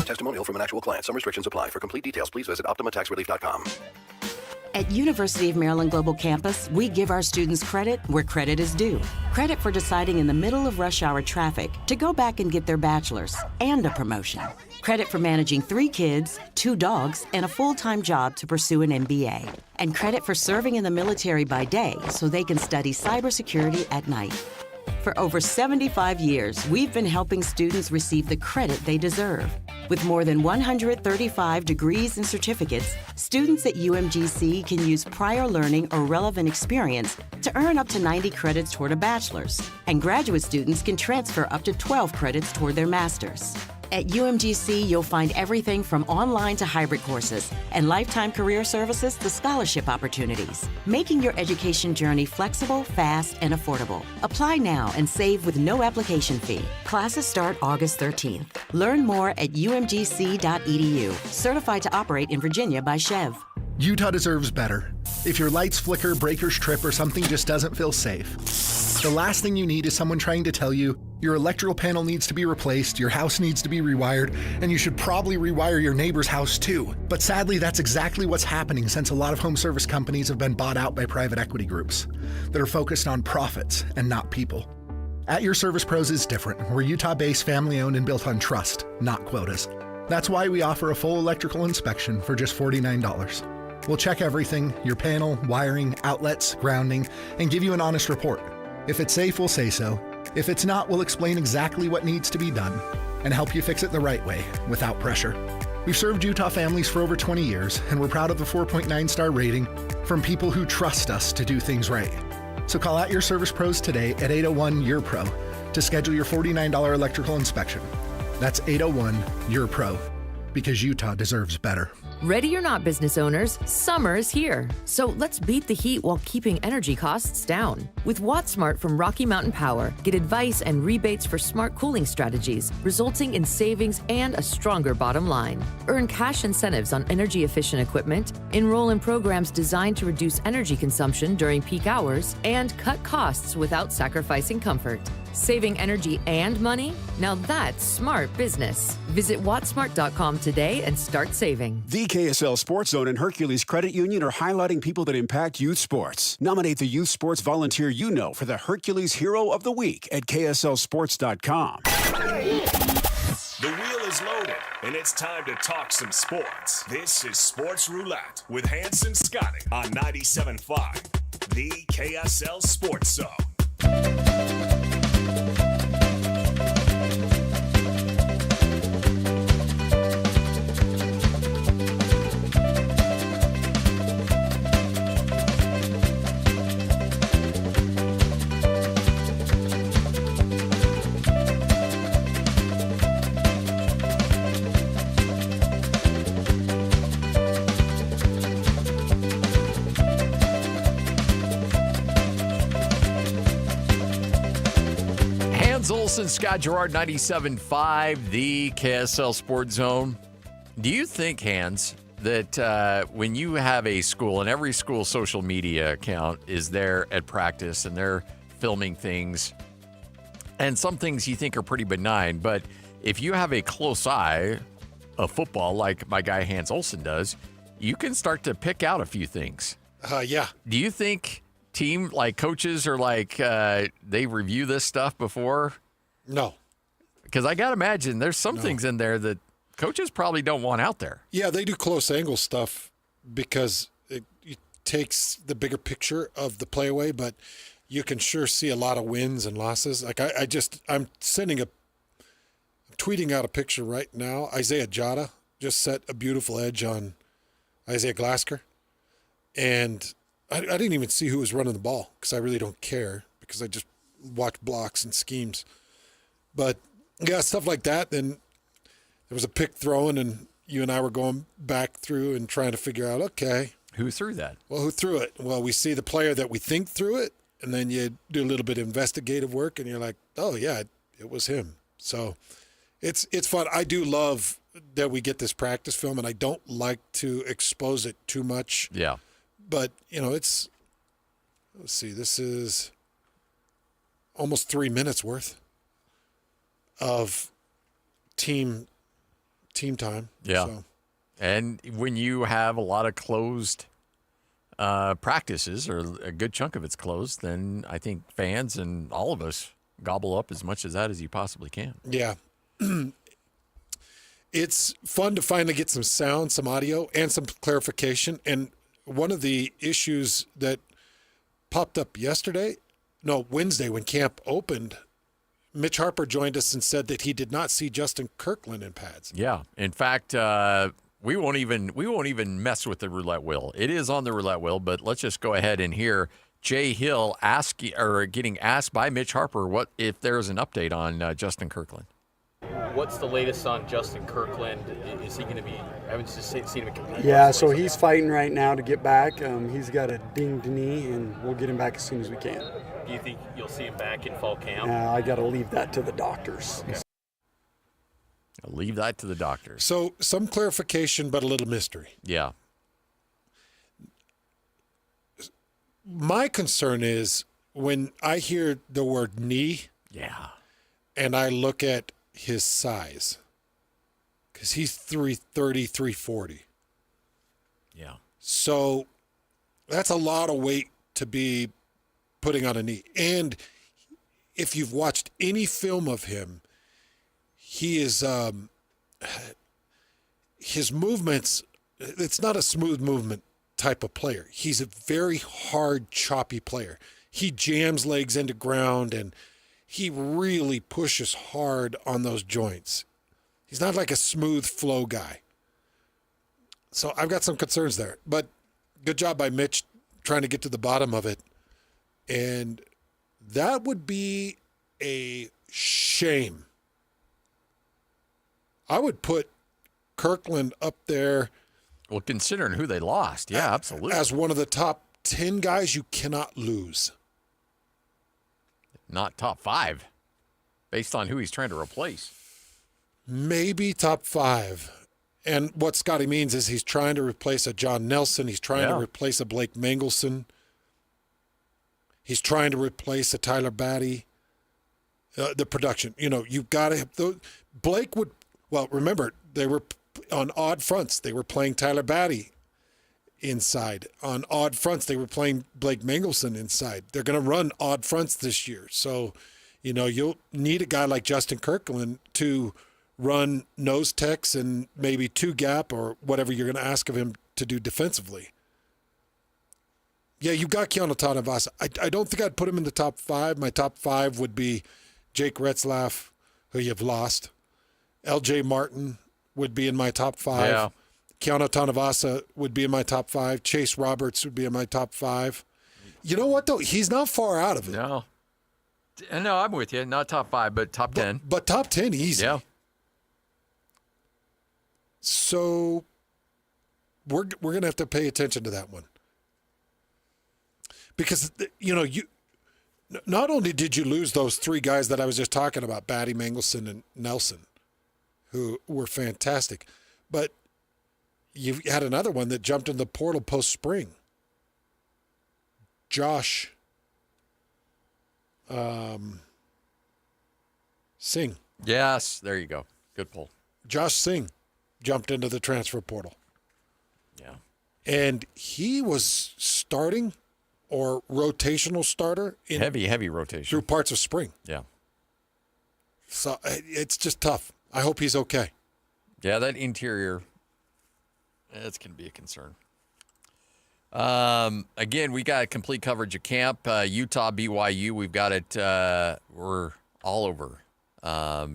Testimonial from an actual client. Some restrictions apply. For complete details, please visit OptimaTaxRelief.com. At University of Maryland Global Campus, we give our students credit where credit is due. Credit for deciding in the middle of rush hour traffic to go back and get their bachelor's and a promotion. Credit for managing 3 kids, 2 dogs, and a full-time job to pursue an MBA. And credit for serving in the military by day so they can study cybersecurity at night. For over 75 years, we've been helping students receive the credit they deserve. With more than 135 degrees and certificates, students at UMGC can use prior learning or relevant experience to earn up to 90 credits toward a bachelor's, and graduate students can transfer up to 12 credits toward their master's. At UMGC, you'll find everything from online to hybrid courses and lifetime career services to scholarship opportunities, making your education journey flexible, fast, and affordable. Apply now and save with no application fee. Classes start August 13th. Learn more at umgc.edu. Certified to operate in Virginia by Chev. Utah deserves better. If your lights flicker, breakers trip, or something just doesn't feel safe, the last thing you need is someone trying to tell you your electrical panel needs to be replaced, your house needs to be rewired, and you should probably rewire your neighbor's house too. But sadly, that's exactly what's happening since a lot of home service companies have been bought out by private equity groups that are focused on profits and not people. At Your Service Pros is different. We're Utah-based, family-owned, and built on trust, not quotas. That's why we offer a full electrical inspection for just $49. We'll check everything, your panel, wiring, outlets, grounding, and give you an honest report. If it's safe, we'll say so. If it's not, we'll explain exactly what needs to be done and help you fix it the right way without pressure. We've served Utah families for over 20 years, and we're proud of the 4.9-star rating from people who trust us to do things right. So call out your service pros today at 801-YOUR-PRO to schedule your $49 electrical inspection. That's 801-YOUR-PRO, because Utah deserves better. Ready or not, business owners, summer is here. So let's beat the heat while keeping energy costs down. With WattSmart from Rocky Mountain Power, get advice and rebates for smart cooling strategies, resulting in savings and a stronger bottom line. Earn cash incentives on energy-efficient equipment, enroll in programs designed to reduce energy consumption during peak hours, and cut costs without sacrificing comfort. Saving energy and money? Now that's smart business. Visit wattsmart.com today and start saving. The KSL Sports Zone and Hercules Credit Union are highlighting people that impact youth sports. Nominate the youth sports volunteer you know for the Hercules Hero of the Week at KSLSports.com. The wheel is loaded, and it's time to talk some sports. This is Sports Roulette with Hans and Scotty on 97.5, the KSL Sports Zone. Olson, Scott Gerard, 97.5, the KSL Sports Zone. Do you think, Hans, that when you have a school, and every school social media account is there at practice, and they're filming things, and some things you think are pretty benign, but if you have a close eye of football, like my guy Hans Olson does, you can start to pick out a few things. Yeah. Do you think coaches are they review this stuff before? No. Because I got to imagine there's some things in there that coaches probably don't want out there. Yeah, they do close angle stuff because it takes the bigger picture of the play away, but you can sure see a lot of wins and losses. Like I'm tweeting out a picture right now. Isaiah Jota just set a beautiful edge on Isaiah Glasker. And I didn't even see who was running the ball because I really don't care because I just watch blocks and schemes. But, yeah, stuff like that. Then there was a pick thrown, and you and I were going back through and trying to figure out, okay. Who threw that? Well, who threw it? Well, we see the player that we think threw it, and then you do a little bit of investigative work, and you're like, oh, yeah, it was him. So it's fun. I do love that we get this practice film, and I don't like to expose it too much. Yeah. But, let's see, this is almost 3 minutes worth of team time. Yeah. So. And when you have a lot of closed practices, or a good chunk of it's closed, then I think fans and all of us gobble up as much of that as you possibly can. Yeah. It's fun to finally get some sound, some audio, and some clarification. And one of the issues that popped up Wednesday when camp opened, Mitch Harper joined us and said that he did not see Justin Kirkland in pads. Yeah. In fact, we won't even mess with the roulette wheel. It is on the roulette wheel, but let's just go ahead and hear Jay Hill getting asked by Mitch Harper what if there's an update on Justin Kirkland. What's the latest on Justin Kirkland? Is he going to be? I haven't just seen him compete. Yeah, so he's fighting right now to get back. He's got a dinged knee, and we'll get him back as soon as we can. Do you think you'll see him back in fall camp? I got to leave that to the doctors. Okay. I'll leave that to the doctors. So some clarification, but a little mystery. Yeah. My concern is when I hear the word knee. Yeah. And I look at his size, because he's 330, 340. Yeah. So that's a lot of weight to be putting on a knee. And if you've watched any film of him, he is his movements, it's not a smooth movement type of player. He's a very hard, choppy player. He jams legs into ground, and he really pushes hard on those joints. He's not like a smooth flow guy. So I've got some concerns there. But good job by Mitch trying to get to the bottom of it. And that would be a shame. I would put Kirkland up there. Well, considering who they lost, yeah, absolutely. As one of the top 10 guys you cannot lose. Not top 5, based on who he's trying to replace. Maybe top 5. And what Scotty means is he's trying to replace a John Nelson. He's trying to replace a Blake Mangelson. He's trying to replace a Tyler Batty. The production, you've got to have Blake would, well, remember, they were on odd fronts. They were playing Tyler Batty inside. On odd fronts, they were playing Blake Mangelson inside. They're going to run odd fronts this year. So, you'll need a guy like Justin Kirkland to run nose techs and maybe 2-gap or whatever you're going to ask of him to do defensively. Yeah, you got Keanu Tanavasa. I don't think I'd put him in the top 5. My top 5 would be Jake Retzlaff, who you've lost. LJ Martin would be in my top 5. Yeah. Keanu Tanavasa would be in my top 5. Chase Roberts would be in my top 5. You know what, though? He's not far out of it. No, I'm with you. Not top 5, but top 10. But top 10, easy. Yeah. So we're going to have to pay attention to that one. Because, you not only did you lose those 3 guys that I was just talking about, Batty, Mangelson, and Nelson, who were fantastic, but you had another one that jumped in the portal post-spring. Josh Singh. Yes, there you go. Good pull. Josh Singh jumped into the transfer portal. Yeah. And he was starting or rotational starter. Heavy rotation. Through parts of spring. Yeah. So it's just tough. I hope he's okay. Yeah, that interior, that's going to be a concern. Again, we got complete coverage of camp. Utah, BYU, we've got it. We're all over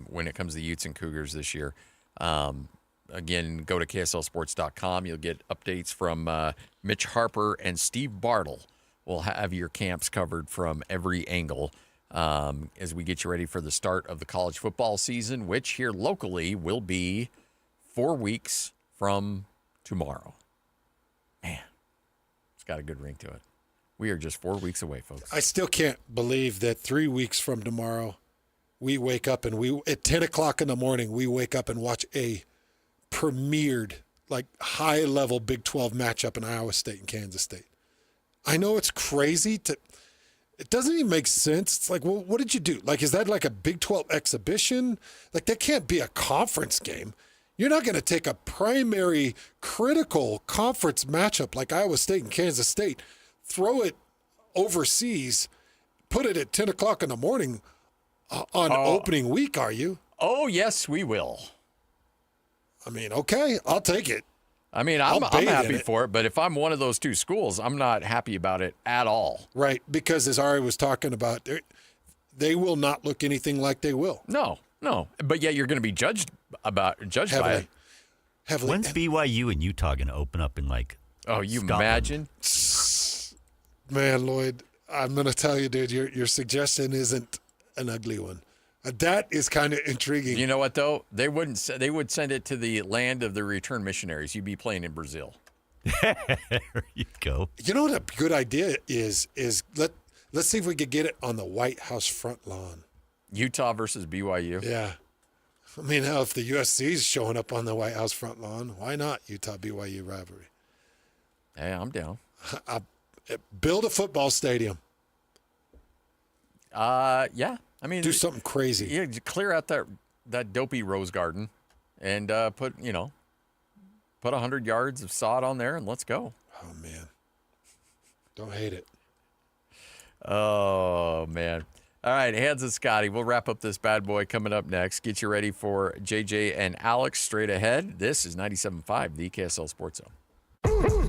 when it comes to the Utes and Cougars this year. Again, go to KSLSports.com. You'll get updates from Mitch Harper and Steve Bartle. We'll have your camps covered from every angle as we get you ready for the start of the college football season, which here locally will be 4 weeks from tomorrow. Man, it's got a good ring to it. We are just 4 weeks away, folks. I still can't believe that 3 weeks from tomorrow, we wake up and at 10 o'clock in the morning, we wake up and watch a premiered, high-level Big 12 matchup in Iowa State and Kansas State. I know it's crazy it doesn't even make sense. It's like, well, what did you do? Is that like a Big 12 exhibition? That can't be a conference game. You're not going to take a primary critical conference matchup like Iowa State and Kansas State, throw it overseas, put it at 10 o'clock in the morning on opening week, are you? Oh, yes, we will. I mean, okay, I'll take it. I mean, I'm happy for it, but if I'm one of those 2 schools, I'm not happy about it at all. Right, because as Ari was talking about, they will not look anything like they will. No, but yet you're going to be judged by it. Heavily. When's BYU and Utah going to open up in you Scotland? imagine? Man, Lloyd, I'm going to tell you, dude, your suggestion isn't an ugly one. That is kind of intriguing. You know what, though? They would send it to the land of the return missionaries. You'd be playing in Brazil. There you go. You know what a good idea is let's see if we could get it on the White House front lawn. Utah versus BYU. Yeah. I mean, hell, if the USC is showing up on the White House front lawn, why not Utah-BYU rivalry? Hey, I'm down. Build a football stadium. Yeah. I mean, do something crazy. Yeah, clear out that dopey rose garden, and put 100 yards of sod on there, and let's go. Oh man, don't hate it. Oh man. All right, Hands and Scotty. We'll wrap up this bad boy coming up next. Get you ready for JJ and Alex straight ahead. This is 97.5, the KSL Sports Zone.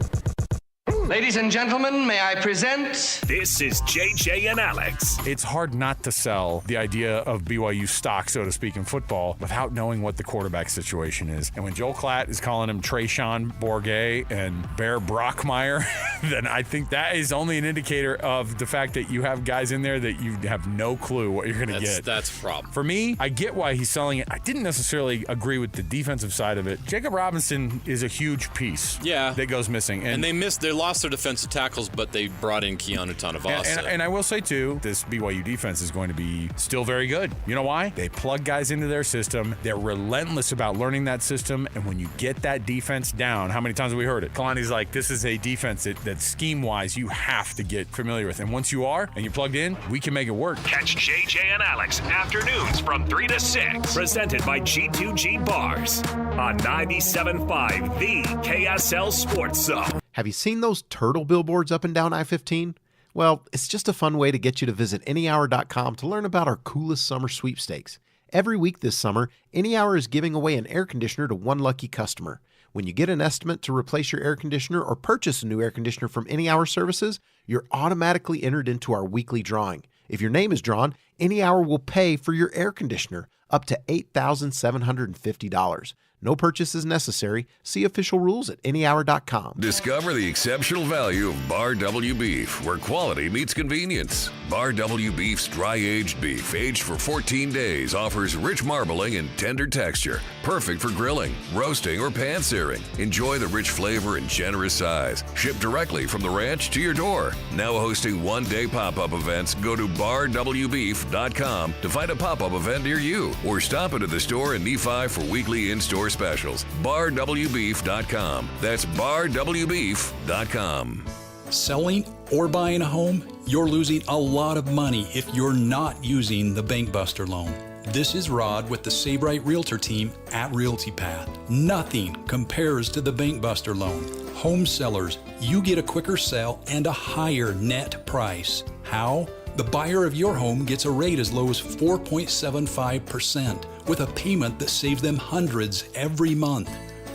Ladies and gentlemen, may I present... This is JJ and Alex. It's hard not to sell the idea of BYU stock, so to speak, in football without knowing what the quarterback situation is. And when Joel Klatt is calling him Trayshawn Bourget and Bear Bachmeier, then I think that is only an indicator of the fact that you have guys in there that you have no clue what you're going to get. That's a problem. For me, I get why he's selling it. I didn't necessarily agree with the defensive side of it. Jacob Robinson is a huge piece that goes missing. And they lost their defensive tackles, but they brought in Keanu Tanavasa. And I will say, too, this BYU defense is going to be still very good. You know why? They plug guys into their system. They're relentless about learning that system. And when you get that defense down, how many times have we heard it? Kalani's like, this is a defense that scheme-wise you have to get familiar with. And once you are, and you're plugged in, we can make it work. Catch JJ and Alex afternoons from 3 to 6. Presented by G2G Bars on 97.5, the KSL Sports Zone. Have you seen those turtle billboards up and down I-15? Well, it's just a fun way to get you to visit anyhour.com to learn about our coolest summer sweepstakes. Every week this summer, Anyhour is giving away an air conditioner to one lucky customer. When you get an estimate to replace your air conditioner or purchase a new air conditioner from Anyhour Services, you're automatically entered into our weekly drawing. If your name is drawn, Anyhour will pay for your air conditioner up to $8,750. No purchase is necessary. See official rules at anyhour.com. Discover the exceptional value of Bar W Beef, where quality meets convenience. Bar W Beef's dry-aged beef, aged for 14 days, offers rich marbling and tender texture, perfect for grilling, roasting, or pan-searing. Enjoy the rich flavor and generous size. Shipped directly from the ranch to your door. Now hosting one-day pop-up events, go to barwbeef.com to find a pop-up event near you, or stop into the store in Nephi for weekly in-store specials. barwbeef.com. That's barwbeef.com. Selling or buying a home, you're losing a lot of money if you're not using the Bank Buster loan. This is Rod with the Save Right Realtor team at Realty Path. Nothing compares to the Bank Buster loan. Home sellers, you get a quicker sale and a higher net price. How? The buyer of your home gets a rate as low as 4.75% with a payment that saves them hundreds every month.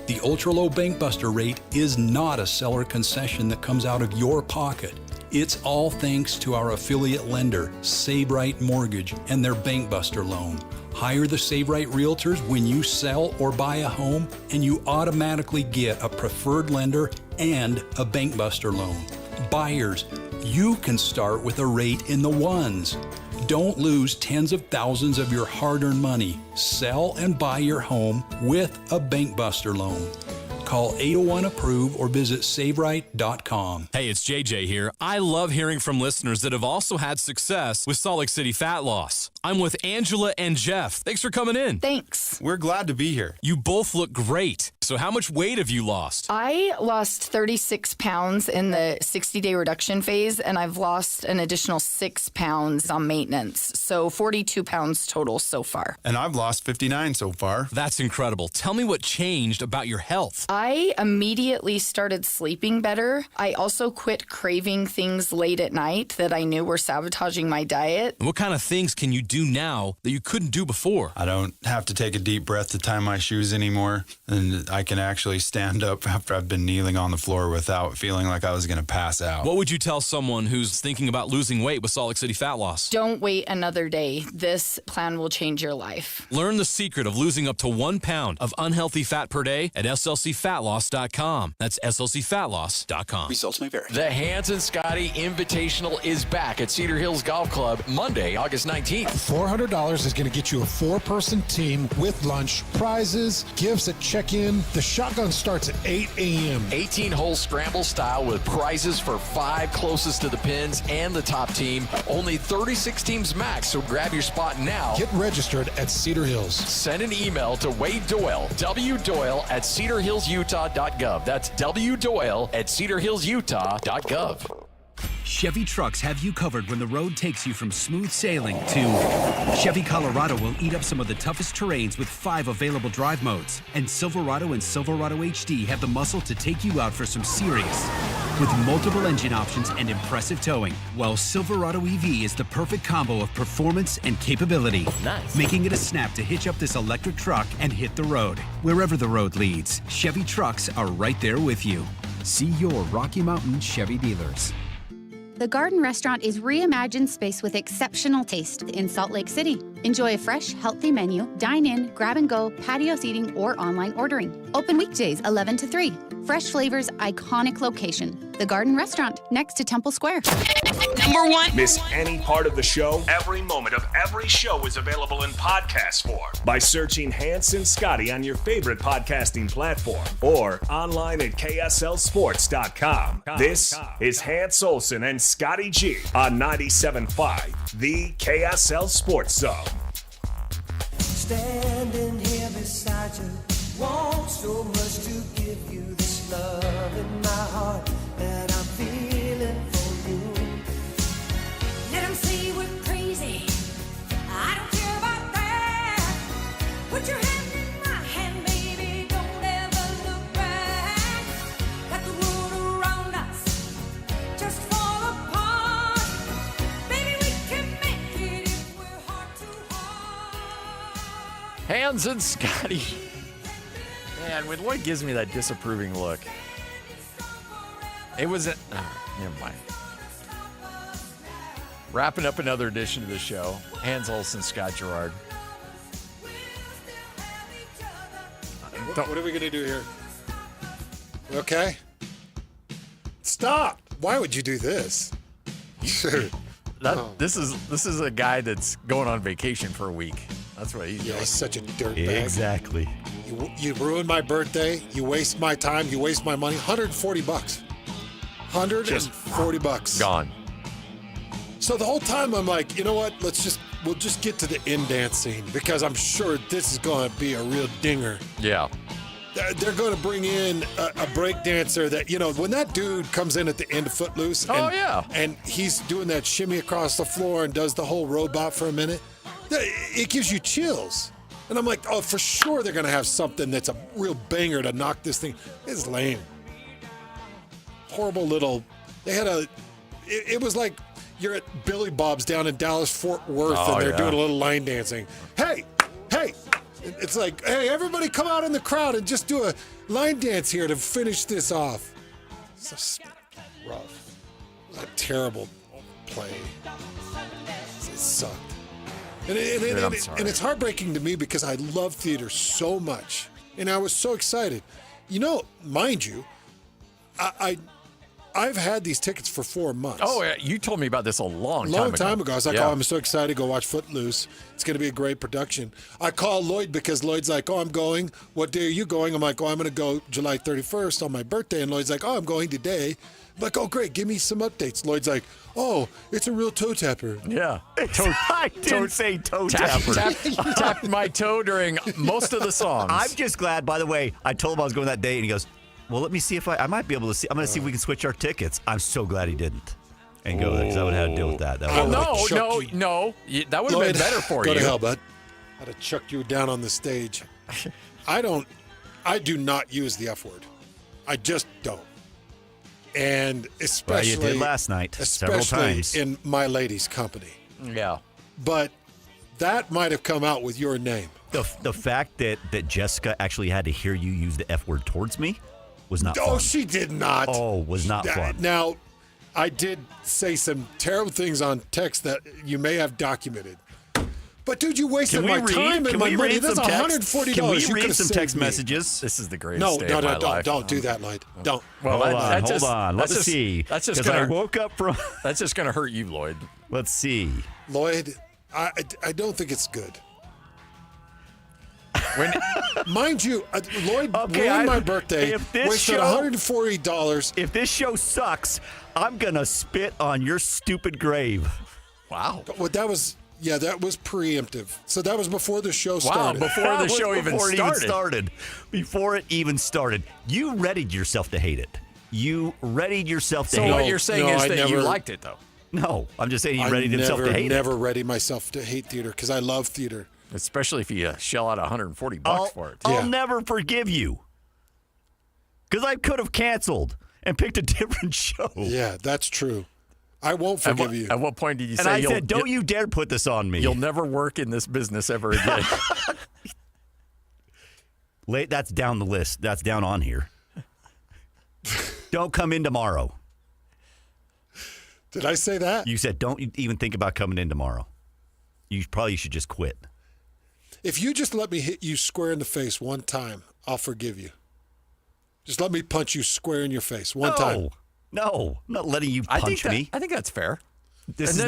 The ultra-low Bank Buster rate is not a seller concession that comes out of your pocket. It's all thanks to our affiliate lender, Save Right Mortgage, and their Bank Buster loan. Hire the Save Right Realtors when you sell or buy a home, and you automatically get a preferred lender and a Bank Buster loan. Buyers, you can start with a rate in the ones. Don't lose tens of thousands of your hard-earned money. Sell and buy your home with a Bank Buster loan. Call 801-APPROVE or visit SaveRight.com. Hey, it's JJ here. I love hearing from listeners that have also had success with Salt Lake City fat loss. I'm with Angela and Jeff. Thanks for coming in. Thanks. We're glad to be here. You both look great. So how much weight have you lost? I lost 36 pounds in the 60-day reduction phase, and I've lost an additional 6 pounds on maintenance. So 42 pounds total so far. And I've lost 59 so far. That's incredible. Tell me what changed about your health. I immediately started sleeping better. I also quit craving things late at night that I knew were sabotaging my diet. And what kind of things can you do now that you couldn't do before? I don't have to take a deep breath to tie my shoes anymore, and I can actually stand up after I've been kneeling on the floor without feeling like I was going to pass out. What would you tell someone who's thinking about losing weight with Salt Lake City fat loss? Don't wait another day. This plan will change your life. Learn the secret of losing up to 1 pound of unhealthy fat per day at slcfatloss.com. That's slcfatloss.com. Results may vary. The Hans and Scotty Invitational is back at Cedar Hills Golf Club Monday, August 19th. $400 is going to get you a 4-person team with lunch, prizes, gifts at check-in. The shotgun starts at 8 a.m. 18-hole scramble style with prizes for 5 closest to the pins and the top team. Only 36 teams max, so grab your spot now. Get registered at Cedar Hills. Send an email to Wade Doyle, wdoyle@cedarhillsutah.gov. That's wdoyle@cedarhillsutah.gov. Chevy trucks have you covered when the road takes you from smooth sailing to Chevy Colorado will eat up some of the toughest terrains with 5 available drive modes. And Silverado and Silverado HD have the muscle to take you out for some serious with multiple engine options and impressive towing. While Silverado EV is the perfect combo of performance and capability, making it a snap to hitch up this electric truck and hit the road. Wherever the road leads, Chevy trucks are right there with you. See your Rocky Mountain Chevy dealers. The Garden Restaurant is reimagined space with exceptional taste in Salt Lake City. Enjoy a fresh, healthy menu, dine in, grab and go, patio seating, or online ordering. Open weekdays 11 to 3. Fresh flavors, iconic location. The Garden Restaurant, next to Temple Square. Number 1. Miss any part of the show? Every moment of every show is available in podcast form by searching Hans and Scotty on your favorite podcasting platform or online at KSLSports.com. This is Hans Olsen and Scotty G on 97.5, the KSL Sports Zone. Standing here beside you, want so much to give you this love in my heart that I'm feeling for you. Let them say we're crazy, I don't care about that. Put your hand in my hand, baby, don't ever look back. Let the world around us just fall apart. Baby, we can make it if we're heart to heart. Hans and Scotty. Man, when Lloyd gives me that disapproving look, it was never mind. Wrapping up another edition of the show. Hans Olsen, Scott Gerard. What are we going to do here? Okay? Stop! Why would you do this? This is a guy that's going on vacation for a week. That's what he's doing. He's such a dirtbag. Exactly. You ruin my birthday. You waste my time. You waste my money. $140. $140. Gone. So the whole time I'm like, you know what? We'll just get to the end dance scene because I'm sure this is going to be a real dinger. Yeah. They're going to bring in a break dancer that, when that dude comes in at the end of Footloose. And he's doing that shimmy across the floor and does the whole robot for a minute. It gives you chills. And I'm like, oh, for sure they're going to have something that's a real banger to knock this thing. It's lame. Horrible little. They had it was like you're at Billy Bob's down in Dallas, Fort Worth, and they're doing a little line dancing. Hey. It's like, hey, everybody come out in the crowd and just do a line dance here to finish this off. It's rough. It was a terrible play. It sucked. And it's heartbreaking to me because I love theater so much. And I was so excited. Mind you, I've had these tickets for 4 months. Oh, yeah. You told me about this a long time ago. I was like, I'm so excited to go watch Footloose. It's going to be a great production. I called Lloyd because Lloyd's like, I'm going. What day are you going? I'm like, I'm going to go July 31st on my birthday. And Lloyd's like, I'm going today. I'm like, great. Give me some updates. Lloyd's like, it's a real toe tapper. Yeah. I didn't say toe tapper. Tapped my toe during most of the songs. I'm just glad, by the way, I told him I was going that day, and he goes, well, let me see if I might be able to see. I'm going to see if we can switch our tickets. I'm so glad he didn't. And go there, because I would have had to deal with that. No. That would have been better for you. Go to hell, bud. I'd have chucked you down on the stage. I do not use the F word. I just don't. And especially. Well, you did last night, several times. In my lady's company. Yeah. But that might have come out with your name. The fact that Jessica actually had to hear you use the F word towards me was not fun. Oh, she did not. Oh, was not fun. Now, I did say some terrible things on text that you may have documented. But, dude, you wasted my time and my money. That's $140. Can we read some text messages? This is the greatest day of my life. Don't do that, Lloyd. Don't. Well, hold on. Let's see. That's just because I woke up from. That's just going to hurt you, Lloyd. Let's see. Lloyd, I don't think it's good. Mind you, Lloyd ruined my birthday, wasted $140. If this show sucks, I'm going to spit on your stupid grave. Wow. Well, that was preemptive. So that was before the show started. Wow, before the show even started. Before it even started. You readied yourself to hate it. You readied yourself to hate it. So what you're saying is that you liked it, though. No, I'm just saying he readied himself to hate it. I never readied myself to hate theater because I love theater. Especially if you shell out $140 for it. I'll never forgive you. Because I could have canceled and picked a different show. Yeah, that's true. I won't forgive you. At what point did you say? And I said, don't you dare put this on me. You'll never work in this business ever again. That's down the list. That's down on here. Don't come in tomorrow. Did I say that? You said don't even think about coming in tomorrow. You probably should just quit. If you just let me hit you square in the face one time, I'll forgive you. Just let me punch you square in your face one time. No, I'm not letting you punch me. I think that's fair. This is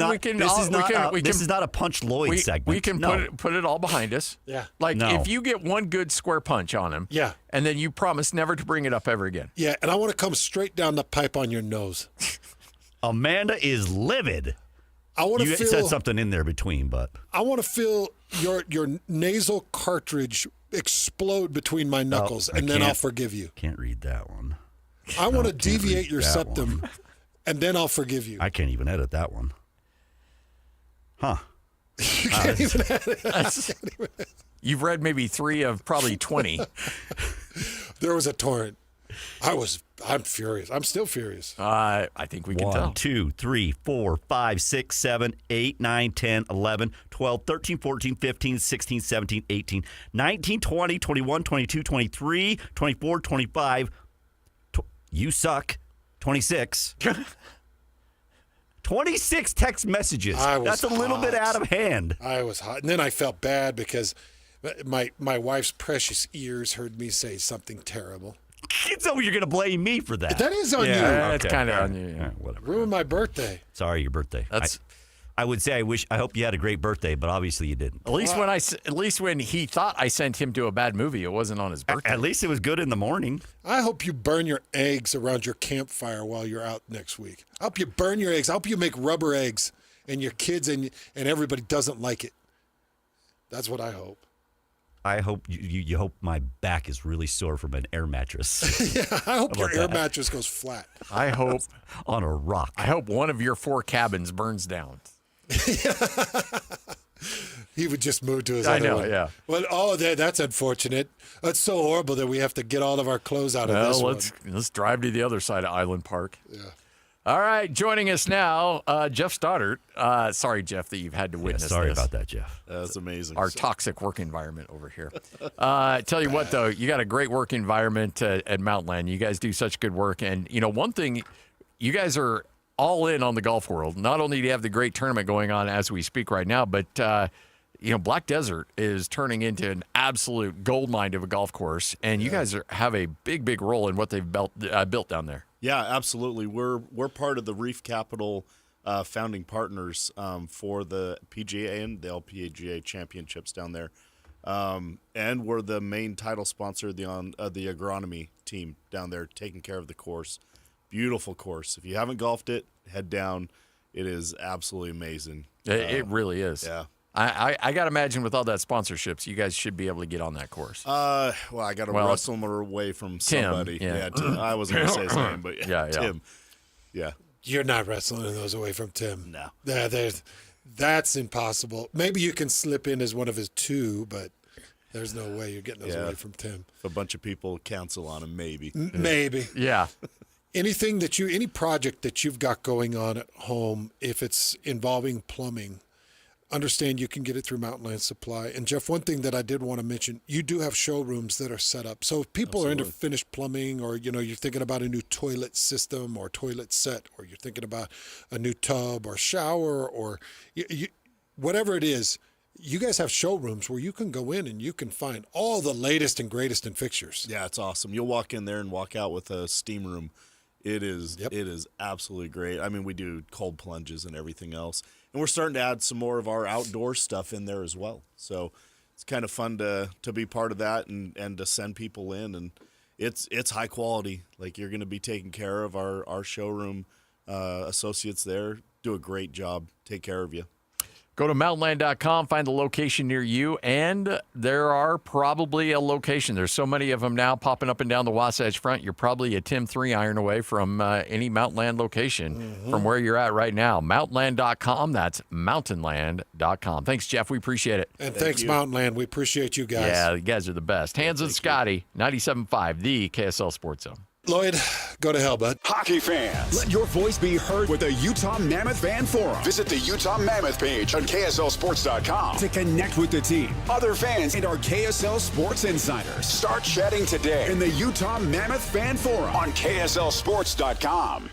not a Punch Lloyd segment. We can put it all behind us. Yeah. Like if you get one good square punch on him, and then you promise never to bring it up ever again. Yeah, and I want to come straight down the pipe on your nose. Amanda is livid. I want to You feel. said something in there between, but I want to feel your nasal cartridge explode between my knuckles, and then I'll forgive you. Can't read that one. I want to deviate your septum, and then I'll forgive you. I can't even edit that one. Huh. You can't even edit. You've read maybe 3 of probably 20. There was a torrent. I'm furious. I'm still furious. I think we can tell. 1, 2, 3, 4, 5, 6, 7, 8, 9, 10, 11, 12, 13, 14, 15, 16, 17, 18, 19, 20, 21, 22, 23, 24, 25. You suck. 26. 26 text messages. That's a little bit out of hand. I was hot. And then I felt bad because my wife's precious ears heard me say something terrible. So you're going to blame me for that. That is on you. That's kind of on you. Yeah, whatever. Ruined my birthday. Sorry, your birthday. I would say I hope you had a great birthday, but obviously you didn't. At least when he thought I sent him to a bad movie, it wasn't on his birthday. At least it was good in the morning. I hope you burn your eggs around your campfire while you're out next week. I hope you burn your eggs. I hope you make rubber eggs, and your kids and everybody doesn't like it. That's what I hope. I hope you hope my back is really sore from an air mattress. Yeah, I hope your air mattress goes flat. I hope on a rock. I hope one of your 4 cabins burns down. He would just move to his other one. Yeah. Well, that's unfortunate. That's so horrible that we have to get all of our clothes out of this one. Let's drive to the other side of Island Park. Yeah. All right, joining us now, Jeff Stoddart. Sorry, Jeff, that you've had to witness sorry this. about that, Jeff. That's amazing. Our toxic work environment over here. Tell you what, though, you got a great work environment at Mountland. You guys do such good work. And, one thing, you guys are all in on the golf world. Not only do you have the great tournament going on as we speak right now, but, Black Desert is turning into an absolute goldmine of a golf course. And you guys have a big, big role in what they've built down there. Yeah, absolutely. We're part of the Reef Capital founding partners for the PGA and the LPGA championships down there, and we're the main title sponsor of the agronomy team down there, taking care of the course. Beautiful course. If you haven't golfed it, head down. It is absolutely amazing. It really is. Yeah. I got to imagine with all that sponsorships, you guys should be able to get on that course. Well, I got to wrestle them away from somebody. Tim, yeah. Tim. I wasn't going to say his name, but yeah, Tim. Yeah. You're not wrestling those away from Tim. No. That's impossible. Maybe you can slip in as one of his 2, but there's no way you're getting those away from Tim. If a bunch of people cancel on him, maybe. Maybe. Yeah. Any project that you've got going on at home, if it's involving plumbing, understand you can get it through Mountainland Supply. And Jeff, one thing that I did want to mention, you do have showrooms that are set up. So if people are into finished plumbing, or you're thinking about a new toilet system or toilet set, or you're thinking about a new tub or shower, or whatever it is, you guys have showrooms where you can go in and you can find all the latest and greatest in fixtures. Yeah, it's awesome. You'll walk in there and walk out with a steam room. It is absolutely great. I mean, we do cold plunges and everything else. And we're starting to add some more of our outdoor stuff in there as well. So it's kind of fun to be part of that and to send people in. And it's high quality. Like, you're going to be taking care of our showroom associates there. Do a great job. Take care of you. Go to mountainland.com, find the location near you, and there are probably a location. There's so many of them now popping up and down the Wasatch Front. You're probably a Tim 3-iron away from any Mountainland location from where you're at right now. Mountainland.com, that's mountainland.com. Thanks, Jeff. We appreciate it. And thanks, Mountainland. We appreciate you guys. Yeah, you guys are the best. Hands and Scotty, 97.5, the KSL Sports Zone. Lloyd, go to hell, bud. Hockey fans, let your voice be heard with the Utah Mammoth Fan Forum. Visit the Utah Mammoth page on KSLSports.com to connect with the team, other fans, and our KSL Sports insiders. Start chatting today in the Utah Mammoth Fan Forum on KSLSports.com.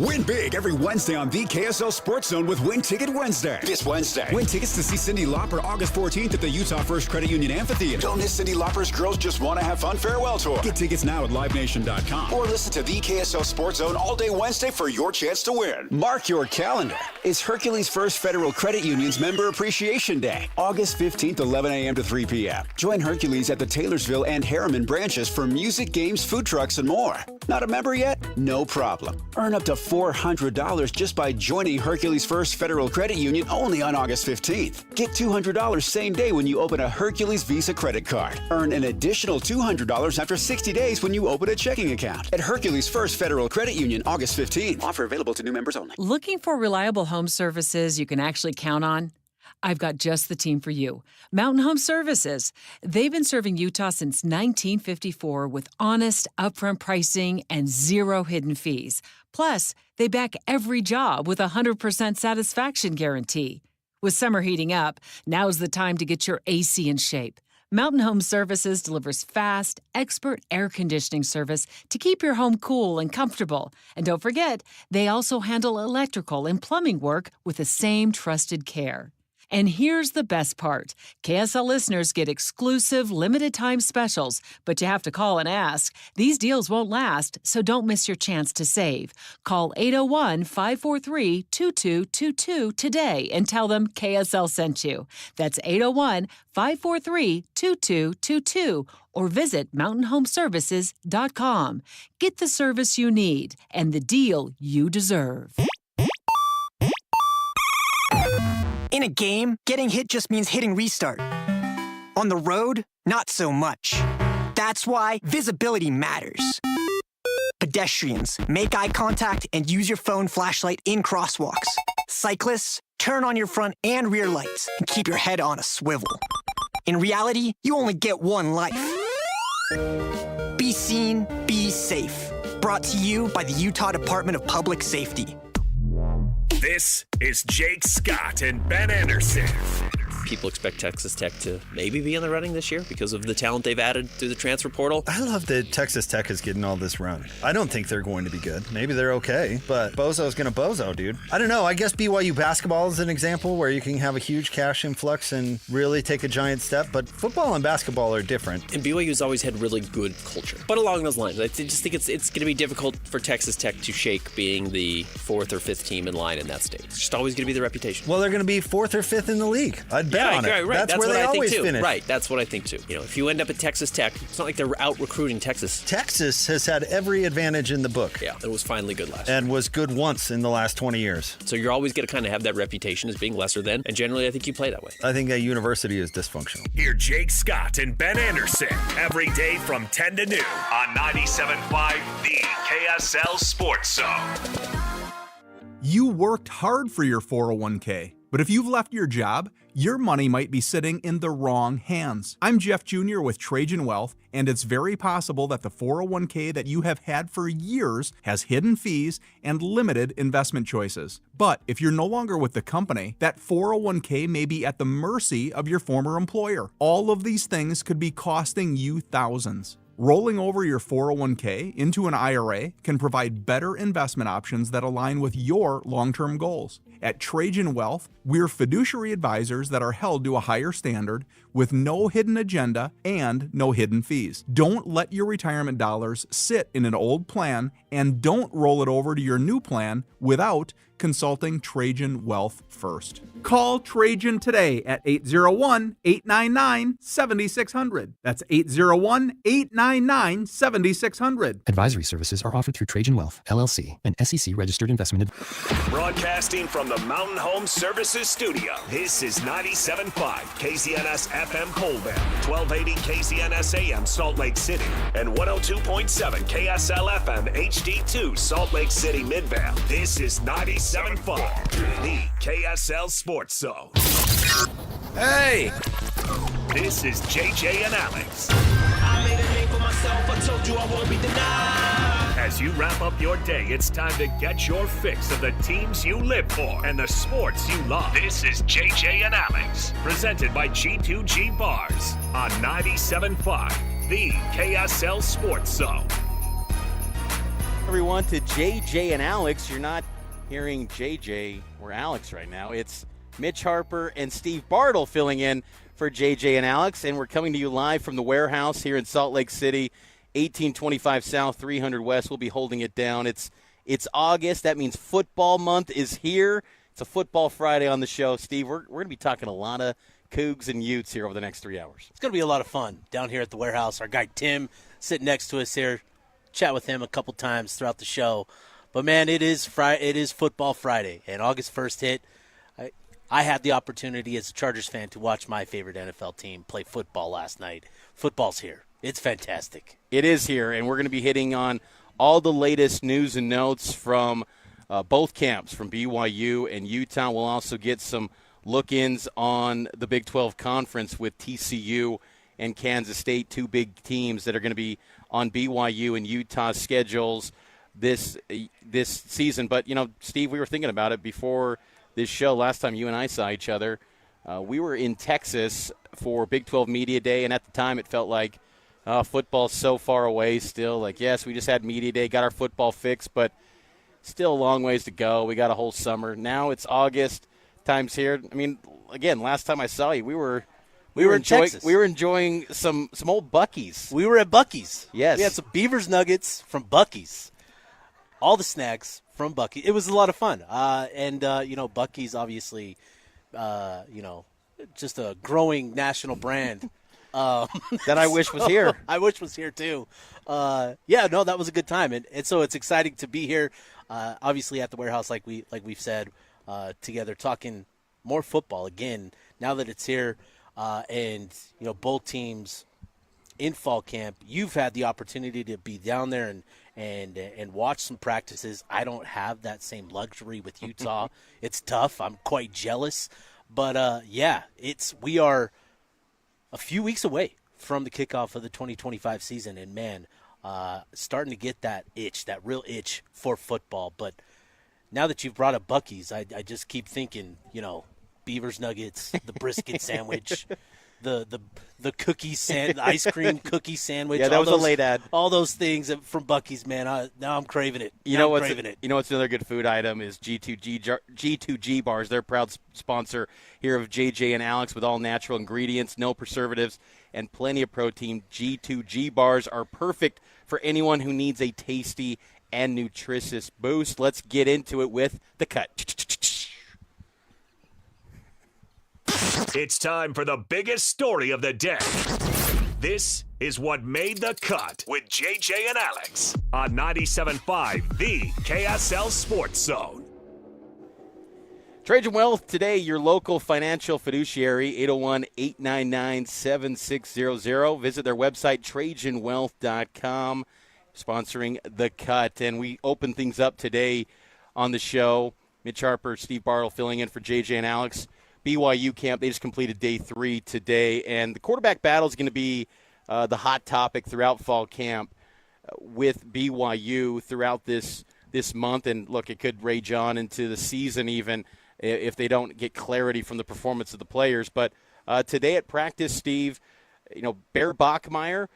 Win big every Wednesday on the KSL Sports Zone with Win Ticket Wednesday. This Wednesday, win tickets to see Cyndi Lauper August 14th at the Utah First Credit Union Amphitheater. Don't miss Cyndi Lauper's Girls Just Want to Have Fun farewell tour. Get tickets now at livenation.com or listen to the KSL Sports Zone all day Wednesday for your chance to win. Mark your calendar. It's Hercules First Federal Credit Union's Member Appreciation Day, August 15th, 11 a.m. to 3 p.m. Join Hercules at the Taylorsville and Harriman branches for music, games, food trucks, and more. Not a member yet? No problem. Earn up to $400 just by joining Hercules First Federal Credit Union only on August 15th. Get $200 same day when you open a Hercules Visa credit card. Earn an additional $200 after 60 days when you open a checking account. At Hercules First Federal Credit Union, August 15th. Offer available to new members only. Looking for reliable home services you can actually count on? I've got just the team for you. Mountain Home Services. They've been serving Utah since 1954 with honest, upfront pricing and zero hidden fees. Plus, they back every job with a 100% satisfaction guarantee. With summer heating up, now's the time to get your AC in shape. Mountain Home Services delivers fast, expert air conditioning service to keep your home cool and comfortable. And don't forget, they also handle electrical and plumbing work with the same trusted care. And here's the best part. KSL listeners get exclusive limited-time specials, but you have to call and ask. These deals won't last, so don't miss your chance to save. Call 801-543-2222 today and tell them KSL sent you. That's 801-543-2222 or visit mountainhomeservices.com. Get the service you need and the deal you deserve. In a game, getting hit just means hitting restart. On the road, not so much. That's why visibility matters. Pedestrians, make eye contact and use your phone flashlight in crosswalks. Cyclists, turn on your front and rear lights and keep your head on a swivel. In reality, you only get one life. Be seen, be safe. Brought to you by the Utah Department of Public Safety. This is Jake Scott and Ben Anderson. People expect Texas Tech to maybe be in the running this year because of the talent they've added through the transfer portal. I love that Texas Tech is getting all this run. I don't think they're going to be good. Maybe they're okay, but Bozo's going to bozo, dude. I don't know. I guess BYU basketball is an example where you can have a huge cash influx and really take a giant step, but football and basketball are different. And BYU's always had really good culture. But along those lines, I just think it's going to be difficult for Texas Tech to shake being the fourth or fifth team in line in that state. It's just always going to be the reputation. Well, they're going to be fourth or fifth in the league. I'd bet on it. Right. That's where they always finish. Right, that's what I think too. You know, if you end up at Texas Tech, it's not like they're out recruiting Texas. Texas has had every advantage in the book. Yeah, it was finally good last year. And was good once in the last 20 years. So you're always going to kind of have that reputation as being lesser than, and generally I think you play that way. I think a university is dysfunctional. Hear Jake Scott and Ben Anderson every day from 10 to noon on 97.5 The KSL Sports Zone. You worked hard for your 401k, but if you've left your job, your money might be sitting in the wrong hands. I'm Jeff Jr. with Trajan Wealth, and it's very possible that the 401k that you have had for years has hidden fees and limited investment choices. But if you're no longer with the company, that 401k may be at the mercy of your former employer. All of these things could be costing you thousands. Rolling over your 401k into an IRA can provide better investment options that align with your long-term goals. At Trajan Wealth, we're fiduciary advisors that are held to a higher standard with no hidden agenda and no hidden fees. Don't let your retirement dollars sit in an old plan, and don't roll it over to your new plan without consulting Trajan Wealth first. Call Trajan today at 801-899-7600. That's 801-899-7600. Advisory services are offered through Trajan Wealth, LLC, an SEC registered investment. Broadcasting from the Mountain Home Services Studio, this is 97.5 KZNS FM Colville, 1280 KZNS AM Salt Lake City, and 102.7 KSL FM HD2 Salt Lake City Midvale. This is 97.5 The KSL Sports Zone. Hey! This is JJ and Alex. I made a name for myself. I told you I won't be denied. As you wrap up your day, it's time to get your fix of the teams you live for and the sports you love. This is JJ and Alex, presented by G2G Bars on 97.5, the KSL Sports Zone. Everyone, to JJ and Alex. You're not hearing JJ or Alex right now. It's Mitch Harper and Steve Bartle filling in for JJ and Alex, and we're coming to you live from the warehouse here in Salt Lake City, 1825 South, 300 West. We'll be holding it down. It's August. That means football month is here. It's a Football Friday on the show. Steve, we're going to be talking a lot of Cougs and Utes here over the next 3 hours. It's going to be a lot of fun down here at the warehouse. Our guy Tim sitting next to us here. Chat with him a couple times throughout the show. But, man, it is Football Friday, and August 1st hit. I had the opportunity as a Chargers fan to watch my favorite NFL team play football last night. Football's here. It's fantastic. It is here, and we're going to be hitting on all the latest news and notes from both camps, from BYU and Utah. We'll also get some look-ins on the Big 12 Conference with TCU and Kansas State, two big teams that are going to be on BYU and Utah's schedules this season. But, Steve, we were thinking about it before this show. Last time you and I saw each other, we were in Texas for Big 12 Media Day, and at the time it felt like football's so far away still. Like, yes, we just had Media Day, got our football fix, but still a long ways to go. We got a whole summer. Now it's August. Time's here. I mean, again, last time I saw you, we were in Texas. We were enjoying some old Buc-ee's. We were at Buc-ee's. Yes. We had some Beavers Nuggets from Buc-ee's. All the snacks from Buc-ee's. It was a lot of fun. Buc-ee's obviously, just a growing national brand. That I wish was here. I wish was here too. That was a good time, and so it's exciting to be here. Obviously at the warehouse, like we've said, together talking more football again. Now that it's here, and both teams in fall camp, you've had the opportunity to be down there and watch some practices. I don't have that same luxury with Utah. It's tough. I'm quite jealous, but we are a few weeks away from the kickoff of the 2025 season, and man, starting to get that real itch for football. But now that you've brought up Buc-ee's, I just keep thinking, Beavers Nuggets, the brisket sandwich, the ice cream cookie sandwich. Yeah, that was a late ad. All those things from Buc-ee's, man. Now I'm craving it. You know what's another good food item is G2G Bars. They're a proud sponsor here of JJ and Alex with all natural ingredients, no preservatives, and plenty of protein. G2G Bars are perfect for anyone who needs a tasty and nutritious boost. Let's get into it with The Cut. It's time for the biggest story of the day. This is what made the cut with JJ and Alex on 97.5, the KSL Sports Zone. Trajan Wealth today, your local financial fiduciary, 801-899-7600. Visit their website, TrajanWealth.com, sponsoring The Cut. And we open things up today on the show. Mitch Harper, Steve Bartle filling in for JJ and Alex. BYU camp, they just completed day 3 today, and the quarterback battle is going to be the hot topic throughout fall camp with BYU throughout this month. And look, it could rage on into the season even if they don't get clarity from the performance of the players. But today at practice, Steve, Bear Bachmeier,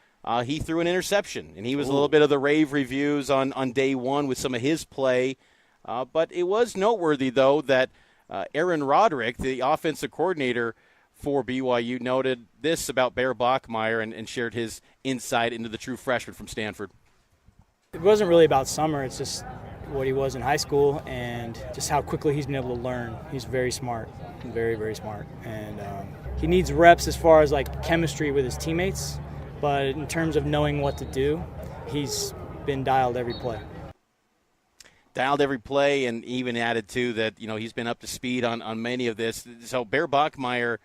he threw an interception, and he was a little bit of the rave reviews on day 1 with some of his play. But it was noteworthy, though, that Aaron Roderick, the offensive coordinator for BYU, noted this about Bear Bachmeier and shared his insight into the true freshman from Stanford. It wasn't really about summer. It's just what he was in high school and just how quickly he's been able to learn. He's very smart, very, very smart. And he needs reps as far as like chemistry with his teammates. But in terms of knowing what to do, he's been dialed every play. Dialed every play, and even added to that, he's been up to speed on many of this. So Bear Bachmeier,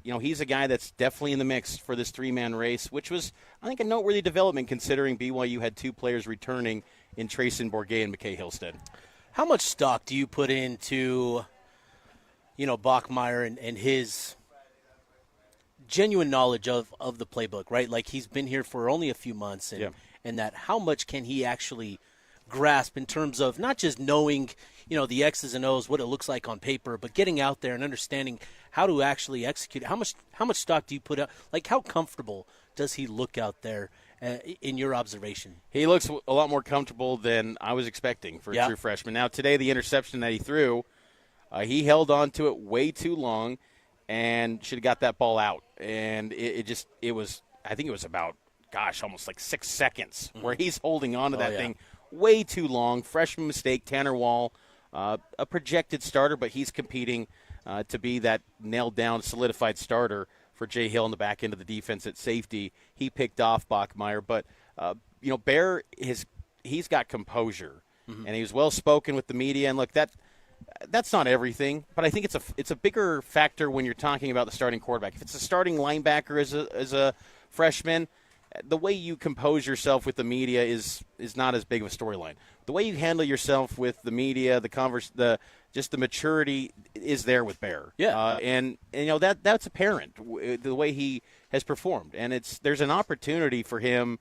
he's a guy that's definitely in the mix for this 3-man race, which was, I think, a noteworthy development considering BYU had 2 players returning in Trayson Bourget and McKay Hillstead. How much stock do you put into, Bachmeier and his genuine knowledge of the playbook, right? Like, he's been here for only a few months, and that how much can he actually grasp in terms of not just knowing, the X's and O's, what it looks like on paper, but getting out there and understanding how to actually execute. How much stock do you put out? Like, how comfortable does he look out there in your observation? He looks a lot more comfortable than I was expecting for a true freshman. Now, today, the interception that he threw, he held on to it way too long and should have got that ball out. And I think it was about, almost like 6 seconds where he's holding on to that thing way too long. Freshman mistake. Tanner Wall, a projected starter, but he's competing to be that nailed-down, solidified starter for Jay Hill in the back end of the defense at safety. He picked off Bachmeier. But, Bear, he's got composure, and he was well-spoken with the media. And, look, that's not everything, but I think it's a bigger factor when you're talking about the starting quarterback. If it's a starting linebacker as a freshman, the way you compose yourself with the media is not as big of a storyline. The way you handle yourself with the media, just the maturity is there with Bear. Yeah. And that's apparent the way he has performed, and there's an opportunity for him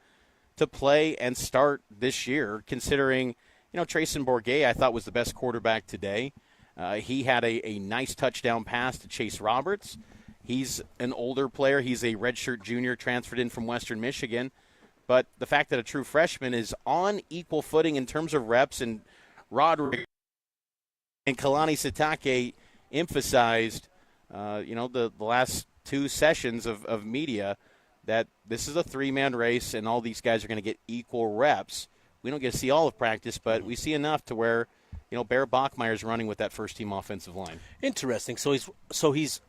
to play and start this year, considering Trayson Bourguet I thought was the best quarterback today. He had a nice touchdown pass to Chase Roberts. He's an older player. He's a redshirt junior transferred in from Western Michigan. But the fact that a true freshman is on equal footing in terms of reps, and Roderick and Kalani Sitake emphasized, the last 2 sessions of media that this is a 3-man race and all these guys are going to get equal reps. We don't get to see all of practice, but we see enough to where, Bear Bachmeier is running with that first-team offensive line. Interesting. So he's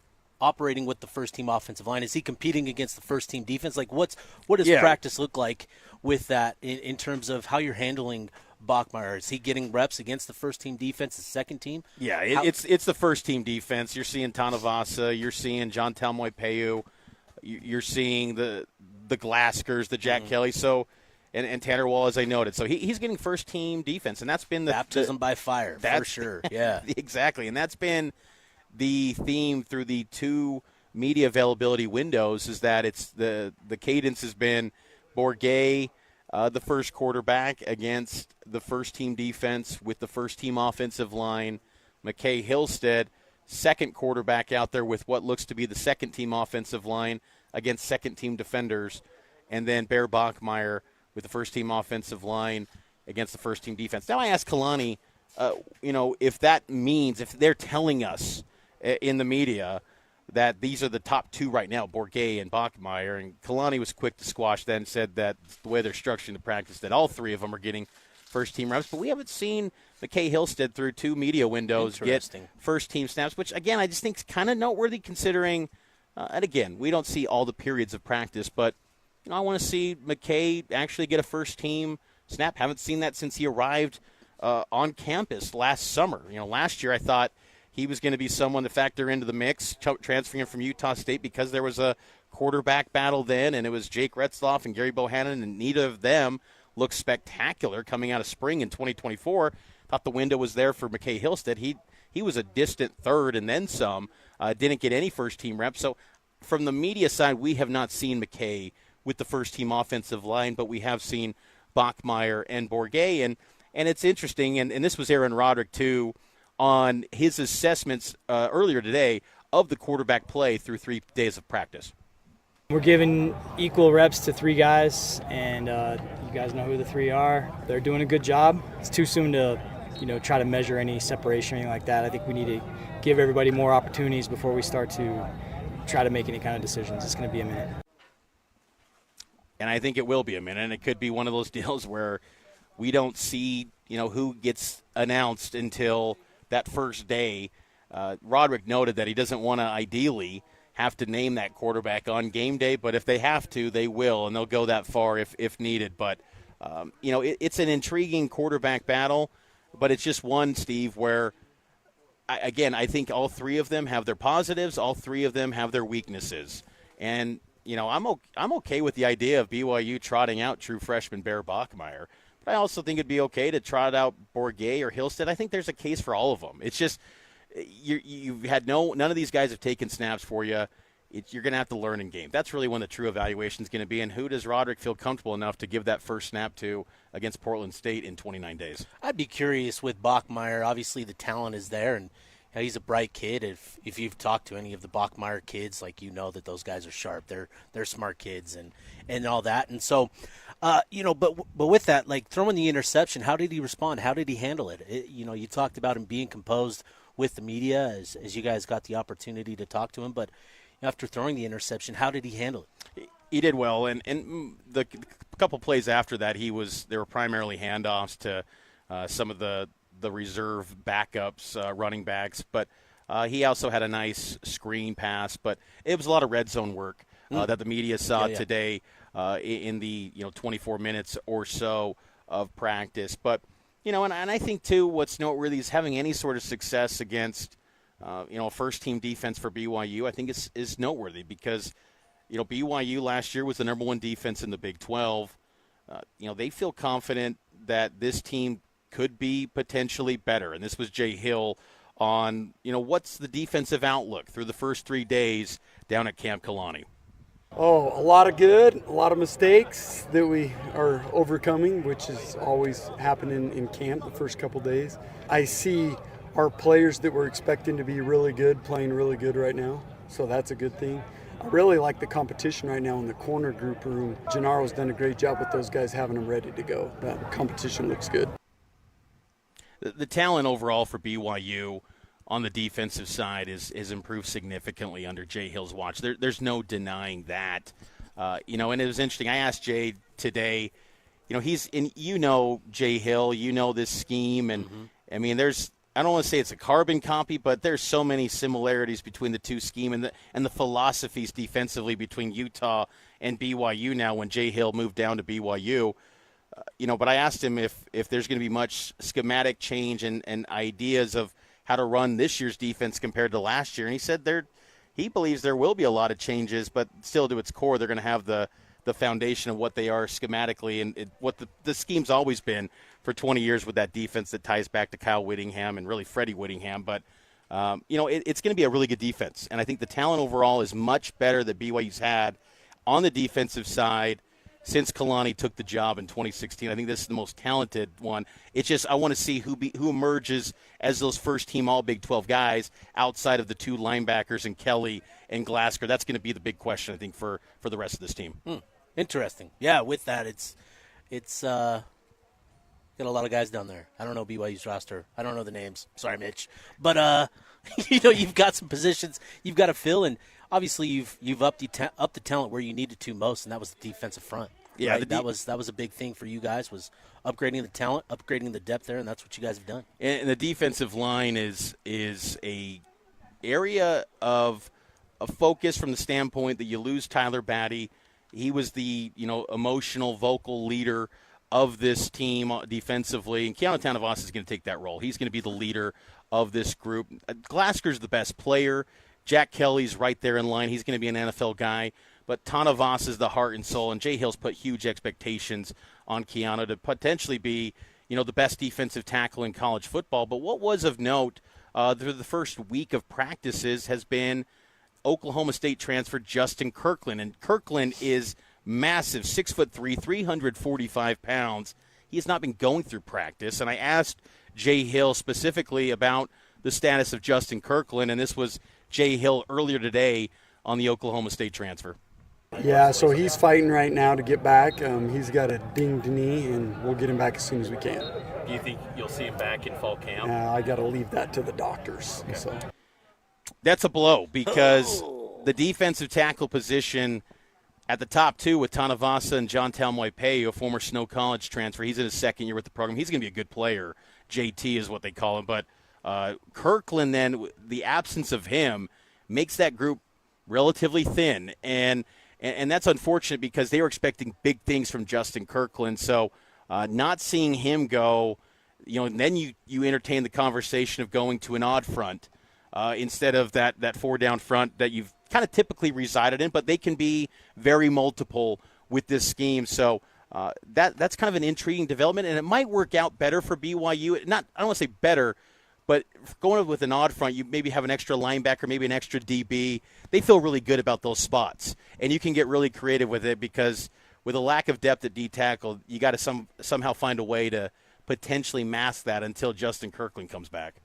operating with the first-team offensive line. Is he competing against the first-team defense? Like, what does practice look like with that in terms of how you're handling Bachmeier? Is he getting reps against the first-team defense, the second team? Yeah, it's the first-team defense. You're seeing Tanavasa. You're seeing John Talmoy-Peu. You're seeing the Glaskers, the Jack Kelly. So. And Tanner Wall, as I noted. So he's getting first-team defense, and that's been the baptism by fire, for sure. Yeah, exactly. And that's been the theme through the 2 media availability windows, is that it's the cadence has been Bourguet, the first quarterback, against the first-team defense with the first-team offensive line. McKay Hillstead, second quarterback out there with what looks to be the second-team offensive line against second-team defenders. And then Bear Bachmeier with the first-team offensive line against the first-team defense. Now I ask Kalani, if that means, if they're telling us in the media that these are the top 2 right now, Bourguet and Bachmeier, and Kalani was quick to squash that and said that the way they're structuring the practice, that all 3 of them are getting first-team reps. But we haven't seen McKay Hillstead through 2 media windows get first-team snaps, which, again, I just think is kind of noteworthy considering, and again, we don't see all the periods of practice, but I want to see McKay actually get a first-team snap. Haven't seen that since he arrived on campus last summer. Last year I thought he was going to be someone to factor into the mix, transferring him from Utah State because there was a quarterback battle then, and it was Jake Retzloff and Gary Bohannon, and neither of them looked spectacular coming out of spring in 2024. Thought the window was there for McKay Hillstead. He was a distant third and then some. Didn't get any first-team reps. So from the media side, we have not seen McKay with the first-team offensive line, but we have seen Bachmeier and Bourguet. And it's interesting, and this was Aaron Roderick, too, on his assessments earlier today of the quarterback play through 3 days of practice. We're giving equal reps to 3 guys, and you guys know who the 3 are. They're doing a good job. It's too soon to try to measure any separation or anything like that. I think we need to give everybody more opportunities before we start to try to make any kind of decisions. It's going to be a minute. And I think it will be a minute, and it could be one of those deals where we don't see, who gets announced until that first day. Roderick noted that he doesn't want to ideally have to name that quarterback on game day, but if they have to, they will, and they'll go that far if needed. But, it's an intriguing quarterback battle, but it's just one, Steve, where, I think all 3 of them have their positives, all 3 of them have their weaknesses. And I'm okay with the idea of BYU trotting out true freshman Bear Bachmeier, but I also think it'd be okay to trot out Bourguet or Hillstead. I think there's a case for all of them. It's just you've had none of these guys have taken snaps for you, you're going to have to learn in game. That's really when the true evaluation is going to be. And who does Roderick feel comfortable enough to give that first snap to against Portland State in 29 days? I'd be curious with Bachmeier. Obviously, the talent is there, and he's a bright kid. If you've talked to any of the Bachmeier kids, like, you know that those guys are sharp. They're smart kids and all that. And so, but with that, like throwing the interception, how did he respond? How did he handle it? You talked about him being composed with the media as you guys got the opportunity to talk to him, but after throwing the interception, how did he handle it? He did well, and the couple plays after that, they were primarily handoffs to some of the reserve backups, running backs, but he also had a nice screen pass. But it was a lot of red zone work that the media saw today in the 24 minutes or so of practice. But and I think too, what's noteworthy is having any sort of success against first-team defense for BYU, I think is noteworthy because, BYU last year was the number one defense in the Big 12. They feel confident that this team could be potentially better. And this was Jay Hill on, what's the defensive outlook through the first 3 days down at Camp Kalani? Oh, a lot of good, a lot of mistakes that we are overcoming, which is always happening in camp the first couple days. I see our players that we're expecting to be really good playing really good right now, so that's a good thing. I really like the competition right now in the corner group room. Gennaro's done a great job with those guys having them ready to go. That competition looks good. The talent overall for BYU on the defensive side is improved significantly under Jay Hill's watch. There's no denying that. And it was interesting. I asked Jay today, he's in, Jay Hill, this scheme. And I mean, I don't want to say it's a carbon copy, but there's so many similarities between the two scheme and the philosophies defensively between Utah and BYU now when Jay Hill moved down to BYU. But I asked him if there's going to be much schematic change and ideas of how to run this year's defense compared to last year. And he said he believes there will be a lot of changes, but still to its core, they're going to have the foundation of what they are schematically and what the scheme's always been for 20 years with that defense that ties back to Kyle Whittingham and really Freddie Whittingham. But, it's going to be a really good defense. And I think the talent overall is much better that BYU's had on the defensive side since Kalani took the job in 2016. I think this is the most talented one. It's just I want to see who emerges as those first-team All-Big 12 guys outside of the two linebackers and Kelly and Glasgow. That's going to be the big question, I think, for the rest of this team. Interesting. Yeah, with that, it's got a lot of guys down there. I don't know BYU's roster. I don't know the names. Sorry, Mitch. But, you've got some positions you've got to fill, and obviously you've upped the talent where you needed to most, and that was the defensive front. Yeah, right? That was a big thing for you guys, was upgrading the talent, upgrading the depth there, and that's what you guys have done. And the defensive line is a area of focus from the standpoint that you lose Tyler Batty. He was the emotional, vocal leader of this team defensively, and Keanu Tanavasa is going to take that role. He's going to be the leader of this group. Glasker's the best player. Jack Kelly's right there in line. He's going to be an NFL guy. But Tanavasa is the heart and soul, and Jay Hill's put huge expectations on Keanu to potentially be, the best defensive tackle in college football. But what was of note through the first week of practices has been Oklahoma State transfer Justin Kirkland. And Kirkland is massive, 6'3", 345 pounds. He has not been going through practice. And I asked Jay Hill specifically about the status of Justin Kirkland, and this was Jay Hill earlier today on the Oklahoma State transfer. Yeah, so he's fighting right now to get back. He's got a dinged knee, and we'll get him back as soon as we can. Do you think you'll see him back in fall camp? I got to leave that to the doctors. Okay. So that's a blow because the defensive tackle position at the top two with Tanavasa and John Talmoy-Pay, a former Snow College transfer. He's in his second year with the program. He's going to be a good player. JT is what they call him. But Kirkland, then, the absence of him makes that group relatively thin. And that's unfortunate because they were expecting big things from Justin Kirkland. So not seeing him go, then you entertain the conversation of going to an odd front instead of that four-down front that you've kind of typically resided in. But they can be very multiple with this scheme. So that's kind of an intriguing development, and it might work out better for BYU. I don't want to say better, But going with an odd front, you maybe have an extra linebacker, maybe an extra DB. They feel really good about those spots. And you can get really creative with it because with a lack of depth at D tackle, you got to somehow find a way to potentially mask that until Justin Kirkland comes back.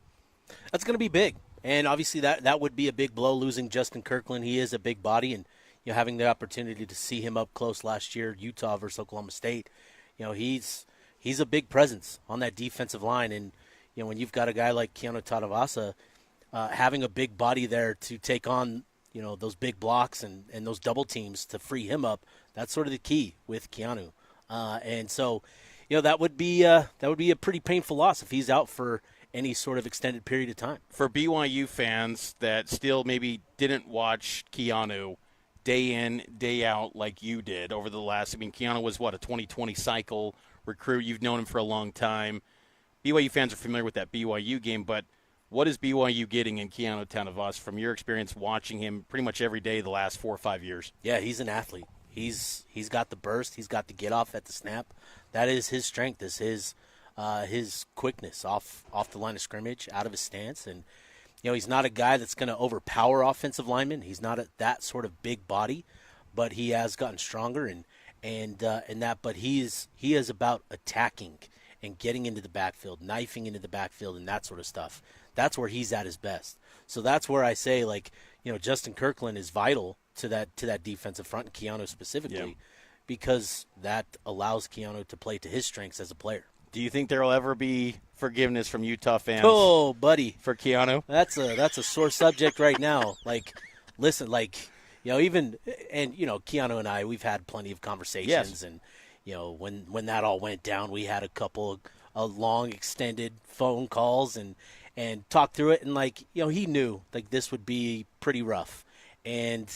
That's going to be big. And obviously that would be a big blow, losing Justin Kirkland. He is a big body, and having the opportunity to see him up close last year, Utah versus Oklahoma State, he's a big presence on that defensive line. And when you've got a guy like Keanu Tadavasa, having a big body there to take on those big blocks and those double teams to free him up, that's sort of the key with Keanu. And so that would be a pretty painful loss if he's out for any sort of extended period of time. For BYU fans that still maybe didn't watch Keanu day in, day out like you did over the last, Keanu was a 2020 cycle recruit. You've known him for a long time. BYU fans are familiar with that BYU game, but what is BYU getting in Keanu Tadavasa from your experience watching him pretty much every day the last 4 or 5 years? Yeah, he's an athlete. He's got the burst. He's got the get off at the snap. That is his strength. Is his quickness off the line of scrimmage, out of his stance, and he's not a guy that's going to overpower offensive linemen. He's not that sort of big body, but he has gotten stronger and that. But he is about attacking and getting into the backfield, knifing into the backfield, and that sort of stuff. That's where he's at his best. So that's where I say, Justin Kirkland is vital to that defensive front, and Keanu specifically, because that allows Keanu to play to his strengths as a player. Do you think there will ever be forgiveness from Utah fans? Oh, buddy, for Keanu, that's a sore subject right now. Listen, even Keanu and I, we've had plenty of conversations, and when that all went down, we had a couple of long extended phone calls and talked through it, and he knew this would be pretty rough, and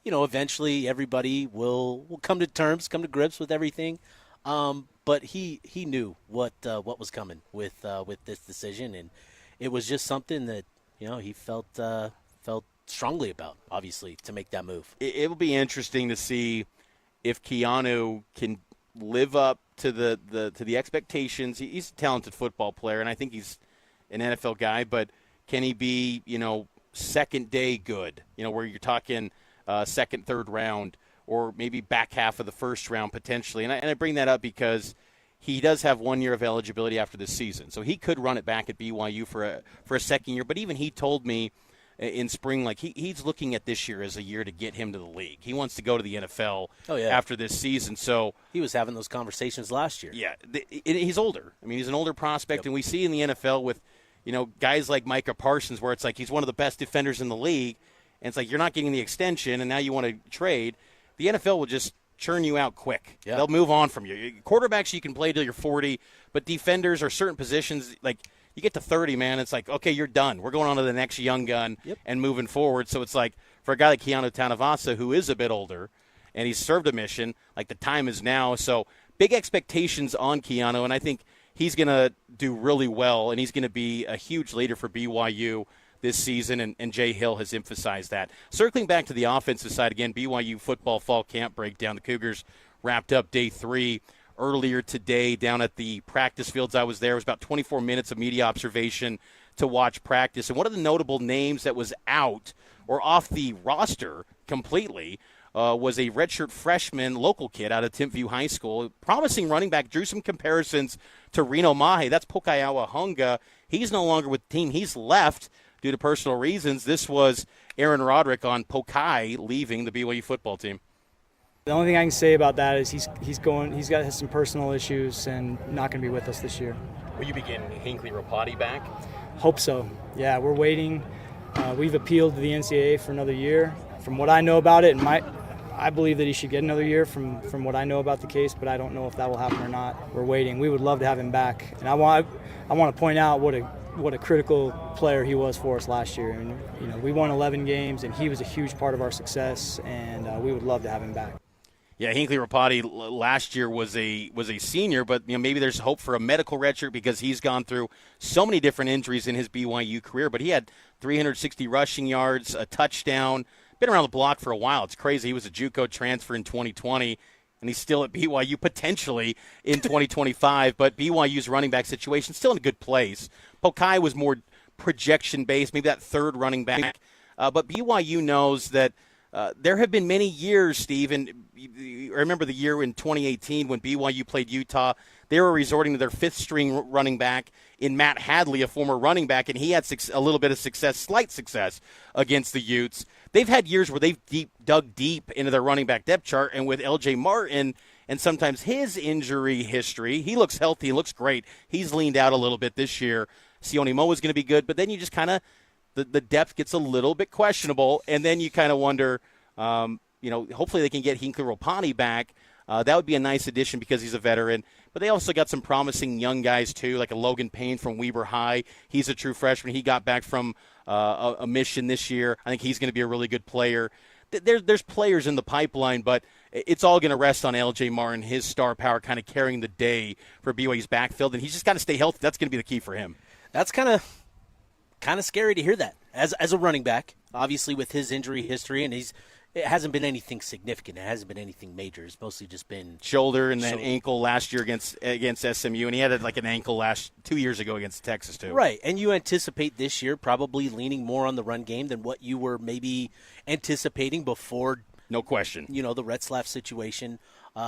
eventually everybody will come to grips with everything. But he knew what was coming with this decision, and it was just something that he felt strongly about, obviously, to make that move. It will be interesting to see if Keanu can live up to the expectations. He's a talented football player, and I think he's an NFL guy. But can he be second day good? Where you're talking second, third round, or maybe back half of the first round potentially. And I bring that up because he does have 1 year of eligibility after this season. So he could run it back at BYU for a second year. But even he told me in spring, he's looking at this year as a year to get him to the league. He wants to go to the NFL after this season. So he was having those conversations last year. Yeah, he's older. He's an older prospect, and we see in the NFL with guys like Micah Parsons where it's he's one of the best defenders in the league, and it's you're not getting the extension, and now you want to trade. The NFL will just churn you out quick. Yeah. They'll move on from you. Quarterbacks, you can play till you're 40, but defenders or certain positions, you get to 30, man, it's okay, you're done. We're going on to the next young gun and moving forward. So it's for a guy like Keanu Tadavasa, who is a bit older, and he's served a mission, the time is now. So big expectations on Keanu, and I think he's going to do really well, and he's going to be a huge leader for BYU this season, and Jay Hill has emphasized that. Circling back to the offensive side again, BYU football fall camp breakdown. The Cougars wrapped up day 3 earlier today down at the practice fields. I was there. It was about 24 minutes of media observation to watch practice. And one of the notable names that was out or off the roster completely was a redshirt freshman local kid out of Timpview High School. Promising running back, drew some comparisons to Reno Mahe. That's Pokayawa Hunga. He's no longer with the team. He's left due to personal reasons. This was Aaron Roderick on Pokai leaving the BYU football team. The only thing I can say about that is he's got some personal issues and not going to be with us this year. Will you be getting Hinckley Rapati back? Hope so. Yeah, we're waiting. We've appealed to the NCAA for another year. From what I know about it, I believe that he should get another year from what I know about the case, but I don't know if that will happen or not. We're waiting. We would love to have him back. And I want to point out what a critical player he was for us last year. And we won 11 games, and he was a huge part of our success, and we would love to have him back. Yeah, Hinckley Rapati last year was a senior, but maybe there's hope for a medical redshirt because he's gone through so many different injuries in his BYU career. But he had 360 rushing yards, a touchdown, been around the block for a while. It's crazy. He was a JUCO transfer in 2020. and he's still at BYU potentially in 2025. But BYU's running back situation still in a good place. Pokai was more projection-based, maybe that third running back. But BYU knows that there have been many years, Steve, and I remember the year in 2018 when BYU played Utah. They were resorting to their fifth-string running back in Matt Hadley, a former running back, and he had a little bit of success, slight success, against the Utes. They've had years where they've dug deep into their running back depth chart, and with L.J. Martin and sometimes his injury history, he looks healthy, he looks great. He's leaned out a little bit this year. Sione Moa is going to be good, but then you just kind of the depth gets a little bit questionable, and then you kind of wonder, hopefully they can get Hinckley Ropani back. That would be a nice addition because he's a veteran. But they also got some promising young guys, too, like a Logan Payne from Weber High. He's a true freshman. He got back from a mission this year. I think he's going to be a really good player. There's players in the pipeline, but it's all going to rest on L.J. Martin, his star power kind of carrying the day for BYU's backfield, and he's just got to stay healthy. That's going to be the key for him. That's kind of scary to hear that as a running back, obviously with his injury history, and it hasn't been anything significant. It hasn't been anything major. It's mostly just been shoulder and then ankle last year against SMU, and he had like an ankle 2 years ago against Texas too. Right, and you anticipate this year probably leaning more on the run game than what you were maybe anticipating before. No question. The Retzlaff situation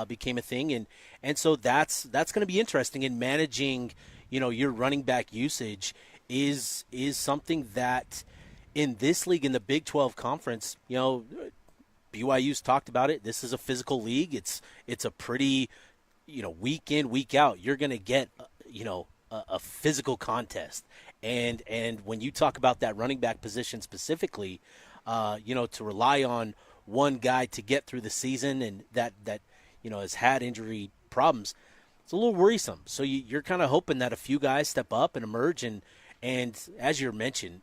became a thing, and so that's going to be interesting in managing. Your running back usage is something that in this league, in the Big 12 Conference, BYU's talked about it. This is a physical league. It's a pretty, week in, week out, you're going to get, a physical contest. And when you talk about that running back position specifically, to rely on one guy to get through the season and that has had injury problems, it's a little worrisome. So you're kind of hoping that a few guys step up and emerge, and as you mentioned,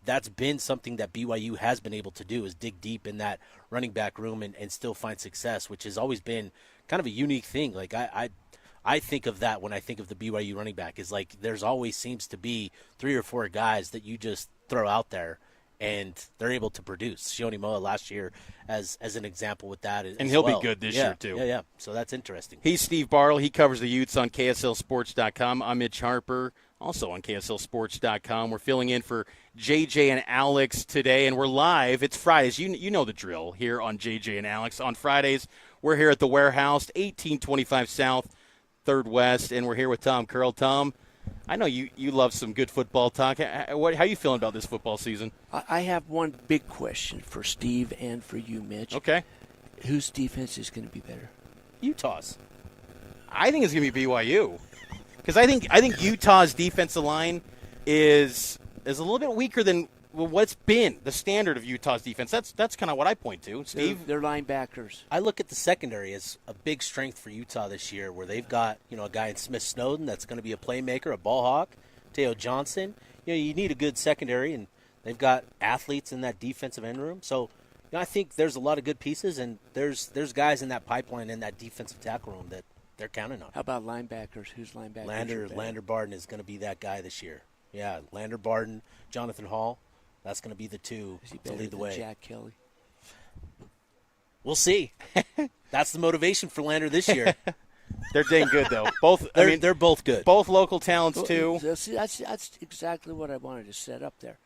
that's been something that BYU has been able to do, is dig deep in that running back room and still find success, which has always been kind of a unique thing. Like I think of that when I think of the BYU running back, is like there's always seems to be 3 or 4 guys that you just throw out there and they're able to produce. Sione Moa last year as an example with that. And he'll be good this year, too. Yeah. So that's interesting. He's Steve Bartle. He covers the Utes on KSLSports.com. I'm Mitch Harper, also on KSLSports.com. We're filling in for JJ and Alex today, and we're live. It's Fridays. You know the drill here on JJ and Alex. On Fridays, we're here at the Warehouse, 1825 South, 3rd West, and we're here with Tom Curl. Tom, I know you love some good football talk. How are you feeling about this football season? I have one big question for Steve and for you, Mitch. Okay. Whose defense is going to be better? Utah's. I think it's going to be BYU. Because I think Utah's defensive line is a little bit weaker than what's been the standard of Utah's defense. That's kind of what I point to. Steve? They're linebackers. I look at the secondary as a big strength for Utah this year, where they've got a guy in Smith Snowden that's going to be a playmaker, a ball hawk, Teo Johnson. You need a good secondary, and they've got athletes in that defensive end room. So I think there's a lot of good pieces, and there's guys in that pipeline in that defensive tackle room that they're counting on. How about linebackers? Who's linebackers? Lander Barden is going to be that guy this year. Yeah, Lander Barden, Jonathan Hall. That's going to be the two to lead the way. Jack Kelly? We'll see. That's the motivation for Lander this year. They're dang good, though. They're both good. Both local talents, too. That's exactly what I wanted to set up there.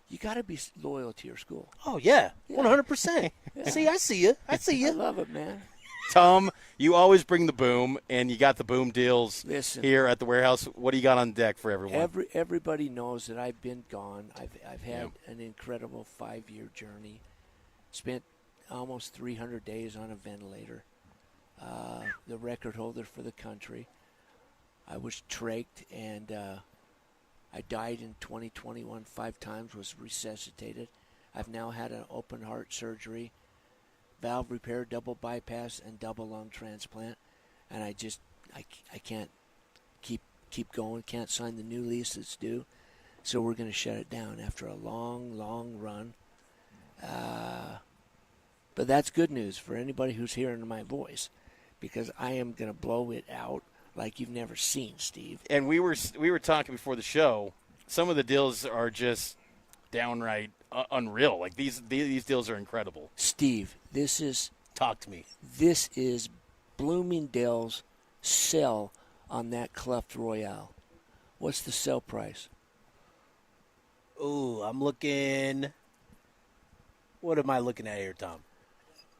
You got to be loyal to your school. Oh, yeah. 100%. Yeah. See, I see you. I love it, man. Tom, you always bring the boom, and you got the boom deals here at the Warehouse. What do you got on deck for everyone? Everybody knows that I've been gone. I've had an incredible 5-year journey. Spent almost 300 days on a ventilator. The record holder for the country. I was trached, and I died in 2021 5 times, was resuscitated. I've now had an open heart surgery, valve repair, double bypass, and double lung transplant, and I can't keep going, can't sign the new lease that's due, so we're going to shut it down after a long run. But that's good news for anybody who's hearing my voice, because I am going to blow it out like you've never seen, Steve. And we were talking before the show. Some of the deals are just downright unreal. Like these deals are incredible. Steve, this is Talk to me. This is Bloomingdale's sell on that Cleft Royale. What's the sell price? Ooh, I'm looking. What am I looking at here, Tom?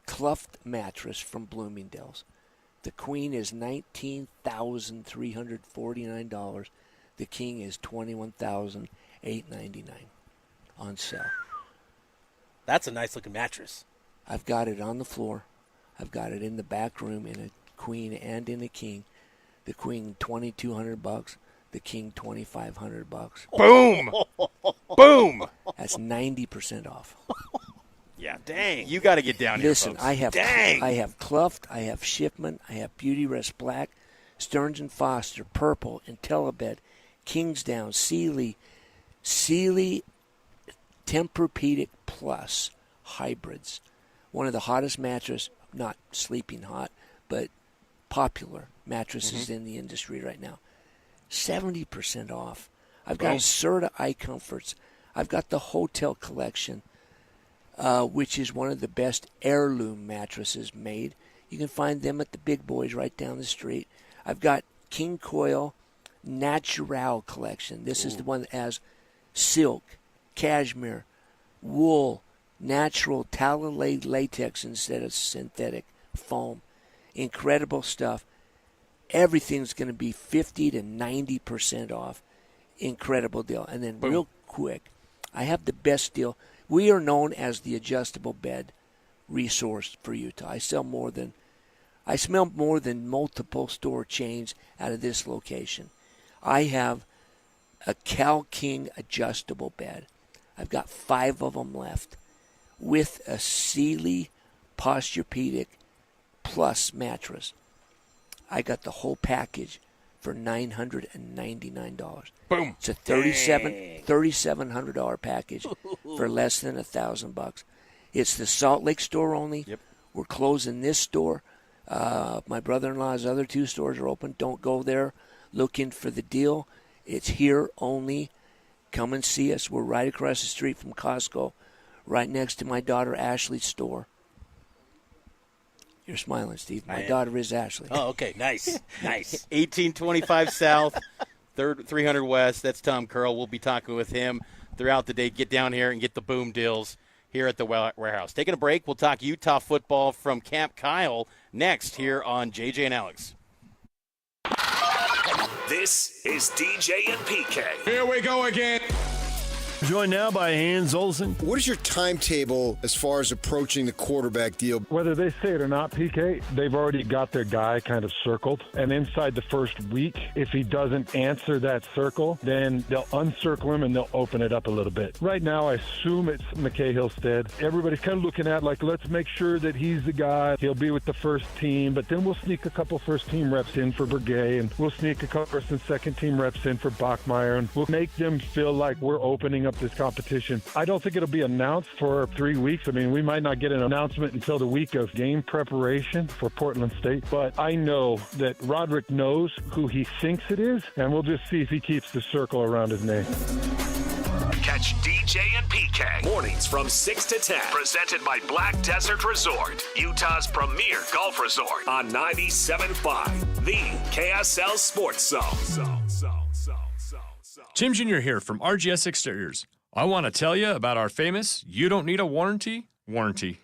Cleft mattress from Bloomingdale's. The queen is $19,349. The king is $21,899 on sale. That's a nice looking mattress. I've got it on the floor. I've got it in the back room in a queen and in a king. The queen $2,200. The king $2,500. Boom! Boom! That's 90% off. Yeah, dang. You got to get down here, Listen, folks. I have Dang. Cleft, I have Shipman, I have Beauty Rest Black, Stearns & Foster, Purple, IntelliBed, Kingsdown, Sealy Tempur-Pedic Plus hybrids. One of the hottest mattresses, not sleeping hot, but popular mattresses in the industry right now. 70% off. I've got Serta Eye Comforts. I've got the Hotel Collection, which is one of the best heirloom mattresses made. You can find them at the big boys right down the street. I've got King Coil Natural Collection. This is the one that has silk, cashmere, wool, natural tallow-laid latex instead of synthetic foam. Incredible stuff. Everything's going to be 50 to 90% off. Incredible deal. And then real quick, I have the best deal. We are known as the adjustable bed resource for Utah. I smell more than multiple store chains out of this location. I have a Cal King adjustable bed. I've got 5 of them left with a Sealy Posturepedic Plus mattress. I got the whole package for $999. Boom. It's a $3,700 package for less than $1,000. It's the Salt Lake store only. Yep. We're closing this store. My brother-in-law's other 2 stores are open. Don't go there looking for the deal. It's here only. Come and see us. We're right across the street from Costco, right next to my daughter Ashley's store. You're smiling, Steve. My daughter is Ashley. Oh, okay. Nice. Nice. 1825 South, 300 West. That's Tom Curl. We'll be talking with him throughout the day. Get down here and get the boom deals here at the warehouse. Taking a break. We'll talk Utah football from Camp Kyle next here on JJ and Alex. This is DJ and PK. Here we go again. Joined now by Hans Olsen. What is your timetable as far as approaching the quarterback deal? Whether they say it or not, PK, they've already got their guy kind of circled. And inside the first week, if he doesn't answer that circle, then they'll uncircle him and they'll open it up a little bit. Right now, I assume it's McKay Hillstead. Everybody's kind of looking at, like, let's make sure that he's the guy. He'll be with the first team, but then we'll sneak a couple first-team reps in for Bergay, and we'll sneak a couple first and second-team reps in for Bachmeier, and we'll make them feel like we're opening up this competition. I don't think it'll be announced for 3 weeks. I mean, we might not get an announcement until the week of game preparation for Portland State, but I know that Roderick knows who he thinks it is, and we'll just see if he keeps the circle around his name. Catch DJ and PK mornings from 6 to 10. Presented by Black Desert Resort, Utah's premier golf resort on 97.5, the KSL Sports Zone. Tim Jr. here from RGS Exteriors. I want to tell you about our famous "You don't need a warranty" warranty.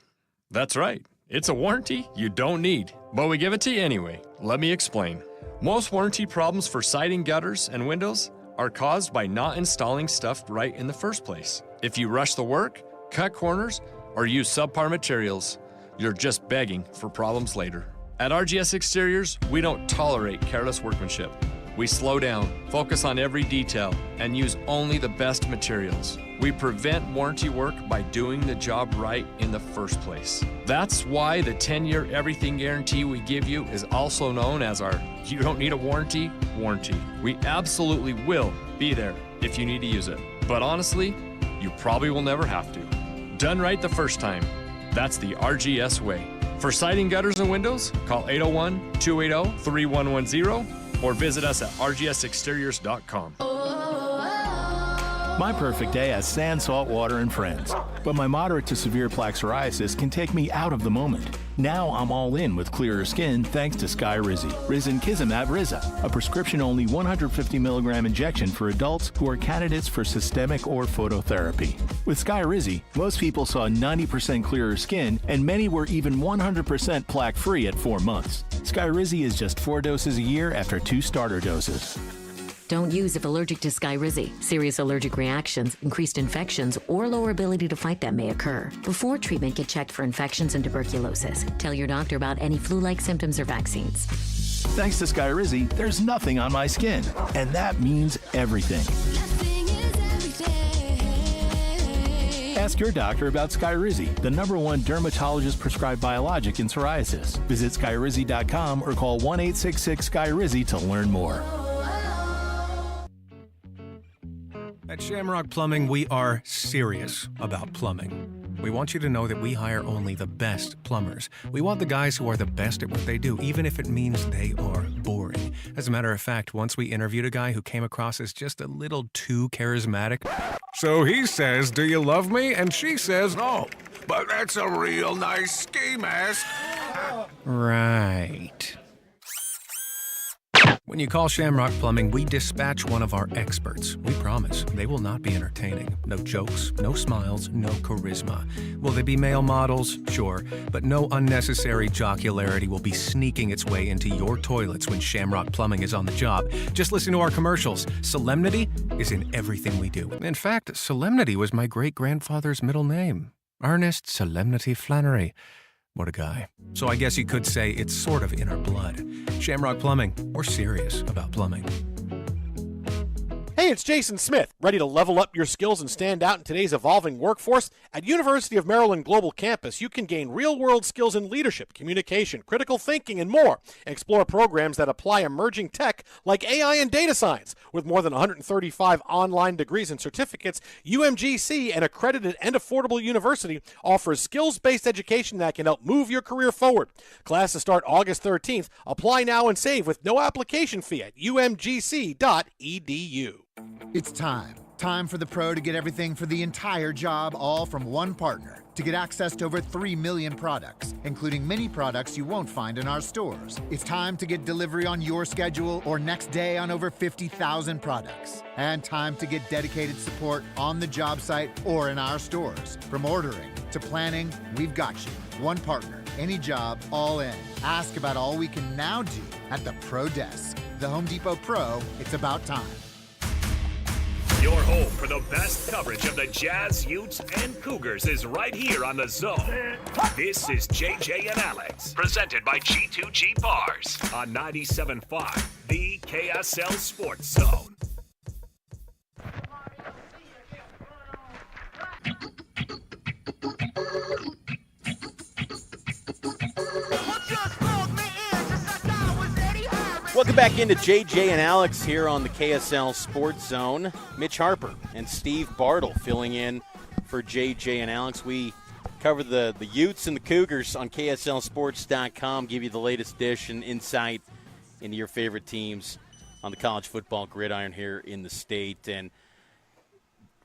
That's right. It's a warranty you don't need, but we give it to you anyway. Let me explain. Most warranty problems for siding, gutters, and windows are caused by not installing stuff right in the first place. If you rush the work, cut corners, or use subpar materials, you're just begging for problems later. At RGS Exteriors, we don't tolerate careless workmanship. We slow down, focus on every detail, and use only the best materials. We prevent warranty work by doing the job right in the first place. That's why the 10-year everything guarantee we give you is also known as our "You don't need a warranty" warranty. We absolutely will be there if you need to use it. But honestly, you probably will never have to. Done right the first time. That's the RGS way. For siding, gutters, and windows, call 801-280-3110 or visit us at rgsexteriors.com. My perfect day has sand, salt water, and friends. But my moderate to severe plaque psoriasis can take me out of the moment. Now I'm all in with clearer skin thanks to Skyrizi. Risankizumab Riza, a prescription-only 150 milligram injection for adults who are candidates for systemic or phototherapy. With Skyrizi, most people saw 90% clearer skin, and many were even 100% plaque-free at 4 months. Skyrizi is just 4 doses a year after 2 starter doses. Don't use if allergic to Skyrizi. Serious allergic reactions, increased infections, or lower ability to fight them may occur. Before treatment, get checked for infections and tuberculosis. Tell your doctor about any flu-like symptoms or vaccines. Thanks to Skyrizi, there's nothing on my skin, and that means everything. Ask your doctor about Skyrizi, the #1 dermatologist-prescribed biologic in psoriasis. Visit Skyrizi.com or call 1-866-SKYRIZI to learn more. At Shamrock Plumbing, we are serious about plumbing. We want you to know that we hire only the best plumbers. We want the guys who are the best at what they do, even if it means they are boring. As a matter of fact, once we interviewed a guy who came across as just a little too charismatic. So he says, "Do you love me?" And she says, "No, but that's a real nice ski mask." Right. When you call Shamrock Plumbing, we dispatch one of our experts. We promise they will not be entertaining. No jokes, no smiles, no charisma. Will they be male models? Sure, but no unnecessary jocularity will be sneaking its way into your toilets when Shamrock Plumbing is on the job. Just listen to our commercials. Solemnity is in everything we do. In fact, Solemnity was my great-grandfather's middle name. Ernest Solemnity Flannery. What a guy. So I guess you could say it's sort of in our blood. Shamrock Plumbing, we're serious about plumbing. Hey, it's Jason Smith. Ready to level up your skills and stand out in today's evolving workforce? At University of Maryland Global Campus, you can gain real-world skills in leadership, communication, critical thinking, and more. Explore programs that apply emerging tech like AI and data science. With more than 135 online degrees and certificates, UMGC, an accredited and affordable university, offers skills-based education that can help move your career forward. Classes start August 13th. Apply now and save with no application fee at umgc.edu. It's time. Time for the pro to get everything for the entire job, all from one partner. To get access to over 3 million products, including many products you won't find in our stores. It's time to get delivery on your schedule or next day on over 50,000 products. And time to get dedicated support on the job site or in our stores. From ordering to planning, we've got you. One partner, any job, all in. Ask about all we can now do at the Pro Desk. The Home Depot Pro, it's about time. Your home for the best coverage of the Jazz, Utes, and Cougars is right here on The Zone. This is JJ and Alex, presented by G2G Bars on 97.5, the KSL Sports Zone. Welcome back into JJ and Alex here on the KSL Sports Zone. Mitch Harper and Steve Bartle filling in for JJ and Alex. We cover the Utes and the Cougars on KSLSports.com, give you the latest dish and insight into your favorite teams on the college football gridiron here in the state. And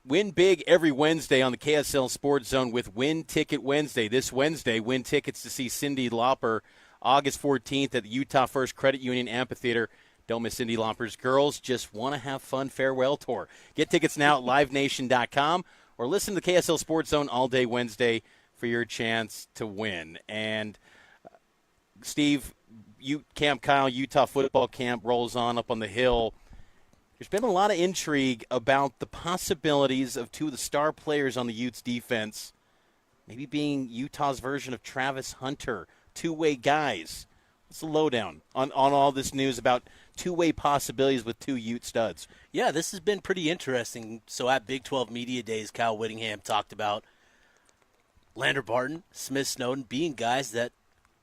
win big every Wednesday on the KSL Sports Zone with Win Ticket Wednesday. This Wednesday, win tickets to see Cyndi Lauper August 14th at the Utah First Credit Union Amphitheater. Don't miss Cyndi Lauper's Girls Just Want to Have Fun Farewell Tour. Get tickets now at livenation.com or listen to the KSL Sports Zone all day Wednesday for your chance to win. And Steve, Camp Kyle, Utah football camp rolls on up on the hill. There's been a lot of intrigue about the possibilities of two of the star players on the Utes defense maybe being Utah's version of Travis Hunter. Two-way guys. What's the lowdown on all this news about two-way possibilities with two Ute studs? Yeah, this has been pretty interesting. So at Big 12 Media Days, Kyle Whittingham talked about Lander Barton, Smith Snowden being guys that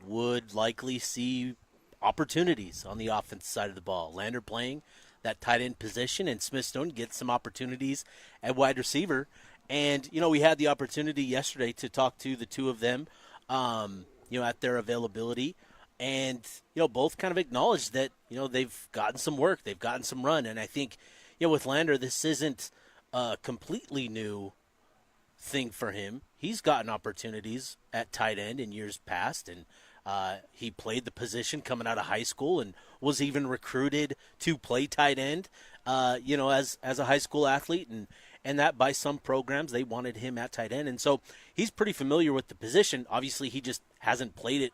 would likely see opportunities on the offensive side of the ball. Lander playing that tight end position, and Smith Snowden gets some opportunities at wide receiver. And, we had the opportunity yesterday to talk to the two of them, at their availability, and both kind of acknowledged that they've gotten some work, they've gotten some run, and I think with Lander, this isn't a completely new thing for him. he's gotten opportunities at tight end in years past, and he played the position coming out of high school and was even recruited to play tight end, as a high school athlete, and that by some programs they wanted him at tight end, and so he's pretty familiar with the position. Obviously, he just hasn't played it,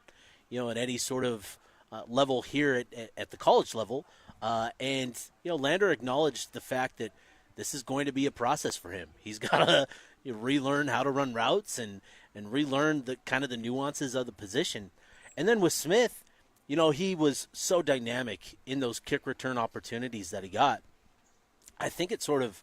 at any sort of level here at the college level, and Lander acknowledged the fact that this is going to be a process for him. He's got to relearn how to run routes and relearn the kind of the nuances of the position. And then with Smith, he was so dynamic in those kick return opportunities that he got. I think it sort of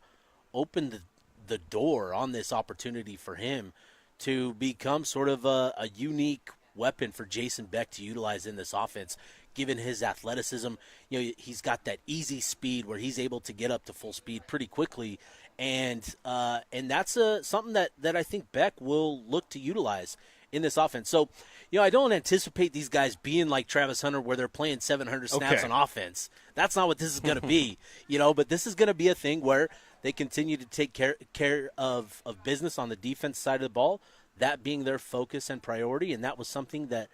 opened the door on this opportunity for him to become sort of a unique weapon for Jason Beck to utilize in this offense, given his athleticism. He's got that easy speed where he's able to get up to full speed pretty quickly, and that's something that I think Beck will look to utilize in this offense. So, I don't anticipate these guys being like Travis Hunter where they're playing 700 snaps on offense. That's not what this is going to be, but this is going to be a thing where they continue to take care of business on the defense side of the ball, that being their focus and priority. And that was something that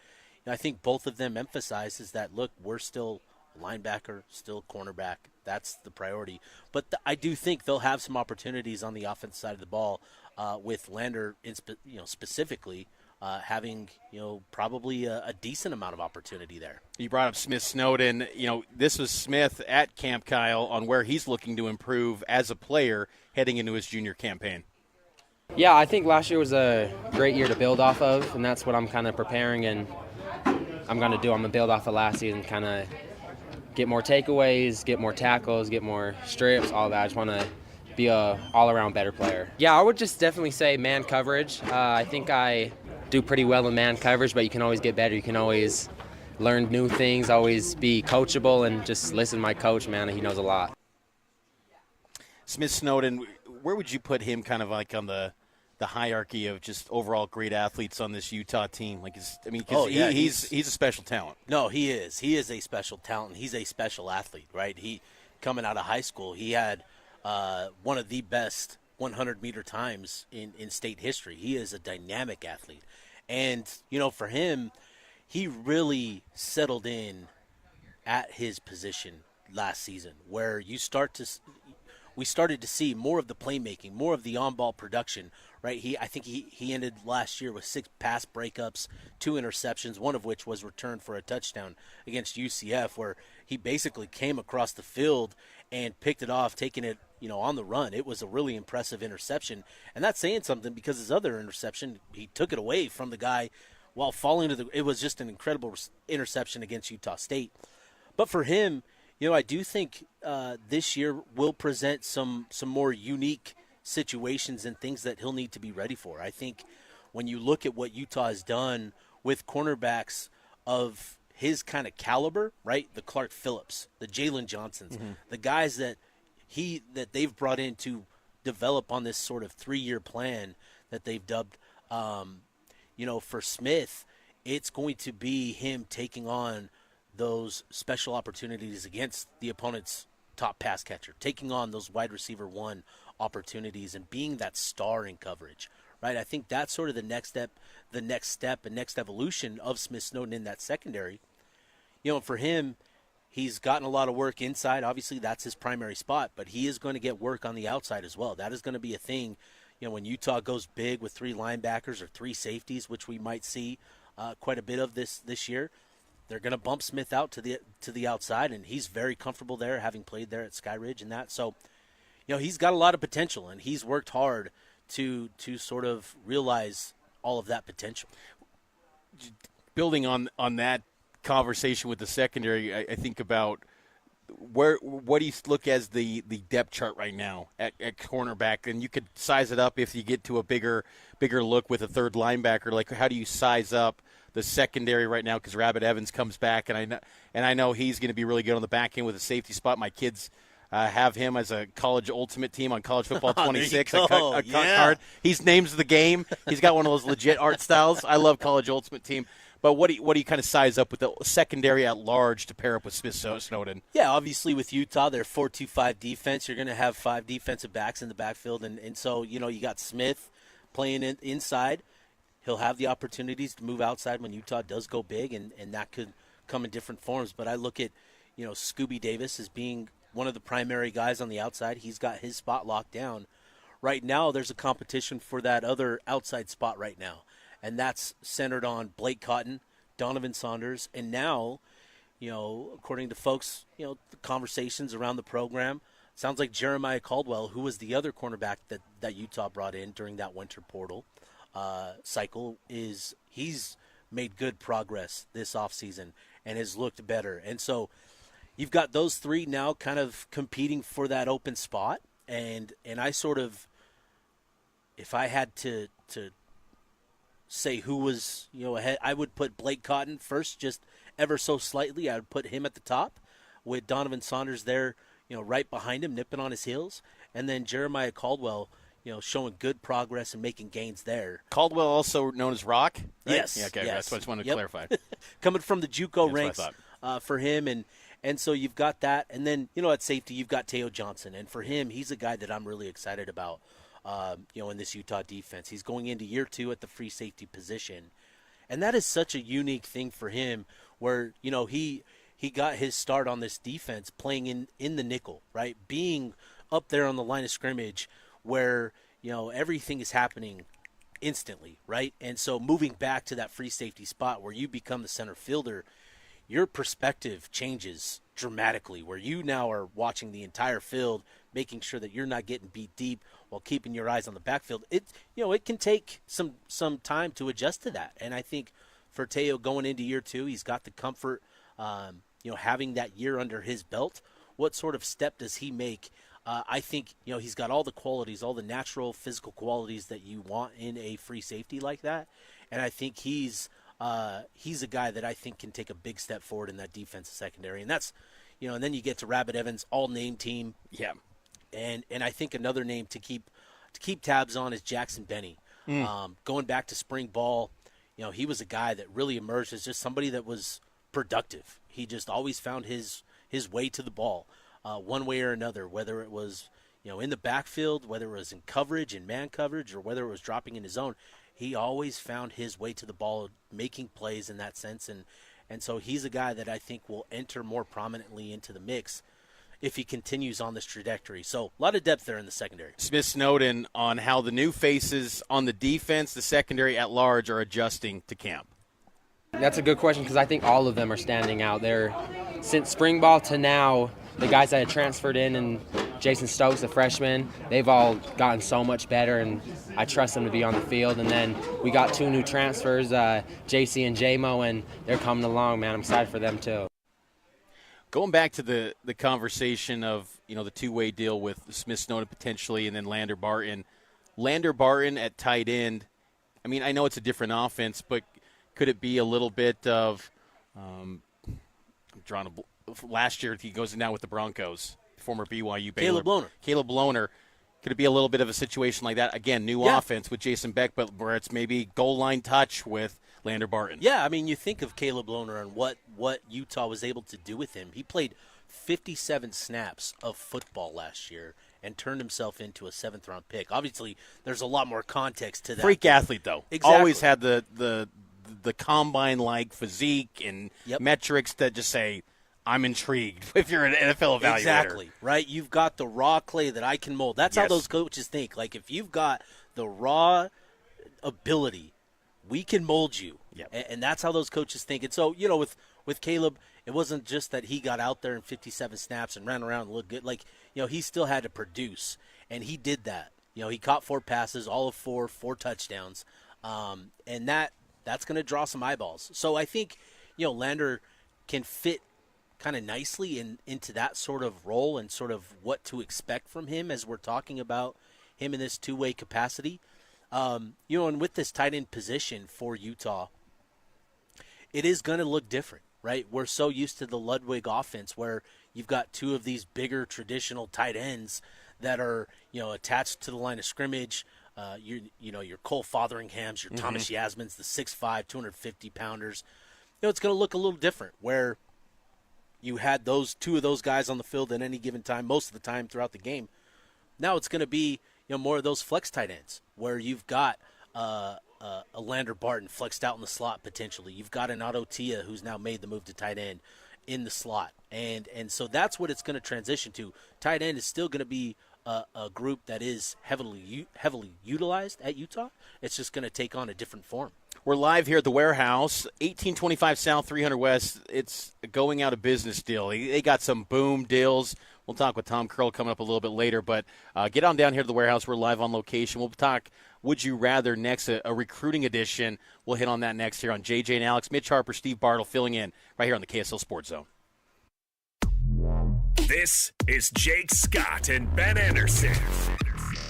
I think both of them emphasized, is that, look, we're still linebacker, still cornerback. That's the priority. But I do think they'll have some opportunities on the offense side of the ball with Lander, specifically, having probably a decent amount of opportunity there. You brought up Smith Snowden. This was Smith at Camp Kyle on where he's looking to improve as a player heading into his junior campaign. Yeah, I think last year was a great year to build off of, and that's what I'm kind of preparing and I'm going to do. I'm going to build off of last season, kind of get more takeaways, get more tackles, get more strips, all that. I just want to be a all-around better player. Yeah, I would just definitely say man coverage. I think I do pretty well in man coverage, but you can always get better. You can always learn new things, always be coachable, and just listen to my coach, man. He knows a lot. Smith Snowden, where would you put him kind of like on the hierarchy of just overall great athletes on this Utah team? He's a special talent. No, he is. He is a special talent. He's a special athlete, right? He, coming out of high school, he had one of the best 100-meter times in state history. He is a dynamic athlete. And, for him, he really settled in at his position last season, where we started to see more of the playmaking, more of the on-ball production, right? I think he ended last year with 6 pass breakups, 2 interceptions, one of which was returned for a touchdown against UCF, where he basically came across the field and picked it off, taking it, on the run. It was a really impressive interception, and that's saying something, because his other interception, he took it away from the guy while falling to it was just an incredible interception against Utah State. But for him, I do think this year will present some more unique situations and things that he'll need to be ready for. I think when you look at what Utah has done with cornerbacks of his kind of caliber, right? The Clark Phillips, the Jalen Johnsons, the guys that they've brought in to develop on this sort of 3-year plan that they've dubbed, for Smith, it's going to be him taking on those special opportunities against the opponent's top pass catcher, taking on those wide receiver 1 opportunities and being that star in coverage, right? I think that's sort of the next step and next evolution of Smith Snowden in that secondary. For him, he's gotten a lot of work inside. Obviously, that's his primary spot, but he is going to get work on the outside as well. That is going to be a thing, when Utah goes big with 3 linebackers or 3 safeties, which we might see quite a bit of this year. They're going to bump Smith out to the outside, and he's very comfortable there, having played there at Sky Ridge and that. So, he's got a lot of potential, and he's worked hard to sort of realize all of that potential. Building on that conversation with the secondary, I think about what do you look as the depth chart right now at cornerback, and you could size it up if you get to a bigger look with a third linebacker. Like, how do you size up the secondary right now? Because Rabbit Evans comes back, and I know he's going to be really good on the back end with a safety spot. My kids have him as a college ultimate team on College Football 26. a card. He's names the game. He's got one of those legit art styles. I love College Ultimate Team. But what do you kind of size up with the secondary at large to pair up with Smith Snowden? Yeah, obviously with Utah, they're 4-2-5 defense. You're going to have 5 defensive backs in the backfield, and so you got Smith playing inside. He'll have the opportunities to move outside when Utah does go big, and that could come in different forms. But I look at, Scooby Davis as being one of the primary guys on the outside. He's got his spot locked down. Right now, there's a competition for that other outside spot right now, and that's centered on Blake Cotton, Donovan Saunders, and now, according to folks, the conversations around the program, sounds like Jeremiah Caldwell, who was the other cornerback that Utah brought in during that winter portal cycle, he's made good progress this offseason and has looked better. And so you've got those three now kind of competing for that open spot. And I sort of, if I had to say who was, ahead, I would put Blake Cotton first, just ever so slightly. I would put him at the top with Donovan Saunders there, right behind him, nipping on his heels. And then Jeremiah Caldwell, showing good progress and making gains there. Caldwell, also known as Rock? Right? Yes. Yeah, okay, yes. that's what I just wanted to clarify. Coming from the JUCO That's ranks for him. And so you've got that. And then, at safety, you've got Teo Johnson. And for him, he's a guy that I'm really excited about, in this Utah defense. He's going into year 2 at the free safety position. And that is such a unique thing for him where, he got his start on this defense playing in the nickel, right? Being up there on the line of scrimmage where, everything is happening instantly, right? And so moving back to that free safety spot where you become the center fielder, your perspective changes dramatically, where you now are watching the entire field, making sure that you're not getting beat deep while keeping your eyes on the backfield. It can take some time to adjust to that. And I think for Teo going into year 2, he's got the comfort, having that year under his belt. What sort of step does he make? I think, he's got all the qualities, all the natural physical qualities that you want in a free safety like that. And I think he's a guy that I think can take a big step forward in that defensive secondary. And that's, and then you get to Rabbit Evans, all-name team. Yeah. And I think another name to keep tabs on is Jackson Benny. Going back to spring ball, he was a guy that really emerged as just somebody that was productive. He just always found his way to the ball, one way or another, whether it was, in the backfield, whether it was in coverage, in man coverage, or whether it was dropping in his zone. He always found his way to the ball, making plays in that sense. And so he's a guy that I think will enter more prominently into the mix if he continues on this trajectory. So a lot of depth there in the secondary. Smith Snowden on how the new faces on the defense, the secondary at large, are adjusting to camp. That's a good question because I think all of them are standing out there. Since spring ball to now, the guys that had transferred in and Jason Stokes, the freshman, they've all gotten so much better, and I trust them to be on the field. And then we got 2 new transfers, JC and J-Mo, and they're coming along, man. I'm excited for them too. Going back to the conversation of, the two-way deal with Smith Snowden potentially and then Lander Barton. Lander Barton at tight end, I mean, I know it's a different offense, but could it be a little bit of last year he goes in now with the Broncos, former BYU Baylor. Caleb Lohner. Could it be a little bit of a situation like that? Again, new offense with Jason Beck, but where it's maybe goal line touch with Lander Barton. Yeah, I mean, you think of Caleb Lohner and what Utah was able to do with him. He played 57 snaps of football last year and turned himself into a 7th-round pick. Obviously, there's a lot more context to that. Freak athlete, though. Exactly. Always had the combine-like physique and metrics that just say, I'm intrigued if you're an NFL evaluator. Exactly, right? You've got the raw clay that I can mold. That's how those coaches think. Like, if you've got the raw ability, we can mold you. Yep. And that's how those coaches think. And so, with Caleb, it wasn't just that he got out there in 57 snaps and ran around and looked good. Like, he still had to produce, and he did that. He caught 4 passes, all of 4 touchdowns. And that's going to draw some eyeballs. So I think, Lander can fit kind of nicely into that sort of role and sort of what to expect from him as we're talking about him in this two-way capacity. And with this tight end position for Utah, it is going to look different, right? We're so used to the Ludwig offense where you've got 2 of these bigger traditional tight ends that are, attached to the line of scrimmage. Your Cole Fotheringhams, your Thomas Yasmins, the 6'5", 250-pounders. It's going to look a little different where you had those 2 of those guys on the field at any given time, most of the time throughout the game. Now it's going to be, more of those flex tight ends where you've got a Lander Barton flexed out in the slot potentially. You've got an Otto Tia who's now made the move to tight end in the slot. And so that's what it's going to transition to. Tight end is still going to be a group that is heavily utilized at Utah. It's just going to take on a different form. We're live here at the warehouse, 1825 South, 300 West. It's a going out of business deal. They got some boom deals. We'll talk with Tom Curl coming up a little bit later, but get on down here to the warehouse. We're live on location. We'll talk Would You Rather next, a recruiting edition. We'll hit on that next here on JJ and Alex. Mitch Harper, Steve Bartle filling in right here on the KSL Sports Zone. This is Jake Scott and Ben Anderson.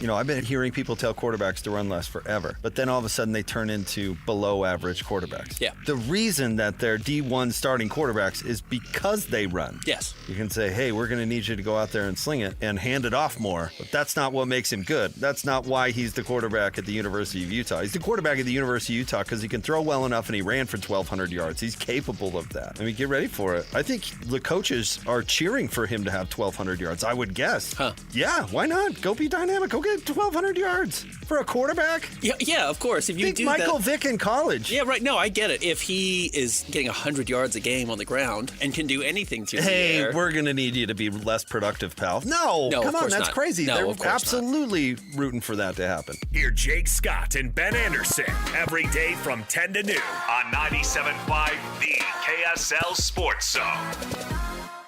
I've been hearing people tell quarterbacks to run less forever, but then all of a sudden they turn into below average quarterbacks. Yeah. The reason that they're D1 starting quarterbacks is because they run. Yes. You can say, hey, we're going to need you to go out there and sling it and hand it off more, but that's not what makes him good. That's not why he's the quarterback at the University of Utah. He's the quarterback at the University of Utah because he can throw well enough and he ran for 1,200 yards. He's capable of that. Get ready for it. I think the coaches are cheering for him to have 1,200 yards, I would guess. Huh. Yeah, why not? Go be dynamic. Go get 1,200 yards for a quarterback. Yeah, of course. If you think do Michael that, Vick in college. Yeah, right. No, I get it. If he is getting 100 yards a game on the ground and can do anything through the air. Hey, we're going to need you to be less productive, pal. No, come on, that's crazy. No, They're absolutely rooting for that to happen. Hear Jake Scott and Ben Anderson every day from 10 to noon on 97.5 The KSL Sports Zone.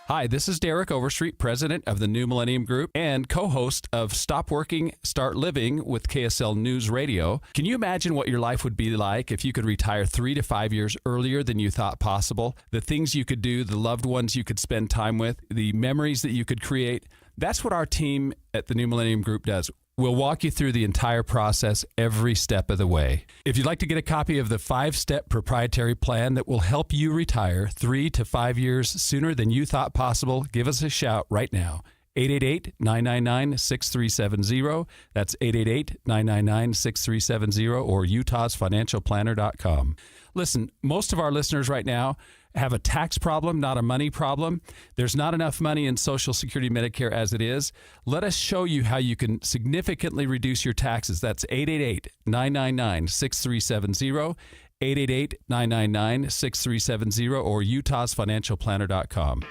Hi, this is Derek Overstreet, president of the New Millennium Group and co-host of Stop Working, Start Living with KSL News Radio. Can you imagine what your life would be like if you could retire 3 to 5 years earlier than you thought possible? The things you could do, the loved ones you could spend time with, the memories that you could create. That's what our team at the New Millennium Group does. We'll walk you through the entire process every step of the way. If you'd like to get a copy of the 5-step proprietary plan that will help you retire 3 to 5 years sooner than you thought possible, give us a shout right now. 888-999-6370. That's 888-999-6370 or utahsfinancialplanner.com. Listen, most of our listeners right now have a tax problem, not a money problem. There's not enough money in Social Security Medicare as it is. Let us show you how you can significantly reduce your taxes. That's 888-999-6370, 888-999-6370 or utahsfinancialplanner.com.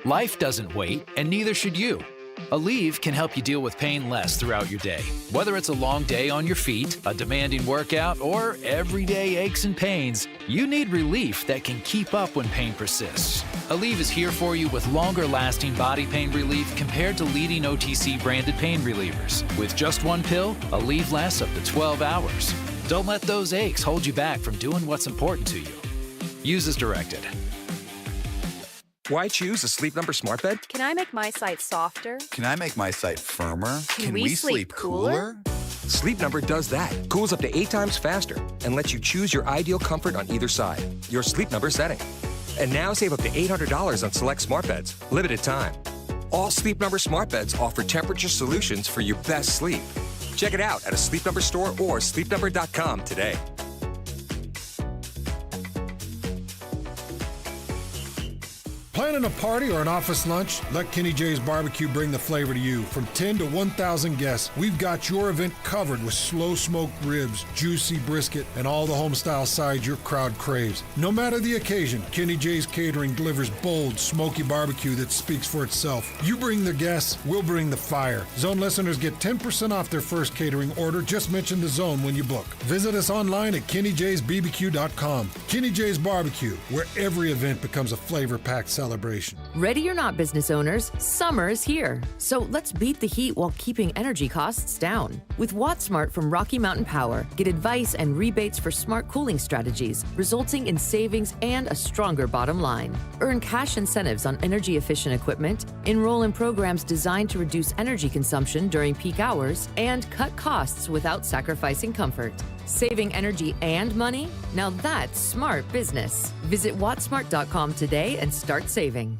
Life doesn't wait, and neither should you. Aleve can help you deal with pain less throughout your day. Whether it's a long day on your feet, a demanding workout, or everyday aches and pains, you need relief that can keep up when pain persists. Aleve is here for you with longer-lasting body pain relief compared to leading OTC branded pain relievers. With just one pill, Aleve lasts up to 12 hours. Don't let those aches hold you back from doing what's important to you. Use as directed. Why choose a Sleep Number smart bed? Can I make my site softer? Can I make my site firmer? Can we sleep cooler? Sleep Number does that. Cools up to 8 times faster and lets you choose your ideal comfort on either side. Your Sleep Number setting. And now save up to $800 on select smart beds. Limited time. All Sleep Number smart beds offer temperature solutions for your best sleep. Check it out at a Sleep Number store or sleepnumber.com today. Planning a party or an office lunch? Let Kenny J's Barbecue bring the flavor to you. From 10 to 1,000 guests, we've got your event covered with slow-smoked ribs, juicy brisket, and all the home-style sides your crowd craves. No matter the occasion, Kenny J's Catering delivers bold, smoky barbecue that speaks for itself. You bring the guests, we'll bring the fire. Zone listeners get 10% off their first catering order. Just mention the Zone when you book. Visit us online at KennyJ'sBBQ.com. Kenny J's Barbecue, where every event becomes a flavor-packed celebration. Ready or not, business owners, summer is here. So let's beat the heat while keeping energy costs down. With WattSmart from Rocky Mountain Power, get advice and rebates for smart cooling strategies, resulting in savings and a stronger bottom line. Earn cash incentives on energy-efficient equipment, enroll in programs designed to reduce energy consumption during peak hours, and cut costs without sacrificing comfort. Saving energy and money? Now that's smart business. Visit wattsmart.com today and start saving.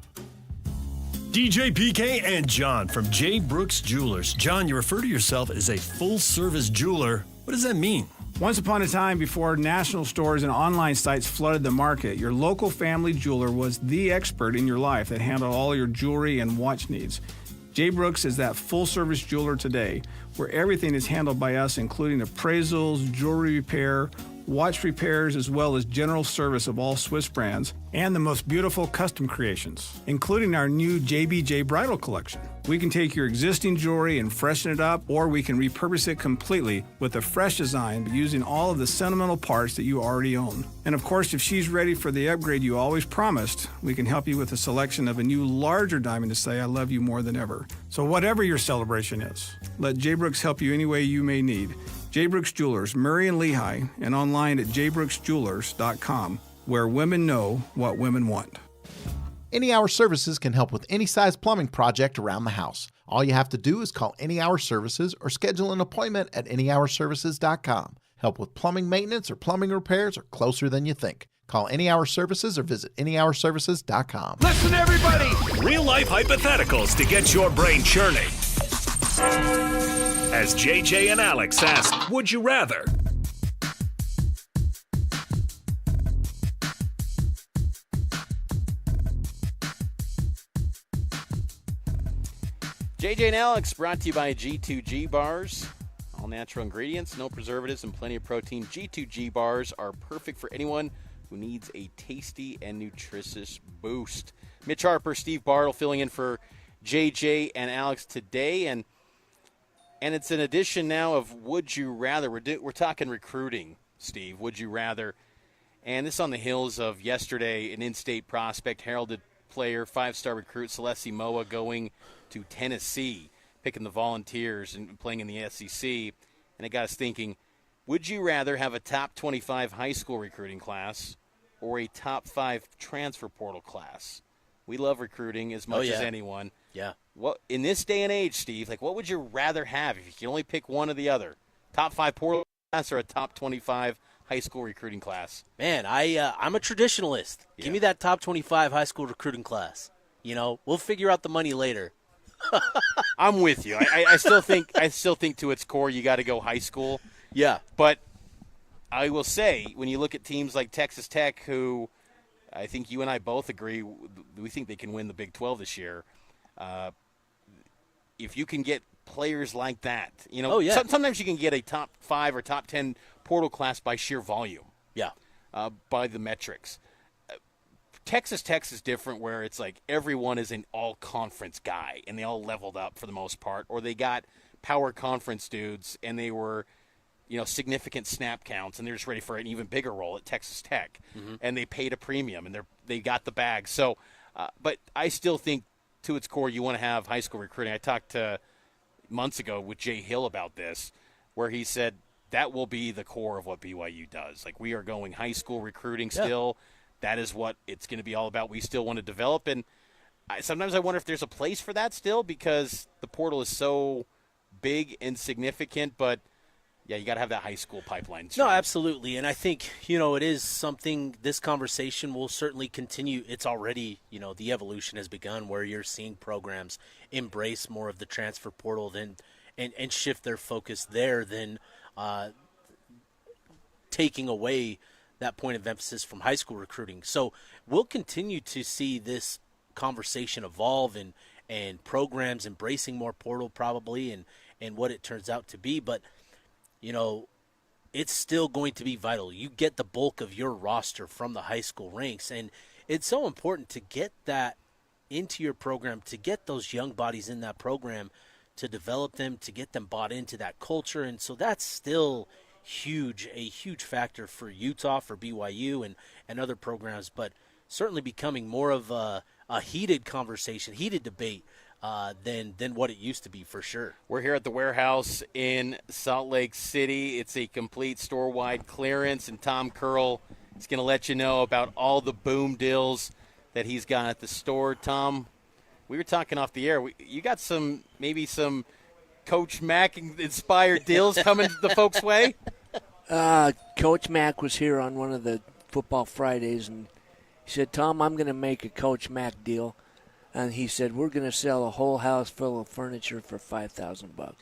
DJ PK and John from J. Brooks Jewelers. John, you refer to yourself as a full-service jeweler. What does that mean? Once upon a time, before national stores and online sites flooded the market, your local family jeweler was the expert in your life that handled all your jewelry and watch needs. J. Brooks is that full-service jeweler today, where everything is handled by us, including appraisals, jewelry repair, watch repairs, as well as general service of all Swiss brands, and the most beautiful custom creations, including our new JBJ Bridal Collection. We can take your existing jewelry and freshen it up, or we can repurpose it completely with a fresh design by using all of the sentimental parts that you already own. And of course, if she's ready for the upgrade you always promised, we can help you with a selection of a new larger diamond to say I love you more than ever. So whatever your celebration is, let J. Brooks help you any way you may need. J. Brooks Jewelers, Murray and Lehigh, and online at jbrooksjewelers.com, where women know what women want. Any Hour Services can help with any size plumbing project around the house. All you have to do is call Any Hour Services or schedule an appointment at anyhourservices.com. Help with plumbing maintenance or plumbing repairs are closer than you think. Call Any Hour Services or visit anyhourservices.com. Listen, everybody! Real-life hypotheticals to get your brain churning. As JJ and Alex ask, would you rather? JJ and Alex brought to you by G2G Bars. All natural ingredients, no preservatives, and plenty of protein. G2G Bars are perfect for anyone who needs a tasty and nutritious boost. Mitch Harper, Steve Bartle filling in for JJ and Alex today, and it's an edition now of Would You Rather. We're talking recruiting, Steve. Would you rather? And this on the heels of yesterday, an in-state prospect, heralded player, 5-star recruit Celeste Moa going to Tennessee, picking the Volunteers and playing in the SEC. And it got us thinking, would you rather have a top 25 high school recruiting class or a top 5 transfer portal class? We love recruiting as much as anyone. Yeah. What in this day and age, Steve, what would you rather have if you can only pick one or the other? Top 5 portal class or a top 25 high school recruiting class? Man, I'm a traditionalist. Yeah. Give me that top 25 high school recruiting class. We'll figure out the money later. I'm with you. I still think to its core you got to go high school. Yeah. But I will say, when you look at teams like Texas Tech, who I think you and I both agree, we think they can win the Big 12 this year. If you can get players like that, sometimes you can get a top 5 or top 10 portal class by sheer volume. Yeah. By the metrics. Texas Tech is different, where it's like everyone is an all-conference guy, and they all leveled up for the most part, or they got power conference dudes, and they were, significant snap counts, and they're just ready for an even bigger role at Texas Tech, and they paid a premium, and they got the bag. So, but I still think, to its core, you want to have high school recruiting. I talked months ago with Jay Hill about this, where he said that will be the core of what BYU does. We are going high school recruiting still. Yeah. That is what it's going to be all about. We still want to develop, and sometimes I wonder if there's a place for that still, because the portal is so big and significant. But yeah, you got to have that high school pipeline. No, absolutely, and I think it is something. This conversation will certainly continue. It's already the evolution has begun, where you're seeing programs embrace more of the transfer portal and shift their focus there than taking away that point of emphasis from high school recruiting. So we'll continue to see this conversation evolve and programs embracing more portal probably and what it turns out to be. But, it's still going to be vital. You get the bulk of your roster from the high school ranks, and it's so important to get that into your program, to get those young bodies in that program, to develop them, to get them bought into that culture. And so that's still a huge factor for Utah, for BYU, and other programs, but certainly becoming more of a heated conversation, heated debate than what it used to be, for sure. We're here at the warehouse in Salt Lake City. It's a complete store-wide clearance, and Tom Curl is going to let you know about all the boom deals that he's got at the store. Tom, we were talking off the air. You got maybe some Coach Mack-inspired deals coming the folks' way? Coach Mack was here on one of the Football Fridays, and he said, Tom, I'm going to make a Coach Mack deal. And he said, we're going to sell a whole house full of furniture for $5,000.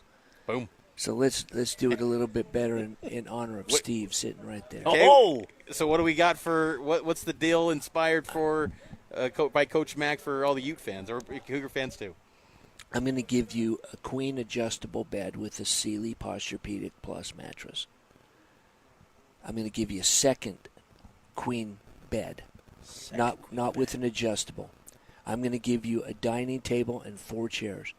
Boom. So let's do it a little bit better in honor of Steve sitting right there. Okay. Oh! So what do we got for what's the deal inspired for by Coach Mack for all the Ute fans or Cougar fans too? I'm going to give you a queen adjustable bed with a Sealy Posturepedic Plus mattress. I'm going to give you a second queen bed, not with an adjustable. I'm going to give you a dining table and 4 chairs.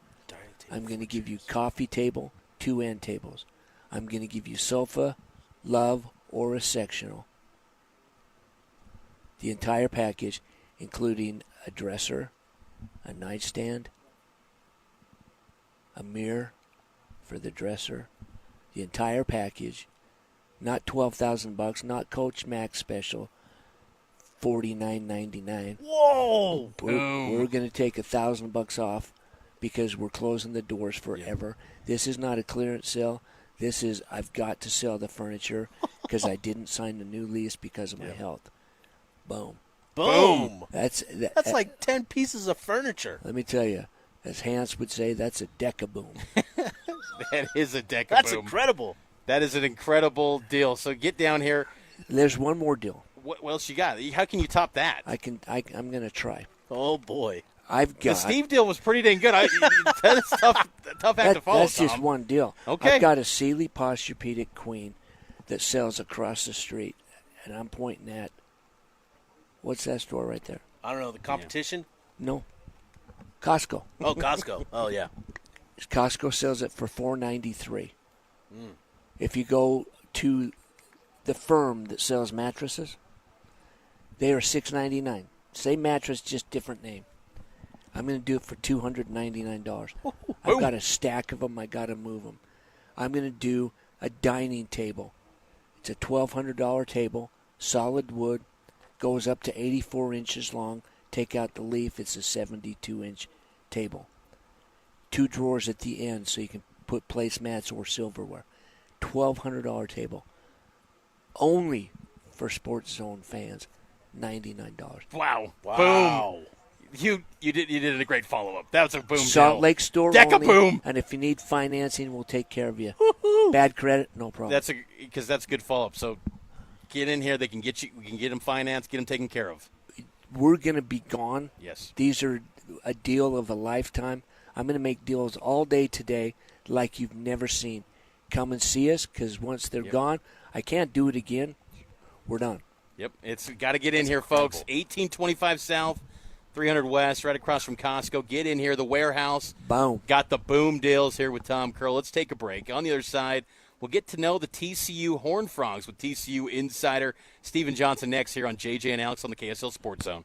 I'm going to give you coffee table, 2 end tables. I'm going to give you sofa, love, or a sectional. The entire package, including a dresser, a nightstand, a mirror for the dresser, the entire package, not $12,000, not Coach Max special, $49.99. Whoa! We're going to take $1,000 off because we're closing the doors forever. This is not a clearance sale. This is, I've got to sell the furniture because I didn't sign a new lease because of my health. Boom. Boom. That's like 10 pieces of furniture. Let me tell you, as Hans would say, that's a deca-boom. That is a deca-boom. That's incredible. That is an incredible deal. So get down here. There's one more deal. What else you got? How can you top that? I'm going to try. Oh, boy. The Steve deal was pretty dang good. That's tough act to follow, That's Tom. just one deal. Okay. I've got a Sealy Posturepedic Queen that sells across the street, and I'm pointing at, what's that store right there? I don't know, the competition? No. Costco. Oh, Costco. Oh, yeah. Costco sells it for $4.93. If you go to the firm that sells mattresses, they are $6.99. Same mattress, just different name. I'm going to do it for $299. I've got a stack of them. I got to move them. I'm going to do a dining table. It's a $1,200 table, solid wood, goes up to 84 inches long. Take out the leaf. It's a 72-inch table. 2 drawers at the end so you can put placemats or silverware. $1,200 table. Only for Sports Zone fans, $99. Wow. Boom. You did a great follow-up. That was a boom Salt deal. Lake store Deca only. boom. And if you need financing, we'll take care of you. Bad credit, no problem. Because that's a good follow-up. So get in here. We can get them financed, get them taken care of. We're going to be gone. Yes. These are a deal of a lifetime. I'm going to make deals all day today like you've never seen. Come and see us because once they're gone, I can't do it again. We're done. Yep. It's got to get in here, folks. 1825 South, 300 West, right across from Costco. Get in here. The warehouse. Boom. Got the boom deals here with Tom Curl. Let's take a break. On the other side, we'll get to know the TCU Horned Frogs with TCU insider Steven Johnson next here on JJ and Alex on the KSL Sports Zone.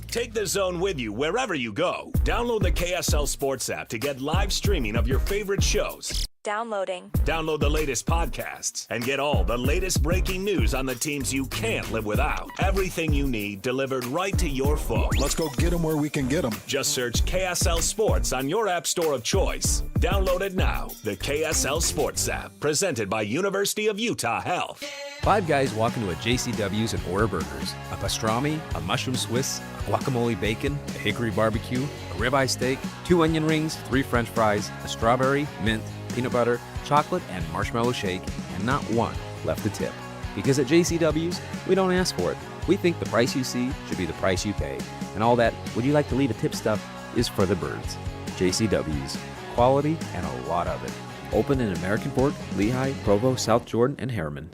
Take the Zone with you wherever you go. Download the KSL Sports app to get live streaming of your favorite shows. Downloading. Download the latest podcasts and get all the latest breaking news on the teams you can't live without. Everything you need delivered right to your phone. Let's go get them where we can get them. Just search KSL Sports on your app store of choice. Download it now. The KSL Sports app, presented by University of Utah Health. 5 guys walk into a JCW's and order burgers. A pastrami, a mushroom Swiss, a guacamole bacon, a hickory barbecue, a ribeye steak, 2 onion rings, 3 french fries, a strawberry, mint, peanut butter, chocolate, and marshmallow shake, and not one left to tip. Because at JCW's, we don't ask for it. We think the price you see should be the price you pay. And all that, would you like to leave a tip stuff, is for the birds. JCW's. Quality and a lot of it. Open in American Fork, Lehigh, Provo, South Jordan, and Harriman.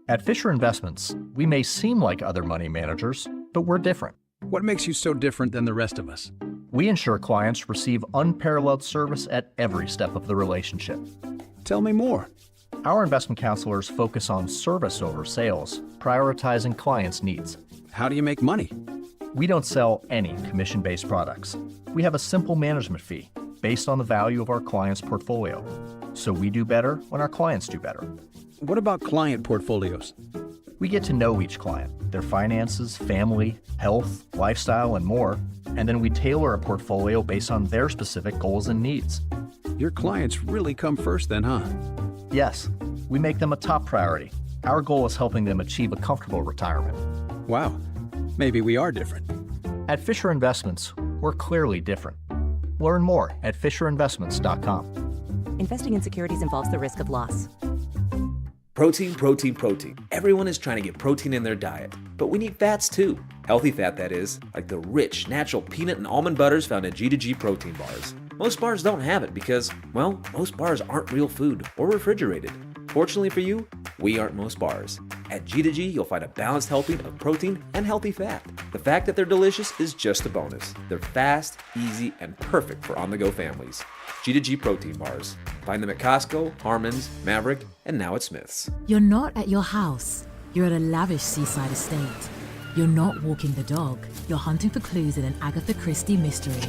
At Fisher Investments, we may seem like other money managers, but we're different. What makes you so different than the rest of us? We ensure clients receive unparalleled service at every step of the relationship. Tell me more. Our investment counselors focus on service over sales, prioritizing clients' needs. How do you make money? We don't sell any commission-based products. We have a simple management fee based on the value of our client's portfolio. So we do better when our clients do better. What about client portfolios? We get to know each client, their finances, family, health, lifestyle, and more, and then we tailor a portfolio based on their specific goals and needs. Your clients really come first then, huh? Yes, we make them a top priority. Our goal is helping them achieve a comfortable retirement. Wow, maybe we are different. At Fisher Investments, we're clearly different. Learn more at FisherInvestments.com. Investing in securities involves the risk of loss. Protein, protein, protein. Everyone is trying to get protein in their diet, but we need fats too. Healthy fat, that is, like the rich, natural peanut and almond butters found in G2G protein bars. Most bars don't have it because, well, most bars aren't real food or refrigerated. Fortunately for you, we aren't most bars. At G2G, you'll find a balanced helping of protein and healthy fat. The fact that they're delicious is just a bonus. They're fast, easy, and perfect for on-the-go families. G2G protein bars. Find them at Costco, Harmon's, Maverick, and now at Smith's. You're not at your house. You're at a lavish seaside estate. You're not walking the dog. You're hunting for clues in an Agatha Christie mystery.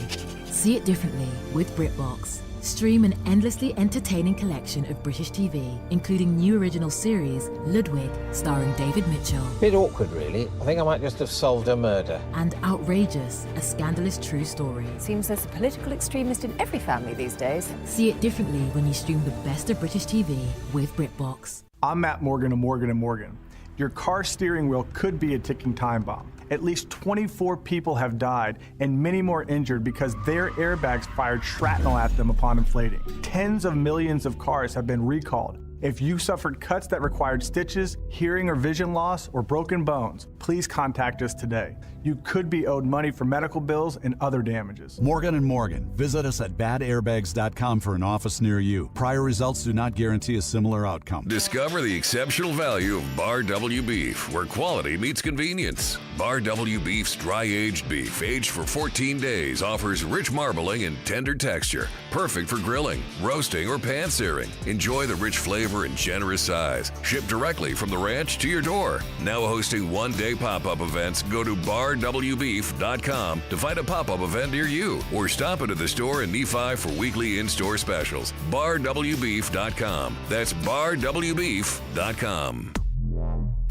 See it differently with BritBox. Stream an endlessly entertaining collection of British TV, including new original series, Ludwig, starring David Mitchell. Bit awkward, really. I think I might just have solved a murder. And Outrageous, a scandalous true story. Seems there's a political extremist in every family these days. See it differently when you stream the best of British TV with BritBox. I'm Matt Morgan of Morgan & Morgan. Your car steering wheel could be a ticking time bomb. At least 24 people have died and many more injured because their airbags fired shrapnel at them upon inflating. Tens of millions of cars have been recalled. If you suffered cuts that required stitches, hearing or vision loss, or broken bones, please contact us today. You could be owed money for medical bills and other damages. Morgan & Morgan. Visit us at badairbags.com for an office near you. Prior results do not guarantee a similar outcome. Discover the exceptional value of Bar W Beef, where quality meets convenience. Bar W Beef's dry-aged beef, aged for 14 days, offers rich marbling and tender texture. Perfect for grilling, roasting, or pan-searing. Enjoy the rich flavor and generous size. Shipped directly from the ranch to your door. Now hosting one-day pop-up events, go to barwbeef.com to find a pop-up event near you, or stop into the store in Nephi for weekly in-store specials. barwbeef.com. That's barwbeef.com.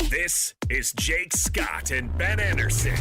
This is Jake Scott and Ben Anderson.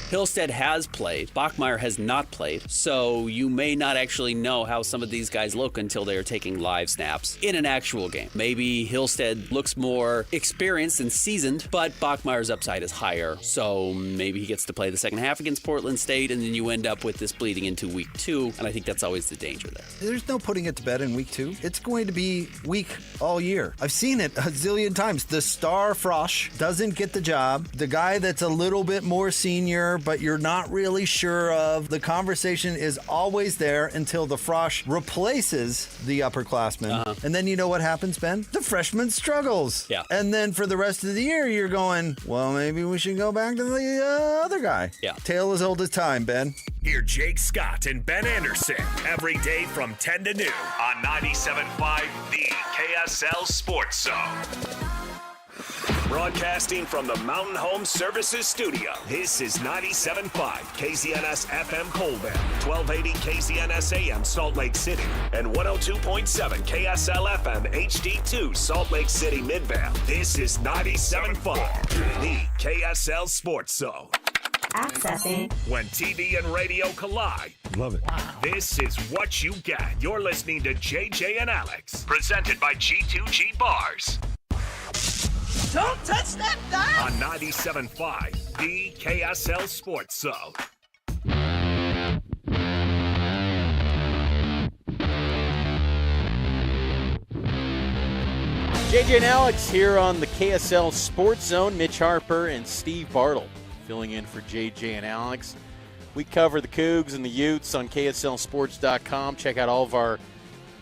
Hillstead has played. Bachmeier has not played. So you may not actually know how some of these guys look until they are taking live snaps in an actual game. Maybe Hillstead looks more experienced and seasoned, but Bachmeier's upside is higher. So maybe he gets to play the second half against Portland State, and then you end up with this bleeding into week 2. And I think that's always the danger there. There's no putting it to bed in week 2. It's going to be weak all year. I've seen it a zillion times. The star Frosch doesn't get the job. The guy that's a little bit more senior, but you're not really sure of. The conversation is always there until the Frosch replaces the upperclassman. And then you know what happens, Ben? The freshman struggles. Yeah. And then for the rest of the year, you're going, well, maybe we should go back to the other guy. Yeah. Tale as old as time, Ben. Hear Jake Scott and Ben Anderson every day from 10 to noon on 97.5, the KSL Sports Zone. Broadcasting from the Mountain Home Services Studio, this is 97.5 KZNS FM Colvin, 1280 KZNS AM Salt Lake City, and 102.7 KSL FM HD2 Salt Lake City Midvale. This is 97.5, the KSL Sports Zone. Accessing. When TV and radio collide. Love it. This is what you get. You're listening to JJ and Alex, presented by G2G Bars. Don't touch that dial! On 97.5, the KSL Sports Zone. JJ and Alex here on the KSL Sports Zone. Mitch Harper and Steve Bartle filling in for JJ and Alex. We cover the Cougs and the Utes on KSLSports.com. Check out all of our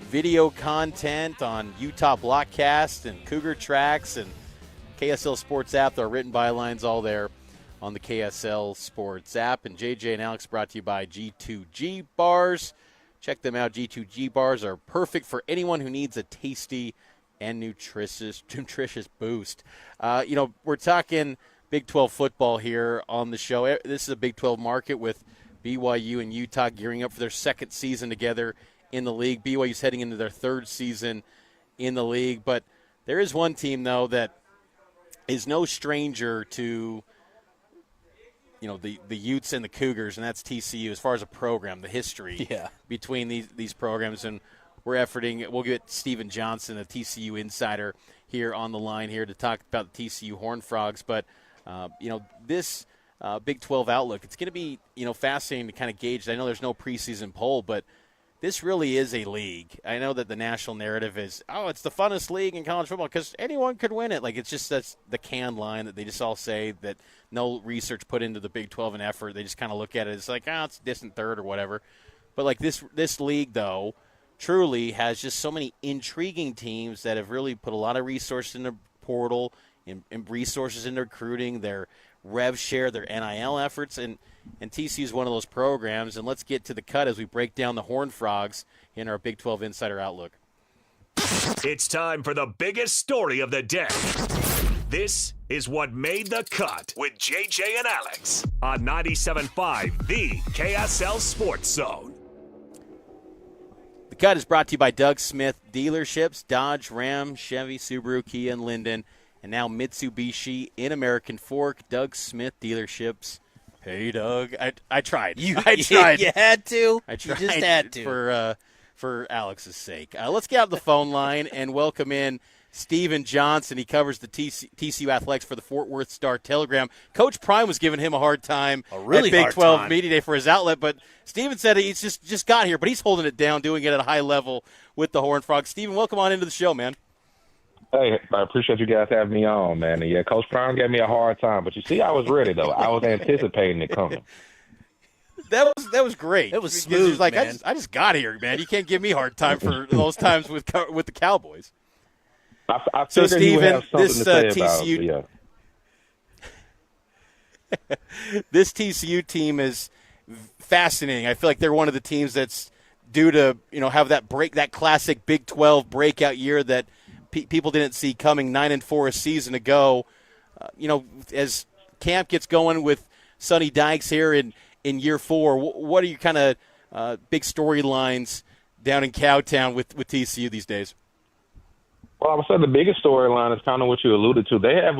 video content on Utah Blockcast and Cougar Tracks and KSL Sports app. There are written bylines all there on the KSL Sports app. And JJ and Alex brought to you by G2G Bars. Check them out. G2G Bars are perfect for anyone who needs a tasty and nutritious boost. We're talking Big 12 football here on the show. This is a Big 12 market with BYU and Utah gearing up for their second season together in the league. BYU's heading into their third season in the league. But there is one team, though, that is no stranger to, the Utes and the Cougars, and that's TCU as far as a program, the history between these programs. And we're efforting. We'll get Steven Johnson, a TCU insider, here on the line here to talk about the TCU Horned Frogs. But, this Big 12 outlook, it's going to be, fascinating to kind of gauge. I know there's no preseason poll, but this really is a league. I know that the national narrative is, it's the funnest league in college football because anyone could win it. Like, it's just that's the canned line that they just all say that no research put into the Big 12 and effort. They just kind of look at it as like, it's distant third or whatever. But, like, this league, though, truly has just so many intriguing teams that have really put a lot of resources in the portal and resources into recruiting, their rev share, their NIL efforts, and TCU is one of those programs. And let's get to the cut as we break down the Horned Frogs in our Big 12 Insider Outlook. It's time for the biggest story of the day. This is what made the cut with JJ and Alex on 97.5, the KSL Sports Zone. The cut is brought to you by Doug Smith Dealerships, Dodge, Ram, Chevy, Subaru, Kia, and Linden, and now Mitsubishi in American Fork. Doug Smith Dealerships. Hey, Doug. I tried. I tried. You had to. I tried. You just had to. For Alex's sake. Let's get out the phone line and welcome in Steven Johnson. He covers the TCU Athletics for the Fort Worth Star-Telegram. Coach Prime was giving him a hard time at Big 12 Media Day for his outlet, but Steven said he's just got here, but he's holding it down, doing it at a high level with the Horned Frogs. Steven, welcome on into the show, man. Hey, I appreciate you guys having me on, man. And yeah, Coach Prime gave me a hard time, but you see, I was ready, though. I was anticipating it coming. That was great. It was smooth, like, man. I just got here, man. You can't give me a hard time for those times with the Cowboys. I So, Steven, this TCU, this TCU team is fascinating. I feel like they're one of the teams that's due to have that classic Big 12 breakout year that people didn't see coming. 9-4 a season ago. As camp gets going with Sonny Dykes here in year 4, what are your kind of big storylines down in Cowtown with TCU these days? Well, I would say the biggest storyline is kind of what you alluded to. They have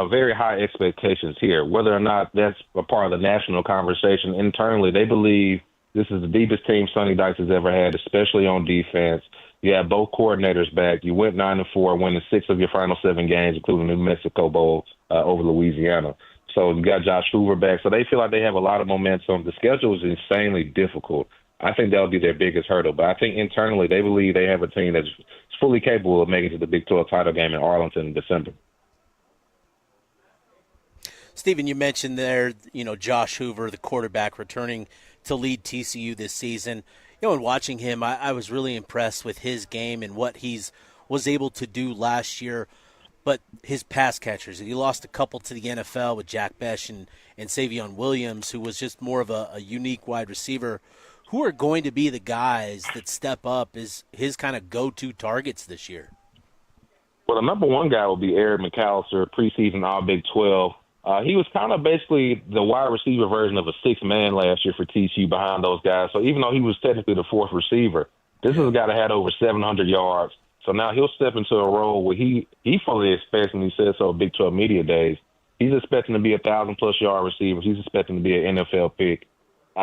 very high expectations here. Whether or not that's a part of the national conversation, internally, they believe this is the deepest team Sonny Dykes has ever had, especially on defense. You have both coordinators back. You went 9-4, winning 6 of your final 7 games, including the New Mexico Bowl over Louisiana. So you got Josh Hoover back. So they feel like they have a lot of momentum. The schedule is insanely difficult. I think that'll be their biggest hurdle. But I think internally they believe they have a team that's fully capable of making it to the Big 12 title game in Arlington in December. Steven, you mentioned there, Josh Hoover, the quarterback, returning to lead TCU this season. In watching him, I was really impressed with his game and what was able to do last year. But his pass catchers, he lost a couple to the NFL with Jack Besh and Savion Williams, who was just more of a unique wide receiver. Who are going to be the guys that step up as his kind of go-to targets this year? Well, the number one guy will be Eric McAllister, preseason All-Big 12. He was kind of basically the wide receiver version of a 6-man last year for TCU behind those guys. So even though he was technically the 4th receiver, this is a guy that had over 700 yards. So now he'll step into a role where he fully expects, and he said so at Big 12 Media Days, he's expecting to be a 1,000-plus yard receiver. He's expecting to be an NFL pick.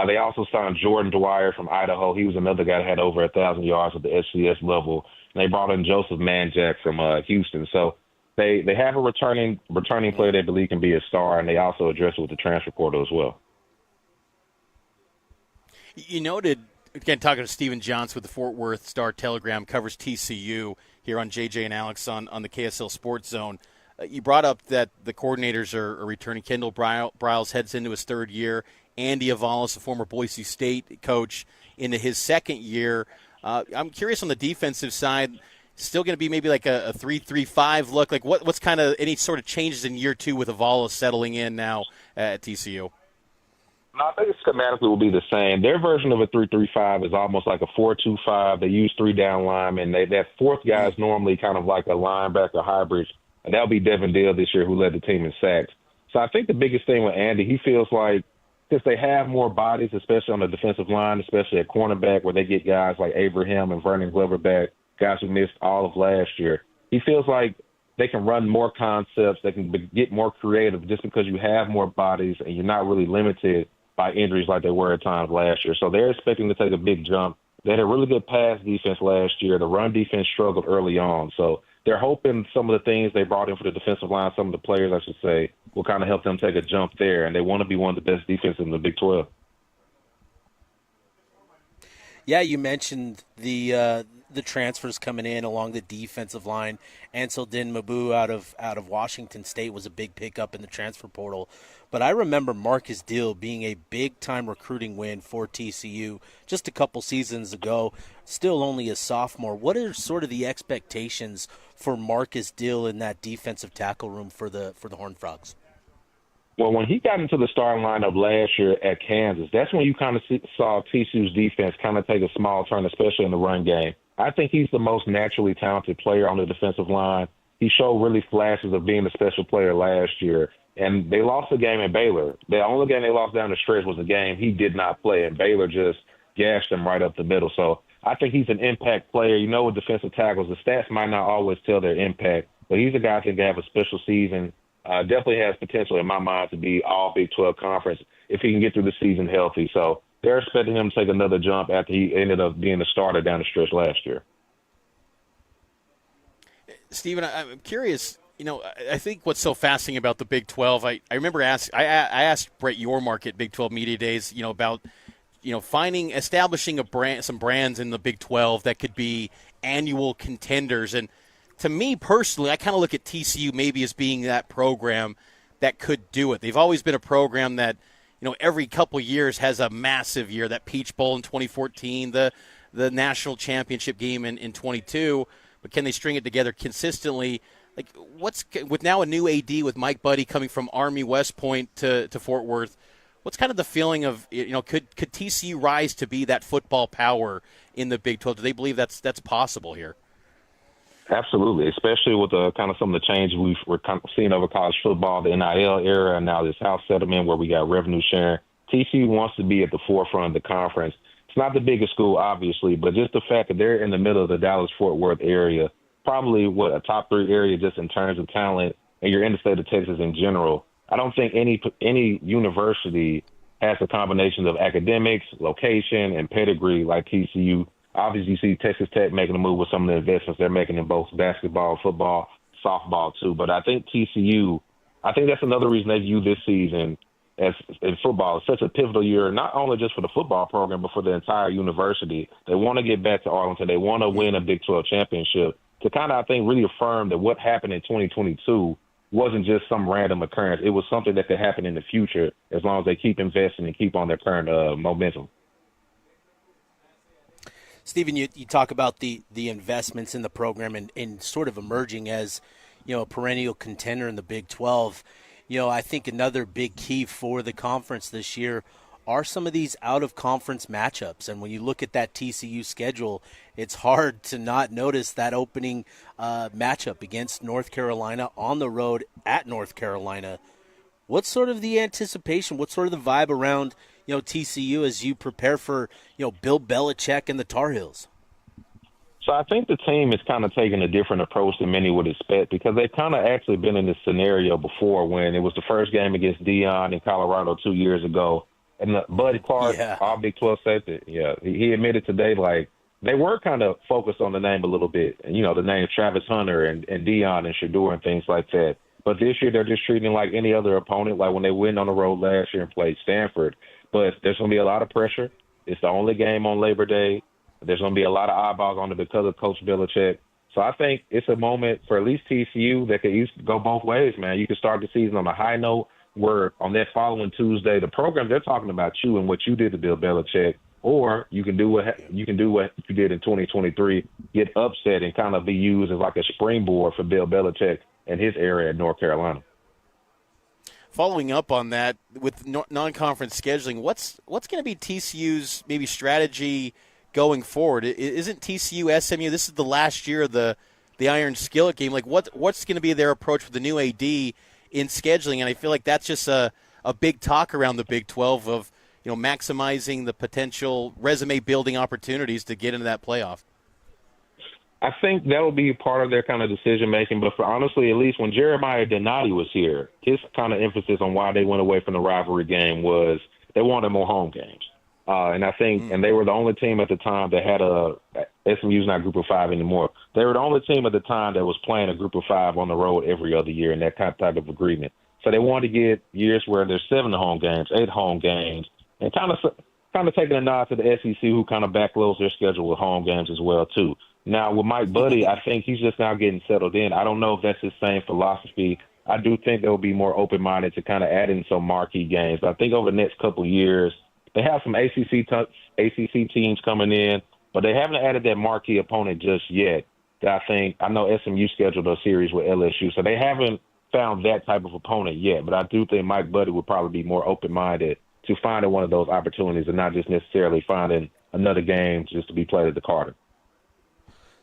They also signed Jordan Dwyer from Idaho. He was another guy that had over 1,000 yards at the FCS level. And they brought in Joseph Manjack from Houston. So they have a returning player they believe can be a star, and they also address it with the transfer portal as well. You noted, again, talking to Steven Johnson with the Fort Worth Star-Telegram, covers TCU here on JJ and Alex on the KSL Sports Zone. You brought up that the coordinators are returning. Kendall Briles heads into his 3rd year. Andy Avalos, a former Boise State coach, into his 2nd year. I'm curious on the defensive side, still going to be maybe like a 3-3-5 look? Like what's kind of any sort of changes in year 2 with Avalos settling in now at TCU? No, I think schematically will be the same. Their version of a 3-3-5 is almost like a 4-2-5. They use 3 down linemen. That 4th guy is normally kind of like a linebacker hybrid. And that'll be Devin Dale this year, who led the team in sacks. So I think the biggest thing with Andy, he feels like since they have more bodies, especially on the defensive line, especially at cornerback, where they get guys like Abraham and Vernon Glover back, guys who missed all of last year, he feels like they can run more concepts, they can get more creative just because you have more bodies and you're not really limited by injuries like they were at times last year. So they're expecting to take a big jump. They had a really good pass defense last year. The run defense struggled early on. So they're hoping some of the things they brought in for the defensive line, some of the players, I should say, will kind of help them take a jump there. And they want to be one of the best defenses in the Big 12. Yeah, you mentioned the transfers coming in along the defensive line. Ansel Din-Mabu out of Washington State was a big pickup in the transfer portal. But I remember Marcus Dill being a big-time recruiting win for TCU just a couple seasons ago, still only a sophomore. What are sort of the expectations for Marcus Dill in that defensive tackle room for the Horned Frogs? Well, when he got into the starting lineup last year at Kansas, that's when you kind of saw TCU's defense kind of take a small turn, especially in the run game. I think he's the most naturally talented player on the defensive line. He showed really flashes of being a special player last year. And they lost the game in Baylor. The only game they lost down the stretch was a game he did not play, and Baylor just gashed him right up the middle. So I think he's an impact player. You know, with defensive tackles, the stats might not always tell their impact, but he's a guy I think can have a special season. Definitely has potential in my mind to be all Big 12 conference if he can get through the season healthy. So they're expecting him to take another jump after he ended up being a starter down the stretch last year. Steven, I'm curious. You know, I think what's so fascinating about the Big 12, I remember I asked Brett Yormark at Big 12 Media Days, you know, about, you know, establishing some brands in the Big 12 that could be annual contenders. And to me personally, I kind of look at TCU maybe as being that program that could do it. They've always been a program that, you know, every couple years has a massive year. That Peach Bowl in 2014, the national championship game in 22. But can they string it together consistently? Like, what's with now a new AD with Mike Buddy coming from Army West Point to Fort Worth? What's kind of the feeling of, you know, could TCU rise to be that football power in the Big 12? Do they believe that's possible here? Absolutely, especially with kind of some of the changes we're kind of seeing over college football, the NIL era, and now this house settlement where we got revenue sharing. TCU wants to be at the forefront of the conference. It's not the biggest school, obviously, but just the fact that they're in the middle of the Dallas-Fort Worth area, probably a top 3 area just in terms of talent, and you're in the state of Texas in general. I don't think any university has a combination of academics, location, and pedigree like TCU. Obviously, you see Texas Tech making a move with some of the investments they're making in both basketball, football, softball too. But I think TCU, I think that's another reason they view this season as in football. It's such a pivotal year, not only just for the football program, but for the entire university. They want to get back to Arlington. They want to win a Big 12 championship to kind of, I think, really affirm that what happened in 2022 wasn't just some random occurrence. It was something that could happen in the future as long as they keep investing and keep on their current momentum. Stephen, you talk about the investments in the program and sort of emerging as, you know, a perennial contender in the Big 12. You know, I think another big key for the conference this year are some of these out-of-conference matchups. And when you look at that TCU schedule, it's hard to not notice that opening matchup against North Carolina on the road at North Carolina. What's sort of the anticipation? What's sort of the vibe around, you know, TCU as you prepare for, you know, Bill Belichick and the Tar Heels? So I think the team is kind of taking a different approach than many would expect because they've kind of actually been in this scenario before when it was the first game against Deion in Colorado 2 years ago. And Bud Clark, all Big 12 safety, he admitted today, like, they were kind of focused on the name a little bit. And, you know, the name Travis Hunter and Deion and Shador and things like that. But this year they're just treating like any other opponent, like when they went on the road last year and played Stanford. But there's going to be a lot of pressure. It's the only game on Labor Day. There's going to be a lot of eyeballs on it because of Coach Belichick. So I think it's a moment for at least TCU that could go both ways, man. You can start the season on a high note where on that following Tuesday, the program, they're talking about you and what you did to Bill Belichick, or you can do what you did in 2023, get upset and kind of be used as like a springboard for Bill Belichick and his area at North Carolina. Following up on that, with non-conference scheduling, what's going to be TCU's maybe strategy going forward? Isn't TCU SMU? This is the last year of the Iron Skillet game. Like, what's going to be their approach with the new AD in scheduling? And I feel like that's just a big talk around the Big 12 of, you know, maximizing the potential resume building opportunities to get into that playoff. I think that will be part of their kind of decision-making. But for honestly, at least when Jeremiah Donati was here, his kind of emphasis on why they went away from the rivalry game was they wanted more home games. And I think, and they were the only team at the time that had SMU's not Group of Five anymore. They were the only team at the time that was playing a Group of Five on the road every other year in that type of agreement. So they wanted to get years where there's 7 home games, 8 home games, and kind of kind of taking a nod to the SEC, who kind of backloads their schedule with home games as well, too. Now, with Mike Buddy, I think he's just now getting settled in. I don't know if that's his same philosophy. I do think they'll be more open-minded to kind of add in some marquee games. I think over the next couple of years, they have some ACC teams coming in, but they haven't added that marquee opponent just yet. I know SMU scheduled a series with LSU, so they haven't found that type of opponent yet. But I do think Mike Buddy would probably be more open-minded to finding one of those opportunities and not just necessarily finding another game just to be played at the Carter.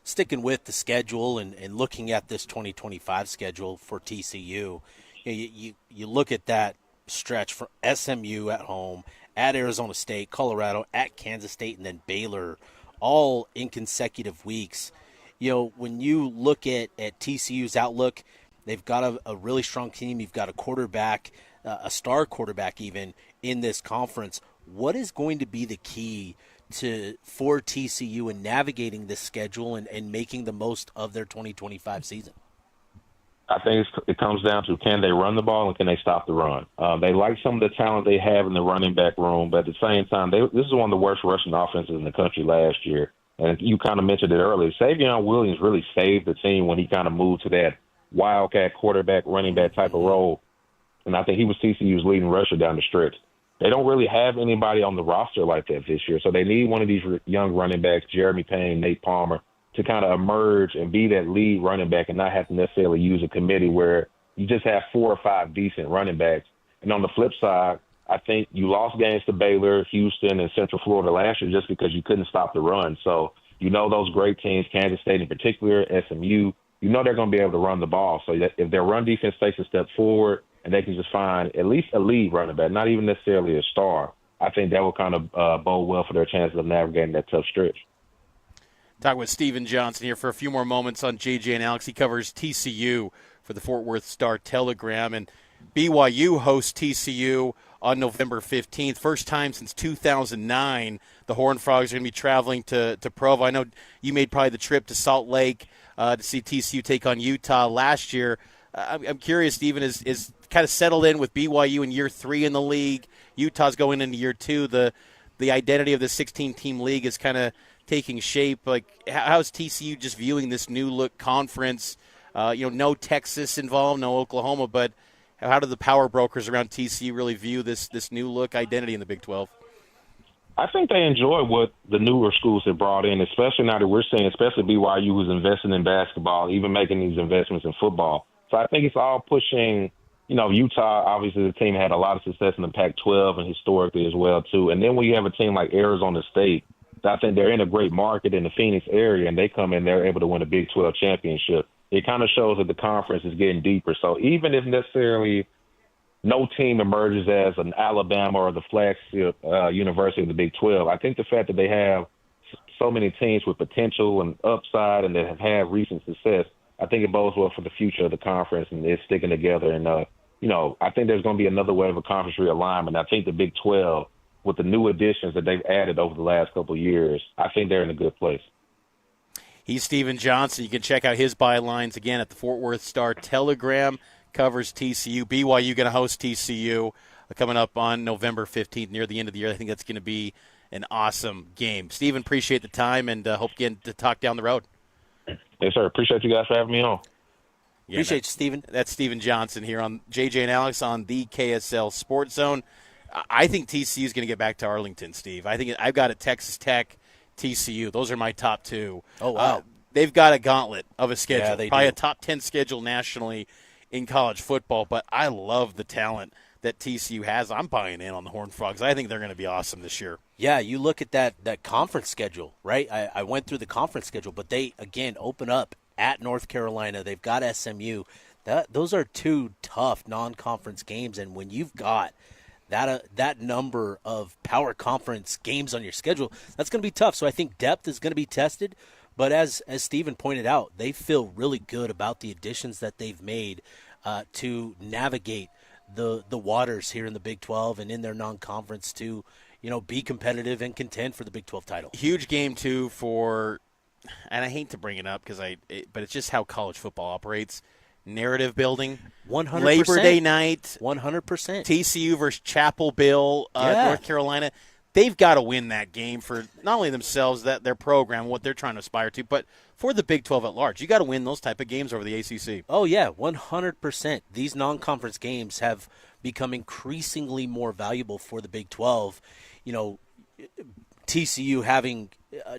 Sticking with the schedule and looking at this 2025 schedule for TCU, you look at that stretch for SMU at home, at Arizona State, Colorado, at Kansas State, and then Baylor, all in consecutive weeks. When you look at TCU's outlook, they've got a really strong team. You've got a quarterback, a star quarterback even, in this conference. What is going to be the key for TCU in navigating this schedule and making the most of their 2025 season? I think it comes down to, can they run the ball and can they stop the run? They like some of the talent they have in the running back room, but at the same time, this is one of the worst rushing offenses in the country last year. And you kind of mentioned it earlier. Savion Williams really saved the team when he kind of moved to that wildcat quarterback, running back type of role. And I think he was TCU's leading rusher down the stretch. They don't really have anybody on the roster like that this year, so they need one of these young running backs, Jeremy Payne, Nate Palmer, to kind of emerge and be that lead running back and not have to necessarily use a committee where you just have 4 or 5 decent running backs. And on the flip side, I think you lost games to Baylor, Houston, and Central Florida last year just because you couldn't stop the run. So those great teams, Kansas State in particular, SMU, they're going to be able to run the ball. So if their run defense takes a step forward, and they can just find at least a lead running back, not even necessarily a star, I think that will kind of bode well for their chances of navigating that tough stretch. Talking with Steven Johnson here for a few more moments on JJ and Alex. He covers TCU for the Fort Worth Star-Telegram, and BYU hosts TCU on November 15th. First time since 2009 the Horned Frogs are going to be traveling to Provo. I know you made probably the trip to Salt Lake to see TCU take on Utah last year. I'm curious, Steven, is kind of settled in with BYU in year 3 in the league. Utah's going into year 2. The identity of the 16-team league is kind of taking shape. Like, how's TCU just viewing this new look conference? No Texas involved, no Oklahoma, but how do the power brokers around TCU really view this new look identity in the Big 12? I think they enjoy what the newer schools have brought in, especially now that we're seeing, especially BYU, who's investing in basketball, even making these investments in football. So I think it's all pushing, Utah, obviously the team had a lot of success in the Pac-12 and historically as well, too. And then when you have a team like Arizona State, I think they're in a great market in the Phoenix area, and they come in, they're able to win a Big 12 championship. It kind of shows that the conference is getting deeper. So even if necessarily no team emerges as an Alabama or the flagship university of the Big 12, I think the fact that they have so many teams with potential and upside and that have had recent success, I think it bodes well for the future of the conference, and it's sticking together. And, I think there's going to be another wave of conference realignment. I think the Big 12, with the new additions that they've added over the last couple of years, I think they're in a good place. He's Steven Johnson. You can check out his bylines again at the Fort Worth Star-Telegram. Covers TCU. BYU going to host TCU coming up on November 15th, near the end of the year. I think that's going to be an awesome game. Steven, appreciate the time, and hope you get to talk down the road. Yes, sir. Appreciate you guys for having me on. Yeah, appreciate you, Steven. That's Steven Johnson here on JJ and Alex on the KSL Sports Zone. I think TCU is going to get back to Arlington, Steve. I've got it Texas Tech, TCU. Those are my top 2. Oh, wow. They've got a gauntlet of a schedule. Yeah, they probably do. A top 10 schedule nationally in college football, but I love the talent that TCU has. I'm buying in on the Horned Frogs. I think they're going to be awesome this year. Yeah, you look at that conference schedule, right? I went through the conference schedule, but they, again, open up at North Carolina. They've got SMU. Those are 2 tough non-conference games, and when you've got that number of power conference games on your schedule, that's going to be tough. So I think depth is going to be tested. But as Steven pointed out, they feel really good about the additions that they've made to navigate the waters here in the Big 12 and in their non-conference to, be competitive and contend for the Big 12 title. Huge game, too, and I hate to bring it up but it's just how college football operates. Narrative building. 100%. Labor Day night. 100%. TCU versus Chapel Bill, North Carolina. they've got to win that game for not only themselves, that their program, what they're trying to aspire to, but for the Big 12 at large. You got to win those type of games over the ACC. Oh, yeah, 100%. These non-conference games have become increasingly more valuable for the Big 12. You know, TCU having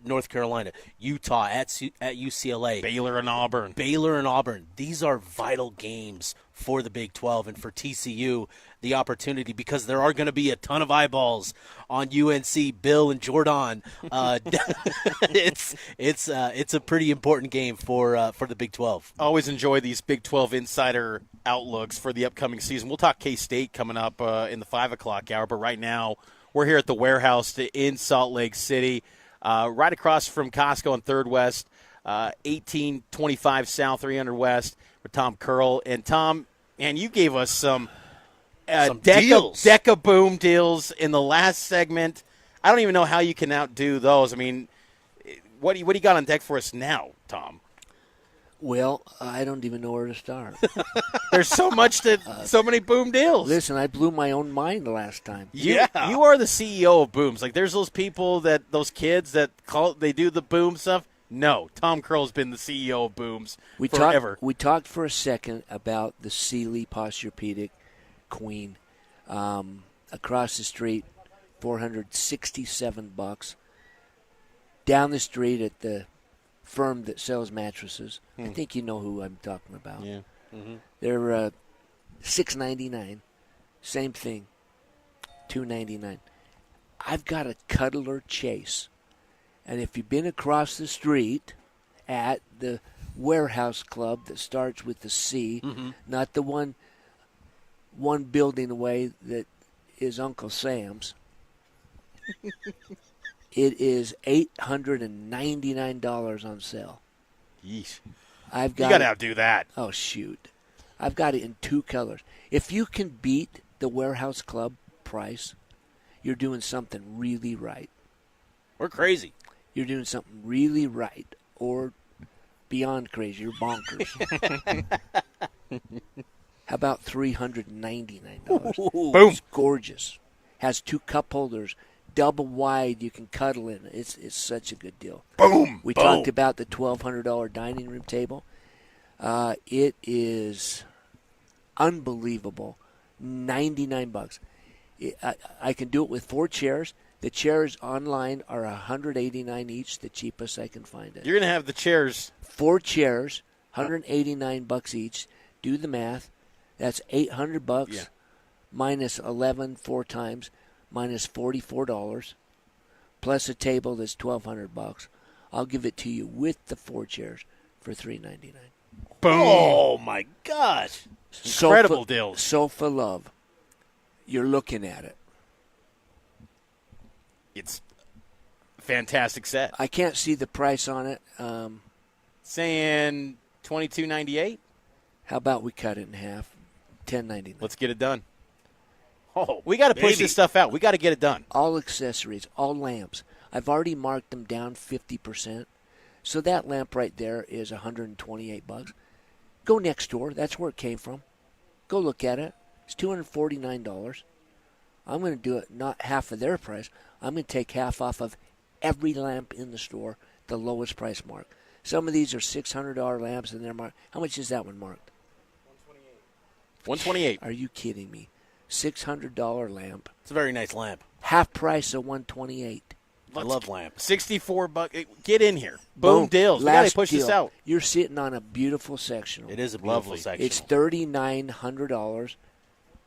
North Carolina, Utah at UCLA. Baylor and Auburn. These are vital games for the Big 12 and for TCU, the opportunity, because there are going to be a ton of eyeballs on UNC, Bill and Jordan. It's a pretty important game for the Big 12. Always enjoy these Big 12 insider outlooks for the upcoming season. We'll talk K-State coming up in the 5 o'clock hour, but right now we're here at the warehouse in Salt Lake City, right across from Costco on 3rd West, 1825 South, 300 West, with Tom Curl. And Tom, man, you gave us some Deca Boom deals in the last segment. I don't even know how you can outdo those. I mean, what do you got on deck for us now, Tom? Well, I don't even know where to start. There's so much so many boom deals. Listen, I blew my own mind the last time. You are the CEO of booms. Like, there's those people those kids that they do the boom stuff. No, Tom Curl's been the CEO of booms forever. We talked for a second about the Sealy Posturepedic Queen. Across the street, $467. Down the street at the firm that sells mattresses. I think you know who I'm talking about. Yeah. Mm-hmm. They're $699. Same thing, $299. I've got a Cuddler Chase. And if you've been across the street at the warehouse club that starts with the C, not the one building away that is Uncle Sam's, it is $899 on sale. Yeesh. You got to outdo that. Oh, shoot. I've got it in 2 colors. If you can beat the warehouse club price, you're doing something really right. We're crazy. You're doing something really right, or beyond crazy. You're bonkers. How about $399? Boom. It's gorgeous. Has 2 cup holders, double wide. You can cuddle in. It's such a good deal. Boom. We talked about the $1,200 dining room table. It is unbelievable. $99. I can do it with 4 chairs. The chairs online are $189 each, the cheapest I can find it. You're going to have the chairs. 4 chairs, $189 each. Do the math. That's $800 minus 11 4 times, minus $44, plus a table that's $1,200. I'll give it to you with the 4 chairs for $399. Boom! Oh my gosh! Incredible deals. Sofa Love. You're looking at it. It's a fantastic set. I can't see the price on it. Saying $22.98. How about we cut it in half? $10.99. Let's get it done. Oh, we got to push this stuff out. We got to get it done. All accessories, all lamps. I've already marked them down 50%. So that lamp right there is $128. Go next door. That's where it came from. Go look at it. It's $249. I'm going to do it not half of their price. I'm going to take half off of every lamp in the store, the lowest price mark. Some of these are $600 lamps, and they're marked. How much is that one marked? $128. Are you kidding me? $600 lamp. It's a very nice lamp. Half price of $128. I love lamps. $64. Get in here. Boom deals. We got to push this out. You're sitting on a beautiful sectional. It is a beautiful sectional. It's $3,900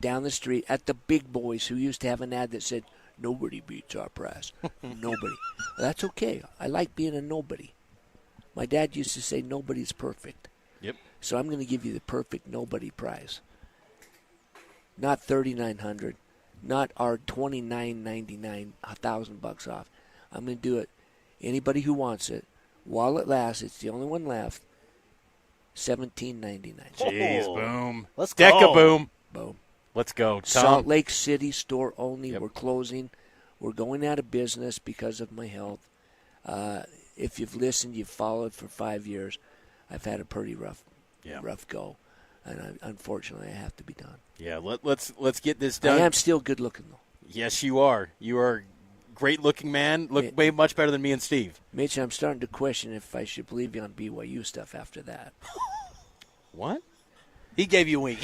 down the street at the big boys who used to have an ad that said, "Nobody beats our price." Nobody. Well, that's okay. I like being a nobody. My dad used to say nobody's perfect. Yep. So I'm going to give you the perfect nobody price. Not $3,900, not our $29.99, $1,000 off. I'm going to do it. Anybody who wants it, while it lasts, it's the only one left. $17.99. Jeez, boom. Let's go. Deca boom. Boom. Let's go. Tom. Salt Lake City store only. Yep. We're closing. We're going out of business because of my health. If you've listened, you've followed for 5 years, I've had a pretty rough go. And unfortunately, I have to be done. Yeah, let's get this done. I am still good looking, though. Yes, you are. You are great-looking man. Looked way much better than me and Steve. Mitch, I'm starting to question if I should believe you on BYU stuff after that. What? He gave you a wink.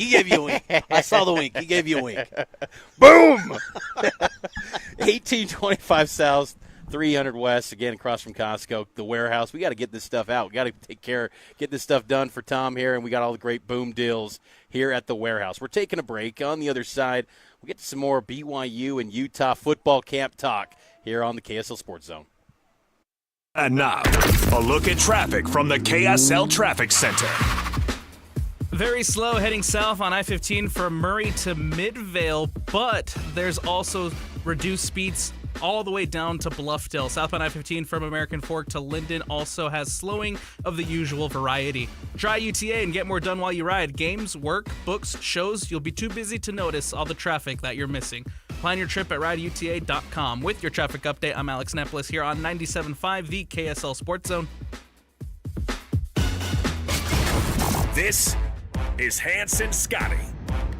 I saw the wink. He gave you a wink. Boom! 1825 South, 300 West, again, across from Costco, the warehouse. We got to get this stuff out. We got to get this stuff done for Tom here, and we got all the great boom deals here at the warehouse. We're taking a break. On the other side, we get to some more BYU and Utah football camp talk here on the KSL Sports Zone. And now, a look at traffic from the KSL Traffic Center. Very slow heading south on I-15 from Murray to Midvale, but there's also reduced speeds all the way down to Bluffdale. Southbound I-15 from American Fork to Linden also has slowing of the usual variety. Try UTA and get more done while you ride. Games, work, books, shows. You'll be too busy to notice all the traffic that you're missing. Plan your trip at rideuta.com. With your traffic update, I'm Alex Neplis here on 97.5, the KSL Sports Zone. This is Hanson Scotty.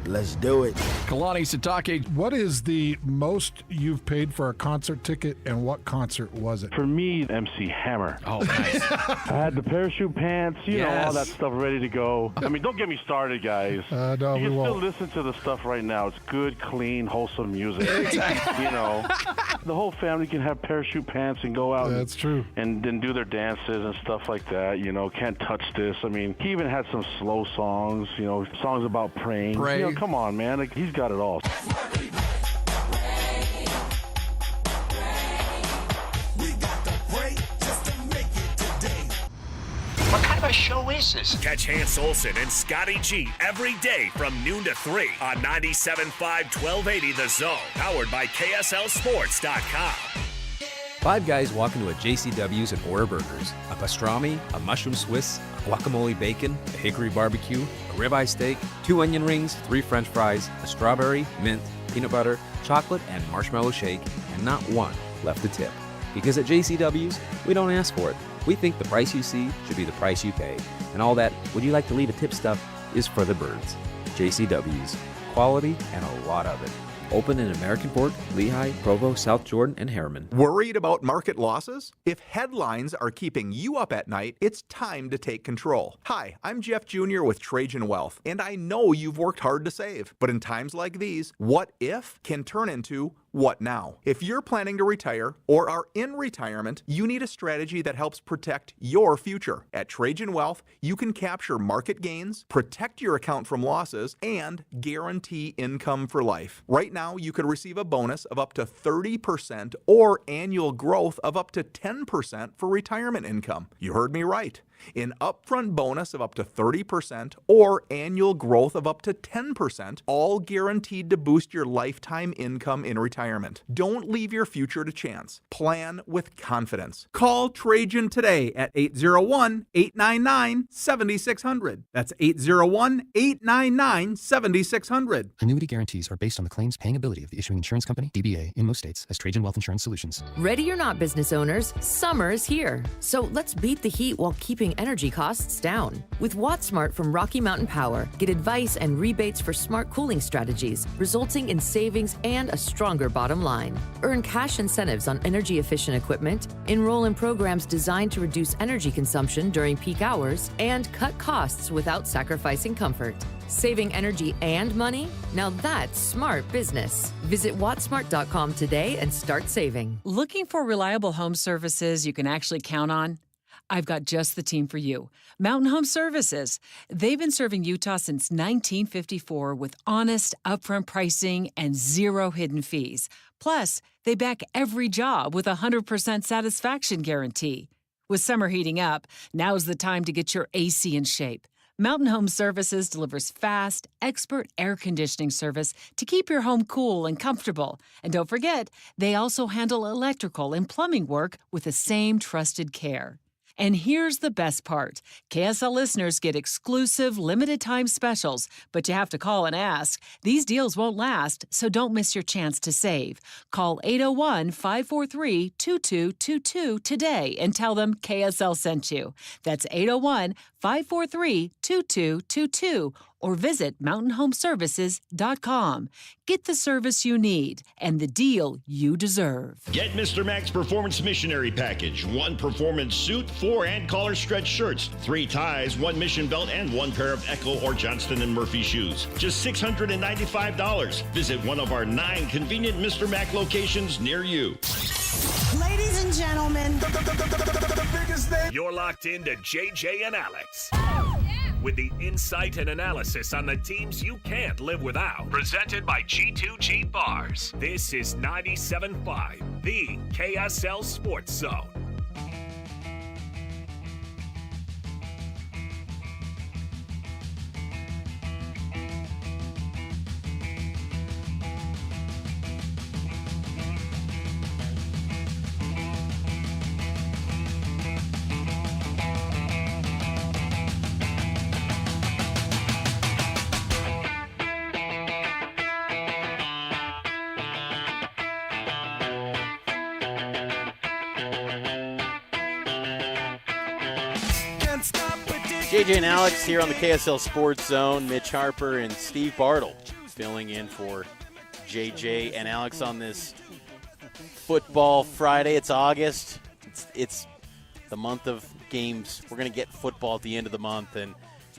Let's do it. Kalani Sitake, what is the most you've paid for a concert ticket, and what concert was it? For me, MC Hammer. Oh, nice. I had the parachute pants, you know, all that stuff ready to go. I mean, don't get me started, guys. No, you can we still won't. listen to the stuff right now. It's good, clean, wholesome music. Exactly. You know, the whole family can have parachute pants and go out. That's true. And then do their dances and stuff like that. You know, Can't Touch This. I mean, he even had some slow songs, you know, songs about praying. Pray. You know, come on, man. Like, he's got it all. What kind of a show is this? Catch Hans Olsen and Scotty G every day from noon to 3 on 97.5 1280 The Zone, powered by KSLSports.com. Five guys walk into a JCW's and order burgers. A pastrami, a mushroom Swiss, a guacamole bacon, a hickory barbecue, a ribeye steak, 2 onion rings, 3 french fries, a strawberry, mint, peanut butter, chocolate, and marshmallow shake, and not one left to tip. Because at JCW's, we don't ask for it. We think the price you see should be the price you pay. And all that, would you like to leave a tip stuff, is for the birds. JCW's. Quality and a lot of it. Open in American Fork, Lehigh, Provo, South Jordan, and Harriman. Worried about market losses? If headlines are keeping you up at night, it's time to take control. Hi, I'm Jeff Jr. with Trajan Wealth, and I know you've worked hard to save. But in times like these, what if can turn into what now? If you're planning to retire or are in retirement, you need a strategy that helps protect your future. At Trajan Wealth, you can capture market gains, protect your account from losses, and guarantee income for life. Right now, you could receive a bonus of up to 30% or annual growth of up to 10% for retirement income. You heard me right. An upfront bonus of up to 30% or annual growth of up to 10%, all guaranteed to boost your lifetime income in retirement. Don't leave your future to chance. Plan with confidence. Call Trajan today at 801-899-7600. That's 801-899-7600. Annuity guarantees are based on the claims paying ability of the issuing insurance company, DBA, in most states as Trajan Wealth Insurance Solutions. Ready or not, business owners, summer is here. So let's beat the heat while keeping energy costs down. With WattSmart from Rocky Mountain Power, get advice and rebates for smart cooling strategies, resulting in savings and a stronger bottom line. Earn cash incentives on energy-efficient equipment, enroll in programs designed to reduce energy consumption during peak hours, and cut costs without sacrificing comfort. Saving energy and money? Now that's smart business. Visit wattsmart.com today and start saving. Looking for reliable home services you can actually count on? I've got just the team for you. Mountain Home Services. They've been serving Utah since 1954 with honest, upfront pricing and zero hidden fees. Plus, they back every job with a 100% satisfaction guarantee. With summer heating up, now's the time to get your AC in shape. Mountain Home Services delivers fast, expert air conditioning service to keep your home cool and comfortable. And don't forget, they also handle electrical and plumbing work with the same trusted care. And here's the best part. KSL listeners get exclusive limited-time specials, but you have to call and ask. These deals won't last, so don't miss your chance to save. Call 801-543-2222 today and tell them KSL sent you. That's 801-543-2222. or visit mountainhomeservices.com. Get the service you need and the deal you deserve. Get Mr. Mac's Performance Missionary Package. 1 performance suit, 4 and collar stretch shirts, 3 ties, 1 mission belt, and 1 pair of Echo or Johnston & Murphy shoes. Just $695. Visit one of our 9 convenient Mr. Mac locations near you. Ladies and gentlemen, the biggest thing. You're locked into JJ and Alex. With the insight and analysis on the teams you can't live without. Presented by G2G Bars. This is 97.5, the KSL Sports Zone. JJ and Alex here on the KSL Sports Zone. Mitch Harper and Steve Bartle filling in for JJ and Alex on this football Friday. It's August. It's the month of games. We're going to get football at the end of the month and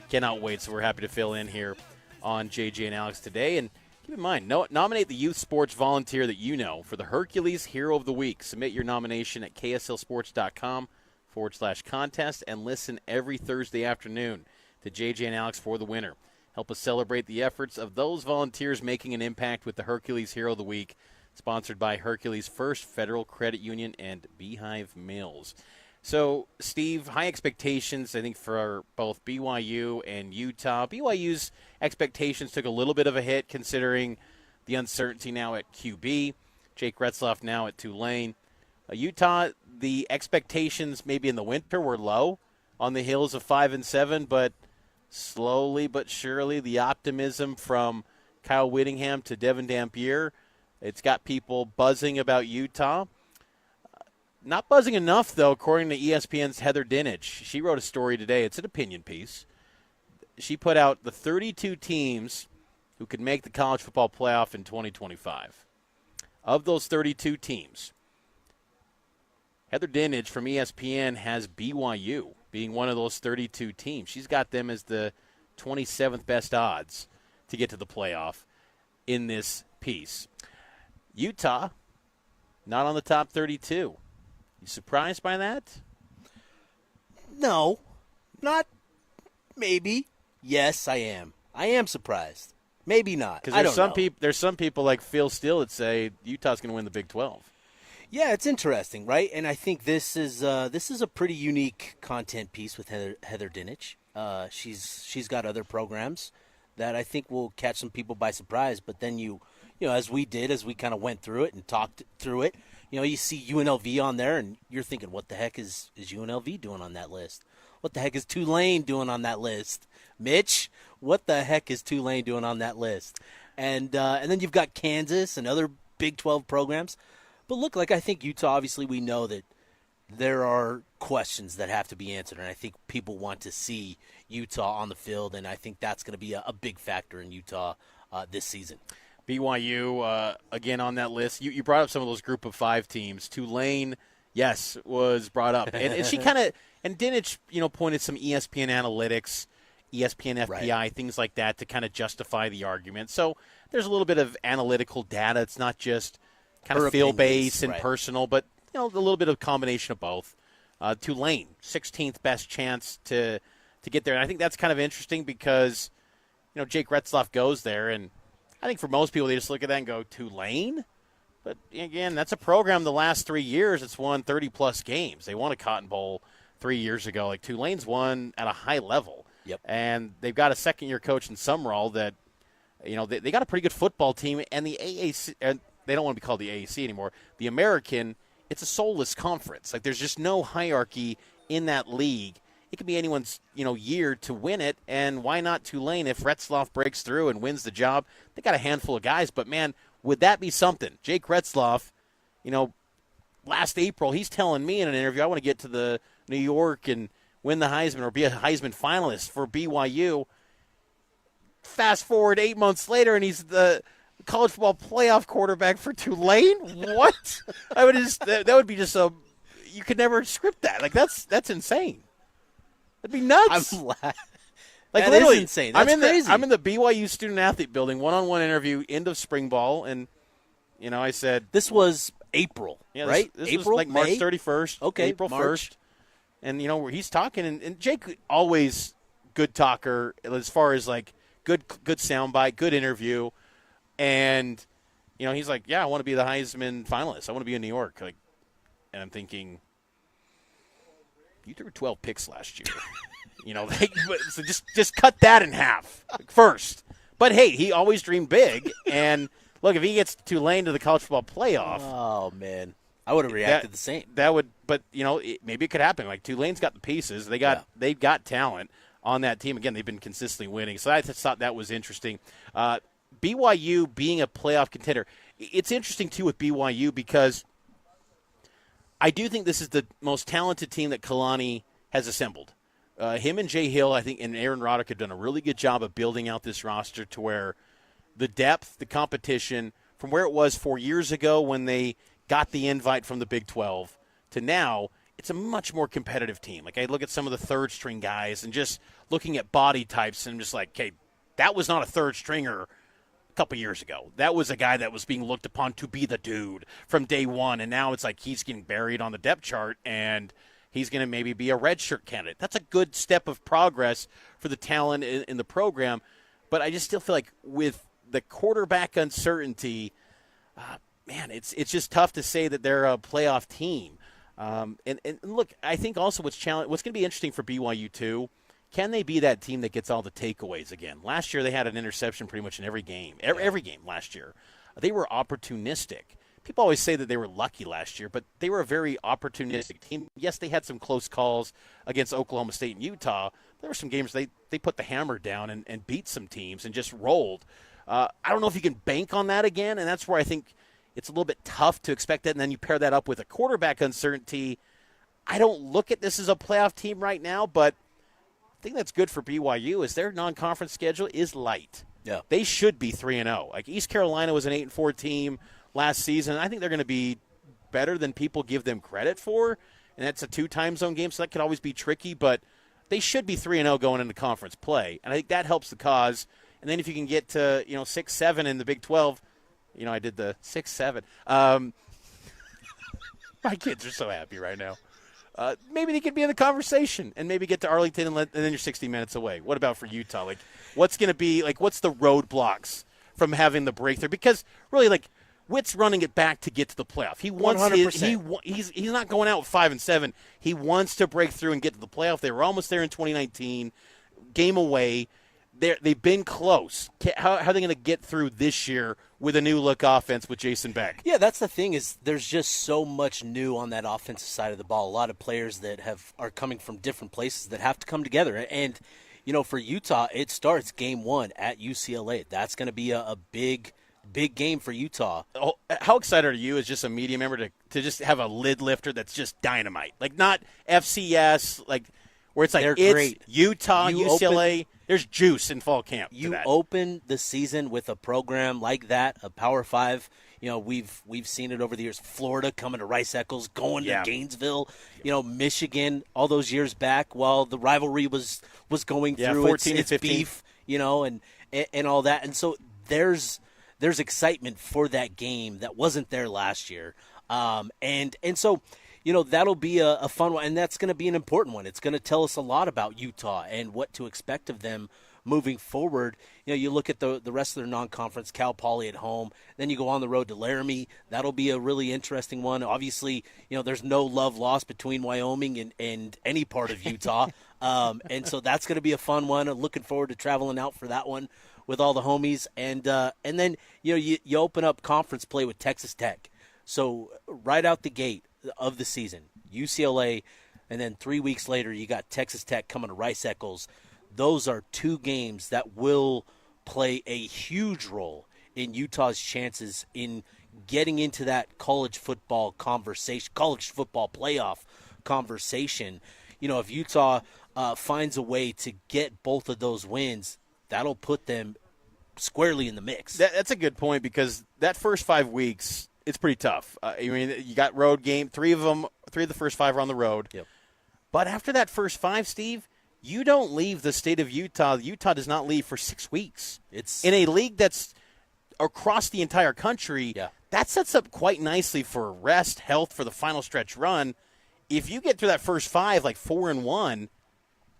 cannot wait. So we're happy to fill in here on JJ and Alex today. And keep in mind, nominate the youth sports volunteer that you know for the Hercules Hero of the Week. Submit your nomination at kslsports.com/contest and listen every Thursday afternoon to JJ and Alex for the winner. Help us celebrate the efforts of those volunteers making an impact with the Hercules Hero of the Week, sponsored by Hercules First Federal Credit Union and Beehive Mills. So, Steve, high expectations, I think, for both BYU and Utah. BYU's expectations took a little bit of a hit considering the uncertainty now at QB. Jake Retzloff now at Tulane. Utah, the expectations maybe in the winter were low on the heels of 5-7, but slowly but surely the optimism from Kyle Whittingham to Devin Dampier, it's got people buzzing about Utah. Not buzzing enough, though, according to ESPN's Heather Dinich. She wrote a story today. It's an opinion piece. She put out the 32 teams who could make the college football playoff in 2025. Of those 32 teams, Heather Dinich from ESPN has BYU being one of those 32 teams. She's got them as the 27th best odds to get to the playoff in this piece. Utah, not on the top 32. You surprised by that? No, not maybe. Yes, I am. I am surprised. Maybe not. Because there's some people like Phil Steele that say Utah's going to win the Big 12. Yeah, it's interesting, right? And I think this is a pretty unique content piece with Heather Dinich. She's got other programs that I think will catch some people by surprise. But then you know, as we kind of went through it and talked through it, you know, you see UNLV on there, and you're thinking, what the heck is UNLV doing on that list? What the heck is Tulane doing on that list? Mitch, what the heck is Tulane doing on that list? And then you've got Kansas and other Big 12 programs. But look, like I think Utah, obviously we know that there are questions that have to be answered, and I think people want to see Utah on the field, and I think that's going to be a big factor in Utah this season. BYU, again, on that list. You brought up some of those group of 5 teams. Tulane, yes, was brought up. And she kind of – and Dinich, pointed some ESPN analytics, ESPN FPI, right, things like that to kind of justify the argument. So there's a little bit of analytical data. It's not just – kind of feel-based and personal, but a little bit of combination of both. Tulane, 16th best chance to get there. And I think that's kind of interesting because, Jake Retzloff goes there, and I think for most people they just look at that and go, Tulane? But, again, that's a program the last 3 years that's won 30-plus games. They won a Cotton Bowl 3 years ago. Like, Tulane's won at a high level. Yep. And they've got a second-year coach in Sumrall that, they got a pretty good football team, and the AAC – they don't want to be called the AAC anymore. The American, it's a soulless conference. Like, there's just no hierarchy in that league. It could be anyone's, year to win it, and why not Tulane if Retzloff breaks through and wins the job? They got a handful of guys, but, man, would that be something? Jake Retzloff, last April, he's telling me in an interview, I want to get to the New York and win the Heisman or be a Heisman finalist for BYU. fast forward 8 months later, and he's the college football playoff quarterback for Tulane. What? I would just that would be just so you could never script that. Like that's insane. That'd be nuts. I'm laughing. Like That literally, is insane. That's crazy. I'm in the BYU student athlete building, one-on-one interview, end of spring ball, and I said this was April, right? This April, was like May? March 31st, Okay, April March. 1st, and where he's talking, and Jake always good talker as far as like good soundbite, good interview, and he's like, yeah, I want to be the Heisman finalist. I want to be in New York, like, and I'm thinking, you threw 12 picks last year. So just cut that in half first. But, hey, he always dreamed big. And, look, if he gets Tulane to the college football playoff. Oh, man. I would have reacted the same. That would – but, maybe it could happen. Like, Tulane's got the pieces. They've got talent on that team. Again, they've been consistently winning. So I just thought that was interesting. BYU being a playoff contender. It's interesting, too, with BYU because I do think this is the most talented team that Kalani has assembled. Him and Jay Hill, I think, and Aaron Roddick have done a really good job of building out this roster to where the depth, the competition, from where it was 4 years ago when they got the invite from the Big 12 to now, it's a much more competitive team. Like, I look at some of the third-string guys and just looking at body types and I'm just like, okay, that was not a third-stringer a couple years ago. That was a guy that was being looked upon to be the dude from day one, and now it's like he's getting buried on the depth chart, and he's going to maybe be a redshirt candidate. That's a good step of progress for the talent in the program. But I just still feel like with the quarterback uncertainty, man, it's just tough to say that they're a playoff team. And look, I think also what's going to be interesting for BYU too, can they be that team that gets all the takeaways again? Last year they had an interception pretty much in every game. Every game last year. They were opportunistic. People always say that they were lucky last year, but they were a very opportunistic team. Yes, they had some close calls against Oklahoma State and Utah. There were some games they put the hammer down and beat some teams and just rolled. I don't know if you can bank on that again, and that's where I think it's a little bit tough to expect that. And then you pair that up with a quarterback uncertainty. I don't look at this as a playoff team right now, but the thing that's good for BYU is their non-conference schedule is light. Yeah, they should be 3-0. Like East Carolina was an 8-4 team last season. I think they're going to be better than people give them credit for, and that's a 2-time zone game, so that could always be tricky, but they should be 3-0 going into conference play, and I think that helps the cause. And then if you can get to 6-7 in the Big 12, I did the 6-7. My kids are so happy right now. Maybe they could be in the conversation and maybe get to Arlington and then you're 60 minutes away. What about for Utah? Like, what's going to be like? What's the roadblocks from having the breakthrough? Because really, like, Witt's running it back to get to the playoff. He wants 100%. He's not going out with 5-7. He wants to break through and get to the playoff. They were almost there in 2019. Game away. They've been close. How are they going to get through this year with a new look offense with Jason Beck? Yeah, that's the thing is there's just so much new on that offensive side of the ball. A lot of players that are coming from different places that have to come together. And, for Utah, it starts game 1 at UCLA. That's going to be a big game for Utah. Oh, how excited are you as just a media member to just have a lid lifter that's just dynamite? Like not FCS, like where it's like it's great. Utah, UCLA. There's juice in fall camp. You open the season with a program like that, a Power 5. We've seen it over the years. Florida coming to Rice-Eccles, going to Gainesville. Michigan all those years back while the rivalry was going through 14 its and 15. beef, and all that. And so there's excitement for that game that wasn't there last year. And so that'll be a fun one, and that's going to be an important one. It's going to tell us a lot about Utah and what to expect of them moving forward. You look at the rest of their non-conference, Cal Poly at home, then you go on the road to Laramie. That'll be a really interesting one. Obviously, there's no love lost between Wyoming and any part of Utah, and so that's going to be a fun one. I'm looking forward to traveling out for that one with all the homies, and then you open up conference play with Texas Tech. So right out the gate of the season, UCLA, and then 3 weeks later you got Texas Tech coming to Rice-Eccles. Those are 2 games that will play a huge role in Utah's chances in getting into that college football conversation, college football playoff conversation. If Utah finds a way to get both of those wins, that'll put them squarely in the mix. That's a good point because that first 5 weeks, it's pretty tough. I mean, you got road game. Three of the first 5 are on the road. Yep. But after that first 5, Steve, you don't leave the state of Utah. Utah does not leave for 6 weeks. It's in a league that's across the entire country. Yeah. That sets up quite nicely for rest, health for the final stretch run. If you get through that first 5, like 4-1,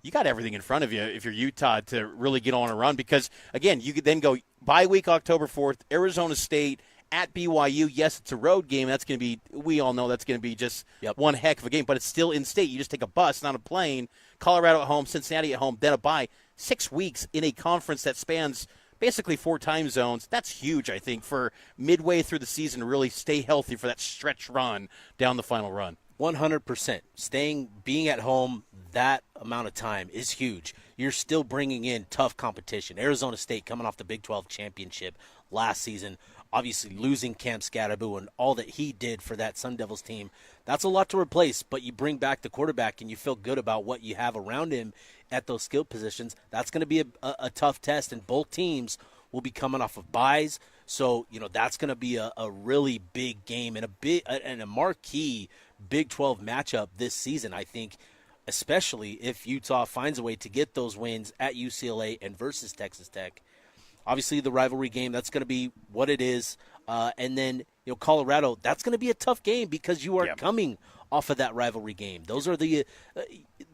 you got everything in front of you if you're Utah to really get on a run. Because, again, you could then go bye week October 4th, Arizona State at BYU. Yes, it's a road game. That's going to be, we all know that's going to be just one heck of a game. But it's still in state. You just take a bus, not a plane. Colorado at home, Cincinnati at home, then a bye. 6 weeks in a conference that spans basically 4 time zones. That's huge, I think, for midway through the season to really stay healthy for that stretch run down the final run. 100%. Being at home that amount of time is huge. You're still bringing in tough competition. Arizona State coming off the Big 12 championship last season, obviously losing Cam Scadaboo and all that he did for that Sun Devils team. That's a lot to replace, but you bring back the quarterback and you feel good about what you have around him at those skill positions. That's going to be a tough test, and both teams will be coming off of byes. So, that's going to be a really big game and a marquee Big 12 matchup this season, I think, especially if Utah finds a way to get those wins at UCLA and versus Texas Tech. Obviously, the rivalry game, that's going to be what it is. And then, Colorado, that's going to be a tough game because you are coming off of that rivalry game. Those are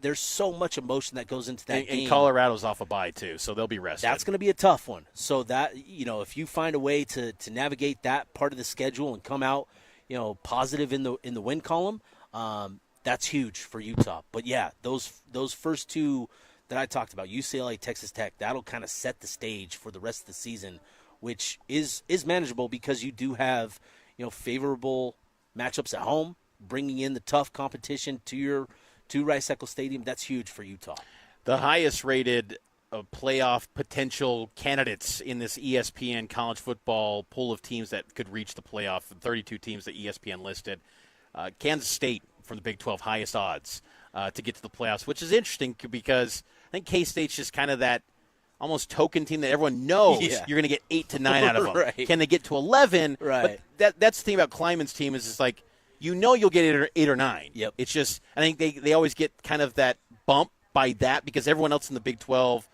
there's so much emotion that goes into that game. And Colorado's off a bye, too, so they'll be rested. That's going to be a tough one. So that, if you find a way to navigate that part of the schedule and come out, positive in the win column, that's huge for Utah. But, yeah, those first 2 that I talked about, UCLA, Texas Tech, that'll kind of set the stage for the rest of the season, which is manageable because you do have, favorable matchups at home, bringing in the tough competition to Rice-Eccles Stadium. That's huge for Utah. The highest-rated playoff potential candidates in this ESPN college football pool of teams that could reach the playoff, 32 teams that ESPN listed. Kansas State from the Big 12, highest odds to get to the playoffs, which is interesting because I think K-State's just kind of that almost token team that everyone knows you're going to get 8 to 9 out of them. Right. Can they get to 11? Right. But that's the thing about Kleiman's team is it's like, you'll get 8 or 9. Yep. It's just, I think they always get kind of that bump by that because everyone else in the Big 12,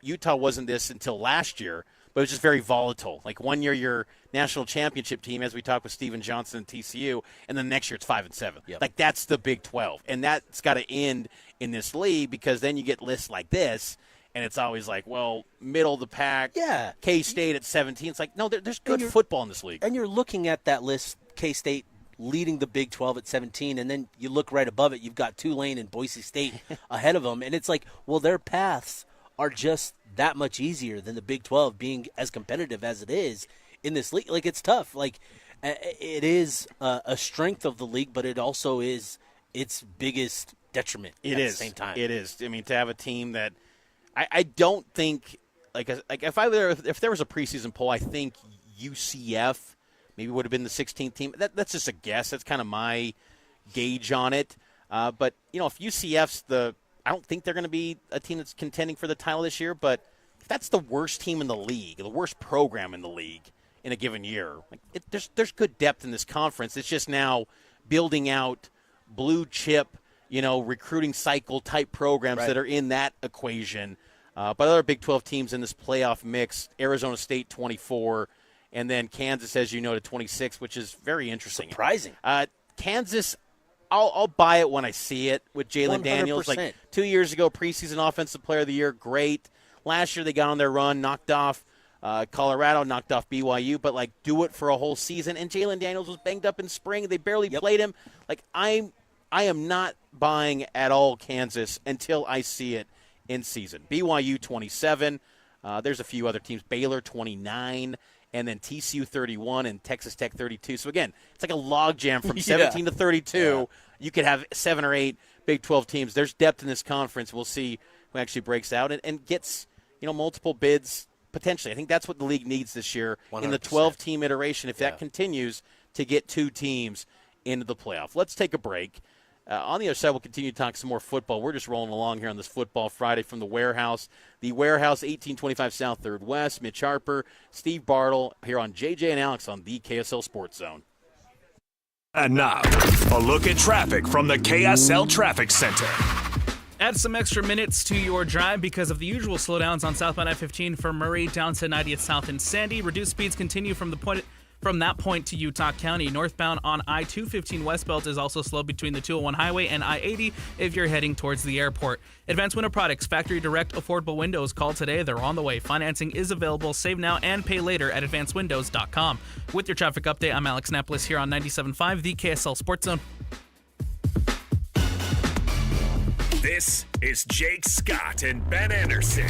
Utah wasn't this until last year, but it was just very volatile. Like one year your national championship team, as we talked with Steven Johnson and TCU, and then next year it's 5-7. Yep. Like that's the Big 12, and that's got to end in this league because then you get lists like this, and it's always like, well, middle of the pack. Yeah. K-State at 17. It's like, no, there's good football in this league. And you're looking at that list, K-State leading the Big 12 at 17, and then you look right above it, you've got Tulane and Boise State ahead of them, and it's like, well, their paths are just that much easier than the Big 12 being as competitive as it is in this league. Like, it's tough. Like, it is a strength of the league, but it also is its biggest detriment at the same time. It is. I mean, to have a team that I don't think, like if there was a preseason poll, I think UCF maybe would have been the 16th team. That's just a guess. That's kind of my gauge on it. But, if UCF's I don't think they're going to be a team that's contending for the title this year, but if that's the worst team in the league, the worst program in the league in a given year, there's good depth in this conference. It's just now building out blue chip, recruiting cycle type programs that are in that equation. But other Big 12 teams in this playoff mix, Arizona State 24, and then Kansas, as you know, to 26, which is very interesting. Surprising. Kansas, I'll buy it when I see it with Jalen Daniels. Like 2 years ago, preseason offensive player of the year, great. Last year they got on their run, knocked off Colorado, knocked off BYU, but do it for a whole season. And Jalen Daniels was banged up in spring. They barely played him. I am not buying at all Kansas until I see it in season. BYU 27. There's a few other teams. Baylor 29. And then TCU 31 and Texas Tech 32. So, again, it's like a logjam from 17 to 32. Yeah. You could have 7 or 8 Big 12 teams. There's depth in this conference. We'll see who actually breaks out and gets, multiple bids potentially. I think that's what the league needs this year 100%. In the 12-team iteration, if that continues, to get 2 teams into the playoff. Let's take a break. On the other side, we'll continue to talk some more football. We're just rolling along here on this Football Friday from the Warehouse. The Warehouse, 1825 South 3rd West. Mitch Harper, Steve Bartle here on JJ and Alex on the KSL Sports Zone. And now, a look at traffic from the KSL Traffic Center. Add some extra minutes to your drive because of the usual slowdowns on southbound I-15 from Murray down to 90th South and Sandy. Reduced speeds continue from that point to Utah County. Northbound on I-215 westbound is also slow between the 201 highway and I-80 if you're heading towards the airport. Advanced Window Products, factory direct affordable windows. Call today. They're on the way. Financing is available. Save now and pay later at advancedwindows.com. With your traffic update, I'm Alex Napolis here on 97.5, the KSL Sports Zone. This is Jake Scott and Ben Anderson.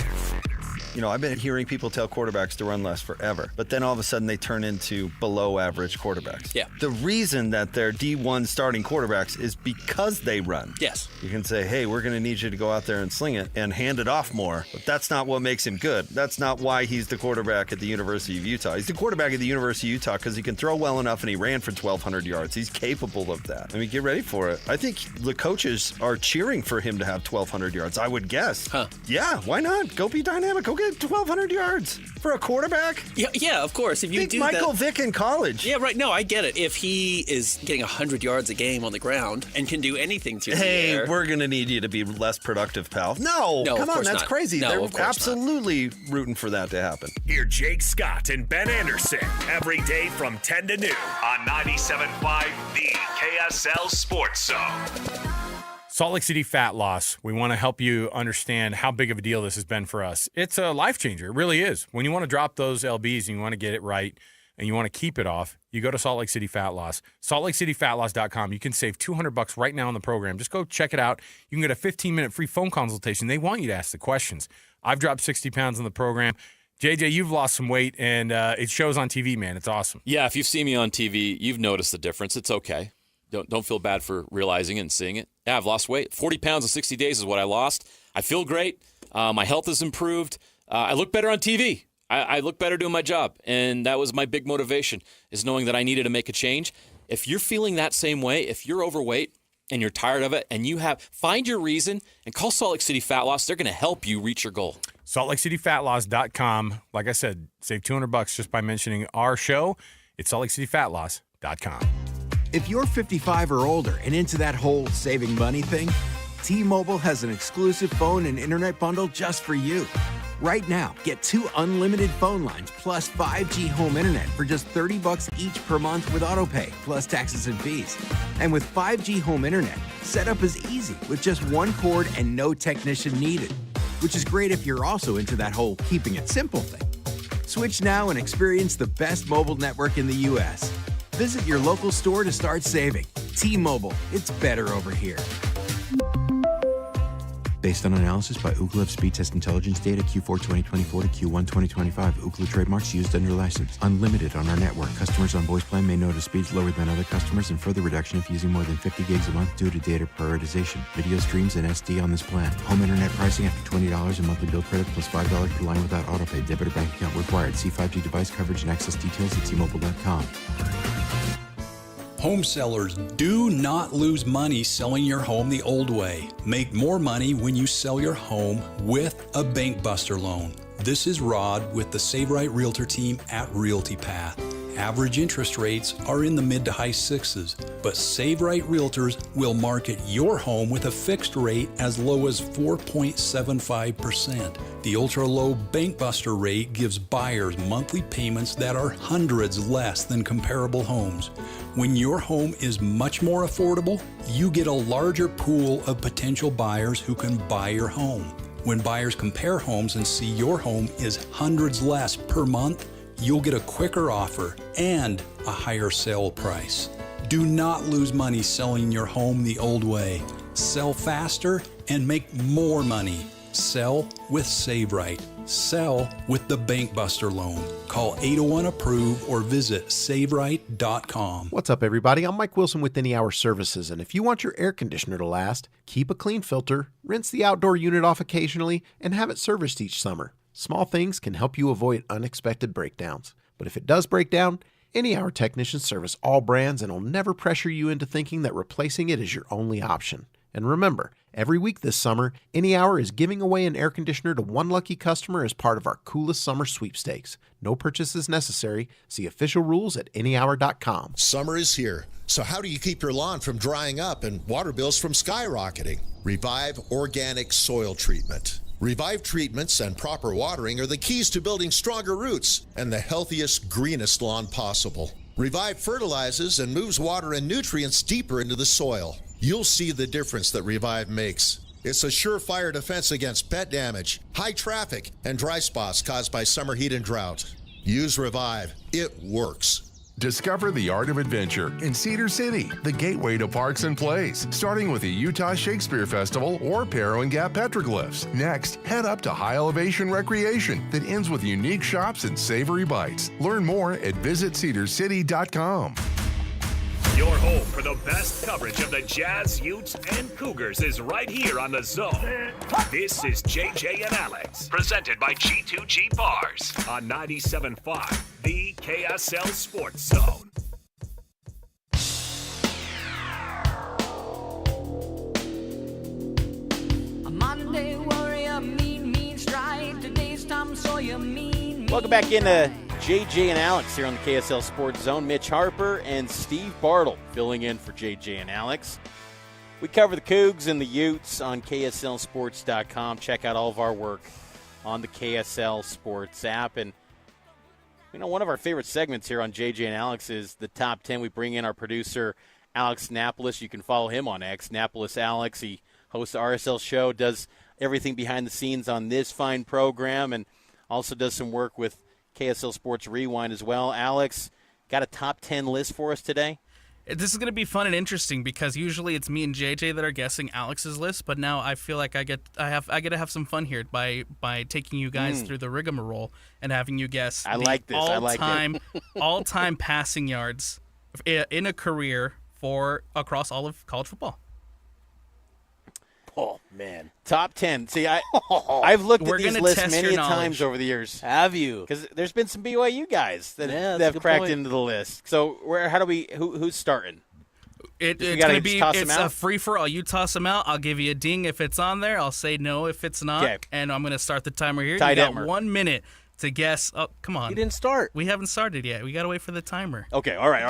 You know, I've been hearing people tell quarterbacks to run less forever, but then all of a sudden they turn into below average quarterbacks. Yeah. The reason that they're D1 starting quarterbacks is because they run. Yes. You can say, hey, we're going to need you to go out there and sling it and hand it off more, but that's not what makes him good. That's not why he's the quarterback at the University of Utah. He's the quarterback at the University of Utah because he can throw well enough and he ran for 1,200 yards. He's capable of that. I mean, get ready for it. I think the coaches are cheering for him to have 1,200 yards, I would guess. Huh. Yeah, why not? Go be dynamic. Go get 1,200 yards for a quarterback. Yeah, of course. If you Think do Michael that, Vick in college. Yeah, right. No, I get it. If he is getting 100 yards a game on the ground and can do anything through the air. Hey, we're going to need you to be less productive, pal. No, come on, that's crazy. No, They're absolutely rooting for that to happen. Hear Jake Scott and Ben Anderson every day from 10 to noon on 97.5, the KSL Sports Zone. Salt Lake City fat loss. We want to help you understand how big of a deal this has been for us. It's a life changer. It really is. When you want to drop those LBs and you want to get it right and you want to keep it off, you go to Salt Lake City Fat Loss. SaltLakeCityFatLoss.com. You can save $200 right now on the program. Just go check it out. You can get a 15-minute free phone consultation. They want you to ask the questions. I've dropped 60 pounds on the program. JJ, you've lost some weight, and it shows on TV, man. It's awesome. Yeah, if you've seen me on TV, you've noticed the difference. It's okay. Don't feel bad for realizing it and seeing it. Yeah, I've lost weight. 40 pounds in 60 days is what I lost. I feel great. My health has improved. I look better on TV. I look better doing my job. And that was my big motivation, is knowing that I needed to make a change. If you're feeling that same way, if you're overweight and you're tired of it, and find your reason and call Salt Lake City Fat Loss. They're going to help you reach your goal. SaltLakeCityFatLoss.com. Like I said, save $200 just by mentioning our show. It's SaltLakeCityFatLoss.com. If you're 55 or older and into that whole saving money thing, T-Mobile has an exclusive phone and internet bundle just for you. Right now, get 2 unlimited phone lines plus 5G home internet for just $30 each per month with autopay, plus taxes and fees. And with 5G home internet, setup is easy with just one cord and no technician needed, which is great if you're also into that whole keeping it simple thing. Switch now and experience the best mobile network in the U.S. Visit your local store to start saving. T-Mobile, it's better over here. Based on analysis by Ookla of speed test intelligence data Q4 2024 to Q1 2025, Ookla trademarks used under license. Unlimited on our network. Customers on voice plan may notice speeds lower than other customers and further reduction if using more than 50 gigs a month due to data prioritization. Video streams and SD on this plan. Home internet pricing after $20 and monthly bill credit plus $5 per line without autopay. Debit or bank account required. See 5G device coverage and access details at T-Mobile.com. Home sellers, do not lose money selling your home the old way. Make more money when you sell your home with a Bank Buster loan. This is Rod with the Save Right Realtor team at Realty Path. Average interest rates are in the mid to high 6s, but Save Right Realtors will market your home with a fixed rate as low as 4.75%. The ultra-low Bank Buster rate gives buyers monthly payments that are hundreds less than comparable homes. When your home is much more affordable, you get a larger pool of potential buyers who can buy your home. When buyers compare homes and see your home is hundreds less per month, you'll get a quicker offer and a higher sale price. Do not lose money selling your home the old way. Sell faster and make more money. Sell with Save Right. Sell with the Bank Buster loan. Call 801-APPROVE or visit SaveRight.com. What's up, everybody? I'm Mike Wilson with Any Hour Services, and if you want your air conditioner to last, keep a clean filter, rinse the outdoor unit off occasionally, and have it serviced each summer. Small things can help you avoid unexpected breakdowns. But if it does break down, Any Hour technicians service all brands and will never pressure you into thinking that replacing it is your only option. And remember, every week this summer, Any Hour is giving away an air conditioner to one lucky customer as part of our coolest summer sweepstakes. No purchases necessary. See official rules at anyhour.com. Summer is here, so how do you keep your lawn from drying up and water bills from skyrocketing? Revive Organic Soil Treatment. Revive treatments and proper watering are the keys to building stronger roots and the healthiest, greenest lawn possible. Revive fertilizes and moves water and nutrients deeper into the soil. You'll see the difference that Revive makes. It's a surefire defense against pet damage, high traffic, and dry spots caused by summer heat and drought. Use Revive. It works. Discover the art of adventure in Cedar City, the gateway to parks and plays, starting with the Utah Shakespeare Festival or Perro and Gap petroglyphs. Next, head up to High Elevation Recreation that ends with unique shops and savory bites. Learn more at visitcedarcity.com. Your home for the best coverage of the Jazz, Utes, and Cougars is right here on The Zone. This is JJ and Alex, presented by G2G Bars on 97.5, the KSL Sports Zone. A Monday warrior, mean strike. Today's Tom Sawyer, mean. Welcome back into JJ and Alex here on the KSL Sports Zone. Mitch Harper and Steve Bartle filling in for JJ and Alex. We cover the Cougs and the Utes on KSLSports.com. Check out all of our work on the KSL Sports app. And, you know, one of our favorite segments here on JJ and Alex is the Top 10. We bring in our producer, Alex Napolis. You can follow him on X, Napolis Alex. He hosts the RSL show, does everything behind the scenes on this fine program, and also does some work with KSL Sports Rewind as well. Alex, got a top 10 list for us today? This is going to be fun and interesting because usually it's me and JJ that are guessing Alex's list, but now I feel like I get to have some fun here by taking you guys through the rigmarole and having you guess all-time passing yards in a career across all of college football. Oh, man. Top 10. See, I've looked at these lists many times over the years. Have you? Because there's been some BYU guys that have cracked into the list. So who's starting? It's a free-for-all. You toss them out. I'll give you a ding if it's on there. I'll say no if it's not. Okay. And I'm going to start the timer here. You got 1 minute to guess. Oh, come on. You didn't start. We haven't started yet. We got to wait for the timer. Okay, all right.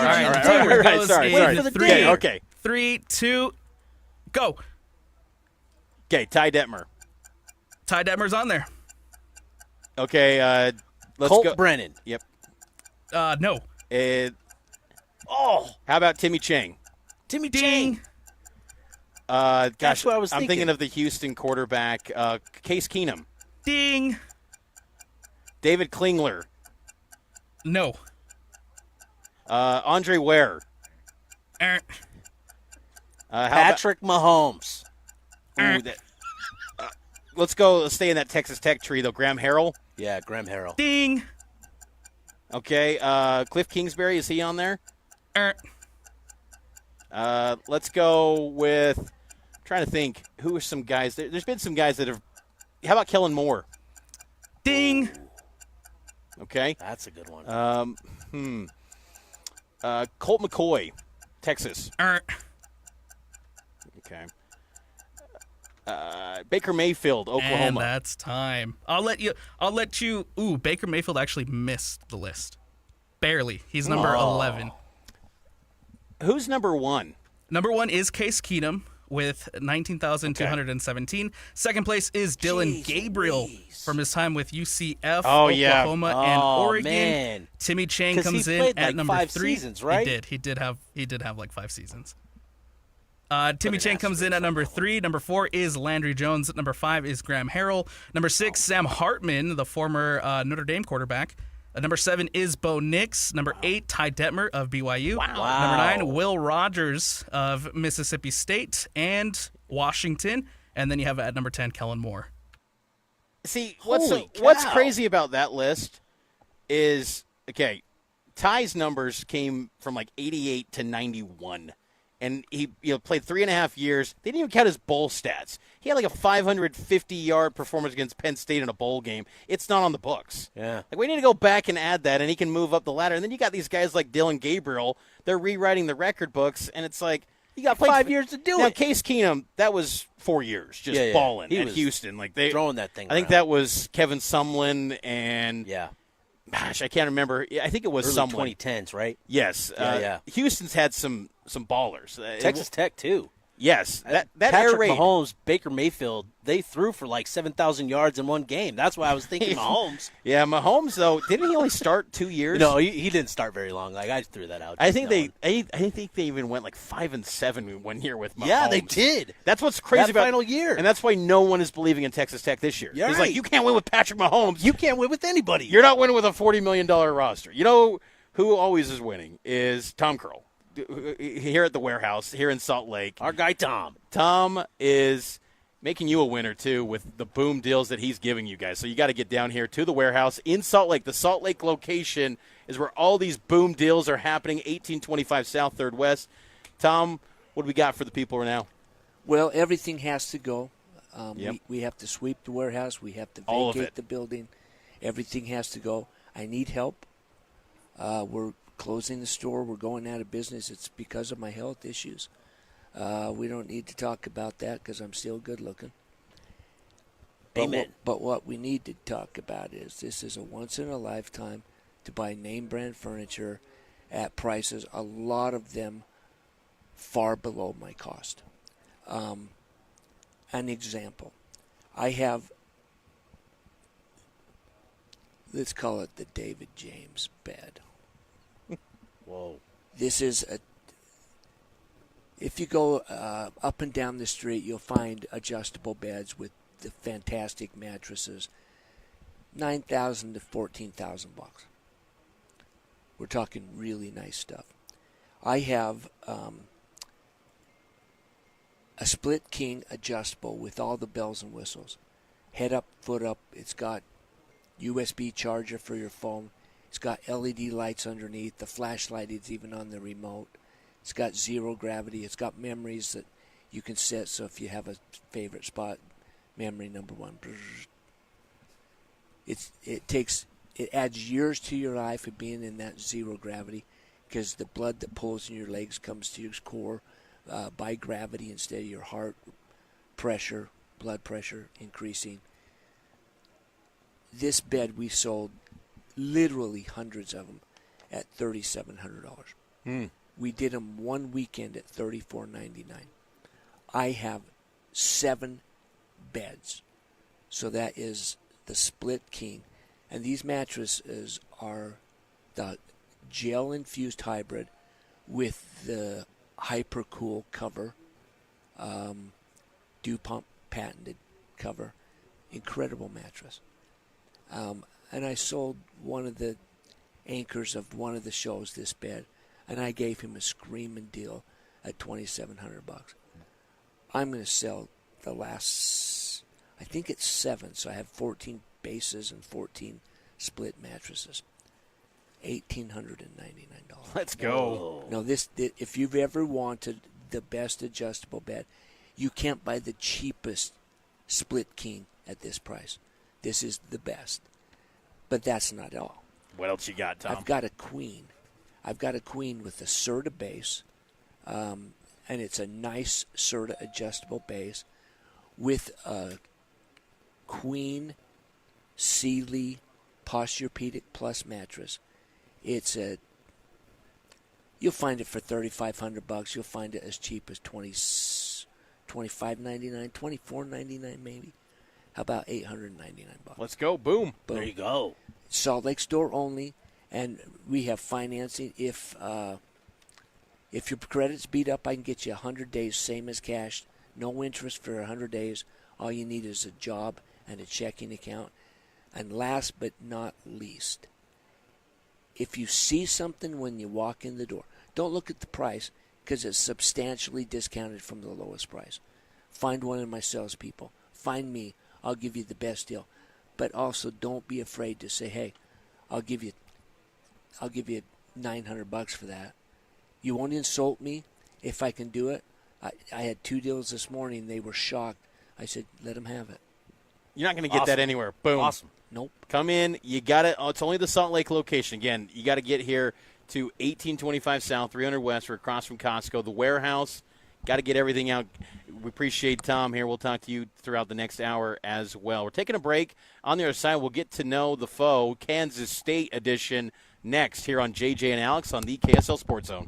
Sorry. Wait for the ding. Okay. 3, 2, go. Okay, Ty Detmer. Ty Detmer's on there. Okay, let's Colt go. Brennan. Yep. No. How about Timmy Chang? Timmy Chang. That's what I was I'm thinking. thinking of the Houston quarterback, Case Keenum. Ding. David Klingler. No. Andre Ware. Patrick Mahomes. Let's stay in that Texas Tech tree, though. Graham Harrell? Yeah, Graham Harrell. Ding. Okay, Cliff Kingsbury, is he on there? Let's go with, I'm trying to think, who are some guys? There's been some guys that have, how about Kellen Moore? Ding. Okay. That's a good one. Colt McCoy, Texas. Okay. Baker Mayfield, Oklahoma. And that's time. I'll let you. Ooh, Baker Mayfield actually missed the list. Barely. He's number 11. Who's number 1? Number 1 is Case Keenum with 19,217. Second place is Dylan Gabriel from his time with UCF, Oklahoma, and Oregon. Man. Timmy Chang comes in at number 3. Seasons, right? He did have like 5 seasons. Timmy Chang comes in at number 3. Number 4 is Landry Jones. Number 5 is Graham Harrell. Number 6, Sam Hartman, the former Notre Dame quarterback. Number 7 is Bo Nix. Number 8, Ty Detmer of BYU. Wow. Number 9, Will Rogers of Mississippi State and Washington. And then you have at number 10, Kellen Moore. See, what's crazy about that list is, okay, Ty's numbers came from like 88 to 91. and he played 3.5 years. They didn't even count his bowl stats. He had like a 550-yard performance against Penn State in a bowl game. It's not on the books. Yeah. Like, we need to go back and add that, and he can move up the ladder. And then you got these guys like Dylan Gabriel. They're rewriting the record books, and it's like, you got 5 years to do now, it. Case Keenum, that was 4 years just balling at Houston. Like, they throwing that thing I think around. that was Kevin Sumlin and gosh, I can't remember. I think it was Early Sumlin. 2010s, right? Yes. Houston's had some ballers. Texas Tech, too. Yes. That air Patrick raid. Mahomes, Baker Mayfield, they threw for like 7,000 yards in one game. That's why I was thinking Mahomes. Yeah, Mahomes, though, didn't he only start 2 years? No, he didn't start very long. Like, I threw that out. I think they even went like 5-7 one year with Mahomes. Yeah, they did. That's what's crazy That about final year. And that's why no one is believing in Texas Tech this year. You're It's right. like, you can't win with Patrick Mahomes. You can't win with anybody. You're not winning with a $40 million roster. You know who always is winning is Tom Curl. Here at the warehouse, here in Salt Lake. Our guy Tom. Tom is making you a winner, too, with the boom deals that he's giving you guys. So you got to get down here to the warehouse in Salt Lake. The Salt Lake location is where all these boom deals are happening, 1825 South 3rd West. Tom, what do we got for the people right now? Well, everything has to go. Yep. We have to sweep the warehouse. We have to All of vacate it. the building. Everything has to go. I need help. We're closing the store. We're going out of business. It's because of my health issues. We don't need to talk about that because I'm still good looking. Amen. But what we need to talk about is this is a once in a lifetime to buy name brand furniture at prices, a lot of them far below my cost. An example. I have, let's call it the David James bed. Whoa. This is if you go up and down the street, you'll find adjustable beds with the fantastic mattresses, $9,000 to $14,000. We're talking really nice stuff. I have a split king adjustable with all the bells and whistles. Head up, foot up. It's got USB charger for your phone. It's got LED lights underneath. The flashlight is even on the remote. It's got zero gravity. It's got memories that you can set. So if you have a favorite spot, memory number 1. It adds years to your life of being in that zero gravity because the blood that pulls in your legs comes to your core by gravity instead of your heart pressure, blood pressure increasing. This bed we sold literally hundreds of them at $3,700. We did them one weekend at $34.99. I have 7 beds. So that is the split king. And these mattresses are the gel-infused hybrid with the hyper-cool cover, DuPont patented cover. Incredible mattress. And I sold one of the anchors of one of the shows this bed, and I gave him a screaming deal at $2,700. I'm going to sell the last, I think it's 7, so I have 14 bases and 14 split mattresses. $1,899. Let's go. No, if you've ever wanted the best adjustable bed, you can't buy the cheapest split king at this price. This is the best. But that's not all. What else you got, Tom? I've got a queen. I've got a queen with a Serta base, and it's a nice Serta adjustable base with a queen Sealy Posturepedic Plus mattress. You'll find it for $3,500. You'll find it as cheap as $25.99, $24.99 maybe. How about $899? Let's go. Boom. There you go. Salt Lake store only, and we have financing. If your credit's beat up, I can get you 100 days, same as cash. No interest for 100 days. All you need is a job and a checking account. And last but not least, if you see something when you walk in the door, don't look at the price because it's substantially discounted from the lowest price. Find one of my salespeople. Find me. I'll give you the best deal. But also don't be afraid to say, hey, I'll give you $900 for that. You won't insult me. if I can do it. I had 2 deals this morning. They were shocked. I said, let them have it. You're not going to get that anywhere. Boom. Awesome. Nope. Come in. You got it. It's only the Salt Lake location. Again, you got to get here to 1825 South, 300 West. We're across from Costco. The warehouse. Got to get everything out. We appreciate Tom here. We'll talk to you throughout the next hour as well. We're taking a break. On the other side, we'll get to know the foe, Kansas State edition, next here on JJ and Alex on the KSL Sports Zone.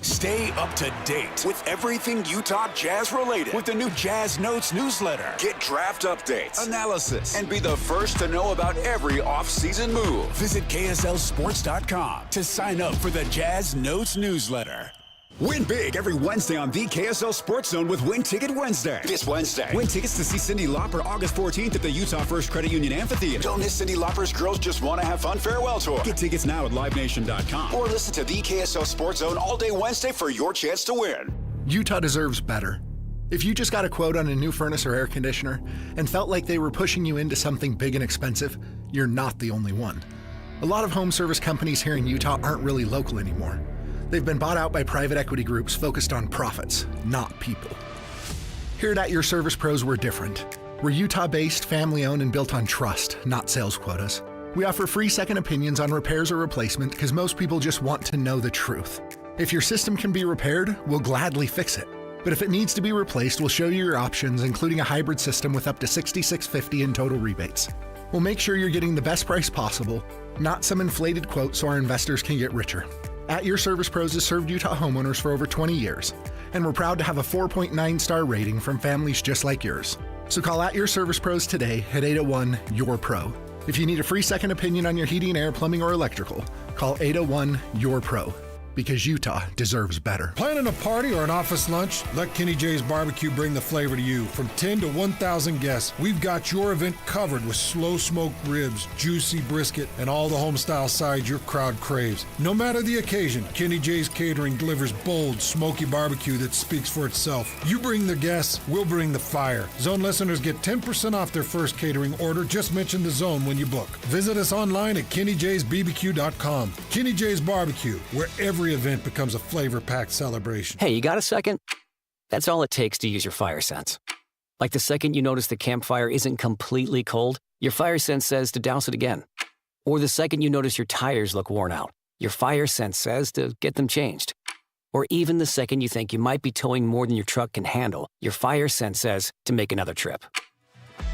Stay up to date with everything Utah Jazz related with the new Jazz Notes newsletter. Get draft updates, analysis, and be the first to know about every offseason move. Visit KSLSports.com to sign up for the Jazz Notes newsletter. Win big every Wednesday on the KSL Sports Zone with Win Ticket Wednesday. This Wednesday, win tickets to see Cyndi Lauper August 14th at the Utah First Credit Union Amphitheater. Don't miss Cyndi Lauper's Girls Just Want to Have Fun farewell tour. Get tickets now at livenation.com or listen to the KSL Sports Zone all day Wednesday for your chance to win. Utah deserves better. If you just got a quote on a new furnace or air conditioner and felt like they were pushing you into something big and expensive, you're not the only one. A lot of home service companies here in Utah aren't really local anymore. They've been bought out by private equity groups focused on profits, not people. Here at Your Service Pros, we're different. We're Utah-based, family-owned, and built on trust, not sales quotas. We offer free second opinions on repairs or replacement because most people just want to know the truth. If your system can be repaired, we'll gladly fix it. But if it needs to be replaced, we'll show you your options, including a hybrid system with up to $6,650 in total rebates. We'll make sure you're getting the best price possible, not some inflated quote so our investors can get richer. At Your Service Pros has served Utah homeowners for over 20 years, and we're proud to have a 4.9-star rating from families just like yours. So call At Your Service Pros today at 801-YOUR-PRO. If you need a free second opinion on your heating, air, plumbing, or electrical, call 801-YOUR-PRO. Because Utah deserves better. Planning a party or an office lunch? Let Kenny J's Barbecue bring the flavor to you. From 10 to 1,000 guests, we've got your event covered with slow-smoked ribs, juicy brisket, and all the home-style sides your crowd craves. No matter the occasion, Kenny J's Catering delivers bold, smoky barbecue that speaks for itself. You bring the guests, we'll bring the fire. Zone listeners get 10% off their first catering order. Just mention the Zone when you book. Visit us online at KennyJ'sBBQ.com. Kenny J's Barbecue, where every event becomes a flavor-packed celebration. Hey, you got a second? That's all it takes to use your fire sense. Like the second you notice the campfire isn't completely cold, your fire sense says to douse it again. Or the second you notice your tires look worn out, your fire sense says to get them changed. Or even the second you think you might be towing more than your truck can handle, your fire sense says to make another trip.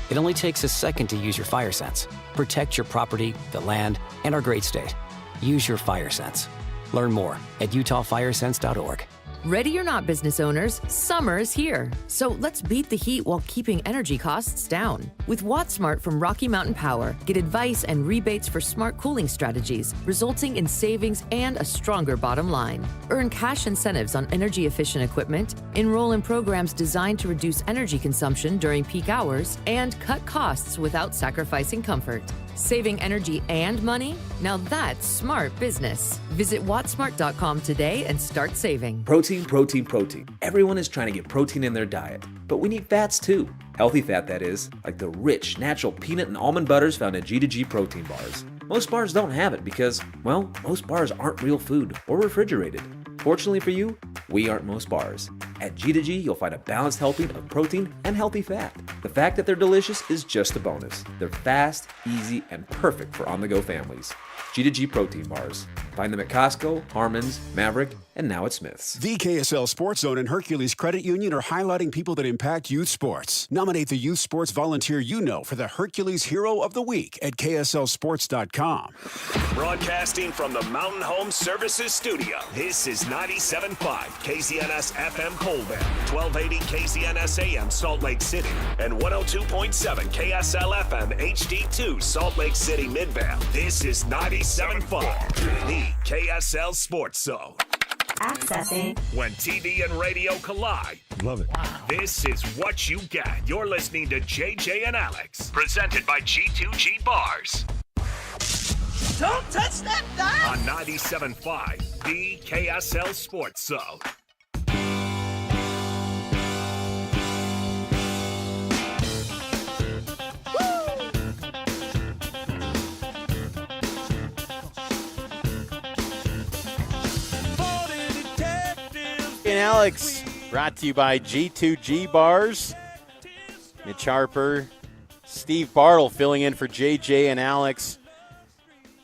It only takes a second to use your fire sense. Protect your property, the land, and our great state. Use your fire sense. Learn more at utahfiresense.org. Ready or not, business owners, summer is here. So let's beat the heat while keeping energy costs down. With WattSmart from Rocky Mountain Power, get advice and rebates for smart cooling strategies, resulting in savings and a stronger bottom line. Earn cash incentives on energy-efficient equipment, enroll in programs designed to reduce energy consumption during peak hours, and cut costs without sacrificing comfort. Saving energy and money? Now that's smart business. Visit wattsmart.com today and start saving. Protein, protein, protein. Everyone is trying to get protein in their diet, but we need fats too. Healthy fat, that is, like the rich, natural peanut and almond butters found in G2G protein bars. Most bars don't have it because, well, most bars aren't real food or refrigerated. Fortunately for you, we aren't most bars. At G2G, you'll find a balanced helping of protein and healthy fat. The fact that they're delicious is just a bonus. They're fast, easy, and perfect for on-the-go families. G2G protein bars. Find them at Costco, Harmon's, Maverick, and now at Smith's. The KSL Sports Zone and Hercules Credit Union are highlighting people that impact youth sports. Nominate the youth sports volunteer you know for the Hercules Hero of the Week at KSLSports.com. Broadcasting from the Mountain Home Services Studio, this is 97.5 KZNS FM Colville, 1280 KZNS AM Salt Lake City, and 102.7 KSL FM HD2 Salt Lake City Midvale. This is 97.5, the KSL Sports Zone. Accessing. When TV and radio collide. Love it. This is what you get. You're listening to JJ and Alex, presented by G2G Bars. Don't touch that dial! On 97.5, the KSL Sports Zone. And Alex, brought to you by G2G Bars. Mitch Harper, Steve Bartle filling in for JJ and Alex.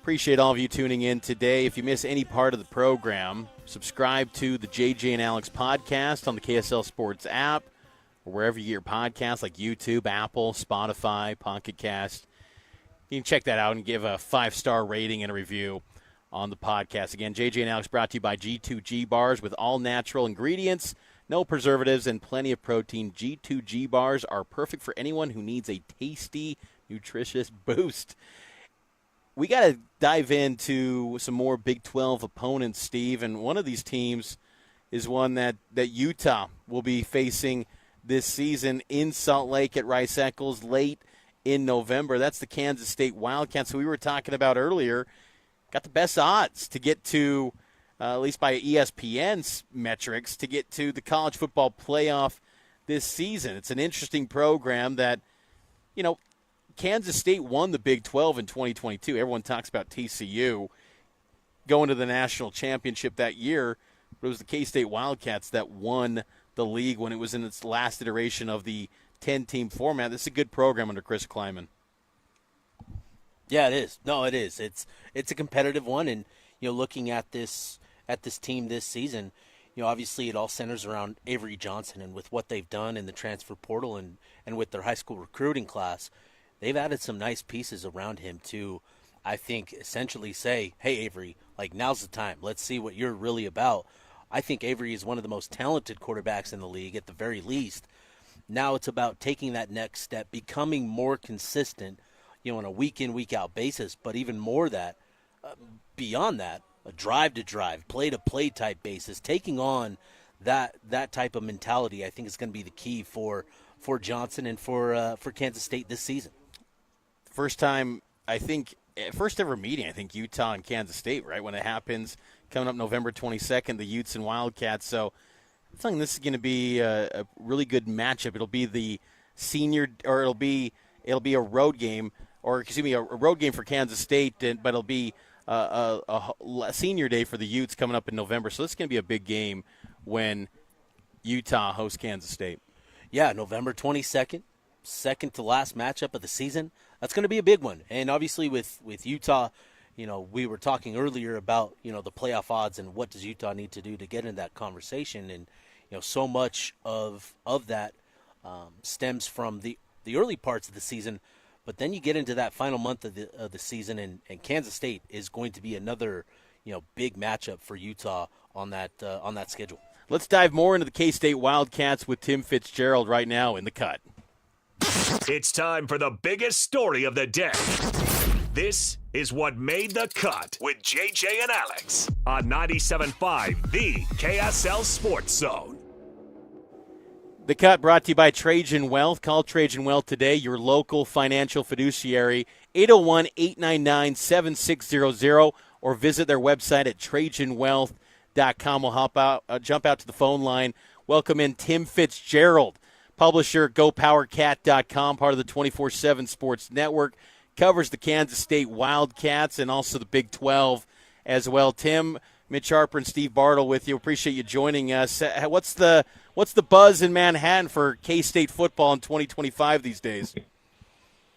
Appreciate all of you tuning in today. If you miss any part of the program, subscribe to the JJ and Alex podcast on the KSL Sports app or wherever you get your podcasts like YouTube, Apple, Spotify, Pocket Cast. You can check that out and give a 5-star rating and a review on the podcast. Again, JJ and Alex brought to you by G2G Bars with all natural ingredients, no preservatives, and plenty of protein. G2G Bars are perfect for anyone who needs a tasty, nutritious boost. We got to dive into some more Big 12 opponents, Steve, and one of these teams is one that Utah will be facing this season in Salt Lake at Rice-Eccles late in November. That's the Kansas State Wildcats, who we were talking about earlier. Got the best odds to get to, at least by ESPN's metrics, to get to the college football playoff this season. It's an interesting program that, you know, Kansas State won the Big 12 in 2022. Everyone talks about TCU going to the national championship that year, but it was the K-State Wildcats that won the league when it was in its last iteration of the 10-team format. This is a good program under Chris Kleiman. Yeah, it is. No, it is. It's a competitive one, and looking at this team this season, obviously it all centers around Avery Johnson, and with what they've done in the transfer portal and with their high school recruiting class, they've added some nice pieces around him to, I think, essentially say, hey, Avery, now's the time. Let's see what you're really about. I think Avery is one of the most talented quarterbacks in the league at the very least. Now it's about taking that next step, becoming more consistent, on a week-in, week-out basis, but even more beyond that, a drive-to-drive, play-to-play type basis, taking on that type of mentality, I think is going to be the key for Johnson and for Kansas State this season. First ever meeting, I think, Utah and Kansas State, right, when it happens, coming up November 22nd, the Utes and Wildcats. So I think this is going to be a really good matchup. It'll be the senior, or it'll be a road game, or excuse me, a road game for Kansas State, but it'll be a senior day for the Utes coming up in November. So this is going to be a big game when Utah hosts Kansas State. Yeah, November 22nd, second to last matchup of the season. That's going to be a big one. And obviously with Utah, we were talking earlier about, the playoff odds and what does Utah need to do to get in that conversation. And, so much of that stems from the early parts of the season. But then you get into that final month of the season, and Kansas State is going to be another, big matchup for Utah on that schedule. Let's dive more into the K-State Wildcats with Tim Fitzgerald right now in the cut. It's time for the biggest story of the day. This is what made the cut with JJ and Alex on 97.5, the KSL Sports Zone. The cut brought to you by Trajan Wealth. Call Trajan Wealth today, your local financial fiduciary, 801-899-7600, or visit their website at TrajanWealth.com. We'll jump out to the phone line. Welcome in Tim Fitzgerald, publisher at GoPowerCat.com, part of the 24/7 Sports Network, covers the Kansas State Wildcats and also the Big 12 as well. Tim, Mitch Harper and Steve Bartle with you. Appreciate you joining us. What's the buzz in Manhattan for K-State football in 2025 these days?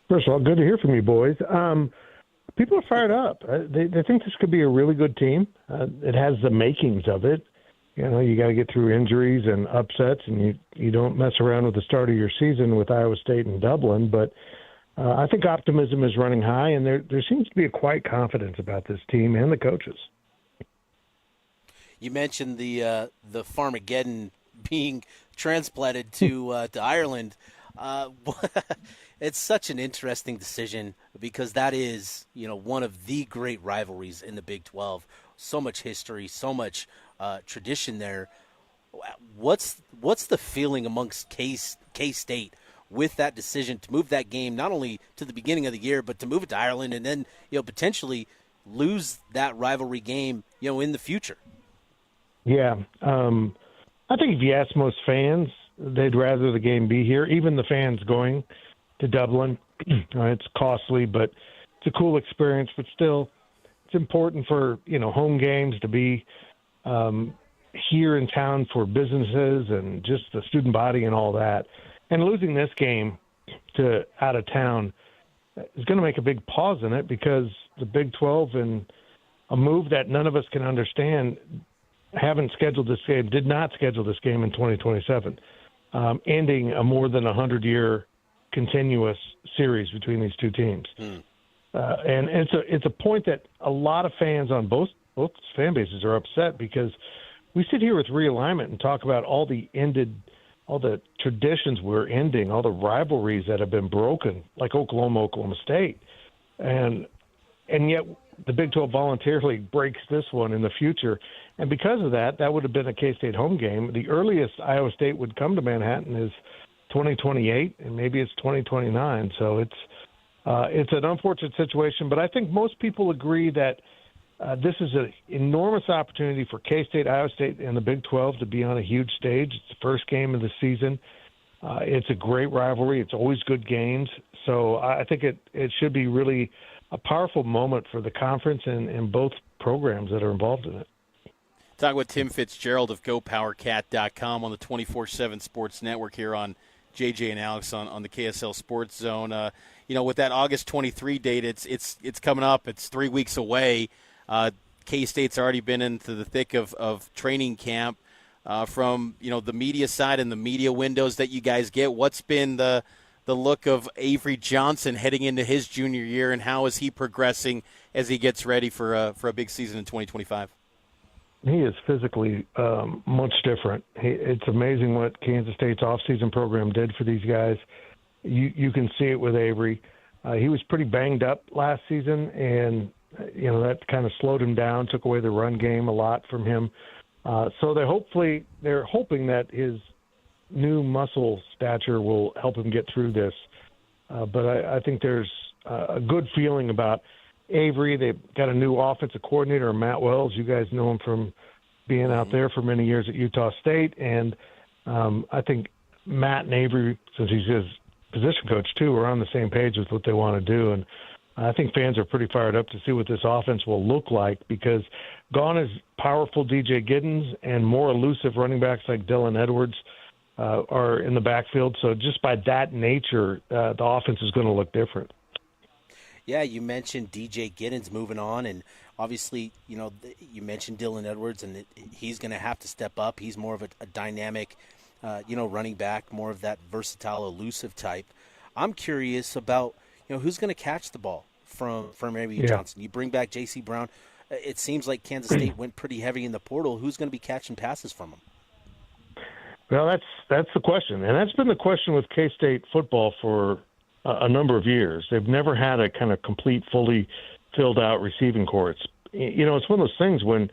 First of all, good to hear from you, boys. People are fired up. They think this could be a really good team. It has the makings of it. You got to get through injuries and upsets, and you don't mess around with the start of your season with Iowa State and Dublin. But I think optimism is running high, and there seems to be a quiet confidence about this team and the coaches. You mentioned the Farmageddon being transplanted to Ireland. It's such an interesting decision because that is, one of the great rivalries in the Big 12. So much history, so much tradition there. What's the feeling amongst K-State with that decision to move that game not only to the beginning of the year, but to move it to Ireland and then potentially lose that rivalry game in the future? Yeah, I think if you ask most fans, they'd rather the game be here. Even the fans going to Dublin, it's costly, but it's a cool experience. But still, it's important for home games to be here in town for businesses and just the student body and all that. And losing this game to out of town is going to make a big pause in it, because the Big 12, and a move that none of us can understand, did not schedule this game in 2027, ending a more than 100-year continuous series between these two teams. And it's a point that a lot of fans on both fan bases are upset, because we sit here with realignment and talk about all the traditions we're ending, all the rivalries that have been broken, like Oklahoma State. And yet the Big 12 voluntarily breaks this one in the future. And because of that, that would have been a K-State home game. The earliest Iowa State would come to Manhattan is 2028, and maybe it's 2029. So it's an unfortunate situation, but I think most people agree that this is an enormous opportunity for K-State, Iowa State, and the Big 12 to be on a huge stage. It's the first game of the season. It's a great rivalry. It's always good games. So I think it should be really a powerful moment for the conference and both programs that are involved in it. Talking with Tim Fitzgerald of GoPowerCat.com on the 24/7 Sports Network here on JJ and Alex on the KSL Sports Zone. With that August 23 date, it's coming up. It's 3 weeks away. K-State's already been into the thick of training camp. From the media side and the media windows that you guys get, what's been the look of Avery Johnson heading into his junior year, and how is he progressing as he gets ready for a big season in 2025? He is physically much different. It's amazing what Kansas State's off-season program did for these guys. You can see it with Avery. He was pretty banged up last season, and that kind of slowed him down, took away the run game a lot from him. So they're hoping that his new muscle stature will help him get through this. But I think there's a good feeling about Avery. They've got a new offensive coordinator, Matt Wells. You guys know him from being out there for many years at Utah State. And I think Matt and Avery, since he's his position coach too, are on the same page with what they want to do. And I think fans are pretty fired up to see what this offense will look like, because gone is powerful DJ Giddens, and more elusive running backs like Dylan Edwards are in the backfield. So just by that nature, the offense is going to look different. Yeah, you mentioned DJ Giddens moving on, and obviously, you mentioned Dylan Edwards, and he's going to have to step up. He's more of a dynamic, running back, more of that versatile, elusive type. I'm curious about, who's going to catch the ball from Avery Johnson. You bring back J.C. Brown. It seems like Kansas State went pretty heavy in the portal. Who's going to be catching passes from him? Well, that's the question, and that's been the question with K-State football for a number of years. They've never had a kind of complete, fully filled out receiving corps. It's one of those things when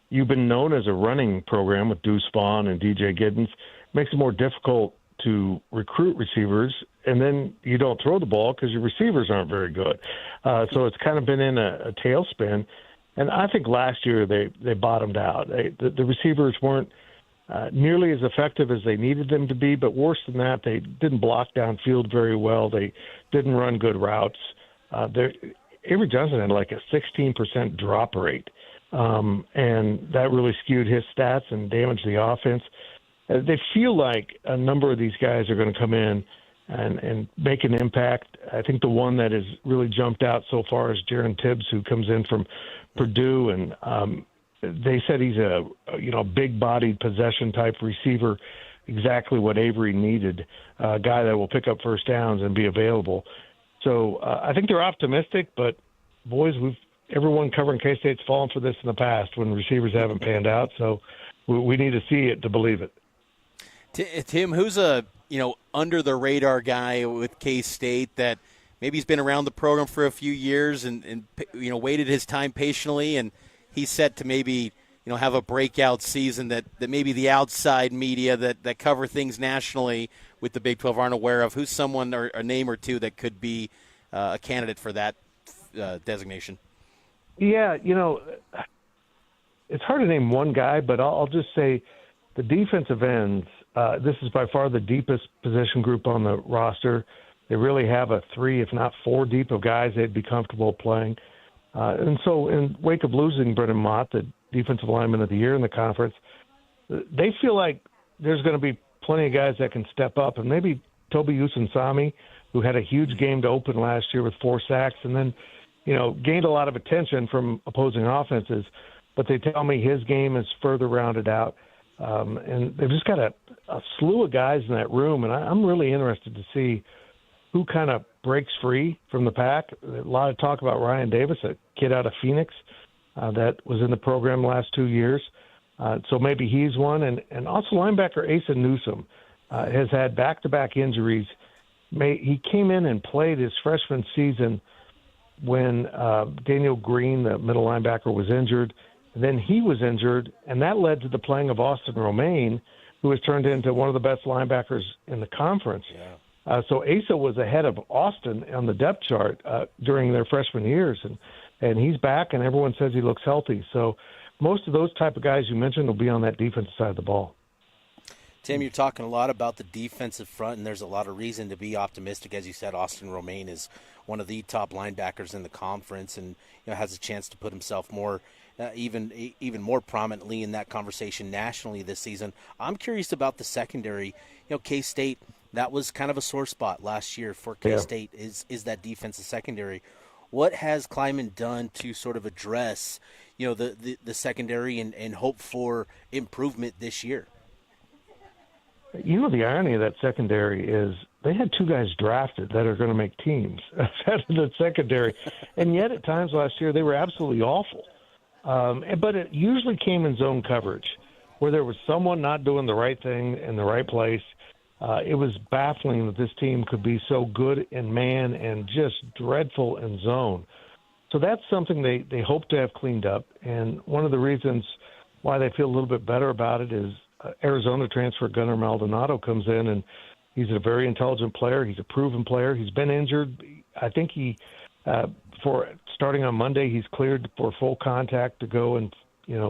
you've been known as a running program with Deuce Vaughn and DJ Giddens, it makes it more difficult to recruit receivers, and then you don't throw the ball because your receivers aren't very good. So it's kind of been in a tailspin. And I think last year they bottomed out. The receivers weren't nearly as effective as they needed them to be, but worse than that, they didn't block downfield very well. They didn't run good routes. Avery Johnson had like a 16% drop rate, and that really skewed his stats and damaged the offense. They feel like a number of these guys are going to come in and make an impact. I think the one that has really jumped out so far is Jaron Tibbs, who comes in from Purdue, and they said he's a big-bodied possession-type receiver, exactly what Avery needed, a guy that will pick up first downs and be available. So I think they're optimistic, but, boys, everyone covering K-State's fallen for this in the past when receivers haven't panned out, so we need to see it to believe it. Tim, who's a under-the-radar guy with K-State that maybe he's been around the program for a few years and waited his time patiently, and he's set to maybe have a breakout season that maybe the outside media that cover things nationally with the Big 12 aren't aware of? Who's someone or a name or two that could be a candidate for that designation? Yeah, it's hard to name one guy, but I'll just say the defensive ends, this is by far the deepest position group on the roster. They really have a 3, if not 4 deep of guys they'd be comfortable playing. And so in wake of losing Brendan Mott, the defensive lineman of the year in the conference, they feel like there's going to be plenty of guys that can step up, and maybe Toby Usansami, who had a huge game to open last year with 4 sacks, and then, gained a lot of attention from opposing offenses. But they tell me his game is further rounded out. And they've just got a slew of guys in that room, and I'm really interested to see who kind of breaks free from the pack. A lot of talk about Ryan Davis, a kid out of Phoenix that was in the program the last 2 years. So maybe he's one. And also linebacker Asa Newsome has had back-to-back injuries. He came in and played his freshman season when Daniel Green, the middle linebacker, was injured. And then he was injured, and that led to the playing of Austin Romaine, who has turned into one of the best linebackers in the conference. Yeah. So Asa was ahead of Austin on the depth chart during their freshman years, and he's back, and everyone says he looks healthy. So most of those type of guys you mentioned will be on that defensive side of the ball. Tim, you're talking a lot about the defensive front, and there's a lot of reason to be optimistic. As you said, Austin Romaine is one of the top linebackers in the conference, and has a chance to put himself more, even more prominently in that conversation nationally this season. I'm curious about the secondary. K-State, that was kind of a sore spot last year for K-State. Is that defensive secondary? What has Kleiman done to sort of address, the secondary and hope for improvement this year? The irony of that secondary is they had 2 guys drafted that are going to make teams out of the secondary, and yet at times last year they were absolutely awful. But it usually came in zone coverage, where there was someone not doing the right thing in the right place. It was baffling that this team could be so good in man and just dreadful in zone. So that's something they hope to have cleaned up, and one of the reasons why they feel a little bit better about it is Arizona transfer Gunnar Maldonado comes in, and he's a very intelligent player. He's a proven player. He's been injured. I think for starting on Monday, he's cleared for full contact to go and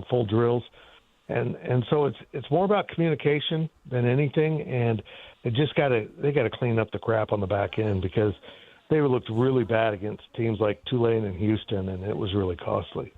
full drills, and so it's more about communication than anything. And they got to clean up the crap on the back end, because they looked really bad against teams like Tulane and Houston, and it was really costly.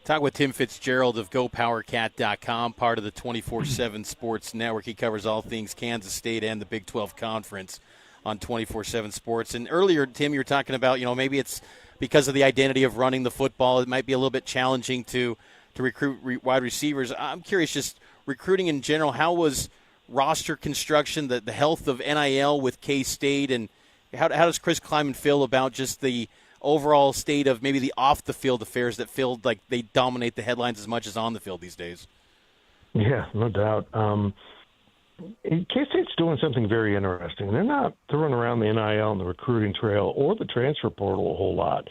Talk with Tim Fitzgerald of GoPowerCat.com, part of the 24/7 Sports Network. He covers all things Kansas State and the Big 12 Conference on 24/7 Sports. And earlier, Tim, you were talking about, maybe it's because of the identity of running the football, it might be a little bit challenging to recruit wide receivers. I'm curious, just recruiting in general, how was roster construction, the health of NIL with K-State, and how does Chris Kleiman feel about just the overall state of maybe the off-the-field affairs that feel like they dominate the headlines as much as on the field these days? Yeah, no doubt. K-State's doing something very interesting. They're not throwing around the NIL and the recruiting trail or the transfer portal a whole lot.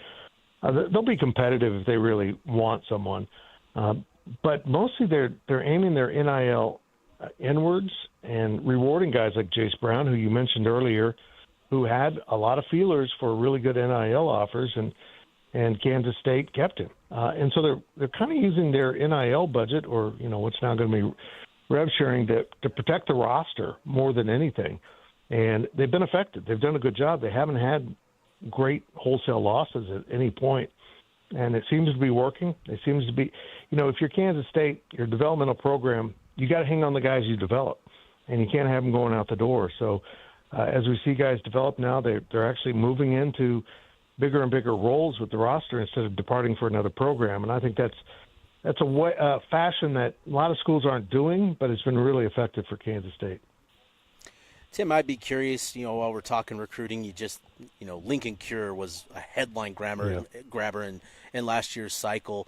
They'll be competitive if they really want someone. But mostly they're aiming their NIL inwards and rewarding guys like Jace Brown, who you mentioned earlier, who had a lot of feelers for really good NIL offers, and Kansas State kept him. And so they're kind of using their NIL budget, or what's now going to be rev sharing, to protect the roster more than anything. And they've been effective. They've done a good job. They haven't had great wholesale losses at any point, and it seems to be working. It seems to be, if you're Kansas State, your developmental program, you got to hang on the guys you develop, and you can't have them going out the door. So as we see guys develop now, they're actually moving into bigger and bigger roles with the roster instead of departing for another program. And I think that's a fashion that a lot of schools aren't doing, but it's been really effective for Kansas State. Tim, I'd be curious, while we're talking recruiting, Lincoln Cure was a headline grabber in last year's cycle,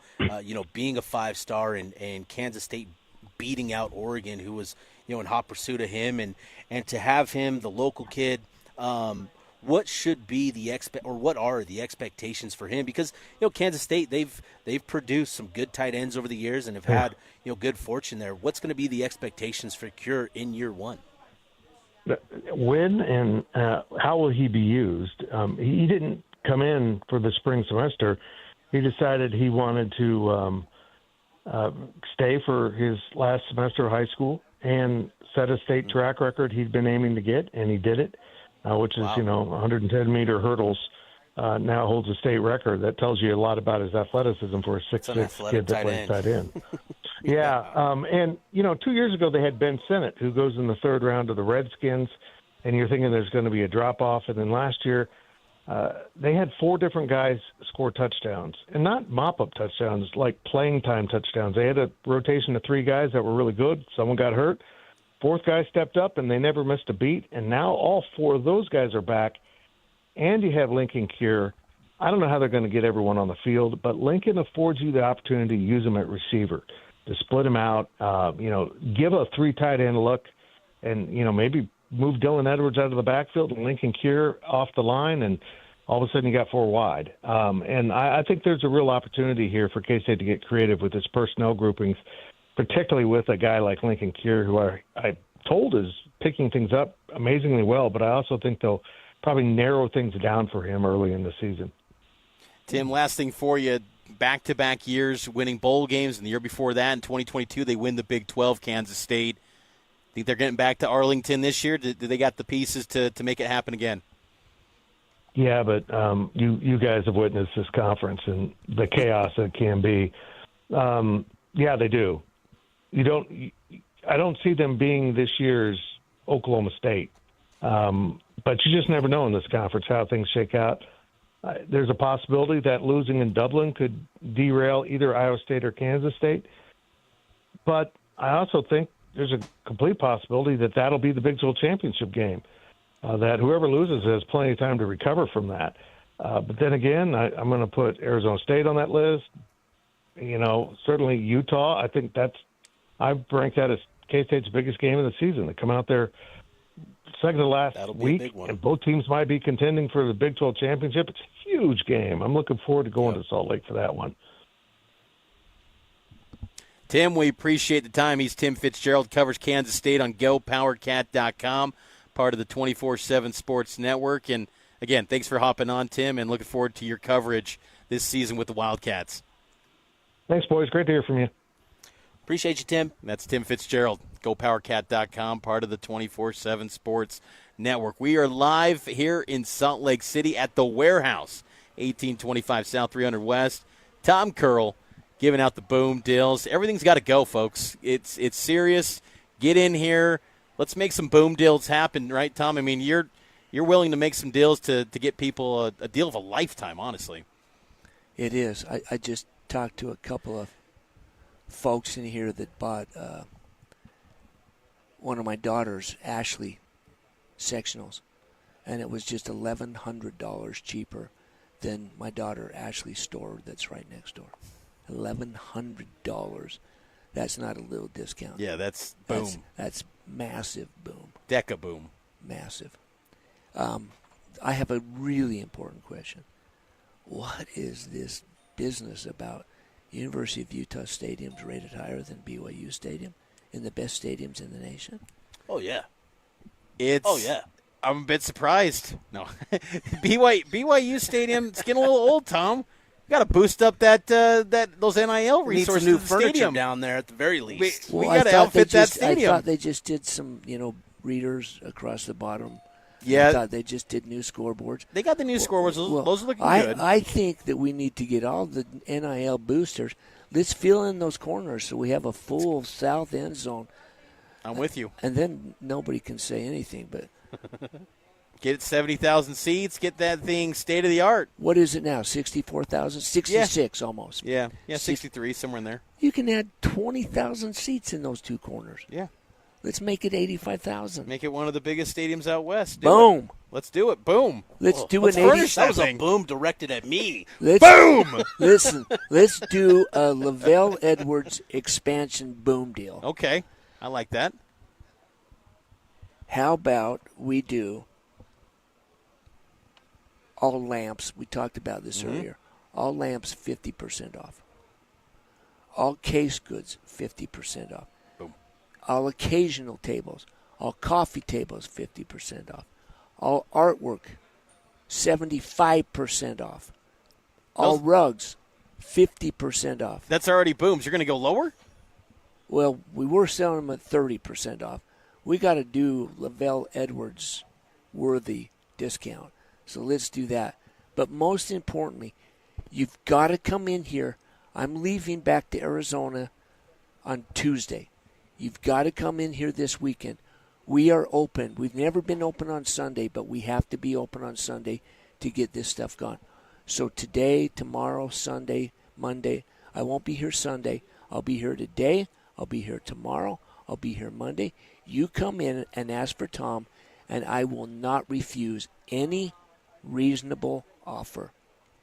being a 5-star and Kansas State beating out Oregon, who was, in hot pursuit of him, and to have him, the local kid, what should be what are the expectations for him? Because Kansas State, they've produced some good tight ends over the years and have had good fortune there. What's going to be the expectations for Cure in year one? When and how will he be used? He didn't come in for the spring semester. He decided he wanted to stay for his last semester of high school and set a state track record he'd been aiming to get, and he did it, which is, 110-meter hurdles. Now holds a state record. That tells you a lot about his athleticism for a 6'6" kid that plays tight end. Yeah, and 2 years ago they had Ben Sinnott, who goes in the third round to the Redskins, and you're thinking there's going to be a drop-off. And then last year they had 4 different guys score touchdowns, and not mop-up touchdowns, like playing time touchdowns. They had a rotation of 3 guys that were really good. Someone got hurt. 4th guy stepped up, and they never missed a beat. And now all 4 of those guys are back, and you have Lincoln Cure. I don't know how they're going to get everyone on the field, but Lincoln affords you the opportunity to use them at receiver, to split them out, give a 3 tight end look, and, maybe move Dylan Edwards out of the backfield and Lincoln Cure off the line, and all of a sudden you got 4 wide. And I think there's a real opportunity here for K-State to get creative with its personnel groupings, particularly with a guy like Lincoln Cure, who I told is picking things up amazingly well, but I also think they'll probably narrow things down for him early in the season. Tim, last thing for you, back-to-back years winning bowl games, and the year before that, in 2022, they win the Big 12, Kansas State. Think they're getting back to Arlington this year? Do they got the pieces to make it happen again? Yeah, but you guys have witnessed this conference and the chaos that can be. Yeah, they do. I don't see them being this year's Oklahoma State. But you just never know in this conference how things shake out. There's a possibility that losing in Dublin could derail either Iowa State or Kansas State. But I also think there's a complete possibility that that'll be the Big 12 championship game, that whoever loses has plenty of time to recover from that. But then again, I'm going to put Arizona State on that list. Certainly Utah. I think I rank that as K-State's biggest game of the season. They come out there second to last week, and both teams might be contending for the Big 12 championship. It's a huge game. I'm looking forward to going to Salt Lake for that one. Tim, we appreciate the time. He's Tim Fitzgerald, covers Kansas State on GoPowerCat.com, part of the 24/7 Sports Network. And, again, thanks for hopping on, Tim, and looking forward to your coverage this season with the Wildcats. Thanks, boys. Great to hear from you. Appreciate you, Tim. That's Tim Fitzgerald, GoPowerCat.com, part of the 24/7 Sports Network. We are live here in Salt Lake City at the Warehouse, 1825 South 300 West. Tom Curl giving out the boom deals. Everything's got to go, folks. It's serious. Get in here. Let's make some boom deals happen, right, Tom? I mean, you're willing to make some deals to get people a deal of a lifetime, honestly. It is. I just talked to a couple of folks in here that bought one of my daughter's Ashley sectionals, and it was just $1,100 cheaper than my daughter Ashley's store that's right next door. $1,100. That's not a little discount. Yeah, that's boom. That's massive boom. Deca boom. Massive. I have a really important question. What is this business about University of Utah stadiums rated higher than BYU Stadium in the best stadiums in the nation? Oh, yeah. I'm a bit surprised. No. BYU Stadium, it's getting a little old, Tom. You got to boost up those NIL resources. Need some new furniture down there at the very least. We got to outfit that stadium. I thought they just did some, readers across the bottom. Yeah. I thought they just did new scoreboards. They got the new scoreboards. Those are looking good. I think that we need to get all the NIL boosters. Let's fill in those corners so we have a full south end zone. I'm with you. And then nobody can say anything, but get 70,000 seats. Get that thing state of the art. What is it now? 64,000, 66 almost. Yeah, 63 somewhere in there. You can add 20,000 seats in those two corners. Yeah. Let's make it 85,000. Make it one of the biggest stadiums out west. Boom. Let's do it. Boom. Let's do an 80. That was a boom directed at me. Boom. Listen, let's do a Lavelle Edwards expansion boom deal. Okay. I like that. How about we do all lamps? We talked about this earlier. All lamps 50% off. All case goods 50% off. Boom. All occasional tables, all coffee tables 50% off. All artwork 75% off. All rugs 50% off. That's already booms. You're going to go lower? Well, we were selling them at 30% off. We got to do Lavelle Edwards worthy discount. So let's do that. But most importantly, you've got to come in here. I'm leaving back to Arizona on Tuesday. You've got to come in here this weekend. We are open. We've never been open on Sunday, but we have to be open on Sunday to get this stuff gone. So today, tomorrow, Sunday, Monday, I won't be here Sunday. I'll be here today. I'll be here tomorrow. I'll be here Monday. You come in and ask for Tom, and I will not refuse any reasonable offer.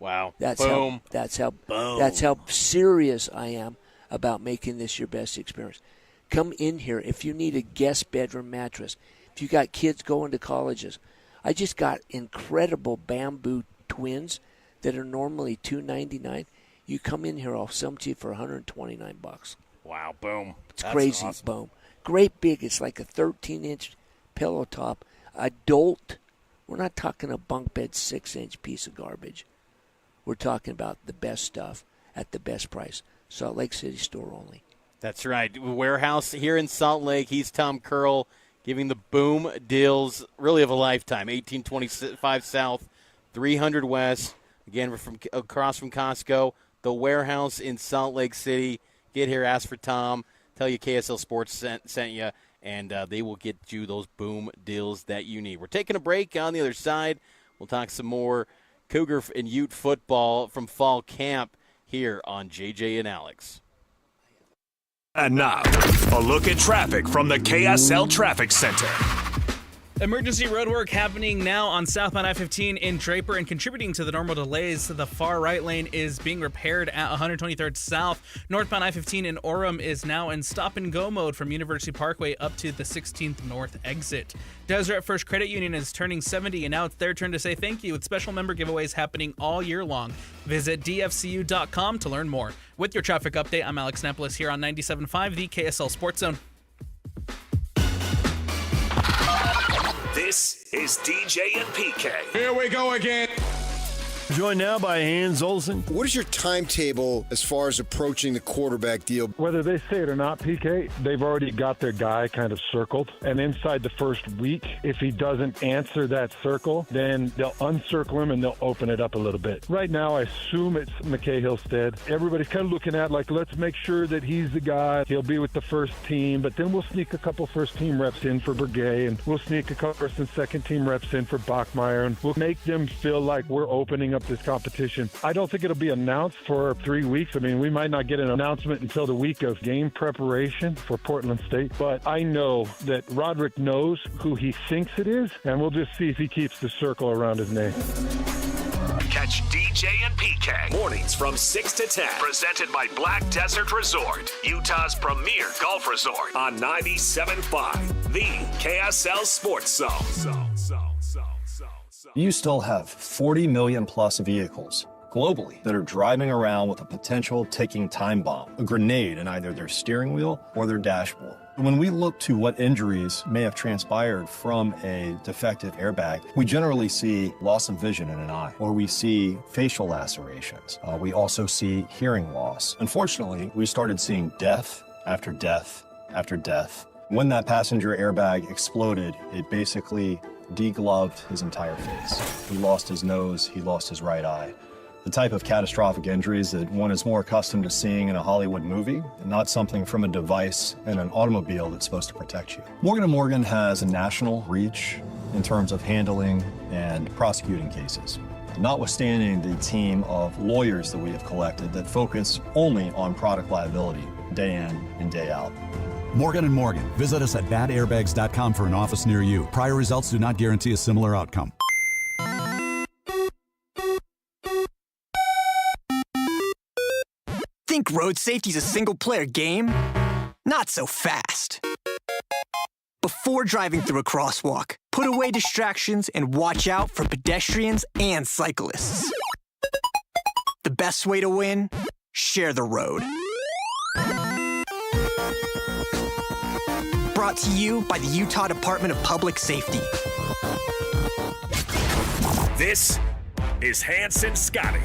Wow. That's Boom. That's how serious I am about making this your best experience. Come in here if you need a guest bedroom mattress. If you got kids going to colleges. I just got incredible bamboo twins that are normally $299. You come in here, I'll sell them to you for $129. Wow, boom. It's That's crazy, awesome. boom. Great big. It's like a 13-inch pillow top. Adult. We're not talking a bunk bed 6-inch piece of garbage. We're talking about the best stuff at the best price. Salt Lake City store only. That's right. Warehouse here in Salt Lake. He's Tom Curl giving the boom deals really of a lifetime. 1825 South, 300 West. Again, we're from across from Costco. The Warehouse in Salt Lake City. Get here, ask for Tom. Tell you KSL Sports sent you, and they will get you those boom deals that you need. We're taking a break. On the other side, we'll talk some more Cougar and Ute football from fall camp here on JJ and Alex. And now, a look at traffic from the KSL Traffic Center. Emergency roadwork happening now on southbound I-15 in Draper and contributing to the normal delays. The far right lane is being repaired at 123rd South. Northbound I-15 in Orem is now in stop-and-go mode from University Parkway up to the 16th North exit. Deseret First Credit Union is turning 70, and now it's their turn to say thank you with special member giveaways happening all year long. Visit dfcu.com to learn more. With your traffic update, I'm Alex Nepolis here on 97.5, the KSL Sports Zone. This is DJ and PK. Here we go again. Joined now by Hans Olsen. What is your timetable as far as approaching the quarterback deal? Whether they say it or not, PK, they've already got their guy kind of circled. And inside the first week, if he doesn't answer that circle, then they'll uncircle him and they'll open it up a little bit. Right now, I assume it's McKay Hillstead. Everybody's kind of looking at like, let's make sure that he's the guy. He'll be with the first team, but then we'll sneak a couple first team reps in for Bergay, and we'll sneak a couple first and second team reps in for Bachmeier, and we'll make them feel like we're opening up this competition. I don't think it'll be announced for 3 weeks. I mean, we might not get an announcement until the week of game preparation for Portland State, but I know that Roderick knows who he thinks it is, and we'll just see if he keeps the circle around his name. Catch DJ and PK mornings from 6 to 10. Presented by Black Desert Resort, Utah's premier golf resort on 97.5, the KSL Sports Zone. You still have 40 million plus vehicles globally that are driving around with a potential ticking time bomb, a grenade in either their steering wheel or their dashboard. When we look to what injuries may have transpired from a defective airbag, we generally see loss of vision in an eye, or we see facial lacerations. We also see hearing loss. Unfortunately, we started seeing death after death after death. When that passenger airbag exploded, it basically degloved his entire face. He lost his nose, he lost his right eye. The type of catastrophic injuries that one is more accustomed to seeing in a Hollywood movie, and not something from a device in an automobile that's supposed to protect you. Morgan & Morgan has a national reach in terms of handling and prosecuting cases. Notwithstanding the team of lawyers that we have collected that focus only on product liability day in and day out. Morgan & Morgan. Visit us at badairbags.com for an office near you. Prior results do not guarantee a similar outcome. Think road safety's a single-player game? Not so fast. Before driving through a crosswalk, put away distractions and watch out for pedestrians and cyclists. The best way to win? Share the road. Brought to you by the Utah Department of Public Safety. This is Hanson Scotty.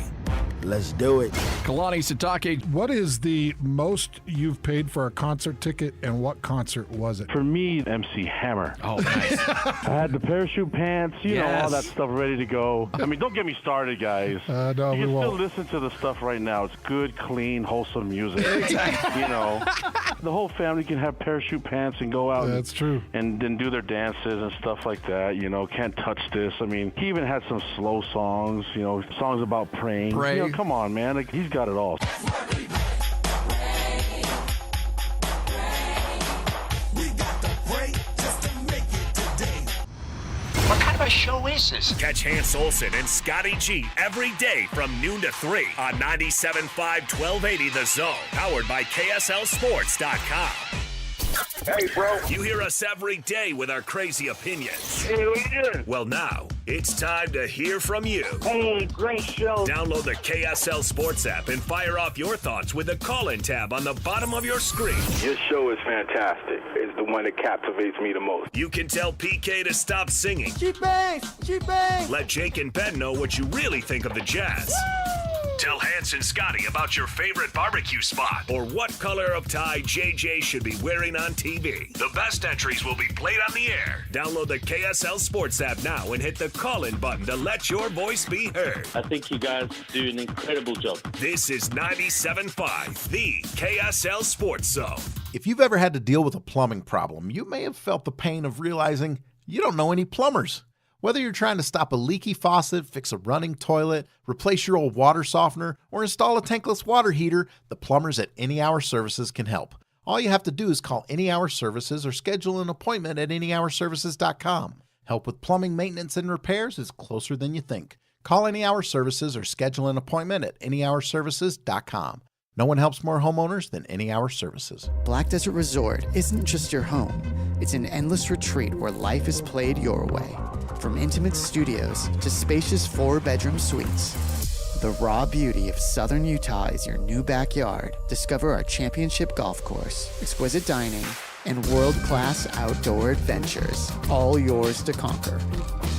Let's do it. Kalani Sitake. What is the most you've paid for a concert ticket, and what concert was it? For me, MC Hammer. Oh, nice. I had the parachute pants, you know, all that stuff ready to go. I mean, don't get me started, guys. No, you we can won't. still listen to the stuff right now. It's good, clean, wholesome music. Exactly. You know, the whole family can have parachute pants and go out. That's true. And then do their dances and stuff like that. You know, Can't Touch This. I mean, he even had some slow songs. You know, songs about praying. Pray. You know, come on, man. Like, he's got it all. What kind of a show is this? Catch Hans Olsen and Scotty G every day from noon to 3 on 97.5 1280 The Zone. Powered by KSLSports.com. Hey, bro. You hear us every day with our crazy opinions. Hey, what you doing? Well, now it's time to hear from you. Hey, great show. Download the KSL Sports app and fire off your thoughts with the call-in tab on the bottom of your screen. Your show is fantastic. It's the one that captivates me the most. You can tell PK to stop singing. G-Bangs! G-Bangs! Let Jake and Ben know what you really think of the Jazz. Tell Hans and Scotty about your favorite barbecue spot or what color of tie JJ should be wearing on TV. The best entries will be played on the air. Download the KSL Sports app now and hit the call-in button to let your voice be heard. I think you guys do an incredible job. This is 97.5, the KSL Sports Zone. If you've ever had to deal with a plumbing problem, you may have felt the pain of realizing you don't know any plumbers. Whether you're trying to stop a leaky faucet, fix a running toilet, replace your old water softener, or install a tankless water heater, the plumbers at Any Hour Services can help. All you have to do is call Any Hour Services or schedule an appointment at anyhourservices.com. Help with plumbing maintenance and repairs is closer than you think. Call Any Hour Services or schedule an appointment at anyhourservices.com. No one helps more homeowners than Any Hour Services. Black Desert Resort isn't just your home. It's an endless retreat where life is played your way. From intimate studios to spacious 4-bedroom suites. The raw beauty of southern Utah is your new backyard. Discover our championship golf course, exquisite dining, and world-class outdoor adventures, all yours to conquer.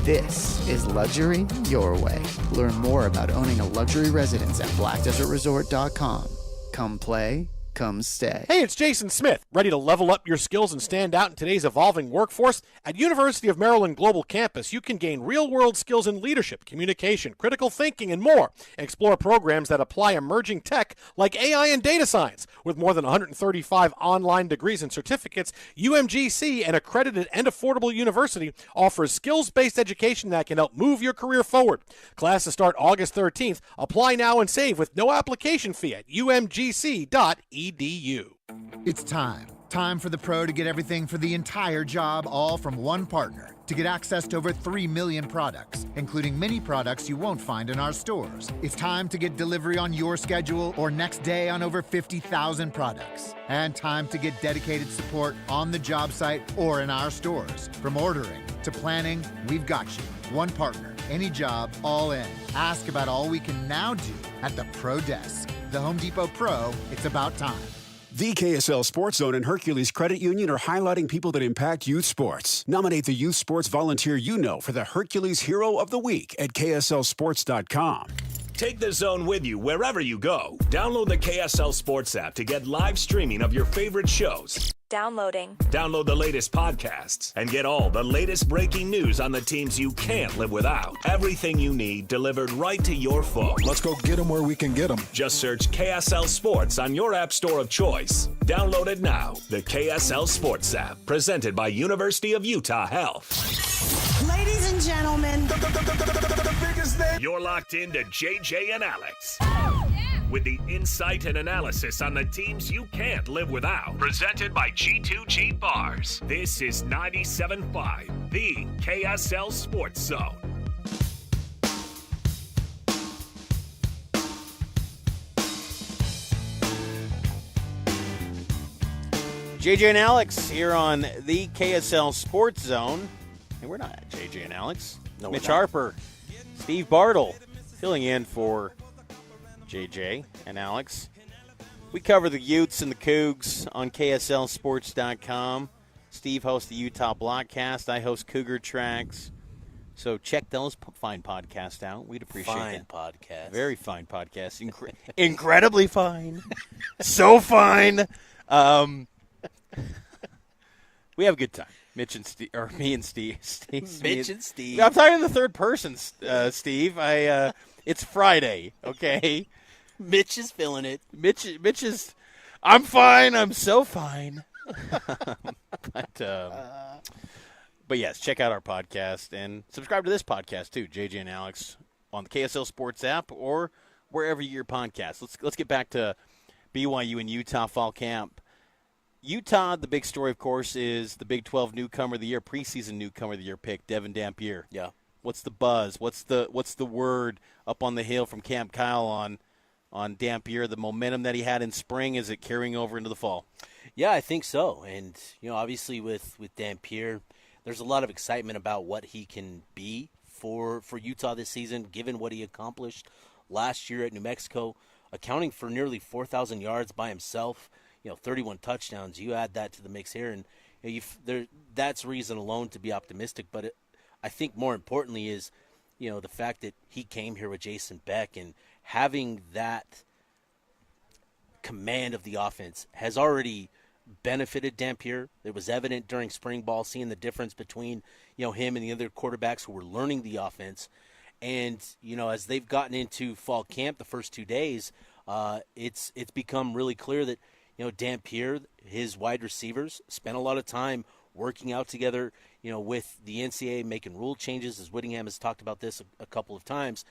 This is luxury your way. Learn more about owning a luxury residence at blackdesertresort.com. Come play, come stay. Hey, it's Jason Smith. Ready to level up your skills and stand out in today's evolving workforce? At University of Maryland Global Campus, you can gain real-world skills in leadership, communication, critical thinking, and more. Explore programs that apply emerging tech like AI and data science. With more than 135 online degrees and certificates, UMGC, an accredited and affordable university, offers skills-based education that can help move your career forward. Classes start August 13th. Apply now and save with no application fee at umgc.edu. It's time. Time for the pro to get everything for the entire job, all from one partner. To get access to over 3 million products, including many products you won't find in our stores. It's time to get delivery on your schedule or next day on over 50,000 products. And time to get dedicated support on the job site or in our stores. From ordering to planning, we've got you. One partner, any job, all in. Ask about all we can now do at the Pro Desk. The Home Depot Pro, it's about time. The KSL Sports Zone and Hercules Credit Union are highlighting people that impact youth sports. Nominate the youth sports volunteer you know for the Hercules Hero of the Week at KSLSports.com. Take the Zone with you wherever you go. Download the KSL Sports app to get live streaming of your favorite shows. Downloading. Download the latest podcasts and get all the latest breaking news on the teams you can't live without. Everything you need delivered right to your phone. Let's go get them where we can get them. Just search KSL Sports on your app store of choice. Download it now. The KSL Sports app, presented by University of Utah Health. Ladies and gentlemen, the biggest name. You're locked into JJ and Alex. With the insight and analysis on the teams you can't live without. Presented by G2G Bars. This is 97.5, the KSL Sports Zone. JJ and Alex here on the KSL Sports Zone. And we're not JJ and Alex. No, Mitch Harper, Steve Bartle, filling in for JJ and Alex. We cover the Utes and the Cougs on KSLSports.com. Steve hosts the Utah Blockcast. I host Cougar Tracks. So check those fine podcasts out. We'd appreciate Fine that. podcast. Very fine podcast. Incredibly fine. So fine. We have a good time. Mitch and Steve, or me and Steve. Mitch and Steve. I'm talking in the third person, Steve. It's Friday, okay? Mitch is feeling it. Mitch is, I'm fine. I'm so fine. But yes, check out our podcast and subscribe to this podcast too, JJ and Alex, on the KSL Sports app or wherever you get your podcast. Let's get back to BYU and Utah fall camp. Utah, the big story, of course, is the Big 12 newcomer of the year, preseason newcomer of the year pick, Devin Dampier. Yeah. What's the buzz? What's the word up on the hill from Camp Kyle on Dampier? The momentum that he had in spring, is it carrying over into the fall? Yeah, I think so. And obviously with Dampier, there's a lot of excitement about what he can be for Utah this season, given what he accomplished last year at New Mexico, accounting for nearly 4,000 yards by himself, 31 touchdowns. You add that to the mix here, and that's reason alone to be optimistic. But I think more importantly is, the fact that he came here with Jason Beck and having that command of the offense has already benefited Dampier. It was evident during spring ball, seeing the difference between him and the other quarterbacks who were learning the offense. And as they've gotten into fall camp the first 2 days, it's become really clear that Dampier, his wide receivers, spent a lot of time working out together, with the NCAA making rule changes, as Whittingham has talked about this a couple of times.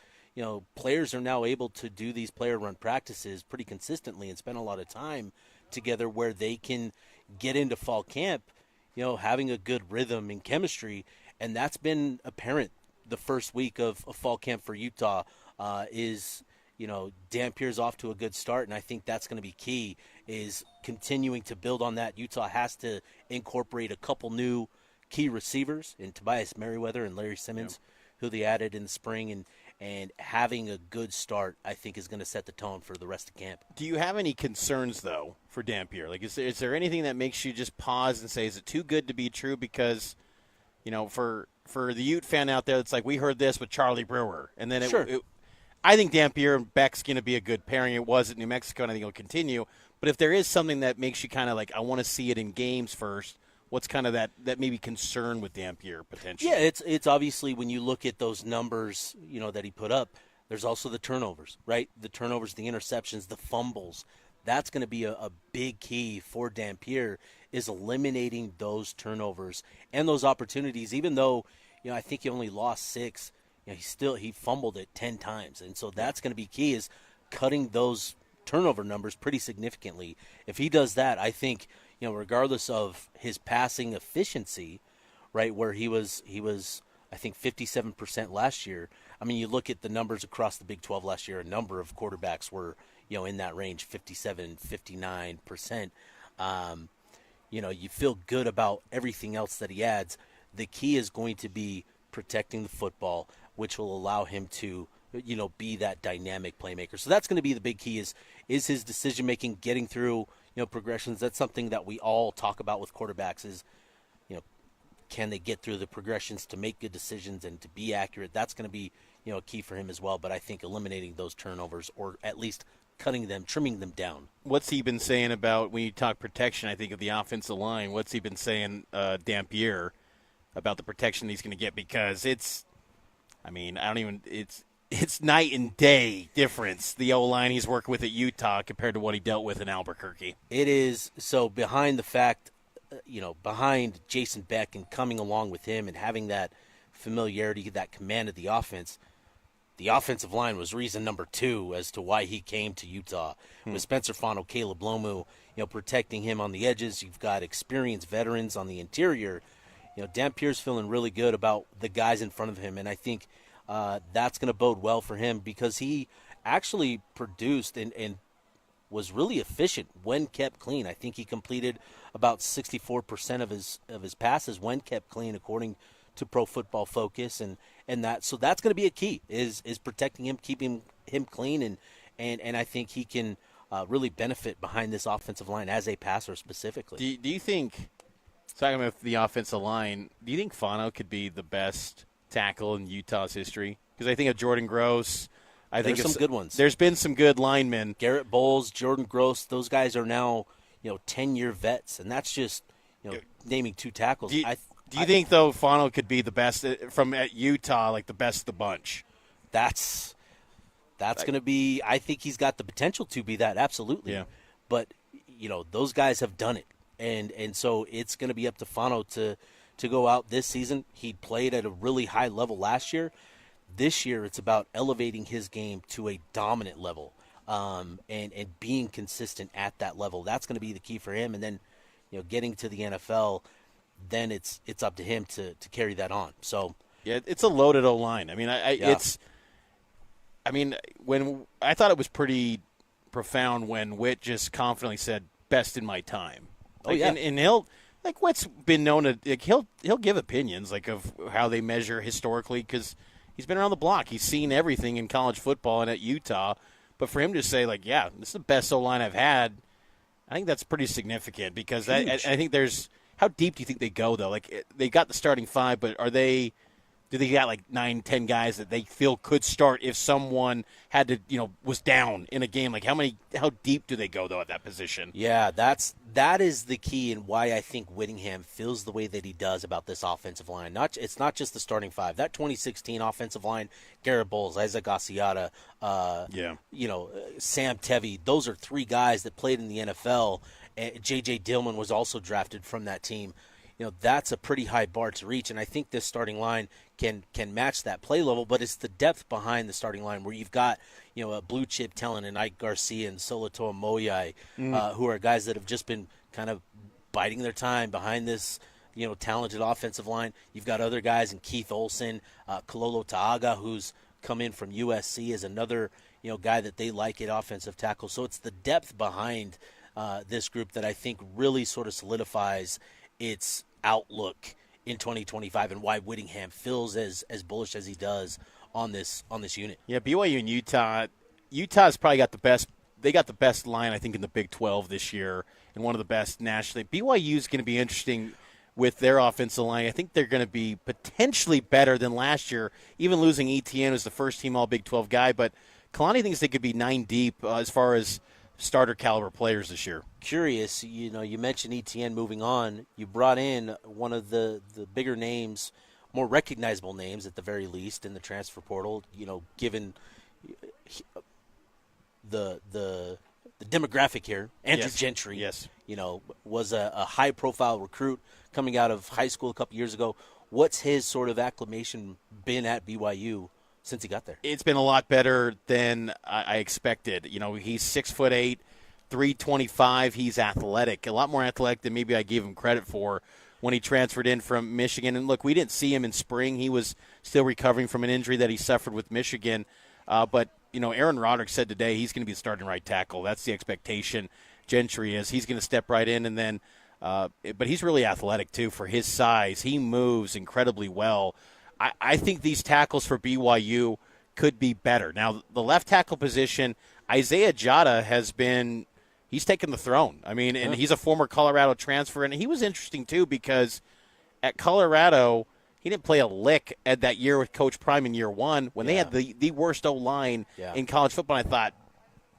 Players are now able to do these player-run practices pretty consistently and spend a lot of time together where they can get into fall camp, having a good rhythm and chemistry. And that's been apparent the first week of fall camp for Utah. Dampier's off to a good start, and I think that's going to be key, is continuing to build on that. Utah has to incorporate a couple new key receivers in Tobias Merriweather and Larry Simmons, who they added in the spring, and having a good start, I think, is going to set the tone for the rest of camp. Do you have any concerns, though, for Dampier? Like, is there anything that makes you just pause and say, is it too good to be true? Because, for the Ute fan out there, it's like, we heard this with Charlie Brewer, and then I think Dampier and Beck's going to be a good pairing. It was at New Mexico, and I think it'll continue. But if there is something that makes you kind of like, I want to see it in games first, what's kind of that maybe concern with Dampier potentially? Yeah, it's obviously when you look at those numbers, that he put up, there's also the turnovers, right? The turnovers, the interceptions, the fumbles. That's going to be a big key for Dampier, is eliminating those turnovers and those opportunities. Even though, I think he only lost 6. He fumbled it 10 times. And so that's going to be key, is cutting those turnover numbers pretty significantly. If he does that, I think, regardless of his passing efficiency, right, where he was I think 57% last year. I mean, you look at the numbers across the Big 12 last year, a number of quarterbacks were, in that range, 57, 59%. You feel good about everything else that he adds. The key is going to be protecting the football, which will allow him to, be that dynamic playmaker. So that's going to be the big key, is his decision-making, getting through, progressions. That's something that we all talk about with quarterbacks, is, can they get through the progressions to make good decisions and to be accurate? That's going to be, a key for him as well. But I think eliminating those turnovers, or at least cutting them, trimming them down. What's he been saying about, when you talk protection, I think of the offensive line, what's he been saying, Dampier, about the protection he's going to get? Because it's night and day difference, the O-line he's working with at Utah compared to what he dealt with in Albuquerque. It is. So behind the fact, behind Jason Beck and coming along with him and having that familiarity, that command of the offensive line was reason number 2 as to why he came to Utah. With Spencer Fano, Caleb Lomu, protecting him on the edges. You've got experienced veterans on the interior. Dampier's feeling really good about the guys in front of him, and I think that's going to bode well for him, because he actually produced and was really efficient when kept clean. I think he completed about 64% of his passes when kept clean, according to Pro Football Focus, and that. So that's going to be a key, is protecting him, keeping him clean, and I think he can really benefit behind this offensive line as a passer specifically. Do you think, talking about the offensive line, do you think Fano could be the best tackle in Utah's history. Because I think of Jordan Gross. There's some good ones. There's been some good linemen. Garrett Bowles, Jordan Gross, those guys are now 10-year vets, and that's just naming two tackles. Do you think, though, Fano could be the best from at Utah, like the best of the bunch? That's going to be – I think he's got the potential to be that, absolutely. Yeah. But, those guys have done it. And so it's going to be up to Fano to go out this season. He played at a really high level last year. This year it's about elevating his game to a dominant level and being consistent at that level. That's going to be the key for him. And then, getting to the NFL, then it's up to him to carry that on. So yeah, it's a loaded O-line. I mean, when I thought it was pretty profound when Witt just confidently said, "Best in my time." And he'll Witt's been known to he'll give opinions of how they measure historically because he's been around the block. He's seen everything in college football and at Utah. But for him to say this is the best O-line I've had, I think that's pretty significant because I think there's how deep do you think they go though? They got the starting five, but do they got 9-10 guys that they feel could start if someone had to, was down in a game? How deep do they go though at that position? Yeah, that is the key and why I think Whittingham feels the way that he does about this offensive line. It's not just the starting five. That 2016 offensive line, Garrett Bowles, Isaac Asiata, Sam Tevy, those are three guys that played in the NFL. J.J. Dillman was also drafted from that team. That's a pretty high bar to reach, and I think this starting line can match that play level, but it's the depth behind the starting line where you've got, a blue chip talent in Ike Garcia and Solatoa Moyai, who are guys that have just been kind of biding their time behind this, talented offensive line. You've got other guys in Keith Olson, Kalolo Taaga, who's come in from USC, is another, guy that they like at offensive tackle. So it's the depth behind this group that I think really sort of solidifies its outlook in 2025 and why Whittingham feels as bullish as he does on this unit. Yeah, BYU and Utah. Utah's probably got the best. They got the best line, I think, in the Big 12 this year, and one of the best nationally. BYU's going to be interesting with their offensive line. I think they're going to be potentially better than last year, even losing Etienne as the first team All Big 12 guy. But Kalani thinks they could be 9 deep as far as starter caliber players this year. Curious, you mentioned Etienne moving on. You brought in one of the bigger names, more recognizable names at the very least in the transfer portal, given the demographic here. Andrew Gentry, was a high-profile recruit coming out of high school a couple years ago. What's his sort of acclimation been at BYU since he got there? It's been a lot better than I expected. He's 6'8", 325. He's athletic, a lot more athletic than maybe I gave him credit for when he transferred in from Michigan. And look, we didn't see him in spring. He was still recovering from an injury that he suffered with Michigan. But Aaron Roderick said today he's going to be the starting right tackle. That's the expectation. Gentry is. He's going to step right in, and then. But he's really athletic too for his size. He moves incredibly well. I think these tackles for BYU could be better. Now, the left tackle position, Isaiah Jada he's taken the throne. I mean, and he's a former Colorado transfer, and he was interesting too because at Colorado, he didn't play a lick at that year with Coach Prime in year one when they had the worst O-line in college football. I thought,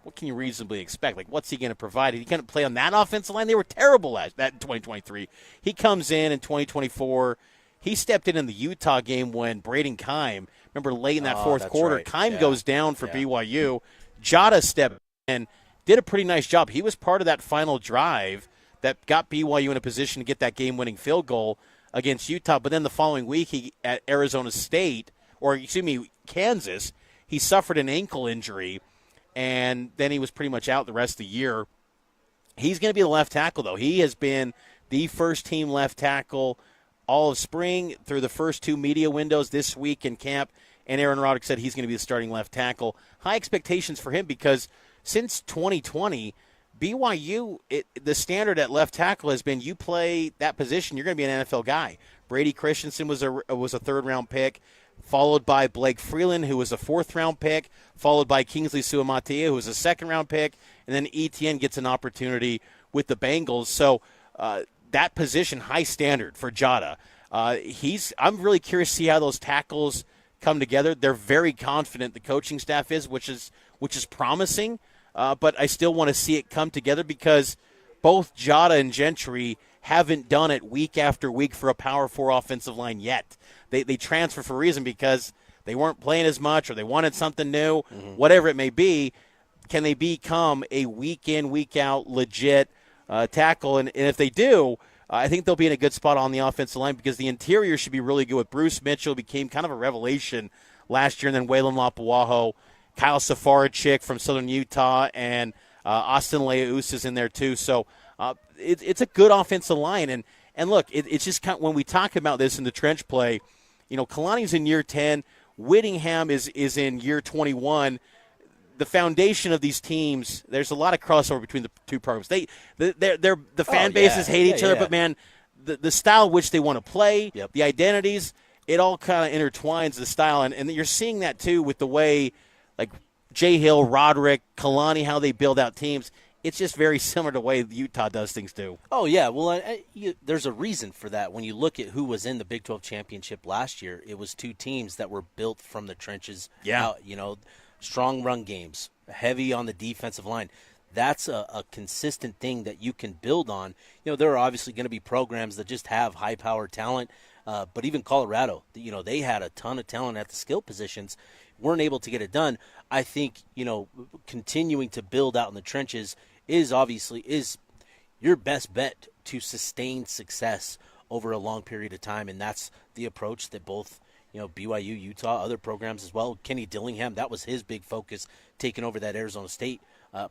what can you reasonably expect? What's he going to provide? He couldn't play on that offensive line. They were terrible at that in 2023. He comes in 2024. He stepped in the Utah game when Braden Keim, remember late in that fourth quarter, right. Keim goes down for BYU. Jada stepped in, did a pretty nice job. He was part of that final drive that got BYU in a position to get that game-winning field goal against Utah. But then the following week at Arizona State, Kansas, he suffered an ankle injury, and then he was pretty much out the rest of the year. He's going to be the left tackle, though. He has been the first-team left tackle all of spring through the first 2 media windows this week in camp, and Aaron Roddick said he's going to be the starting left tackle. High expectations for him because since 2020, BYU, the standard at left tackle has been you play that position, you're going to be an NFL guy. Brady Christensen was a third-round pick, followed by Blake Freeland, who was a fourth-round pick, followed by Kingsley Suamataia, who was a second-round pick, and then Etienne gets an opportunity with the Bengals. So that position, high standard for Jada. I'm really curious to see how those tackles come together. They're very confident, the coaching staff is, which is promising. But I still want to see it come together because both Jada and Gentry haven't done it week after week for a Power 4 offensive line yet. They transfer for a reason because they weren't playing as much or they wanted something new, whatever it may be. Can they become a week in, week out legit tackle? And if they do, I think they'll be in a good spot on the offensive line because the interior should be really good with Bruce Mitchell, became kind of a revelation last year, and then Waylon Lapuaho, Kyle Safaricik from Southern Utah, and Austin Leaus is in there too. So it's a good offensive line. And look, it's just kind of, when we talk about this in the trench play, Kalani's in year 10, Whittingham is in year 21. The foundation of these teams, there's a lot of crossover between the two programs. The fan bases hate each other, but man, the style in which they want to play, the identities, it all kind of intertwines the style, and you're seeing that too with the way like Jay Hill, Roderick, Kalani, how they build out teams. It's just very similar to the way Utah does things too. Oh, yeah. Well, there's a reason for that. When you look at who was in the Big 12 championship last year, it was two teams that were built from the trenches out, strong run games, heavy on the defensive line. That's a consistent thing that you can build on. There are obviously going to be programs that just have high-powered talent, but even Colorado, they had a ton of talent at the skill positions, weren't able to get it done. I think, continuing to build out in the trenches is your best bet to sustain success over a long period of time, and that's the approach that both BYU, Utah, other programs as well. Kenny Dillingham, that was his big focus, taking over that Arizona State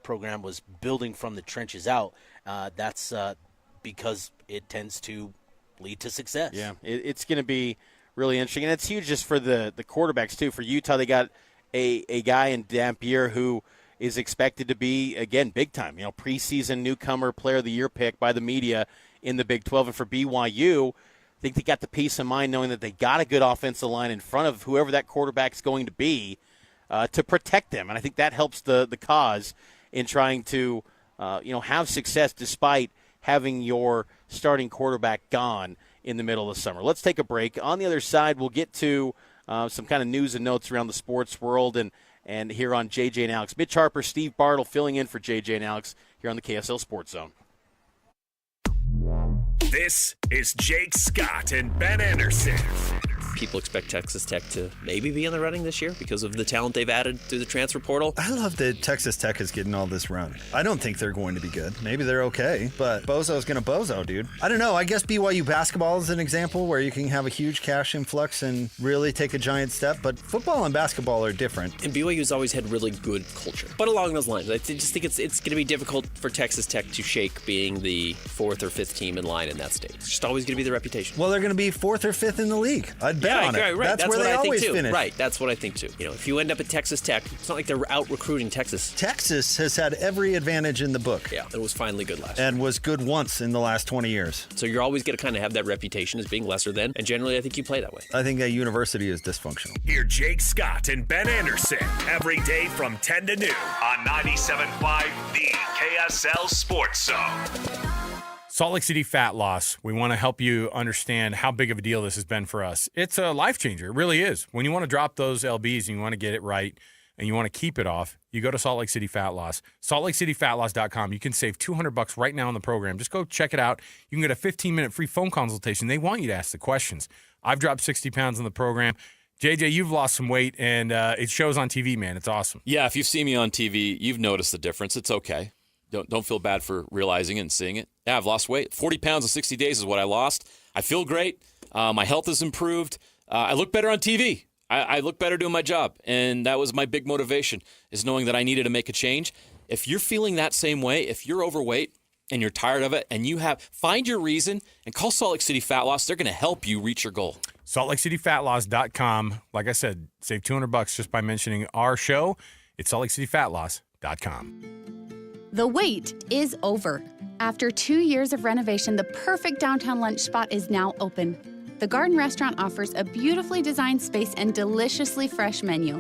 program, was building from the trenches out. That's because it tends to lead to success. Yeah, it's going to be really interesting, and it's huge just for the quarterbacks too. For Utah, they got a guy in Dampier who is expected to be, again, big time. Preseason newcomer player of the year pick by the media in the Big 12. And for BYU, I think they got the peace of mind knowing that they got a good offensive line in front of whoever that quarterback's going to be to protect them. And I think that helps the cause in trying to have success despite having your starting quarterback gone in the middle of the summer. Let's take a break. On the other side, we'll get to some kind of news and notes around the sports world and here on JJ and Alex. Mitch Harper, Steve Bartle filling in for JJ and Alex here on the KSL Sports Zone. This is Jake Scott and Ben Anderson. People expect Texas Tech to maybe be in the running this year because of the talent they've added through the transfer portal. I love that Texas Tech is getting all this run. I don't think they're going to be good. Maybe they're okay, but Bozo's going to bozo, dude. I don't know. I guess BYU basketball is an example where you can have a huge cash influx and really take a giant step, but football and basketball are different. And BYU's always had really good culture. But along those lines, I just think it's going to be difficult for Texas Tech to shake being the fourth or fifth team in line in that state. It's just always going to be the reputation. Well, they're going to be fourth or fifth in the league. I'd bet on it. Right. That's where they always finish. Right, that's what I think too. If you end up at Texas Tech, it's not like they're out recruiting Texas. Texas has had every advantage in the book. Yeah, it was finally good last year. And was good once in the last 20 years. So you're always going to kind of have that reputation as being lesser than, and generally I think you play that way. I think that university is dysfunctional. Hear Jake Scott and Ben Anderson every day from 10 to noon on 97.5, the KSL Sports Zone. Salt Lake City fat loss. We want to help you understand how big of a deal this has been for us. It's a life changer. It really is. When you want to drop those LBs and you want to get it right and you want to keep it off, you go to Salt Lake City Fat Loss. SaltLakeCityFatLoss.com. You can save $200 right now on the program. Just go check it out. You can get a 15-minute free phone consultation. They want you to ask the questions. I've dropped 60 pounds on the program. JJ, you've lost some weight, and it shows on TV, man. It's awesome. Yeah, if you've seen me on TV, you've noticed the difference. It's okay. Don't feel bad for realizing it and seeing it. Yeah, I've lost weight. 40 pounds in 60 days is what I lost. I feel great. My health has improved. I look better on TV. I look better doing my job. And that was my big motivation, is knowing that I needed to make a change. If you're feeling that same way, if you're overweight and you're tired of it, and find your reason and call Salt Lake City Fat Loss. They're going to help you reach your goal. SaltLakeCityFatLoss.com. Like I said, save $200 just by mentioning our show. It's SaltLakeCityFatLoss.com. The wait is over. After 2 years of renovation, the perfect downtown lunch spot is now open. The Garden Restaurant offers a beautifully designed space and deliciously fresh menu.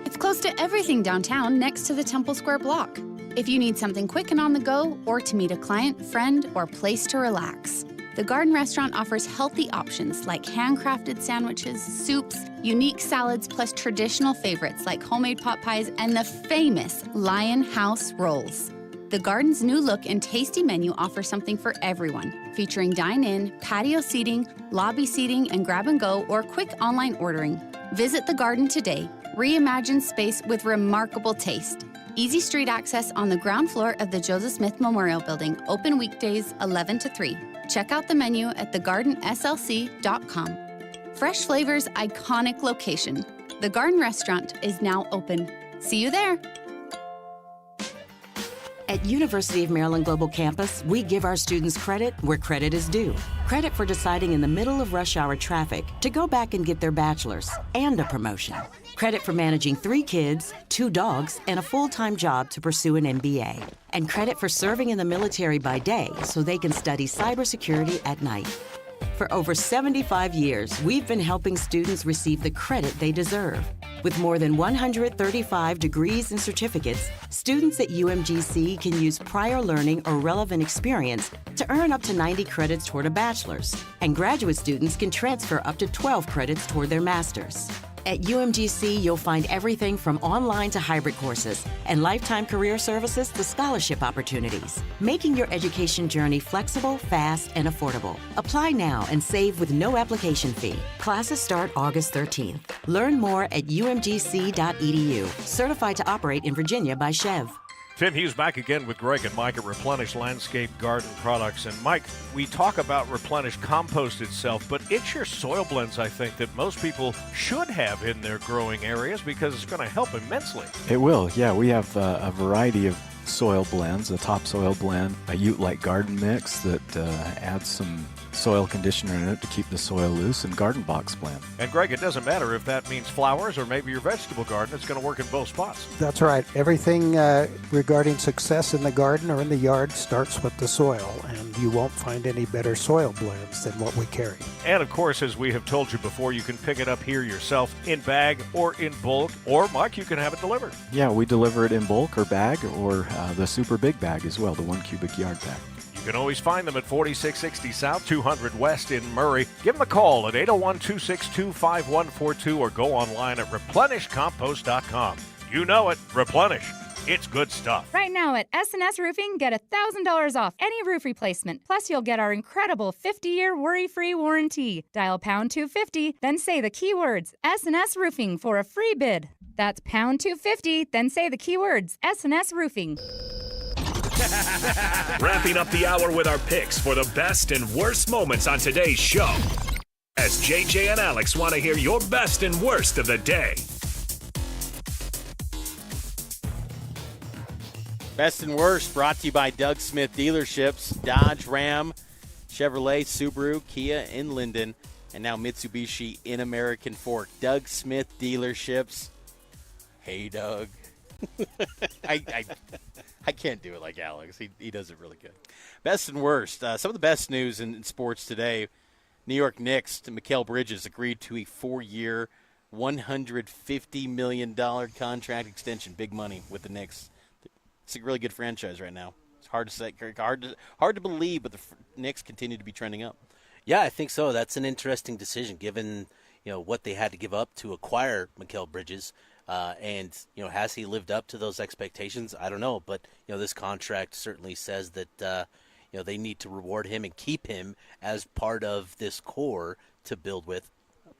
It's close to everything downtown next to the Temple Square block. If you need something quick and on the go, or to meet a client, friend, or place to relax, The Garden Restaurant offers healthy options like handcrafted sandwiches, soups, unique salads, plus traditional favorites like homemade pot pies and the famous Lion House rolls. The Garden's new look and tasty menu offers something for everyone, featuring dine-in, patio seating, lobby seating, and grab-and-go or quick online ordering. Visit the Garden today. Reimagine space with remarkable taste. Easy street access on the ground floor of the Joseph Smith Memorial Building, open weekdays 11 to 3. Check out the menu at thegardenslc.com. Fresh flavors, iconic location. The Garden Restaurant is now open. See you there. At University of Maryland Global Campus, we give our students credit where credit is due. Credit for deciding in the middle of rush hour traffic to go back and get their bachelor's and a promotion. Credit for managing 3 kids, 2 dogs, and a full-time job to pursue an MBA. And credit for serving in the military by day so they can study cybersecurity at night. For over 75 years, we've been helping students receive the credit they deserve. With more than 135 degrees and certificates, students at UMGC can use prior learning or relevant experience to earn up to 90 credits toward a bachelor's, and graduate students can transfer up to 12 credits toward their master's. At UMGC, you'll find everything from online to hybrid courses and lifetime career services to scholarship opportunities, making your education journey flexible, fast, and affordable. Apply now and save with no application fee. Classes start August 13th. Learn more at umgc.edu. Certified to operate in Virginia by Chev. Tim Hughes back again with Greg and Mike at Replenish Landscape Garden Products. And Mike, we talk about Replenish Compost itself, but it's your soil blends, I think, that most people should have in their growing areas because it's going to help immensely. It will, yeah. We have a variety of soil blends, a topsoil blend, a Ute-like garden mix that adds some soil conditioner in it to keep the soil loose, and garden box blend. And Greg, it doesn't matter if that means flowers or maybe your vegetable garden, it's going to work in both spots. That's right. Everything regarding success in the garden or in the yard starts with the soil, and you won't find any better soil blends than what we carry. And of course, as we have told you before, you can pick it up here yourself in bag or in bulk, or Mike, you can have it delivered. Yeah, we deliver it in bulk or bag, or the super big bag as well, the 1 cubic yard bag. You can always find them at 4660 South, 200 West in Murray. Give them a call at 801-262-5142 or go online at replenishcompost.com. You know it, Replenish. It's good stuff. Right now at S&S Roofing, get $1,000 off any roof replacement. Plus, you'll get our incredible 50-year worry-free warranty. Dial pound 250, then say the keywords S&S Roofing for a free bid. That's pound 250, then say the keywords S&S Roofing. Wrapping up the hour with our picks for the best and worst moments on today's show. As JJ and Alex want to hear your best and worst of the day. Best and worst brought to you by Doug Smith Dealerships, Dodge, Ram, Chevrolet, Subaru, Kia in Linden, and now Mitsubishi in American Fork. Doug Smith Dealerships. Hey, Doug. I can't do it like Alex. He does it really good. Best and worst. Some of the best news in sports today. New York Knicks, Mikal Bridges agreed to a 4-year, $150 million contract extension. Big money with the Knicks. It's a really good franchise right now. It's hard to say, hard to believe, but the Knicks continue to be trending up. Yeah, I think so. That's an interesting decision given what they had to give up to acquire Mikal Bridges. And has he lived up to those expectations? I don't know, but this contract certainly says that they need to reward him and keep him as part of this core to build with.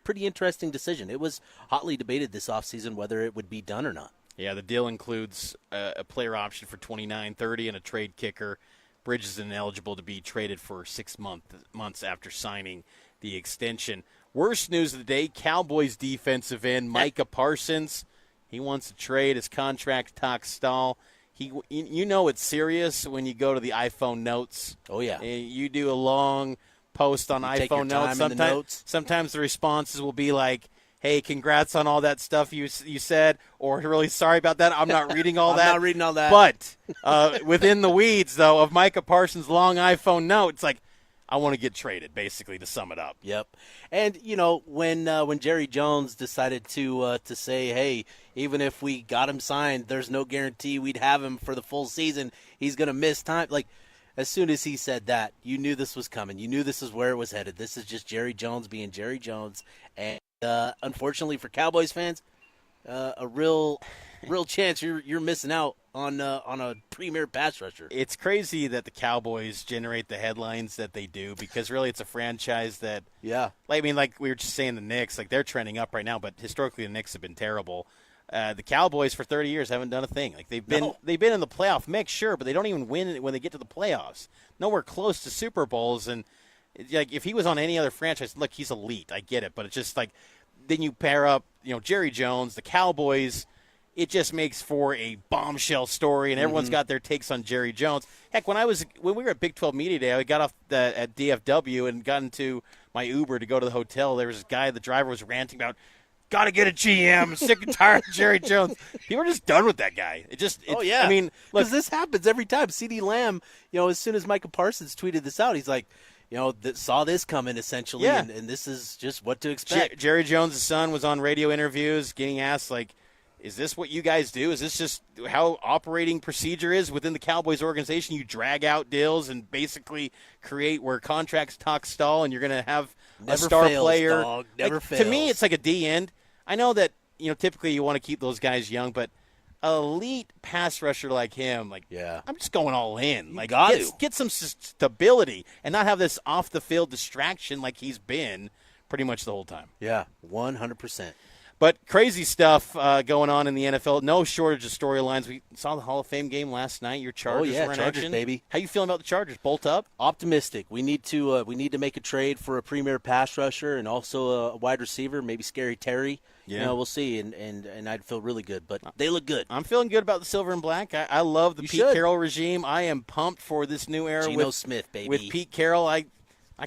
Pretty interesting decision. It was hotly debated this offseason whether it would be done or not. Yeah, the deal includes a player option for $29.30 and a trade kicker. Bridges is ineligible to be traded for 6 months after signing the extension. Worst news of the day: Cowboys defensive end Micah Parsons. He wants to trade. His contract talks stall. It's serious when you go to the iPhone notes. Oh, yeah. You do a long post on iPhone notes. Sometimes the responses will be like, hey, congrats on all that stuff you said, or really sorry about that. I'm not reading all that. I'm not reading all that. But within the weeds, though, of Micah Parsons' long iPhone note, it's like, I want to get traded, basically, to sum it up. Yep. And, when Jerry Jones decided to say, hey, even if we got him signed, there's no guarantee we'd have him for the full season. He's going to miss time. Like, as soon as he said that, you knew this was coming. You knew this is where it was headed. This is just Jerry Jones being Jerry Jones. And unfortunately for Cowboys fans, a real chance you're missing out on a premier pass rusher. It's crazy that the Cowboys generate the headlines that they do, because really it's a franchise that, like we were just saying, the Knicks, like, they're trending up right now, but historically the Knicks have been terrible. The Cowboys for 30 years haven't done a thing. Like, they've been in the playoff mix, sure, but they don't even win when they get to the playoffs. Nowhere close to Super Bowls. And like, if he was on any other franchise, look, he's elite. I get it, but it's just like, then you pair up, Jerry Jones, the Cowboys. It just makes for a bombshell story, and everyone's got their takes on Jerry Jones. Heck, when we were at Big 12 Media Day, I got off at DFW and got into my Uber to go to the hotel. There was this guy, the driver was ranting about, got to get a GM. I'm sick and tired of Jerry Jones. People are just done with that guy. I mean, because this happens every time. CeeDee Lamb, as soon as Micah Parsons tweeted this out, he's like, saw this coming, essentially, and this is just what to expect. Jerry Jones' son was on radio interviews getting asked, like, is this what you guys do? Is this just how operating procedure is within the Cowboys organization? You drag out deals and basically create where contracts talk stall, and you're going to have a star player. Dog. Never fails. To me, it's like a D end. I know that typically you want to keep those guys young, but elite pass rusher like him, I'm just going all in. Get some stability and not have this off the field distraction like he's been pretty much the whole time. Yeah, 100%. But crazy stuff going on in the NFL. No shortage of storylines. We saw the Hall of Fame game last night. Your Chargers were in Chargers, action. Baby. How you feeling about the Chargers? Bolt up? Optimistic. We need to make a trade for a premier pass rusher and also a wide receiver, maybe Scary Terry. Yeah. We'll see, and I'd feel really good. But they look good. I'm feeling good about the silver and black. I love the Pete Carroll regime. I am pumped for this new era Geno Smith, baby. With Pete Carroll. I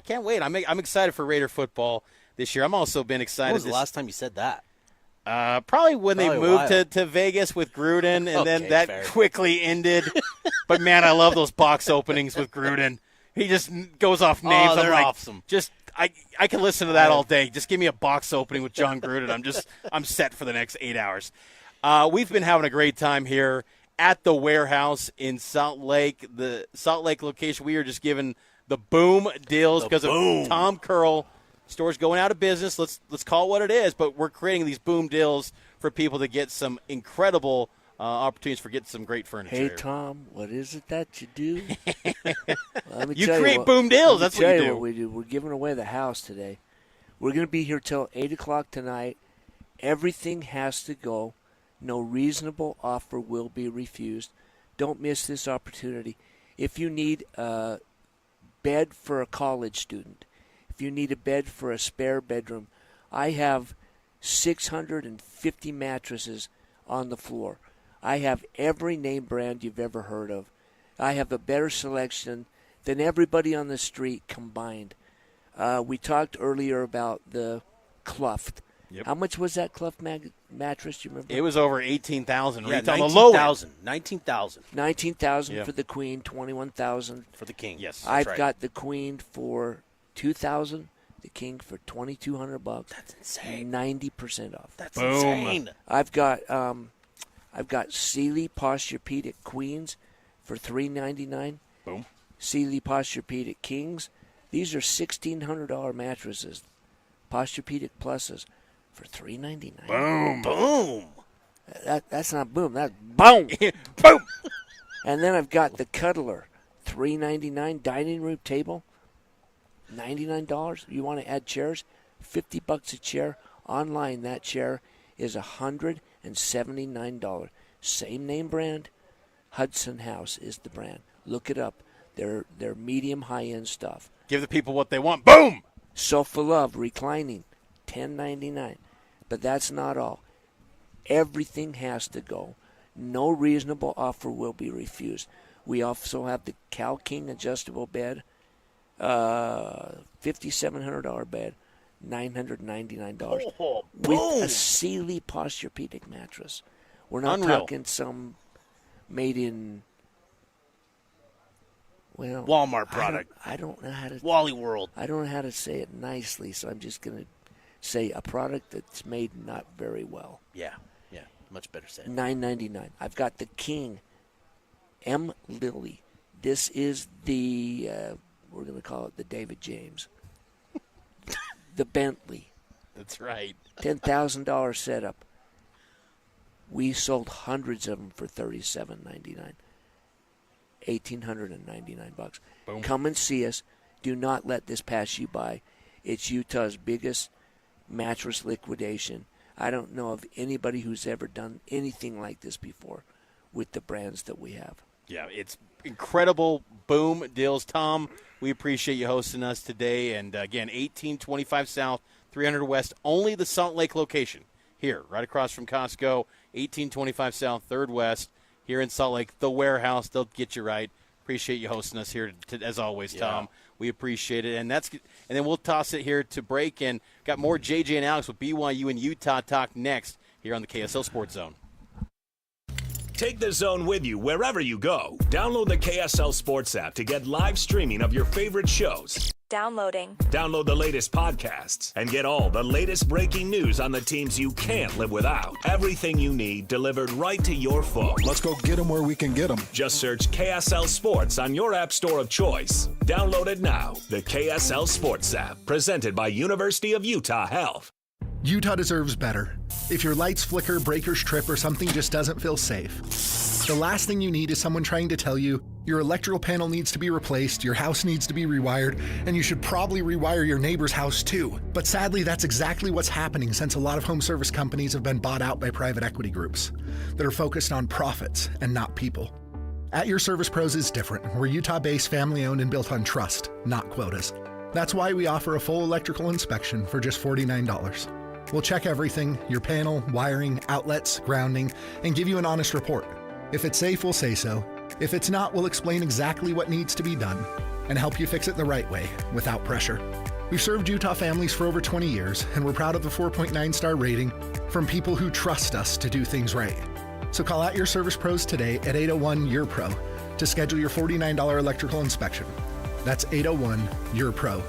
can't wait. I'm excited for Raider football this year. I'm also been excited. When was the last time you said that? Probably when they moved to Vegas with Gruden, and then that quickly ended. But, man, I love those box openings with Gruden. He just goes off names. They're awesome. I can listen to that all day. Just give me a box opening with John Gruden. I'm set for the next 8 hours. We've been having a great time here at the warehouse in Salt Lake. The Salt Lake location, we are just giving the boom deals because of Tom Curl. Stores going out of business. Let's call it what it is. But we're creating these boom deals for people to get some incredible opportunities for getting some great furniture. Hey, Tom, what is it that you do? You create boom deals. That's what you do. What we do. We're giving away the house today. We're going to be here till 8 o'clock tonight. Everything has to go. No reasonable offer will be refused. Don't miss this opportunity. If you need a bed for a college student, if you need a bed for a spare bedroom, I have 650 mattresses on the floor. I have every name brand you've ever heard of. I have a better selection than everybody on the street combined. We talked earlier about the Cluft. Yep. How much was that Cluft mattress? Do you remember? It was over $18,000. Yeah, $19,000. $19,000 for the Queen, $21,000 for the King. Yes, I've got the Queen for $2,000. The King for $2,200. That's insane. 90% off. That's insane. I've got Sealy Posturepedic Queens for $399. Boom. Sealy Posturepedic Kings. These are $1,600 mattresses. Posturepedic Pluses for $399. Boom. Boom. That's not boom. That's boom. Boom. And then I've got the Cuddler, $399 dining room table. $99. You want to add chairs? $50 a chair. Online, that chair is $179. Same name brand. Hudson House is the brand. Look it up. They're medium high-end stuff. Give the people what they want. Boom! Sofa Love reclining, $10.99. But that's not all. Everything has to go. No reasonable offer will be refused. We also have the Cal King adjustable bed. $5,700 bed, $999 with a Sealy Posturepedic mattress. We're not talking some made in Walmart product. I don't know how to Wally World. I don't know how to say it nicely, so I'm just going to say a product that's made not very well. Yeah, much better said. $999. I've got the King M. Lily This is the, we're going to call it the David James. The Bentley. That's right. $10,000 setup. We sold hundreds of them for $37.99. $1,899. Boom. Come and see us. Do not let this pass you by. It's Utah's biggest mattress liquidation. I don't know of anybody who's ever done anything like this before with the brands that we have. Yeah, it's incredible boom deals. Tom, we appreciate you hosting us today. And, again, 1825 South, 300 West, only the Salt Lake location here, right across from Costco, 1825 South, 3rd West, here in Salt Lake, the warehouse. They'll get you right. Appreciate you hosting us here, as always, Tom. We appreciate it. And then we'll toss it here to break. And got more JJ and Alex with BYU and Utah talk next here on the KSL Sports Zone. Take the Zone with you wherever you go. Download the KSL Sports app to get live streaming of your favorite shows. Downloading. Download the latest podcasts and get all the latest breaking news on the teams you can't live without. Everything you need delivered right to your phone. Let's go get them where we can get them. Just search KSL Sports on your app store of choice. Download it now. The KSL Sports app, presented by University of Utah Health. Utah deserves better. If your lights flicker, breakers trip, or something just doesn't feel safe, the last thing you need is someone trying to tell you your electrical panel needs to be replaced, your house needs to be rewired, and you should probably rewire your neighbor's house too. But sadly, that's exactly what's happening since a lot of home service companies have been bought out by private equity groups that are focused on profits and not people. At Your Service Pros is different. We're Utah-based, family-owned, and built on trust, not quotas. That's why we offer a full electrical inspection for just $49. We'll check everything, your panel, wiring, outlets, grounding, and give you an honest report. If it's safe, we'll say so. If it's not, we'll explain exactly what needs to be done and help you fix it the right way, without pressure. We've served Utah families for over 20 years, and we're proud of the 4.9-star rating from people who trust us to do things right. So call out Your Service Pros today at 801-YOUR-PRO to schedule your $49 electrical inspection. That's 801-YOUR-PRO.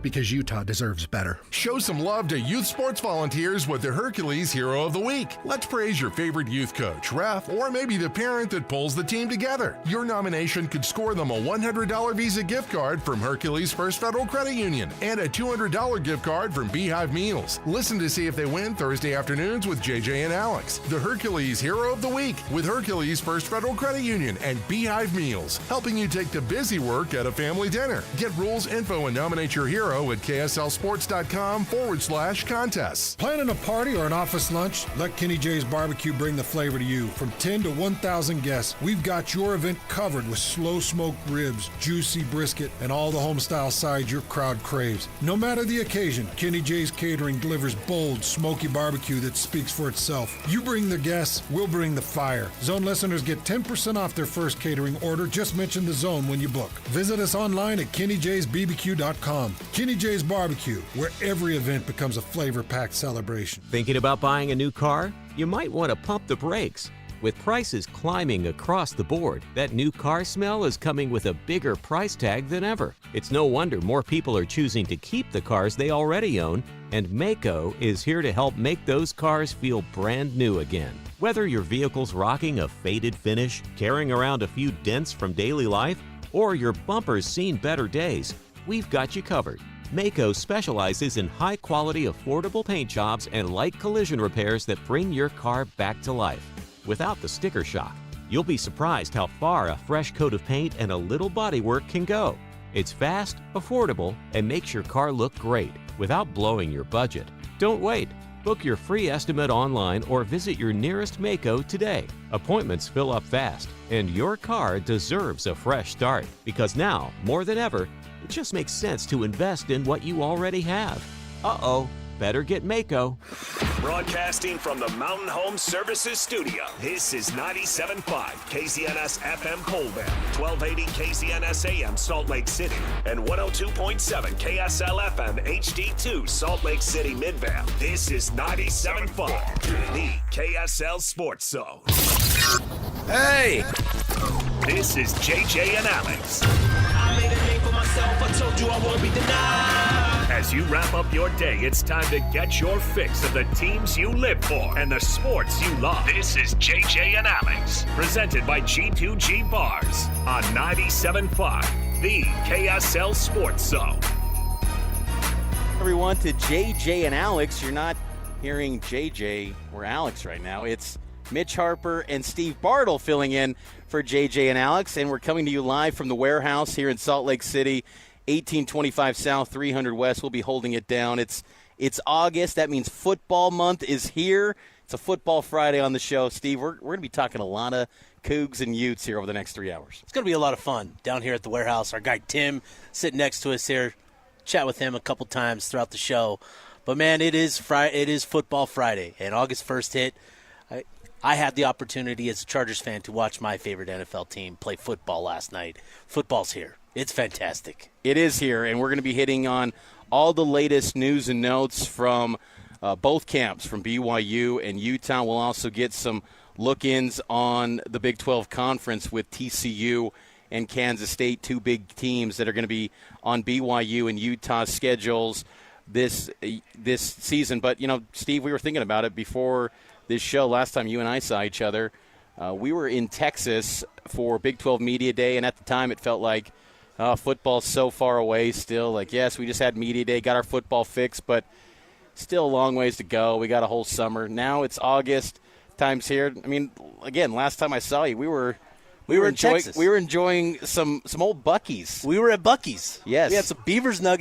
Because Utah deserves better. Show some love to youth sports volunteers with the Hercules Hero of the Week. Let's praise your favorite youth coach, ref, or maybe the parent that pulls the team together. Your nomination could score them a $100 Visa gift card from Hercules First Federal Credit Union and a $200 gift card from Beehive Meals. Listen to see if they win Thursday afternoons with JJ and Alex. The Hercules Hero of the Week with Hercules First Federal Credit Union and Beehive Meals, helping you take the busy work at a family dinner. Get rules, info, and nominate your hero at KSLSports.com/contests. Planning a party or an office lunch? Let Kenny J's Barbecue bring the flavor to you. From 10 to 1,000 guests, we've got your event covered with slow-smoked ribs, juicy brisket, and all the home-style sides your crowd craves. No matter the occasion, Kenny J's Catering delivers bold, smoky barbecue that speaks for itself. You bring the guests, we'll bring the fire. Zone listeners get 10% off their first catering order. Just mention the Zone when you book. Visit us online at KennyJ'sBBQ.com. Kenny J's Barbecue, where every event becomes a flavor-packed celebration. Thinking about buying a new car? You might want to pump the brakes. With prices climbing across the board, that new car smell is coming with a bigger price tag than ever. It's no wonder more people are choosing to keep the cars they already own, and Maaco is here to help make those cars feel brand new again. Whether your vehicle's rocking a faded finish, carrying around a few dents from daily life, or your bumper's seen better days, we've got you covered. Maaco specializes in high-quality, affordable paint jobs and light collision repairs that bring your car back to life without the sticker shock. You'll be surprised how far a fresh coat of paint and a little bodywork can go. It's fast, affordable, and makes your car look great without blowing your budget. Don't wait. Book your free estimate online or visit your nearest Maaco today. Appointments fill up fast, and your car deserves a fresh start because now, more than ever, it just makes sense to invest in what you already have. Better get Maaco. Broadcasting from the Mountain Home Services Studio, this is 97.5 KZNS FM Colville, 1280 KZNS AM Salt Lake City, and 102.7 KSL FM HD2 Salt Lake City Midvale. This is 97.5, the KSL Sports Zone. Hey! This is JJ and Alex. I made a name for myself, I told you I won't be denied. As you wrap up your day, it's time to get your fix of the teams you live for and the sports you love. This is JJ and Alex, presented by G2G Bars on 97.5, the KSL Sports Zone. Everyone, to JJ and Alex. You're not hearing JJ or Alex right now. It's Mitch Harper and Steve Bartle filling in for JJ and Alex, and we're coming to you live from the warehouse here in Salt Lake City, 1825 South, 300 West. We'll be holding it down. It's August. That means football month is here. It's a football Friday on the show. Steve, we're going to be talking a lot of Cougs and Utes here over the next 3 hours. It's going to be a lot of fun down here at the warehouse. Our guy Tim sitting next to us here. Chat with him a couple times throughout the show. But, man, it is Football Friday, and August 1st hit. I had the opportunity as a Chargers fan to watch my favorite NFL team play football last night. Football's here. It's fantastic. It is here, and we're going to be hitting on all the latest news and notes from both camps, from BYU and Utah. We'll also get some look-ins on the Big 12 Conference with TCU and Kansas State, two big teams that are going to be on BYU and Utah schedules this season. But, Steve, we were thinking about it before this show. Last time you and I saw each other, we were in Texas for Big 12 Media Day, and at the time it felt like football's so far away still. Like, yes, we just had Media Day, got our football fixed, but still a long ways to go. We got a whole summer. Now it's August. Time's here. I mean, again, last time I saw you, we were in Texas. We were enjoying some old Buc-ee's. We were at Buc-ee's. Yes. We had some Beavers nuggets.